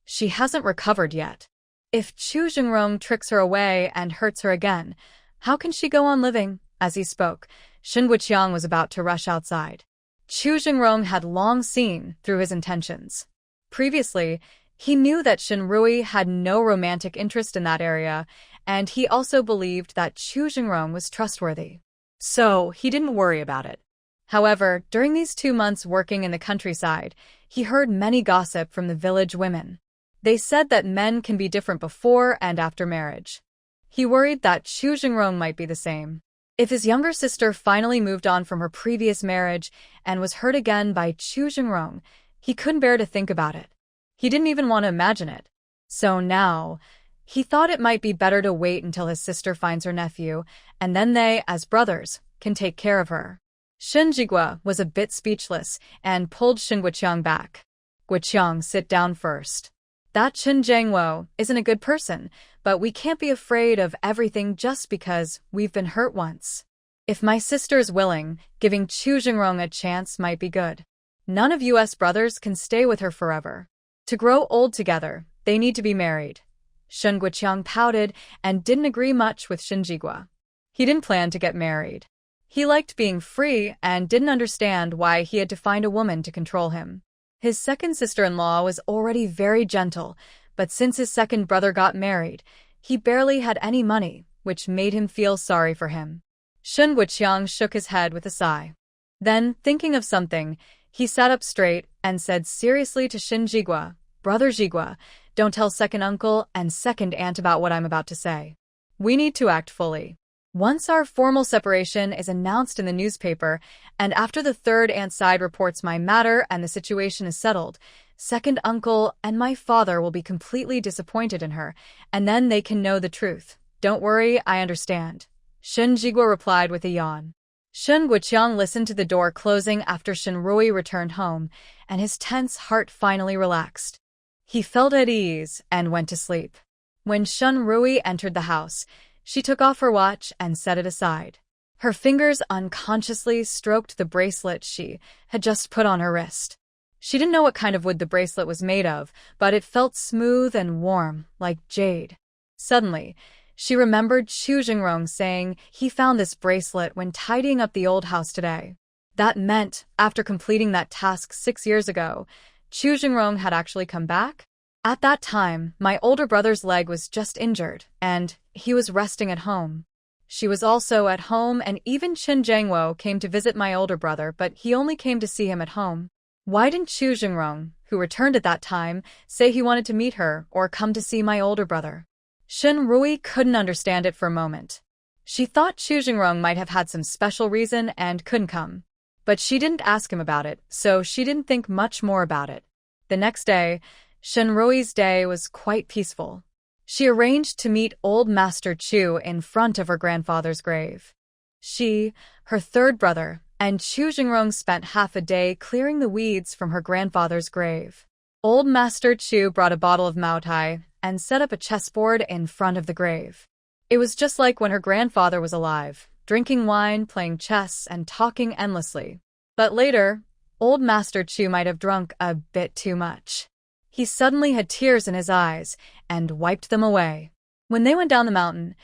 She hasn't recovered yet. If Chu Jingrong tricks her away and hurts her again, how can she go on living? As he spoke, Shen Guiqiang was about to rush outside. Chu Jingrong had long seen through his intentions. Previously, he knew that Shen Rui had no romantic interest in that area, and he also believed that Chu Jingrong was trustworthy. So, he didn't worry about it. However, during these 2 months working in the countryside, he heard many gossip from the village women. They said that men can be different before and after marriage. He worried that Chu Jingrong might be the same. If his younger sister finally moved on from her previous marriage and was hurt again by Chu Jingrong, he couldn't bear to think about it. He didn't even want to imagine it. So now, he thought it might be better to wait until his sister finds her nephew, and then they, as brothers, can take care of her. Shen Jigua was a bit speechless and pulled Shen Guiqiang back. Guiqiang, sit down first. That Chen Jiangwo isn't a good person, but we can't be afraid of everything just because we've been hurt once. If my sister's willing, giving Chu Jingrong a chance might be good. None of US brothers can stay with her forever. To grow old together, they need to be married. Shen Guoqiang pouted and didn't agree much with Shen Jigua. He didn't plan to get married. He liked being free and didn't understand why he had to find a woman to control him. His second sister-in-law was already very gentle, but since his second brother got married, he barely had any money, which made him feel sorry for him. Shen Guoqiang shook his head with a sigh. Then, thinking of something, he sat up straight and said seriously to Shen Jigua, "Brother Jigua, don't tell second uncle and second aunt about what I'm about to say. We need to act fully. Once our formal separation is announced in the newspaper, and after the third aunt's side reports my matter and the situation is settled, second uncle and my father will be completely disappointed in her, and then they can know the truth. Don't worry, I understand." Shen Jigua replied with a yawn. Shen Guoqiang listened to the door closing after Shen Rui returned home, and his tense heart finally relaxed. He felt at ease and went to sleep. When Shen Rui entered the house, she took off her watch and set it aside. Her fingers unconsciously stroked the bracelet she had just put on her wrist. She didn't know what kind of wood the bracelet was made of, but it felt smooth and warm, like jade. Suddenly, she remembered Chu Jingrong saying he found this bracelet when tidying up the old house today. That meant, after completing that task 6 years ago, Chu Jingrong had actually come back? At that time, my older brother's leg was just injured, and he was resting at home. She was also at home, and even Qin Jiangwo came to visit my older brother, but he only came to see him at home. Why didn't Chu Jingrong, who returned at that time, say he wanted to meet her or come to see my older brother? Shen Rui couldn't understand it for a moment. She thought Chu Jingrong might have had some special reason and couldn't come. But she didn't ask him about it, so she didn't think much more about it. The next day, Shen Rui's day was quite peaceful. She arranged to meet old Master Chu in front of her grandfather's grave. She, her third brother, and Chu Jingrong spent half a day clearing the weeds from her grandfather's grave. Old Master Chu brought a bottle of Maotai and set up a chessboard in front of the grave. It was just like when her grandfather was alive, drinking wine, playing chess, and talking endlessly. But later, old Master Chu might have drunk a bit too much. He suddenly had tears in his eyes and wiped them away. When they went down the mountain,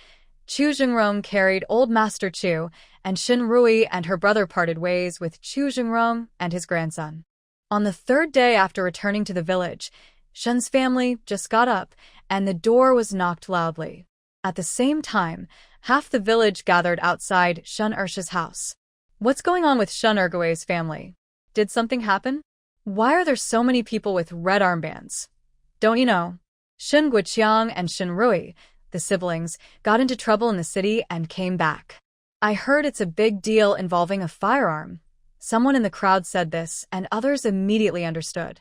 Chu Jingrong carried old Master Chu, and Shen Rui and her brother parted ways with Chu Jingrong and his grandson. On the third day after returning to the village, Shen's family just got up, and the door was knocked loudly. At the same time, half the village gathered outside Shen Ersha's house. What's going on with Shen Ergue's family? Did something happen? Why are there so many people with red armbands? Don't you know? Shen Guoqiang and Shen Rui, the siblings, got into trouble in the city and came back. I heard it's a big deal involving a firearm. Someone in the crowd said this, and others immediately understood.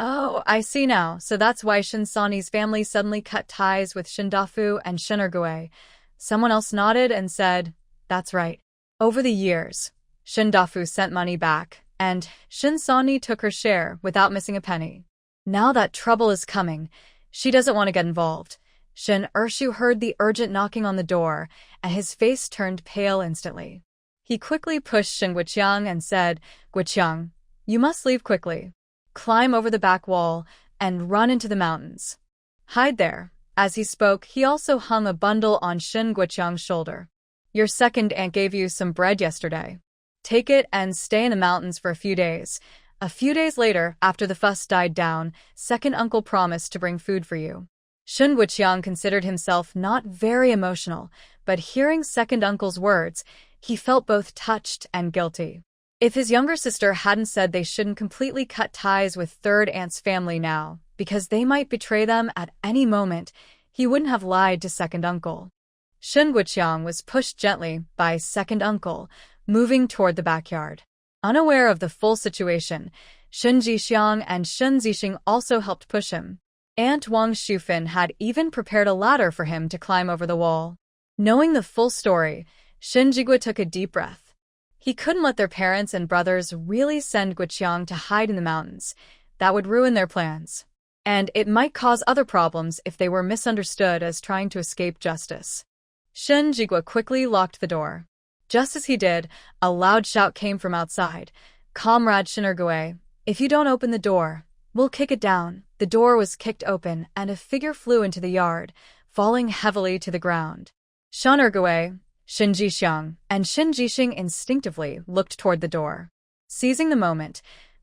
Oh, I see now, so that's why Shen Sani's family suddenly cut ties with Shen Dafu and Shen Ergue. Someone else nodded and said, "That's right." Over the years, Shen Dafu sent money back, and Shen Sani took her share without missing a penny. Now that trouble is coming, she doesn't want to get involved. Shen Ershu heard the urgent knocking on the door, and his face turned pale instantly. He quickly pushed Shen Guoqiang and said, "Guoqiang, you must leave quickly. Climb over the back wall and run into the mountains. Hide there." As he spoke, he also hung a bundle on Shen Guoqiang's shoulder. "Your second aunt gave you some bread yesterday. Take it and stay in the mountains for a few days. A few days later, after the fuss died down, second uncle promised to bring food for you." Shen Guoqiang considered himself not very emotional, but hearing second uncle's words, he felt both touched and guilty. If his younger sister hadn't said they shouldn't completely cut ties with third aunt's family now, because they might betray them at any moment, he wouldn't have lied to second uncle. Shen Guoqiang was pushed gently by second uncle, moving toward the backyard. Unaware of the full situation, Shen Jixiang and Shen Zixing also helped push him. Aunt Wang Shufin had even prepared a ladder for him to climb over the wall. Knowing the full story, Shen Jigua took a deep breath. He couldn't let their parents and brothers really send Guoqiang to hide in the mountains. That would ruin their plans. And it might cause other problems if they were misunderstood as trying to escape justice. Shen Jigua quickly locked the door. Just as he did, a loud shout came from outside. "Comrade Shen Ergue, If you don't open the door, we'll kick it down. The door was kicked open, and a figure flew into the yard, falling heavily to the ground. Shan Ergui, Shin Jixiang, and Shin Jixing instinctively looked toward the door. Seizing the moment,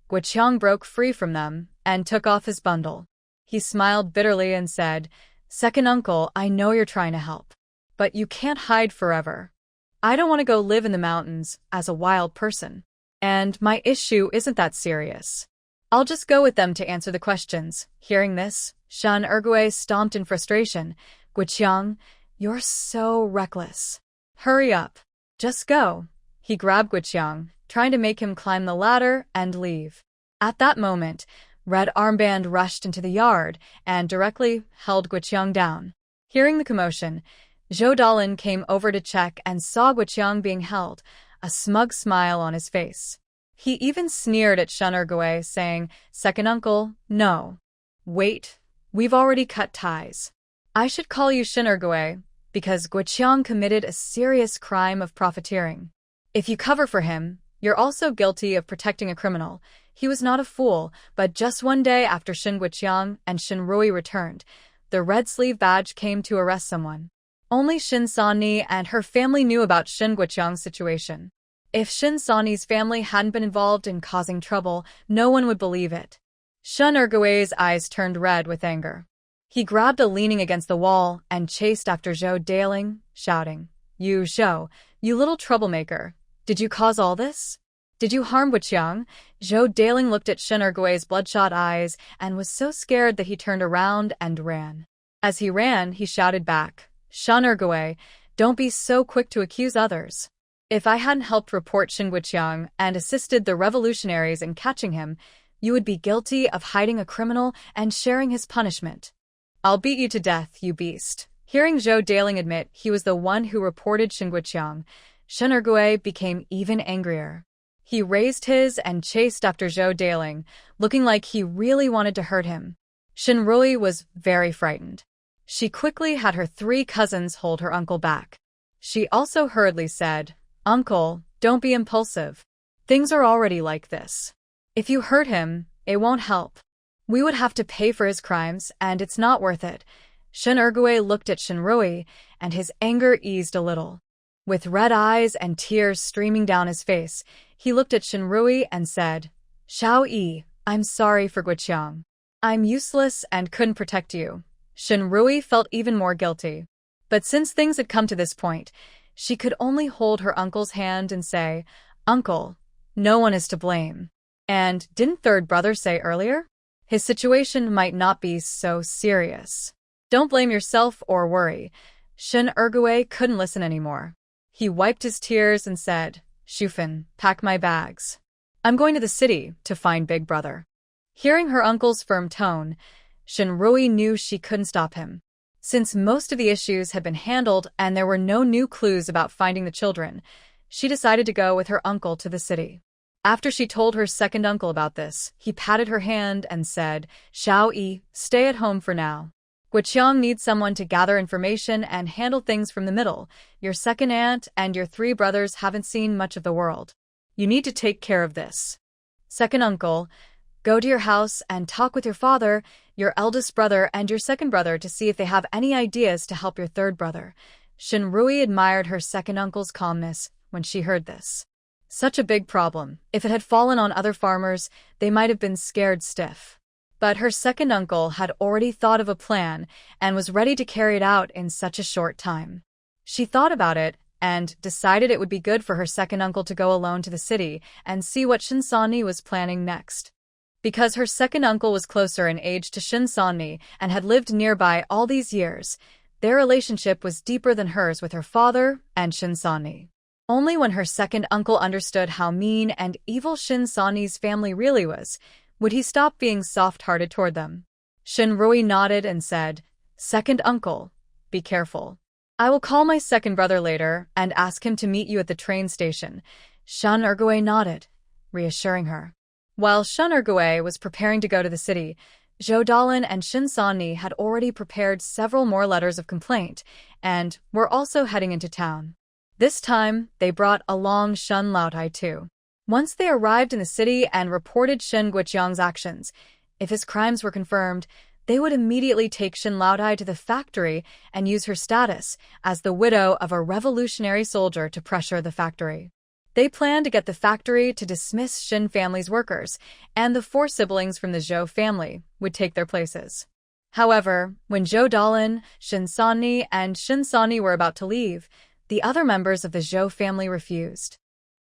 Guqiang broke free from them and took off his bundle. He smiled bitterly and said, "Second uncle, I know you're trying to help. But you can't hide forever. I don't want to go live in the mountains as a wild person. And my issue isn't that serious. I'll just go with them to answer the questions." Hearing this, Shan Ergui stomped in frustration. "Guqiang, you're so reckless. Hurry up. Just go." He grabbed Guqiang, trying to make him climb the ladder and leave. At that moment, Red Armband rushed into the yard and directly held Guqiang down. Hearing the commotion, Zhou Dalin came over to check and saw Guqiang being held, a smug smile on his face. He even sneered at Shan Ergui, saying, "Second uncle, no. Wait, we've already cut ties. I should call you Shin Ergui, because Guqiang committed a serious crime of profiteering. If you cover for him, you're also guilty of protecting a criminal." He was not a fool, but just one day after Shin Guqiang and Shin Rui returned, the red sleeve badge came to arrest someone. Only Shin Sanni and her family knew about Shin Guqiang's situation. If Shin Sanni's family hadn't been involved in causing trouble, no one would believe it. Shan Ergui's eyes turned red with anger. He grabbed a leaning against the wall and chased after Zhou Daling, shouting, "You Zhou, you little troublemaker. Did you cause all this? Did you harm Guqiang?" Zhou Daling looked at Shin Ergui's bloodshot eyes and was so scared that he turned around and ran. As he ran, he shouted back, "Shan Ergui, don't be so quick to accuse others. If I hadn't helped report Shin Guqiang and assisted the revolutionaries in catching him, you would be guilty of hiding a criminal and sharing his punishment. I'll beat you to death, you beast." Hearing Zhou Daling admit he was the one who reported Shin Guqiang, Shan Ergui became even angrier. He raised his and chased after Zhou Daling, looking like he really wanted to hurt him. Shin Rui was very frightened. She quickly had her 3 cousins hold her uncle back. She also hurriedly said, "Uncle, don't be impulsive. Things are already like this. If you hurt him, it won't help. We would have to pay for his crimes, and it's not worth it." Shin Ergui looked at Shin Rui, and his anger eased a little. With red eyes and tears streaming down his face, he looked at Shin Rui and said, "Xiao Yi, I'm sorry for Guqiang. I'm useless and couldn't protect you." Shin Rui felt even more guilty. But since things had come to this point, she could only hold her uncle's hand and say, "Uncle, no one is to blame. And didn't third brother say earlier? His situation might not be so serious. Don't blame yourself or worry." Shin Ergui couldn't listen anymore. He wiped his tears and said, "Shufan, pack my bags. I'm going to the city to find Big Brother." Hearing her uncle's firm tone, Shin Rui knew she couldn't stop him. Since most of the issues had been handled and there were no new clues about finding the children, she decided to go with her uncle to the city. After she told her second uncle about this, he patted her hand and said, "Xiao Yi, stay at home for now. Guqiang needs someone to gather information and handle things from the middle. Your second aunt and your 3 brothers haven't seen much of the world. You need to take care of this. Second uncle, go to your house and talk with your father, your eldest brother, and your second brother to see if they have any ideas to help your third brother." Shin Rui admired her second uncle's calmness when she heard this. Such a big problem. If it had fallen on other farmers, they might have been scared stiff. But her second uncle had already thought of a plan and was ready to carry it out in such a short time. She thought about it and decided it would be good for her second uncle to go alone to the city and see what Shin Sanni was planning next. Because her second uncle was closer in age to Shin Sanni and had lived nearby all these years, their relationship was deeper than hers with her father and Shin Sanni. Only when her second uncle understood how mean and evil Shin Sanni's family really was, would he stop being soft-hearted toward them. Shin Rui nodded and said, "Second uncle, be careful. I will call my second brother later and ask him to meet you at the train station." Shan Ergui nodded, reassuring her. While Shan Ergui was preparing to go to the city, Zhou Dalin and Shin Sanni had already prepared several more letters of complaint and were also heading into town. This time, they brought along Shun Laotai too. Once they arrived in the city and reported Shin Guoqiang's actions, if his crimes were confirmed, they would immediately take Shin Laodai to the factory and use her status as the widow of a revolutionary soldier to pressure the factory. They planned to get the factory to dismiss Shin family's workers, and the 4 siblings from the Zhou family would take their places. However, when Zhou Dalin, Shin Sanni, and Shin Sanni were about to leave, the other members of the Zhou family refused.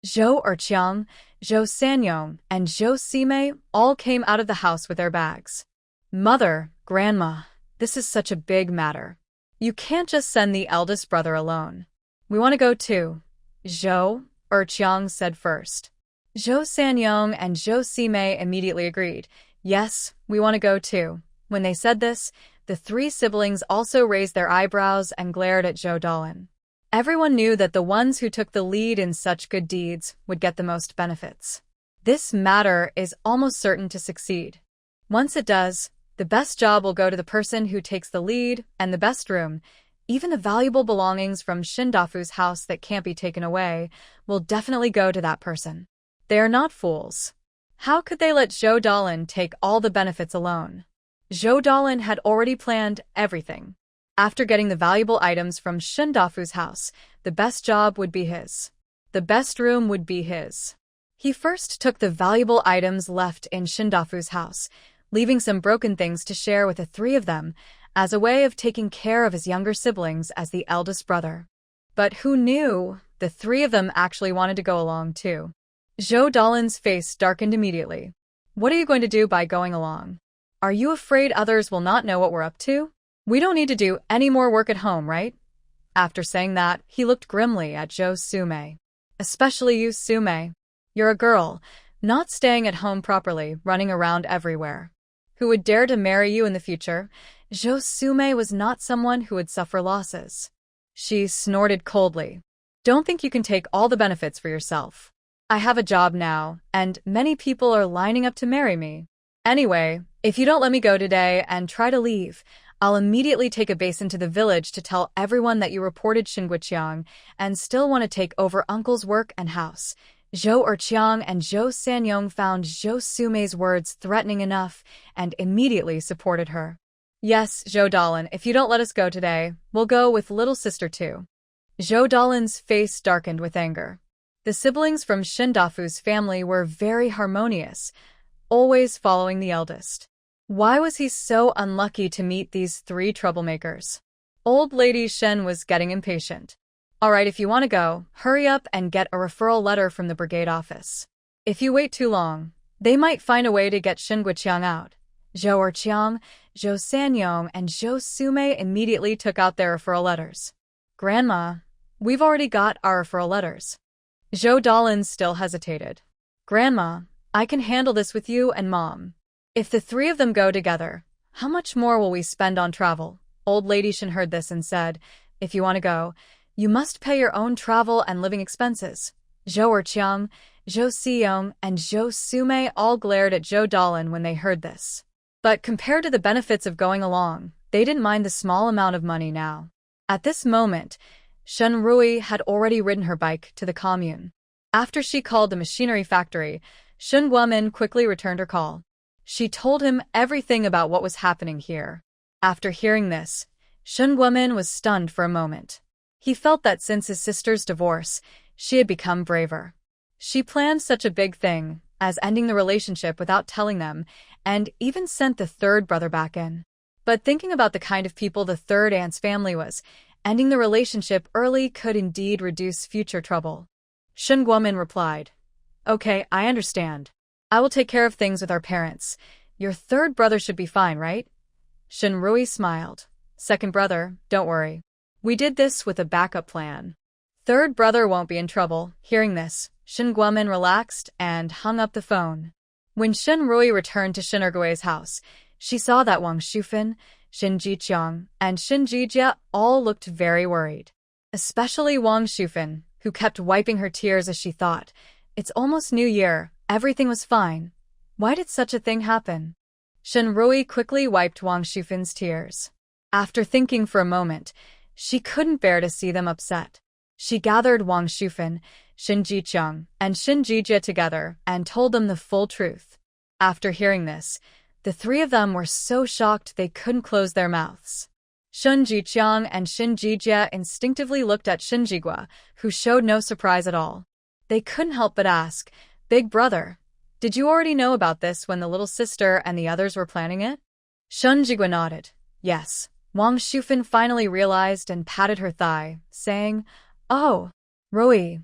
Zhou Erqiang, Zhou Sanyong, and Zhou Sime all came out of the house with their bags. "Mother, Grandma, this is such a big matter. You can't just send the eldest brother alone. We want to go too." Zhou Erqiang said first. Zhou Sanyong and Zhou Sime immediately agreed. Yes, we want to go too. When they said this, the 3 siblings also raised their eyebrows and glared at Zhou Dalin. Everyone knew that the ones who took the lead in such good deeds would get the most benefits. This matter is almost certain to succeed. Once it does, the best job will go to the person who takes the lead, and the best room, even the valuable belongings from Shindafu's house that can't be taken away, will definitely go to that person. They are not fools. How could they let Zhou Dalin take all the benefits alone? Zhou Dalin had already planned everything. After getting the valuable items from Shindafu's house, the best job would be his. The best room would be his. He first took the valuable items left in Shindafu's house, leaving some broken things to share with the 3 of them, as a way of taking care of his younger siblings as the eldest brother. But who knew, the 3 of them actually wanted to go along too. Zhou Dalin's face darkened immediately. What are you going to do by going along? Are you afraid others will not know what we're up to? We don't need to do any more work at home, right? After saying that, he looked grimly at Zhou Sume. Especially you, Sume. You're a girl, not staying at home properly, running around everywhere. Who would dare to marry you in the future? Zhou Sume was not someone who would suffer losses. She snorted coldly. Don't think you can take all the benefits for yourself. I have a job now, and many people are lining up to marry me. Anyway, if you don't let me go today and try to leave, I'll immediately take a basin to the village to tell everyone that you reported Shin Guoqiang and still want to take over uncle's work and house. Zhou Erqiang and Zhou Sanyong found Zhou Sume's words threatening enough and immediately supported her. Yes, Zhou Dalin, if you don't let us go today, we'll go with little sister too. Zhou Dalin's face darkened with anger. The siblings from Shindafu's family were very harmonious, always following the eldest. Why was he so unlucky to meet these 3 troublemakers? Old Lady Shen was getting impatient. All right, if you want to go, hurry up and get a referral letter from the brigade office. If you wait too long, they might find a way to get Shin Guoqiang out. Zhou Erqiang, Zhou Sanyong, and Zhou Sume immediately took out their referral letters. Grandma, we've already got our referral letters. Zhou Dalin still hesitated. Grandma, I can handle this with you and Mom. If the 3 of them go together, how much more will we spend on travel? Old Lady Shin heard this and said, if you want to go, you must pay your own travel and living expenses. Zhou Erqiang, Zhou Siyong, and Zhou Sume all glared at Zhou Dalin when they heard this. But compared to the benefits of going along, they didn't mind the small amount of money now. At this moment, Shen Rui had already ridden her bike to the commune. After she called the machinery factory, Shen Guomin quickly returned her call. She told him everything about what was happening here. After hearing this, Shen Guomin was stunned for a moment. He felt that since his sister's divorce, she had become braver. She planned such a big thing, as ending the relationship without telling them, and even sent the 3rd brother back in. But thinking about the kind of people the 3rd aunt's family was, ending the relationship early could indeed reduce future trouble. Shen Guomin replied, Okay, I understand. I will take care of things with our parents. Your 3rd brother should be fine, right? Shen Rui smiled. 2nd brother, don't worry. We did this with a backup plan. 3rd brother won't be in trouble. Hearing this, Shen Guomin relaxed and hung up the phone. When Shen Rui returned to Shin Ergui's house, she saw that Wang Shufan, Shin Jiqiang, and Shin Jijia all looked very worried. Especially Wang Shufan, who kept wiping her tears as she thought, it's almost New Year, everything was fine. Why did such a thing happen? Shen Rui quickly wiped Wang Shufan's tears. After thinking for a moment, she couldn't bear to see them upset. She gathered Wang Shufan, Shin Jiqiang, and Shin Jijie together and told them the full truth. After hearing this, the three of them were so shocked they couldn't close their mouths. Shin Jiqiang and Shin Jijie instinctively looked at Shin Jigua, who showed no surprise at all. They couldn't help but ask, "Big brother, did you already know about this when the little sister and the others were planning it?" Shin Jigua nodded. Yes. Wang Shufan finally realized and patted her thigh, saying, "Oh, Rui,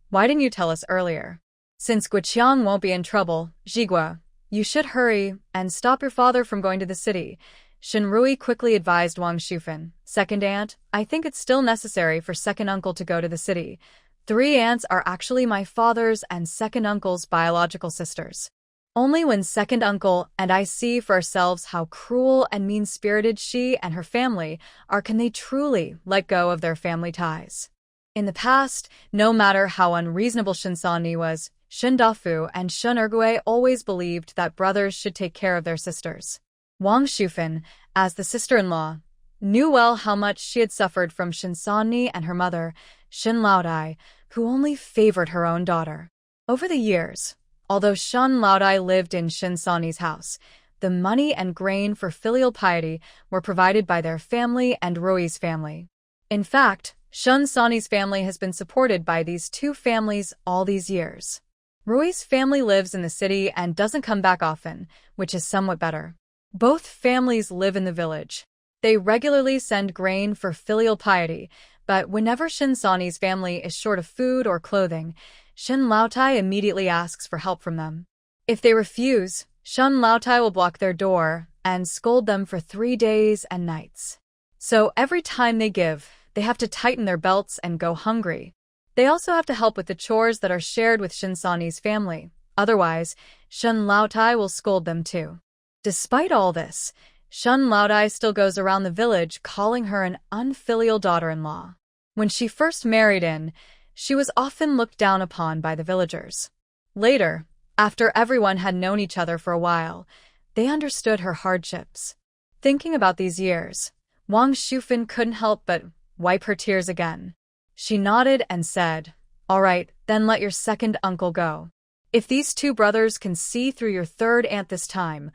why didn't you tell us earlier? Since Guqiang won't be in trouble, Jigua, you should hurry and stop your father from going to the city." Shin Rui quickly advised Wang Shufan, "Second aunt, I think it's still necessary for second uncle to go to the city. 3 aunts are actually my father's and second uncle's biological sisters. Only when second uncle and I see for ourselves how cruel and mean-spirited she and her family are can they truly let go of their family ties." In the past, no matter how unreasonable Shin Sanni was, Shin Dafu and Shin Ergue always believed that brothers should take care of their sisters. Wang Shufan, as the sister-in-law, knew well how much she had suffered from Shin Sanni and her mother, Shin Laodai, who only favored her own daughter. Over the years, although Shin Laodai lived in Shin Sanni's house, the money and grain for filial piety were provided by their family and Rui's family. In fact, Shin Sanni's family has been supported by these two families all these years. Rui's family lives in the city and doesn't come back often, which is somewhat better. Both families live in the village. They regularly send grain for filial piety, but whenever Shin Sanni's family is short of food or clothing, Shin Laotai immediately asks for help from them. If they refuse, Shin Laotai will block their door and scold them for 3 days and nights. So every time they give, they have to tighten their belts and go hungry. They also have to help with the chores that are shared with Shin Sanni's family. Otherwise, Shin Laotai will scold them too. Despite all this, Shin Laodai still goes around the village calling her an unfilial daughter-in-law. When she first married in, she was often looked down upon by the villagers. Later, after everyone had known each other for a while, they understood her hardships. Thinking about these years, Wang Shufan couldn't help but wipe her tears again. She nodded and said, "All right, then let your second uncle go. If these 2 brothers can see through your third aunt this time,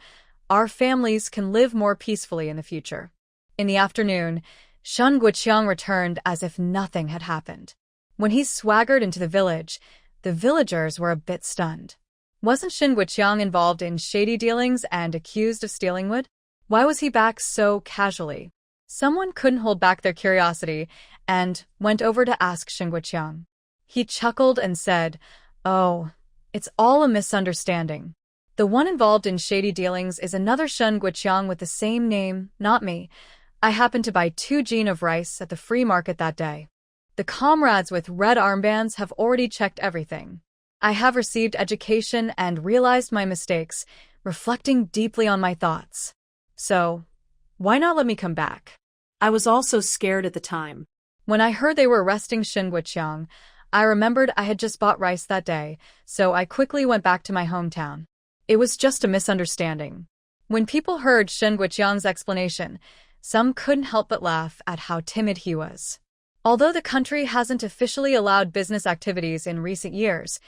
our families can live more peacefully in the future." In the afternoon, Shin Guqiang returned as if nothing had happened. When he swaggered into the village, the villagers were a bit stunned. Wasn't Shin Guqiang involved in shady dealings and accused of stealing wood? Why was he back so casually? Someone couldn't hold back their curiosity and went over to ask Shin Guqiang. He chuckled and said, "Oh, it's all a misunderstanding. The one involved in shady dealings is another Shin Guqiang with the same name, not me. I happened to buy 2 jean of rice at the free market that day. The comrades with red armbands have already checked everything. I have received education and realized my mistakes, reflecting deeply on my thoughts. So, why not let me come back?"
I was also scared at the time.
When I heard they were arresting Shin Guqiang, I remembered I had just bought rice that day, so I quickly went back to my hometown. It was just a misunderstanding. When people heard Shin Guqiang's explanation, some couldn't help but laugh at how timid he was. Although the country hasn't officially allowed business activities in recent years,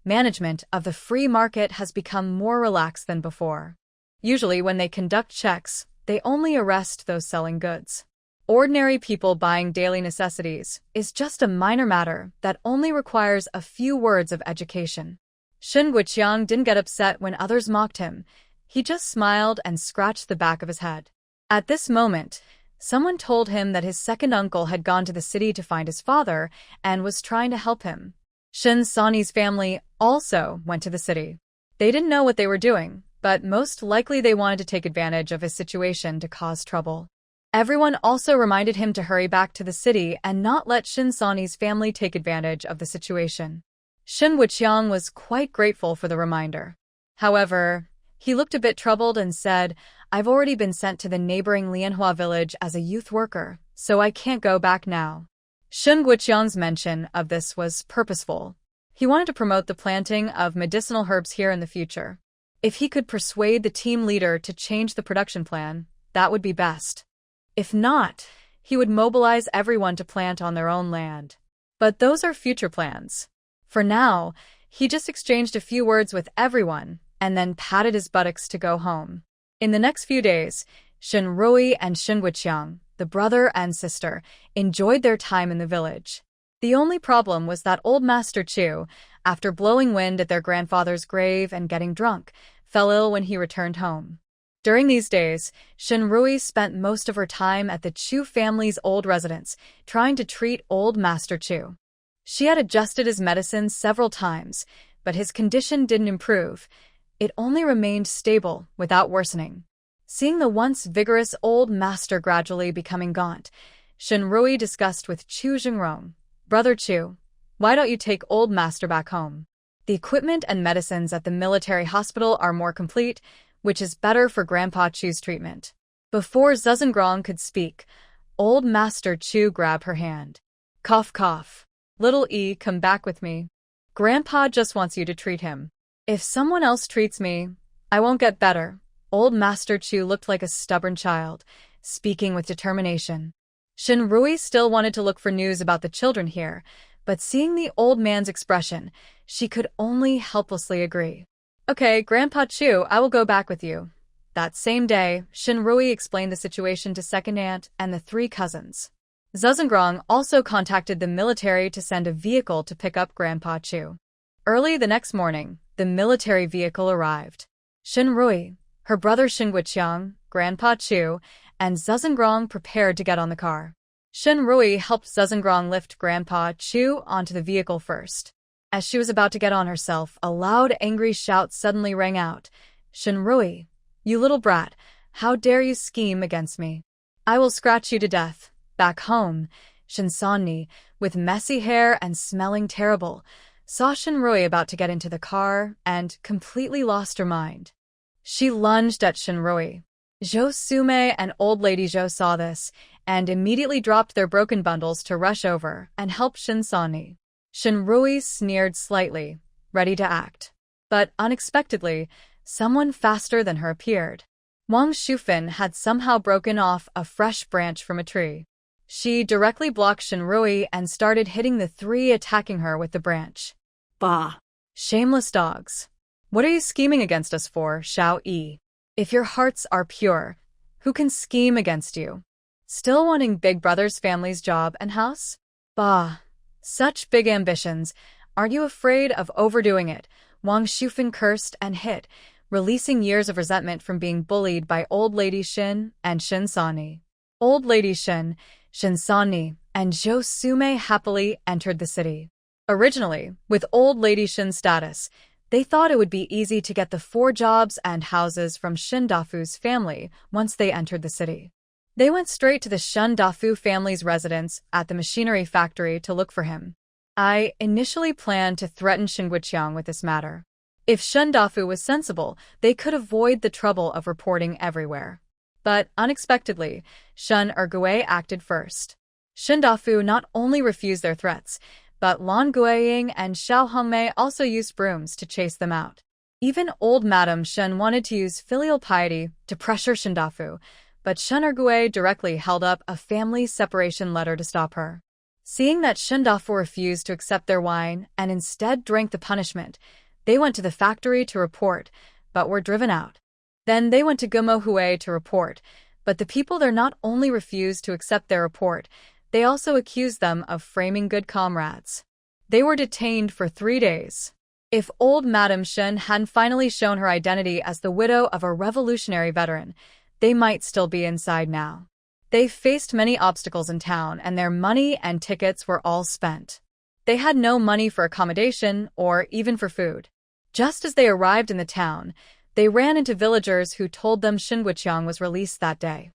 management of the free market has become more relaxed than before. Usually when they conduct checks, they only arrest those selling goods. Ordinary people buying daily necessities is just a minor matter that only requires a few words of education. Shin Guqiang didn't get upset when others mocked him. He just smiled and scratched the back of his head. At this moment, someone told him that his second uncle had gone to the city to find his father and was trying to help him. Shin Sanni's family also went to the city. They didn't know what they were doing, but most likely they wanted to take advantage of his situation to cause trouble. Everyone also reminded him to hurry back to the city and not let Shin Sanni's family take advantage of the situation. Shin Guqiang was quite grateful for the reminder. However, he looked a bit troubled and said, "I've already been sent to the neighboring Lianhua village as a youth worker, so I can't go back now." Shin Guqiang's mention of this was purposeful. He wanted to promote the planting of medicinal herbs here in the future. If he could persuade the team leader to change the production plan, that would be best. If not, he would mobilize everyone to plant on their own land. But those are future plans. For now, he just exchanged a few words with everyone and then patted his buttocks to go home. In the next few days, Shinrui and Shinguiqiang, the brother and sister, enjoyed their time in the village. The only problem was that old Master Chu, after blowing wind at their grandfather's grave and getting drunk, fell ill when he returned home. During these days, Shinrui spent most of her time at the Chu family's old residence, trying to treat old Master Chu. She had adjusted his medicine several times, but his condition didn't improve. It only remained stable, without worsening. Seeing the once vigorous old master gradually becoming gaunt, Shinrui discussed with Chu Jingrong, "Brother Chu, why don't you take old master back home? The equipment and medicines at the military hospital are more complete, which is better for Grandpa Chu's treatment." Before Zhuzengrong could speak, old Master Chu grabbed her hand. "Cough, cough. Little E, come back with me. Grandpa just wants you to treat him. If someone else treats me, I won't get better." Old Master Chu looked like a stubborn child, speaking with determination. Shinrui still wanted to look for news about the children here, but seeing the old man's expression, she could only helplessly agree. "Okay, Grandpa Chu, I will go back with you." That same day, Shinrui explained the situation to second aunt and the three cousins. Zhuzengrong also contacted the military to send a vehicle to pick up Grandpa Chu. Early the next morning, the military vehicle arrived. Shinrui, her brother Shinguiqiang, Grandpa Chu, and Zhuzengrong prepared to get on the car. Shinrui helped Zhuzengrong lift Grandpa Chu onto the vehicle first. As she was about to get on herself, a loud, angry shout suddenly rang out. "Shinrui, you little brat, how dare you scheme against me? I will scratch you to death." Back home, Shinsonni, with messy hair and smelling terrible, saw Shinrui about to get into the car and completely lost her mind. She lunged at Shinrui. Zhou Sume and Old Lady Zhou saw this and immediately dropped their broken bundles to rush over and help Shinsonni. Shinrui sneered slightly, ready to act. But unexpectedly, someone faster than her appeared. Wang Shufan had somehow broken off a fresh branch from a tree. She directly blocked Shinrui and started hitting the three attacking her with the branch.
Bah!
Shameless dogs. What are you scheming against us for, Xiao Yi? If your hearts are pure, who can scheme against you? Still wanting Big Brother's family's job and house? Bah! Such big ambitions. Aren't you afraid of overdoing it? Wang Shufan cursed and hit, releasing years of resentment from being bullied by Old Lady Shin and Shinsonni. Old Lady Shin, Shinsonni, and Zhou Sume happily entered the city. Originally, with Old Lady Shin's status, they thought it would be easy to get the 4 jobs and houses from Shin Dafu's family once they entered the city. They went straight to the Shin Dafu family's residence at the machinery factory to look for him. I initially planned to threaten Shinguiqiang with this matter. If Shin Dafu was sensible, they could avoid the trouble of reporting everywhere. But unexpectedly, Shin Ergui acted first. Shin Dafu not only refused their threats, but Lan Guiying and Xiao Hongmei also used brooms to chase them out. Even old Madame Shen wanted to use filial piety to pressure Shin Dafu, but Shin Ergui directly held up a family separation letter to stop her. Seeing that Shin Dafu refused to accept their wine and instead drank the punishment, they went to the factory to report, but were driven out. Then they went to Gumo Hui to report, but the people there not only refused to accept their report, they also accused them of framing good comrades. They were detained for 3 days. If old Madame Shen hadn't finally shown her identity as the widow of a revolutionary veteran, they might still be inside now. They faced many obstacles in town, and their money and tickets were all spent. They had no money for accommodation or even for food. Just as they arrived in the town, they ran into villagers who told them Shinguiqiang was released that day.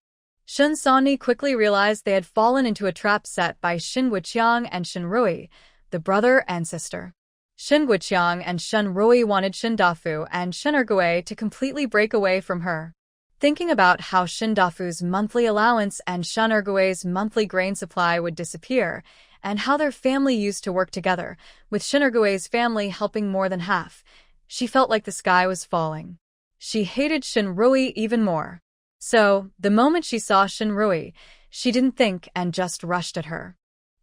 Shinsonni quickly realized they had fallen into a trap set by Shinguiqiang and Shinrui, the brother and sister. Shinguiqiang and Shinrui wanted Shin Dafu and Shin Ergui to completely break away from her. Thinking about how Shin Dafu's monthly allowance and Shin Ergui's monthly grain supply would disappear, and how their family used to work together, with Shin Ergui's family helping more than half, she felt like the sky was falling. She hated Shinrui even more. So, the moment she saw Shinrui, she didn't think and just rushed at her.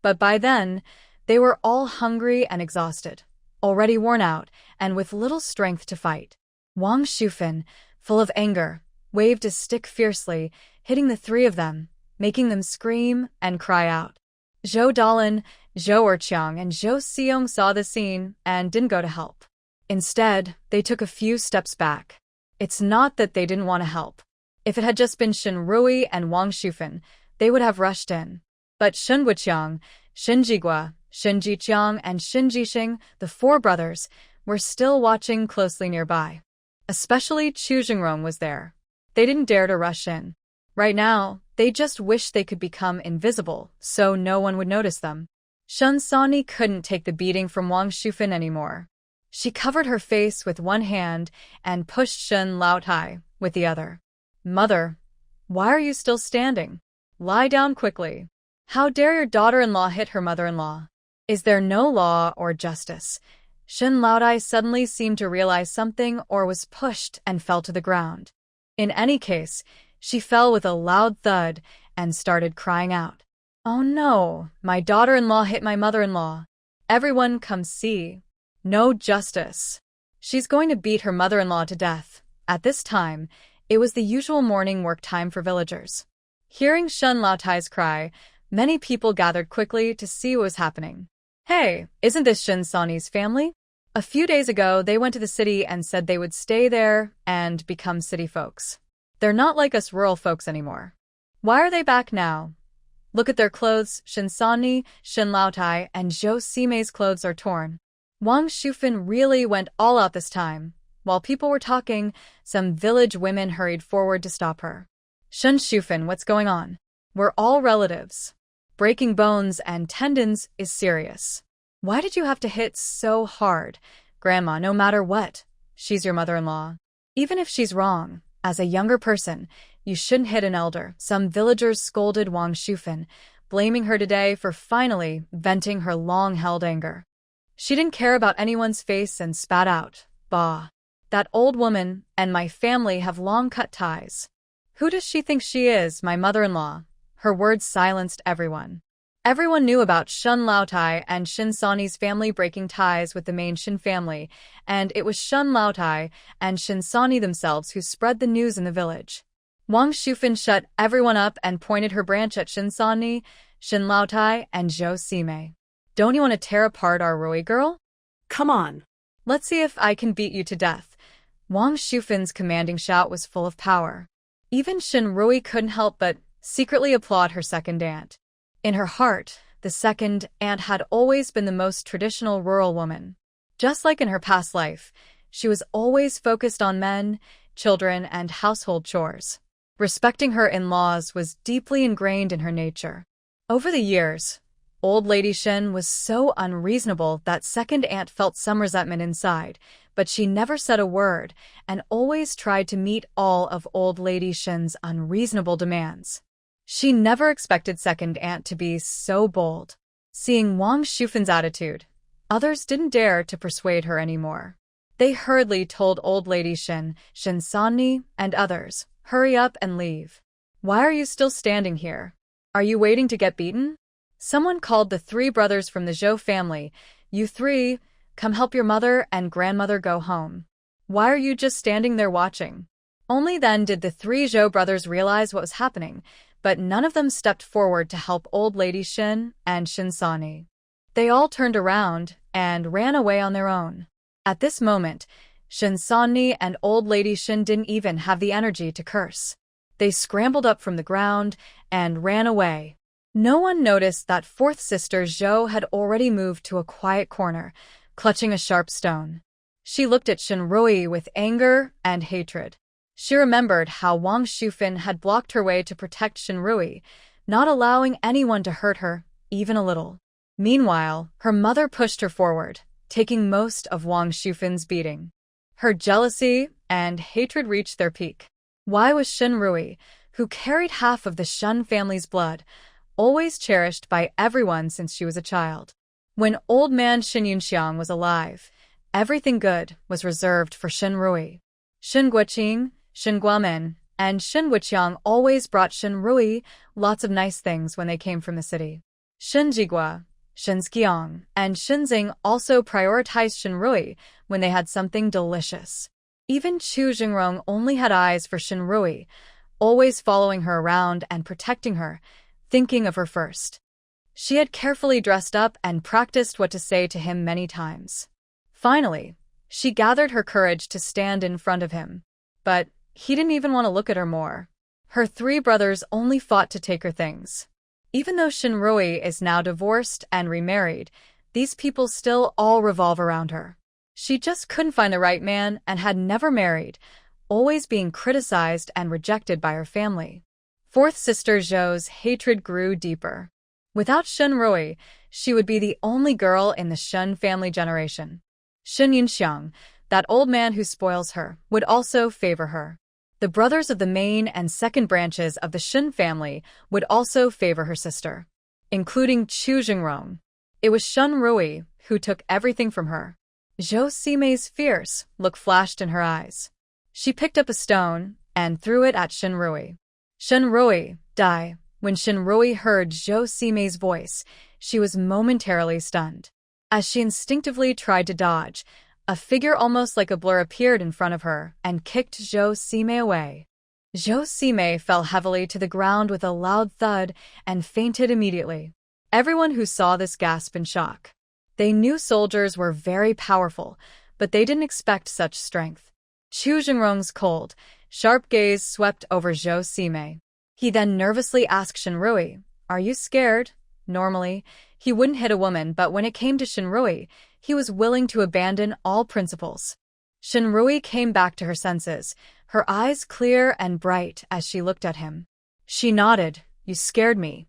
But by then, They were all hungry and exhausted, already worn out, and with little strength to fight. Wang Shufan, full of anger, waved his stick fiercely, hitting the three of them, making them scream and cry out. Zhou Dalin, Zhou Erqiang, and Zhou Xiong saw the scene and didn't go to help. Instead, they took a few steps back. It's not that they didn't want to help. If it had just been Shen Rui and Wang Shufan, they would have rushed in. But Shen Wuqiang, Shen Jigua, Shen Jiqiang, and Shen Jixing, the four brothers, were still watching closely nearby. Especially Chu Jingrong was there. They didn't dare to rush in. Right now, they just wished they could become invisible so no one would notice them. Shen Sani couldn't take the beating from Wang Shufan anymore. She covered her face with one hand and pushed Shen Laotai with the other. Mother, why are you still standing? Lie down quickly. How dare your daughter-in-law hit her mother-in-law? Is there no law or justice? Shen Laotai suddenly seemed to realize something or was pushed and fell to the ground. In any case, she fell with a loud thud and started crying out. Oh no, my daughter-in-law hit my mother-in-law. Everyone come see. No justice. She's going to beat her mother-in-law to death. At this time, it was the usual morning work time for villagers. Hearing Shen Laotai's cry, many people gathered quickly to see what was happening. Hey, isn't this Shen Sani's family? A few days ago, they went to the city and said they would stay there and become city folks. They're not like us rural folks anymore. Why are they back now? Look at their clothes. Shen Sani, Shen Laotai, and Zhou Simei's clothes are torn. Wang Shufan really went all out this time. While people were talking, some village women hurried forward to stop her. Shen Shufan, what's going on? We're all relatives. Breaking bones and tendons is serious. Why did you have to hit so hard? Grandma, no matter what, she's your mother-in-law. Even if she's wrong, as a younger person, you shouldn't hit an elder. Some villagers scolded Wang Shufan, blaming her today for finally venting her long-held anger. She didn't care about anyone's face and spat out, "Bah. That old woman and my family have long-cut ties. Who does she think she is, my mother-in-law?" Her words silenced everyone. Everyone knew about Shen Laotai and Shen Sani's family breaking ties with the main Shen family, and it was Shen Laotai and Shen Sani themselves who spread the news in the village. Wang Shufan shut everyone up and pointed her branch at Shen Sani, Shen Laotai, and Zhou Simei. Don't you want to tear apart our Rui girl?
Come on.
Let's see if I can beat you to death. Wang Shufan's commanding shout was full of power. Even Shen Rui couldn't help but secretly applaud her second aunt. In her heart, the second aunt had always been the most traditional rural woman. Just like in her past life, she was always focused on men, children, and household chores. Respecting her in-laws was deeply ingrained in her nature. Over the years, Old Lady Shen was so unreasonable that second aunt felt some resentment inside, but she never said a word and always tried to meet all of Old Lady Shen's unreasonable demands. She never expected second aunt to be so bold. Seeing Wang Shufan's attitude, others didn't dare to persuade her anymore. They hurriedly told Old Lady Shen, Shen Sani, and others, "Hurry up and leave. Why are you still standing here? Are you waiting to get beaten?" Someone called the three brothers from the Zhou family. "You three, come help your mother and grandmother go home. Why are you just standing there watching?" Only then did the three Zhou brothers realize what was happening, but none of them stepped forward to help Old Lady Shen and Shen Sani. They all turned around and ran away on their own. At this moment, Shen Sani and Old Lady Shen didn't even have the energy to curse. They scrambled up from the ground and ran away. No one noticed that fourth sister Zhou had already moved to a quiet corner, clutching a sharp stone. She looked at Shen Rui with anger and hatred. She remembered how Wang Shufan had blocked her way to protect Shen Rui, not allowing anyone to hurt her, even a little. Meanwhile, her mother pushed her forward, taking most of Wang Shufan's beating. Her jealousy and hatred reached their peak. Why was Shen Rui, who carried half of the Shen family's blood, always cherished by everyone since she was a child? When old man Shen Yunxiang was alive, everything good was reserved for Shen Rui. Shen Guoqing, Shen Guamen, and Shen Wuqiang always brought Shen Rui lots of nice things when they came from the city. Shen Jigua, Shinskiang and Shinzing also prioritized Shinrui when they had something delicious. Even Chu Jingrong only had eyes for Shinrui, always following her around and protecting her, thinking of her first. She had carefully dressed up and practiced what to say to him many times. Finally, she gathered her courage to stand in front of him. But he didn't even want to look at her more. Her three brothers only fought to take her things. Even though Shinrui is now divorced and remarried, these people still all revolve around her. She just couldn't find the right man and had never married, always being criticized and rejected by her family. Fourth sister Zhou's hatred grew deeper. Without Shinrui, she would be the only girl in the Shun family generation. Shun Yinxiang, that old man who spoils her, would also favor her. The brothers of the main and second branches of the Shun family would also favor her sister, including Chu Jingrong. It was Shinrui who took everything from her. Zhou Simei's fierce look flashed in her eyes. She picked up a stone and threw it at Shinrui. Shinrui, die. When Shinrui heard Zhou Simei's voice, she was momentarily stunned. As she instinctively tried to dodge, a figure almost like a blur appeared in front of her and kicked Zhou Simei away. Zhou Simei fell heavily to the ground with a loud thud and fainted immediately. Everyone who saw this gasped in shock. They knew soldiers were very powerful, but they didn't expect such strength. Chu Jingrong's cold, sharp gaze swept over Zhou Simei. He then nervously asked Shinrui, "Are you scared?" Normally, he wouldn't hit a woman, but when it came to Shinrui, he was willing to abandon all principles. Shinrui came back to her senses, her eyes clear and bright as she looked at him. She nodded, "You scared me."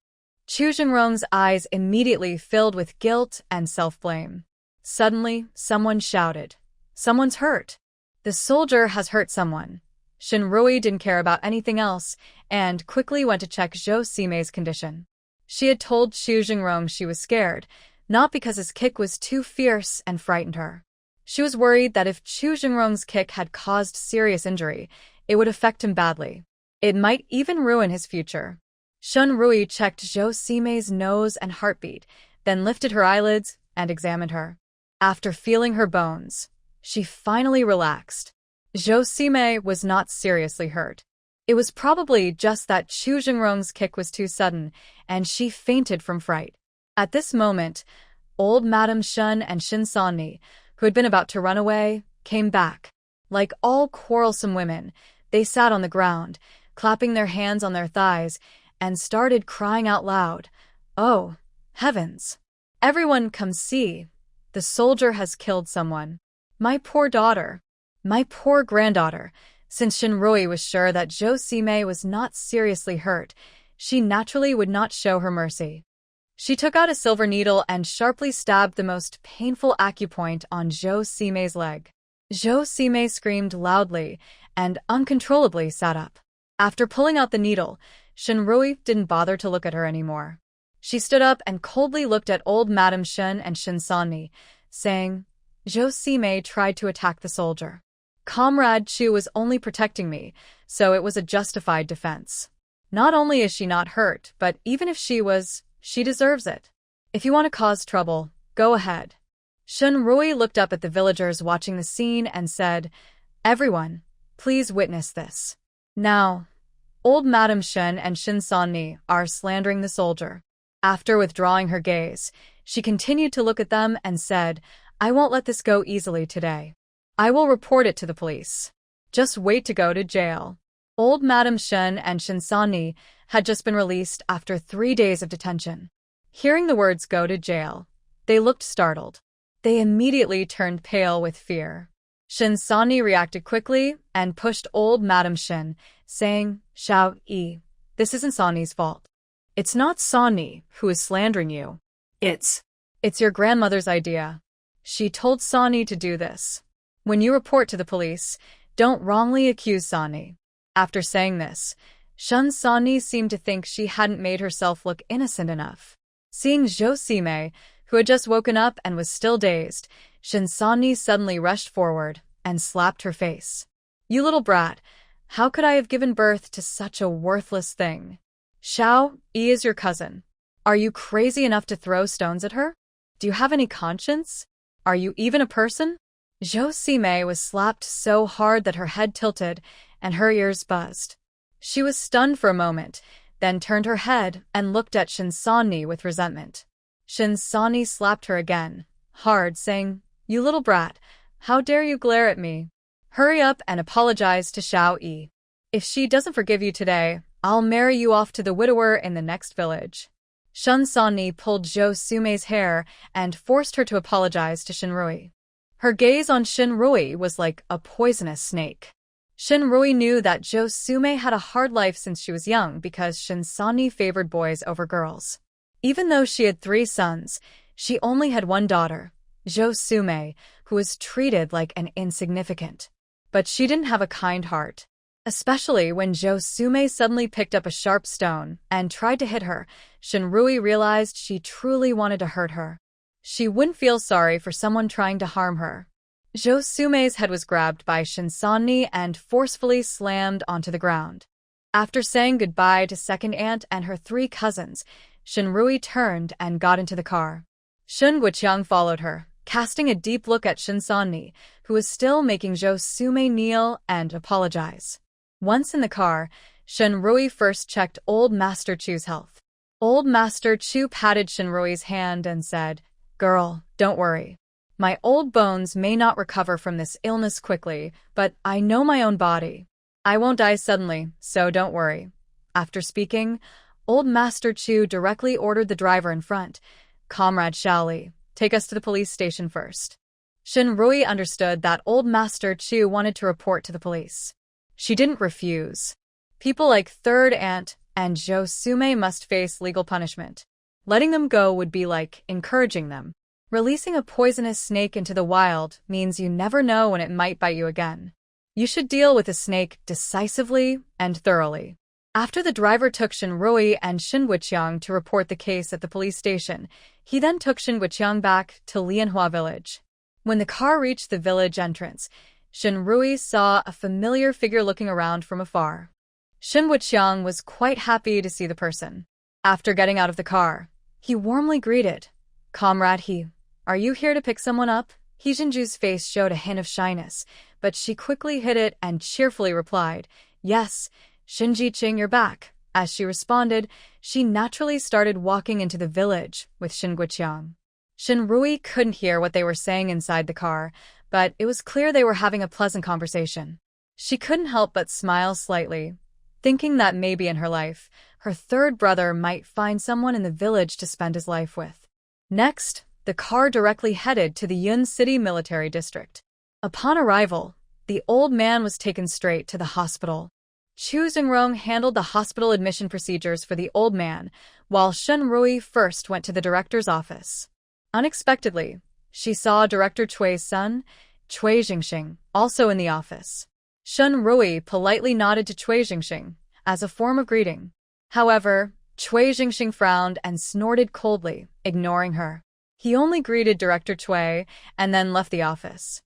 Chu Jingrong's eyes immediately filled with guilt and self-blame. Suddenly, someone shouted, "Someone's hurt." The soldier has hurt someone. Shinrui didn't care about anything else and quickly went to check Zhou Simei's condition. She had told Chu Jingrong she was scared, not because his kick was too fierce and frightened her. She was worried that if Chu Jingrong's kick had caused serious injury, it would affect him badly. It might even ruin his future. Shinrui checked Zhou Simei's nose and heartbeat, then lifted her eyelids and examined her. After feeling her bones, she finally relaxed. Zhou Simei was not seriously hurt. It was probably just that Chu Jingrong's kick was too sudden, and she fainted from fright. At this moment, old Madame Shun and Shin Sanni, who had been about to run away, came back. Like all quarrelsome women, they sat on the ground, clapping their hands on their thighs, and started crying out loud, "Oh, heavens! Everyone come see! The soldier has killed someone. My poor daughter! My poor granddaughter!" Since Shinrui was sure that Zhou Simei was not seriously hurt, she naturally would not show her mercy. She took out a silver needle and sharply stabbed the most painful acupoint on Zhou Simei's leg. Zhou Simei screamed loudly and uncontrollably sat up. After pulling out the needle, Shinrui didn't bother to look at her anymore. She stood up and coldly looked at old Madame Shun and Shin Sanni, saying, "Zhou Simei tried to attack the soldier. Comrade Chu was only protecting me, so it was a justified defense. Not only is she not hurt, but even if she was, she deserves it. If you want to cause trouble, go ahead." Shinrui looked up at the villagers watching the scene and said, "Everyone, please witness this. Now, old Madame Shun and Shin Sanni are slandering the soldier." After withdrawing her gaze, she continued to look at them and said, "I won't let this go easily today. I will report it to the police. Just wait to go to jail." Old Madame Shun and Shin Sanni had just been released after 3 days of detention. Hearing the words "go to jail," they looked startled. They immediately turned pale with fear. Shin Sanni reacted quickly and pushed old Madame Shin, saying, "Xiao Yi, this isn't Sanni's fault. It's not Sanni who is slandering you. It's your grandmother's idea. She told Sanni to do this. When you report to the police, don't wrongly accuse Sanni." After saying this, Shun Sanni seemed to think she hadn't made herself look innocent enough. Seeing Zhou Simei, who had just woken up and was still dazed, Shin Sanni suddenly rushed forward and slapped her face. "You little brat, how could I have given birth to such a worthless thing? Xiao Yi is your cousin. Are you crazy enough to throw stones at her? Do you have any conscience? Are you even a person? Zhou Simei was slapped so hard that her head tilted and her ears buzzed. She was stunned for a moment, then turned her head and looked at Shin Sanni with resentment. Shin Sanni slapped her again, hard, saying, "You little brat, how dare you glare at me? Hurry up and apologize to Xiao Yi. If she doesn't forgive you today, I'll marry you off to the widower in the next village." Shin Sanni pulled Zhou Sumei's hair and forced her to apologize to Shinrui. Her gaze on Shinrui was like a poisonous snake. Shinrui knew that Zhou Sumei had a hard life since she was young because Shin Sanni favored boys over girls. Even though she had 3 sons, she only had one daughter, Zhou Sumei, who was treated like an insignificant. But she didn't have a kind heart. Especially when Zhou Sumei suddenly picked up a sharp stone and tried to hit her, Shinrui realized she truly wanted to hurt her. She wouldn't feel sorry for someone trying to harm her. Zhou Sumei's head was grabbed by Shin Sanni and forcefully slammed onto the ground. After saying goodbye to second aunt and her 3 cousins, Shinrui turned and got into the car. Shun Guoqiang followed her, casting a deep look at Shin Sanni, who was still making Zhou Sumei kneel and apologize. Once in the car, Shinrui first checked Old Master Chu's health. Old Master Chu patted Shinrui's hand and said, "Girl, don't worry. My old bones may not recover from this illness quickly, but I know my own body. I won't die suddenly, so don't worry." After speaking, Old Master Chu directly ordered the driver in front, "Comrade Shaoli, take us to the police station first." Shinrui understood that Old Master Chu wanted to report to the police. She didn't refuse. People like Third Aunt and Zhou Sumei must face legal punishment. Letting them go would be like encouraging them. Releasing a poisonous snake into the wild means you never know when it might bite you again. You should deal with a snake decisively and thoroughly. After the driver took Shinrui and Shin Guoqiang to report the case at the police station, he then took Shin Guoqiang back to Lianhua village. When the car reached the village entrance, Shinrui saw a familiar figure looking around from afar. Shin Guoqiang was quite happy to see the person. After getting out of the car, he warmly greeted, "Comrade He, are you here to pick someone up?" He Jinju's face showed a hint of shyness, but she quickly hid it and cheerfully replied, "Yes, Shinji Qing, you're back." As she responded, she naturally started walking into the village with Shin Guoqiang. Shinrui couldn't hear what they were saying inside the car, but it was clear they were having a pleasant conversation. She couldn't help but smile slightly, thinking that maybe in her life, her 3rd brother might find someone in the village to spend his life with. Next, the car directly headed to the Yun City Military District. Upon arrival, the old man was taken straight to the hospital. Chu Xingrong handled the hospital admission procedures for the old man, while Shinrui first went to the director's office. Unexpectedly, she saw Director Chui's son, Chui Jingxing, also in the office. Shinrui politely nodded to Chui Jingxing as a form of greeting. However, Chui Jingxing frowned and snorted coldly, ignoring her. He only greeted Director Chui and then left the office.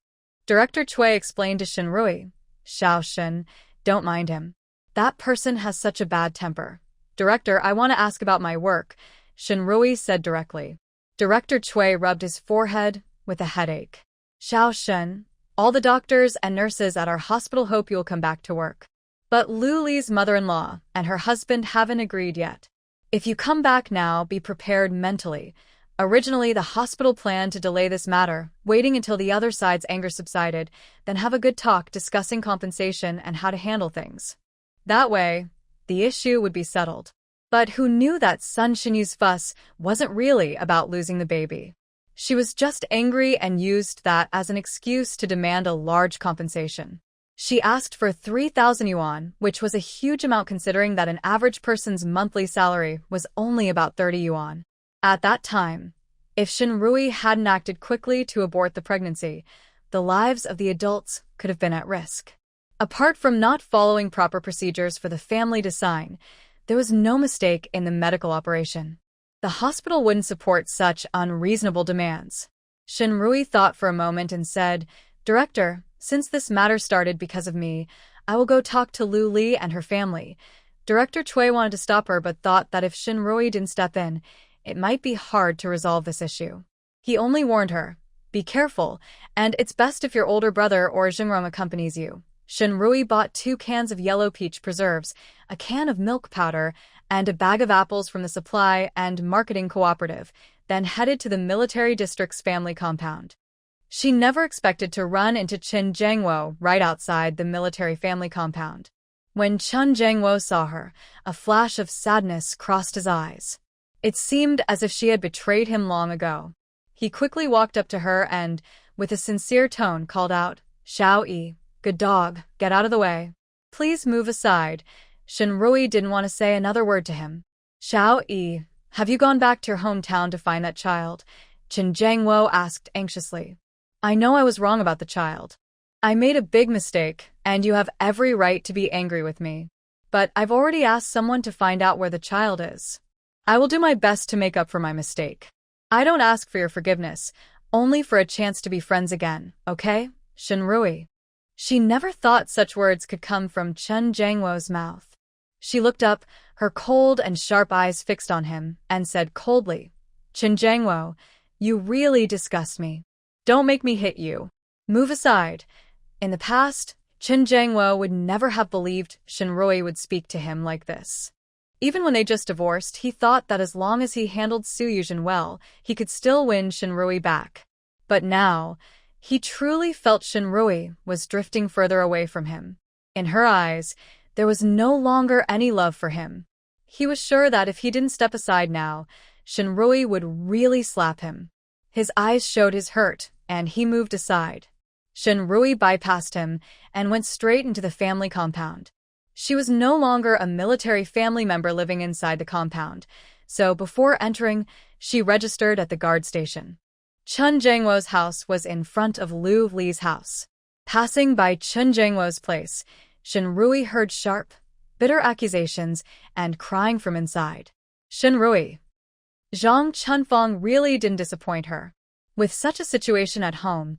Director Chui explained to Shinrui, "Xiao Shin, don't mind him. That person has such a bad temper." "Director, I want to ask about my work," Shinrui said directly. Director Chui rubbed his forehead with a headache. "Xiao Shen, all the doctors and nurses at our hospital hope you'll come back to work. But Lu Li's mother-in-law and her husband haven't agreed yet. If you come back now, be prepared mentally. Originally, the hospital planned to delay this matter, waiting until the other side's anger subsided, then have a good talk discussing compensation and how to handle things. That way, the issue would be settled." But who knew that Sun Shinyu's fuss wasn't really about losing the baby? She was just angry and used that as an excuse to demand a large compensation. She asked for 3,000 yuan, which was a huge amount considering that an average person's monthly salary was only about 30 yuan. At that time, if Shinrui hadn't acted quickly to abort the pregnancy, the lives of the adults could have been at risk. Apart from not following proper procedures for the family to sign, there was no mistake in the medical operation. The hospital wouldn't support such unreasonable demands. Shinrui thought for a moment and said, "Director, since this matter started because of me, I will go talk to Lu Li and her family." Director Chui wanted to stop her but thought that if Shinrui didn't step in, it might be hard to resolve this issue. He only warned her, "Be careful, and it's best if your older brother or Xingrong accompanies you." Shenrui bought 2 cans of yellow peach preserves, a can of milk powder, and a bag of apples from the supply and marketing cooperative, then headed to the military district's family compound. She never expected to run into Chen Jiangwo right outside the military family compound. When Chen Jiangwo saw her, a flash of sadness crossed his eyes. It seemed as if she had betrayed him long ago. He quickly walked up to her and, with a sincere tone, called out, "Xiao Yi, good dog, get out of the way. Please move aside." Shenrui didn't want to say another word to him. "Xiao Yi, have you gone back to your hometown to find that child?" Chen Jiangwo asked anxiously. "I know I was wrong about the child. I made a big mistake, and you have every right to be angry with me. But I've already asked someone to find out where the child is. I will do my best to make up for my mistake. I don't ask for your forgiveness, only for a chance to be friends again, okay, Shenrui?" She never thought such words could come from Chen Jiangwo's mouth. She looked up, her cold and sharp eyes fixed on him, and said coldly, "Chen Jiangwo, you really disgust me. Don't make me hit you. Move aside." In the past, Chen Jiangwo would never have believed Shenrui would speak to him like this. Even when they just divorced, he thought that as long as he handled Su Yuzhen well, he could still win Shenrui back. But now, he truly felt Shenrui was drifting further away from him. In her eyes, there was no longer any love for him. He was sure that if he didn't step aside now, Shenrui would really slap him. His eyes showed his hurt, and he moved aside. Shenrui bypassed him and went straight into the family compound. She was no longer a military family member living inside the compound, so before entering, she registered at the guard station. Chen Jiangwo's house was in front of Lu Li's house. Passing by Chen Jiangwo's place, Shenrui heard sharp, bitter accusations and crying from inside. Shenrui. Zhang Chunfeng really didn't disappoint her. With such a situation at home,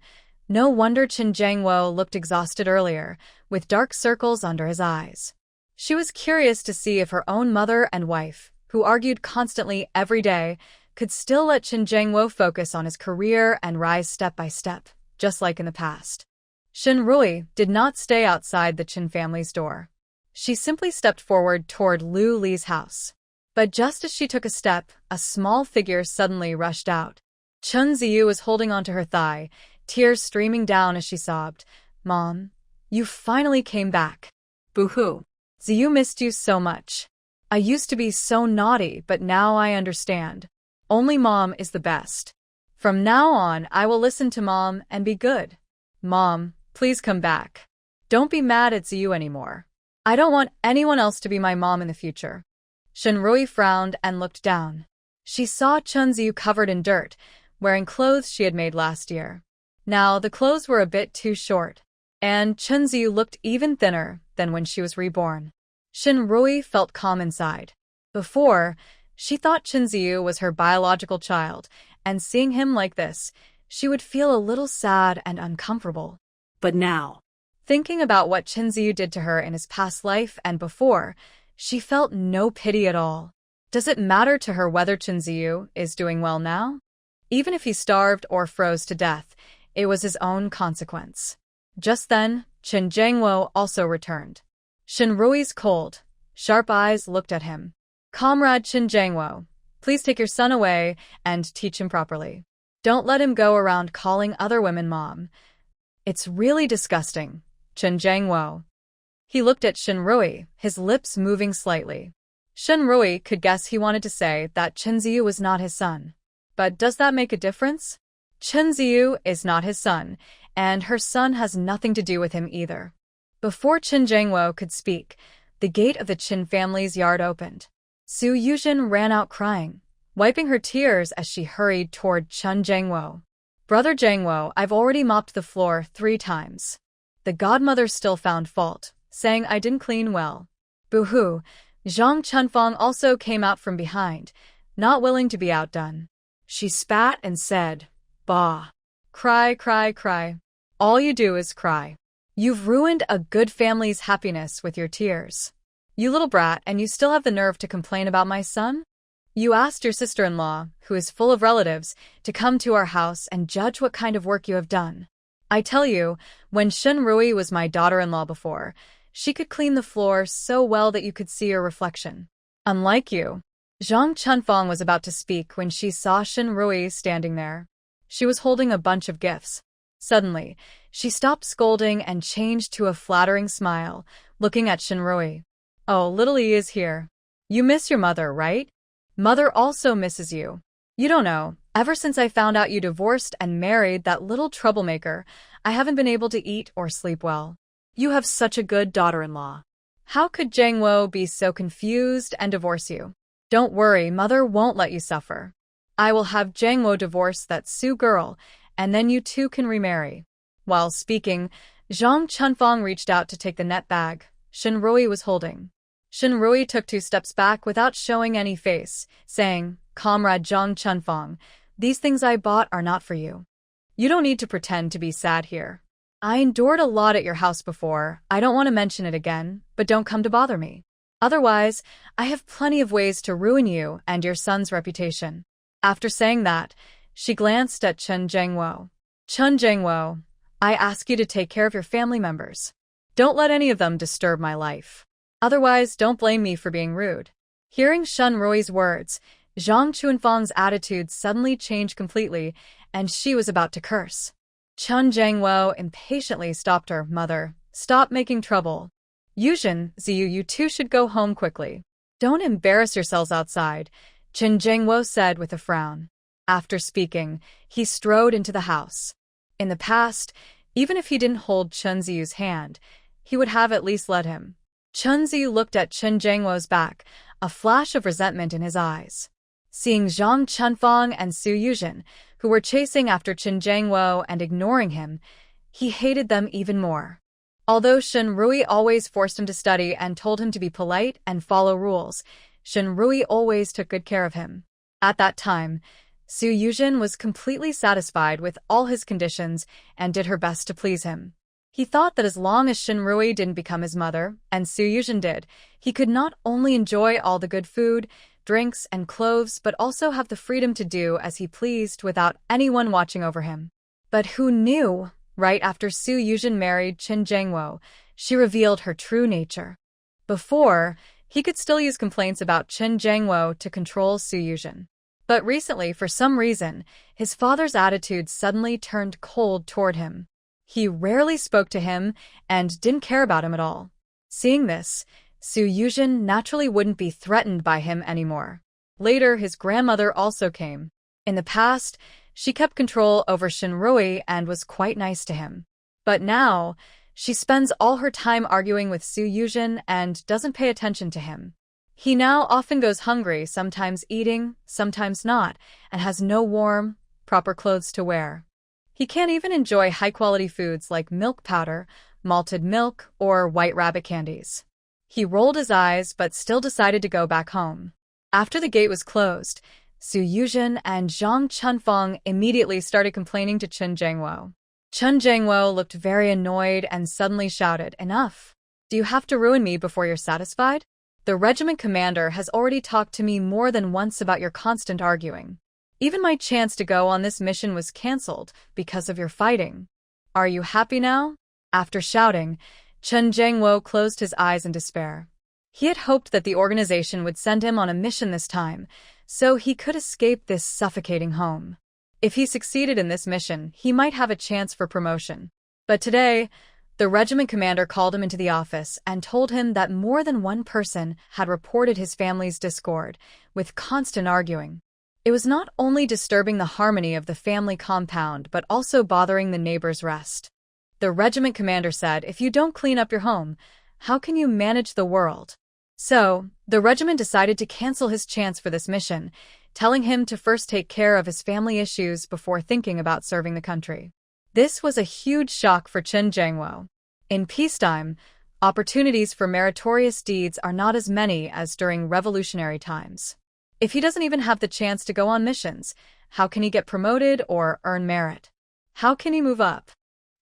no wonder Chen Jiangwo looked exhausted earlier, with dark circles under his eyes. She was curious to see if her own mother and wife, who argued constantly every day, could still let Chen Jiangwo focus on his career and rise step by step, just like in the past. Shenrui did not stay outside the Chen family's door. She simply stepped forward toward Lu Li's house. But just as she took a step, a small figure suddenly rushed out. Chen Ziyu was holding onto her thigh, tears streaming down as she sobbed. "Mom, you finally came back. Boo-hoo. Ziyu missed you so much. I used to be so naughty, but now I understand. Only Mom is the best. From now on, I will listen to Mom and be good. Mom, please come back. Don't be mad at Ziyu anymore. I don't want anyone else to be my mom in the future." Shenrui frowned and looked down. She saw Chen Ziyu covered in dirt, wearing clothes she had made last year. Now, the clothes were a bit too short, and Chen Ziyu looked even thinner than when she was reborn. Shenrui felt calm inside. Before, she thought Chen Ziyu was her biological child, and seeing him like this, she would feel a little sad and uncomfortable. But now, thinking about what Chen Ziyu did to her in his past life and before, she felt no pity at all. Does it matter to her whether Chen Ziyu is doing well now? Even if he starved or froze to death, it was his own consequence. Just then, Chen Jiangwo also returned. Shenrui's cold, sharp eyes looked at him. "Comrade Chen Jiangwo, please take your son away and teach him properly. Don't let him go around calling other women mom. It's really disgusting, Chen Jiangwo." He looked at Shenrui, his lips moving slightly. Shenrui could guess he wanted to say that Chen Ziyu was not his son. But does that make a difference? Chen Ziyu is not his son, and her son has nothing to do with him either. Before Chen Jiangwo could speak, the gate of the Chen family's yard opened. Su Yuzhen ran out crying, wiping her tears as she hurried toward Chen Jiangwo. "Brother Jiangwo, I've already mopped the floor 3 times. The godmother still found fault, saying I didn't clean well." Boo-hoo. Zhang Chunfeng also came out from behind, not willing to be outdone. She spat and said, "Bah. Cry, cry, cry. All you do is cry. You've ruined a good family's happiness with your tears. You little brat, and you still have the nerve to complain about my son? You asked your sister-in-law, who is full of relatives, to come to our house and judge what kind of work you have done. I tell you, when Shunrui was my daughter-in-law before, she could clean the floor so well that you could see her reflection. Unlike you. Zhang Chunfang was about to speak when she saw Shunrui standing there. She was holding a bunch of gifts. Suddenly, she stopped scolding and changed to a flattering smile, looking at Shunrui. Oh, little E is here. You miss your mother, right? Mother also misses you. You don't know, ever since I found out you divorced and married that little troublemaker, I haven't been able to eat or sleep well.
You have such a good daughter-in-law.
How could Jangwo be so confused and divorce you? Don't worry, mother won't let you suffer. I will have Jangwo divorce that Su girl, and then you two can remarry. While speaking, Zhang Chunfang reached out to take the net bag Shunrui was holding. Shunrui took 2 steps back without showing any face, saying, Comrade Zhang Chunfang, these things I bought are not for you. You don't need to pretend to be sad here. I endured a lot at your house before, I don't want to mention it again, but don't come to bother me. Otherwise, I have plenty of ways to ruin you and your son's reputation. After saying that, she glanced at Chen Jangwo. Chen Jangwo, I ask you to take care of your family members. Don't let any of them disturb my life. Otherwise, don't blame me for being rude. Hearing Shunrui's words, Zhang Chunfang's attitude suddenly changed completely, and she was about to curse. Chen Jangwo impatiently stopped her. Mother, stop making trouble. Yuzhen, Ziyu, you two should go home quickly. Don't embarrass yourselves outside, Chen Jangwo said with a frown. After speaking, he strode into the house. In the past, even if he didn't hold Chen Ziyu's hand, he would have at least let him. Chen Ziyu looked at Chen Jangwo's back, a flash of resentment in his eyes. Seeing Zhang Chunfang and Su Yuzhen, who were chasing after Chen Jangwo and ignoring him, he hated them even more. Although Shunrui always forced him to study and told him to be polite and follow rules, Shunrui always took good care of him. At that time, Su Yuzhen was completely satisfied with all his conditions and did her best to please him. He thought that as long as Shunrui didn't become his mother, and Su Yuzhen did, he could not only enjoy all the good food, drinks, and clothes, but also have the freedom to do as he pleased without anyone watching over him. But who knew? Right after Su Yuzhen married Chen Jangwo, she revealed her true nature. Before, he could still use complaints about Chen Jangwo to control Su Yuzhen. But recently, for some reason, his father's attitude suddenly turned cold toward him. He rarely spoke to him and didn't care about him at all. Seeing this, Su Yuzhen naturally wouldn't be threatened by him anymore. Later, his grandmother also came. In the past, she kept control over Shunrui and was quite nice to him. But now, she spends all her time arguing with Su Yuzhen and doesn't pay attention to him. He now often goes hungry, sometimes eating, sometimes not, and has no warm, proper clothes to wear. He can't even enjoy high-quality foods like milk powder, malted milk, or white rabbit candies. He rolled his eyes but still decided to go back home. After the gate was closed, Su Yuzhen and Zhang Chunfang immediately started complaining to Chen Jangwo. Chen Jangwo looked very annoyed and suddenly shouted, Enough! Do you have to ruin me before you're satisfied? The regiment commander has already talked to me more than once about your constant arguing. Even my chance to go on this mission was cancelled because of your fighting. Are you happy now? After shouting, Chen Jangwo closed his eyes in despair. He had hoped that the organization would send him on a mission this time, so he could escape this suffocating home. If he succeeded in this mission, he might have a chance for promotion. But today, the regiment commander called him into the office and told him that more than one person had reported his family's discord, with constant arguing. It was not only disturbing the harmony of the family compound but also bothering the neighbors' rest. The regiment commander said, If you don't clean up your home, how can you manage the world? So, the regiment decided to cancel his chance for this mission, telling him to first take care of his family issues before thinking about serving the country. This was a huge shock for Chen Jangwo. In peacetime, opportunities for meritorious deeds are not as many as during revolutionary times. If he doesn't even have the chance to go on missions, how can he get promoted or earn merit? How can he move up?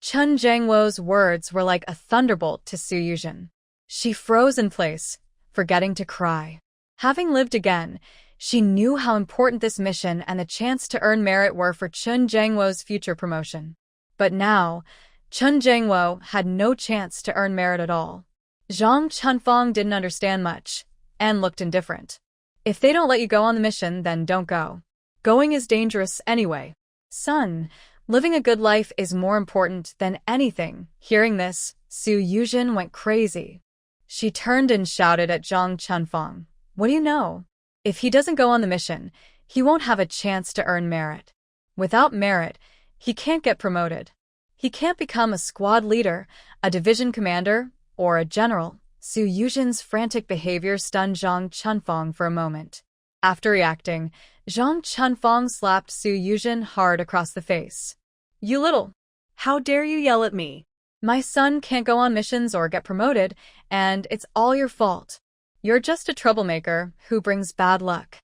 Chen Jangwo's words were like a thunderbolt to Su Yuzhen. She froze in place, forgetting to cry. Having lived again, She knew how important this mission and the chance to earn merit were for Chun Jangwo's future promotion. But now, Chun Jangwo had no chance to earn merit at all. Zhang Chunfang didn't understand much, and looked indifferent. If they don't let you go on the mission, then don't go. Going is dangerous anyway. Son, living a good life is more important than anything. Hearing this, Su Yuzhen went crazy. She turned and shouted at Zhang Chunfang, "What do you know? If he doesn't go on the mission, he won't have a chance to earn merit. Without merit, he can't get promoted. He can't become a squad leader, a division commander, or a general." Su Yuzhen's frantic behavior stunned Zhang Chunfang for a moment. After reacting, Zhang Chunfang slapped Su Yuzhen hard across the face. "You little! How dare you yell at me? My son can't go on missions or get promoted, and it's all your fault. You're just a troublemaker who brings bad luck.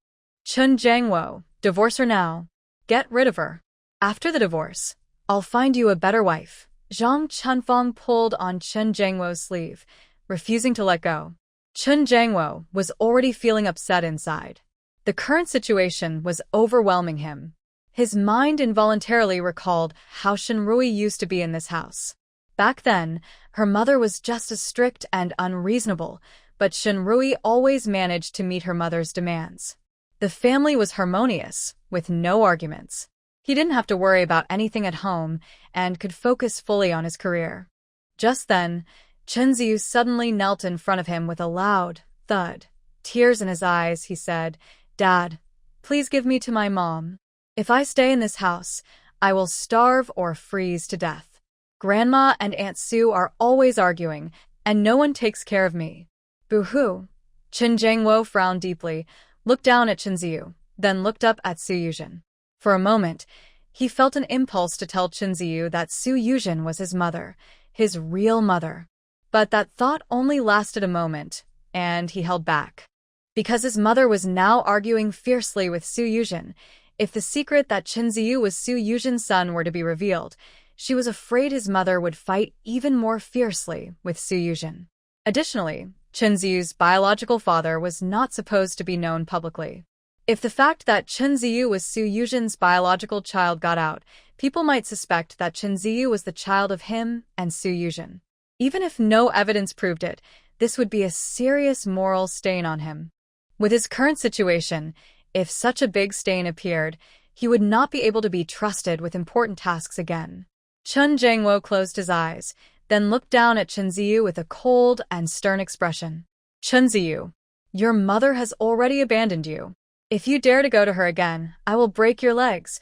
Chun Jangwo, divorce her now. Get rid of her. After the divorce, I'll find you a better wife." Zhang Chunfang pulled on Chun Jangwo's sleeve, refusing to let go. Chun Jangwo was already feeling upset inside. The current situation was overwhelming him. His mind involuntarily recalled how Shinrui used to be in this house. Back then, her mother was just as strict and unreasonable, but Shinrui always managed to meet her mother's demands. The family was harmonious, with no arguments. He didn't have to worry about anything at home and could focus fully on his career. Just then, Chunziyu suddenly knelt in front of him with a loud thud. Tears in his eyes, he said, "Dad, please give me to my mom. If I stay in this house, I will starve or freeze to death. Grandma and Aunt Sue are always arguing, and no one takes care of me." "Boo-hoo." Chun Jangwo frowned deeply, looked down at Chunziyu, then looked up at Su Yuzhen. For a moment, he felt an impulse to tell Chunziyu that Su Yuzhen was his mother, his real mother. But that thought only lasted a moment, and he held back. Because his mother was now arguing fiercely with Su Yuzhen, if the secret that Chunziyu was Su Yuzhen's son were to be revealed, she was afraid his mother would fight even more fiercely with Su Yuzhen. Additionally, Chunziyu's biological father was not supposed to be known publicly. If the fact that Chunziyu was Su Yuzhen's biological child got out, people might suspect that Chunziyu was the child of him and Su Yuzhen. Even if no evidence proved it, this would be a serious moral stain on him. With his current situation, if such a big stain appeared, he would not be able to be trusted with important tasks again. Chun Jangwo closed his eyes, then looked down at Chunziyu with a cold and stern expression. "Chunziyu, your mother has already abandoned you. If you dare to go to her again, I will break your legs."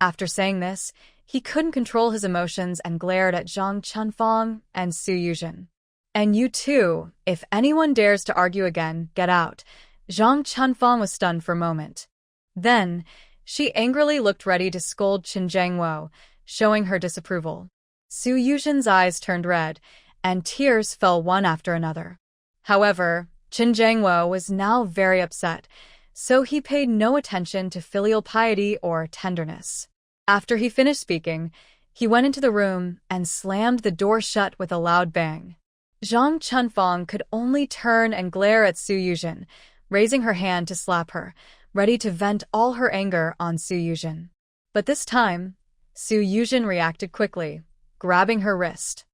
After saying this, he couldn't control his emotions and glared at Zhang Chunfang and Su Yuzhen. "And you too, if anyone dares to argue again, get out." Zhang Chunfang was stunned for a moment. Then, she angrily looked ready to scold Chun Jangwo, showing her disapproval. Su Yuzhen's eyes turned red, and tears fell one after another. However, Chun Jangwo was now very upset, so he paid no attention to filial piety or tenderness. After he finished speaking, he went into the room and slammed the door shut with a loud bang. Zhang Chunfang could only turn and glare at Su Yuzhen, raising her hand to slap her, ready to vent all her anger on Su Yuzhen. But this time, Su Yuzhen reacted quickly, grabbing her wrist.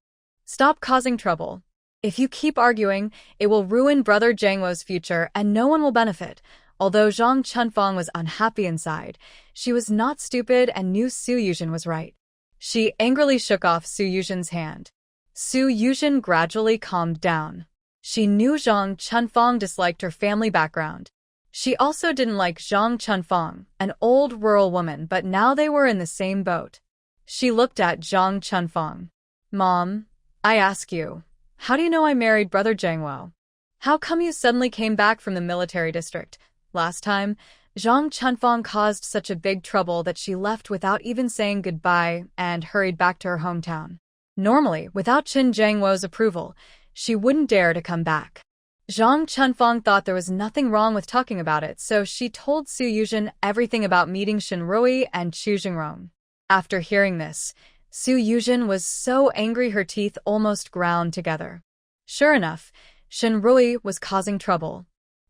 "Stop causing trouble. If you keep arguing, it will ruin Brother Jangwo's future and no one will benefit." Although Zhang Chunfang was unhappy inside, she was not stupid and knew Su Yuzhen was right. She angrily shook off Su Yuzhen's hand. Su Yuzhen gradually calmed down. She knew Zhang Chunfang disliked her family background. She also didn't like Zhang Chunfang, an old rural woman, but now they were in the same boat. She looked at Zhang Chunfang. "Mom, I ask you, how do you know I married Brother Jangwo? How come you suddenly came back from the military district? Last time, Zhang Chunfang caused such a big trouble that she left without even saying goodbye and hurried back to her hometown. Normally, without Chun Jangwo's approval, she wouldn't dare to come back." Zhang Chunfang thought there was nothing wrong with talking about it, so she told Su Yuzhen everything about meeting Shinrui and Chu Jingrong. After hearing this, Su Yuzhen was so angry her teeth almost ground together. Sure enough, Shinrui was causing trouble.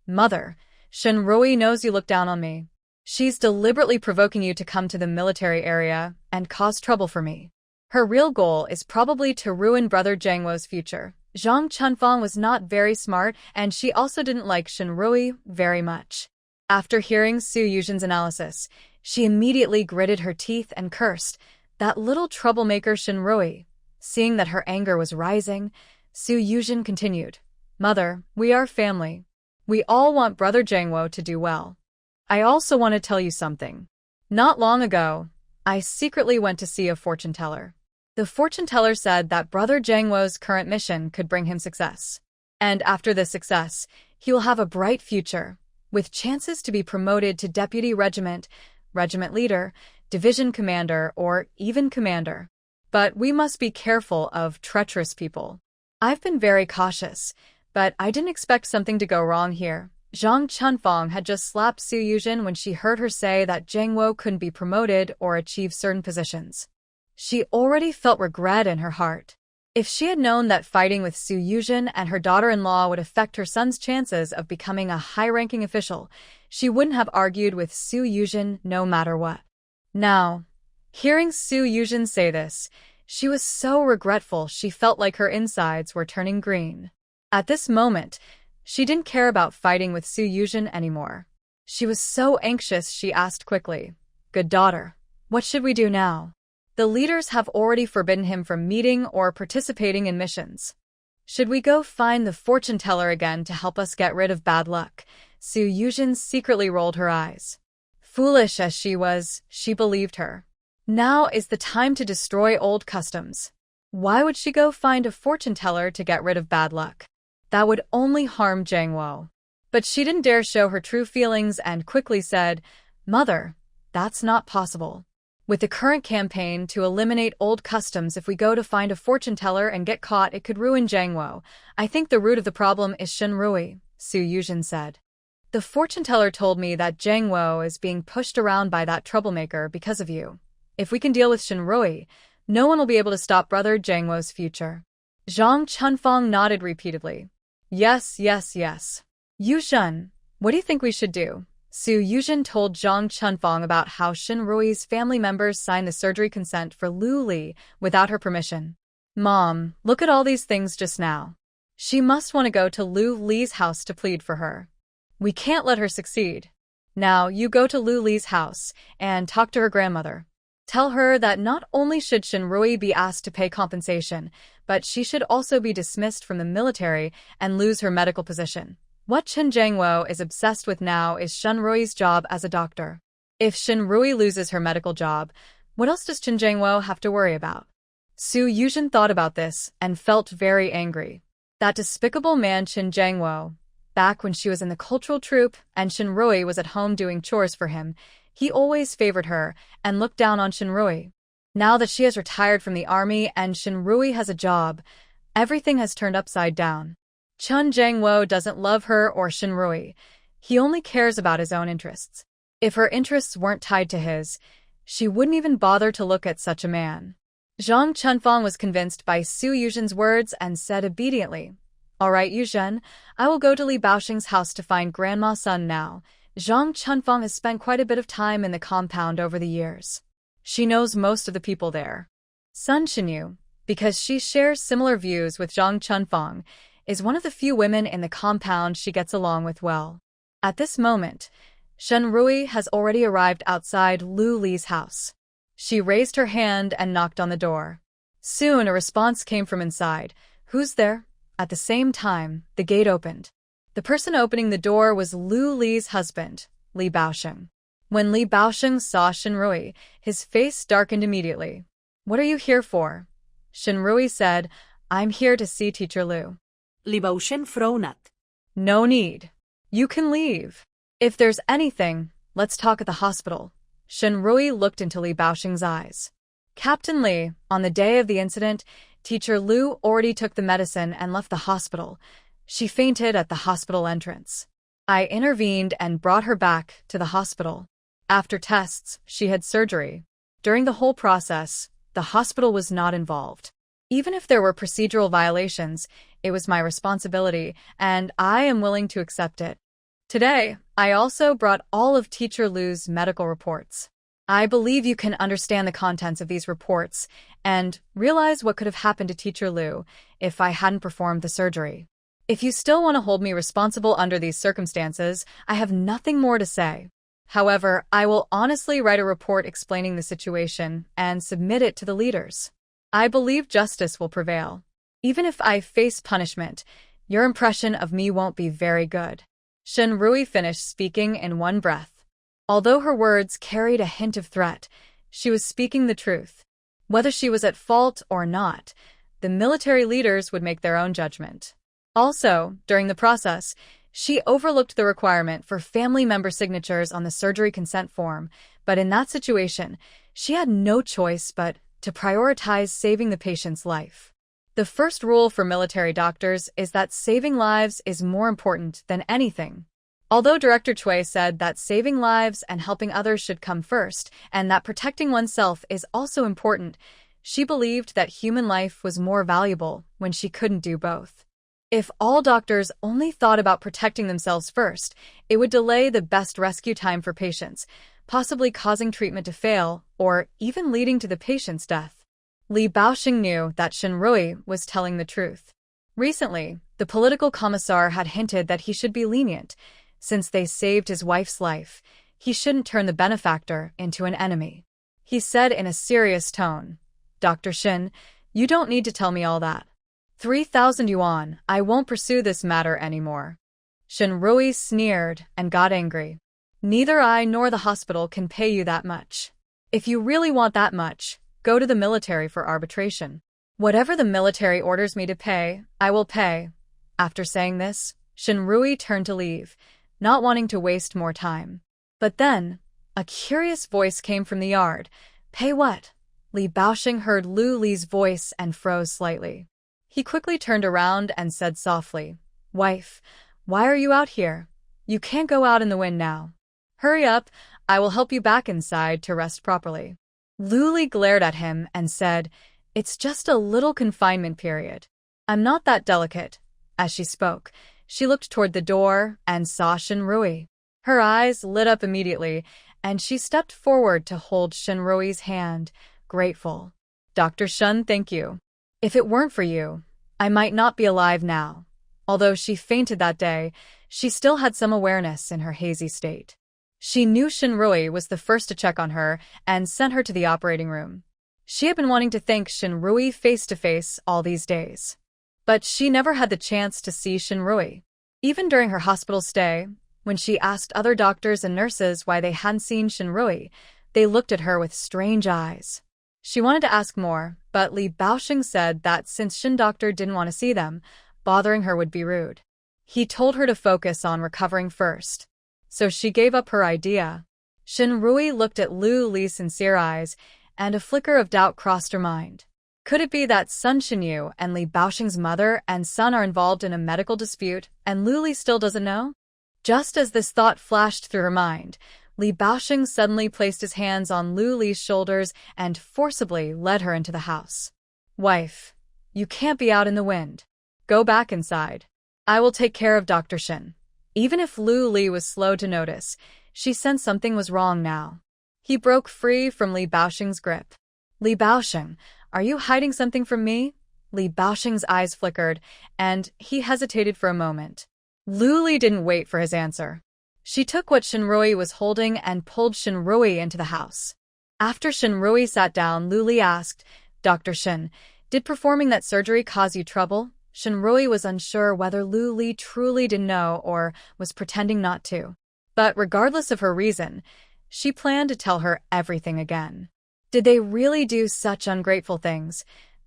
"Mother, Shinrui knows you look down on me. She's deliberately provoking you to come to the military area and cause trouble for me. Her real goal is probably to ruin Brother Jangwo's future. Zhang Chunfang was not very smart, and she also didn't like Shinrui very much. After hearing Su Yuzhen's analysis, she immediately gritted her teeth and cursed, "That little troublemaker Shinrui." Seeing that her anger was rising, Su Yuzhen continued, "Mother, we are family. We all want Brother Jangwo to do well. I also want to tell you something. Not long ago, I secretly went to see a fortune teller. The fortune teller said that Brother Jangwo's current mission could bring him success. And after this success, he will have a bright future, with chances to be promoted to deputy regiment leader, division commander, or even commander. But we must be careful of treacherous people. I've been very cautious, but I didn't expect something to go wrong here." Zhang Chunfang had just slapped Su Yuzhen when she heard her say that Jangwo couldn't be promoted or achieve certain positions. She already felt regret in her heart. If she had known that fighting with Su Yuzhen and her daughter-in-law would affect her son's chances of becoming a high-ranking official, she wouldn't have argued with Su Yuzhen no matter what. Now, hearing Su Yuzhen say this, she was so regretful she felt like her insides were turning green. At this moment, she didn't care about fighting with Su Yuzhen anymore. She was so anxious she asked quickly, "Good daughter, what should we do now? The leaders have already forbidden him from meeting or participating in missions. Should we go find the fortune teller again to help us get rid of bad luck?" Su Yuzhen secretly rolled her eyes. Foolish as she was, she believed her. Now is the time to destroy old customs. Why would she go find a fortune teller to get rid of bad luck? That would only harm Jangwo. But she didn't dare show her true feelings and quickly said, "Mother, that's not possible. With the current campaign to eliminate old customs, if we go to find a fortune teller and get caught, it could ruin Jangwo. I think the root of the problem is Shinrui," Su Yuzhen said. "The fortune teller told me that Jangwo is being pushed around by that troublemaker because of you. If we can deal with Shinrui, no one will be able to stop Brother Jangwo's future." Zhang Chunfang nodded repeatedly. Yes. Yuzhen, what do you think we should do?" Su Yuzhen told Zhang Chunfang about how Shinrui's family members signed the surgery consent for Lu Li without her permission. "Mom, look at all these things just now. She must want to go to Lu Li's house to plead for her. We can't let her succeed. Now you go to Lu Li's house and talk to her grandmother. Tell her that not only should Shinrui be asked to pay compensation, but she should also be dismissed from the military and lose her medical position. What Chen Jangwo is obsessed with now is Shinrui's job as a doctor. If Shinrui loses her medical job, what else does Chen Jangwo have to worry about?" Su Yuzhen thought about this and felt very angry. That despicable man Chen Jangwo, back when she was in the cultural troupe and Shinrui was at home doing chores for him, he always favored her and looked down on Shinrui. Now that she has retired from the army and Shinrui has a job, everything has turned upside down. Chen Jangwo doesn't love her or Shinrui. He only cares about his own interests. If her interests weren't tied to his, she wouldn't even bother to look at such a man. Zhang Chunfang was convinced by Su Yuzhen's words and said obediently, "All right, Yuzhen, I will go to Li Baoxing's house to find Grandma's son now." Zhang Chunfang has spent quite a bit of time in the compound over the years. She knows most of the people there. Sun Shinyu, because she shares similar views with Zhang Chunfang, is one of the few women in the compound she gets along with well. At this moment, Shinrui has already arrived outside Lu Li's house. She raised her hand and knocked on the door. Soon a response came from inside. "Who's there?" At the same time, the gate opened. The person opening the door was Lu Li's husband, Li Baoxing. When Li Baoxing saw Shinrui, his face darkened immediately. "What are you here for?" Shinrui said, "I'm here to see Teacher Lu."
Li Baoxing frowned.
"No need. You can leave. If there's anything, let's talk at the hospital." Shinrui looked into Li Baoxing's eyes. "Captain Li, on the day of the incident, Teacher Lu already took the medicine and left the hospital. She fainted at the hospital entrance. I intervened and brought her back to the hospital. After tests, she had surgery. During the whole process, the hospital was not involved. Even if there were procedural violations, it was my responsibility, and I am willing to accept it." Today, I also brought all of Teacher Lu's medical reports. I believe you can understand the contents of these reports and realize what could have happened to Teacher Lu if I hadn't performed the surgery. If you still want to hold me responsible under these circumstances, I have nothing more to say. However, I will honestly write a report explaining the situation and submit it to the leaders. I believe justice will prevail. Even if I face punishment, your impression of me won't be very good. Shen Rui finished speaking in one breath. Although her words carried a hint of threat, she was speaking the truth. Whether she was at fault or not, the military leaders would make their own judgment. Also, during the process, she overlooked the requirement for family member signatures on the surgery consent form, but in that situation, she had no choice but to prioritize saving the patient's life. The first rule for military doctors is that saving lives is more important than anything. Although Director Cui said that saving lives and helping others should come first, and that protecting oneself is also important, she believed that human life was more valuable when she couldn't do both. If all doctors only thought about protecting themselves first, it would delay the best rescue time for patients, possibly causing treatment to fail or even leading to the patient's death. Li Baoxing knew that Shen Rui was telling the truth. Recently, the political commissar had hinted that he should be lenient. Since they saved his wife's life, he shouldn't turn the benefactor into an enemy. He said in a serious tone, "Dr. Shin, you don't need to tell me all that. 3,000 yuan, I won't pursue this matter anymore." Shen Rui sneered and got angry. "Neither I nor the hospital can pay you that much. If you really want that much, go to the military for arbitration. Whatever the military orders me to pay, I will pay." After saying this, Shen Rui turned to leave, not wanting to waste more time. But then, a curious voice came from the yard. "Pay what?" Li Baoxing heard Lu Li's voice and froze slightly. He quickly turned around and said softly, "Wife, why are you out here? You can't go out in the wind now. Hurry up, I will help you back inside to rest properly." Lu Li glared at him and said, "It's just a little confinement period. I'm not that delicate." As she spoke, she looked toward the door and saw Shen Rui. Her eyes lit up immediately, and she stepped forward to hold Shen Rui's hand, grateful. "Dr. Shen, thank you. If it weren't for you, I might not be alive now." Although she fainted that day, she still had some awareness in her hazy state. She knew Shen Rui was the first to check on her and sent her to the operating room. She had been wanting to thank Shen Rui face-to-face all these days. But she never had the chance to see Shen Rui. Even during her hospital stay, when she asked other doctors and nurses why they hadn't seen Shen Rui, they looked at her with strange eyes. She wanted to ask more, but Li Baoxing said that since Shen Doctor didn't want to see them, bothering her would be rude. He told her to focus on recovering first. So she gave up her idea. Shen Rui looked at Lu Li's sincere eyes, and a flicker of doubt crossed her mind. Could it be that Sun Shenyu and Li Baoxing's mother and son are involved in a medical dispute, and Lu Li still doesn't know? Just as this thought flashed through her mind, Li Baoxing suddenly placed his hands on Lu Li's shoulders and forcibly led her into the house. "Wife, you can't be out in the wind. Go back inside. I will take care of Dr. Shin." Even if Lu Li was slow to notice, she sensed something was wrong now. He broke free from Li Baoxing's grip. "Li Baoxing, are you hiding something from me?" Li Baoxing's eyes flickered, and he hesitated for a moment. Lu Li didn't wait for his answer. She took what Shen Rui was holding and pulled Shen Rui into the house. After Shen Rui sat down, Lu Li asked, "Dr. Shen, did performing that surgery cause you trouble?" Shen Rui was unsure whether Lu Li truly didn't know or was pretending not to. But regardless of her reason, she planned to tell her everything again. Did they really do such ungrateful things?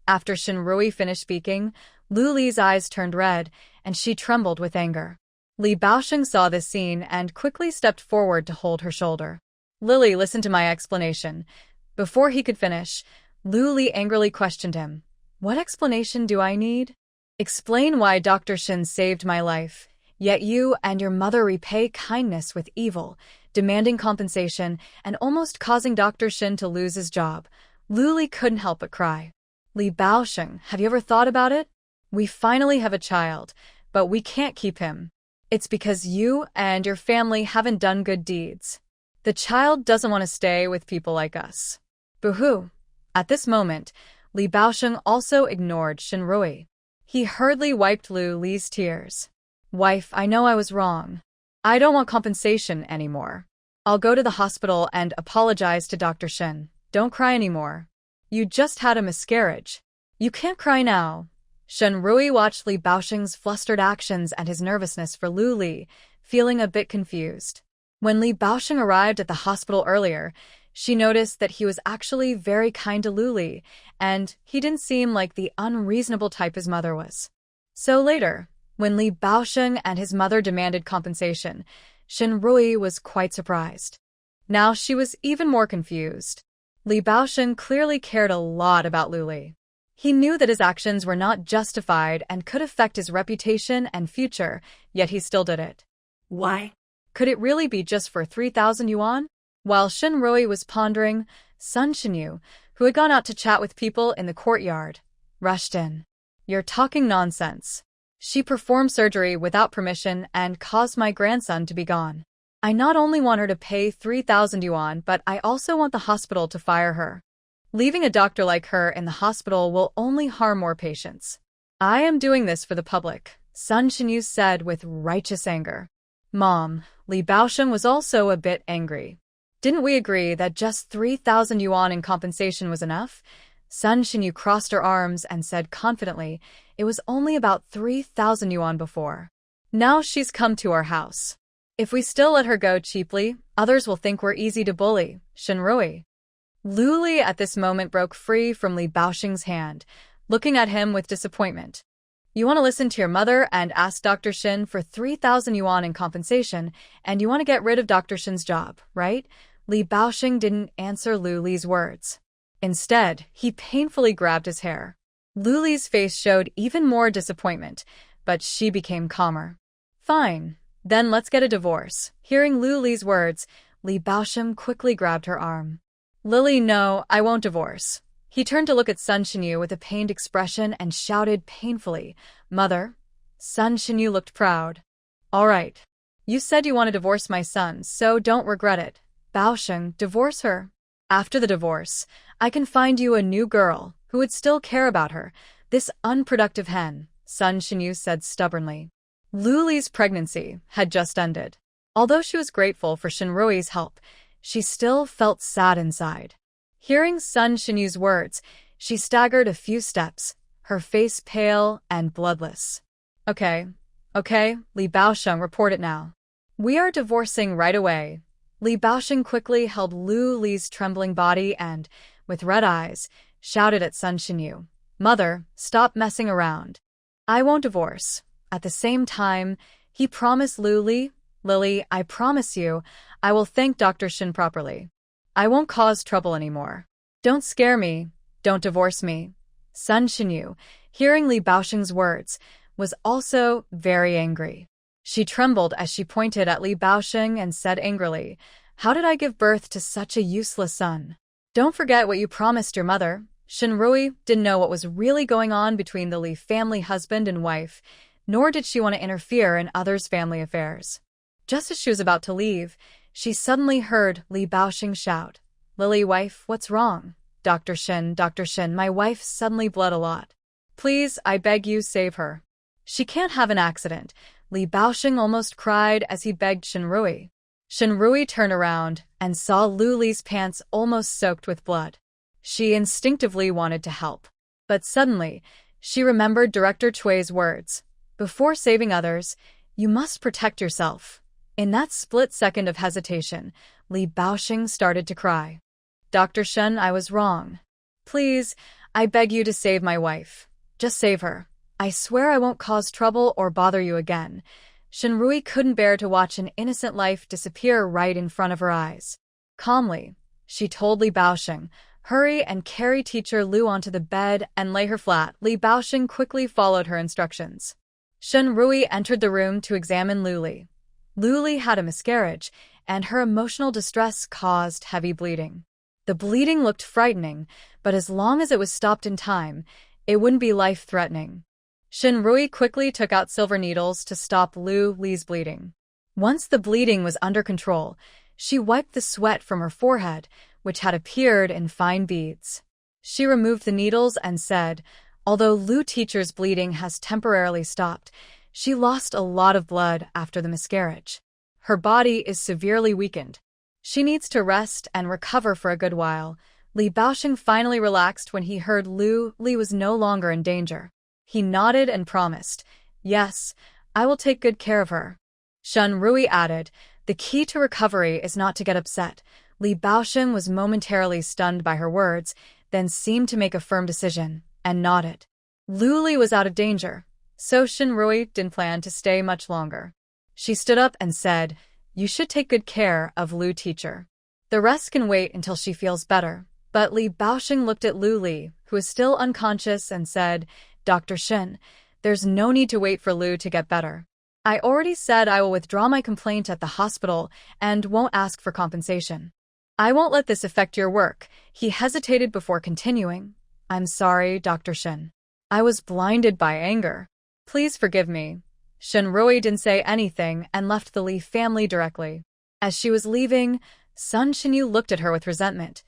After Shen Rui finished speaking, Lu Li's eyes turned red, and she trembled with anger. Li Baoxing saw this scene and quickly stepped forward to hold her shoulder. "Lily, listen to my explanation." Before he could finish, Lu Li angrily questioned him. "What explanation do I need?" "Explain why Dr. Shin saved my life, yet you and your mother repay kindness with evil, demanding compensation and almost causing Dr. Shin to lose his job." Lu Li couldn't help but cry. "Li Baoxing, have you ever thought about it? We finally have a child, but we can't keep him. It's because you and your family haven't done good deeds. The child doesn't want to stay with people like us. Boo-hoo. At this moment, Li Baosheng also ignored Shinrui. He hurriedly wiped Lu Li's tears. Wife, I know I was wrong. I don't want compensation anymore. I'll go to the hospital and apologize to Dr. Shin. Don't cry anymore. You just had a miscarriage. You can't cry now. Shinrui watched Li Baosheng's flustered actions and his nervousness for Lu Li, feeling a bit confused. When Li Baosheng arrived at the hospital earlier, she noticed that he was actually very kind to Lu Li, and he didn't seem like the unreasonable type his mother was. So later, when Li Baosheng and his mother demanded compensation, Shinrui was quite surprised. Now she was even more confused. Li Baosheng clearly cared a lot about Lu Li. He knew that his actions were not justified and could affect his reputation and future, yet he still did it.
Why?
Could it really be just for 3,000 yuan? While Shinrui was pondering, Sun Shinyu, who had gone out to chat with people in the courtyard, rushed in. You're talking nonsense. She performed surgery without permission and caused my grandson to be gone. I not only want her to pay 3,000 yuan, but I also want the hospital to fire her. Leaving a doctor like her in the hospital will only harm more patients. I am doing this for the public, Sun Shinyu said with righteous anger. Mom, Li Baosheng was also a bit angry. Didn't we agree that just 3,000 yuan in compensation was enough? Sun Shinyu crossed her arms and said confidently, it was only about 3,000 yuan before. Now she's come to our house. If we still let her go cheaply, others will think we're easy to bully, Shinrui. Lu Li at this moment broke free from Li Baosheng's hand, looking at him with disappointment. You want to listen to your mother and ask Dr. Shin for 3,000 yuan in compensation, and you want to get rid of Dr. Shin's job, right? Li Baosheng didn't answer Lu Li's words. Instead, he painfully grabbed his hair. Lu Li's face showed even more disappointment, but she became calmer. Fine, then let's get a divorce. Hearing Lu Li's words, Li Baosheng quickly grabbed her arm. Lily, no, I won't divorce. He turned to look at Sun Shinyu with a pained expression and shouted painfully, Mother. Sun Shinyu looked proud. All right. You said you want to divorce my son, so don't regret it. Baosheng, divorce her. After the divorce, I can find you a new girl who would still care about her. This unproductive hen, Sun Shinyu said stubbornly. Lu Li's pregnancy had just ended. Although she was grateful for Shinrui's help, she still felt sad inside. Hearing Sun Shinyu's words, she staggered a few steps, her face pale and bloodless. Okay, Li Baosheng, report it now. We are divorcing right away. Li Baosheng quickly held Lu Li's trembling body and, with red eyes, shouted at Sun Shinyu, Mother, stop messing around. I won't divorce. At the same time, he promised Lu Li, Lily, I promise you, I will thank Dr. Shin properly. I won't cause trouble anymore. Don't scare me. Don't divorce me. Sun Shinyu, hearing Li Baosheng's words, was also very angry. She trembled as she pointed at Li Baosheng and said angrily, How did I give birth to such a useless son? Don't forget what you promised your mother. Shinrui didn't know what was really going on between the Li family husband and wife, nor did she want to interfere in others' family affairs. Just as she was about to leave, she suddenly heard Li Baosheng shout, Lily, wife, what's wrong? Dr. Shin, my wife suddenly bled a lot. Please, I beg you, save her. She can't have an accident. Li Baosheng almost cried as he begged Shinrui. Shinrui turned around and saw Lu Li's pants almost soaked with blood. She instinctively wanted to help. But suddenly, she remembered Director Chui's words. Before saving others, you must protect yourself. In that split second of hesitation, Li Baosheng started to cry. Dr. Shen, I was wrong. Please, I beg you to save my wife. Just save her. I swear I won't cause trouble or bother you again. Shinrui couldn't bear to watch an innocent life disappear right in front of her eyes. Calmly, she told Li Baosheng, hurry and carry teacher Lu onto the bed and lay her flat. Li Baosheng quickly followed her instructions. Shinrui entered the room to examine Lu Li. Lu Li had a miscarriage, and her emotional distress caused heavy bleeding. The bleeding looked frightening, but as long as it was stopped in time, it wouldn't be life-threatening. Shinrui quickly took out silver needles to stop Lu Li's bleeding. Once the bleeding was under control, she wiped the sweat from her forehead, which had appeared in fine beads. She removed the needles and said, although Lu teacher's bleeding has temporarily stopped, she lost a lot of blood after the miscarriage. Her body is severely weakened. She needs to rest and recover for a good while. Li Baosheng finally relaxed when he heard Lu Li was no longer in danger. He nodded and promised, yes, I will take good care of her. Shinrui added, the key to recovery is not to get upset. Li Baosheng was momentarily stunned by her words, then seemed to make a firm decision, and nodded. Lu Li was out of danger, so Shinrui didn't plan to stay much longer. She stood up and said, you should take good care of Lu teacher. The rest can wait until she feels better. But Li Baosheng looked at Lu Li, who is still unconscious, and said, Dr. Shin, there's no need to wait for Lu to get better. I already said I will withdraw my complaint at the hospital and won't ask for compensation. I won't let this affect your work. He hesitated before continuing. I'm sorry, Dr. Shin. I was blinded by anger. Please forgive me. Shinrui didn't say anything and left the Li family directly. As she was leaving, Sun Xinyu looked at her with resentment,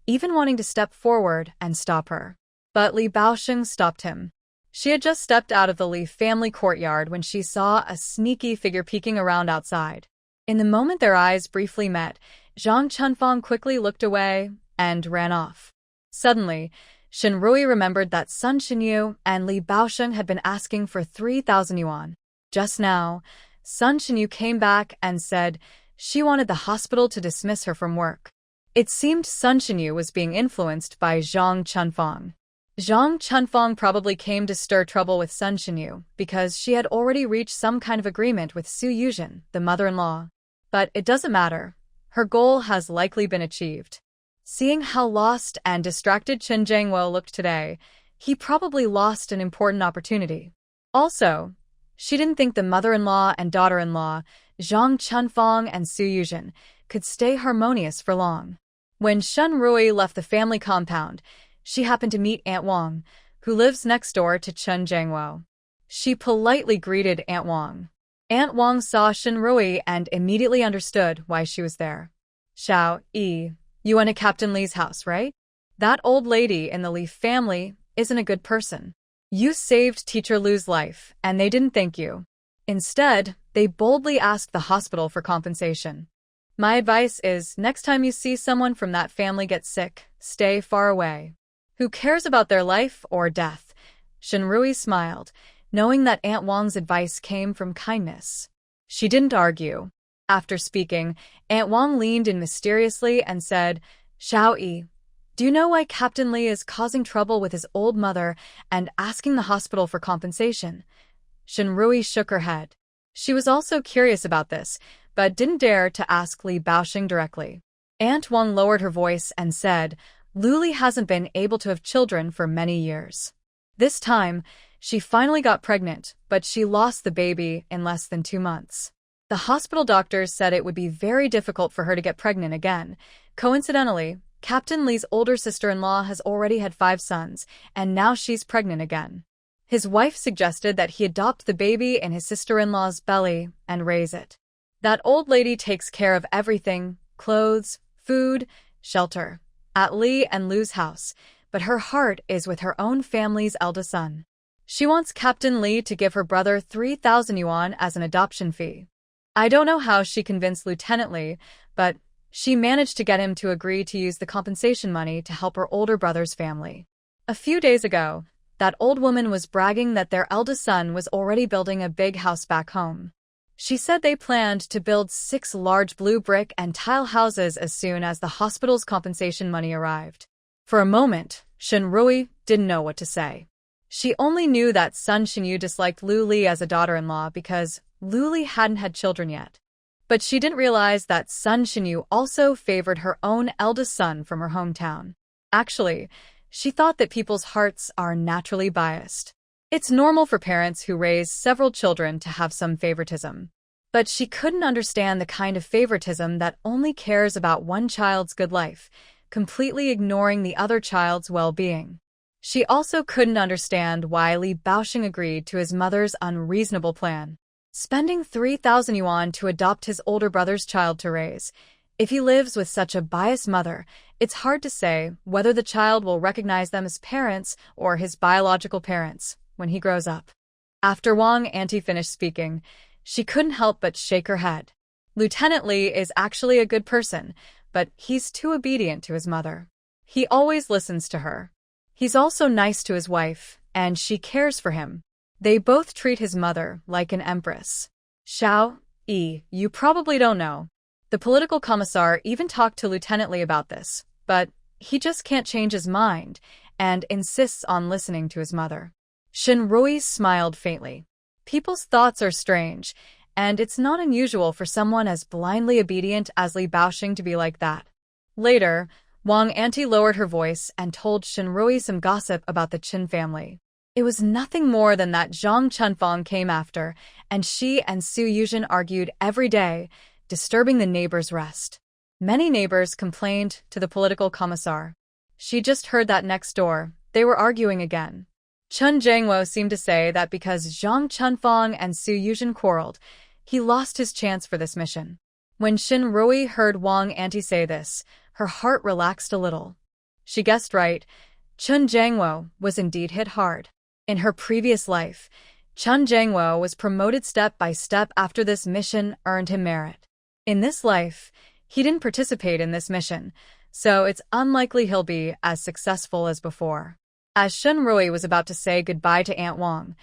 even wanting to step forward and stop her. But Li Baosheng stopped him. She had just stepped out of the Li family courtyard when she saw a sneaky figure peeking around outside. In the moment their eyes briefly met, Zhang Chunfang quickly looked away and ran off. Suddenly, Shinrui remembered that Sun Xinyu and Li Baosheng had been asking for 3,000 yuan. Just now, Sun Xinyu came back and said she wanted the hospital to dismiss her from work. It seemed Sun Xinyu was being influenced by Zhang Chunfang. Zhang Chunfang probably came to stir trouble with Sun Xinyu because she had already reached some kind of agreement with Su Yuzhen, the mother-in-law. But it doesn't matter. Her goal has likely been achieved. Seeing how lost and distracted Chen Jiangwo looked today, he probably lost an important opportunity. Also, she didn't think the mother-in-law and daughter-in-law, Zhang Chunfang and Su Yuzhen, could stay harmonious for long. When Shinrui left the family compound, she happened to meet Aunt Wang, who lives next door to Chen Jiangwo. She politely greeted Aunt Wang. Aunt Wang saw Shinrui and immediately understood why she was there. Xiao Yi, you went to Captain Li's house, right? That old lady in the Li family isn't a good person. You saved Teacher Lu's life, and they didn't thank you. Instead, they boldly asked the hospital for compensation. My advice is, next time you see someone from that family get sick, stay far away. Who cares about their life or death? Shinrui smiled, knowing that Aunt Wang's advice came from kindness. She didn't argue. After speaking, Aunt Wang leaned in mysteriously and said, Xiao Yi, do you know why Captain Li is causing trouble with his old mother and asking the hospital for compensation? Shinrui shook her head. She was also curious about this, but didn't dare to ask Li Baosheng directly. Aunt Wang lowered her voice and said, Lu Li hasn't been able to have children for many years. This time, she finally got pregnant, but she lost the baby in less than 2 months. The hospital doctors said it would be very difficult for her to get pregnant again. Coincidentally, Captain Li's older sister-in-law has already had 5 sons, and now she's pregnant again. His wife suggested that he adopt the baby in his sister-in-law's belly and raise it. That old lady takes care of everything, clothes, food, shelter, at Li and Lu's house, but her heart is with her own family's eldest son. She wants Captain Li to give her brother 3,000 yuan as an adoption fee. I don't know how she convinced Lieutenant Li, but she managed to get him to agree to use the compensation money to help her older brother's family. A few days ago, that old woman was bragging that their eldest son was already building a big house back home. She said they planned to build 6 large blue brick and tile houses as soon as the hospital's compensation money arrived. For a moment, Shinrui didn't know what to say. She only knew that Sun Xinyu disliked Lu Li as a daughter-in-law because Lu Li hadn't had children yet. But she didn't realize that Sun Xinyu also favored her own eldest son from her hometown. Actually, she thought that people's hearts are naturally biased. It's normal for parents who raise several children to have some favoritism. But she couldn't understand the kind of favoritism that only cares about one child's good life, completely ignoring the other child's well-being. She also couldn't understand why Li Baoxing agreed to his mother's unreasonable plan. Spending 3,000 yuan to adopt his older brother's child to raise. If he lives with such a biased mother, it's hard to say whether the child will recognize them as parents or his biological parents when he grows up. After Wang Auntie finished speaking, she couldn't help but shake her head. Lieutenant Li is actually a good person, but he's too obedient to his mother. He always listens to her. He's also nice to his wife, and she cares for him. They both treat his mother like an empress. Xiao Yi, you probably don't know. The political commissar even talked to Lieutenant Li about this, but he just can't change his mind and insists on listening to his mother. Shen Rui smiled faintly. People's thoughts are strange, and it's not unusual for someone as blindly obedient as Li Baoxing to be like that. Later, Wang Auntie lowered her voice and told Shen Rui some gossip about the Qin family. It was nothing more than that Zhang Chunfang came after, and she and Su Yuzhen argued every day, disturbing the neighbors' rest. Many neighbors complained to the political commissar. She just heard that next door, they were arguing again. Chen Jiangwo seemed to say that because Zhang Chunfang and Su Yuzhen quarreled, he lost his chance for this mission. When Shen Rui heard Wang Auntie say this, her heart relaxed a little. She guessed right. Chen Jiangwo was indeed hit hard. In her previous life, Chen Jiangwo was promoted step by step after this mission earned him merit. In this life, he didn't participate in this mission, so it's unlikely he'll be as successful as before. As Shen Rui was about to say goodbye to Aunt Wang,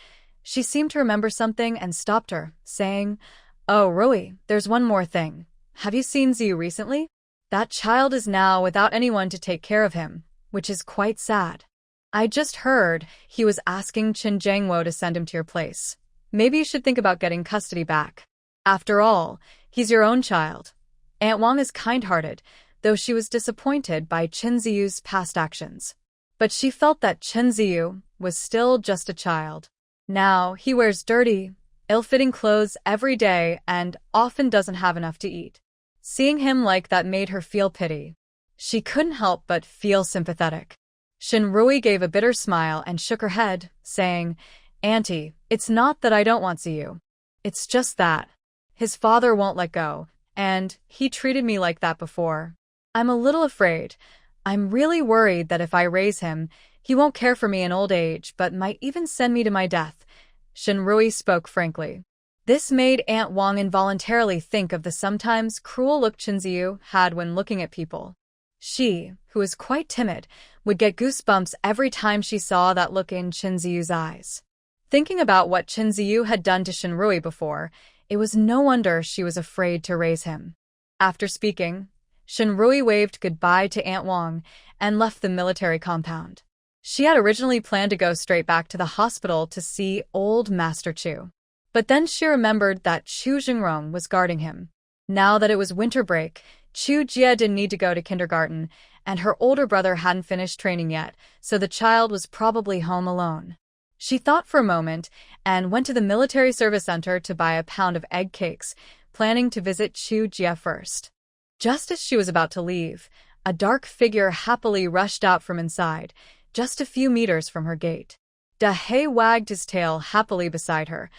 she seemed to remember something and stopped her, saying, "Oh, Rui, there's one more thing. Have you seen Ziyu recently? That child is now without anyone to take care of him, which is quite sad. I just heard he was asking Chen Jiangwo to send him to your place. Maybe you should think about getting custody back. After all, he's your own child." Aunt Wang is kind-hearted, though she was disappointed by Chen Ziyu's past actions. But she felt that Chen Ziyu was still just a child. Now, he wears dirty, ill-fitting clothes every day and often doesn't have enough to eat. Seeing him like that made her feel pity. She couldn't help but feel sympathetic. Shen Rui gave a bitter smile and shook her head, saying, "Auntie, it's not that I don't want Ziyu. It's just that his father won't let go, and he treated me like that before. I'm a little afraid. I'm really worried that if I raise him, he won't care for me in old age, but might even send me to my death." Shen Rui spoke frankly. This made Aunt Wang involuntarily think of the sometimes cruel look Chen Ziyu had when looking at people. She, who is quite timid, would get goosebumps every time she saw that look in Chen Ziyu's eyes. Thinking about what Chen Ziyu had done to Shen Rui before, it was no wonder she was afraid to raise him. After speaking, Shen Rui waved goodbye to Aunt Wang and left the military compound. She had originally planned to go straight back to the hospital to see old Master Chu. But then she remembered that Chu Jingrong was guarding him. Now that it was winter break, Chu Jie didn't need to go to kindergarten, and her older brother hadn't finished training yet, so the child was probably home alone. She thought for a moment and went to the military service center to buy a pound of egg cakes, planning to visit Chu Jie first. Just as she was about to leave, a dark figure happily rushed out from inside, just a few meters from her gate. Da He wagged his tail happily beside her,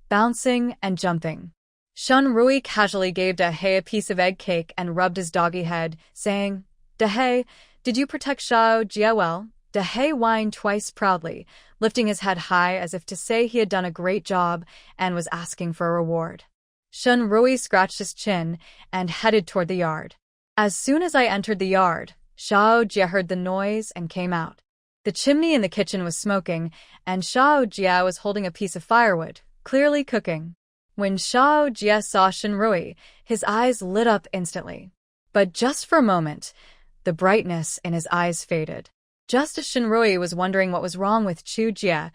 bouncing and jumping. Shen Rui casually gave Da He a piece of egg cake and rubbed his doggy head, saying, "Da He, did you protect Xiao Jie well?" Da He whined twice proudly, lifting his head high as if to say he had done a great job and was asking for a reward. Shen Rui scratched his chin and headed toward the yard. As soon as I entered the yard, Xiao Jie heard the noise and came out. The chimney in the kitchen was smoking, and Xiao Jie was holding a piece of firewood, clearly cooking. When Xiao Jie saw Shen Rui, his eyes lit up instantly. But just for a moment, the brightness in his eyes faded. Just as Shen Rui was wondering what was wrong with Chu Jie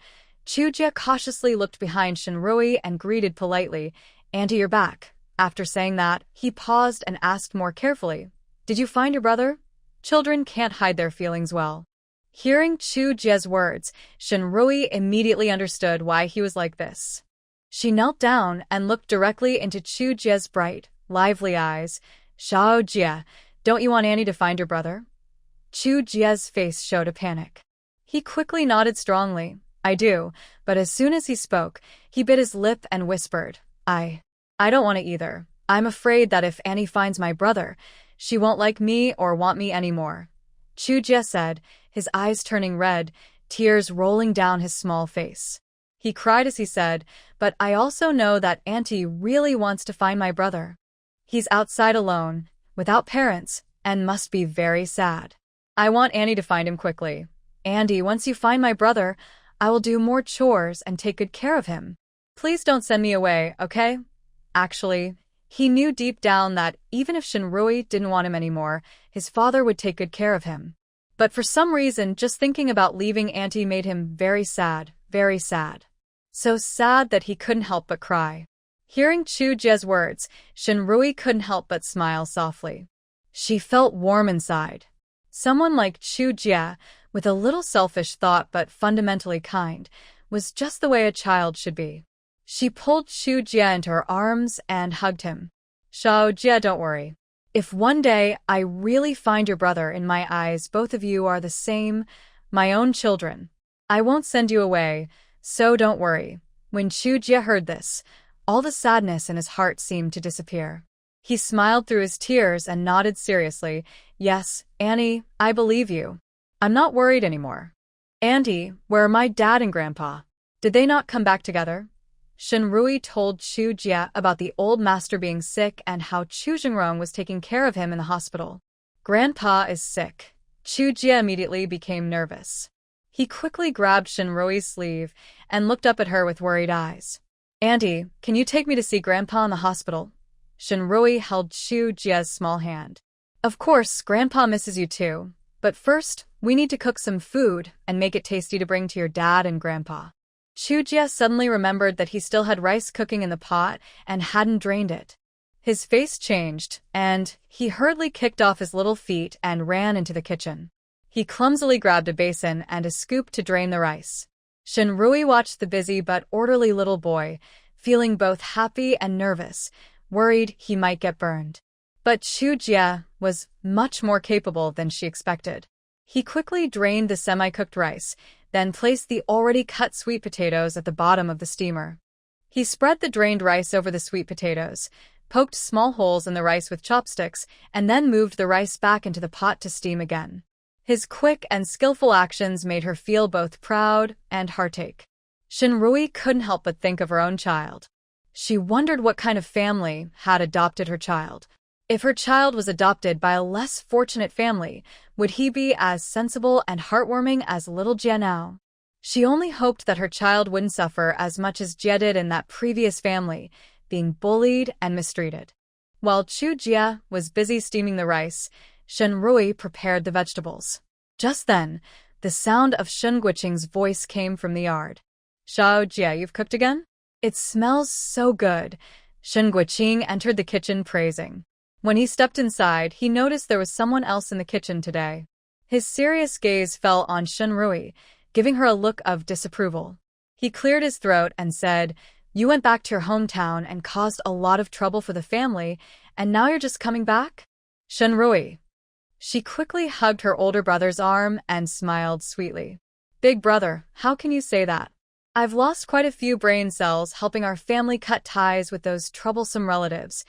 cautiously looked behind Shen Rui and greeted politely, "Auntie, you're back." After saying that, he paused and asked more carefully, "Did you find your brother?" Children can't hide their feelings well. Hearing Chu Jie's words, Shen Rui immediately understood why he was like this. She knelt down and looked directly into Chu Jie's bright, lively eyes. "Xiao Jie, don't you want Annie to find your brother?" Chu Jie's face showed a panic. He quickly nodded strongly. I do, but as soon as he spoke, he bit his lip and whispered, I don't want to either. I'm afraid that if Annie finds my brother, she won't like me or want me anymore. Chujie said, his eyes turning red, tears rolling down his small face. He cried as he said, but I also know that Auntie really wants to find my brother. He's outside alone, without parents, and must be very sad. I want Annie to find him quickly. Andy, once you find my brother, I will do more chores and take good care of him. Please don't send me away, okay? Actually, he knew deep down that even if Shinrui didn't want him anymore, his father would take good care of him. But for some reason, just thinking about leaving Auntie made him very sad, very sad. So sad that he couldn't help but cry. Hearing Chujie's words, Shinrui couldn't help but smile softly. She felt warm inside. Someone like Chujie, with a little selfish thought but fundamentally kind, was just the way a child should be. She pulled Chujie into her arms and hugged him. Xiaojie, don't worry. If one day I really find your brother, in my eyes both of you are the same, my own children. I won't send you away, so don't worry. When Chujie heard this, all the sadness in his heart seemed to disappear. He smiled through his tears and nodded seriously. Yes, Annie, I believe you. I'm not worried anymore. Auntie, where are my dad and grandpa? Did they not come back together? Shinrui told Chujie about the old master being sick and how Chu Jingrong was taking care of him in the hospital. Grandpa is sick. Chujie immediately became nervous. He quickly grabbed Shinrui's sleeve and looked up at her with worried eyes. Auntie, can you take me to see Grandpa in the hospital? Shinrui held Chujie's small hand. Of course, Grandpa misses you too. But first, we need to cook some food and make it tasty to bring to your dad and Grandpa. Chujie suddenly remembered that he still had rice cooking in the pot and hadn't drained it. His face changed, and he hurriedly kicked off his little feet and ran into the kitchen. He clumsily grabbed a basin and a scoop to drain the rice. Shinrui watched the busy but orderly little boy, feeling both happy and nervous, worried he might get burned. But Chujie was much more capable than she expected. He quickly drained the semi-cooked rice, then placed the already cut sweet potatoes at the bottom of the steamer. He spread the drained rice over the sweet potatoes, poked small holes in the rice with chopsticks, and then moved the rice back into the pot to steam again. His quick and skillful actions made her feel both proud and heartache. Shinrui couldn't help but think of her own child. She wondered what kind of family had adopted her child. If her child was adopted by a less fortunate family, would he be as sensible and heartwarming as little Jie now? She only hoped that her child wouldn't suffer as much as Jie did in that previous family, being bullied and mistreated. While Chujie was busy steaming the rice, Shinrui prepared the vegetables. Just then, the sound of Shun Guiqing's voice came from the yard. Xiaojie, you've cooked again? It smells so good. Shun Guiqing entered the kitchen praising. When he stepped inside, he noticed there was someone else in the kitchen today. His serious gaze fell on Shinrui, giving her a look of disapproval. He cleared his throat and said, You went back to your hometown and caused a lot of trouble for the family, and now you're just coming back? Shinrui. She quickly hugged her older brother's arm and smiled sweetly. Big brother, how can you say that? I've lost quite a few brain cells helping our family cut ties with those troublesome relatives.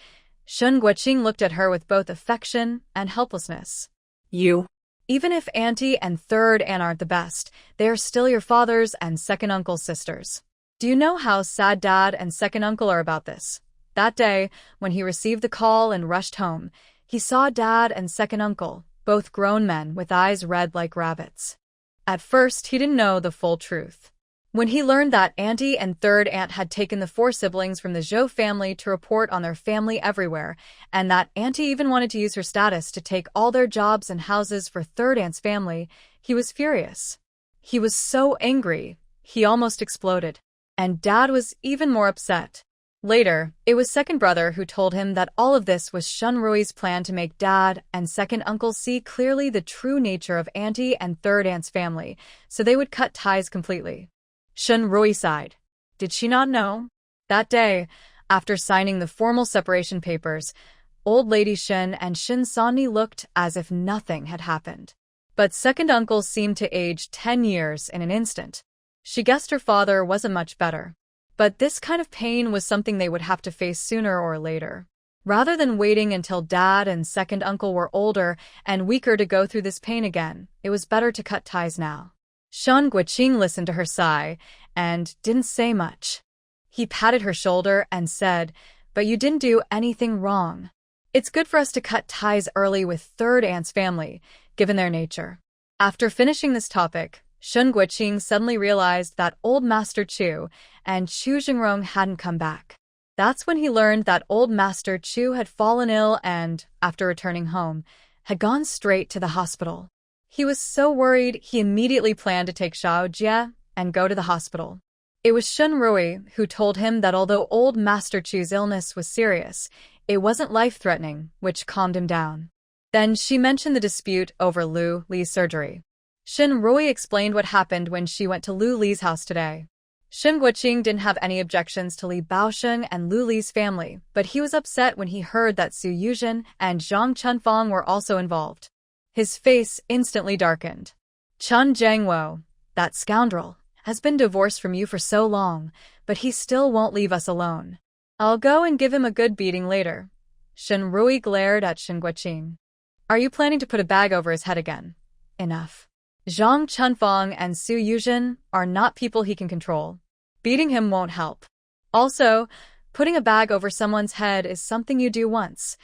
Shun Guiqing looked at her with both affection and helplessness. You. Even if Auntie and third aunt aren't the best, they are still your father's and second uncle's sisters. Do you know how sad Dad and second uncle are about this? That day, when he received the call and rushed home, he saw Dad and second uncle, both grown men with eyes red like rabbits. At first, he didn't know the full truth. When he learned that Auntie and third aunt had taken the 4 siblings from the Zhou family to report on their family everywhere, and that Auntie even wanted to use her status to take all their jobs and houses for third aunt's family, he was furious. He was so angry, he almost exploded. And Dad was even more upset. Later, it was second brother who told him that all of this was Shinrui's plan to make Dad and second uncle see clearly the true nature of Auntie and third aunt's family, so they would cut ties completely. Shinrui sighed. Did she not know? That day, after signing the formal separation papers, Old Lady Shin and Shin Sanni looked as if nothing had happened. But second uncle seemed to age 10 years in an instant. She guessed her father wasn't much better. But this kind of pain was something they would have to face sooner or later. Rather than waiting until dad and second uncle were older and weaker to go through this pain again, it was better to cut ties now. Shen Guoqing listened to her sigh and didn't say much. He patted her shoulder and said, "But you didn't do anything wrong. It's good for us to cut ties early with third aunt's family, given their nature." After finishing this topic, Shen Guoqing suddenly realized that old Master Chu and Chu Jingrong hadn't come back. That's when he learned that old Master Chu had fallen ill and, after returning home, had gone straight to the hospital. He was so worried he immediately planned to take Xiao Jie and go to the hospital. It was Shen Rui who told him that although old Master Chu's illness was serious, it wasn't life-threatening, which calmed him down. Then she mentioned the dispute over Lu Li's surgery. Shen Rui explained what happened when she went to Lu Li's house today. Shen Guoqing didn't have any objections to Li Baosheng and Lu Li's family, but he was upset when he heard that Su Yuzhen and Zhang Chunfang were also involved. His face instantly darkened. "Chun Jiangwo, that scoundrel, has been divorced from you for so long, but he still won't leave us alone. I'll go and give him a good beating later." Shen Rui glared at Shen Guoqing. "Are you planning to put a bag over his head again?" "Enough. Zhang Chunfang and Su Yuzhen are not people he can control. Beating him won't help. Also, putting a bag over someone's head is something you do once.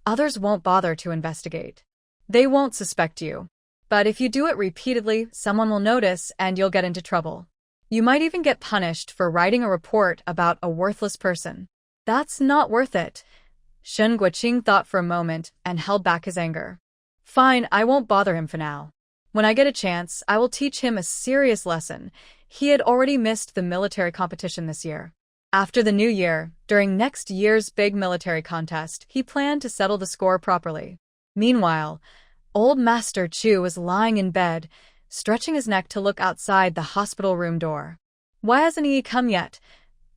Others won't bother to investigate. They won't suspect you. But if you do it repeatedly, someone will notice and you'll get into trouble. You might even get punished for writing a report about a worthless person. That's not worth it." Shen Guoqing thought for a moment and held back his anger. "Fine, I won't bother him for now. When I get a chance, I will teach him a serious lesson." He had already missed the military competition this year. After the new year, during next year's big military contest, he planned to settle the score properly. Meanwhile, old Master Chu was lying in bed, stretching his neck to look outside the hospital room door. "Why hasn't he come yet?"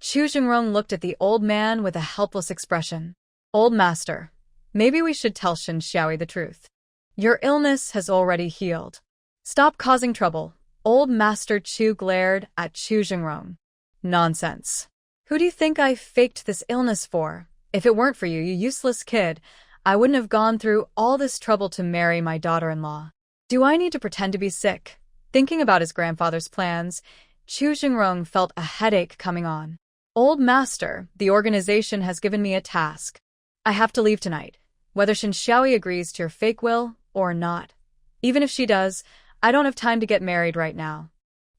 Chu Jingrong looked at the old man with a helpless expression. "Old Master, maybe we should tell Shen Xiaoyi the truth. Your illness has already healed. Stop causing trouble." Old Master Chu glared at Chu Jingrong. "Nonsense. Who do you think I faked this illness for? If it weren't for you, you useless kid, I wouldn't have gone through all this trouble to marry my daughter-in-law. Do I need to pretend to be sick?" Thinking about his grandfather's plans, Chu Jingrong felt a headache coming on. "Old Master, the organization has given me a task. I have to leave tonight, whether Shen Xiaoyi agrees to your fake will or not. Even if she does, I don't have time to get married right now."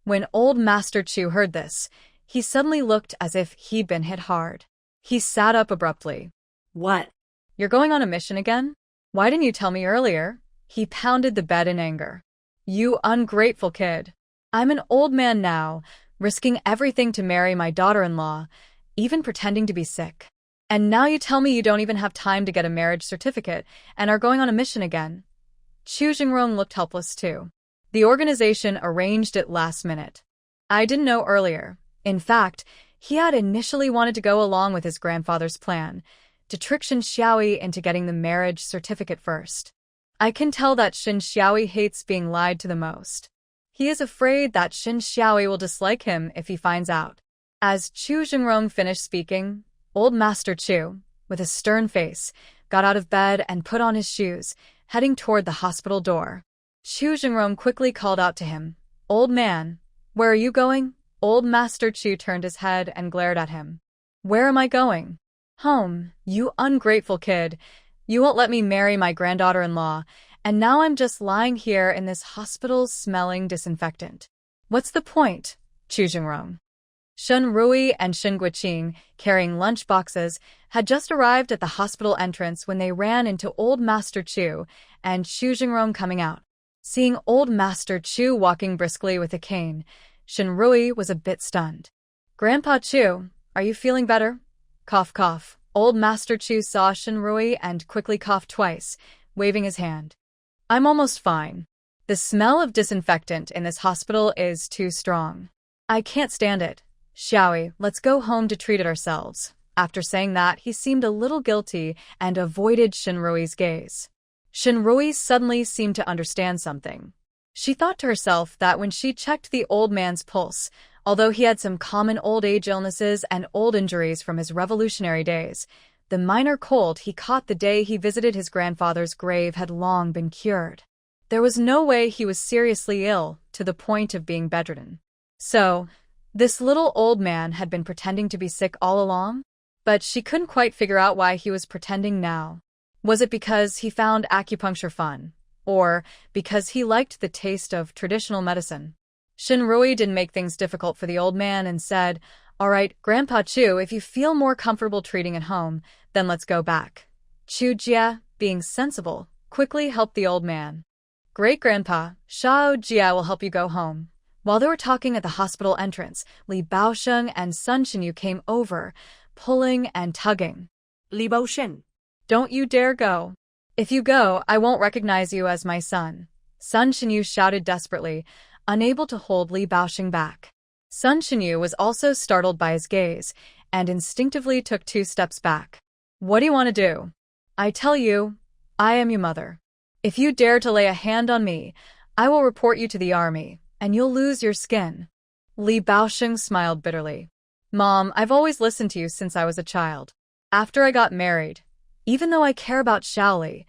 When old Master Chu heard this, he suddenly looked as if he'd been hit hard. He sat up abruptly.
What?
"You're going on a mission again? Why didn't you tell me earlier?" He pounded the bed in anger. "You ungrateful kid. I'm an old man now, risking everything to marry my daughter-in-law, even pretending to be sick. And now you tell me you don't even have time to get a marriage certificate and are going on a mission again." Chu Jingrong looked helpless too. The organization arranged it last minute. I didn't know earlier. In fact, he had initially wanted to go along with his grandfather's plan, to trick Shen Xiaoyi into getting the marriage certificate first. I can tell that Shen Xiaoyi hates being lied to the most. He is afraid that Shen Xiaoyi will dislike him if he finds out. As Chu Jingrong finished speaking, old Master Chu, with a stern face, got out of bed and put on his shoes, heading toward the hospital door. Chu Jingrong quickly called out to him, "Old man, where are you going?" Old Master Chu turned his head and glared at him. "Where am I going?" "Home, you ungrateful kid. You won't let me marry my granddaughter-in-law, and now I'm just lying here in this hospital smelling disinfectant. What's the point?" Chu Jingrong. Shen Rui and Shen Guoqing, carrying lunch boxes, had just arrived at the hospital entrance when they ran into old Master Chu and Chu Jingrong coming out. Seeing old Master Chu walking briskly with a cane, Shen Rui was a bit stunned. "Grandpa Chu, are you feeling better?" Cough, cough. Old Master Chu saw Shen Rui and quickly coughed twice, waving his hand. "I'm almost fine. The smell of disinfectant in this hospital is too strong. I can't stand it. Xiaoyi, let's go home to treat it ourselves." After saying that, he seemed a little guilty and avoided Shen Rui's gaze. Shen Rui suddenly seemed to understand something. She thought to herself that when she checked the old man's pulse, although he had some common old age illnesses and old injuries from his revolutionary days, the minor cold he caught the day he visited his grandfather's grave had long been cured. There was no way he was seriously ill to the point of being bedridden. So, this little old man had been pretending to be sick all along? But she couldn't quite figure out why he was pretending now. Was it because he found acupuncture fun? Or because he liked the taste of traditional medicine? Shinrui didn't make things difficult for the old man and said, "All right, Grandpa Chu, if you feel more comfortable treating at home, then let's go back." Chu Jia, being sensible, quickly helped the old man. "Great-grandpa, Shao Jia will help you go home." While they were talking at the hospital entrance, Li Baosheng and Sun Xinyu came over, pulling and tugging.
Li Baosheng,
"Don't you dare go. If you go, I won't recognize you as my son." Sun Xinyu shouted desperately, unable to hold Li Baosheng back. Sun Xinyu was also startled by his gaze, and instinctively took 2 steps back. "What do you want to do?" "I tell you, I am your mother. If you dare to lay a hand on me, I will report you to the army, and you'll lose your skin." Li Baosheng smiled bitterly. "Mom, I've always listened to you since I was a child. After I got married, even though I care about Shaoli,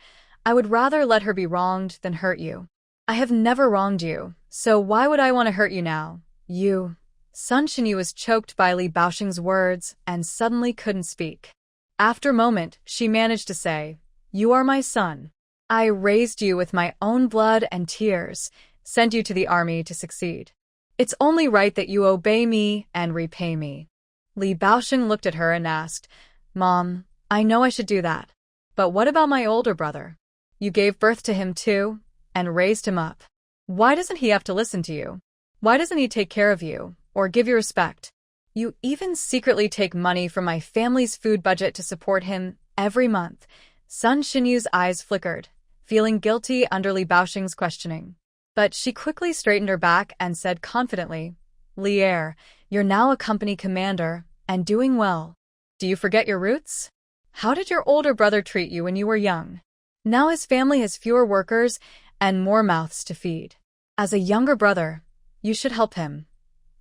I would rather let her be wronged than hurt you. I have never wronged you, so why would I want to hurt you now? You..." Sun Xinyu was choked by Li Baosheng's words and suddenly couldn't speak. After a moment, she managed to say, "You are my son. I raised you with my own blood and tears, sent you to the army to succeed. It's only right that you obey me and repay me." Li Baosheng looked at her and asked, "Mom, I know I should do that. But what about my older brother? You gave birth to him too, and raised him up. Why doesn't he have to listen to you? Why doesn't he take care of you, or give you respect? You even secretly take money from my family's food budget to support him every month." Sun Xinyu's eyes flickered, feeling guilty under Li Baosheng's questioning. But she quickly straightened her back and said confidently, "Li Er, you're now a company commander, and doing well. Do you forget your roots? How did your older brother treat you when you were young? Now his family has fewer workers and more mouths to feed. As a younger brother, you should help him."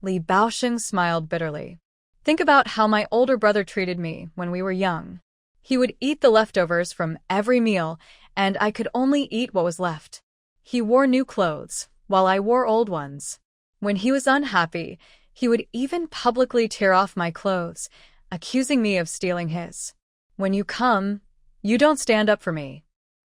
Li Baosheng smiled bitterly. "Think about how my older brother treated me when we were young. He would eat the leftovers from every meal, and I could only eat what was left. He wore new clothes, while I wore old ones. When he was unhappy, he would even publicly tear off my clothes, accusing me of stealing his. When you come, you don't stand up for me.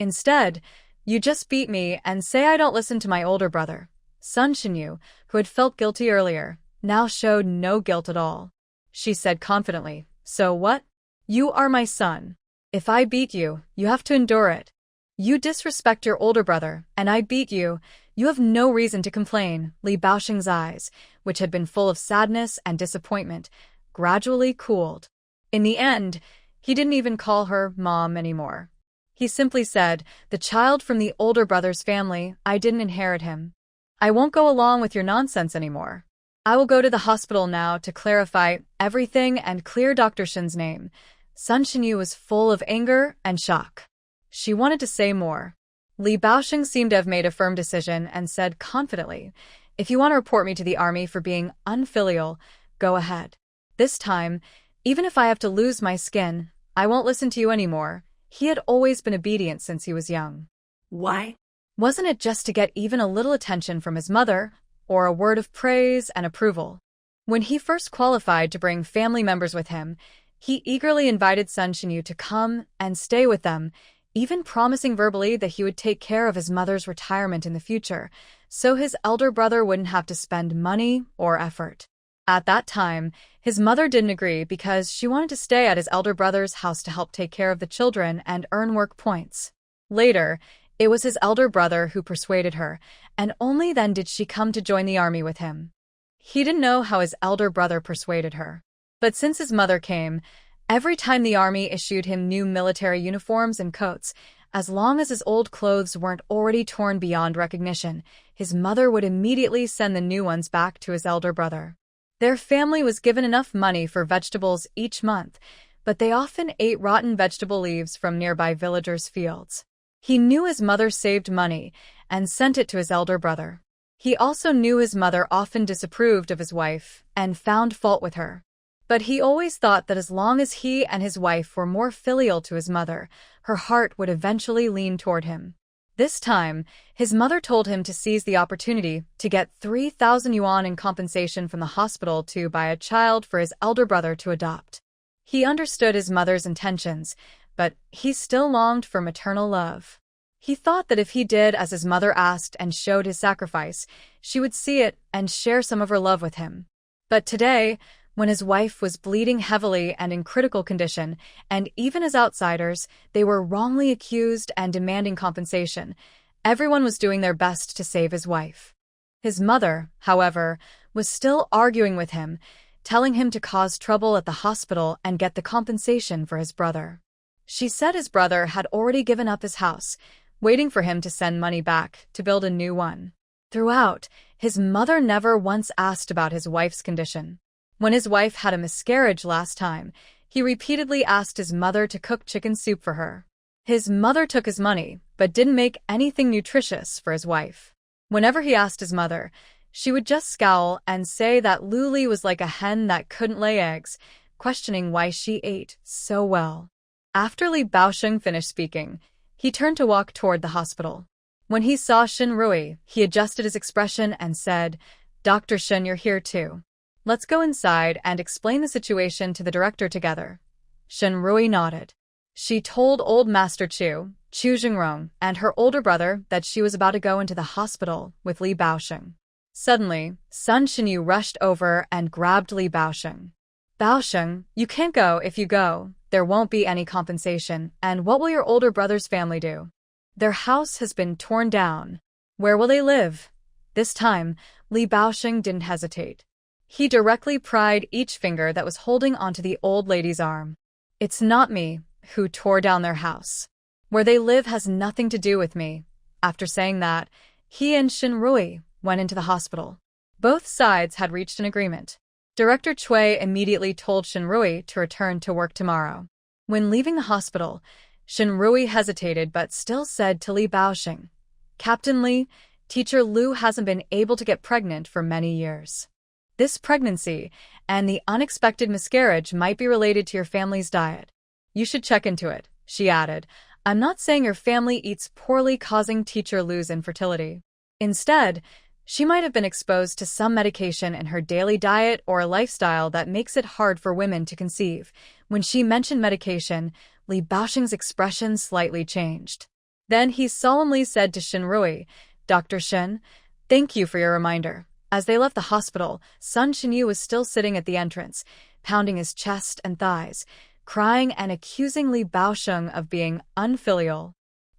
Instead, you just beat me and say I don't listen to my older brother." Sun Xinyu, who had felt guilty earlier, now showed no guilt at all. She said confidently, "So what? You are my son. If I beat you, you have to endure it. You disrespect your older brother, and I beat you. You have no reason to complain." Li Baosheng's eyes, which had been full of sadness and disappointment, gradually cooled. In the end, he didn't even call her Mom anymore. He simply said, "The child from the older brother's family, I didn't inherit him. I won't go along with your nonsense anymore. I will go to the hospital now to clarify everything and clear Dr. Shin's name." Sun Xinyu was full of anger and shock. She wanted to say more. Li Baosheng seemed to have made a firm decision and said confidently, "If you want to report me to the army for being unfilial, go ahead. This time, even if I have to lose my skin, I won't listen to you anymore." He had always been obedient since he was young.
why?
Wasn't it just to get even a little attention from his mother, or a word of praise and approval? When he first qualified to bring family members with him, he eagerly invited Sun Xinyu to come and stay with them, even promising verbally that he would take care of his mother's retirement in the future, so his elder brother wouldn't have to spend money or effort. At that time, his mother didn't agree because she wanted to stay at his elder brother's house to help take care of the children and earn work points. Later, it was his elder brother who persuaded her, and only then did she come to join the army with him. He didn't know how his elder brother persuaded her. But since his mother came, every time the army issued him new military uniforms and coats, as long as his old clothes weren't already torn beyond recognition, his mother would immediately send the new ones back to his elder brother. Their family was given enough money for vegetables each month, but they often ate rotten vegetable leaves from nearby villagers' fields. He knew his mother saved money and sent it to his elder brother. He also knew his mother often disapproved of his wife and found fault with her. But he always thought that as long as he and his wife were more filial to his mother, her heart would eventually lean toward him. This time, his mother told him to seize the opportunity to get 3,000 yuan in compensation from the hospital to buy a child for his elder brother to adopt. He understood his mother's intentions, but he still longed for maternal love. He thought that if he did as his mother asked and showed his sacrifice, she would see it and share some of her love with him. But today, when his wife was bleeding heavily and in critical condition, and even as outsiders, they were wrongly accused and demanding compensation, everyone was doing their best to save his wife. His mother, however, was still arguing with him, telling him to cause trouble at the hospital and get the compensation for his brother. She said his brother had already given up his house, waiting for him to send money back to build a new one. Throughout, his mother never once asked about his wife's condition. When his wife had a miscarriage last time, he repeatedly asked his mother to cook chicken soup for her. His mother took his money, but didn't make anything nutritious for his wife. Whenever he asked his mother, she would just scowl and say that Luli was like a hen that couldn't lay eggs, questioning why she ate so well. After Li Baosheng finished speaking, he turned to walk toward the hospital. When he saw Shen Rui, he adjusted his expression and said, "Dr. Shen, you're here too. Let's go inside and explain the situation to the director together." Shen Rui nodded. She told old Master Chu Jingrong, and her older brother that she was about to go into the hospital with Li Baosheng. Suddenly, Sun Shenyu rushed over and grabbed Li Baosheng. "Baosheng, you can't go. If you go, there won't be any compensation, and what will your older brother's family do? Their house has been torn down. Where will they live?" This time, Li Baosheng didn't hesitate. He directly pried each finger that was holding onto the old lady's arm. "It's not me who tore down their house. Where they live has nothing to do with me." After saying that, he and Shen Rui went into the hospital. Both sides had reached an agreement. Director Cui immediately told Shen Rui to return to work tomorrow. When leaving the hospital, Shen Rui hesitated but still said to Li Baosheng, "Captain Li, Teacher Lu hasn't been able to get pregnant for many years. This pregnancy and the unexpected miscarriage might be related to your family's diet. You should check into it," she added. "I'm not saying your family eats poorly causing Teacher Lu's infertility. Instead, she might have been exposed to some medication in her daily diet or a lifestyle that makes it hard for women to conceive." When she mentioned medication, Li Baosheng's expression slightly changed. Then he solemnly said to Shen Rui, "Dr. Shen, thank you for your reminder." As they left the hospital, Sun Shenyu was still sitting at the entrance, pounding his chest and thighs, crying and accusing Li Baosheng of being unfilial.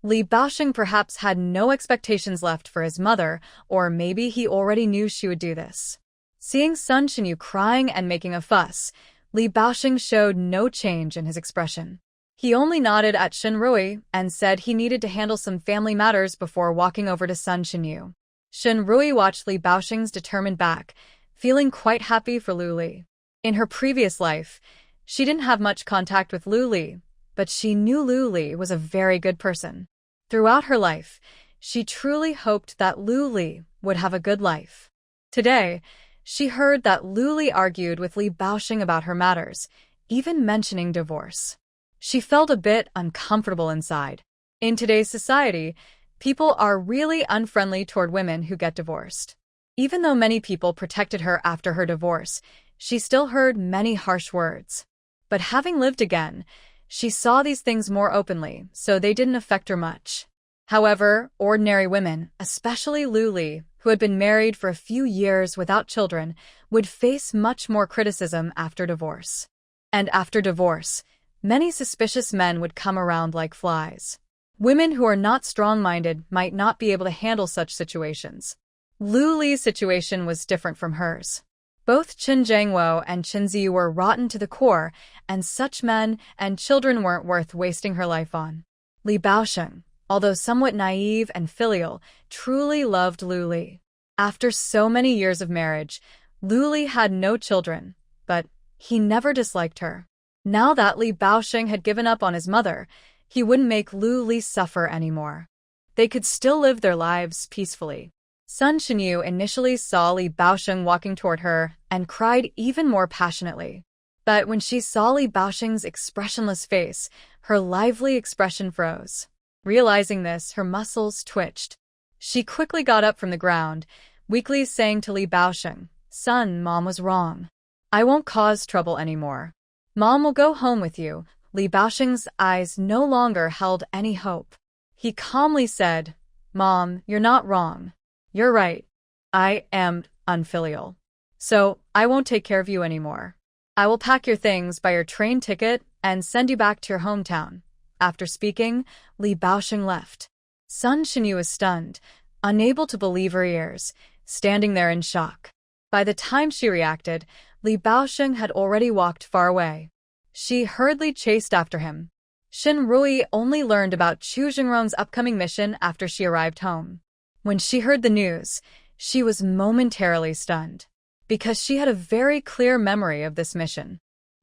Li Baosheng perhaps had no expectations left for his mother, or maybe he already knew she would do this. Seeing Sun Shenyu crying and making a fuss, Li Baosheng showed no change in his expression. He only nodded at Shen Rui and said he needed to handle some family matters before walking over to Sun Shenyu. Shen Rui watched Li Baosheng's determined back, feeling quite happy for Lu Li. In her previous life, she didn't have much contact with Lu Li, but she knew Lu Li was a very good person. Throughout her life, she truly hoped that Lu Li would have a good life. Today, she heard that Lu Li argued with Li Baosheng about her matters, even mentioning divorce. She felt a bit uncomfortable inside. In today's society, people are really unfriendly toward women who get divorced. Even though many people protected her after her divorce, she still heard many harsh words. But having lived again, she saw these things more openly, so they didn't affect her much. However, ordinary women, especially Lu Li, who had been married for a few years without children, would face much more criticism after divorce. And after divorce, many suspicious men would come around like flies. Women who are not strong-minded might not be able to handle such situations. Lu Li's situation was different from hers. Both Qin Jiangwo and Qin Ziyu were rotten to the core, and such men and children weren't worth wasting her life on. Li Baosheng, although somewhat naive and filial, truly loved Lu Li. After so many years of marriage, Lu Li had no children, but he never disliked her. Now that Li Baosheng had given up on his mother, He wouldn't make Lu Li suffer anymore. They could still live their lives peacefully. Sun Shinyu initially saw Li Baosheng walking toward her and cried even more passionately. But when she saw Li Baosheng's expressionless face, her lively expression froze. Realizing this, her muscles twitched. She quickly got up from the ground, weakly saying to Li Baosheng, "Son, Mom was wrong. I won't cause trouble anymore. Mom will go home with you." Li Baosheng's eyes no longer held any hope. He calmly said, "Mom, you're not wrong. You're right. I am unfilial. So, I won't take care of you anymore. I will pack your things, buy your train ticket, and send you back to your hometown." After speaking, Li Baosheng left. Sun Shinyu was stunned, unable to believe her ears, standing there in shock. By the time she reacted, Li Baosheng had already walked far away. She hurriedly chased after him. Shin Rui only learned about Chu Jingrong's upcoming mission after she arrived home. When she heard the news, she was momentarily stunned, because she had a very clear memory of this mission.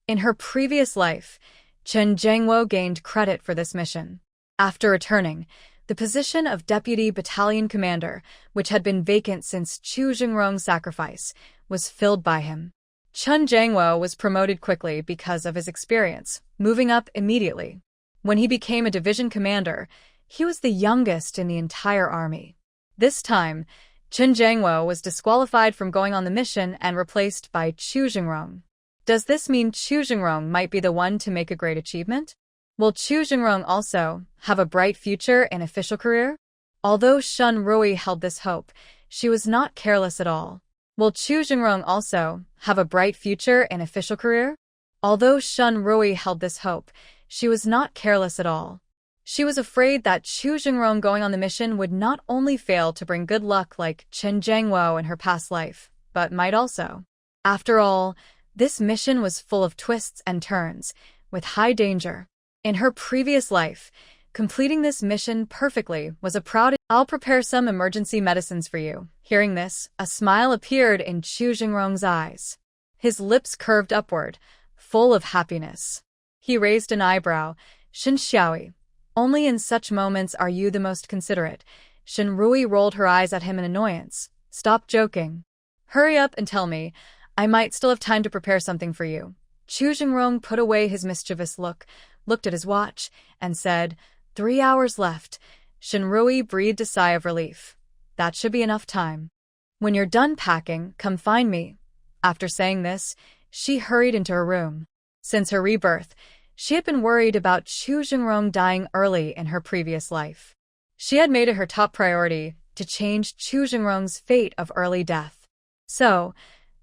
In her previous life, Chen Jiangwo gained credit for this mission. After returning, the position of Deputy Battalion Commander, which had been vacant since Chu Jingrong's sacrifice, was filled by him. Chen Jiangwo was promoted quickly because of his experience, moving up immediately. When he became a division commander, he was the youngest in the entire army. This time, Chen Jiangwo was disqualified from going on the mission and replaced by Chu Jingrong. Does this mean Chu Jingrong might be the one to make a great achievement? Will Chu Jingrong also have a bright future in official career? Although Shun Rui held this hope, she was not careless at all. Will Chu Jingrong also have a bright future in official career? Although Shun Rui held this hope, she was not careless at all. She was afraid that Chu Jingrong going on the mission would not only fail to bring good luck like Chen Jiangwo in her past life, but might also. After all, this mission was full of twists and turns, with high danger. In her previous life, completing this mission perfectly was a proud. "I'll prepare some emergency medicines for you." Hearing this, a smile appeared in Chu Jingrong's eyes. His lips curved upward, full of happiness. He raised an eyebrow. "Shin Xiaoyi, only in such moments are you the most considerate." Shin Rui rolled her eyes at him in annoyance. "Stop joking. Hurry up and tell me. I might still have time to prepare something for you." Chu Jingrong put away his mischievous look, looked at his watch, and said, 3 hours left." Shin Rui breathed a sigh of relief. "That should be enough time. When you're done packing, come find me." After saying this, she hurried into her room. Since her rebirth, she had been worried about Chu Jingrong dying early in her previous life. She had made it her top priority to change Chu Jingrong's fate of early death. So,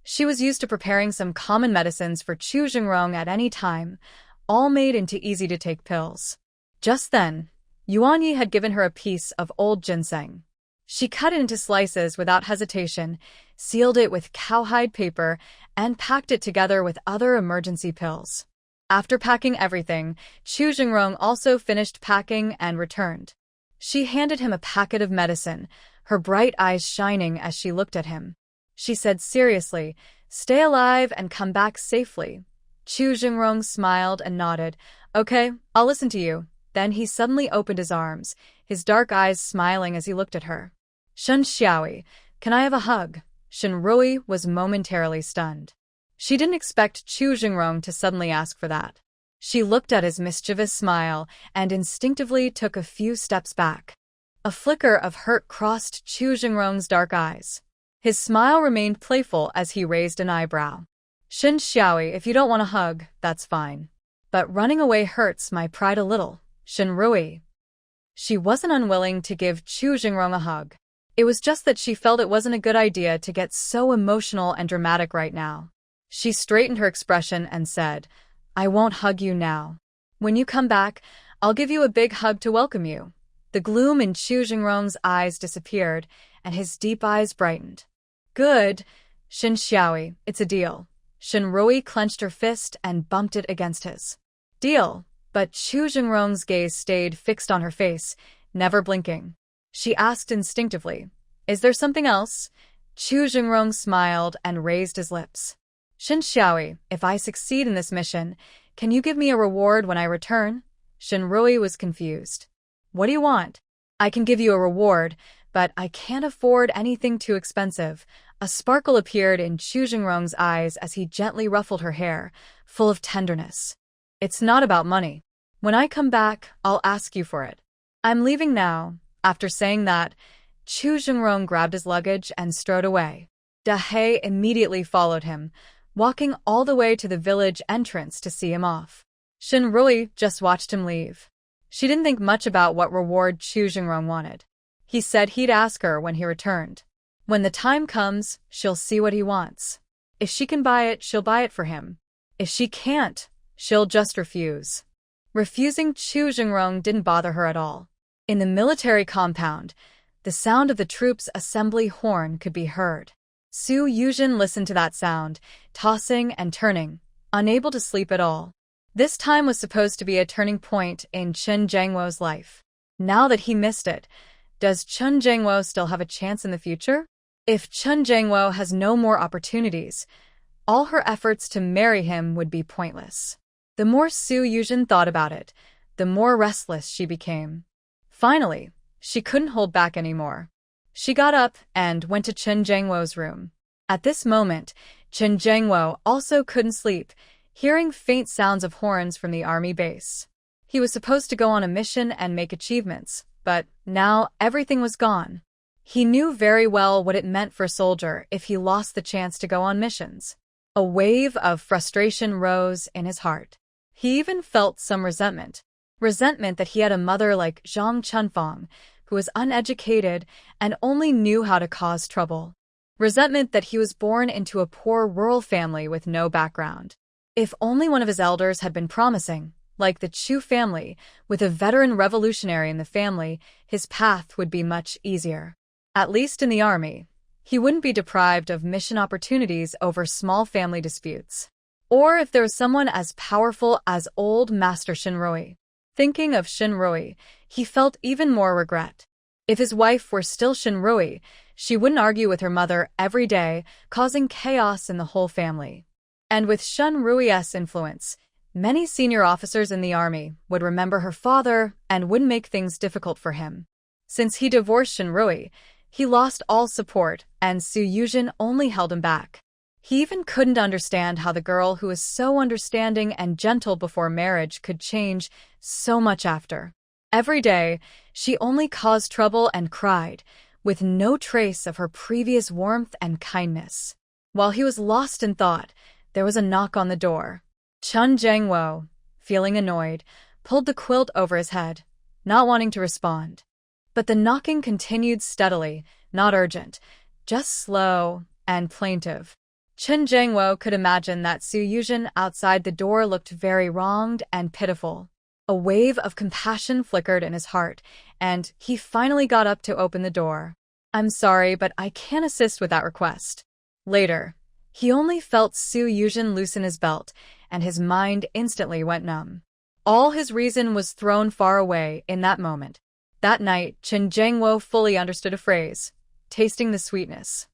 she was used to preparing some common medicines for Chu Jingrong at any time, all made into easy-to-take pills. Just then, Yuan Yi had given her a piece of old ginseng. She cut it into slices without hesitation, sealed it with cowhide paper, and packed it together with other emergency pills. After packing everything, Chu Jingrong also finished packing and returned. She handed him a packet of medicine, her bright eyes shining as she looked at him. She said seriously, "Stay alive and come back safely." Chu Jingrong smiled and nodded. "Okay, I'll listen to you." Then he suddenly opened his arms, his dark eyes smiling as he looked at her. "Shun Xiaoyi, can I have a hug?" Shin Rui was momentarily stunned. She didn't expect Chu Jingrong to suddenly ask for that. She looked at his mischievous smile and instinctively took a few steps back. A flicker of hurt crossed Chu Jingrong's dark eyes. His smile remained playful as he raised an eyebrow. "Shin Xiaoyi, if you don't want a hug, that's fine. But running away hurts my pride a little." Shin Rui. She wasn't unwilling to give Chu Jingrong a hug. It was just that she felt it wasn't a good idea to get so emotional and dramatic right now. She straightened her expression and said, "I won't hug you now. When you come back, I'll give you a big hug to welcome you." The gloom in Chu Jingrong's eyes disappeared, and his deep eyes brightened. "Good, Shin Xiaoyi, it's a deal." Shin Rui clenched her fist and bumped it against his. "Deal." But Chu Jingrong's gaze stayed fixed on her face, never blinking. She asked instinctively, "Is there something else?" Chu Jingrong smiled and raised his lips. "Shin Xiaoyi, if I succeed in this mission, can you give me a reward when I return?" Shinrui was confused. What do you want? I can give you a reward, but I can't afford anything too expensive. A sparkle appeared in Chu Jingrong's eyes as he gently ruffled her hair, full of tenderness. It's not about money. When I come back, I'll ask you for it. I'm leaving now. After saying that, Chu Jingrong grabbed his luggage and strode away. Dahe immediately followed him, walking all the way to the village entrance to see him off. Shinrui just watched him leave. She didn't think much about what reward Chu Jingrong wanted. He said he'd ask her when he returned. When the time comes, she'll see what he wants. If she can buy it, she'll buy it for him. If she can't, she'll just refuse. Refusing Chu Jingrong didn't bother her at all. In the military compound, the sound of the troops' assembly horn could be heard. Su Yuzhen listened to that sound, tossing and turning, unable to sleep at all. This time was supposed to be a turning point in Chen Zhengwo's life. Now that he missed it, does Chen Zhengwo still have a chance in the future? If Chen Zhengwo has no more opportunities, all her efforts to marry him would be pointless. The more Su Yuzhen thought about it, the more restless she became. Finally, she couldn't hold back anymore. She got up and went to Chen Zhengwo's room. At this moment, Chen Zhengwo also couldn't sleep, hearing faint sounds of horns from the army base. He was supposed to go on a mission and make achievements, but now everything was gone. He knew very well what it meant for a soldier if he lost the chance to go on missions. A wave of frustration rose in his heart. He even felt some resentment. Resentment that he had a mother like Zhang Chunfang, who was uneducated and only knew how to cause trouble. Resentment that he was born into a poor rural family with no background. If only one of his elders had been promising, like the Chu family, with a veteran revolutionary in the family, his path would be much easier. At least in the army, he wouldn't be deprived of mission opportunities over small family disputes. Or if there was someone as powerful as old Master Shinrui. Thinking of Shinrui, he felt even more regret. If his wife were still Shinrui, she wouldn't argue with her mother every day, causing chaos in the whole family. And with Shinrui's influence, many senior officers in the army would remember her father and wouldn't make things difficult for him. Since he divorced Shinrui, he lost all support, and Su Yuzhen only held him back. He even couldn't understand how the girl who was so understanding and gentle before marriage could change so much after. Every day, she only caused trouble and cried, with no trace of her previous warmth and kindness. While he was lost in thought, there was a knock on the door. Chen Zhengwo, feeling annoyed, pulled the quilt over his head, not wanting to respond. But the knocking continued steadily, not urgent, just slow and plaintive. Chen Zhengwo could imagine that Su Yuzhen outside the door looked very wronged and pitiful. A wave of compassion flickered in his heart, and he finally got up to open the door. I'm sorry, but I can't assist with that request. Later, he only felt Su Yuzhen loosen his belt, and his mind instantly went numb. All his reason was thrown far away in that moment. That night, Chen Zhengwo fully understood a phrase, tasting the sweetness.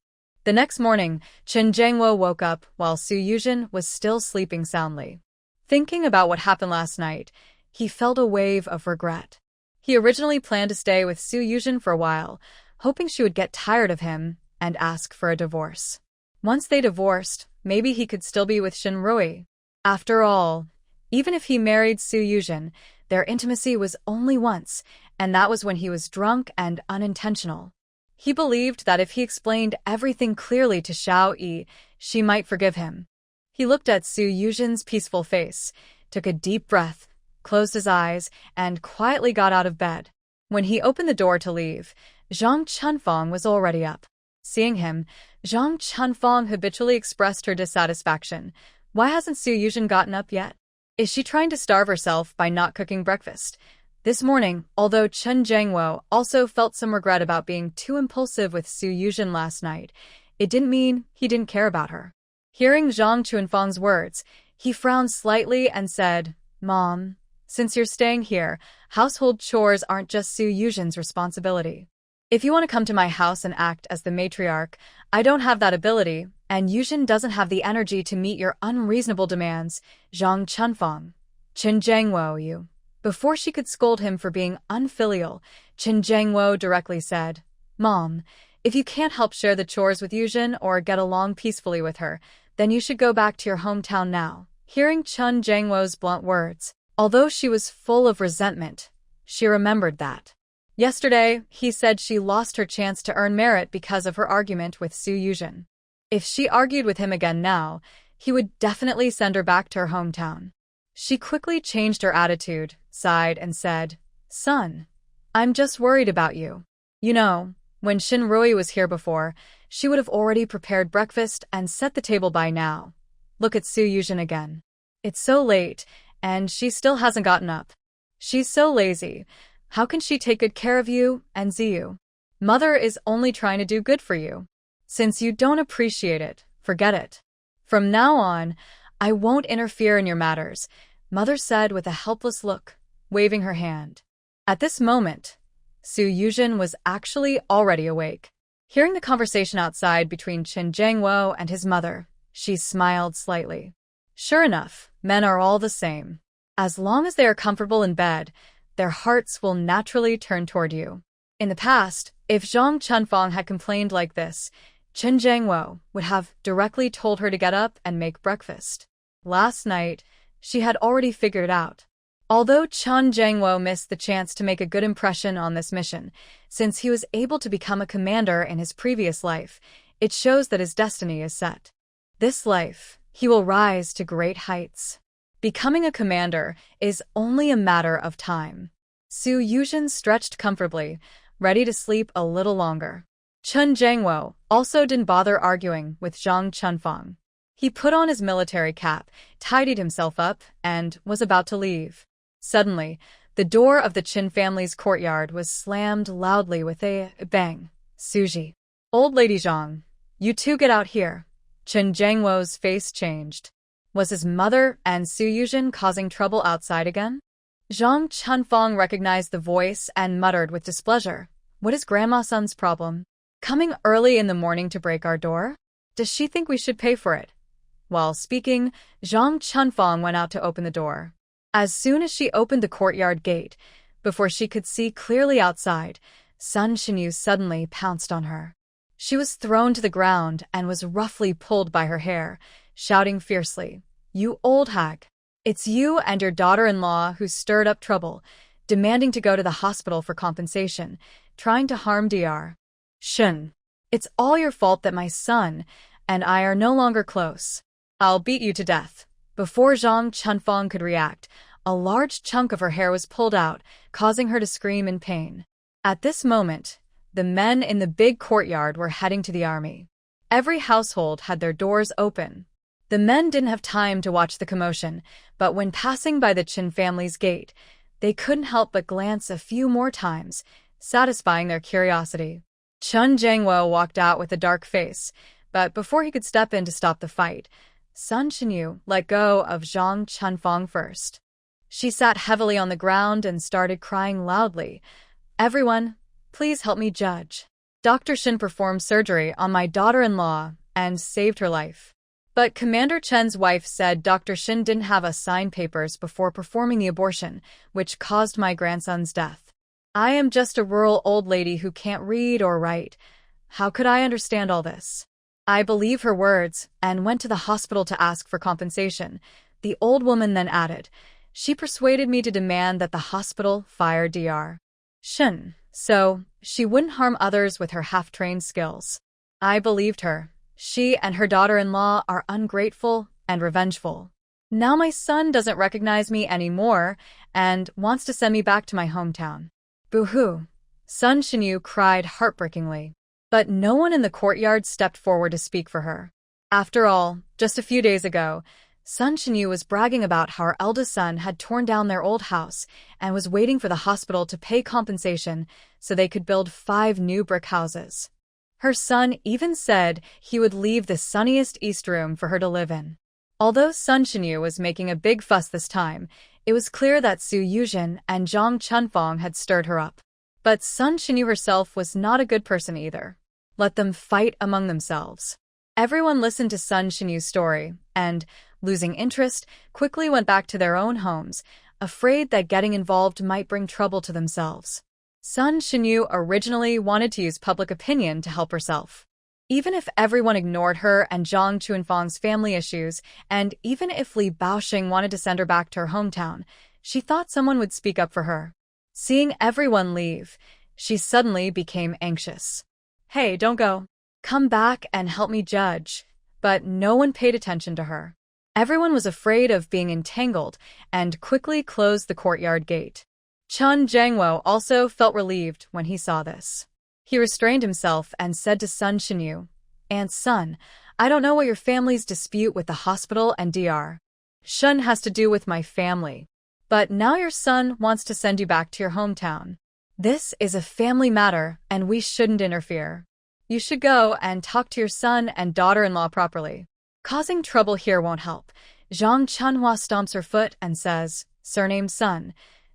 The next morning, Chen Zhengwo woke up while Su Yuzhen was still sleeping soundly. Thinking about what happened last night, he felt a wave of regret. He originally planned to stay with Su Yuzhen for a while, hoping she would get tired of him and ask for a divorce. Once they divorced, maybe he could still be with Shinrui. After all, even if he married Su Yuzhen, their intimacy was only once, and that was when he was drunk and unintentional. He believed that if he explained everything clearly to Xiao Yi, she might forgive him. He looked at Su Yuzhen's peaceful face, took a deep breath, closed his eyes, and quietly got out of bed. When he opened the door to leave, Zhang Chunfang was already up. Seeing him, Zhang Chunfang habitually expressed her dissatisfaction. Why hasn't Su Yuzhen gotten up yet? Is she trying to starve herself by not cooking breakfast? This morning, although Chen Zhengwo also felt some regret about being too impulsive with Su Yuzhen last night, it didn't mean he didn't care about her. Hearing Zhang Chunfang's words, he frowned slightly and said, Mom, since you're staying here, household chores aren't just Su Yuzhen's responsibility. If you want to come to my house and act as the matriarch, I don't have that ability, and Yuzhen doesn't have the energy to meet your unreasonable demands. Zhang Chunfang. Chen Zhengwo, you. Before she could scold him for being unfilial, Qin Jiangwo directly said, "Mom, if you can't help share the chores with Yuzhen or get along peacefully with her, then you should go back to your hometown now." Hearing Qin Jiangwo's blunt words, although she was full of resentment, she remembered that yesterday he said she lost her chance to earn merit because of her argument with Su Yuzhen. If she argued with him again now, he would definitely send her back to her hometown. She quickly changed her attitude, sighed, and said, "Son, I'm just worried about you. You know, when Shinrui was here before, she would have already prepared breakfast and set the table by now. Look at Su Yuzhen again. It's so late, and she still hasn't gotten up. She's so lazy. How can she take good care of you and Ziyu? Mother is only trying to do good for you. Since you don't appreciate it, forget it. From now on, I won't interfere in your matters," Mother said with a helpless look, waving her hand. At this moment, Su Yuzhen was actually already awake. Hearing the conversation outside between Qin Jiangwo and his mother, she smiled slightly. Sure enough, men are all the same. As long as they are comfortable in bed, their hearts will naturally turn toward you. In the past, if Zhang Chunfang had complained like this, Qin Jiangwo would have directly told her to get up and make breakfast. Last night, she had already figured it out. Although Qin Jiangwo missed the chance to make a good impression on this mission, since he was able to become a commander in his previous life, it shows that his destiny is set. This life, he will rise to great heights. Becoming a commander is only a matter of time. Su Yuzhen stretched comfortably, ready to sleep a little longer. Qin Jiangwo also didn't bother arguing with Zhang Chunfang. He put on his military cap, tidied himself up, and was about to leave. Suddenly, the door of the Qin family's courtyard was slammed loudly with a bang. "Suji. Old lady Zhang, you two get out here." Qin Jiangwo's face changed. Was his mother and Su Yuzhen causing trouble outside again? Zhang Chunfang recognized the voice and muttered with displeasure, "What is Grandma's son's problem? Coming early in the morning to break our door? Does she think we should pay for it?" While speaking, Zhang Chunfang went out to open the door. As soon as she opened the courtyard gate, before she could see clearly outside, Sun Xinyu suddenly pounced on her. She was thrown to the ground and was roughly pulled by her hair, shouting fiercely, "You old hag! It's you and your daughter-in-law who stirred up trouble, demanding to go to the hospital for compensation, trying to harm Dr. Shin. It's all your fault that my son and I are no longer close. I'll beat you to death." Before Zhang Chunfang could react, a large chunk of her hair was pulled out, causing her to scream in pain. At this moment, the men in the big courtyard were heading to the army. Every household had their doors open. The men didn't have time to watch the commotion, but when passing by the Qin family's gate, they couldn't help but glance a few more times, satisfying their curiosity. Qin Jiangwo walked out with a dark face, but before he could step in to stop the fight, Sun Xinyu let go of Zhang Chunfang first. She sat heavily on the ground and started crying loudly. "Everyone, please help me judge. Dr. Shin performed surgery on my daughter-in-law and saved her life." But Commander Chen's wife said Dr. Shin didn't have us sign papers before performing the abortion, which caused my grandson's death. I am just a rural old lady who can't read or write. How could I understand all this? I believe her words and went to the hospital to ask for compensation. The old woman then added, "She persuaded me to demand that the hospital fire Dr. Shin, so she wouldn't harm others with her half-trained skills." I believed her. She and her daughter-in-law are ungrateful and revengeful. Now my son doesn't recognize me anymore and wants to send me back to my hometown. Boo-hoo. Sun Xinyu cried heartbreakingly. But no one in the courtyard stepped forward to speak for her. After all, just a few days ago, Sun Xinyu was bragging about how her eldest son had torn down their old house and was waiting for the hospital to pay compensation so they could build 5 new brick houses. Her son even said he would leave the sunniest east room for her to live in. Although Sun Xinyu was making a big fuss this time, it was clear that Su Yuzhen and Zhang Chunfang had stirred her up. But Sun Xinyu herself was not a good person either. Let them fight among themselves. Everyone listened to Sun Xinyu's story and, losing interest, quickly went back to their own homes, afraid that getting involved might bring trouble to themselves. Sun Xinyu originally wanted to use public opinion to help herself. Even if everyone ignored her and Zhang Chuanfang's family issues, and even if Li Baoxing wanted to send her back to her hometown, she thought someone would speak up for her. Seeing everyone leave, she suddenly became anxious. "Hey, don't go. Come back and help me judge." But no one paid attention to her. Everyone was afraid of being entangled and quickly closed the courtyard gate. Chun Jangwo also felt relieved when he saw this. He restrained himself and said to Sun Xinyu, "Aunt Sun, I don't know what your family's dispute with the hospital and Dr. Shun has to do with my family. But now your son wants to send you back to your hometown. This is a family matter and we shouldn't interfere. You should go and talk to your son and daughter-in-law properly. Causing trouble here won't help." Zhang Chunhua stomps her foot and says, "Surnamed Sun,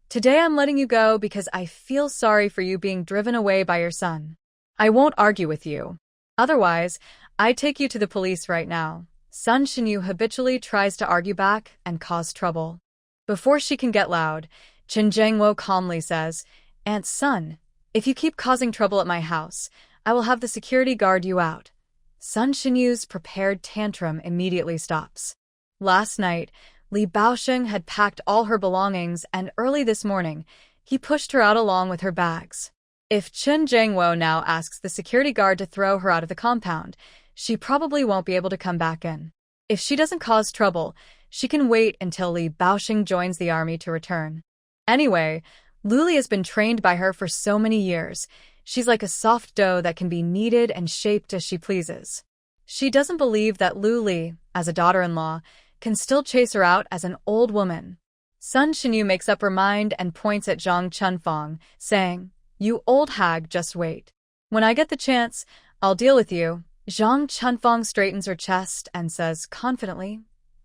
today I'm letting you go because I feel sorry for you being driven away by your son. I won't argue with you. Otherwise, I take you to the police right now." Sun Xinyu habitually tries to argue back and cause trouble. Before she can get loud, Chen Zhengwo calmly says, "Aunt Sun, if you keep causing trouble at my house, I will have the security guard you out." Sun Xinyu's prepared tantrum immediately stops. Last night, Li Baoxing had packed all her belongings and early this morning, he pushed her out along with her bags. If Chen Zhengwo now asks the security guard to throw her out of the compound, she probably won't be able to come back in. If she doesn't cause trouble, she can wait until Li Baoxing joins the army to return. Anyway, Luli has been trained by her for so many years. She's like a soft dough that can be kneaded and shaped as she pleases. She doesn't believe that Luli, as a daughter-in-law, can still chase her out as an old woman. Sun Xinyu makes up her mind and points at Zhang Chunfang, saying, "You old hag, just wait. When I get the chance, I'll deal with you." Zhang Chunfang straightens her chest and says confidently,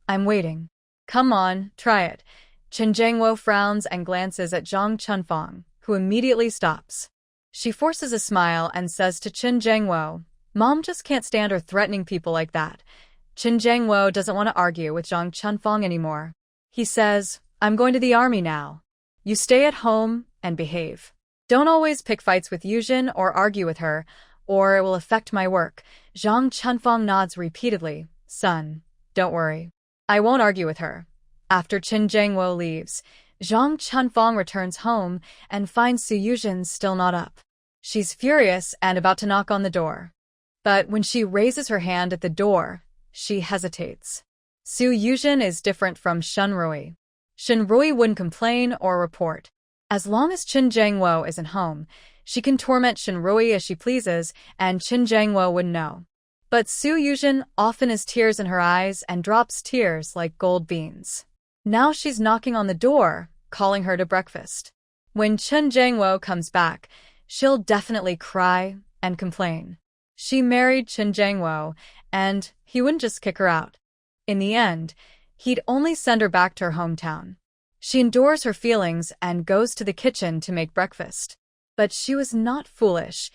"I'm waiting." "Come on, try it." Chen Zhengwo frowns and glances at Zhang Chunfang, who immediately stops. She forces a smile and says to Chen Zhengwo, "Mom just can't stand her threatening people like that." Chen Zhengwo doesn't want to argue with Zhang Chunfang anymore. He says, "I'm going to the army now. You stay at home and behave. Don't always pick fights with Yuzhen or argue with her, or it will affect my work." Zhang Chunfang nods repeatedly. "Son, don't worry. I won't argue with her." After Chen Zhengwo leaves, Zhang Chunfang returns home and finds Su Yuzhen still not up. She's furious and about to knock on the door. But when she raises her hand at the door, she hesitates. Su Yuzhen is different from Shunrui. Shunrui wouldn't complain or report. As long as Chen Zhengwo isn't home, she can torment Shunrui as she pleases, and Chen Zhengwo wouldn't know. But Su Yuzhen often has tears in her eyes and drops tears like gold beans. Now she's knocking on the door, calling her to breakfast. When Chen Zhengwo comes back, she'll definitely cry and complain. She married Chen Zhengwo, and he wouldn't just kick her out. In the end, he'd only send her back to her hometown. She endures her feelings and goes to the kitchen to make breakfast. But she was not foolish.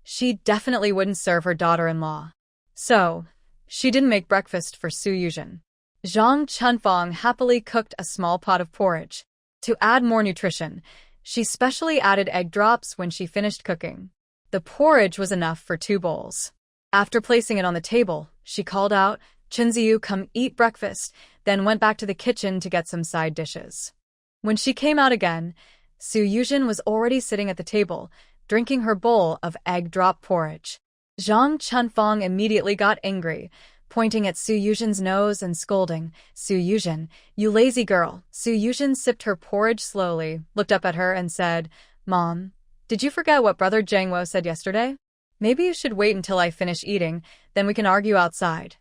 She definitely wouldn't serve her daughter-in-law. So, she didn't make breakfast for Su Yuzhen. Zhang Chunfang happily cooked a small pot of porridge. To add more nutrition, she specially added egg drops when she finished cooking. The porridge was enough for 2 bowls. After placing it on the table, she called out, "Chenziyu, come eat breakfast," then went back to the kitchen to get some side dishes. When she came out again, Su Yuzhen was already sitting at the table, drinking her bowl of egg drop porridge. Zhang Chunfang immediately got angry, pointing at Su Yuzhen's nose and scolding, "Su Yuzhen, you lazy girl." Su Yuzhen sipped her porridge slowly, looked up at her and said, "Mom, did you forget what Brother Zhengwo said yesterday? Maybe you should wait until I finish eating, then we can argue outside."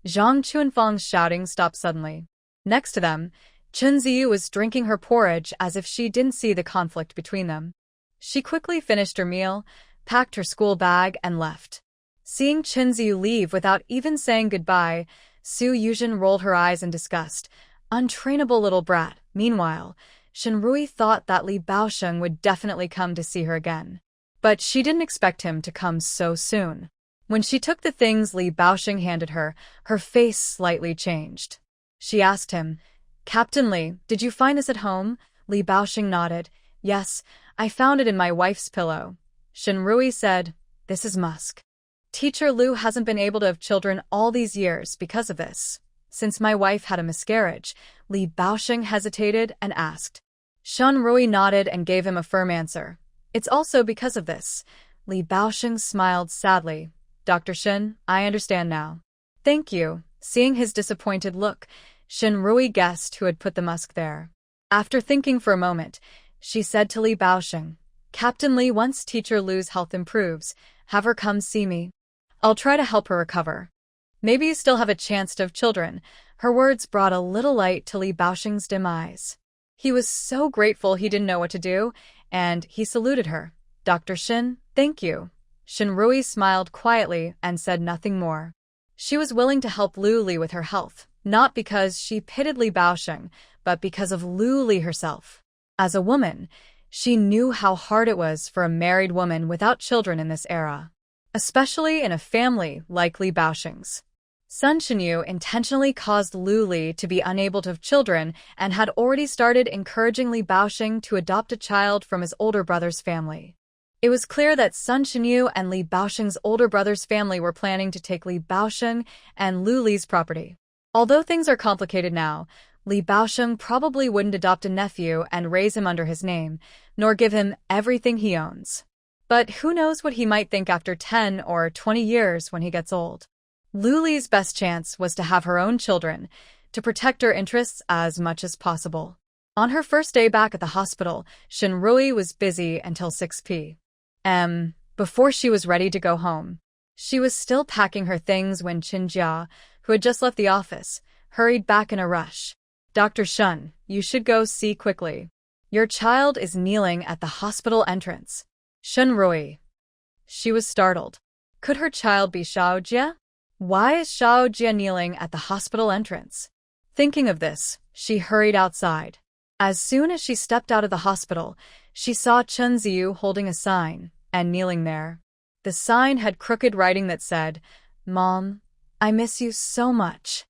Zhang Chunfang's shouting stopped suddenly. Next to them, Chen Ziyu was drinking her porridge as if she didn't see the conflict between them. She quickly finished her meal, packed her school bag, and left. Seeing Chen Ziyu leave without even saying goodbye, Su Yuzhen rolled her eyes in disgust. Untrainable little brat. Meanwhile, Shenrui thought that Li Baoxing would definitely come to see her again. But she didn't expect him to come so soon. When she took the things Li Baoxing handed her, her face slightly changed. She asked him, Captain Li, did you find this at home? Li Baoxing nodded. Yes, I found it in my wife's pillow. Shenrui said, this is musk. Teacher Lu hasn't been able to have children all these years because of this. Since my wife had a miscarriage, Li Baoxing hesitated and asked. Shenrui nodded and gave him a firm answer. It's also because of this. Li Baoxing smiled sadly. Dr. Shen, I understand now. Thank you. Seeing his disappointed look, Shenrui guessed who had put the musk there. After thinking for a moment, she said to Li Baoxing, Captain Li, once Teacher Lu's health improves, have her come see me. I'll try to help her recover. Maybe you still have a chance to have children. Her words brought a little light to Li Baoxing's dim eyes. He was so grateful he didn't know what to do, and he saluted her. Dr. Shen, thank you. Shenrui smiled quietly and said nothing more. She was willing to help Lu Li with her health, not because she pitied Li Baoxing, but because of Lu Li herself. As a woman, she knew how hard it was for a married woman without children in this era, especially in a family like Li Baoxing's. Sun Chenyu intentionally caused Lu Li to be unable to have children and had already started encouraging Li Baoxing to adopt a child from his older brother's family. It was clear that Sun Chenyu and Li Baoxing's older brother's family were planning to take Li Baoxing and Lu Li's property. Although things are complicated now, Li Baoxing probably wouldn't adopt a nephew and raise him under his name, nor give him everything he owns. But who knows what he might think after 10 or 20 years when he gets old. Lu Li's best chance was to have her own children, to protect her interests as much as possible. On her first day back at the hospital, Shenrui was busy until 6 p.m. before she was ready to go home. She was still packing her things when Qinjia, who had just left the office, hurried back in a rush. Dr. Shen, you should go see quickly. Your child is kneeling at the hospital entrance. Shenrui. She was startled. Could her child be Xiaojie? Why is Xiaojie kneeling at the hospital entrance? Thinking of this, she hurried outside. As soon as she stepped out of the hospital, she saw Chen Ziyu holding a sign and kneeling there. The sign had crooked writing that said, Mom, I miss you so much.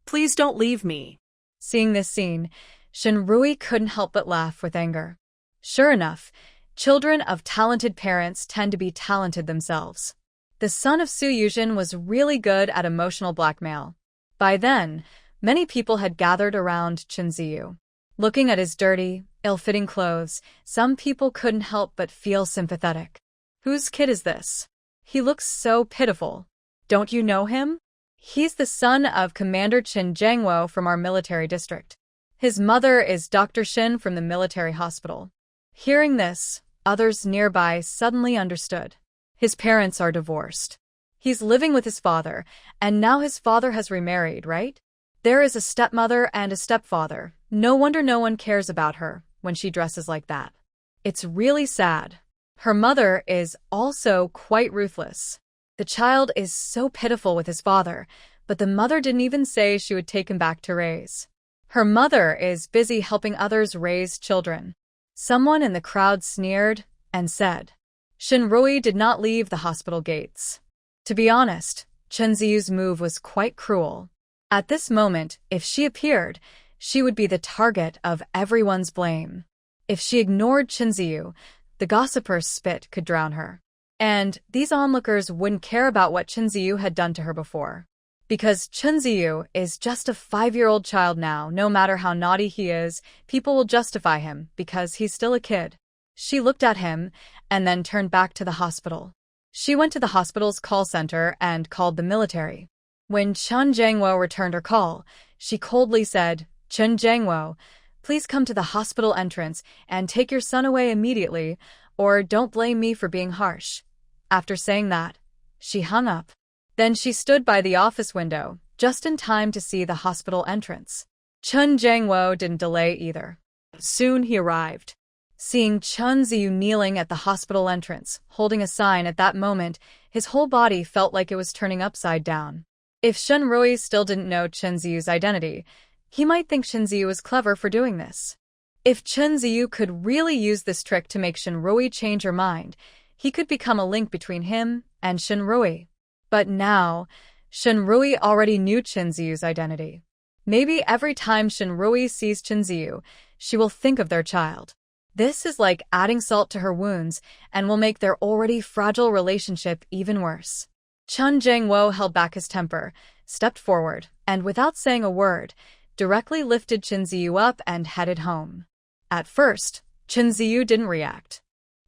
Please don't leave me.
Seeing this scene, Shenrui couldn't help but laugh with anger. Sure enough, children of talented parents tend to be talented themselves. The son of Su Yuzhen was really good at emotional blackmail. By then, many people had gathered around Chen Ziyu. Looking at his dirty, ill-fitting clothes, some people couldn't help but feel sympathetic. Whose kid is this? He looks so pitiful. Don't you know him? He's the son of Commander Chen Jiangwo from our military district. His mother is Dr. Shen from the military hospital. Hearing this, others nearby suddenly understood. His parents are divorced. He's living with his father, and now his father has remarried, right? There is a stepmother and a stepfather. No wonder no one cares about her when she dresses like that. It's really sad. Her mother is also quite ruthless. The child is so pitiful with his father, but the mother didn't even say she would take him back to raise. Her mother is busy helping others raise children. Someone in the crowd sneered and said, Shenrui did not leave the hospital gates. To be honest, Chen Ziyu's move was quite cruel. At this moment, if she appeared, she would be the target of everyone's blame. If she ignored Chen Ziyu, the gossiper's spit could drown her. And these onlookers wouldn't care about what Chen Ziyu had done to her before. Because Chen Ziyu is just a 5-year-old child now, no matter how naughty he is, people will justify him because he's still a kid. She looked at him and then turned back to the hospital. She went to the hospital's call center and called the military. When Chen Jiangwo returned her call, she coldly said, Chen Jiangwo, please come to the hospital entrance and take your son away immediately, or don't blame me for being harsh. After saying that, she hung up. Then she stood by the office window, just in time to see the hospital entrance. Chen Jiangwo didn't delay either. Soon he arrived. Seeing Chen Ziyu kneeling at the hospital entrance, holding a sign at that moment, his whole body felt like it was turning upside down. If Shenrui still didn't know Chen Ziyu's identity, he might think Chen Ziyu was clever for doing this. If Chen Ziyu could really use this trick to make Shenrui change her mind, he could become a link between him and Shenrui. But now, Shenrui already knew Chen Ziyu's identity. Maybe every time Shinrui sees Chinziyu, she will think of their child. This is like adding salt to her wounds and will make their already fragile relationship even worse. Chun Jang-wo held back his temper, stepped forward, and without saying a word, directly lifted Chinziyu up and headed home. At first, Chinziyu didn't react.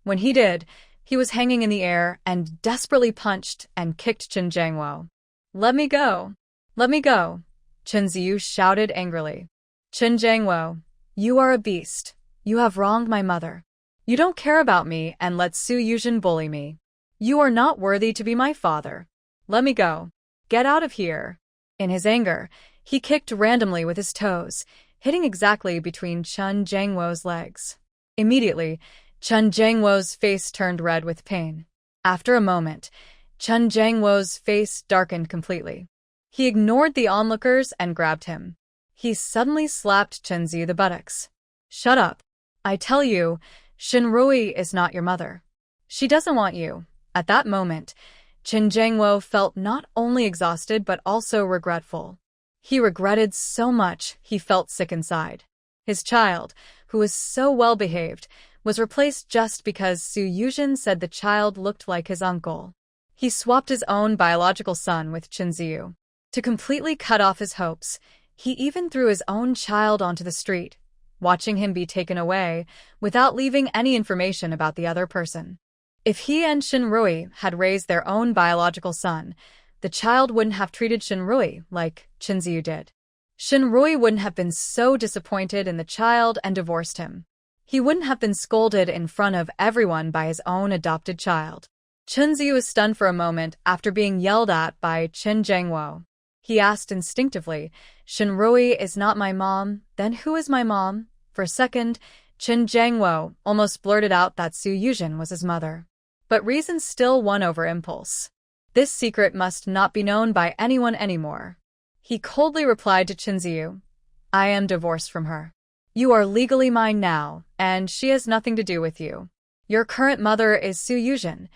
When he did, he was hanging in the air and desperately punched and kicked Chun Jang-wo. "Let me go! Let me go!" Chinziyu shouted angrily. "Chun Jang-wo, you are a beast. You have wronged my mother. You don't care about me and let Su Yuzhen bully me. You are not worthy to be my father. Let me go. Get out of here." In his anger, he kicked randomly with his toes, hitting exactly between Chun Jang-wo's legs. Immediately, Chun Jang-wo's face turned red with pain. After a moment, Chun Jang-wo's face darkened completely. He ignored the onlookers and grabbed him. He suddenly slapped Chinziyu the buttocks. "Shut up. I tell you, Shinrui is not your mother. She doesn't want you." At that moment, Chun Jang-wo felt not only exhausted but also regretful. He regretted so much he felt sick inside. His child, who was so well-behaved, was replaced just because Su Yuzhen said the child looked like his uncle. He swapped his own biological son with Chinziyu. To completely cut off his hopes, he even threw his own child onto the street, watching him be taken away without leaving any information about the other person. If he and Shinrui had raised their own biological son, the child wouldn't have treated Shinrui like Chinziyu did. Shinrui wouldn't have been so disappointed in the child and divorced him. He wouldn't have been scolded in front of everyone by his own adopted child. Chinziyu was stunned for a moment after being yelled at by Chun Jang-wo. He asked instinctively, "Shinrui is not my mom, then who is my mom?" For a second, Chun Jang-wo almost blurted out that Su Yuzhen was his mother. But reason still won over impulse. This secret must not be known by anyone anymore. He coldly replied to Chinziyu, "I am divorced from her. You are legally mine now, and she has nothing to do with you. Your current mother is Su Yuzhen."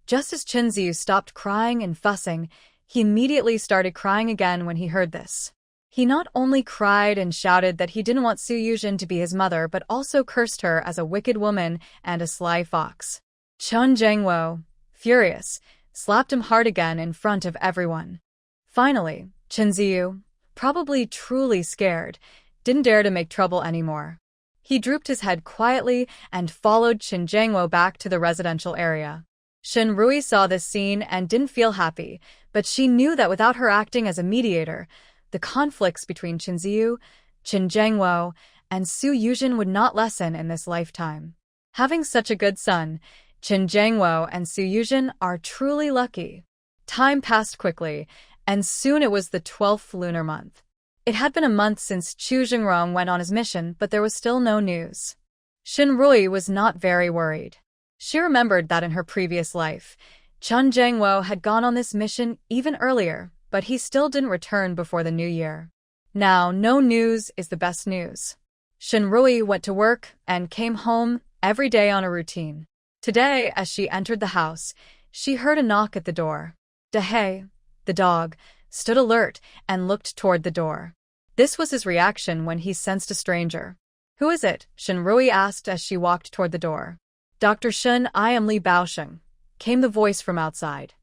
Just as Chinziyu stopped crying and fussing, he immediately started crying again when he heard this. He not only cried and shouted that he didn't want Su Yuzhen to be his mother, but also cursed her as a wicked woman and a sly fox. Chun Jang-wo, furious, slapped him hard again in front of everyone. Finally, Chinziyu, probably truly scared, didn't dare to make trouble anymore. He drooped his head quietly and followed Chun Jang-wo back to the residential area. Shinrui saw this scene and didn't feel happy, but she knew that without her acting as a mediator, the conflicts between Chinziyu, Chun Jang-wo, and Su Yuzhen would not lessen in this lifetime. Having such a good son, Chun Jang-wo and Su Yuzhen are truly lucky. Time passed quickly, and soon it was the 12th lunar month. It had been a month since Chu Jingrong went on his mission, but there was still no news. Shinrui was not very worried. She remembered that in her previous life, Chun Jang-wo had gone on this mission even earlier, but he still didn't return before the new year. Now, no news is the best news. Shinrui went to work and came home every day on a routine. Today, as she entered the house, she heard a knock at the door. Dahae, the dog, stood alert and looked toward the door. This was his reaction when he sensed a stranger. "Who is it?" Shinrui asked as she walked toward the door. "Dr. Shen, I am Li Baosheng," came the voice from outside.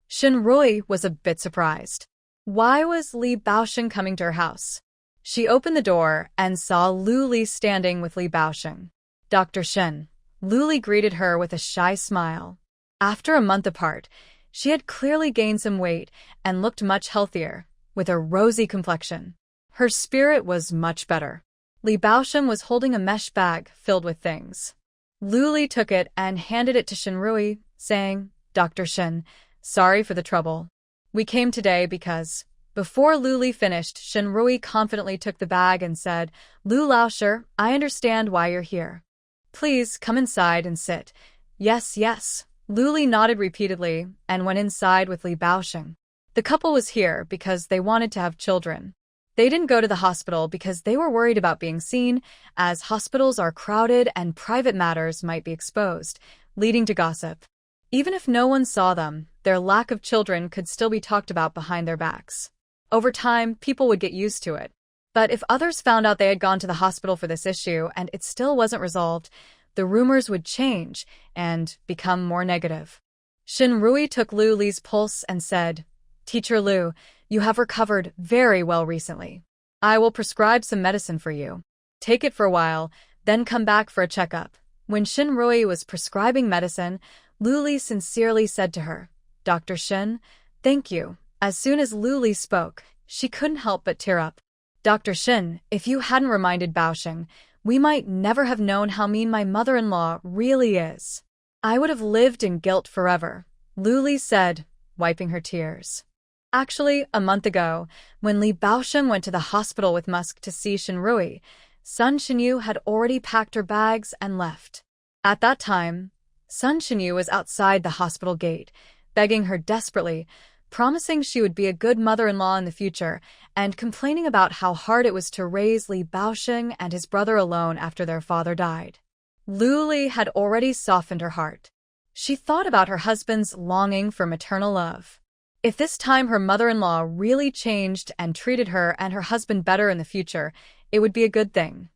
Shinrui was a bit surprised. Why was Li Baosheng coming to her house? She opened the door and saw Lu Li standing with Li Baosheng. "Dr. Shen." Lu Li greeted her with a shy smile. After a month apart, she had clearly gained some weight and looked much healthier, with a rosy complexion. Her spirit was much better. Li Baosheng was holding a mesh bag filled with things. Lu Li took it and handed it to Shinrui, saying, "Dr. Shen, sorry for the trouble. We came today because..." Before Lu Li finished, Shinrui confidently took the bag and said, "Lu Laosher, I understand why you're here. Please come inside and sit." "Yes, yes." Lu Li nodded repeatedly and went inside with Li Baosheng. The couple was here because they wanted to have children. They didn't go to the hospital because they were worried about being seen, as hospitals are crowded and private matters might be exposed, leading to gossip. Even if no one saw them, their lack of children could still be talked about behind their backs. Over time, people would get used to it. But if others found out they had gone to the hospital for this issue and it still wasn't resolved, the rumors would change and become more negative. Shinrui took Lu Li's pulse and said, "Teacher Lu, you have recovered very well recently. I will prescribe some medicine for you. Take it for a while, then come back for a checkup." When Shinrui was prescribing medicine, Lu Li sincerely said to her, "Dr. Shin, thank you." As soon as Lu Li spoke, she couldn't help but tear up. "Dr. Shin, if you hadn't reminded Baosheng, we might never have known how mean my mother-in-law really is. I would have lived in guilt forever," Lu Li said, wiping her tears. Actually, a month ago, when Li Baosheng went to the hospital with Musk to see Shinrui, Sun Shinyu had already packed her bags and left. At that time, Sun Shinyu was outside the hospital gate, begging her desperately, promising she would be a good mother-in-law in the future, and complaining about how hard it was to raise Li Baosheng and his brother alone after their father died. Lu Li had already softened her heart. She thought about her husband's longing for maternal love. If this time her mother-in-law really changed and treated her and her husband better in the future, it would be a good thing.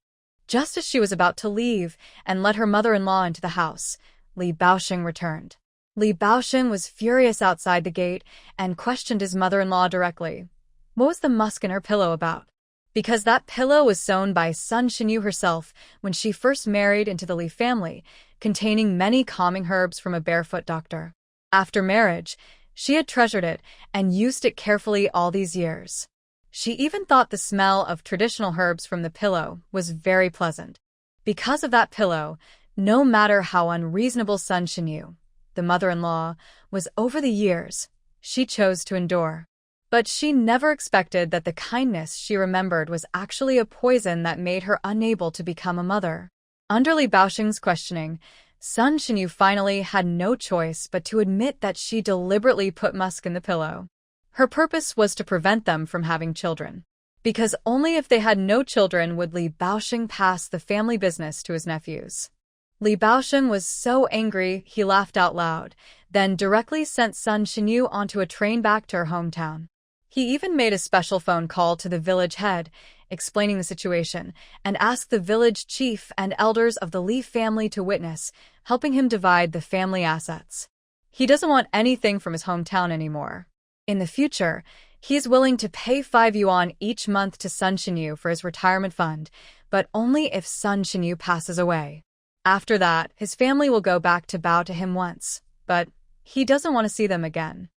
Just as she was about to leave and let her mother-in-law into the house, Li Baosheng returned. Li Baosheng was furious outside the gate and questioned his mother-in-law directly. What was the musk in her pillow about? Because that pillow was sewn by Sun Shinyu herself when she first married into the Li family, containing many calming herbs from a barefoot doctor. After marriage, she had treasured it and used it carefully all these years. She even thought the smell of traditional herbs from the pillow was very pleasant. Because of that pillow, no matter how unreasonable Sun Shinyu, the mother-in-law, was over the years, she chose to endure. But she never expected that the kindness she remembered was actually a poison that made her unable to become a mother. Under Li Baosheng's questioning, Sun Shinyu finally had no choice but to admit that she deliberately put musk in the pillow. Her purpose was to prevent them from having children. Because only if they had no children would Li Baosheng pass the family business to his nephews. Li Baosheng was so angry he laughed out loud, then directly sent Sun Shinyu onto a train back to her hometown. He even made a special phone call to the village head, explaining the situation, and asked the village chief and elders of the Li family to witness, helping him divide the family assets. He doesn't want anything from his hometown anymore. In the future, he is willing to pay 5 yuan each month to Sun Shinyu for his retirement fund, but only if Sun Shinyu passes away. After that, his family will go back to bow to him once, but he doesn't want to see them again.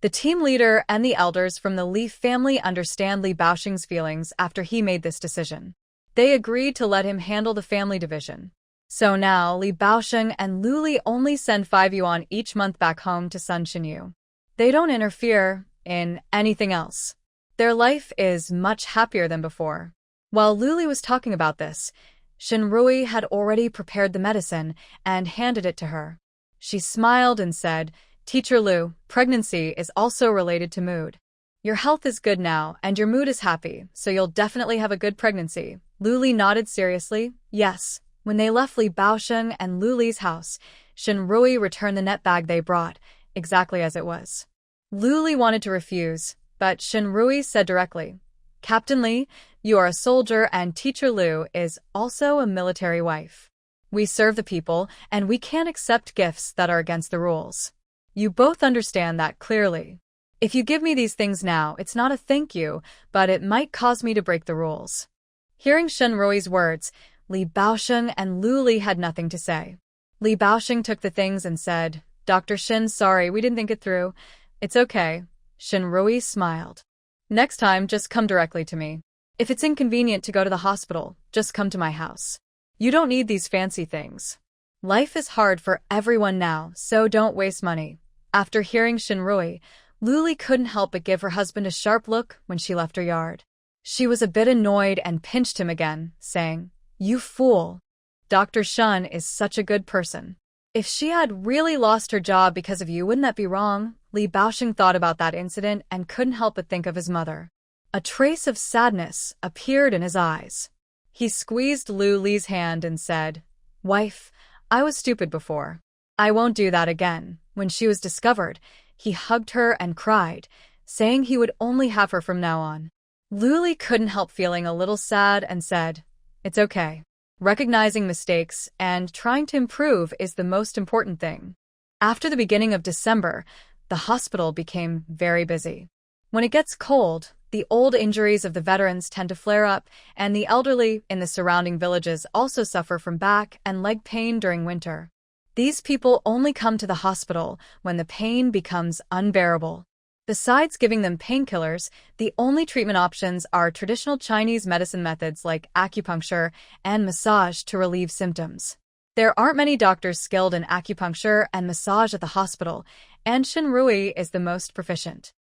The team leader and the elders from the Li family understand Li Baosheng's feelings after he made this decision. They agreed to let him handle the family division. So now, Li Baosheng and Lu Li only send 5 yuan each month back home to Sun Shinyu. They don't interfere in anything else. Their life is much happier than before. While Lu Li was talking about this, Shinrui had already prepared the medicine and handed it to her. She smiled and said, "Teacher Lu, pregnancy is also related to mood. Your health is good now and your mood is happy, so you'll definitely have a good pregnancy." Lu Li nodded seriously. Yes. When they left Li Baosheng and Lu Li's house, Shinrui returned the net bag they brought, exactly as it was. Lu Li wanted to refuse, but Shinrui said directly, "Captain Li, you are a soldier and Teacher Lu is also a military wife. We serve the people and we can't accept gifts that are against the rules. You both understand that clearly. If you give me these things now, it's not a thank you, but it might cause me to break the rules." Hearing Shinrui's words, Li Baosheng and Lu Li had nothing to say. Li Baosheng took the things and said, "Dr. Shin, sorry, we didn't think it through. It's okay." Shinrui smiled. "Next time, just come directly to me. If it's inconvenient to go to the hospital, just come to my house. You don't need these fancy things. Life is hard for everyone now, so don't waste money." After hearing Shinrui, Lu Li couldn't help but give her husband a sharp look when she left her yard. She was a bit annoyed and pinched him again, saying, "You fool. Dr. Shun is such a good person. If she had really lost her job because of you, wouldn't that be wrong?" Li Baosheng thought about that incident and couldn't help but think of his mother. A trace of sadness appeared in his eyes. He squeezed Lu Li's hand and said, "Wife, I was stupid before. I won't do that again." When she was discovered, he hugged her and cried, saying he would only have her from now on. Luli couldn't help feeling a little sad and said, "It's okay. Recognizing mistakes and trying to improve is the most important thing." After the beginning of December, the hospital became very busy. When it gets cold, the old injuries of the veterans tend to flare up, and the elderly in the surrounding villages also suffer from back and leg pain during winter. These people only come to the hospital when the pain becomes unbearable. Besides giving them painkillers, the only treatment options are traditional Chinese medicine methods like acupuncture and massage to relieve symptoms. There aren't many doctors skilled in acupuncture and massage at the hospital, and Shinrui is the most proficient.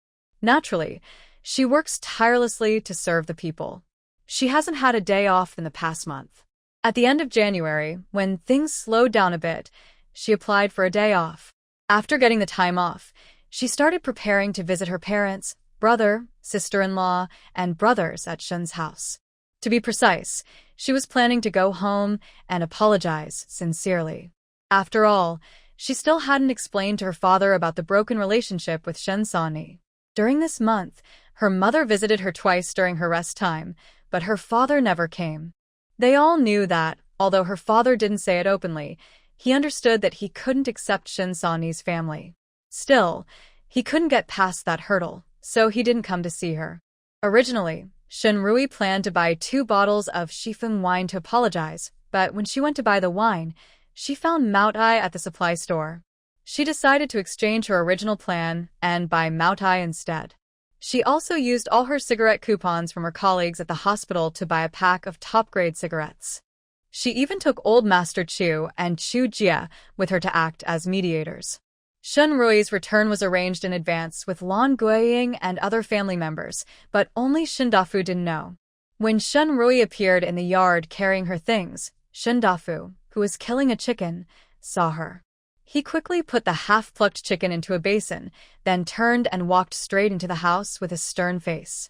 Naturally, she works tirelessly to serve the people. She hasn't had a day off in the past month. At the end of January, when things slowed down a bit, she applied for a day off. After getting the time off, she started preparing to visit her parents, brother, sister-in-law, and brothers at Shun's house. To be precise, she was planning to go home and apologize sincerely. After all, she still hadn't explained to her father about the broken relationship with Shen Sani. During this month, her mother visited her twice during her rest time, but her father never came. They all knew that, although her father didn't say it openly, he understood that he couldn't accept Shen Sani's family. Still, he couldn't get past that hurdle, so he didn't come to see her. Originally, Shinrui planned to buy 2 bottles of Shifeng wine to apologize, but when she went to buy the wine, she found Maotai at the supply store. She decided to exchange her original plan and buy Maotai instead. She also used all her cigarette coupons from her colleagues at the hospital to buy a pack of top-grade cigarettes. She even took Old Master Chu and Chu Jia with her to act as mediators. Shenrui's return was arranged in advance with Lan Guiying and other family members, but only Shindafu didn't know. When Shenrui appeared in the yard carrying her things, Shindafu, who was killing a chicken, saw her. He quickly put the half-plucked chicken into a basin, then turned and walked straight into the house with a stern face.